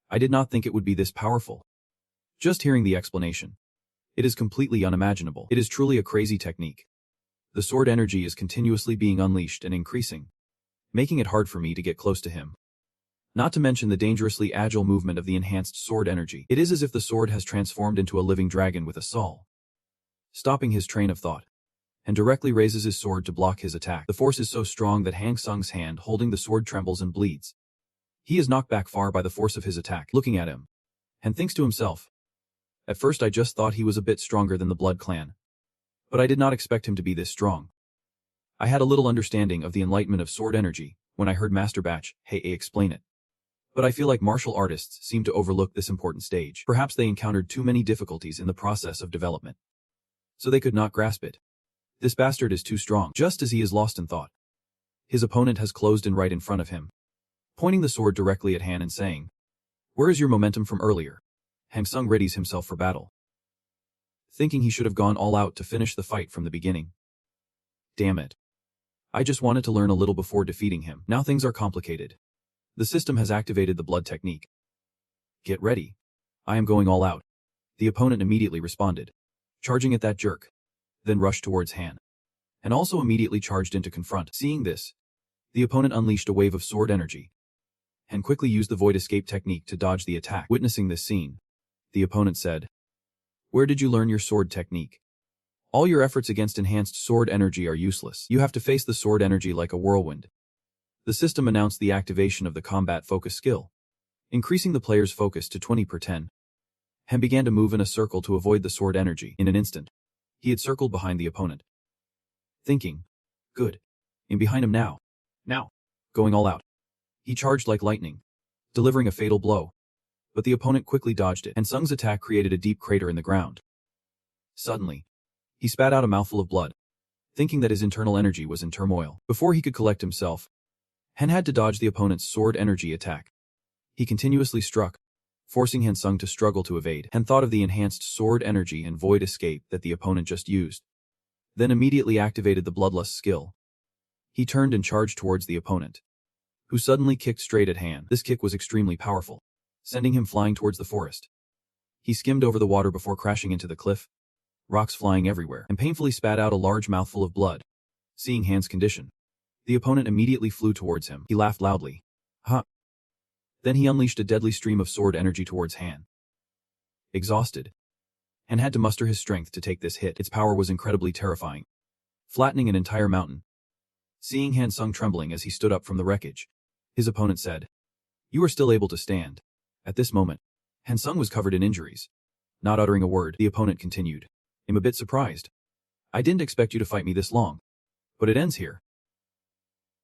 I did not think it would be this powerful. Just hearing the explanation, it is completely unimaginable. It is truly a crazy technique. The sword energy is continuously being unleashed and increasing, making it hard for me to get close to him. Not to mention the dangerously agile movement of the enhanced sword energy. It is as if the sword has transformed into a living dragon with a soul. Stopping his train of thought, and directly raises his sword to block his attack. The force is so strong that Hang Sung's hand holding the sword trembles and bleeds. He is knocked back far by the force of his attack. Looking at him, Han thinks to himself, "At first I just thought he was a bit stronger than the Blood Clan, but I did not expect him to be this strong." I had a little understanding of the enlightenment of sword energy when I heard Master Batch Hei explain it. But I feel like martial artists seem to overlook this important stage. Perhaps they encountered too many difficulties in the process of development, so they could not grasp it. This bastard is too strong. Just as he is lost in thought, his opponent has closed in right in front of him, pointing the sword directly at Han and saying, "Where is your momentum from earlier?" Hang Sung readies himself for battle, thinking he should have gone all out to finish the fight from the beginning. Damn it. I just wanted to learn a little before defeating him. Now things are complicated. The system has activated the blood technique. Get ready. I am going all out. The opponent immediately responded, charging at that jerk, then rushed towards Han, and also immediately charged in to confront. Seeing this, the opponent unleashed a wave of sword energy, and quickly used the void escape technique to dodge the attack. Witnessing this scene, the opponent said, "Where did you learn your sword technique? All your efforts against enhanced sword energy are useless. You have to face the sword energy like a whirlwind." The system announced the activation of the combat focus skill, increasing the player's focus to 20 per 10. Han began to move in a circle to avoid the sword energy. In an instant, he had circled behind the opponent, thinking, "Good. I'm behind him now. Going all out." He charged like lightning, delivering a fatal blow. But the opponent quickly dodged it, and Sung's attack created a deep crater in the ground. Suddenly, he spat out a mouthful of blood, thinking that his internal energy was in turmoil. Before he could collect himself, Han had to dodge the opponent's sword energy attack. He continuously struck, forcing Han Sung to struggle to evade. Han thought of the enhanced sword energy and void escape that the opponent just used, then immediately activated the bloodlust skill. He turned and charged towards the opponent, who suddenly kicked straight at Han. This kick was extremely powerful, sending him flying towards the forest. He skimmed over the water before crashing into the cliff, rocks flying everywhere, and painfully spat out a large mouthful of blood. Seeing Han's condition, the opponent immediately flew towards him. He laughed loudly. Ha! Then he unleashed a deadly stream of sword energy towards Han. Exhausted, Han had to muster his strength to take this hit. Its power was incredibly terrifying, flattening an entire mountain. Seeing Han Sung trembling as he stood up from the wreckage, his opponent said, "You are still able to stand." At this moment, Han Sung was covered in injuries. Not uttering a word, the opponent continued, "I'm a bit surprised. I didn't expect you to fight me this long. But it ends here."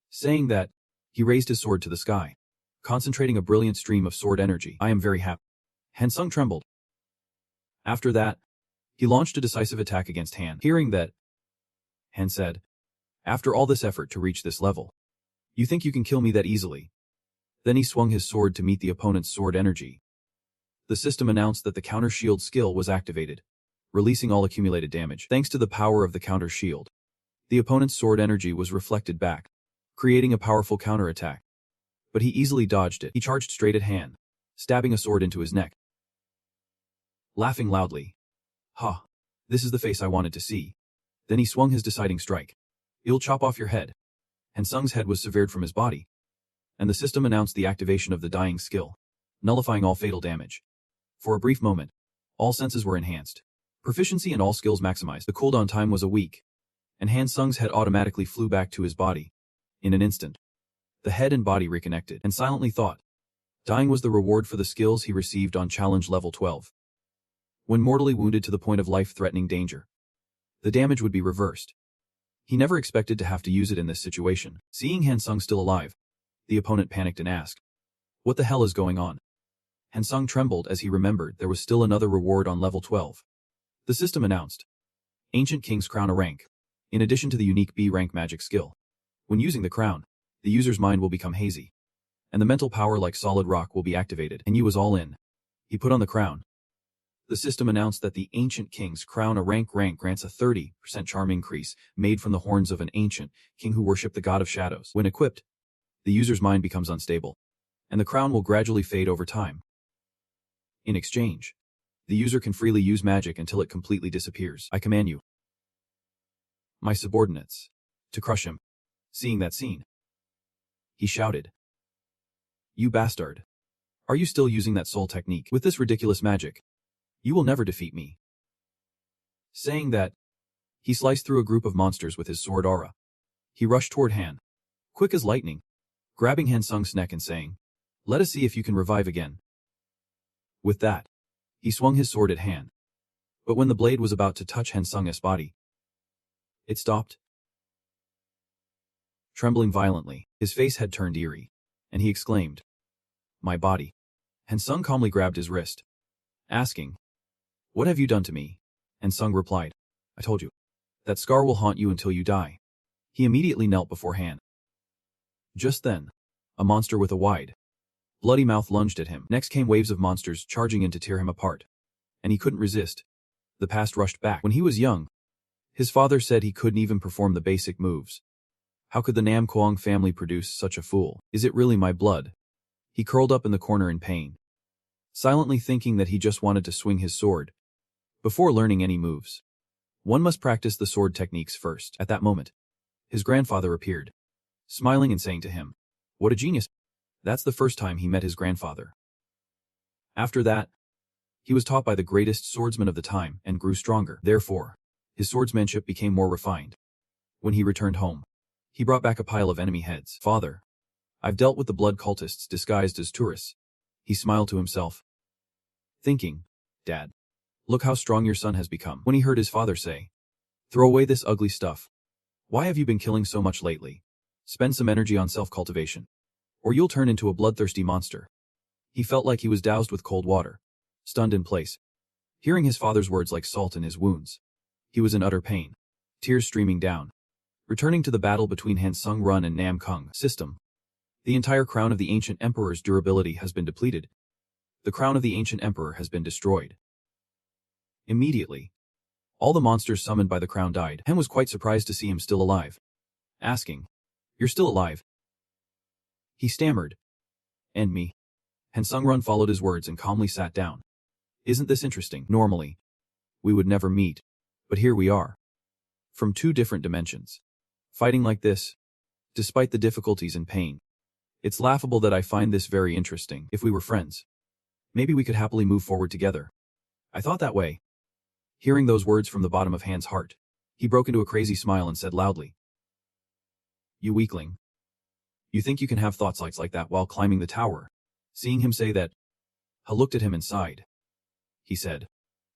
Saying that, he raised his sword to the sky, concentrating a brilliant stream of sword energy. "I am very happy." Han Sung trembled. After that, he launched a decisive attack against Han. Hearing that, Han said, "After all this effort to reach this level, you think you can kill me that easily?" Then he swung his sword to meet the opponent's sword energy. The system announced that the counter shield skill was activated, releasing all accumulated damage. Thanks to the power of the counter shield, the opponent's sword energy was reflected back, creating a powerful counterattack. But he easily dodged it. He charged straight at Han, stabbing a sword into his neck. Laughing loudly, "Ha! This is the face I wanted to see." Then he swung his deciding strike. "I'll chop off your head." Han Sung's head was severed from his body, and the system announced the activation of the dying skill, nullifying all fatal damage. For a brief moment, all senses were enhanced. Proficiency in all skills maximized. The cooldown time was a week, and Han Sung's head automatically flew back to his body. In an instant, the head and body reconnected, and silently thought, dying was the reward for the skills he received on challenge level 12. When mortally wounded to the point of life-threatening danger, the damage would be reversed. He never expected to have to use it in this situation. Seeing Han Sung still alive, the opponent panicked and asked, "What the hell is going on?" Han Sung trembled as he remembered there was still another reward on level 12. The system announced, Ancient King's Crown a rank, in addition to the unique B rank magic skill. When using the crown, the user's mind will become hazy, and the mental power like solid rock will be activated, and you was all in. He put on the crown. The system announced that the Ancient King's Crown a rank grants a 30% charm increase made from the horns of an ancient king who worshipped the god of shadows. When equipped, the user's mind becomes unstable, and the crown will gradually fade over time. In exchange, the user can freely use magic until it completely disappears. "I command you, my subordinates, to crush him." Seeing that scene, he shouted, "You bastard! Are you still using that soul technique? With this ridiculous magic, you will never defeat me." Saying that, he sliced through a group of monsters with his sword aura. He rushed toward Han, quick as lightning, grabbing Han Sung's neck and saying, "Let us see if you can revive again." With that, he swung his sword at Han. But when the blade was about to touch Han Sung's body, it stopped. Trembling violently, his face had turned eerie, and he exclaimed, "My body." Han Sung calmly grabbed his wrist, asking, "What have you done to me?" Han Sung replied, "I told you. That scar will haunt you until you die." He immediately knelt before Han. Just then, a monster with a wide, bloody mouth lunged at him. Next came waves of monsters charging in to tear him apart, and he couldn't resist. The past rushed back. When he was young, his father said he couldn't even perform the basic moves. How could the Nam Kuang family produce such a fool? Is it really my blood? He curled up in the corner in pain, silently thinking that he just wanted to swing his sword. Before learning any moves, one must practice the sword techniques first. At that moment, his grandfather appeared, smiling and saying to him, "What a genius." That's the first time he met his grandfather. After that, he was taught by the greatest swordsman of the time and grew stronger. Therefore, his swordsmanship became more refined. When he returned home, he brought back a pile of enemy heads. "Father, I've dealt with the blood cultists disguised as tourists." He smiled to himself, thinking, "Dad, look how strong your son has become." When he heard his father say, "Throw away this ugly stuff. Why have you been killing so much lately? Spend some energy on self-cultivation, or you'll turn into a bloodthirsty monster." He felt like he was doused with cold water, stunned in place. Hearing his father's words like salt in his wounds, he was in utter pain, tears streaming down. Returning to the battle between Han Sung Run and Nam Kung system, the entire crown of the ancient emperor's durability has been depleted. The crown of the ancient emperor has been destroyed. Immediately, all the monsters summoned by the crown died. Hen was quite surprised to see him still alive, asking, "You're still alive?" He stammered. "And me?" Han Sung-run followed his words and calmly sat down. "Isn't this interesting? Normally, we would never meet, but here we are. From two different dimensions. Fighting like this, despite the difficulties and pain. It's laughable that I find this very interesting. If we were friends, maybe we could happily move forward together. I thought that way." Hearing those words from the bottom of Han's heart, he broke into a crazy smile and said loudly, "You weakling. You think you can have thoughts like that while climbing the tower?" Seeing him say that, Ha looked at him and sighed. He said,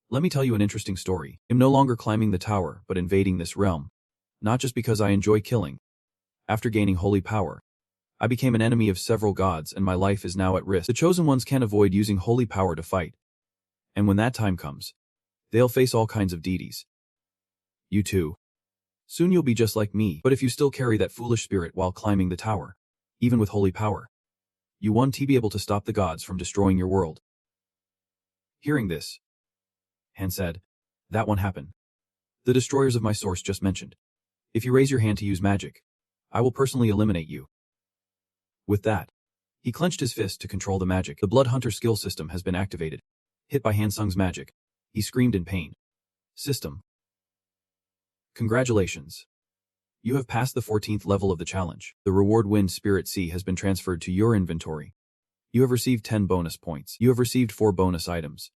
"Let me tell you an interesting story. I'm no longer climbing the tower, but invading this realm. Not just because I enjoy killing. After gaining holy power, I became an enemy of several gods and my life is now at risk. The chosen ones can't avoid using holy power to fight. And when that time comes, they'll face all kinds of deities. You too. Soon you'll be just like me, but if you still carry that foolish spirit while climbing the tower, even with holy power, you won't be able to stop the gods from destroying your world." Hearing this, Han said, "That won't happen. The destroyers of my source just mentioned. If you raise your hand to use magic, I will personally eliminate you." With that, he clenched his fist to control the magic. The Blood Hunter skill system has been activated. Hit by Han Sung's magic, he screamed in pain. "System. Congratulations. You have passed the 14th level of the challenge. The reward Wind Spirit Sea has been transferred to your inventory. You have received 10 bonus points. You have received 4 bonus items.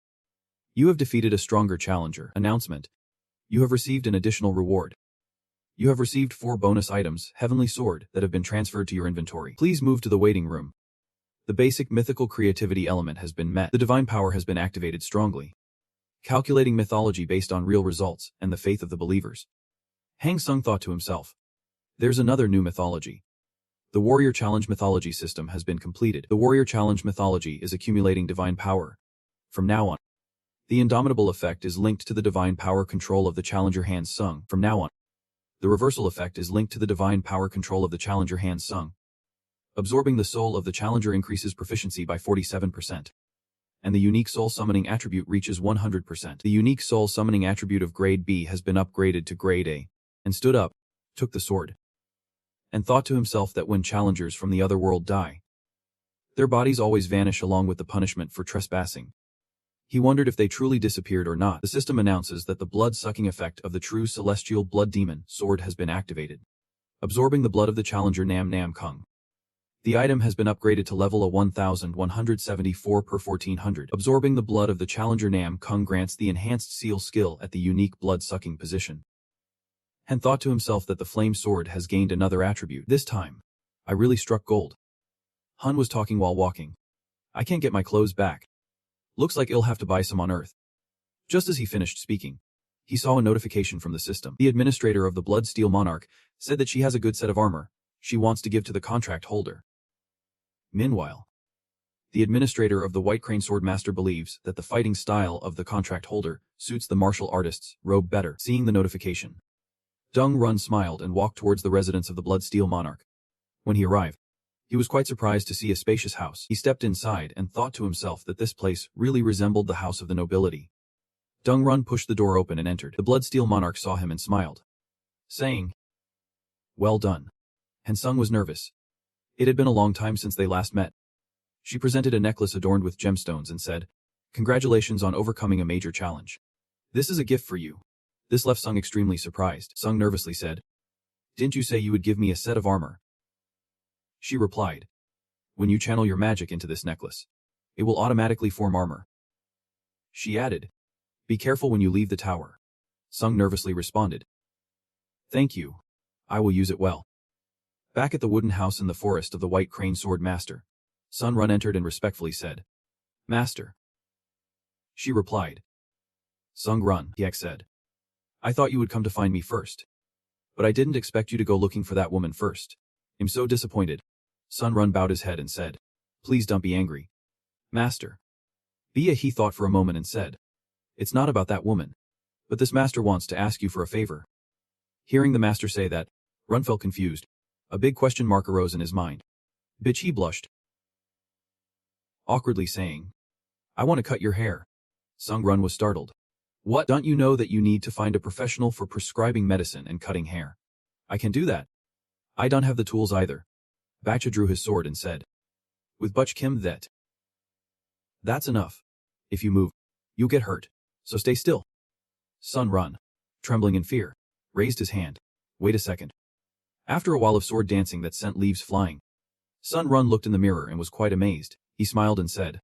You have defeated a stronger challenger. Announcement. You have received an additional reward. You have received 4 bonus items, Heavenly Sword, that have been transferred to your inventory. Please move to the waiting room. The basic mythical creativity element has been met. The divine power has been activated strongly. Calculating mythology based on real results and the faith of the believers." Hang Sung thought to himself, "There's another new mythology. The Warrior Challenge mythology system has been completed. The Warrior Challenge mythology is accumulating divine power. From now on, the Indomitable effect is linked to the divine power control of the challenger Han Sung. From now on, the Reversal effect is linked to the divine power control of the challenger Han Sung. Absorbing the soul of the challenger increases proficiency by 47%. And the unique soul summoning attribute reaches 100%. The unique soul summoning attribute of grade B has been upgraded to grade A." And stood up, took the sword, and thought to himself that when challengers from the other world die, their bodies always vanish along with the punishment for trespassing. He wondered if they truly disappeared or not. The system announces that the blood-sucking effect of the true celestial blood demon sword has been activated, absorbing the blood of the challenger Nam Nam Kung. The item has been upgraded to level a 1174 per 1400. Absorbing the blood of the challenger Nam Kung grants the enhanced seal skill at the unique blood-sucking position. And thought to himself that the flame sword has gained another attribute. This time, I really struck gold. Hun was talking while walking. "I can't get my clothes back. Looks like I'll have to buy some on Earth." Just as he finished speaking, he saw a notification from the system. The administrator of the Bloodsteel Monarch said that she has a good set of armor she wants to give to the contract holder. Meanwhile, the administrator of the White Crane Sword Master believes that the fighting style of the contract holder suits the martial artist's robe better. Seeing the notification, Dung Run smiled and walked towards the residence of the Bloodsteel Monarch. When he arrived, he was quite surprised to see a spacious house. He stepped inside and thought to himself that this place really resembled the house of the nobility. Dung Run pushed the door open and entered. The Bloodsteel Monarch saw him and smiled, saying, "Well done." Han Sung was nervous. It had been a long time since they last met. She presented a necklace adorned with gemstones and said, "Congratulations on overcoming a major challenge. This is a gift for you." This left Sung extremely surprised. Sung nervously said, "Didn't you say you would give me a set of armor?" She replied, "When you channel your magic into this necklace, it will automatically form armor." She added, "Be careful when you leave the tower." Sung nervously responded, "Thank you. I will use it well." Back at the wooden house in the forest of the White Crane Sword Master, Sun Run entered and respectfully said, "Master." She replied, "Sung Run," Yak said, "I thought you would come to find me first. But I didn't expect you to go looking for that woman first. I'm so disappointed." Sun Run bowed his head and said, "Please don't be angry, Master." He thought for a moment and said, "It's not about that woman. But this master wants to ask you for a favor." Hearing the master say that, Run felt confused. A big question mark arose in his mind. He blushed, awkwardly saying, I want to cut your hair. Sung Run was startled. What? Don't you know that you need to find a professional for prescribing medicine and cutting hair? I can do that. I don't have the tools either. Bacha drew his sword and said. With Butch Kim That's enough. If you move, you'll get hurt. So stay still. Sun Run, trembling in fear, raised his hand. Wait a second. After a while of sword dancing that sent leaves flying, Sun Run looked in the mirror and was quite amazed. He smiled and said,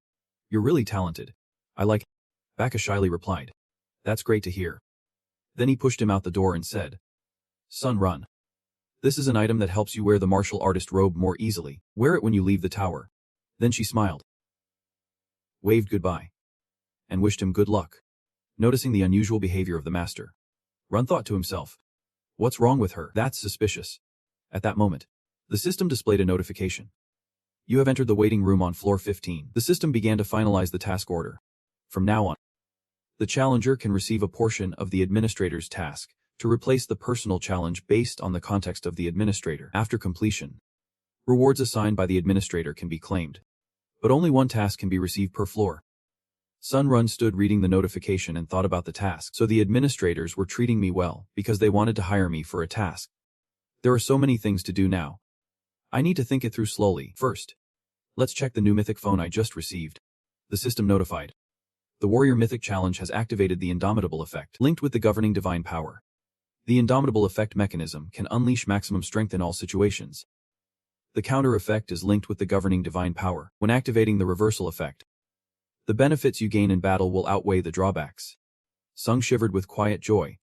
You're really talented. I like. Bacha shyly replied. That's great to hear. Then he pushed him out the door and said, Sun Run. This is an item that helps you wear the martial artist robe more easily. Wear it when you leave the tower. Then she smiled, waved goodbye, and wished him good luck. Noticing the unusual behavior of the master, Run thought to himself, what's wrong with her? That's suspicious. At that moment, the system displayed a notification. You have entered the waiting room on floor 15. The system began to finalize the task order. From now on, the challenger can receive a portion of the administrator's task to replace the personal challenge based on the context of the administrator. After completion, rewards assigned by the administrator can be claimed, but only one task can be received per floor. Sun Run stood reading the notification and thought about the task. So the administrators were treating me well because they wanted to hire me for a task. There are so many things to do now. I need to think it through slowly. First, let's check the new mythic phone I just received. The system notified. The Warrior Mythic Challenge has activated the Indomitable effect, linked with the governing divine power. The Indomitable effect mechanism can unleash maximum strength in all situations. The counter effect is linked with the governing divine power. When activating the reversal effect, the benefits you gain in battle will outweigh the drawbacks. Sung shivered with quiet joy.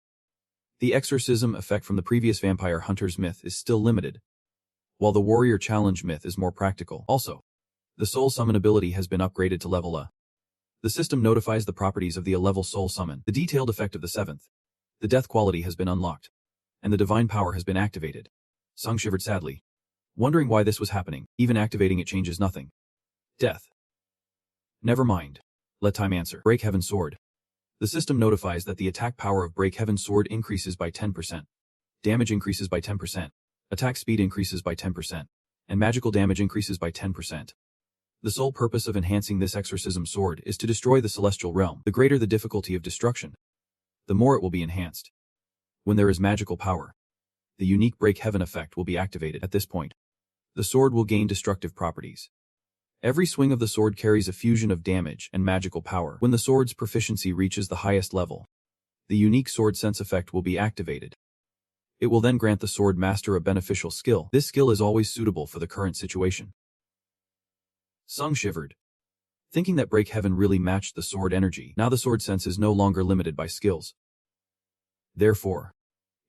The exorcism effect from the previous Vampire Hunter's myth is still limited, while the Warrior Challenge myth is more practical. Also, the Soul Summon ability has been upgraded to level A. The system notifies the properties of the A-level Soul Summon. The detailed effect of the 7th. The death quality has been unlocked, and the divine power has been activated. Sung shivered sadly, wondering why this was happening. Even activating it changes nothing. Death. Never mind. Let time answer. Break Heaven Sword. The system notifies that the attack power of Break Heaven Sword increases by 10%. Damage increases by 10%. Attack speed increases by 10%. And magical damage increases by 10%. The sole purpose of enhancing this exorcism sword is to destroy the celestial realm. The greater the difficulty of destruction, the more it will be enhanced. When there is magical power, the unique Break Heaven effect will be activated. At this point, the sword will gain destructive properties. Every swing of the sword carries a fusion of damage and magical power. When the sword's proficiency reaches the highest level, the unique sword sense effect will be activated. It will then grant the sword master a beneficial skill. This skill is always suitable for the current situation. Sung shivered, thinking that Break Heaven really matched the sword energy. Now the sword sense is no longer limited by skills. Therefore,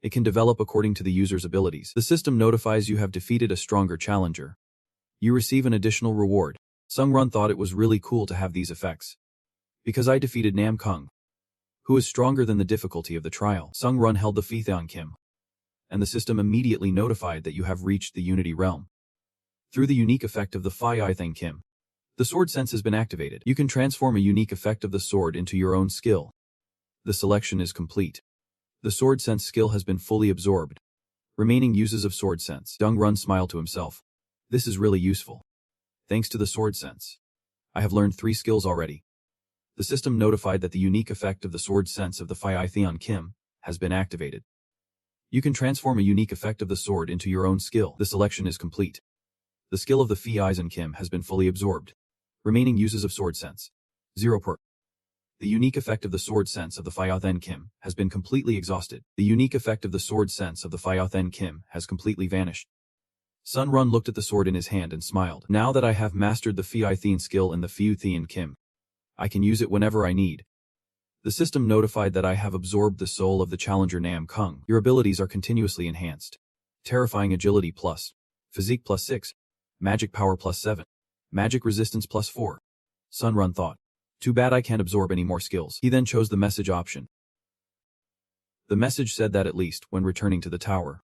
it can develop according to the user's abilities. The system notifies you have defeated a stronger challenger. You receive an additional reward. Sung Run thought it was really cool to have these effects. Because I defeated Nam Kung, who is stronger than the difficulty of the trial. Sung Run held the Phi-Theon Kim, and the system immediately notified that you have reached the Unity Realm. Through the unique effect of the Phi-Theon Kim, the sword sense has been activated. You can transform a unique effect of the sword into your own skill. The selection is complete. The sword sense skill has been fully absorbed. Remaining uses of sword sense. Dung Run smiled to himself. This is really useful. Thanks to the sword sense, I have learned 3 skills already. The system notified that the unique effect of the sword sense of the Phi-Theon Kim has been activated. You can transform a unique effect of the sword into your own skill. The selection is complete. The skill of the Phi-Theon Kim has been fully absorbed. Remaining uses of sword sense. 0 per. The unique effect of the sword sense of the Phi-Theon Kim has been completely exhausted. The unique effect of the sword sense of the Phi-Theon Kim has completely vanished. Sun Run looked at the sword in his hand and smiled. Now that I have mastered the Phi-Theon skill in the Phi-Theon Kim, I can use it whenever I need. The system notified that I have absorbed the soul of the challenger Nam Kung. Your abilities are continuously enhanced. Terrifying agility plus, physique plus 6, magic power plus 7. Magic resistance plus 4. Sun Run thought. Too bad I can't absorb any more skills. He then chose the message option. The message said that at least, when returning to the tower,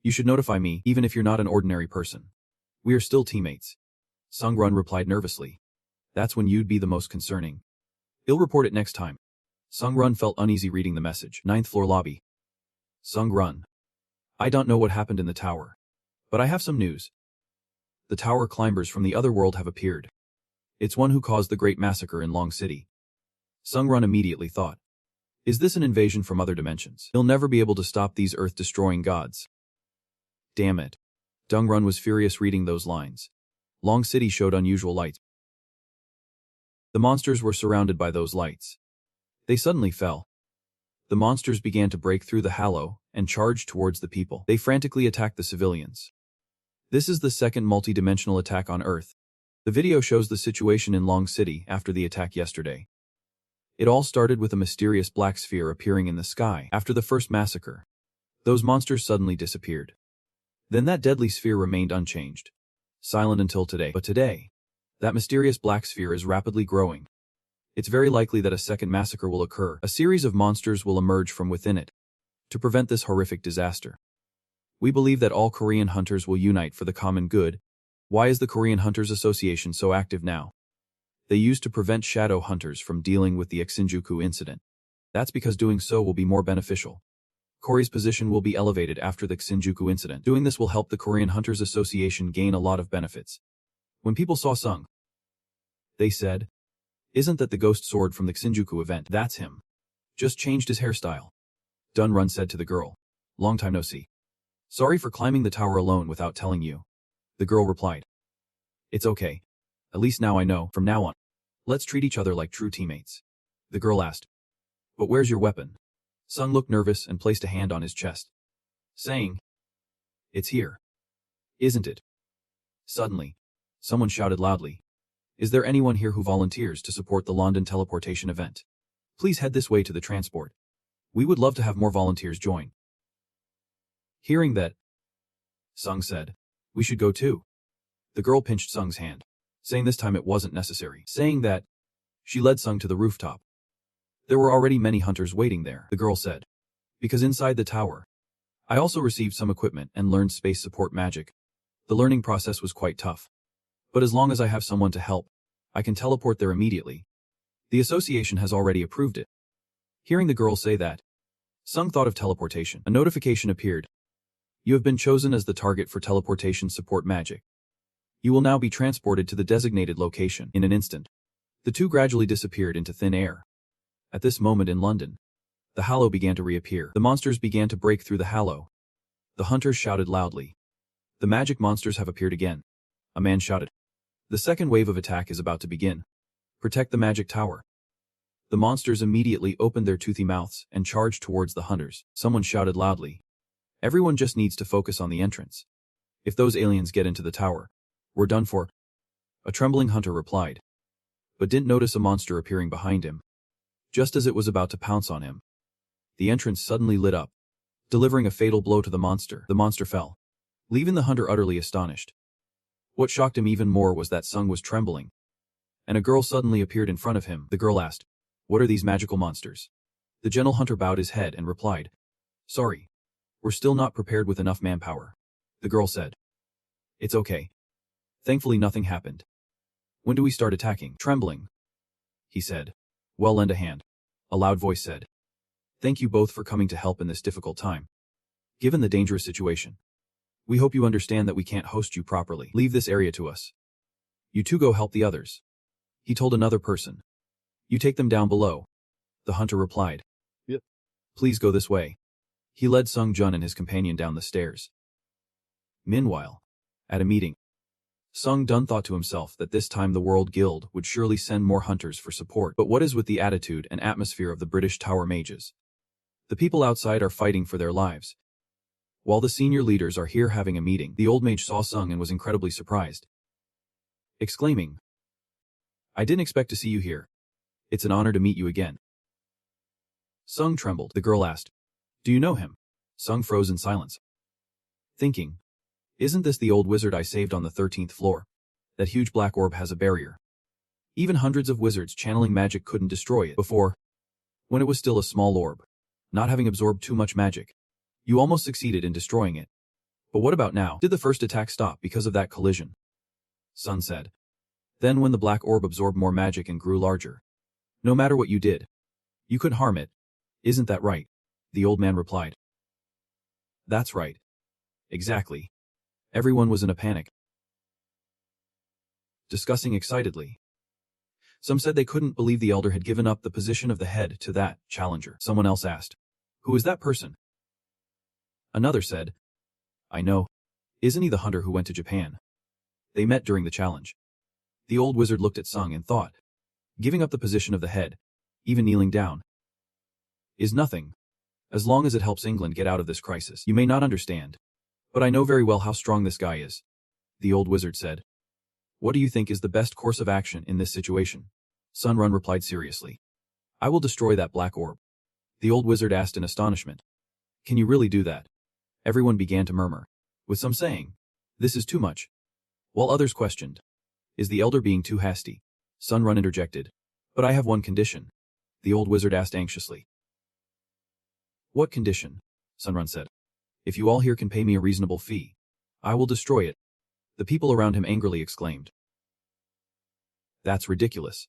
you should notify me, even if you're not an ordinary person. We are still teammates. Sung Run replied nervously. That's when you'd be the most concerning. I'll report it next time. Sung Run felt uneasy reading the message. 9th floor lobby. Sung Run. I don't know what happened in the tower, but I have some news. The tower climbers from the other world have appeared. It's one who caused the great massacre in Long City. Sung-run immediately thought. Is this an invasion from other dimensions? He'll never be able to stop these earth-destroying gods. Damn it. Dong-run was furious reading those lines. Long City showed unusual lights. The monsters were surrounded by those lights. They suddenly fell. The monsters began to break through the halo and charged towards the people. They frantically attacked the civilians. This is the second multi-dimensional attack on Earth. The video shows the situation in Long City after the attack yesterday. It all started with a mysterious black sphere appearing in the sky. After the first massacre, those monsters suddenly disappeared. Then that deadly sphere remained unchanged, silent until today. But today, that mysterious black sphere is rapidly growing. It's very likely that a second massacre will occur. A series of monsters will emerge from within it to prevent this horrific disaster. We believe that all Korean hunters will unite for the common good. Why is the Korean Hunters Association so active now? They used to prevent shadow hunters from dealing with the Shinjuku incident. That's because doing so will be more beneficial. Korea's position will be elevated after the Shinjuku incident. Doing this will help the Korean Hunters Association gain a lot of benefits. When people saw Sung, they said, "Isn't that the ghost sword from the Shinjuku event?" That's him. Just changed his hairstyle. Dun-run said to the girl. Long time no see. Sorry for climbing the tower alone without telling you. The girl replied. It's okay. At least now I know. From now on, let's treat each other like true teammates. The girl asked. But where's your weapon? Sung looked nervous and placed a hand on his chest, saying, It's here. Isn't it? Suddenly, someone shouted loudly. Is there anyone here who volunteers to support the London teleportation event? Please head this way to the transport. We would love to have more volunteers join. Hearing that, Sung said, We should go too. The girl pinched Sung's hand, saying this time it wasn't necessary. Saying that, she led Sung to the rooftop. There were already many hunters waiting there, the girl said. Because inside the tower, I also received some equipment and learned space support magic. The learning process was quite tough. But as long as I have someone to help, I can teleport there immediately. The association has already approved it. Hearing the girl say that, Sung thought of teleportation. A notification appeared. You have been chosen as the target for teleportation support magic. You will now be transported to the designated location. In an instant, the two gradually disappeared into thin air. At this moment in London, the halo began to reappear. The monsters began to break through the halo. The hunters shouted loudly. The magic monsters have appeared again. A man shouted. The second wave of attack is about to begin. Protect the magic tower. The monsters immediately opened their toothy mouths and charged towards the hunters. Someone shouted loudly. Everyone just needs to focus on the entrance. If those aliens get into the tower, we're done for. A trembling hunter replied, but didn't notice a monster appearing behind him. Just as it was about to pounce on him, the entrance suddenly lit up, delivering a fatal blow to the monster. The monster fell, leaving the hunter utterly astonished. What shocked him even more was that Sung was trembling, and a girl suddenly appeared in front of him. The girl asked, What are these magical monsters? The gentle hunter bowed his head and replied, Sorry, we're still not prepared with enough manpower. The girl said, It's okay. Thankfully nothing happened. When do we start attacking? Trembling, he said. Well, lend a hand. A loud voice said. Thank you both for coming to help in this difficult time. Given the dangerous situation, we hope you understand that we can't host you properly. Leave this area to us. You two go help the others. He told another person. You take them down below. The hunter replied. Yep. Please go this way. He led Sung Jun and his companion down the stairs. Meanwhile, at a meeting, Sung Dun thought to himself that this time the World Guild would surely send more hunters for support. But what is with the attitude and atmosphere of the British Tower mages? The people outside are fighting for their lives. While the senior leaders are here having a meeting, the old mage saw Sung and was incredibly surprised, exclaiming, I didn't expect to see you here. It's an honor to meet you again. Sung trembled. The girl asked, Do you know him? Sung froze in silence, thinking, Isn't this the old wizard I saved on the 13th floor? That huge black orb has a barrier. Even hundreds of wizards channeling magic couldn't destroy it before, when it was still a small orb, not having absorbed too much magic. You almost succeeded in destroying it. But what about now? Did the first attack stop because of that collision? Sun said. Then when the black orb absorbed more magic and grew larger, no matter what you did, you couldn't harm it. Isn't that right? The old man replied. That's right. Exactly. Everyone was in a panic, discussing excitedly. Some said they couldn't believe the elder had given up the position of the head to that challenger. Someone else asked, "Who is that person?" Another said, "I know. Isn't he the hunter who went to Japan? They met during the challenge." The old wizard looked at Sung and thought, giving up the position of the head, even kneeling down, is nothing, as long as it helps England get out of this crisis. You may not understand, but I know very well how strong this guy is, the old wizard said. What do you think is the best course of action in this situation? Sun Run replied seriously. I will destroy that black orb. The old wizard asked in astonishment. Can you really do that? Everyone began to murmur, with some saying, this is too much, while others questioned, is the elder being too hasty? Sun Run interjected, but I have one condition, the old wizard asked anxiously. What condition? Sun Run said. If you all here can pay me a reasonable fee, I will destroy it. The people around him angrily exclaimed. That's ridiculous.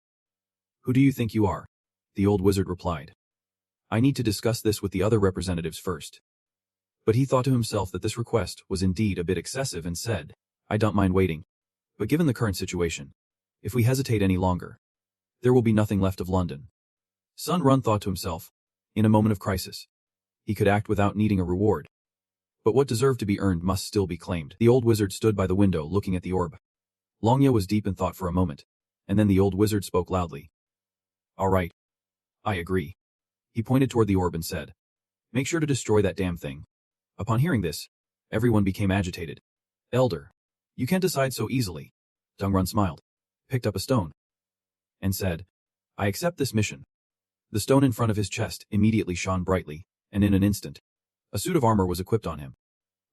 Who do you think you are? The old wizard replied. I need to discuss this with the other representatives first. But he thought to himself that this request was indeed a bit excessive and said, I don't mind waiting. But given the current situation, if we hesitate any longer, there will be nothing left of London. Sun Run thought to himself, in a moment of crisis, he could act without needing a reward. But what deserved to be earned must still be claimed. The old wizard stood by the window looking at the orb. Longya was deep in thought for a moment, and then the old wizard spoke loudly. All right. I agree. He pointed toward the orb and said, make sure to destroy that damn thing. Upon hearing this, everyone became agitated. Elder, you can't decide so easily. Dungrun smiled, picked up a stone, and said, I accept this mission. The stone in front of his chest immediately shone brightly, and in an instant, a suit of armor was equipped on him.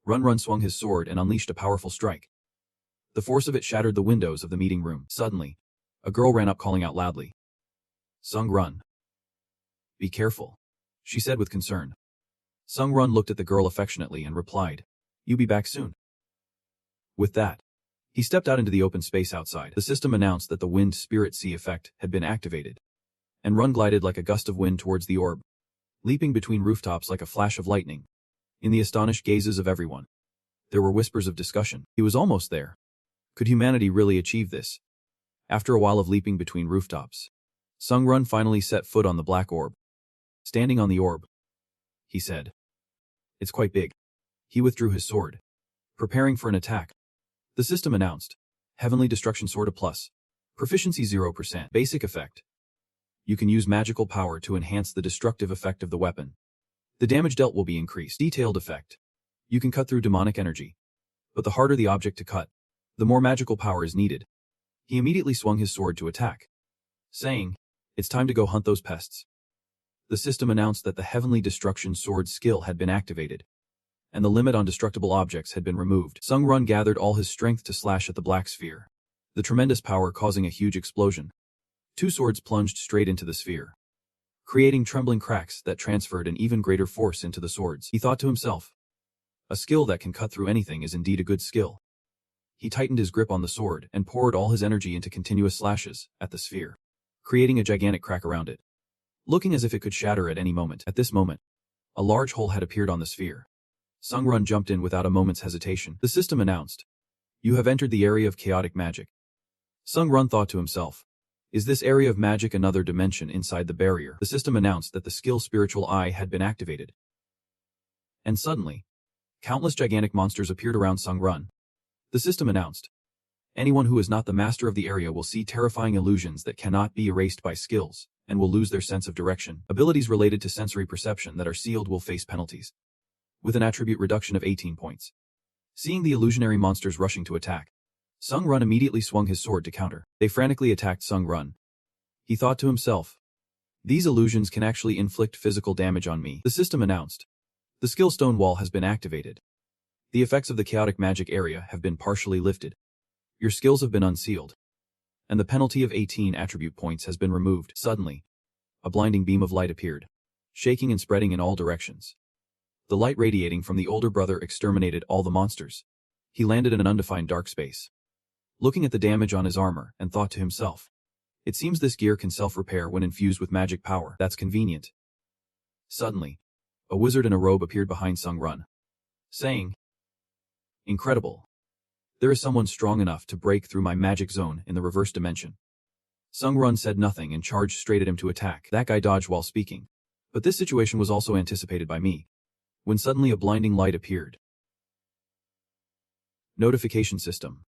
Run swung his sword and unleashed a powerful strike. The force of it shattered the windows of the meeting room. Suddenly, a girl ran up calling out loudly. Sung Run. Be careful, she said with concern. Sung Run looked at the girl affectionately and replied, You be back soon. With that, he stepped out into the open space outside. The system announced that the wind spirit sea effect had been activated, and Run glided like a gust of wind towards the orb, leaping between rooftops like a flash of lightning. In the astonished gazes of everyone, there were whispers of discussion. He was almost there. Could humanity really achieve this? After a while of leaping between rooftops, Sung Run finally set foot on the black orb. Standing on the orb, he said, It's quite big. He withdrew his sword, preparing for an attack. The system announced, Heavenly Destruction Sword A+, Proficiency 0%, Basic Effect. You can use magical power to enhance the destructive effect of the weapon. The damage dealt will be increased. Detailed Effect. You can cut through demonic energy, but the harder the object to cut, the more magical power is needed. He immediately swung his sword to attack, saying, It's time to go hunt those pests. The system announced that the Heavenly Destruction Sword skill had been activated, and the limit on destructible objects had been removed. Sung Run gathered all his strength to slash at the black sphere, the tremendous power causing a huge explosion. Two swords plunged straight into the sphere, creating trembling cracks that transferred an even greater force into the swords. He thought to himself, a skill that can cut through anything is indeed a good skill. He tightened his grip on the sword and poured all his energy into continuous slashes at the sphere, creating a gigantic crack around it, looking as if it could shatter at any moment. At this moment, a large hole had appeared on the sphere. Sung Run jumped in without a moment's hesitation. The system announced, You have entered the area of chaotic magic. Sung Run thought to himself, Is this area of magic another dimension inside the barrier? The system announced that the skill Spiritual Eye had been activated. And suddenly, countless gigantic monsters appeared around Sung Run. The system announced, Anyone who is not the master of the area will see terrifying illusions that cannot be erased by skills, and will lose their sense of direction. Abilities related to sensory perception that are sealed will face penalties, with an attribute reduction of 18 points. Seeing the illusionary monsters rushing to attack, Sung Run immediately swung his sword to counter. They frantically attacked Sung Run. He thought to himself, These illusions can actually inflict physical damage on me. The system announced, The skill stone wall has been activated. The effects of the chaotic magic area have been partially lifted. Your skills have been unsealed, and the penalty of 18 attribute points has been removed. Suddenly, a blinding beam of light appeared, shaking and spreading in all directions. The light radiating from the older brother exterminated all the monsters. He landed in an undefined dark space, looking at the damage on his armor, and thought to himself, It seems this gear can self-repair when infused with magic power. That's convenient. Suddenly, a wizard in a robe appeared behind Sung Run, saying, Incredible. There is someone strong enough to break through my magic zone in the reverse dimension. Sung Run said nothing and charged straight at him to attack. That guy dodged while speaking. But this situation was also anticipated by me. When suddenly a blinding light appeared. Notification system.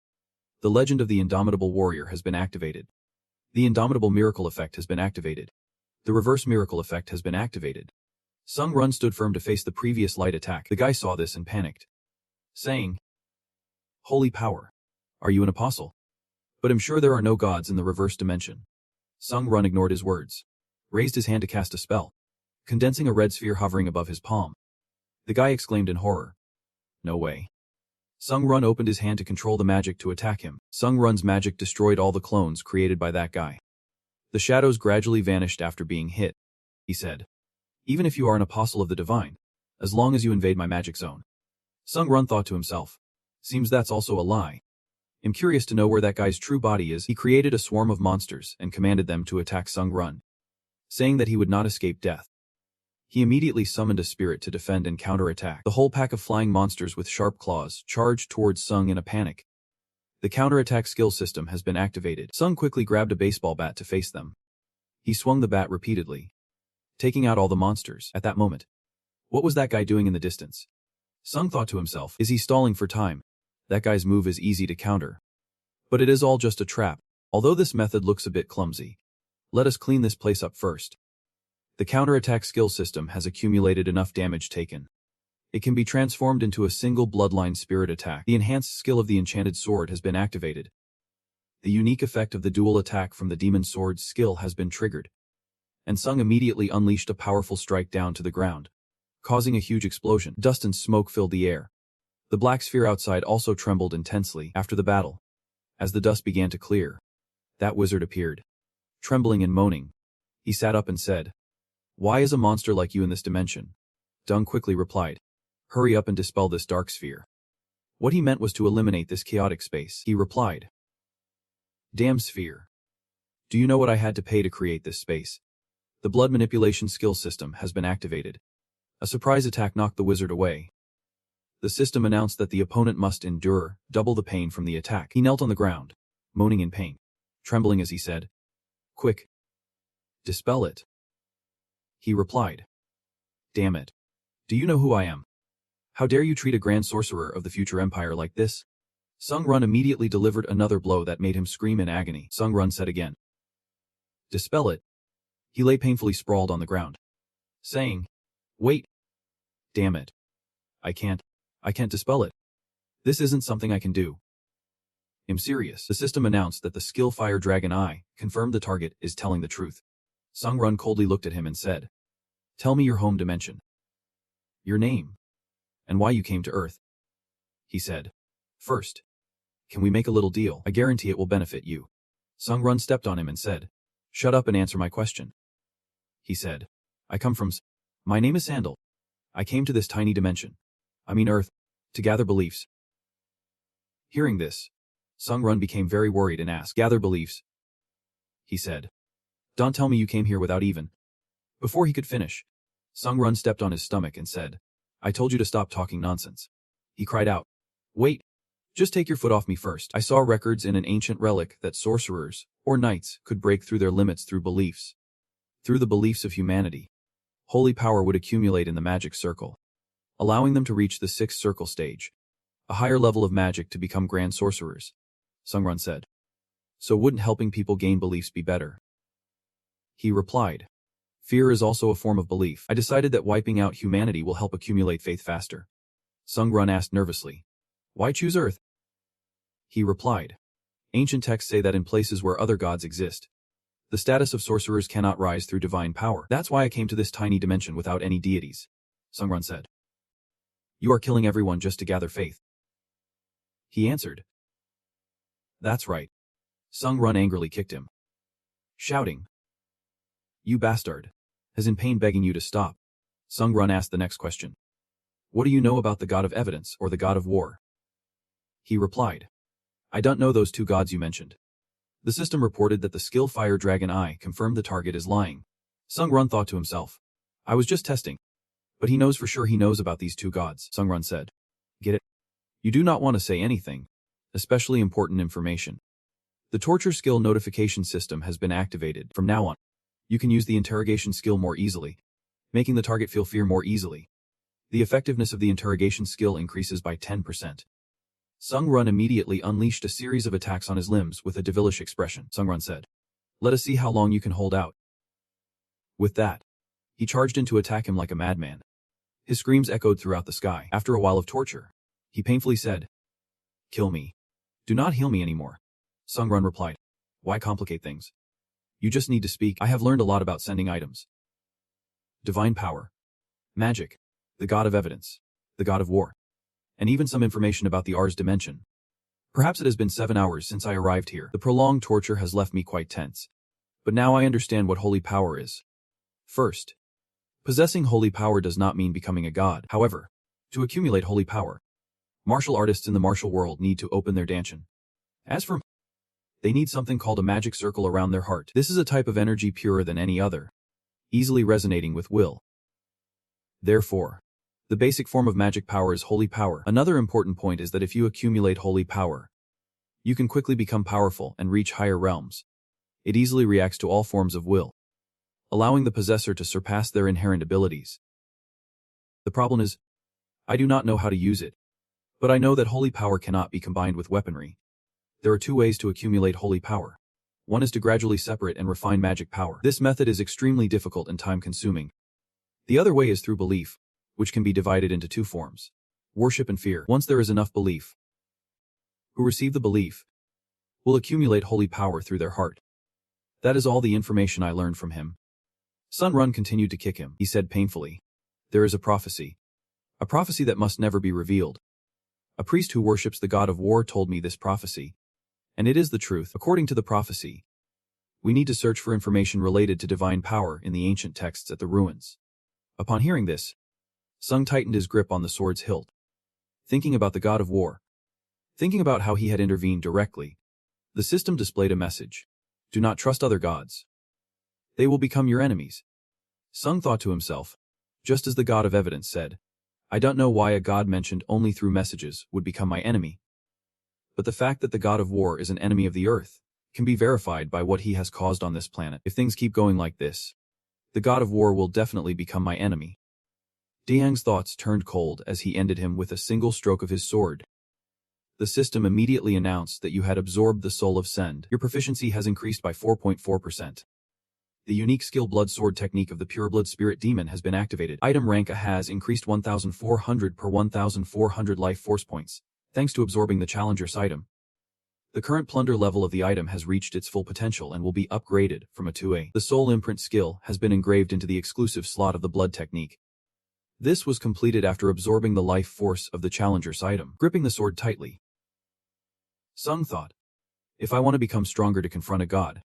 The legend of the indomitable warrior has been activated. The indomitable miracle effect has been activated. The reverse miracle effect has been activated. Sung Run stood firm to face the previous light attack. The guy saw this and panicked, saying, "Holy power! Are you an apostle? But I'm sure there are no gods in the reverse dimension." Sung Run ignored his words, raised his hand to cast a spell, condensing a red sphere hovering above his palm. The guy exclaimed in horror, "No way." Sung Run opened his hand to control the magic to attack him. Sung Run's magic destroyed all the clones created by that guy. The shadows gradually vanished after being hit. He said, "Even if you are an apostle of the divine, as long as you invade my magic zone." Sung Run thought to himself, "Seems that's also a lie. I'm curious to know where that guy's true body is." He created a swarm of monsters and commanded them to attack Sung Run, saying that he would not escape death. He immediately summoned a spirit to defend and counterattack. The whole pack of flying monsters with sharp claws charged towards Sung in a panic. The counterattack skill system has been activated. Sung quickly grabbed a baseball bat to face them. He swung the bat repeatedly, taking out all the monsters. At that moment, what was that guy doing in the distance? Sung thought to himself, is he stalling for time? That guy's move is easy to counter. But it is all just a trap. Although this method looks a bit clumsy, let us clean this place up first. The counterattack skill system has accumulated enough damage taken. It can be transformed into a single bloodline spirit attack. The enhanced skill of the enchanted sword has been activated. The unique effect of the dual attack from the demon sword's skill has been triggered. And Sung immediately unleashed a powerful strike down to the ground, causing a huge explosion. Dust and smoke filled the air. The black sphere outside also trembled intensely after the battle. As the dust began to clear, that wizard appeared. Trembling and moaning, he sat up and said, "Why is a monster like you in this dimension?" Dung quickly replied, "Hurry up and dispel this dark sphere." What he meant was to eliminate this chaotic space. He replied, "Damn sphere. Do you know what I had to pay to create this space?" The blood manipulation skill system has been activated. A surprise attack knocked the wizard away. The system announced that the opponent must endure double the pain from the attack. He knelt on the ground, moaning in pain, trembling as he said, "Quick. Dispel it." He replied, "Damn it. Do you know who I am? How dare you treat a grand sorcerer of the future empire like this?" Sung Run immediately delivered another blow that made him scream in agony. Sung Run said again, "Dispel it." He lay painfully sprawled on the ground, saying, "Wait. Damn it. I can't dispel it. This isn't something I can do. I'm serious." The system announced that the skill Fire Dragon Eye confirmed the target is telling the truth. Sung Run coldly looked at him and said, "Tell me your home dimension. Your name. And why you came to Earth." He said, "First, can we make a little deal? I guarantee it will benefit you." Sung Run stepped on him and said, "Shut up and answer my question." He said, "I come from My name is Sandal. I came to this tiny dimension, Earth, to gather beliefs." Hearing this, Sung Run became very worried and asked, "Gather beliefs?" He said, "Don't tell me you came here without even." Before he could finish, Sung Run stepped on his stomach and said, "I told you to stop talking nonsense." He cried out, "Wait, just take your foot off me first. I saw records in an ancient relic that sorcerers, or knights, could break through their limits through beliefs. Through the beliefs of humanity, holy power would accumulate in the magic circle, allowing them to reach the sixth circle stage, a higher level of magic to become grand sorcerers," Sung Run said. "So wouldn't helping people gain beliefs be better?" He replied, "Fear is also a form of belief. I decided that wiping out humanity will help accumulate faith faster." Sung Run asked nervously, "Why choose Earth?" He replied, "Ancient texts say that in places where other gods exist, the status of sorcerers cannot rise through divine power. That's why I came to this tiny dimension without any deities," Sung Run said. "You are killing everyone just to gather faith?" He answered, "That's right." Sung Run angrily kicked him, shouting, "You bastard. Is in pain begging you to stop." Sung Run asked the next question, "What do you know about the god of evidence or the god of war?" He replied, "I don't know those two gods you mentioned." The system reported that the skill Fire Dragon Eye confirmed the target is lying. Sung Run thought to himself, "I was just testing." But he knows for sure he knows about these two gods. Sung Run said, "Get it? You do not want to say anything, especially important information. The torture skill notification system has been activated. From now on, you can use the interrogation skill more easily, making the target feel fear more easily. The effectiveness of the interrogation skill increases by 10%. Sung-run immediately unleashed a series of attacks on his limbs with a devilish expression. Sung-run said, "Let us see how long you can hold out." With that, he charged in to attack him like a madman. His screams echoed throughout the sky. After a while of torture, he painfully said, "Kill me. Do not heal me anymore." Sung-run replied, "Why complicate things? You just need to speak. I have learned a lot about sending items. Divine power, magic, the god of evidence, the god of war, and even some information about the Ars dimension. Perhaps it has been 7 hours since I arrived here. The prolonged torture has left me quite tense. But now I understand what holy power is. First, possessing holy power does not mean becoming a god. However, to accumulate holy power, martial artists in the martial world need to open their danchan. As for they need something called a magic circle around their heart. This is a type of energy purer than any other, easily resonating with will. Therefore, the basic form of magic power is holy power. Another important point is that if you accumulate holy power, you can quickly become powerful and reach higher realms. It easily reacts to all forms of will, allowing the possessor to surpass their inherent abilities. The problem is, I do not know how to use it, but I know that holy power cannot be combined with weaponry. There are 2 ways to accumulate holy power. One is to gradually separate and refine magic power. This method is extremely difficult and time-consuming. The other way is through belief, which can be divided into 2 forms: worship and fear. Once there is enough belief, who receive the belief will accumulate holy power through their heart. That is all the information I learned from him. Sun-run continued to kick him. He said painfully, "There is a prophecy that must never be revealed. A priest who worships the god of war told me this prophecy, and it is the truth. According to the prophecy, we need to search for information related to divine power in the ancient texts at the ruins." Upon hearing this, Sung tightened his grip on the sword's hilt. Thinking about the god of war, thinking about how he had intervened directly, the system displayed a message: do not trust other gods. They will become your enemies. Sung thought to himself, just as the god of evidence said, I don't know why a god mentioned only through messages would become my enemy. But the fact that the god of war is an enemy of the earth can be verified by what he has caused on this planet. If things keep going like this, the god of war will definitely become my enemy. Diang's thoughts turned cold as he ended him with a single stroke of his sword. The system immediately announced that you had absorbed the soul of Send. Your proficiency has increased by 4.4%. The unique skill Blood Sword technique of the Pureblood Spirit Demon has been activated. Item rank has increased 1,400 per 1,400 life force points, thanks to absorbing the Challenger's item. The current plunder level of the item has reached its full potential and will be upgraded from a 2A. The Soul Imprint skill has been engraved into the exclusive slot of the Blood technique. This was completed after absorbing the life force of the Challenger's item. Gripping the sword tightly, Sung thought, if I want to become stronger to confront a god,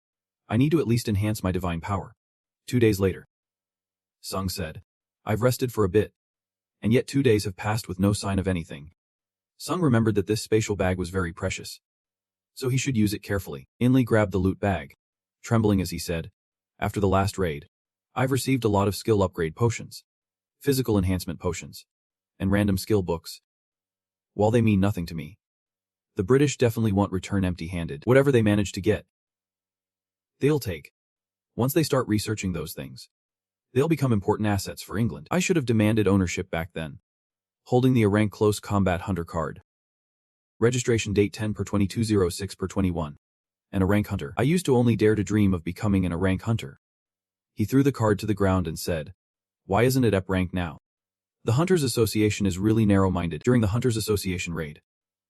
I need to at least enhance my divine power. 2 days later, Sung said, I've rested for a bit, and yet 2 days have passed with no sign of anything. Sung remembered that this spatial bag was very precious, so he should use it carefully. Inly grabbed the loot bag, trembling as he said, after the last raid, I've received a lot of skill upgrade potions, physical enhancement potions, and random skill books. While they mean nothing to me, the British definitely won't return empty-handed. Whatever they manage to get, they'll take. Once they start researching those things, they'll become important assets for England. I should have demanded ownership back then. Holding the A-rank close combat hunter card. Registration date 10 per 2206 per 21. And A-rank hunter. I used to only dare to dream of becoming an A-rank hunter. He threw the card to the ground and said, why isn't it up-rank now? The Hunters Association is really narrow-minded. During the Hunters Association raid,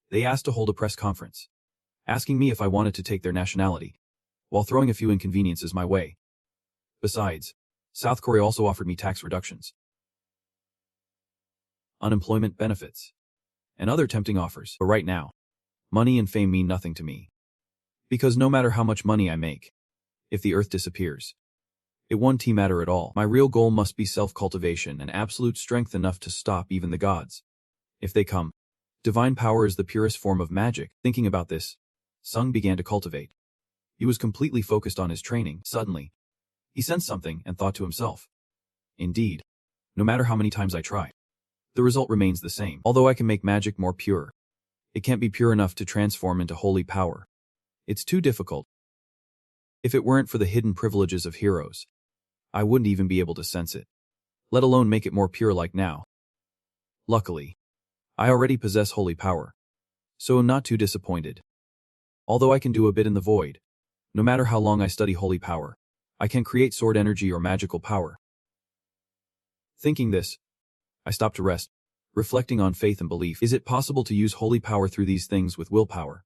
they asked to hold a press conference, asking me if I wanted to take their nationality, while throwing a few inconveniences my way. Besides, South Korea also offered me tax reductions, unemployment benefits, and other tempting offers. But right now, money and fame mean nothing to me. Because no matter how much money I make, if the earth disappears, it won't matter at all. My real goal must be self-cultivation and absolute strength enough to stop even the gods. If they come, divine power is the purest form of magic. Thinking about this, Sung began to cultivate. He was completely focused on his training. Suddenly, he sensed something and thought to himself, indeed, no matter how many times I try, the result remains the same. Although I can make magic more pure, it can't be pure enough to transform into holy power. It's too difficult. If it weren't for the hidden privileges of heroes, I wouldn't even be able to sense it, let alone make it more pure like now. Luckily, I already possess holy power, so I'm not too disappointed. Although I can do a bit in the void, no matter how long I study holy power, I can create sword energy or magical power. Thinking this, I stop to rest, reflecting on faith and belief. Is it possible to use holy power through these things with willpower?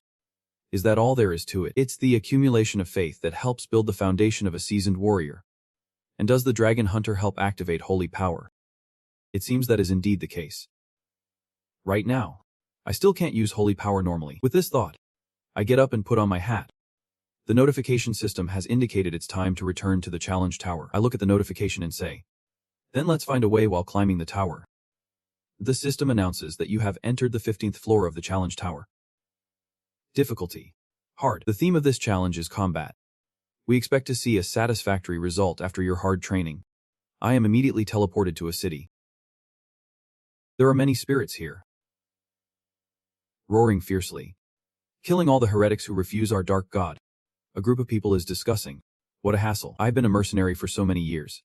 Is that all there is to it? It's the accumulation of faith that helps build the foundation of a seasoned warrior. And does the dragon hunter help activate holy power? It seems that is indeed the case. Right now, I still can't use holy power normally. With this thought, I get up and put on my hat. The notification system has indicated it's time to return to the challenge tower. I look at the notification and say, then let's find a way while climbing the tower. The system announces that you have entered the 15th floor of the challenge tower. Difficulty: hard. The theme of this challenge is combat. We expect to see a satisfactory result after your hard training. I am immediately teleported to a city. There are many spirits here, roaring fiercely, killing all the heretics who refuse our dark god. A group of people is discussing. What a hassle. I've been a mercenary for so many years,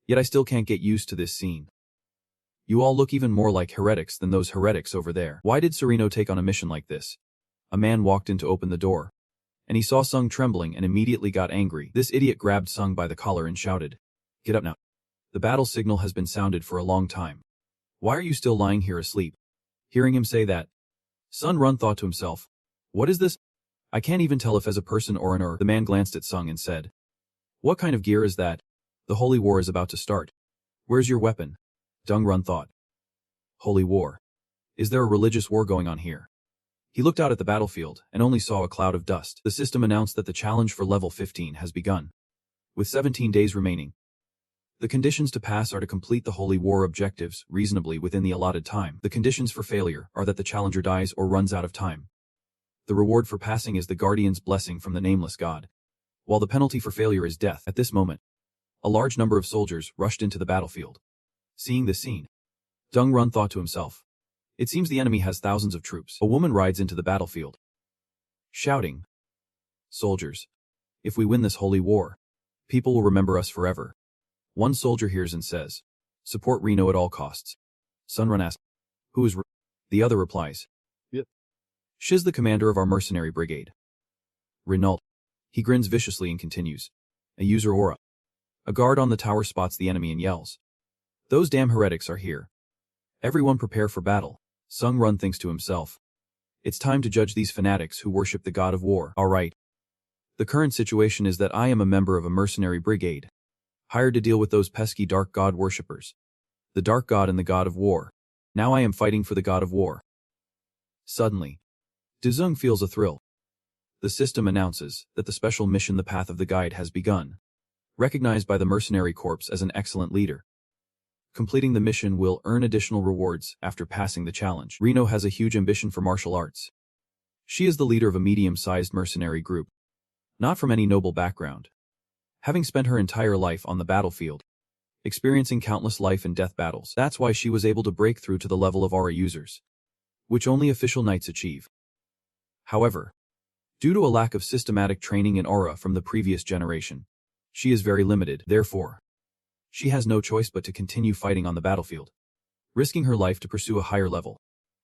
yet I still can't get used to this scene. You all look even more like heretics than those heretics over there. Why did Sereno take on a mission like this? A man walked in to open the door, and he saw Sung trembling and immediately got angry. This idiot grabbed Sung by the collar and shouted, "Get up now. The battle signal has been sounded for a long time. Why are you still lying here asleep?" Hearing him say that, Sun Run thought to himself, what is this? I can't even tell if as a person or an The man glanced at Sung and said, what kind of gear is that? The holy war is about to start. Where's your weapon? Dung Run thought. Holy war. Is there a religious war going on here? He looked out at the battlefield and only saw a cloud of dust. The system announced that the challenge for level 15 has begun, with 17 days remaining. The conditions to pass are to complete the holy war objectives reasonably within the allotted time. The conditions for failure are that the challenger dies or runs out of time. The reward for passing is the guardian's blessing from the nameless god, while the penalty for failure is death. At this moment, a large number of soldiers rushed into the battlefield. Seeing this scene, Dung Run thought to himself, it seems the enemy has thousands of troops. A woman rides into the battlefield, shouting, soldiers, if we win this holy war, people will remember us forever. One soldier hears and says, support Reno at all costs. Sun Run asks, who is The other replies, yep. Shiz, the commander of our mercenary brigade. Renault. He grins viciously and continues, a user aura. A guard on the tower spots the enemy and yells, those damn heretics are here. Everyone prepare for battle. Sung Run thinks to himself, it's time to judge these fanatics who worship the god of war. All right. The current situation is that I am a member of a mercenary brigade, hired to deal with those pesky dark god worshippers. The dark god and the god of war. Now I am fighting for the god of war. Suddenly, Dezung feels a thrill. The system announces that the special mission The Path of the Guide has begun, recognized by the mercenary corps as an excellent leader. Completing the mission will earn additional rewards after passing the challenge. Reno has a huge ambition for martial arts. She is the leader of a medium-sized mercenary group, not from any noble background. Having spent her entire life on the battlefield, experiencing countless life and death battles, that's why she was able to break through to the level of aura users, which only official knights achieve. However, due to a lack of systematic training in aura from the previous generation, she is very limited. Therefore, she has no choice but to continue fighting on the battlefield, risking her life to pursue a higher level.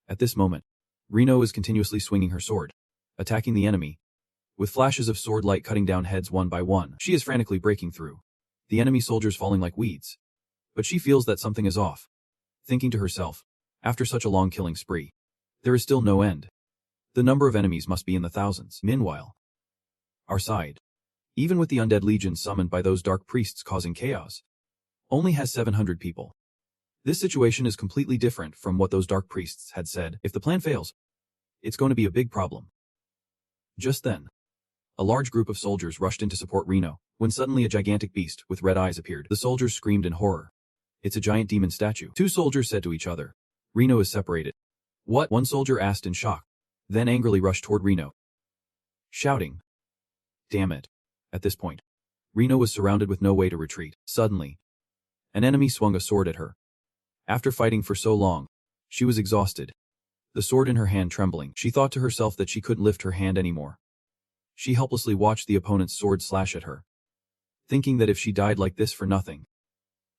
At this moment, Reno is continuously swinging her sword, attacking the enemy, with flashes of sword light cutting down heads one by one. She is frantically breaking through, the enemy soldiers falling like weeds. But she feels that something is off, thinking to herself, after such a long killing spree, there is still no end. The number of enemies must be in the thousands. Meanwhile, our side, even with the undead legion summoned by those dark priests causing chaos, only has 700 people. This situation is completely different from what those dark priests had said. If the plan fails, it's going to be a big problem. Just then, a large group of soldiers rushed in to support Reno, when suddenly a gigantic beast with red eyes appeared. The soldiers screamed in horror. It's a giant demon statue. Two soldiers said to each other, Reno is separated. What? One soldier asked in shock, then angrily rushed toward Reno, shouting, damn it. At this point, Reno was surrounded with no way to retreat. Suddenly, an enemy swung a sword at her. After fighting for so long, she was exhausted, the sword in her hand trembling. She thought to herself that she couldn't lift her hand anymore. She helplessly watched the opponent's sword slash at her, thinking that if she died like this for nothing,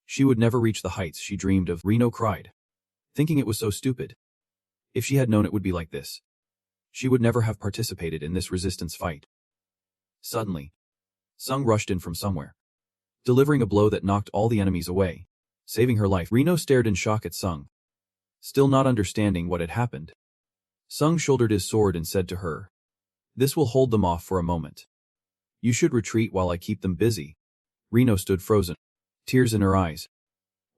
she would never reach the heights she dreamed of. Reno cried, thinking it was so stupid. If she had known it would be like this, she would never have participated in this resistance fight. Suddenly, Sung rushed in from somewhere, delivering a blow that knocked all the enemies away, saving her life. Reno stared in shock at Sung, still not understanding what had happened. Sung shouldered his sword and said to her, "This will hold them off for a moment. You should retreat while I keep them busy." Reno stood frozen, tears in her eyes,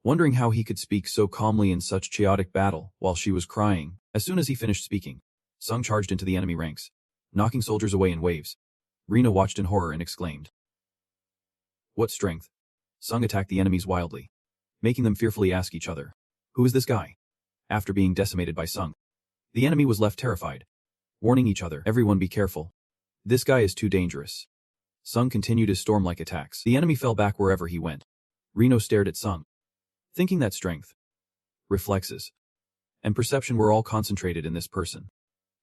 wondering how he could speak so calmly in such chaotic battle while she was crying. As soon as he finished speaking, Sung charged into the enemy ranks, knocking soldiers away in waves. Reno watched in horror and exclaimed, "What strength!" Sung attacked the enemies wildly, making them fearfully ask each other, "Who is this guy?" After being decimated by Sung, the enemy was left terrified, warning each other, "Everyone be careful. This guy is too dangerous." Sung continued his storm-like attacks. The enemy fell back wherever he went. Reno stared at Sung, thinking that strength, reflexes, and perception were all concentrated in this person,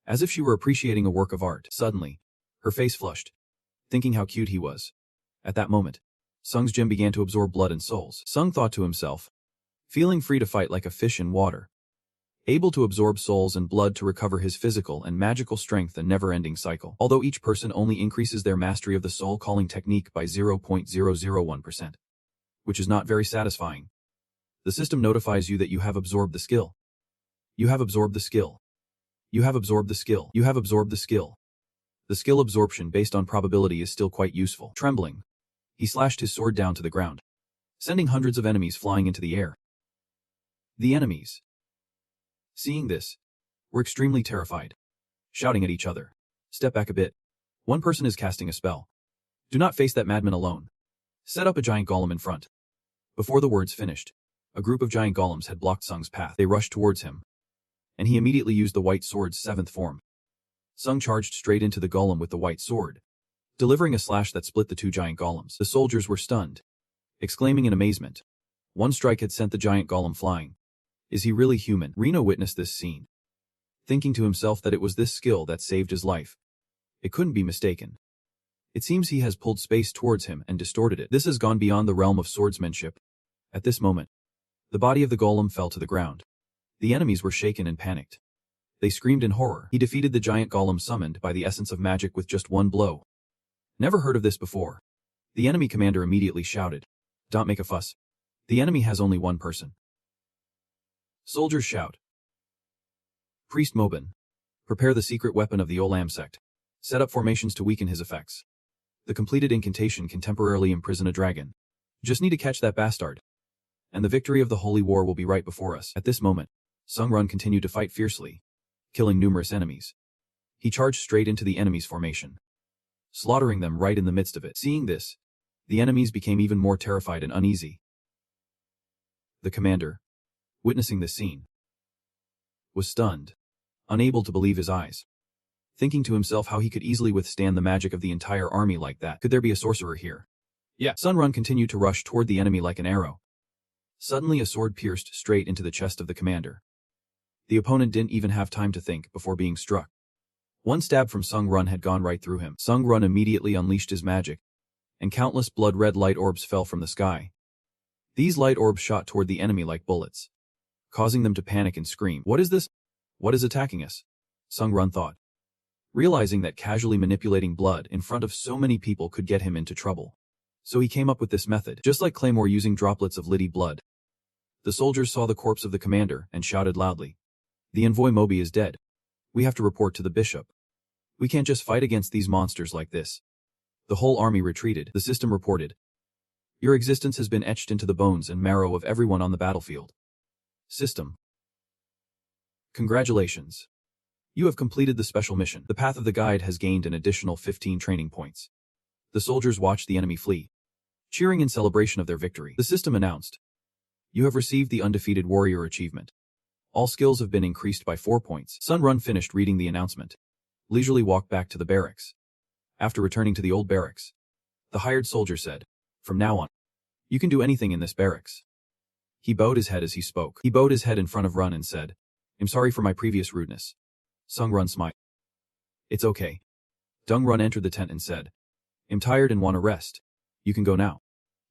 as if she were appreciating a work of art. Suddenly, her face flushed, thinking how cute he was. At that moment, Sung's gem began to absorb blood and souls. Sung thought to himself, feeling free to fight like a fish in water, able to absorb souls and blood to recover his physical and magical strength, a never-ending cycle. Although each person only increases their mastery of the soul-calling technique by 0.001%, which is not very satisfying, the system notifies you that you have absorbed the skill. You have absorbed the skill. You have absorbed the skill. You have absorbed the skill. The skill absorption based on probability is still quite useful. Trembling, he slashed his sword down to the ground, sending hundreds of enemies flying into the air. The enemies, seeing this, were extremely terrified, shouting at each other, "Step back a bit. One person is casting a spell. Do not face that madman alone. Set up a giant golem in front." Before the words finished, a group of giant golems had blocked Sung's path. They rushed towards him, and he immediately used the white sword's 7th form. Sung charged straight into the golem with the white sword, delivering a slash that split the two giant golems. The soldiers were stunned, exclaiming in amazement. One strike had sent the giant golem flying. Is he really human? Reno witnessed this scene, thinking to himself that it was this skill that saved his life. It couldn't be mistaken. It seems he has pulled space towards him and distorted it. This has gone beyond the realm of swordsmanship. At this moment, the body of the golem fell to the ground. The enemies were shaken and panicked. They screamed in horror. He defeated the giant golem summoned by the essence of magic with just one blow. Never heard of this before. The enemy commander immediately shouted, "Don't make a fuss. The enemy has only one person." Soldiers shout. Priest Mobin, prepare the secret weapon of the Olam sect. Set up formations to weaken his effects. The completed incantation can temporarily imprison a dragon. Just need to catch that bastard, and the victory of the holy war will be right before us. At this moment, Sung Run continued to fight fiercely, killing numerous enemies. He charged straight into the enemy's formation, slaughtering them right in the midst of it. Seeing this, the enemies became even more terrified and uneasy. The commander, witnessing this scene, was stunned, unable to believe his eyes, thinking to himself how he could easily withstand the magic of the entire army like that. Could there be a sorcerer here? Yeah. Sun Run continued to rush toward the enemy like an arrow. Suddenly a sword pierced straight into the chest of the commander. The opponent didn't even have time to think before being struck. One stab from Sung Run had gone right through him. Sung Run immediately unleashed his magic, and countless blood-red light orbs fell from the sky. These light orbs shot toward the enemy like bullets, causing them to panic and scream. What is this? What is attacking us? Sung Run thought, realizing that casually manipulating blood in front of so many people could get him into trouble. So he came up with this method, just like Claymore using droplets of Liddy blood. The soldiers saw the corpse of the commander and shouted loudly, "The envoy Moby is dead. We have to report to the bishop. We can't just fight against these monsters like this." The whole army retreated. The system reported, "Your existence has been etched into the bones and marrow of everyone on the battlefield." System. Congratulations. You have completed the special mission. The path of the guide has gained an additional 15 training points. The soldiers watched the enemy flee, cheering in celebration of their victory. The system announced, "You have received the Undefeated Warrior achievement. All skills have been increased by 4 points." Sun Run finished reading the announcement, leisurely walked back to the barracks. After returning to the old barracks, the hired soldier said, "From now on, you can do anything in this barracks." He bowed his head as he spoke. He bowed his head in front of Run and said, "I'm sorry for my previous rudeness." Sung Run smiled. "It's okay. Dung Run entered the tent and said, "I'm tired and want to rest. You can go now."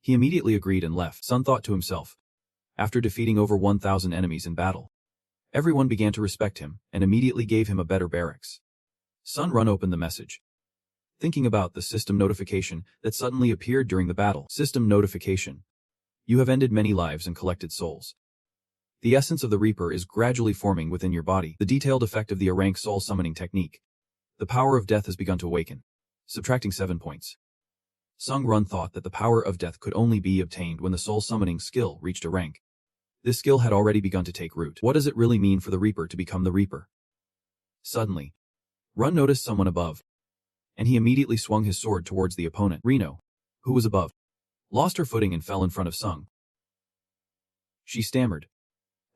He immediately agreed and left. Sun thought to himself, after defeating over 1,000 enemies in battle, everyone began to respect him and immediately gave him a better barracks. Sun Run opened the message, thinking about the system notification that suddenly appeared during the battle. System notification. You have ended many lives and collected souls. The essence of the Reaper is gradually forming within your body. The detailed effect of the A-rank soul summoning technique. The power of death has begun to awaken. Subtracting 7 points. Sung Run thought that the power of death could only be obtained when the soul summoning skill reached a rank. This skill had already begun to take root. What does it really mean for the Reaper to become the Reaper? Suddenly, Run noticed someone above, and he immediately swung his sword towards the opponent. Reno, who was above, lost her footing and fell in front of Sung. She stammered.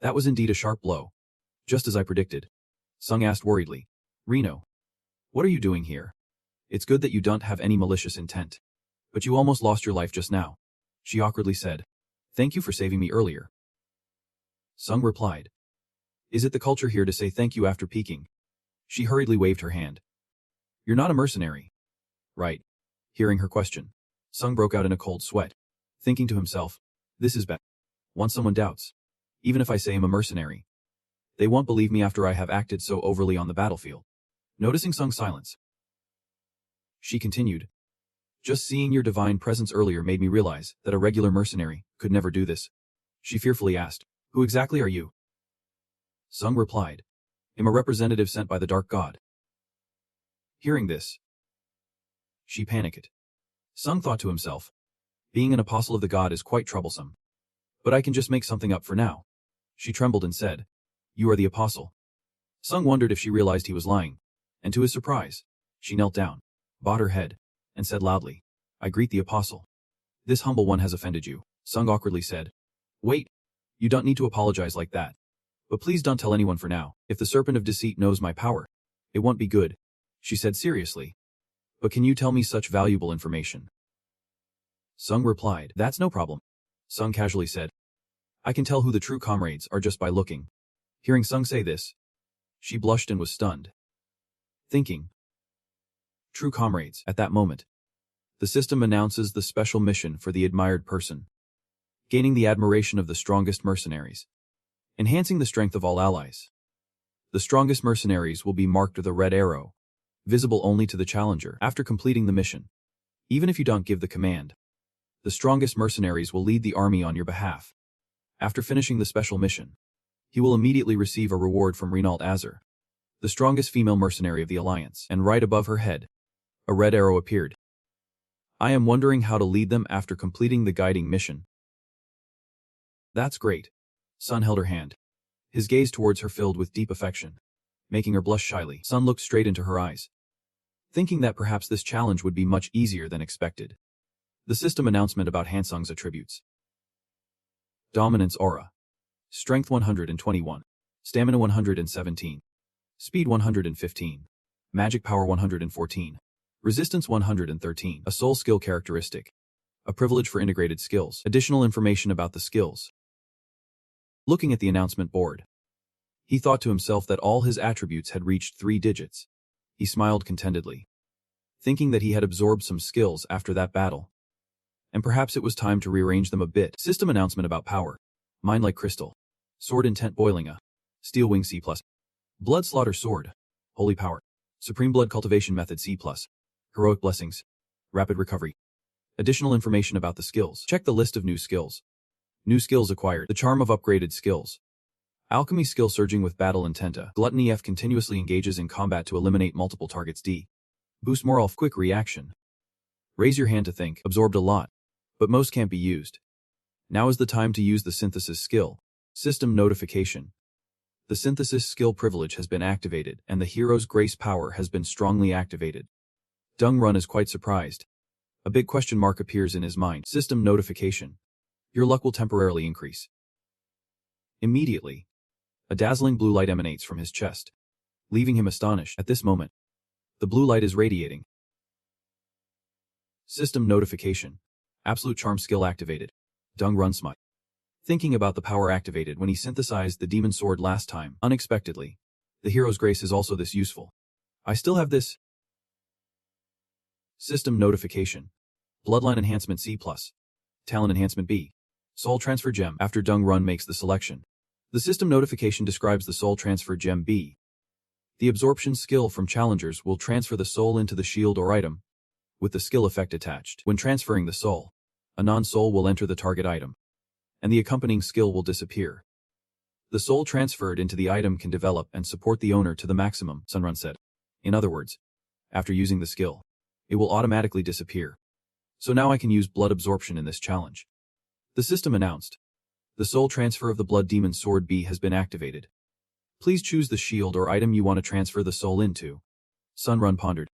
That was indeed a sharp blow. Just as I predicted. Sung asked worriedly, Reno, what are you doing here? It's good that you don't have any malicious intent. But you almost lost your life just now. She awkwardly said. Thank you for saving me earlier. Sung replied. Is it the culture here to say thank you after peeking? She hurriedly waved her hand. You're not a mercenary, right? Hearing her question, Sung broke out in a cold sweat, thinking to himself, this is bad. Once someone doubts, even if I say I'm a mercenary, they won't believe me after I have acted so overly on the battlefield. Noticing Sung's silence, she continued, just seeing your divine presence earlier made me realize that a regular mercenary could never do this. She fearfully asked, who exactly are you? Sung replied, I'm a representative sent by the Dark God. Hearing this, she panicked. Sung thought to himself, being an apostle of the god is quite troublesome. But I can just make something up for now. She trembled and said, you are the apostle. Sung wondered if she realized he was lying, and to his surprise, she knelt down, bowed her head, and said loudly, I greet the apostle. This humble one has offended you, Sung awkwardly said. Wait, you don't need to apologize like that. But please don't tell anyone for now. If the serpent of deceit knows my power, it won't be good, she said seriously. But can you tell me such valuable information? Sung replied, that's no problem. Sung casually said, I can tell who the true comrades are just by looking. Hearing Sung say this, she blushed and was stunned, thinking, true comrades. At that moment, the system announces the special mission for the admired person, gaining the admiration of the strongest mercenaries, enhancing the strength of all allies. The strongest mercenaries will be marked with a red arrow, visible only to the challenger. After completing the mission, even if you don't give the command, the strongest mercenaries will lead the army on your behalf. After finishing the special mission, he will immediately receive a reward from Renault Azur, the strongest female mercenary of the alliance, and right above her head, a red arrow appeared. I am wondering how to lead them after completing the guiding mission. That's great. Sun held her hand, his gaze towards her filled with deep affection, making her blush shyly. Sun looked straight into her eyes, thinking that perhaps this challenge would be much easier than expected. The system announcement about Hansung's attributes. Dominance aura. Strength 121. Stamina 117. Speed 115. Magic power 114. Resistance 113. A soul skill characteristic. A privilege for integrated skills. Additional information about the skills. Looking at the announcement board, he thought to himself that all his attributes had reached 3 digits. He smiled contentedly, thinking that he had absorbed some skills after that battle, and perhaps it was time to rearrange them a bit. System announcement about power. Mind like crystal. Sword intent boiling a. Steel wing C+. Blood slaughter sword. Holy power. Supreme blood cultivation method C+. Heroic blessings. Rapid recovery. Additional information about the skills. Check the list of new skills. New skills acquired. The charm of upgraded skills. Alchemy skill surging with battle intenta. Gluttony F continuously engages in combat to eliminate multiple targets D. Boost morale quick reaction. Raise your hand to think. Absorbed a lot, but most can't be used. Now is the time to use the synthesis skill. System notification. The synthesis skill privilege has been activated and the hero's grace power has been strongly activated. Dung Run is quite surprised. A big question mark appears in his mind. System notification. Your luck will temporarily increase. Immediately, a dazzling blue light emanates from his chest, leaving him astonished. At this moment, the blue light is radiating. System notification. Absolute charm skill activated. Dung Run smiled, thinking about the power activated when he synthesized the demon sword last time. Unexpectedly, the hero's grace is also this useful. I still have this. System notification. Bloodline enhancement C+. Talent enhancement B. Soul transfer gem. After Dung Run makes the selection, the system notification describes the soul transfer gem B. The absorption skill from challengers will transfer the soul into the shield or item, with the skill effect attached. When transferring the soul, a non-soul will enter the target item, and the accompanying skill will disappear. The soul transferred into the item can develop and support the owner to the maximum, Sunrun said. In other words, after using the skill, it will automatically disappear. So now I can use blood absorption in this challenge. The system announced. The soul transfer of the Blood Demon Sword B has been activated. Please choose the shield or item you want to transfer the soul into. Sunrun pondered.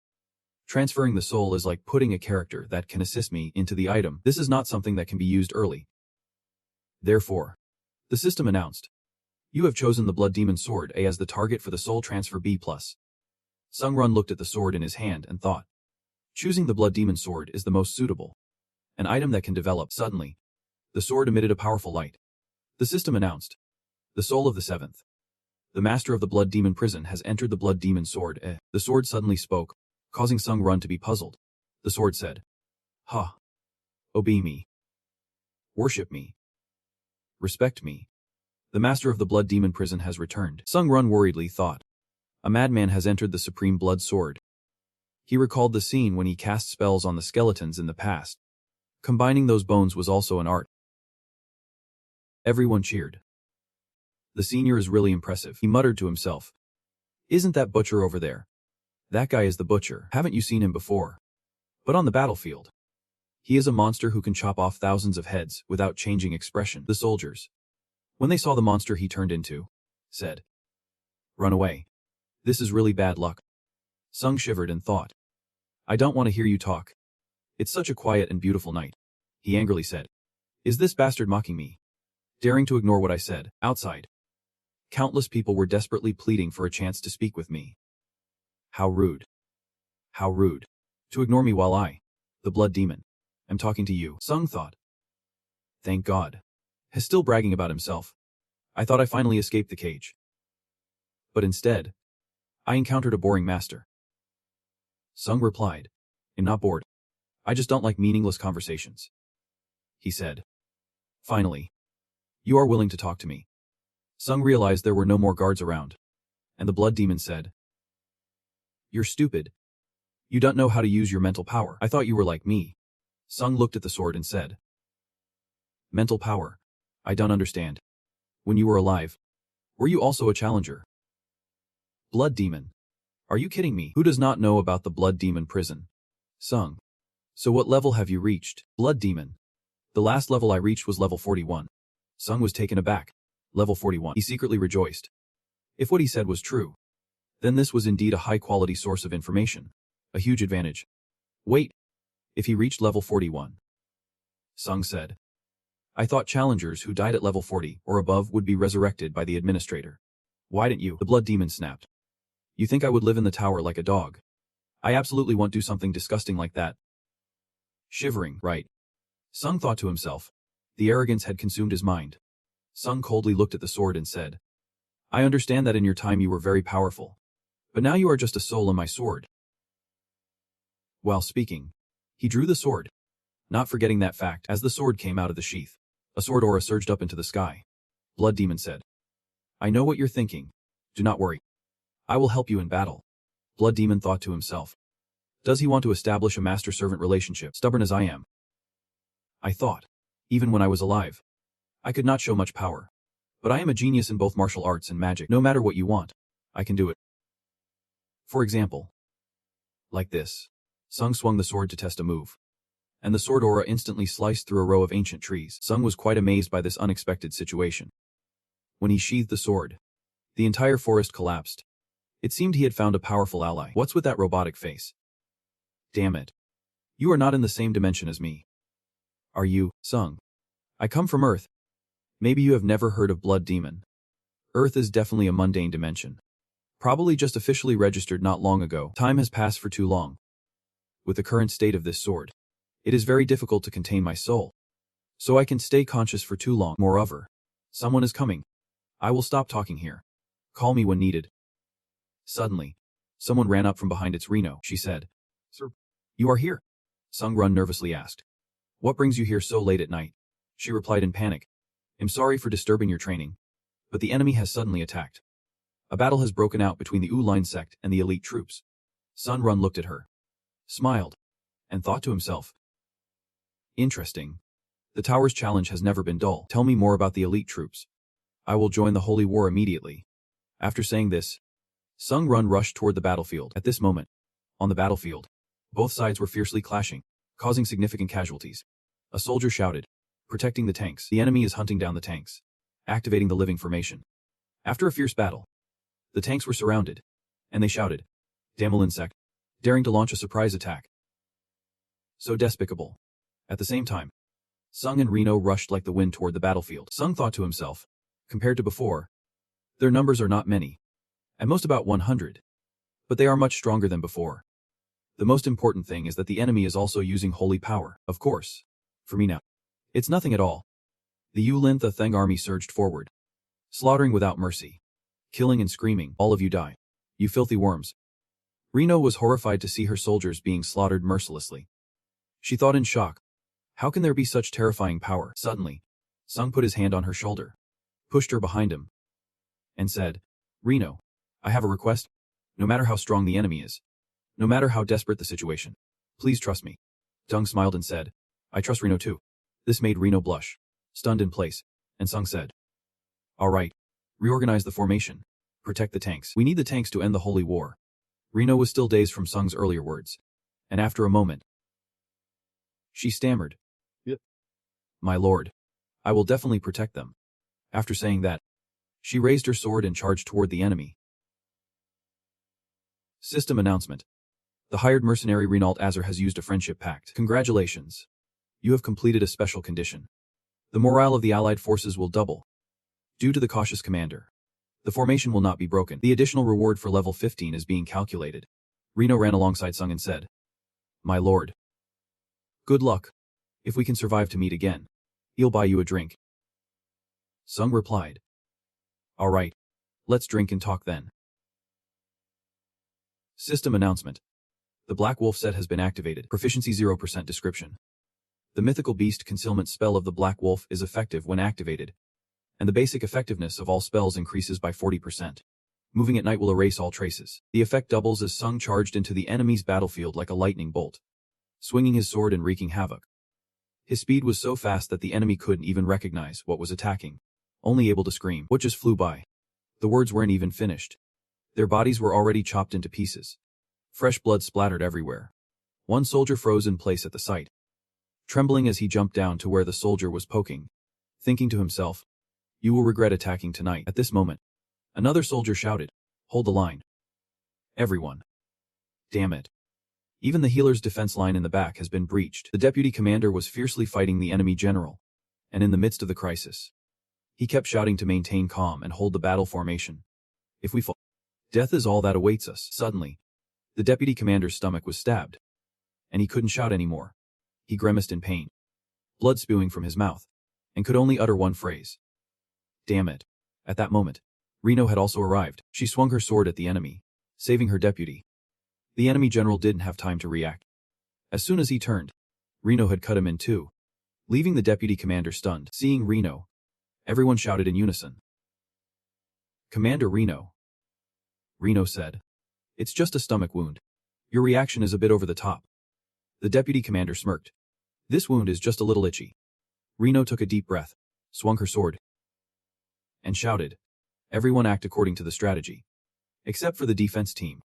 Transferring the soul is like putting a character that can assist me into the item. This is not something that can be used early. Therefore, the system announced. You have chosen the Blood Demon Sword A as the target for the soul transfer B+. Sunrun looked at the sword in his hand and thought. Choosing the Blood Demon Sword is the most suitable. An item that can develop suddenly. The sword emitted a powerful light. The system announced. The soul of the seventh. The master of the Blood Demon prison has entered the Blood Demon Sword A. The sword suddenly spoke, causing Sunrun to be puzzled. The sword said. Ha. Obey me. Worship me. Respect me. The master of the Blood Demon prison has returned. Sunrun worriedly thought. A madman has entered the Supreme Blood Sword. He recalled the scene when he cast spells on the skeletons in the past. Combining those bones was also an art. Everyone cheered. The senior is really impressive, he muttered to himself. Isn't that butcher over there? That guy is the butcher. Haven't you seen him before? But on the battlefield. He is a monster who can chop off thousands of heads without changing expression. The soldiers, when they saw the monster he turned into, said, Run away. This is really bad luck. Sung shivered and thought. I don't want to hear you talk. It's such a quiet and beautiful night. He angrily said. Is this bastard mocking me? Daring to ignore what I said, outside. Countless people were desperately pleading for a chance to speak with me. How rude. How rude. To ignore me while I, the Blood Demon, am talking to you, Sung thought. Thank God. He's still bragging about himself. I thought I finally escaped the cage. But instead, I encountered a boring master. Sung replied. I'm not bored. I just don't like meaningless conversations. He said. Finally. You are willing to talk to me. Sung realized there were no more guards around. And the Blood Demon said. You're stupid. You don't know how to use your mental power. I thought you were like me. Sung looked at the sword and said. Mental power. I don't understand. When you were alive, were you also a challenger? Blood Demon. Are you kidding me? Who does not know about the Blood Demon prison? Sung. So what level have you reached? Blood Demon. The last level I reached was level 41. Sung was taken aback. Level 41. He secretly rejoiced. If what he said was true, then this was indeed a high-quality source of information. A huge advantage. Wait. If he reached level 41. Sung said. I thought challengers who died at level 40 or above would be resurrected by the administrator. Why didn't you? The Blood Demon snapped. You think I would live in the tower like a dog? I absolutely won't do something disgusting like that. Shivering, right? Sung thought to himself. The arrogance had consumed his mind. Sung coldly looked at the sword and said, I understand that in your time you were very powerful. But now you are just a soul in my sword. While speaking, he drew the sword. Not forgetting that fact, as the sword came out of the sheath, a sword aura surged up into the sky. Blood Demon said, I know what you're thinking. Do not worry. I will help you in battle. Blood Demon thought to himself. Does he want to establish a master-servant relationship, stubborn as I am? I thought, even when I was alive, I could not show much power. But I am a genius in both martial arts and magic. No matter what you want, I can do it. For example, like this. Sung swung the sword to test a move. And the sword aura instantly sliced through a row of ancient trees. Sung was quite amazed by this unexpected situation. When he sheathed the sword, the entire forest collapsed. It seemed he had found a powerful ally. What's with that robotic face? Damn it. You are not in the same dimension as me. Are you, Sung? I come from Earth. Maybe you have never heard of Blood Demon. Earth is definitely a mundane dimension. Probably just officially registered not long ago. Time has passed for too long. With the current state of this sword, it is very difficult to contain my soul. So I can stay conscious for too long. Moreover, someone is coming. I will stop talking here. Call me when needed. Suddenly, someone ran up from behind its Reno, she said. Sir, You are here? Sung Run nervously asked. What brings you here so late at night? She replied in panic. I'm sorry for disturbing your training, but the enemy has suddenly attacked. A battle has broken out between the Line sect and the elite troops. Sun Run looked at her, smiled, and thought to himself. Interesting. The tower's challenge has never been dull. Tell me more about the elite troops. I will join the holy war immediately. After saying this, Sung Run rushed toward the battlefield. At this moment, on the battlefield, both sides were fiercely clashing, causing significant casualties. A soldier shouted, protecting the tanks. The enemy is hunting down the tanks, activating the living formation. After a fierce battle, the tanks were surrounded, and they shouted, Duel sect, daring to launch a surprise attack. So despicable. At the same time, Sung and Reno rushed like the wind toward the battlefield. Sung thought to himself, compared to before, their numbers are not many, at most about 100, but they are much stronger than before. The most important thing is that the enemy is also using holy power. Of course, for me now, it's nothing at all. The Yulin Theng army surged forward, slaughtering without mercy, killing and screaming, all of you die, you filthy worms. Reno was horrified to see her soldiers being slaughtered mercilessly. She thought in shock, how can there be such terrifying power? Suddenly, Sung put his hand on her shoulder, pushed her behind him, and said, Reno, I have a request. No matter how strong the enemy is, no matter how desperate the situation, please trust me. Sung smiled and said, I trust Reno too. This made Reno blush, stunned in place, and Sung said, all right, reorganize the formation, protect the tanks. We need the tanks to end the holy war. Reno was still dazed from Sung's earlier words, and after a moment, she stammered, Yep. My lord, I will definitely protect them. After saying that, she raised her sword and charged toward the enemy. System announcement. The hired mercenary Renault Azar has used a friendship pact. Congratulations. You have completed a special condition. The morale of the allied forces will double. Due to the cautious commander, the formation will not be broken. The additional reward for level 15 is being calculated. Reno ran alongside Sung and said, My lord. Good luck. If we can survive to meet again, he'll buy you a drink. Sung replied, all right, let's drink and talk then. System announcement. The Black Wolf set has been activated. Proficiency 0% description. The mythical beast concealment spell of the Black Wolf is effective when activated, and the basic effectiveness of all spells increases by 40%. Moving at night will erase all traces. The effect doubles as Sung charged into the enemy's battlefield like a lightning bolt, swinging his sword and wreaking havoc. His speed was so fast that the enemy couldn't even recognize what was attacking, only able to scream. What just flew by? The words weren't even finished. Their bodies were already chopped into pieces. Fresh blood splattered everywhere. One soldier froze in place at the sight, trembling as he jumped down to where the soldier was poking, thinking to himself, you will regret attacking tonight. At this moment, another soldier shouted, hold the line. Everyone. Damn it. Even the healer's defense line in the back has been breached. The deputy commander was fiercely fighting the enemy general, and in the midst of the crisis, he kept shouting to maintain calm and hold the battle formation. If we fall, death is all that awaits us. Suddenly, the deputy commander's stomach was stabbed, and he couldn't shout anymore. He grimaced in pain, blood spewing from his mouth, and could only utter one phrase. Damn it. At that moment, Reno had also arrived. She swung her sword at the enemy, saving her deputy. The enemy general didn't have time to react. As soon as he turned, Reno had cut him in two, leaving the deputy commander stunned. Seeing Reno, everyone shouted in unison. Commander Reno. Reno said, it's just a stomach wound. Your reaction is a bit over the top. The deputy commander smirked. This wound is just a little itchy. Reno took a deep breath, swung her sword, and shouted, everyone act according to the strategy. Except for the defense team.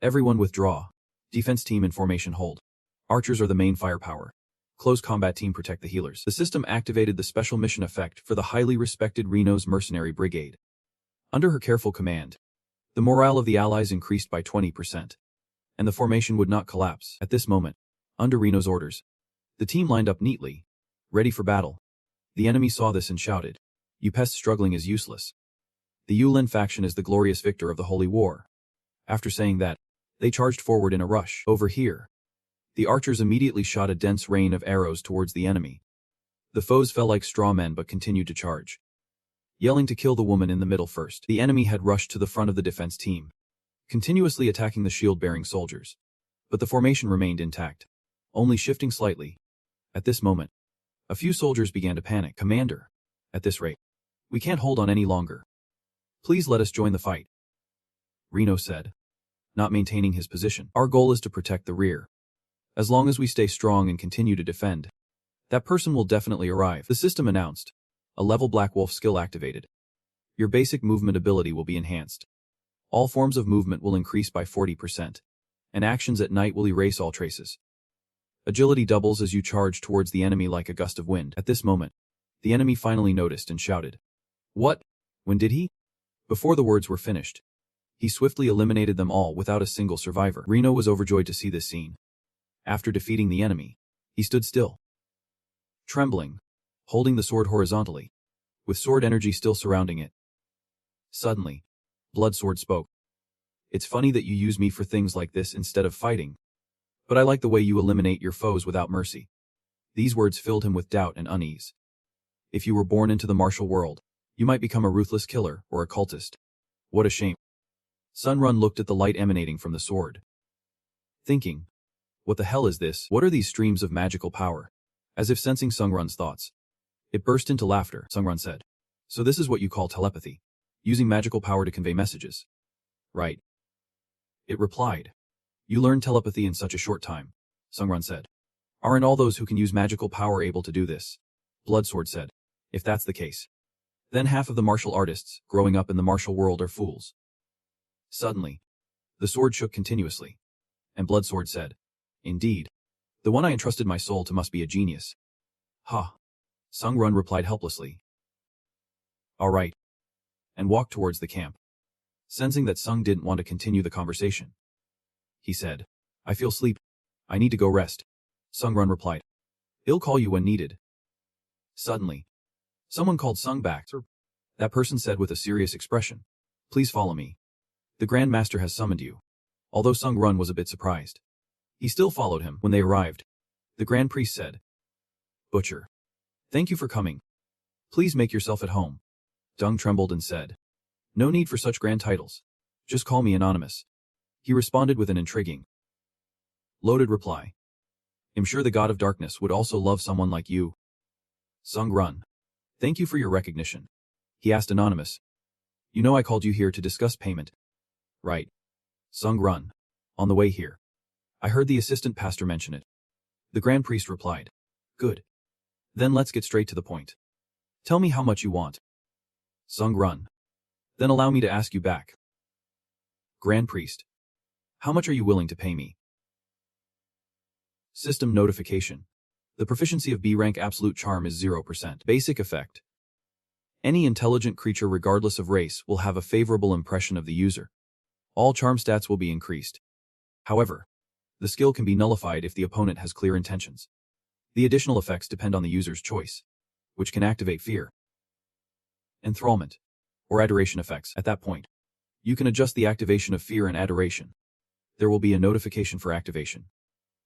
Everyone withdraw. Defense team in formation hold. Archers are the main firepower. Close combat team protect the healers. The system activated the special mission effect for the highly respected Reno's mercenary brigade. Under her careful command, the morale of the allies increased by 20%, and the formation would not collapse. At this moment, under Reno's orders, the team lined up neatly, ready for battle. The enemy saw this and shouted, you pests, struggling is useless. The Yulin faction is the glorious victor of the Holy War. After saying that, they charged forward in a rush. Over here, the archers immediately shot a dense rain of arrows towards the enemy. The foes fell like straw men but continued to charge, yelling to kill the woman in the middle first. The enemy had rushed to the front of the defense team, continuously attacking the shield-bearing soldiers. but the formation remained intact, only shifting slightly. At this moment, a few soldiers began to panic. "Commander, at this rate, we can't hold on any longer. Please let us join the fight," Reno said, not maintaining his position. "Our goal is to protect the rear. As long as we stay strong and continue to defend, that person will definitely arrive." The system announced. A level Black Wolf skill activated. Your basic movement ability will be enhanced. All forms of movement will increase by 40%, and actions at night will erase all traces. Agility doubles as you charge towards the enemy like a gust of wind. At this moment, the enemy finally noticed and shouted, "What? When did he?" Before the words were finished, he swiftly eliminated them all without a single survivor. Reno was overjoyed to see this scene. After defeating the enemy, he stood still, trembling, holding the sword horizontally, with sword energy still surrounding it. Suddenly, Bloodsword spoke. "It's funny that you use me for things like this instead of fighting, but I like the way you eliminate your foes without mercy." These words filled him with doubt and unease. If you were born into the martial world, you might become a ruthless killer or a cultist. What a shame. Sunrun looked at the light emanating from the sword, thinking, "What the hell is this? What are these streams of magical power?" As if sensing Sunrun's thoughts, it burst into laughter. Sunrun said, "So this is what you call telepathy, using magical power to convey messages, right?" It replied, "You learned telepathy in such a short time," Sunrun said. "Aren't all those who can use magical power able to do this?" Bloodsword said, "If that's the case, then half of the martial artists growing up in the martial world are fools." Suddenly, the sword shook continuously, and Bloodsword said, "Indeed, the one I entrusted my soul to must be a genius." "Ha!" Sunrun replied helplessly. "All right," and walked towards the camp. Sensing that Sung didn't want to continue the conversation, he said, "I feel sleep. I need to go rest." Sunrun replied, "I'll call you when needed." Suddenly, someone called Sung back. That person said with a serious expression, "Please follow me. The Grand Master has summoned you." Although Sunrun was a bit surprised, he still followed him. When they arrived, the Grand Priest said, "Butcher, thank you for coming. Please make yourself at home." Dung trembled and said, "No need for such grand titles. Just call me Anonymous." He responded with an intriguing, loaded reply. "I'm sure the God of Darkness would also love someone like you." Sunrun, "Thank you for your recognition." He asked Anonymous, "You know I called you here to discuss payment, right?" Sunrun, "On the way here, I heard the assistant pastor mention it." The Grand Priest replied, "Good. Then let's get straight to the point. Tell me how much you want." Sunrun, "Then allow me to ask you back." Grand Priest, "How much are you willing to pay me?" System notification. The proficiency of B rank absolute charm is 0%. Basic effect. Any intelligent creature regardless of race will have a favorable impression of the user. All charm stats will be increased. However, the skill can be nullified if the opponent has clear intentions. The additional effects depend on the user's choice, which can activate fear, enthrallment, or adoration effects. At that point, you can adjust the activation of fear and adoration. There will be a notification for activation,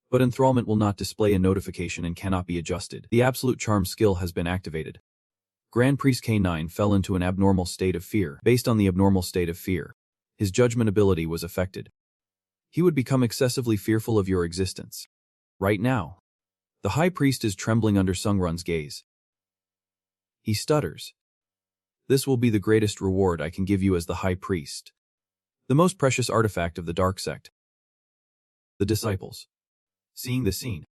but enthrallment will not display a notification and cannot be adjusted. The absolute charm skill has been activated. Grand Priest K9 fell into an abnormal state of fear. Based on the abnormal state of fear, his judgment ability was affected. He would become excessively fearful of your existence. Right now, the High Priest is trembling under Sunrun's gaze. He stutters. "This will be the greatest reward I can give you as the High Priest. The most precious artifact of the Dark Sect." The disciples, seeing the scene,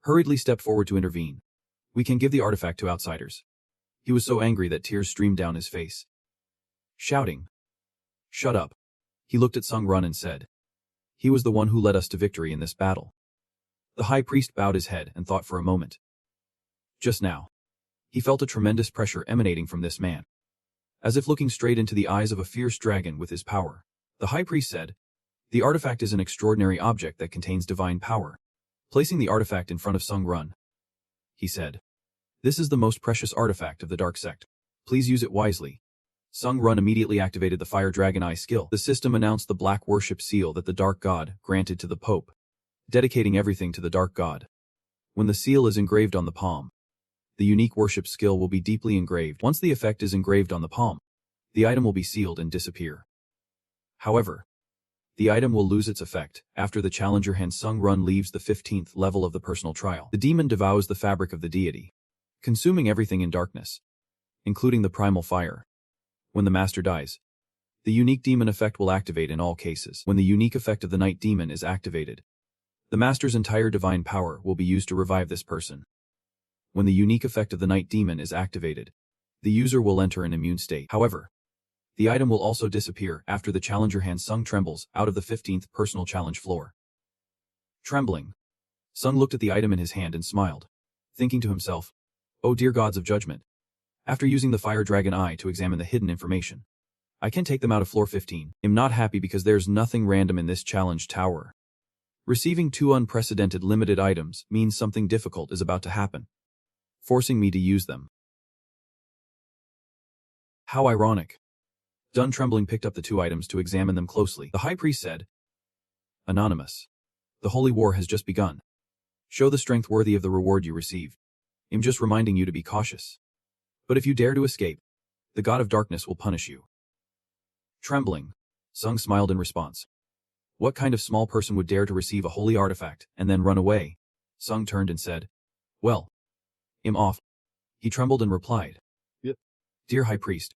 hurriedly stepped forward to intervene. "We can give the artifact to outsiders." He was so angry that tears streamed down his face. Shouting, "Shut up." He looked at Sunrun and said, "He was the one who led us to victory in this battle." The High Priest bowed his head and thought for a moment. Just now, he felt a tremendous pressure emanating from this man. As if looking straight into the eyes of a fierce dragon with his power, the High Priest said, "The artifact is an extraordinary object that contains divine power." Placing the artifact in front of Sunrun, he said, "This is the most precious artifact of the Dark Sect. Please use it wisely." Sunrun immediately activated the Fire Dragon Eye skill. The system announced the Black Worship seal that the Dark God granted to the Pope, dedicating everything to the Dark God. When the seal is engraved on the palm, the unique worship skill will be deeply engraved. Once the effect is engraved on the palm, the item will be sealed and disappear. However, The item will lose its effect after the challenger Hansung run leaves the 15th level of the personal trial. The demon devours the fabric of the deity, consuming everything in darkness, including the primal fire. When the master dies, the unique demon effect will activate in all cases. When the unique effect of the night demon is activated, the master's entire divine power will be used to revive this person. When the unique effect of the night demon is activated, the user will enter an immune state. However, the item will also disappear after the challenger Hansung trembles out of the 15th personal challenge floor. Trembling, Sung looked at the item in his hand and smiled, thinking to himself, "Oh dear gods of judgment. After using the fire dragon eye to examine the hidden information, I can take them out of floor 15. I'm not happy because there's nothing random in this challenge tower. Receiving 2 unprecedented limited items means something difficult is about to happen, forcing me to use them. How ironic." Done trembling picked up the 2 items to examine them closely. The high priest said, "Anonymous. The holy war has just begun. Show the strength worthy of the reward you receive. I'm just reminding you to be cautious. But if you dare to escape, the god of darkness will punish you." Trembling, Sung smiled in response. What kind of small person would dare to receive a holy artifact and then run away? Sung turned and said, "Well, I'm off." He trembled and replied, "Yep. Dear High Priest."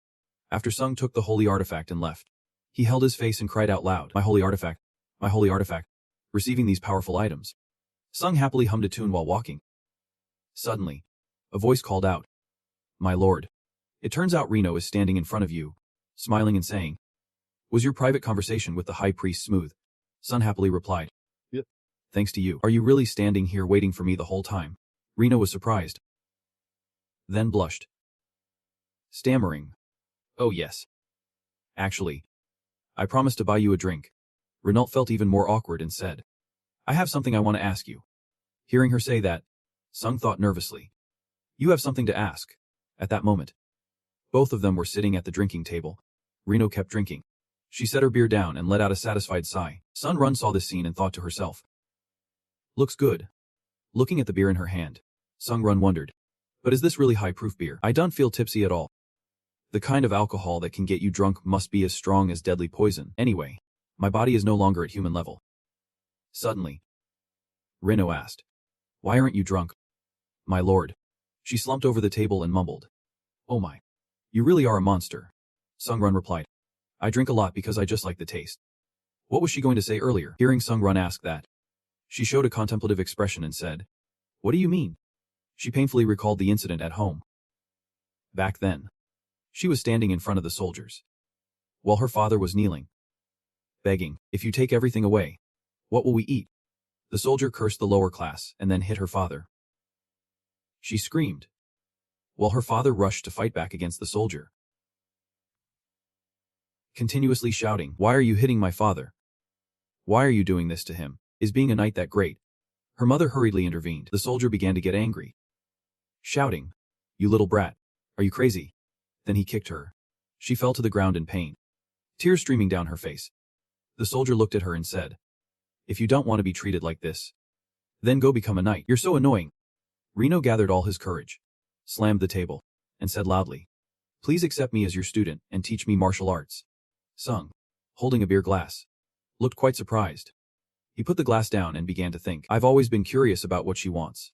After Sung took the holy artifact and left, he held his face and cried out loud, "My holy artifact, my holy artifact." Receiving these powerful items, Sung happily hummed a tune while walking. Suddenly, a voice called out, "My lord. It turns out Reno is standing in front of you," smiling and saying, "Was your private conversation with the high priest smooth?" Sun happily replied, "Yep. Thanks to you. Are you really standing here waiting for me the whole time?" Reno was surprised, then blushed, stammering, "Oh yes. Actually, I promised to buy you a drink." Renault felt even more awkward and said, "I have something I want to ask you." Hearing her say that, Sung thought nervously, "You have something to ask." At that moment, both of them were sitting at the drinking table. Reno kept drinking. She set her beer down and let out a satisfied sigh. Sun Run saw this scene and thought to herself, "Looks good." Looking at the beer in her hand, Sung Run wondered, "But is this really high-proof beer? I don't feel tipsy at all. The kind of alcohol that can get you drunk must be as strong as deadly poison. Anyway, my body is no longer at human level." Suddenly, Reno asked, "Why aren't you drunk?" "My lord." She slumped over the table and mumbled, "Oh my. You really are a monster." Sung Run replied, "I drink a lot because I just like the taste." What was she going to say earlier? Hearing Sung Run ask that, she showed a contemplative expression and said, "What do you mean?" She painfully recalled the incident at home. Back then, she was standing in front of the soldiers, while her father was kneeling, begging, "If you take everything away, what will we eat?" The soldier cursed the lower class and then hit her father. She screamed, while her father rushed to fight back against the soldier, continuously shouting, "Why are you hitting my father? Why are you doing this to him? Is being a knight that great?" Her mother hurriedly intervened. The soldier began to get angry, shouting, "You little brat. Are you crazy?" Then he kicked her. She fell to the ground in pain, tears streaming down her face. The soldier looked at her and said, "If you don't want to be treated like this, then go become a knight. You're so annoying." Reno gathered all his courage, slammed the table, and said loudly, "Please accept me as your student and teach me martial arts." Sung, holding a beer glass, looked quite surprised. He put the glass down and began to think, "I've always been curious about what she wants.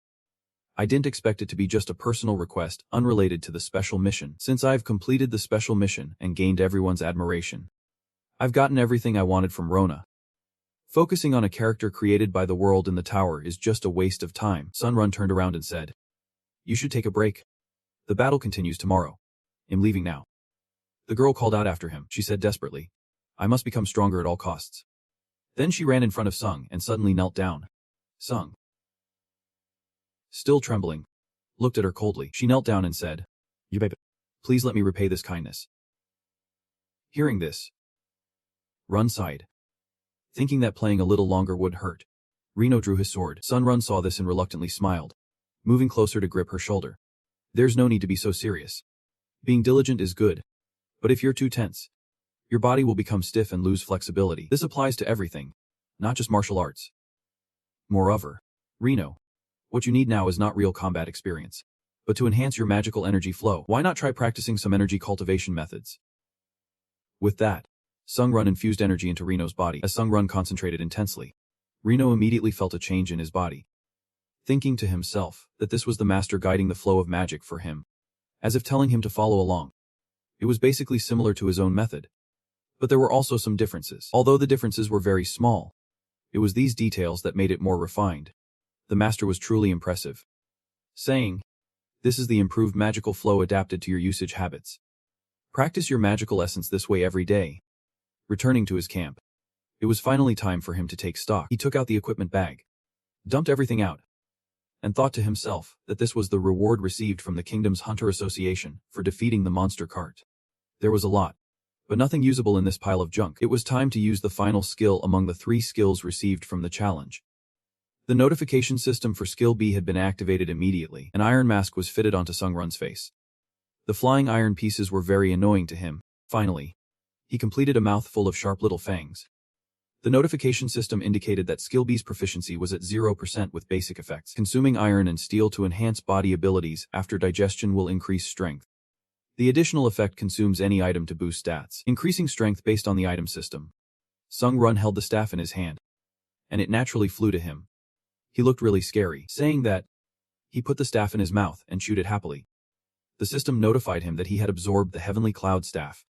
I didn't expect it to be just a personal request unrelated to the special mission. Since I've completed the special mission and gained everyone's admiration, I've gotten everything I wanted from Rona. Focusing on a character created by the world in the tower is just a waste of time." Sun Run turned around and said, "You should take a break. The battle continues tomorrow. I'm leaving now." The girl called out after him. She said desperately, "I must become stronger at all costs." Then she ran in front of Sung and suddenly knelt down. Sung, still trembling, looked at her coldly. She knelt down and said, "You babe, please let me repay this kindness." Hearing this, Run sighed, thinking that playing a little longer would hurt. Reno drew his sword. Sun Run saw this and reluctantly smiled, moving closer to grip her shoulder. "There's no need to be so serious. Being diligent is good, but if you're too tense, your body will become stiff and lose flexibility. This applies to everything, not just martial arts. Moreover, Reno, what you need now is not real combat experience, but to enhance your magical energy flow. Why not try practicing some energy cultivation methods?" With that, Sung-run infused energy into Reno's body. As Sung-run concentrated intensely, Reno immediately felt a change in his body, thinking to himself that this was the master guiding the flow of magic for him, as if telling him to follow along. It was basically similar to his own method. But there were also some differences. Although the differences were very small, it was these details that made it more refined. The master was truly impressive, saying, "This is the improved magical flow adapted to your usage habits. Practice your magical essence this way every day." Returning to his camp, it was finally time for him to take stock. He took out the equipment bag, dumped everything out, and thought to himself that this was the reward received from the Kingdom's Hunter Association for defeating the monster cart. There was a lot, but nothing usable in this pile of junk. It was time to use the final skill among the 3 skills received from the challenge. The notification system for skill B had been activated immediately. An iron mask was fitted onto Sung-run's face. The flying iron pieces were very annoying to him. Finally, he completed a mouthful of sharp little fangs. The notification system indicated that skill B's proficiency was at 0% with basic effects. Consuming iron and steel to enhance body abilities after digestion will increase strength. The additional effect consumes any item to boost stats, increasing strength based on the item system. Sung-run held the staff in his hand, and it naturally flew to him. He looked really scary, saying that he put the staff in his mouth and chewed it happily. The system notified him that he had absorbed the heavenly cloud staff.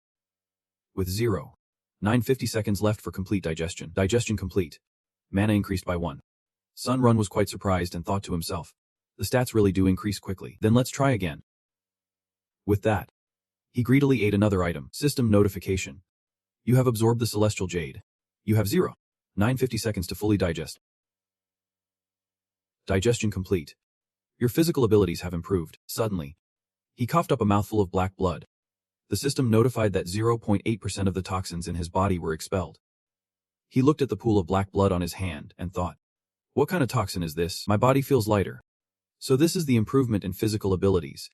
With 0.950 seconds left for complete digestion. Digestion complete. Mana increased by 1. Sung-run was quite surprised and thought to himself, the stats really do increase quickly. Then let's try again. With that, he greedily ate another item. System notification. You have absorbed the celestial jade. You have 0.950 seconds to fully digest. Digestion complete. Your physical abilities have improved. Suddenly, he coughed up a mouthful of black blood. The system notified that 0.8% of the toxins in his body were expelled. He looked at the pool of black blood on his hand and thought, what kind of toxin is this? My body feels lighter. So this is the improvement in physical abilities.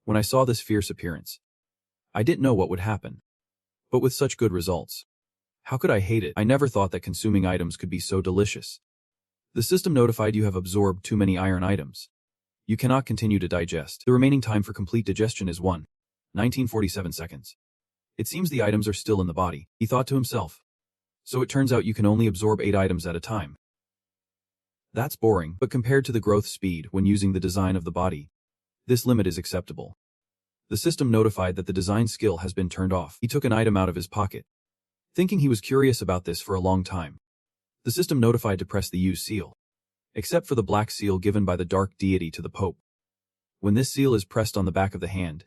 When I saw this fierce appearance, I didn't know what would happen. But with such good results, how could I hate it? I never thought that consuming items could be so delicious. The system notified you have absorbed too many iron items. You cannot continue to digest. The remaining time for complete digestion is 1.1947 seconds. It seems the items are still in the body, he thought to himself. So it turns out you can only absorb 8 items at a time. That's boring, but compared to the growth speed when using the design of the body, this limit is acceptable. The system notified that the design skill has been turned off. He took an item out of his pocket, thinking he was curious about this for a long time. The system notified to press the use seal, except for the black seal given by the dark deity to the Pope. When this seal is pressed on the back of the hand,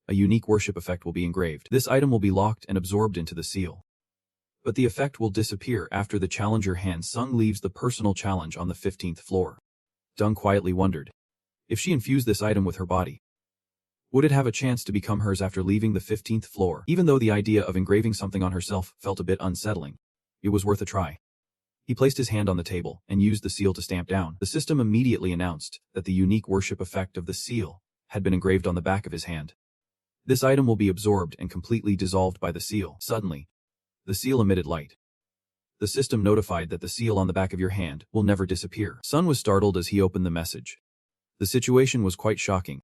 a unique worship effect will be engraved. This item will be locked and absorbed into the seal. But the effect will disappear after the challenger Han Sung leaves the personal challenge on the 15th floor. Dung quietly wondered, if she infused this item with her body, would it have a chance to become hers after leaving the 15th floor? Even though the idea of engraving something on herself felt a bit unsettling, it was worth a try. He placed his hand on the table and used the seal to stamp down. The system immediately announced that the unique worship effect of the seal had been engraved on the back of his hand. This item will be absorbed and completely dissolved by the seal. Suddenly, the seal emitted light. The system notified that the seal on the back of your hand will never disappear. Sun was startled as he opened the message. The situation was quite shocking.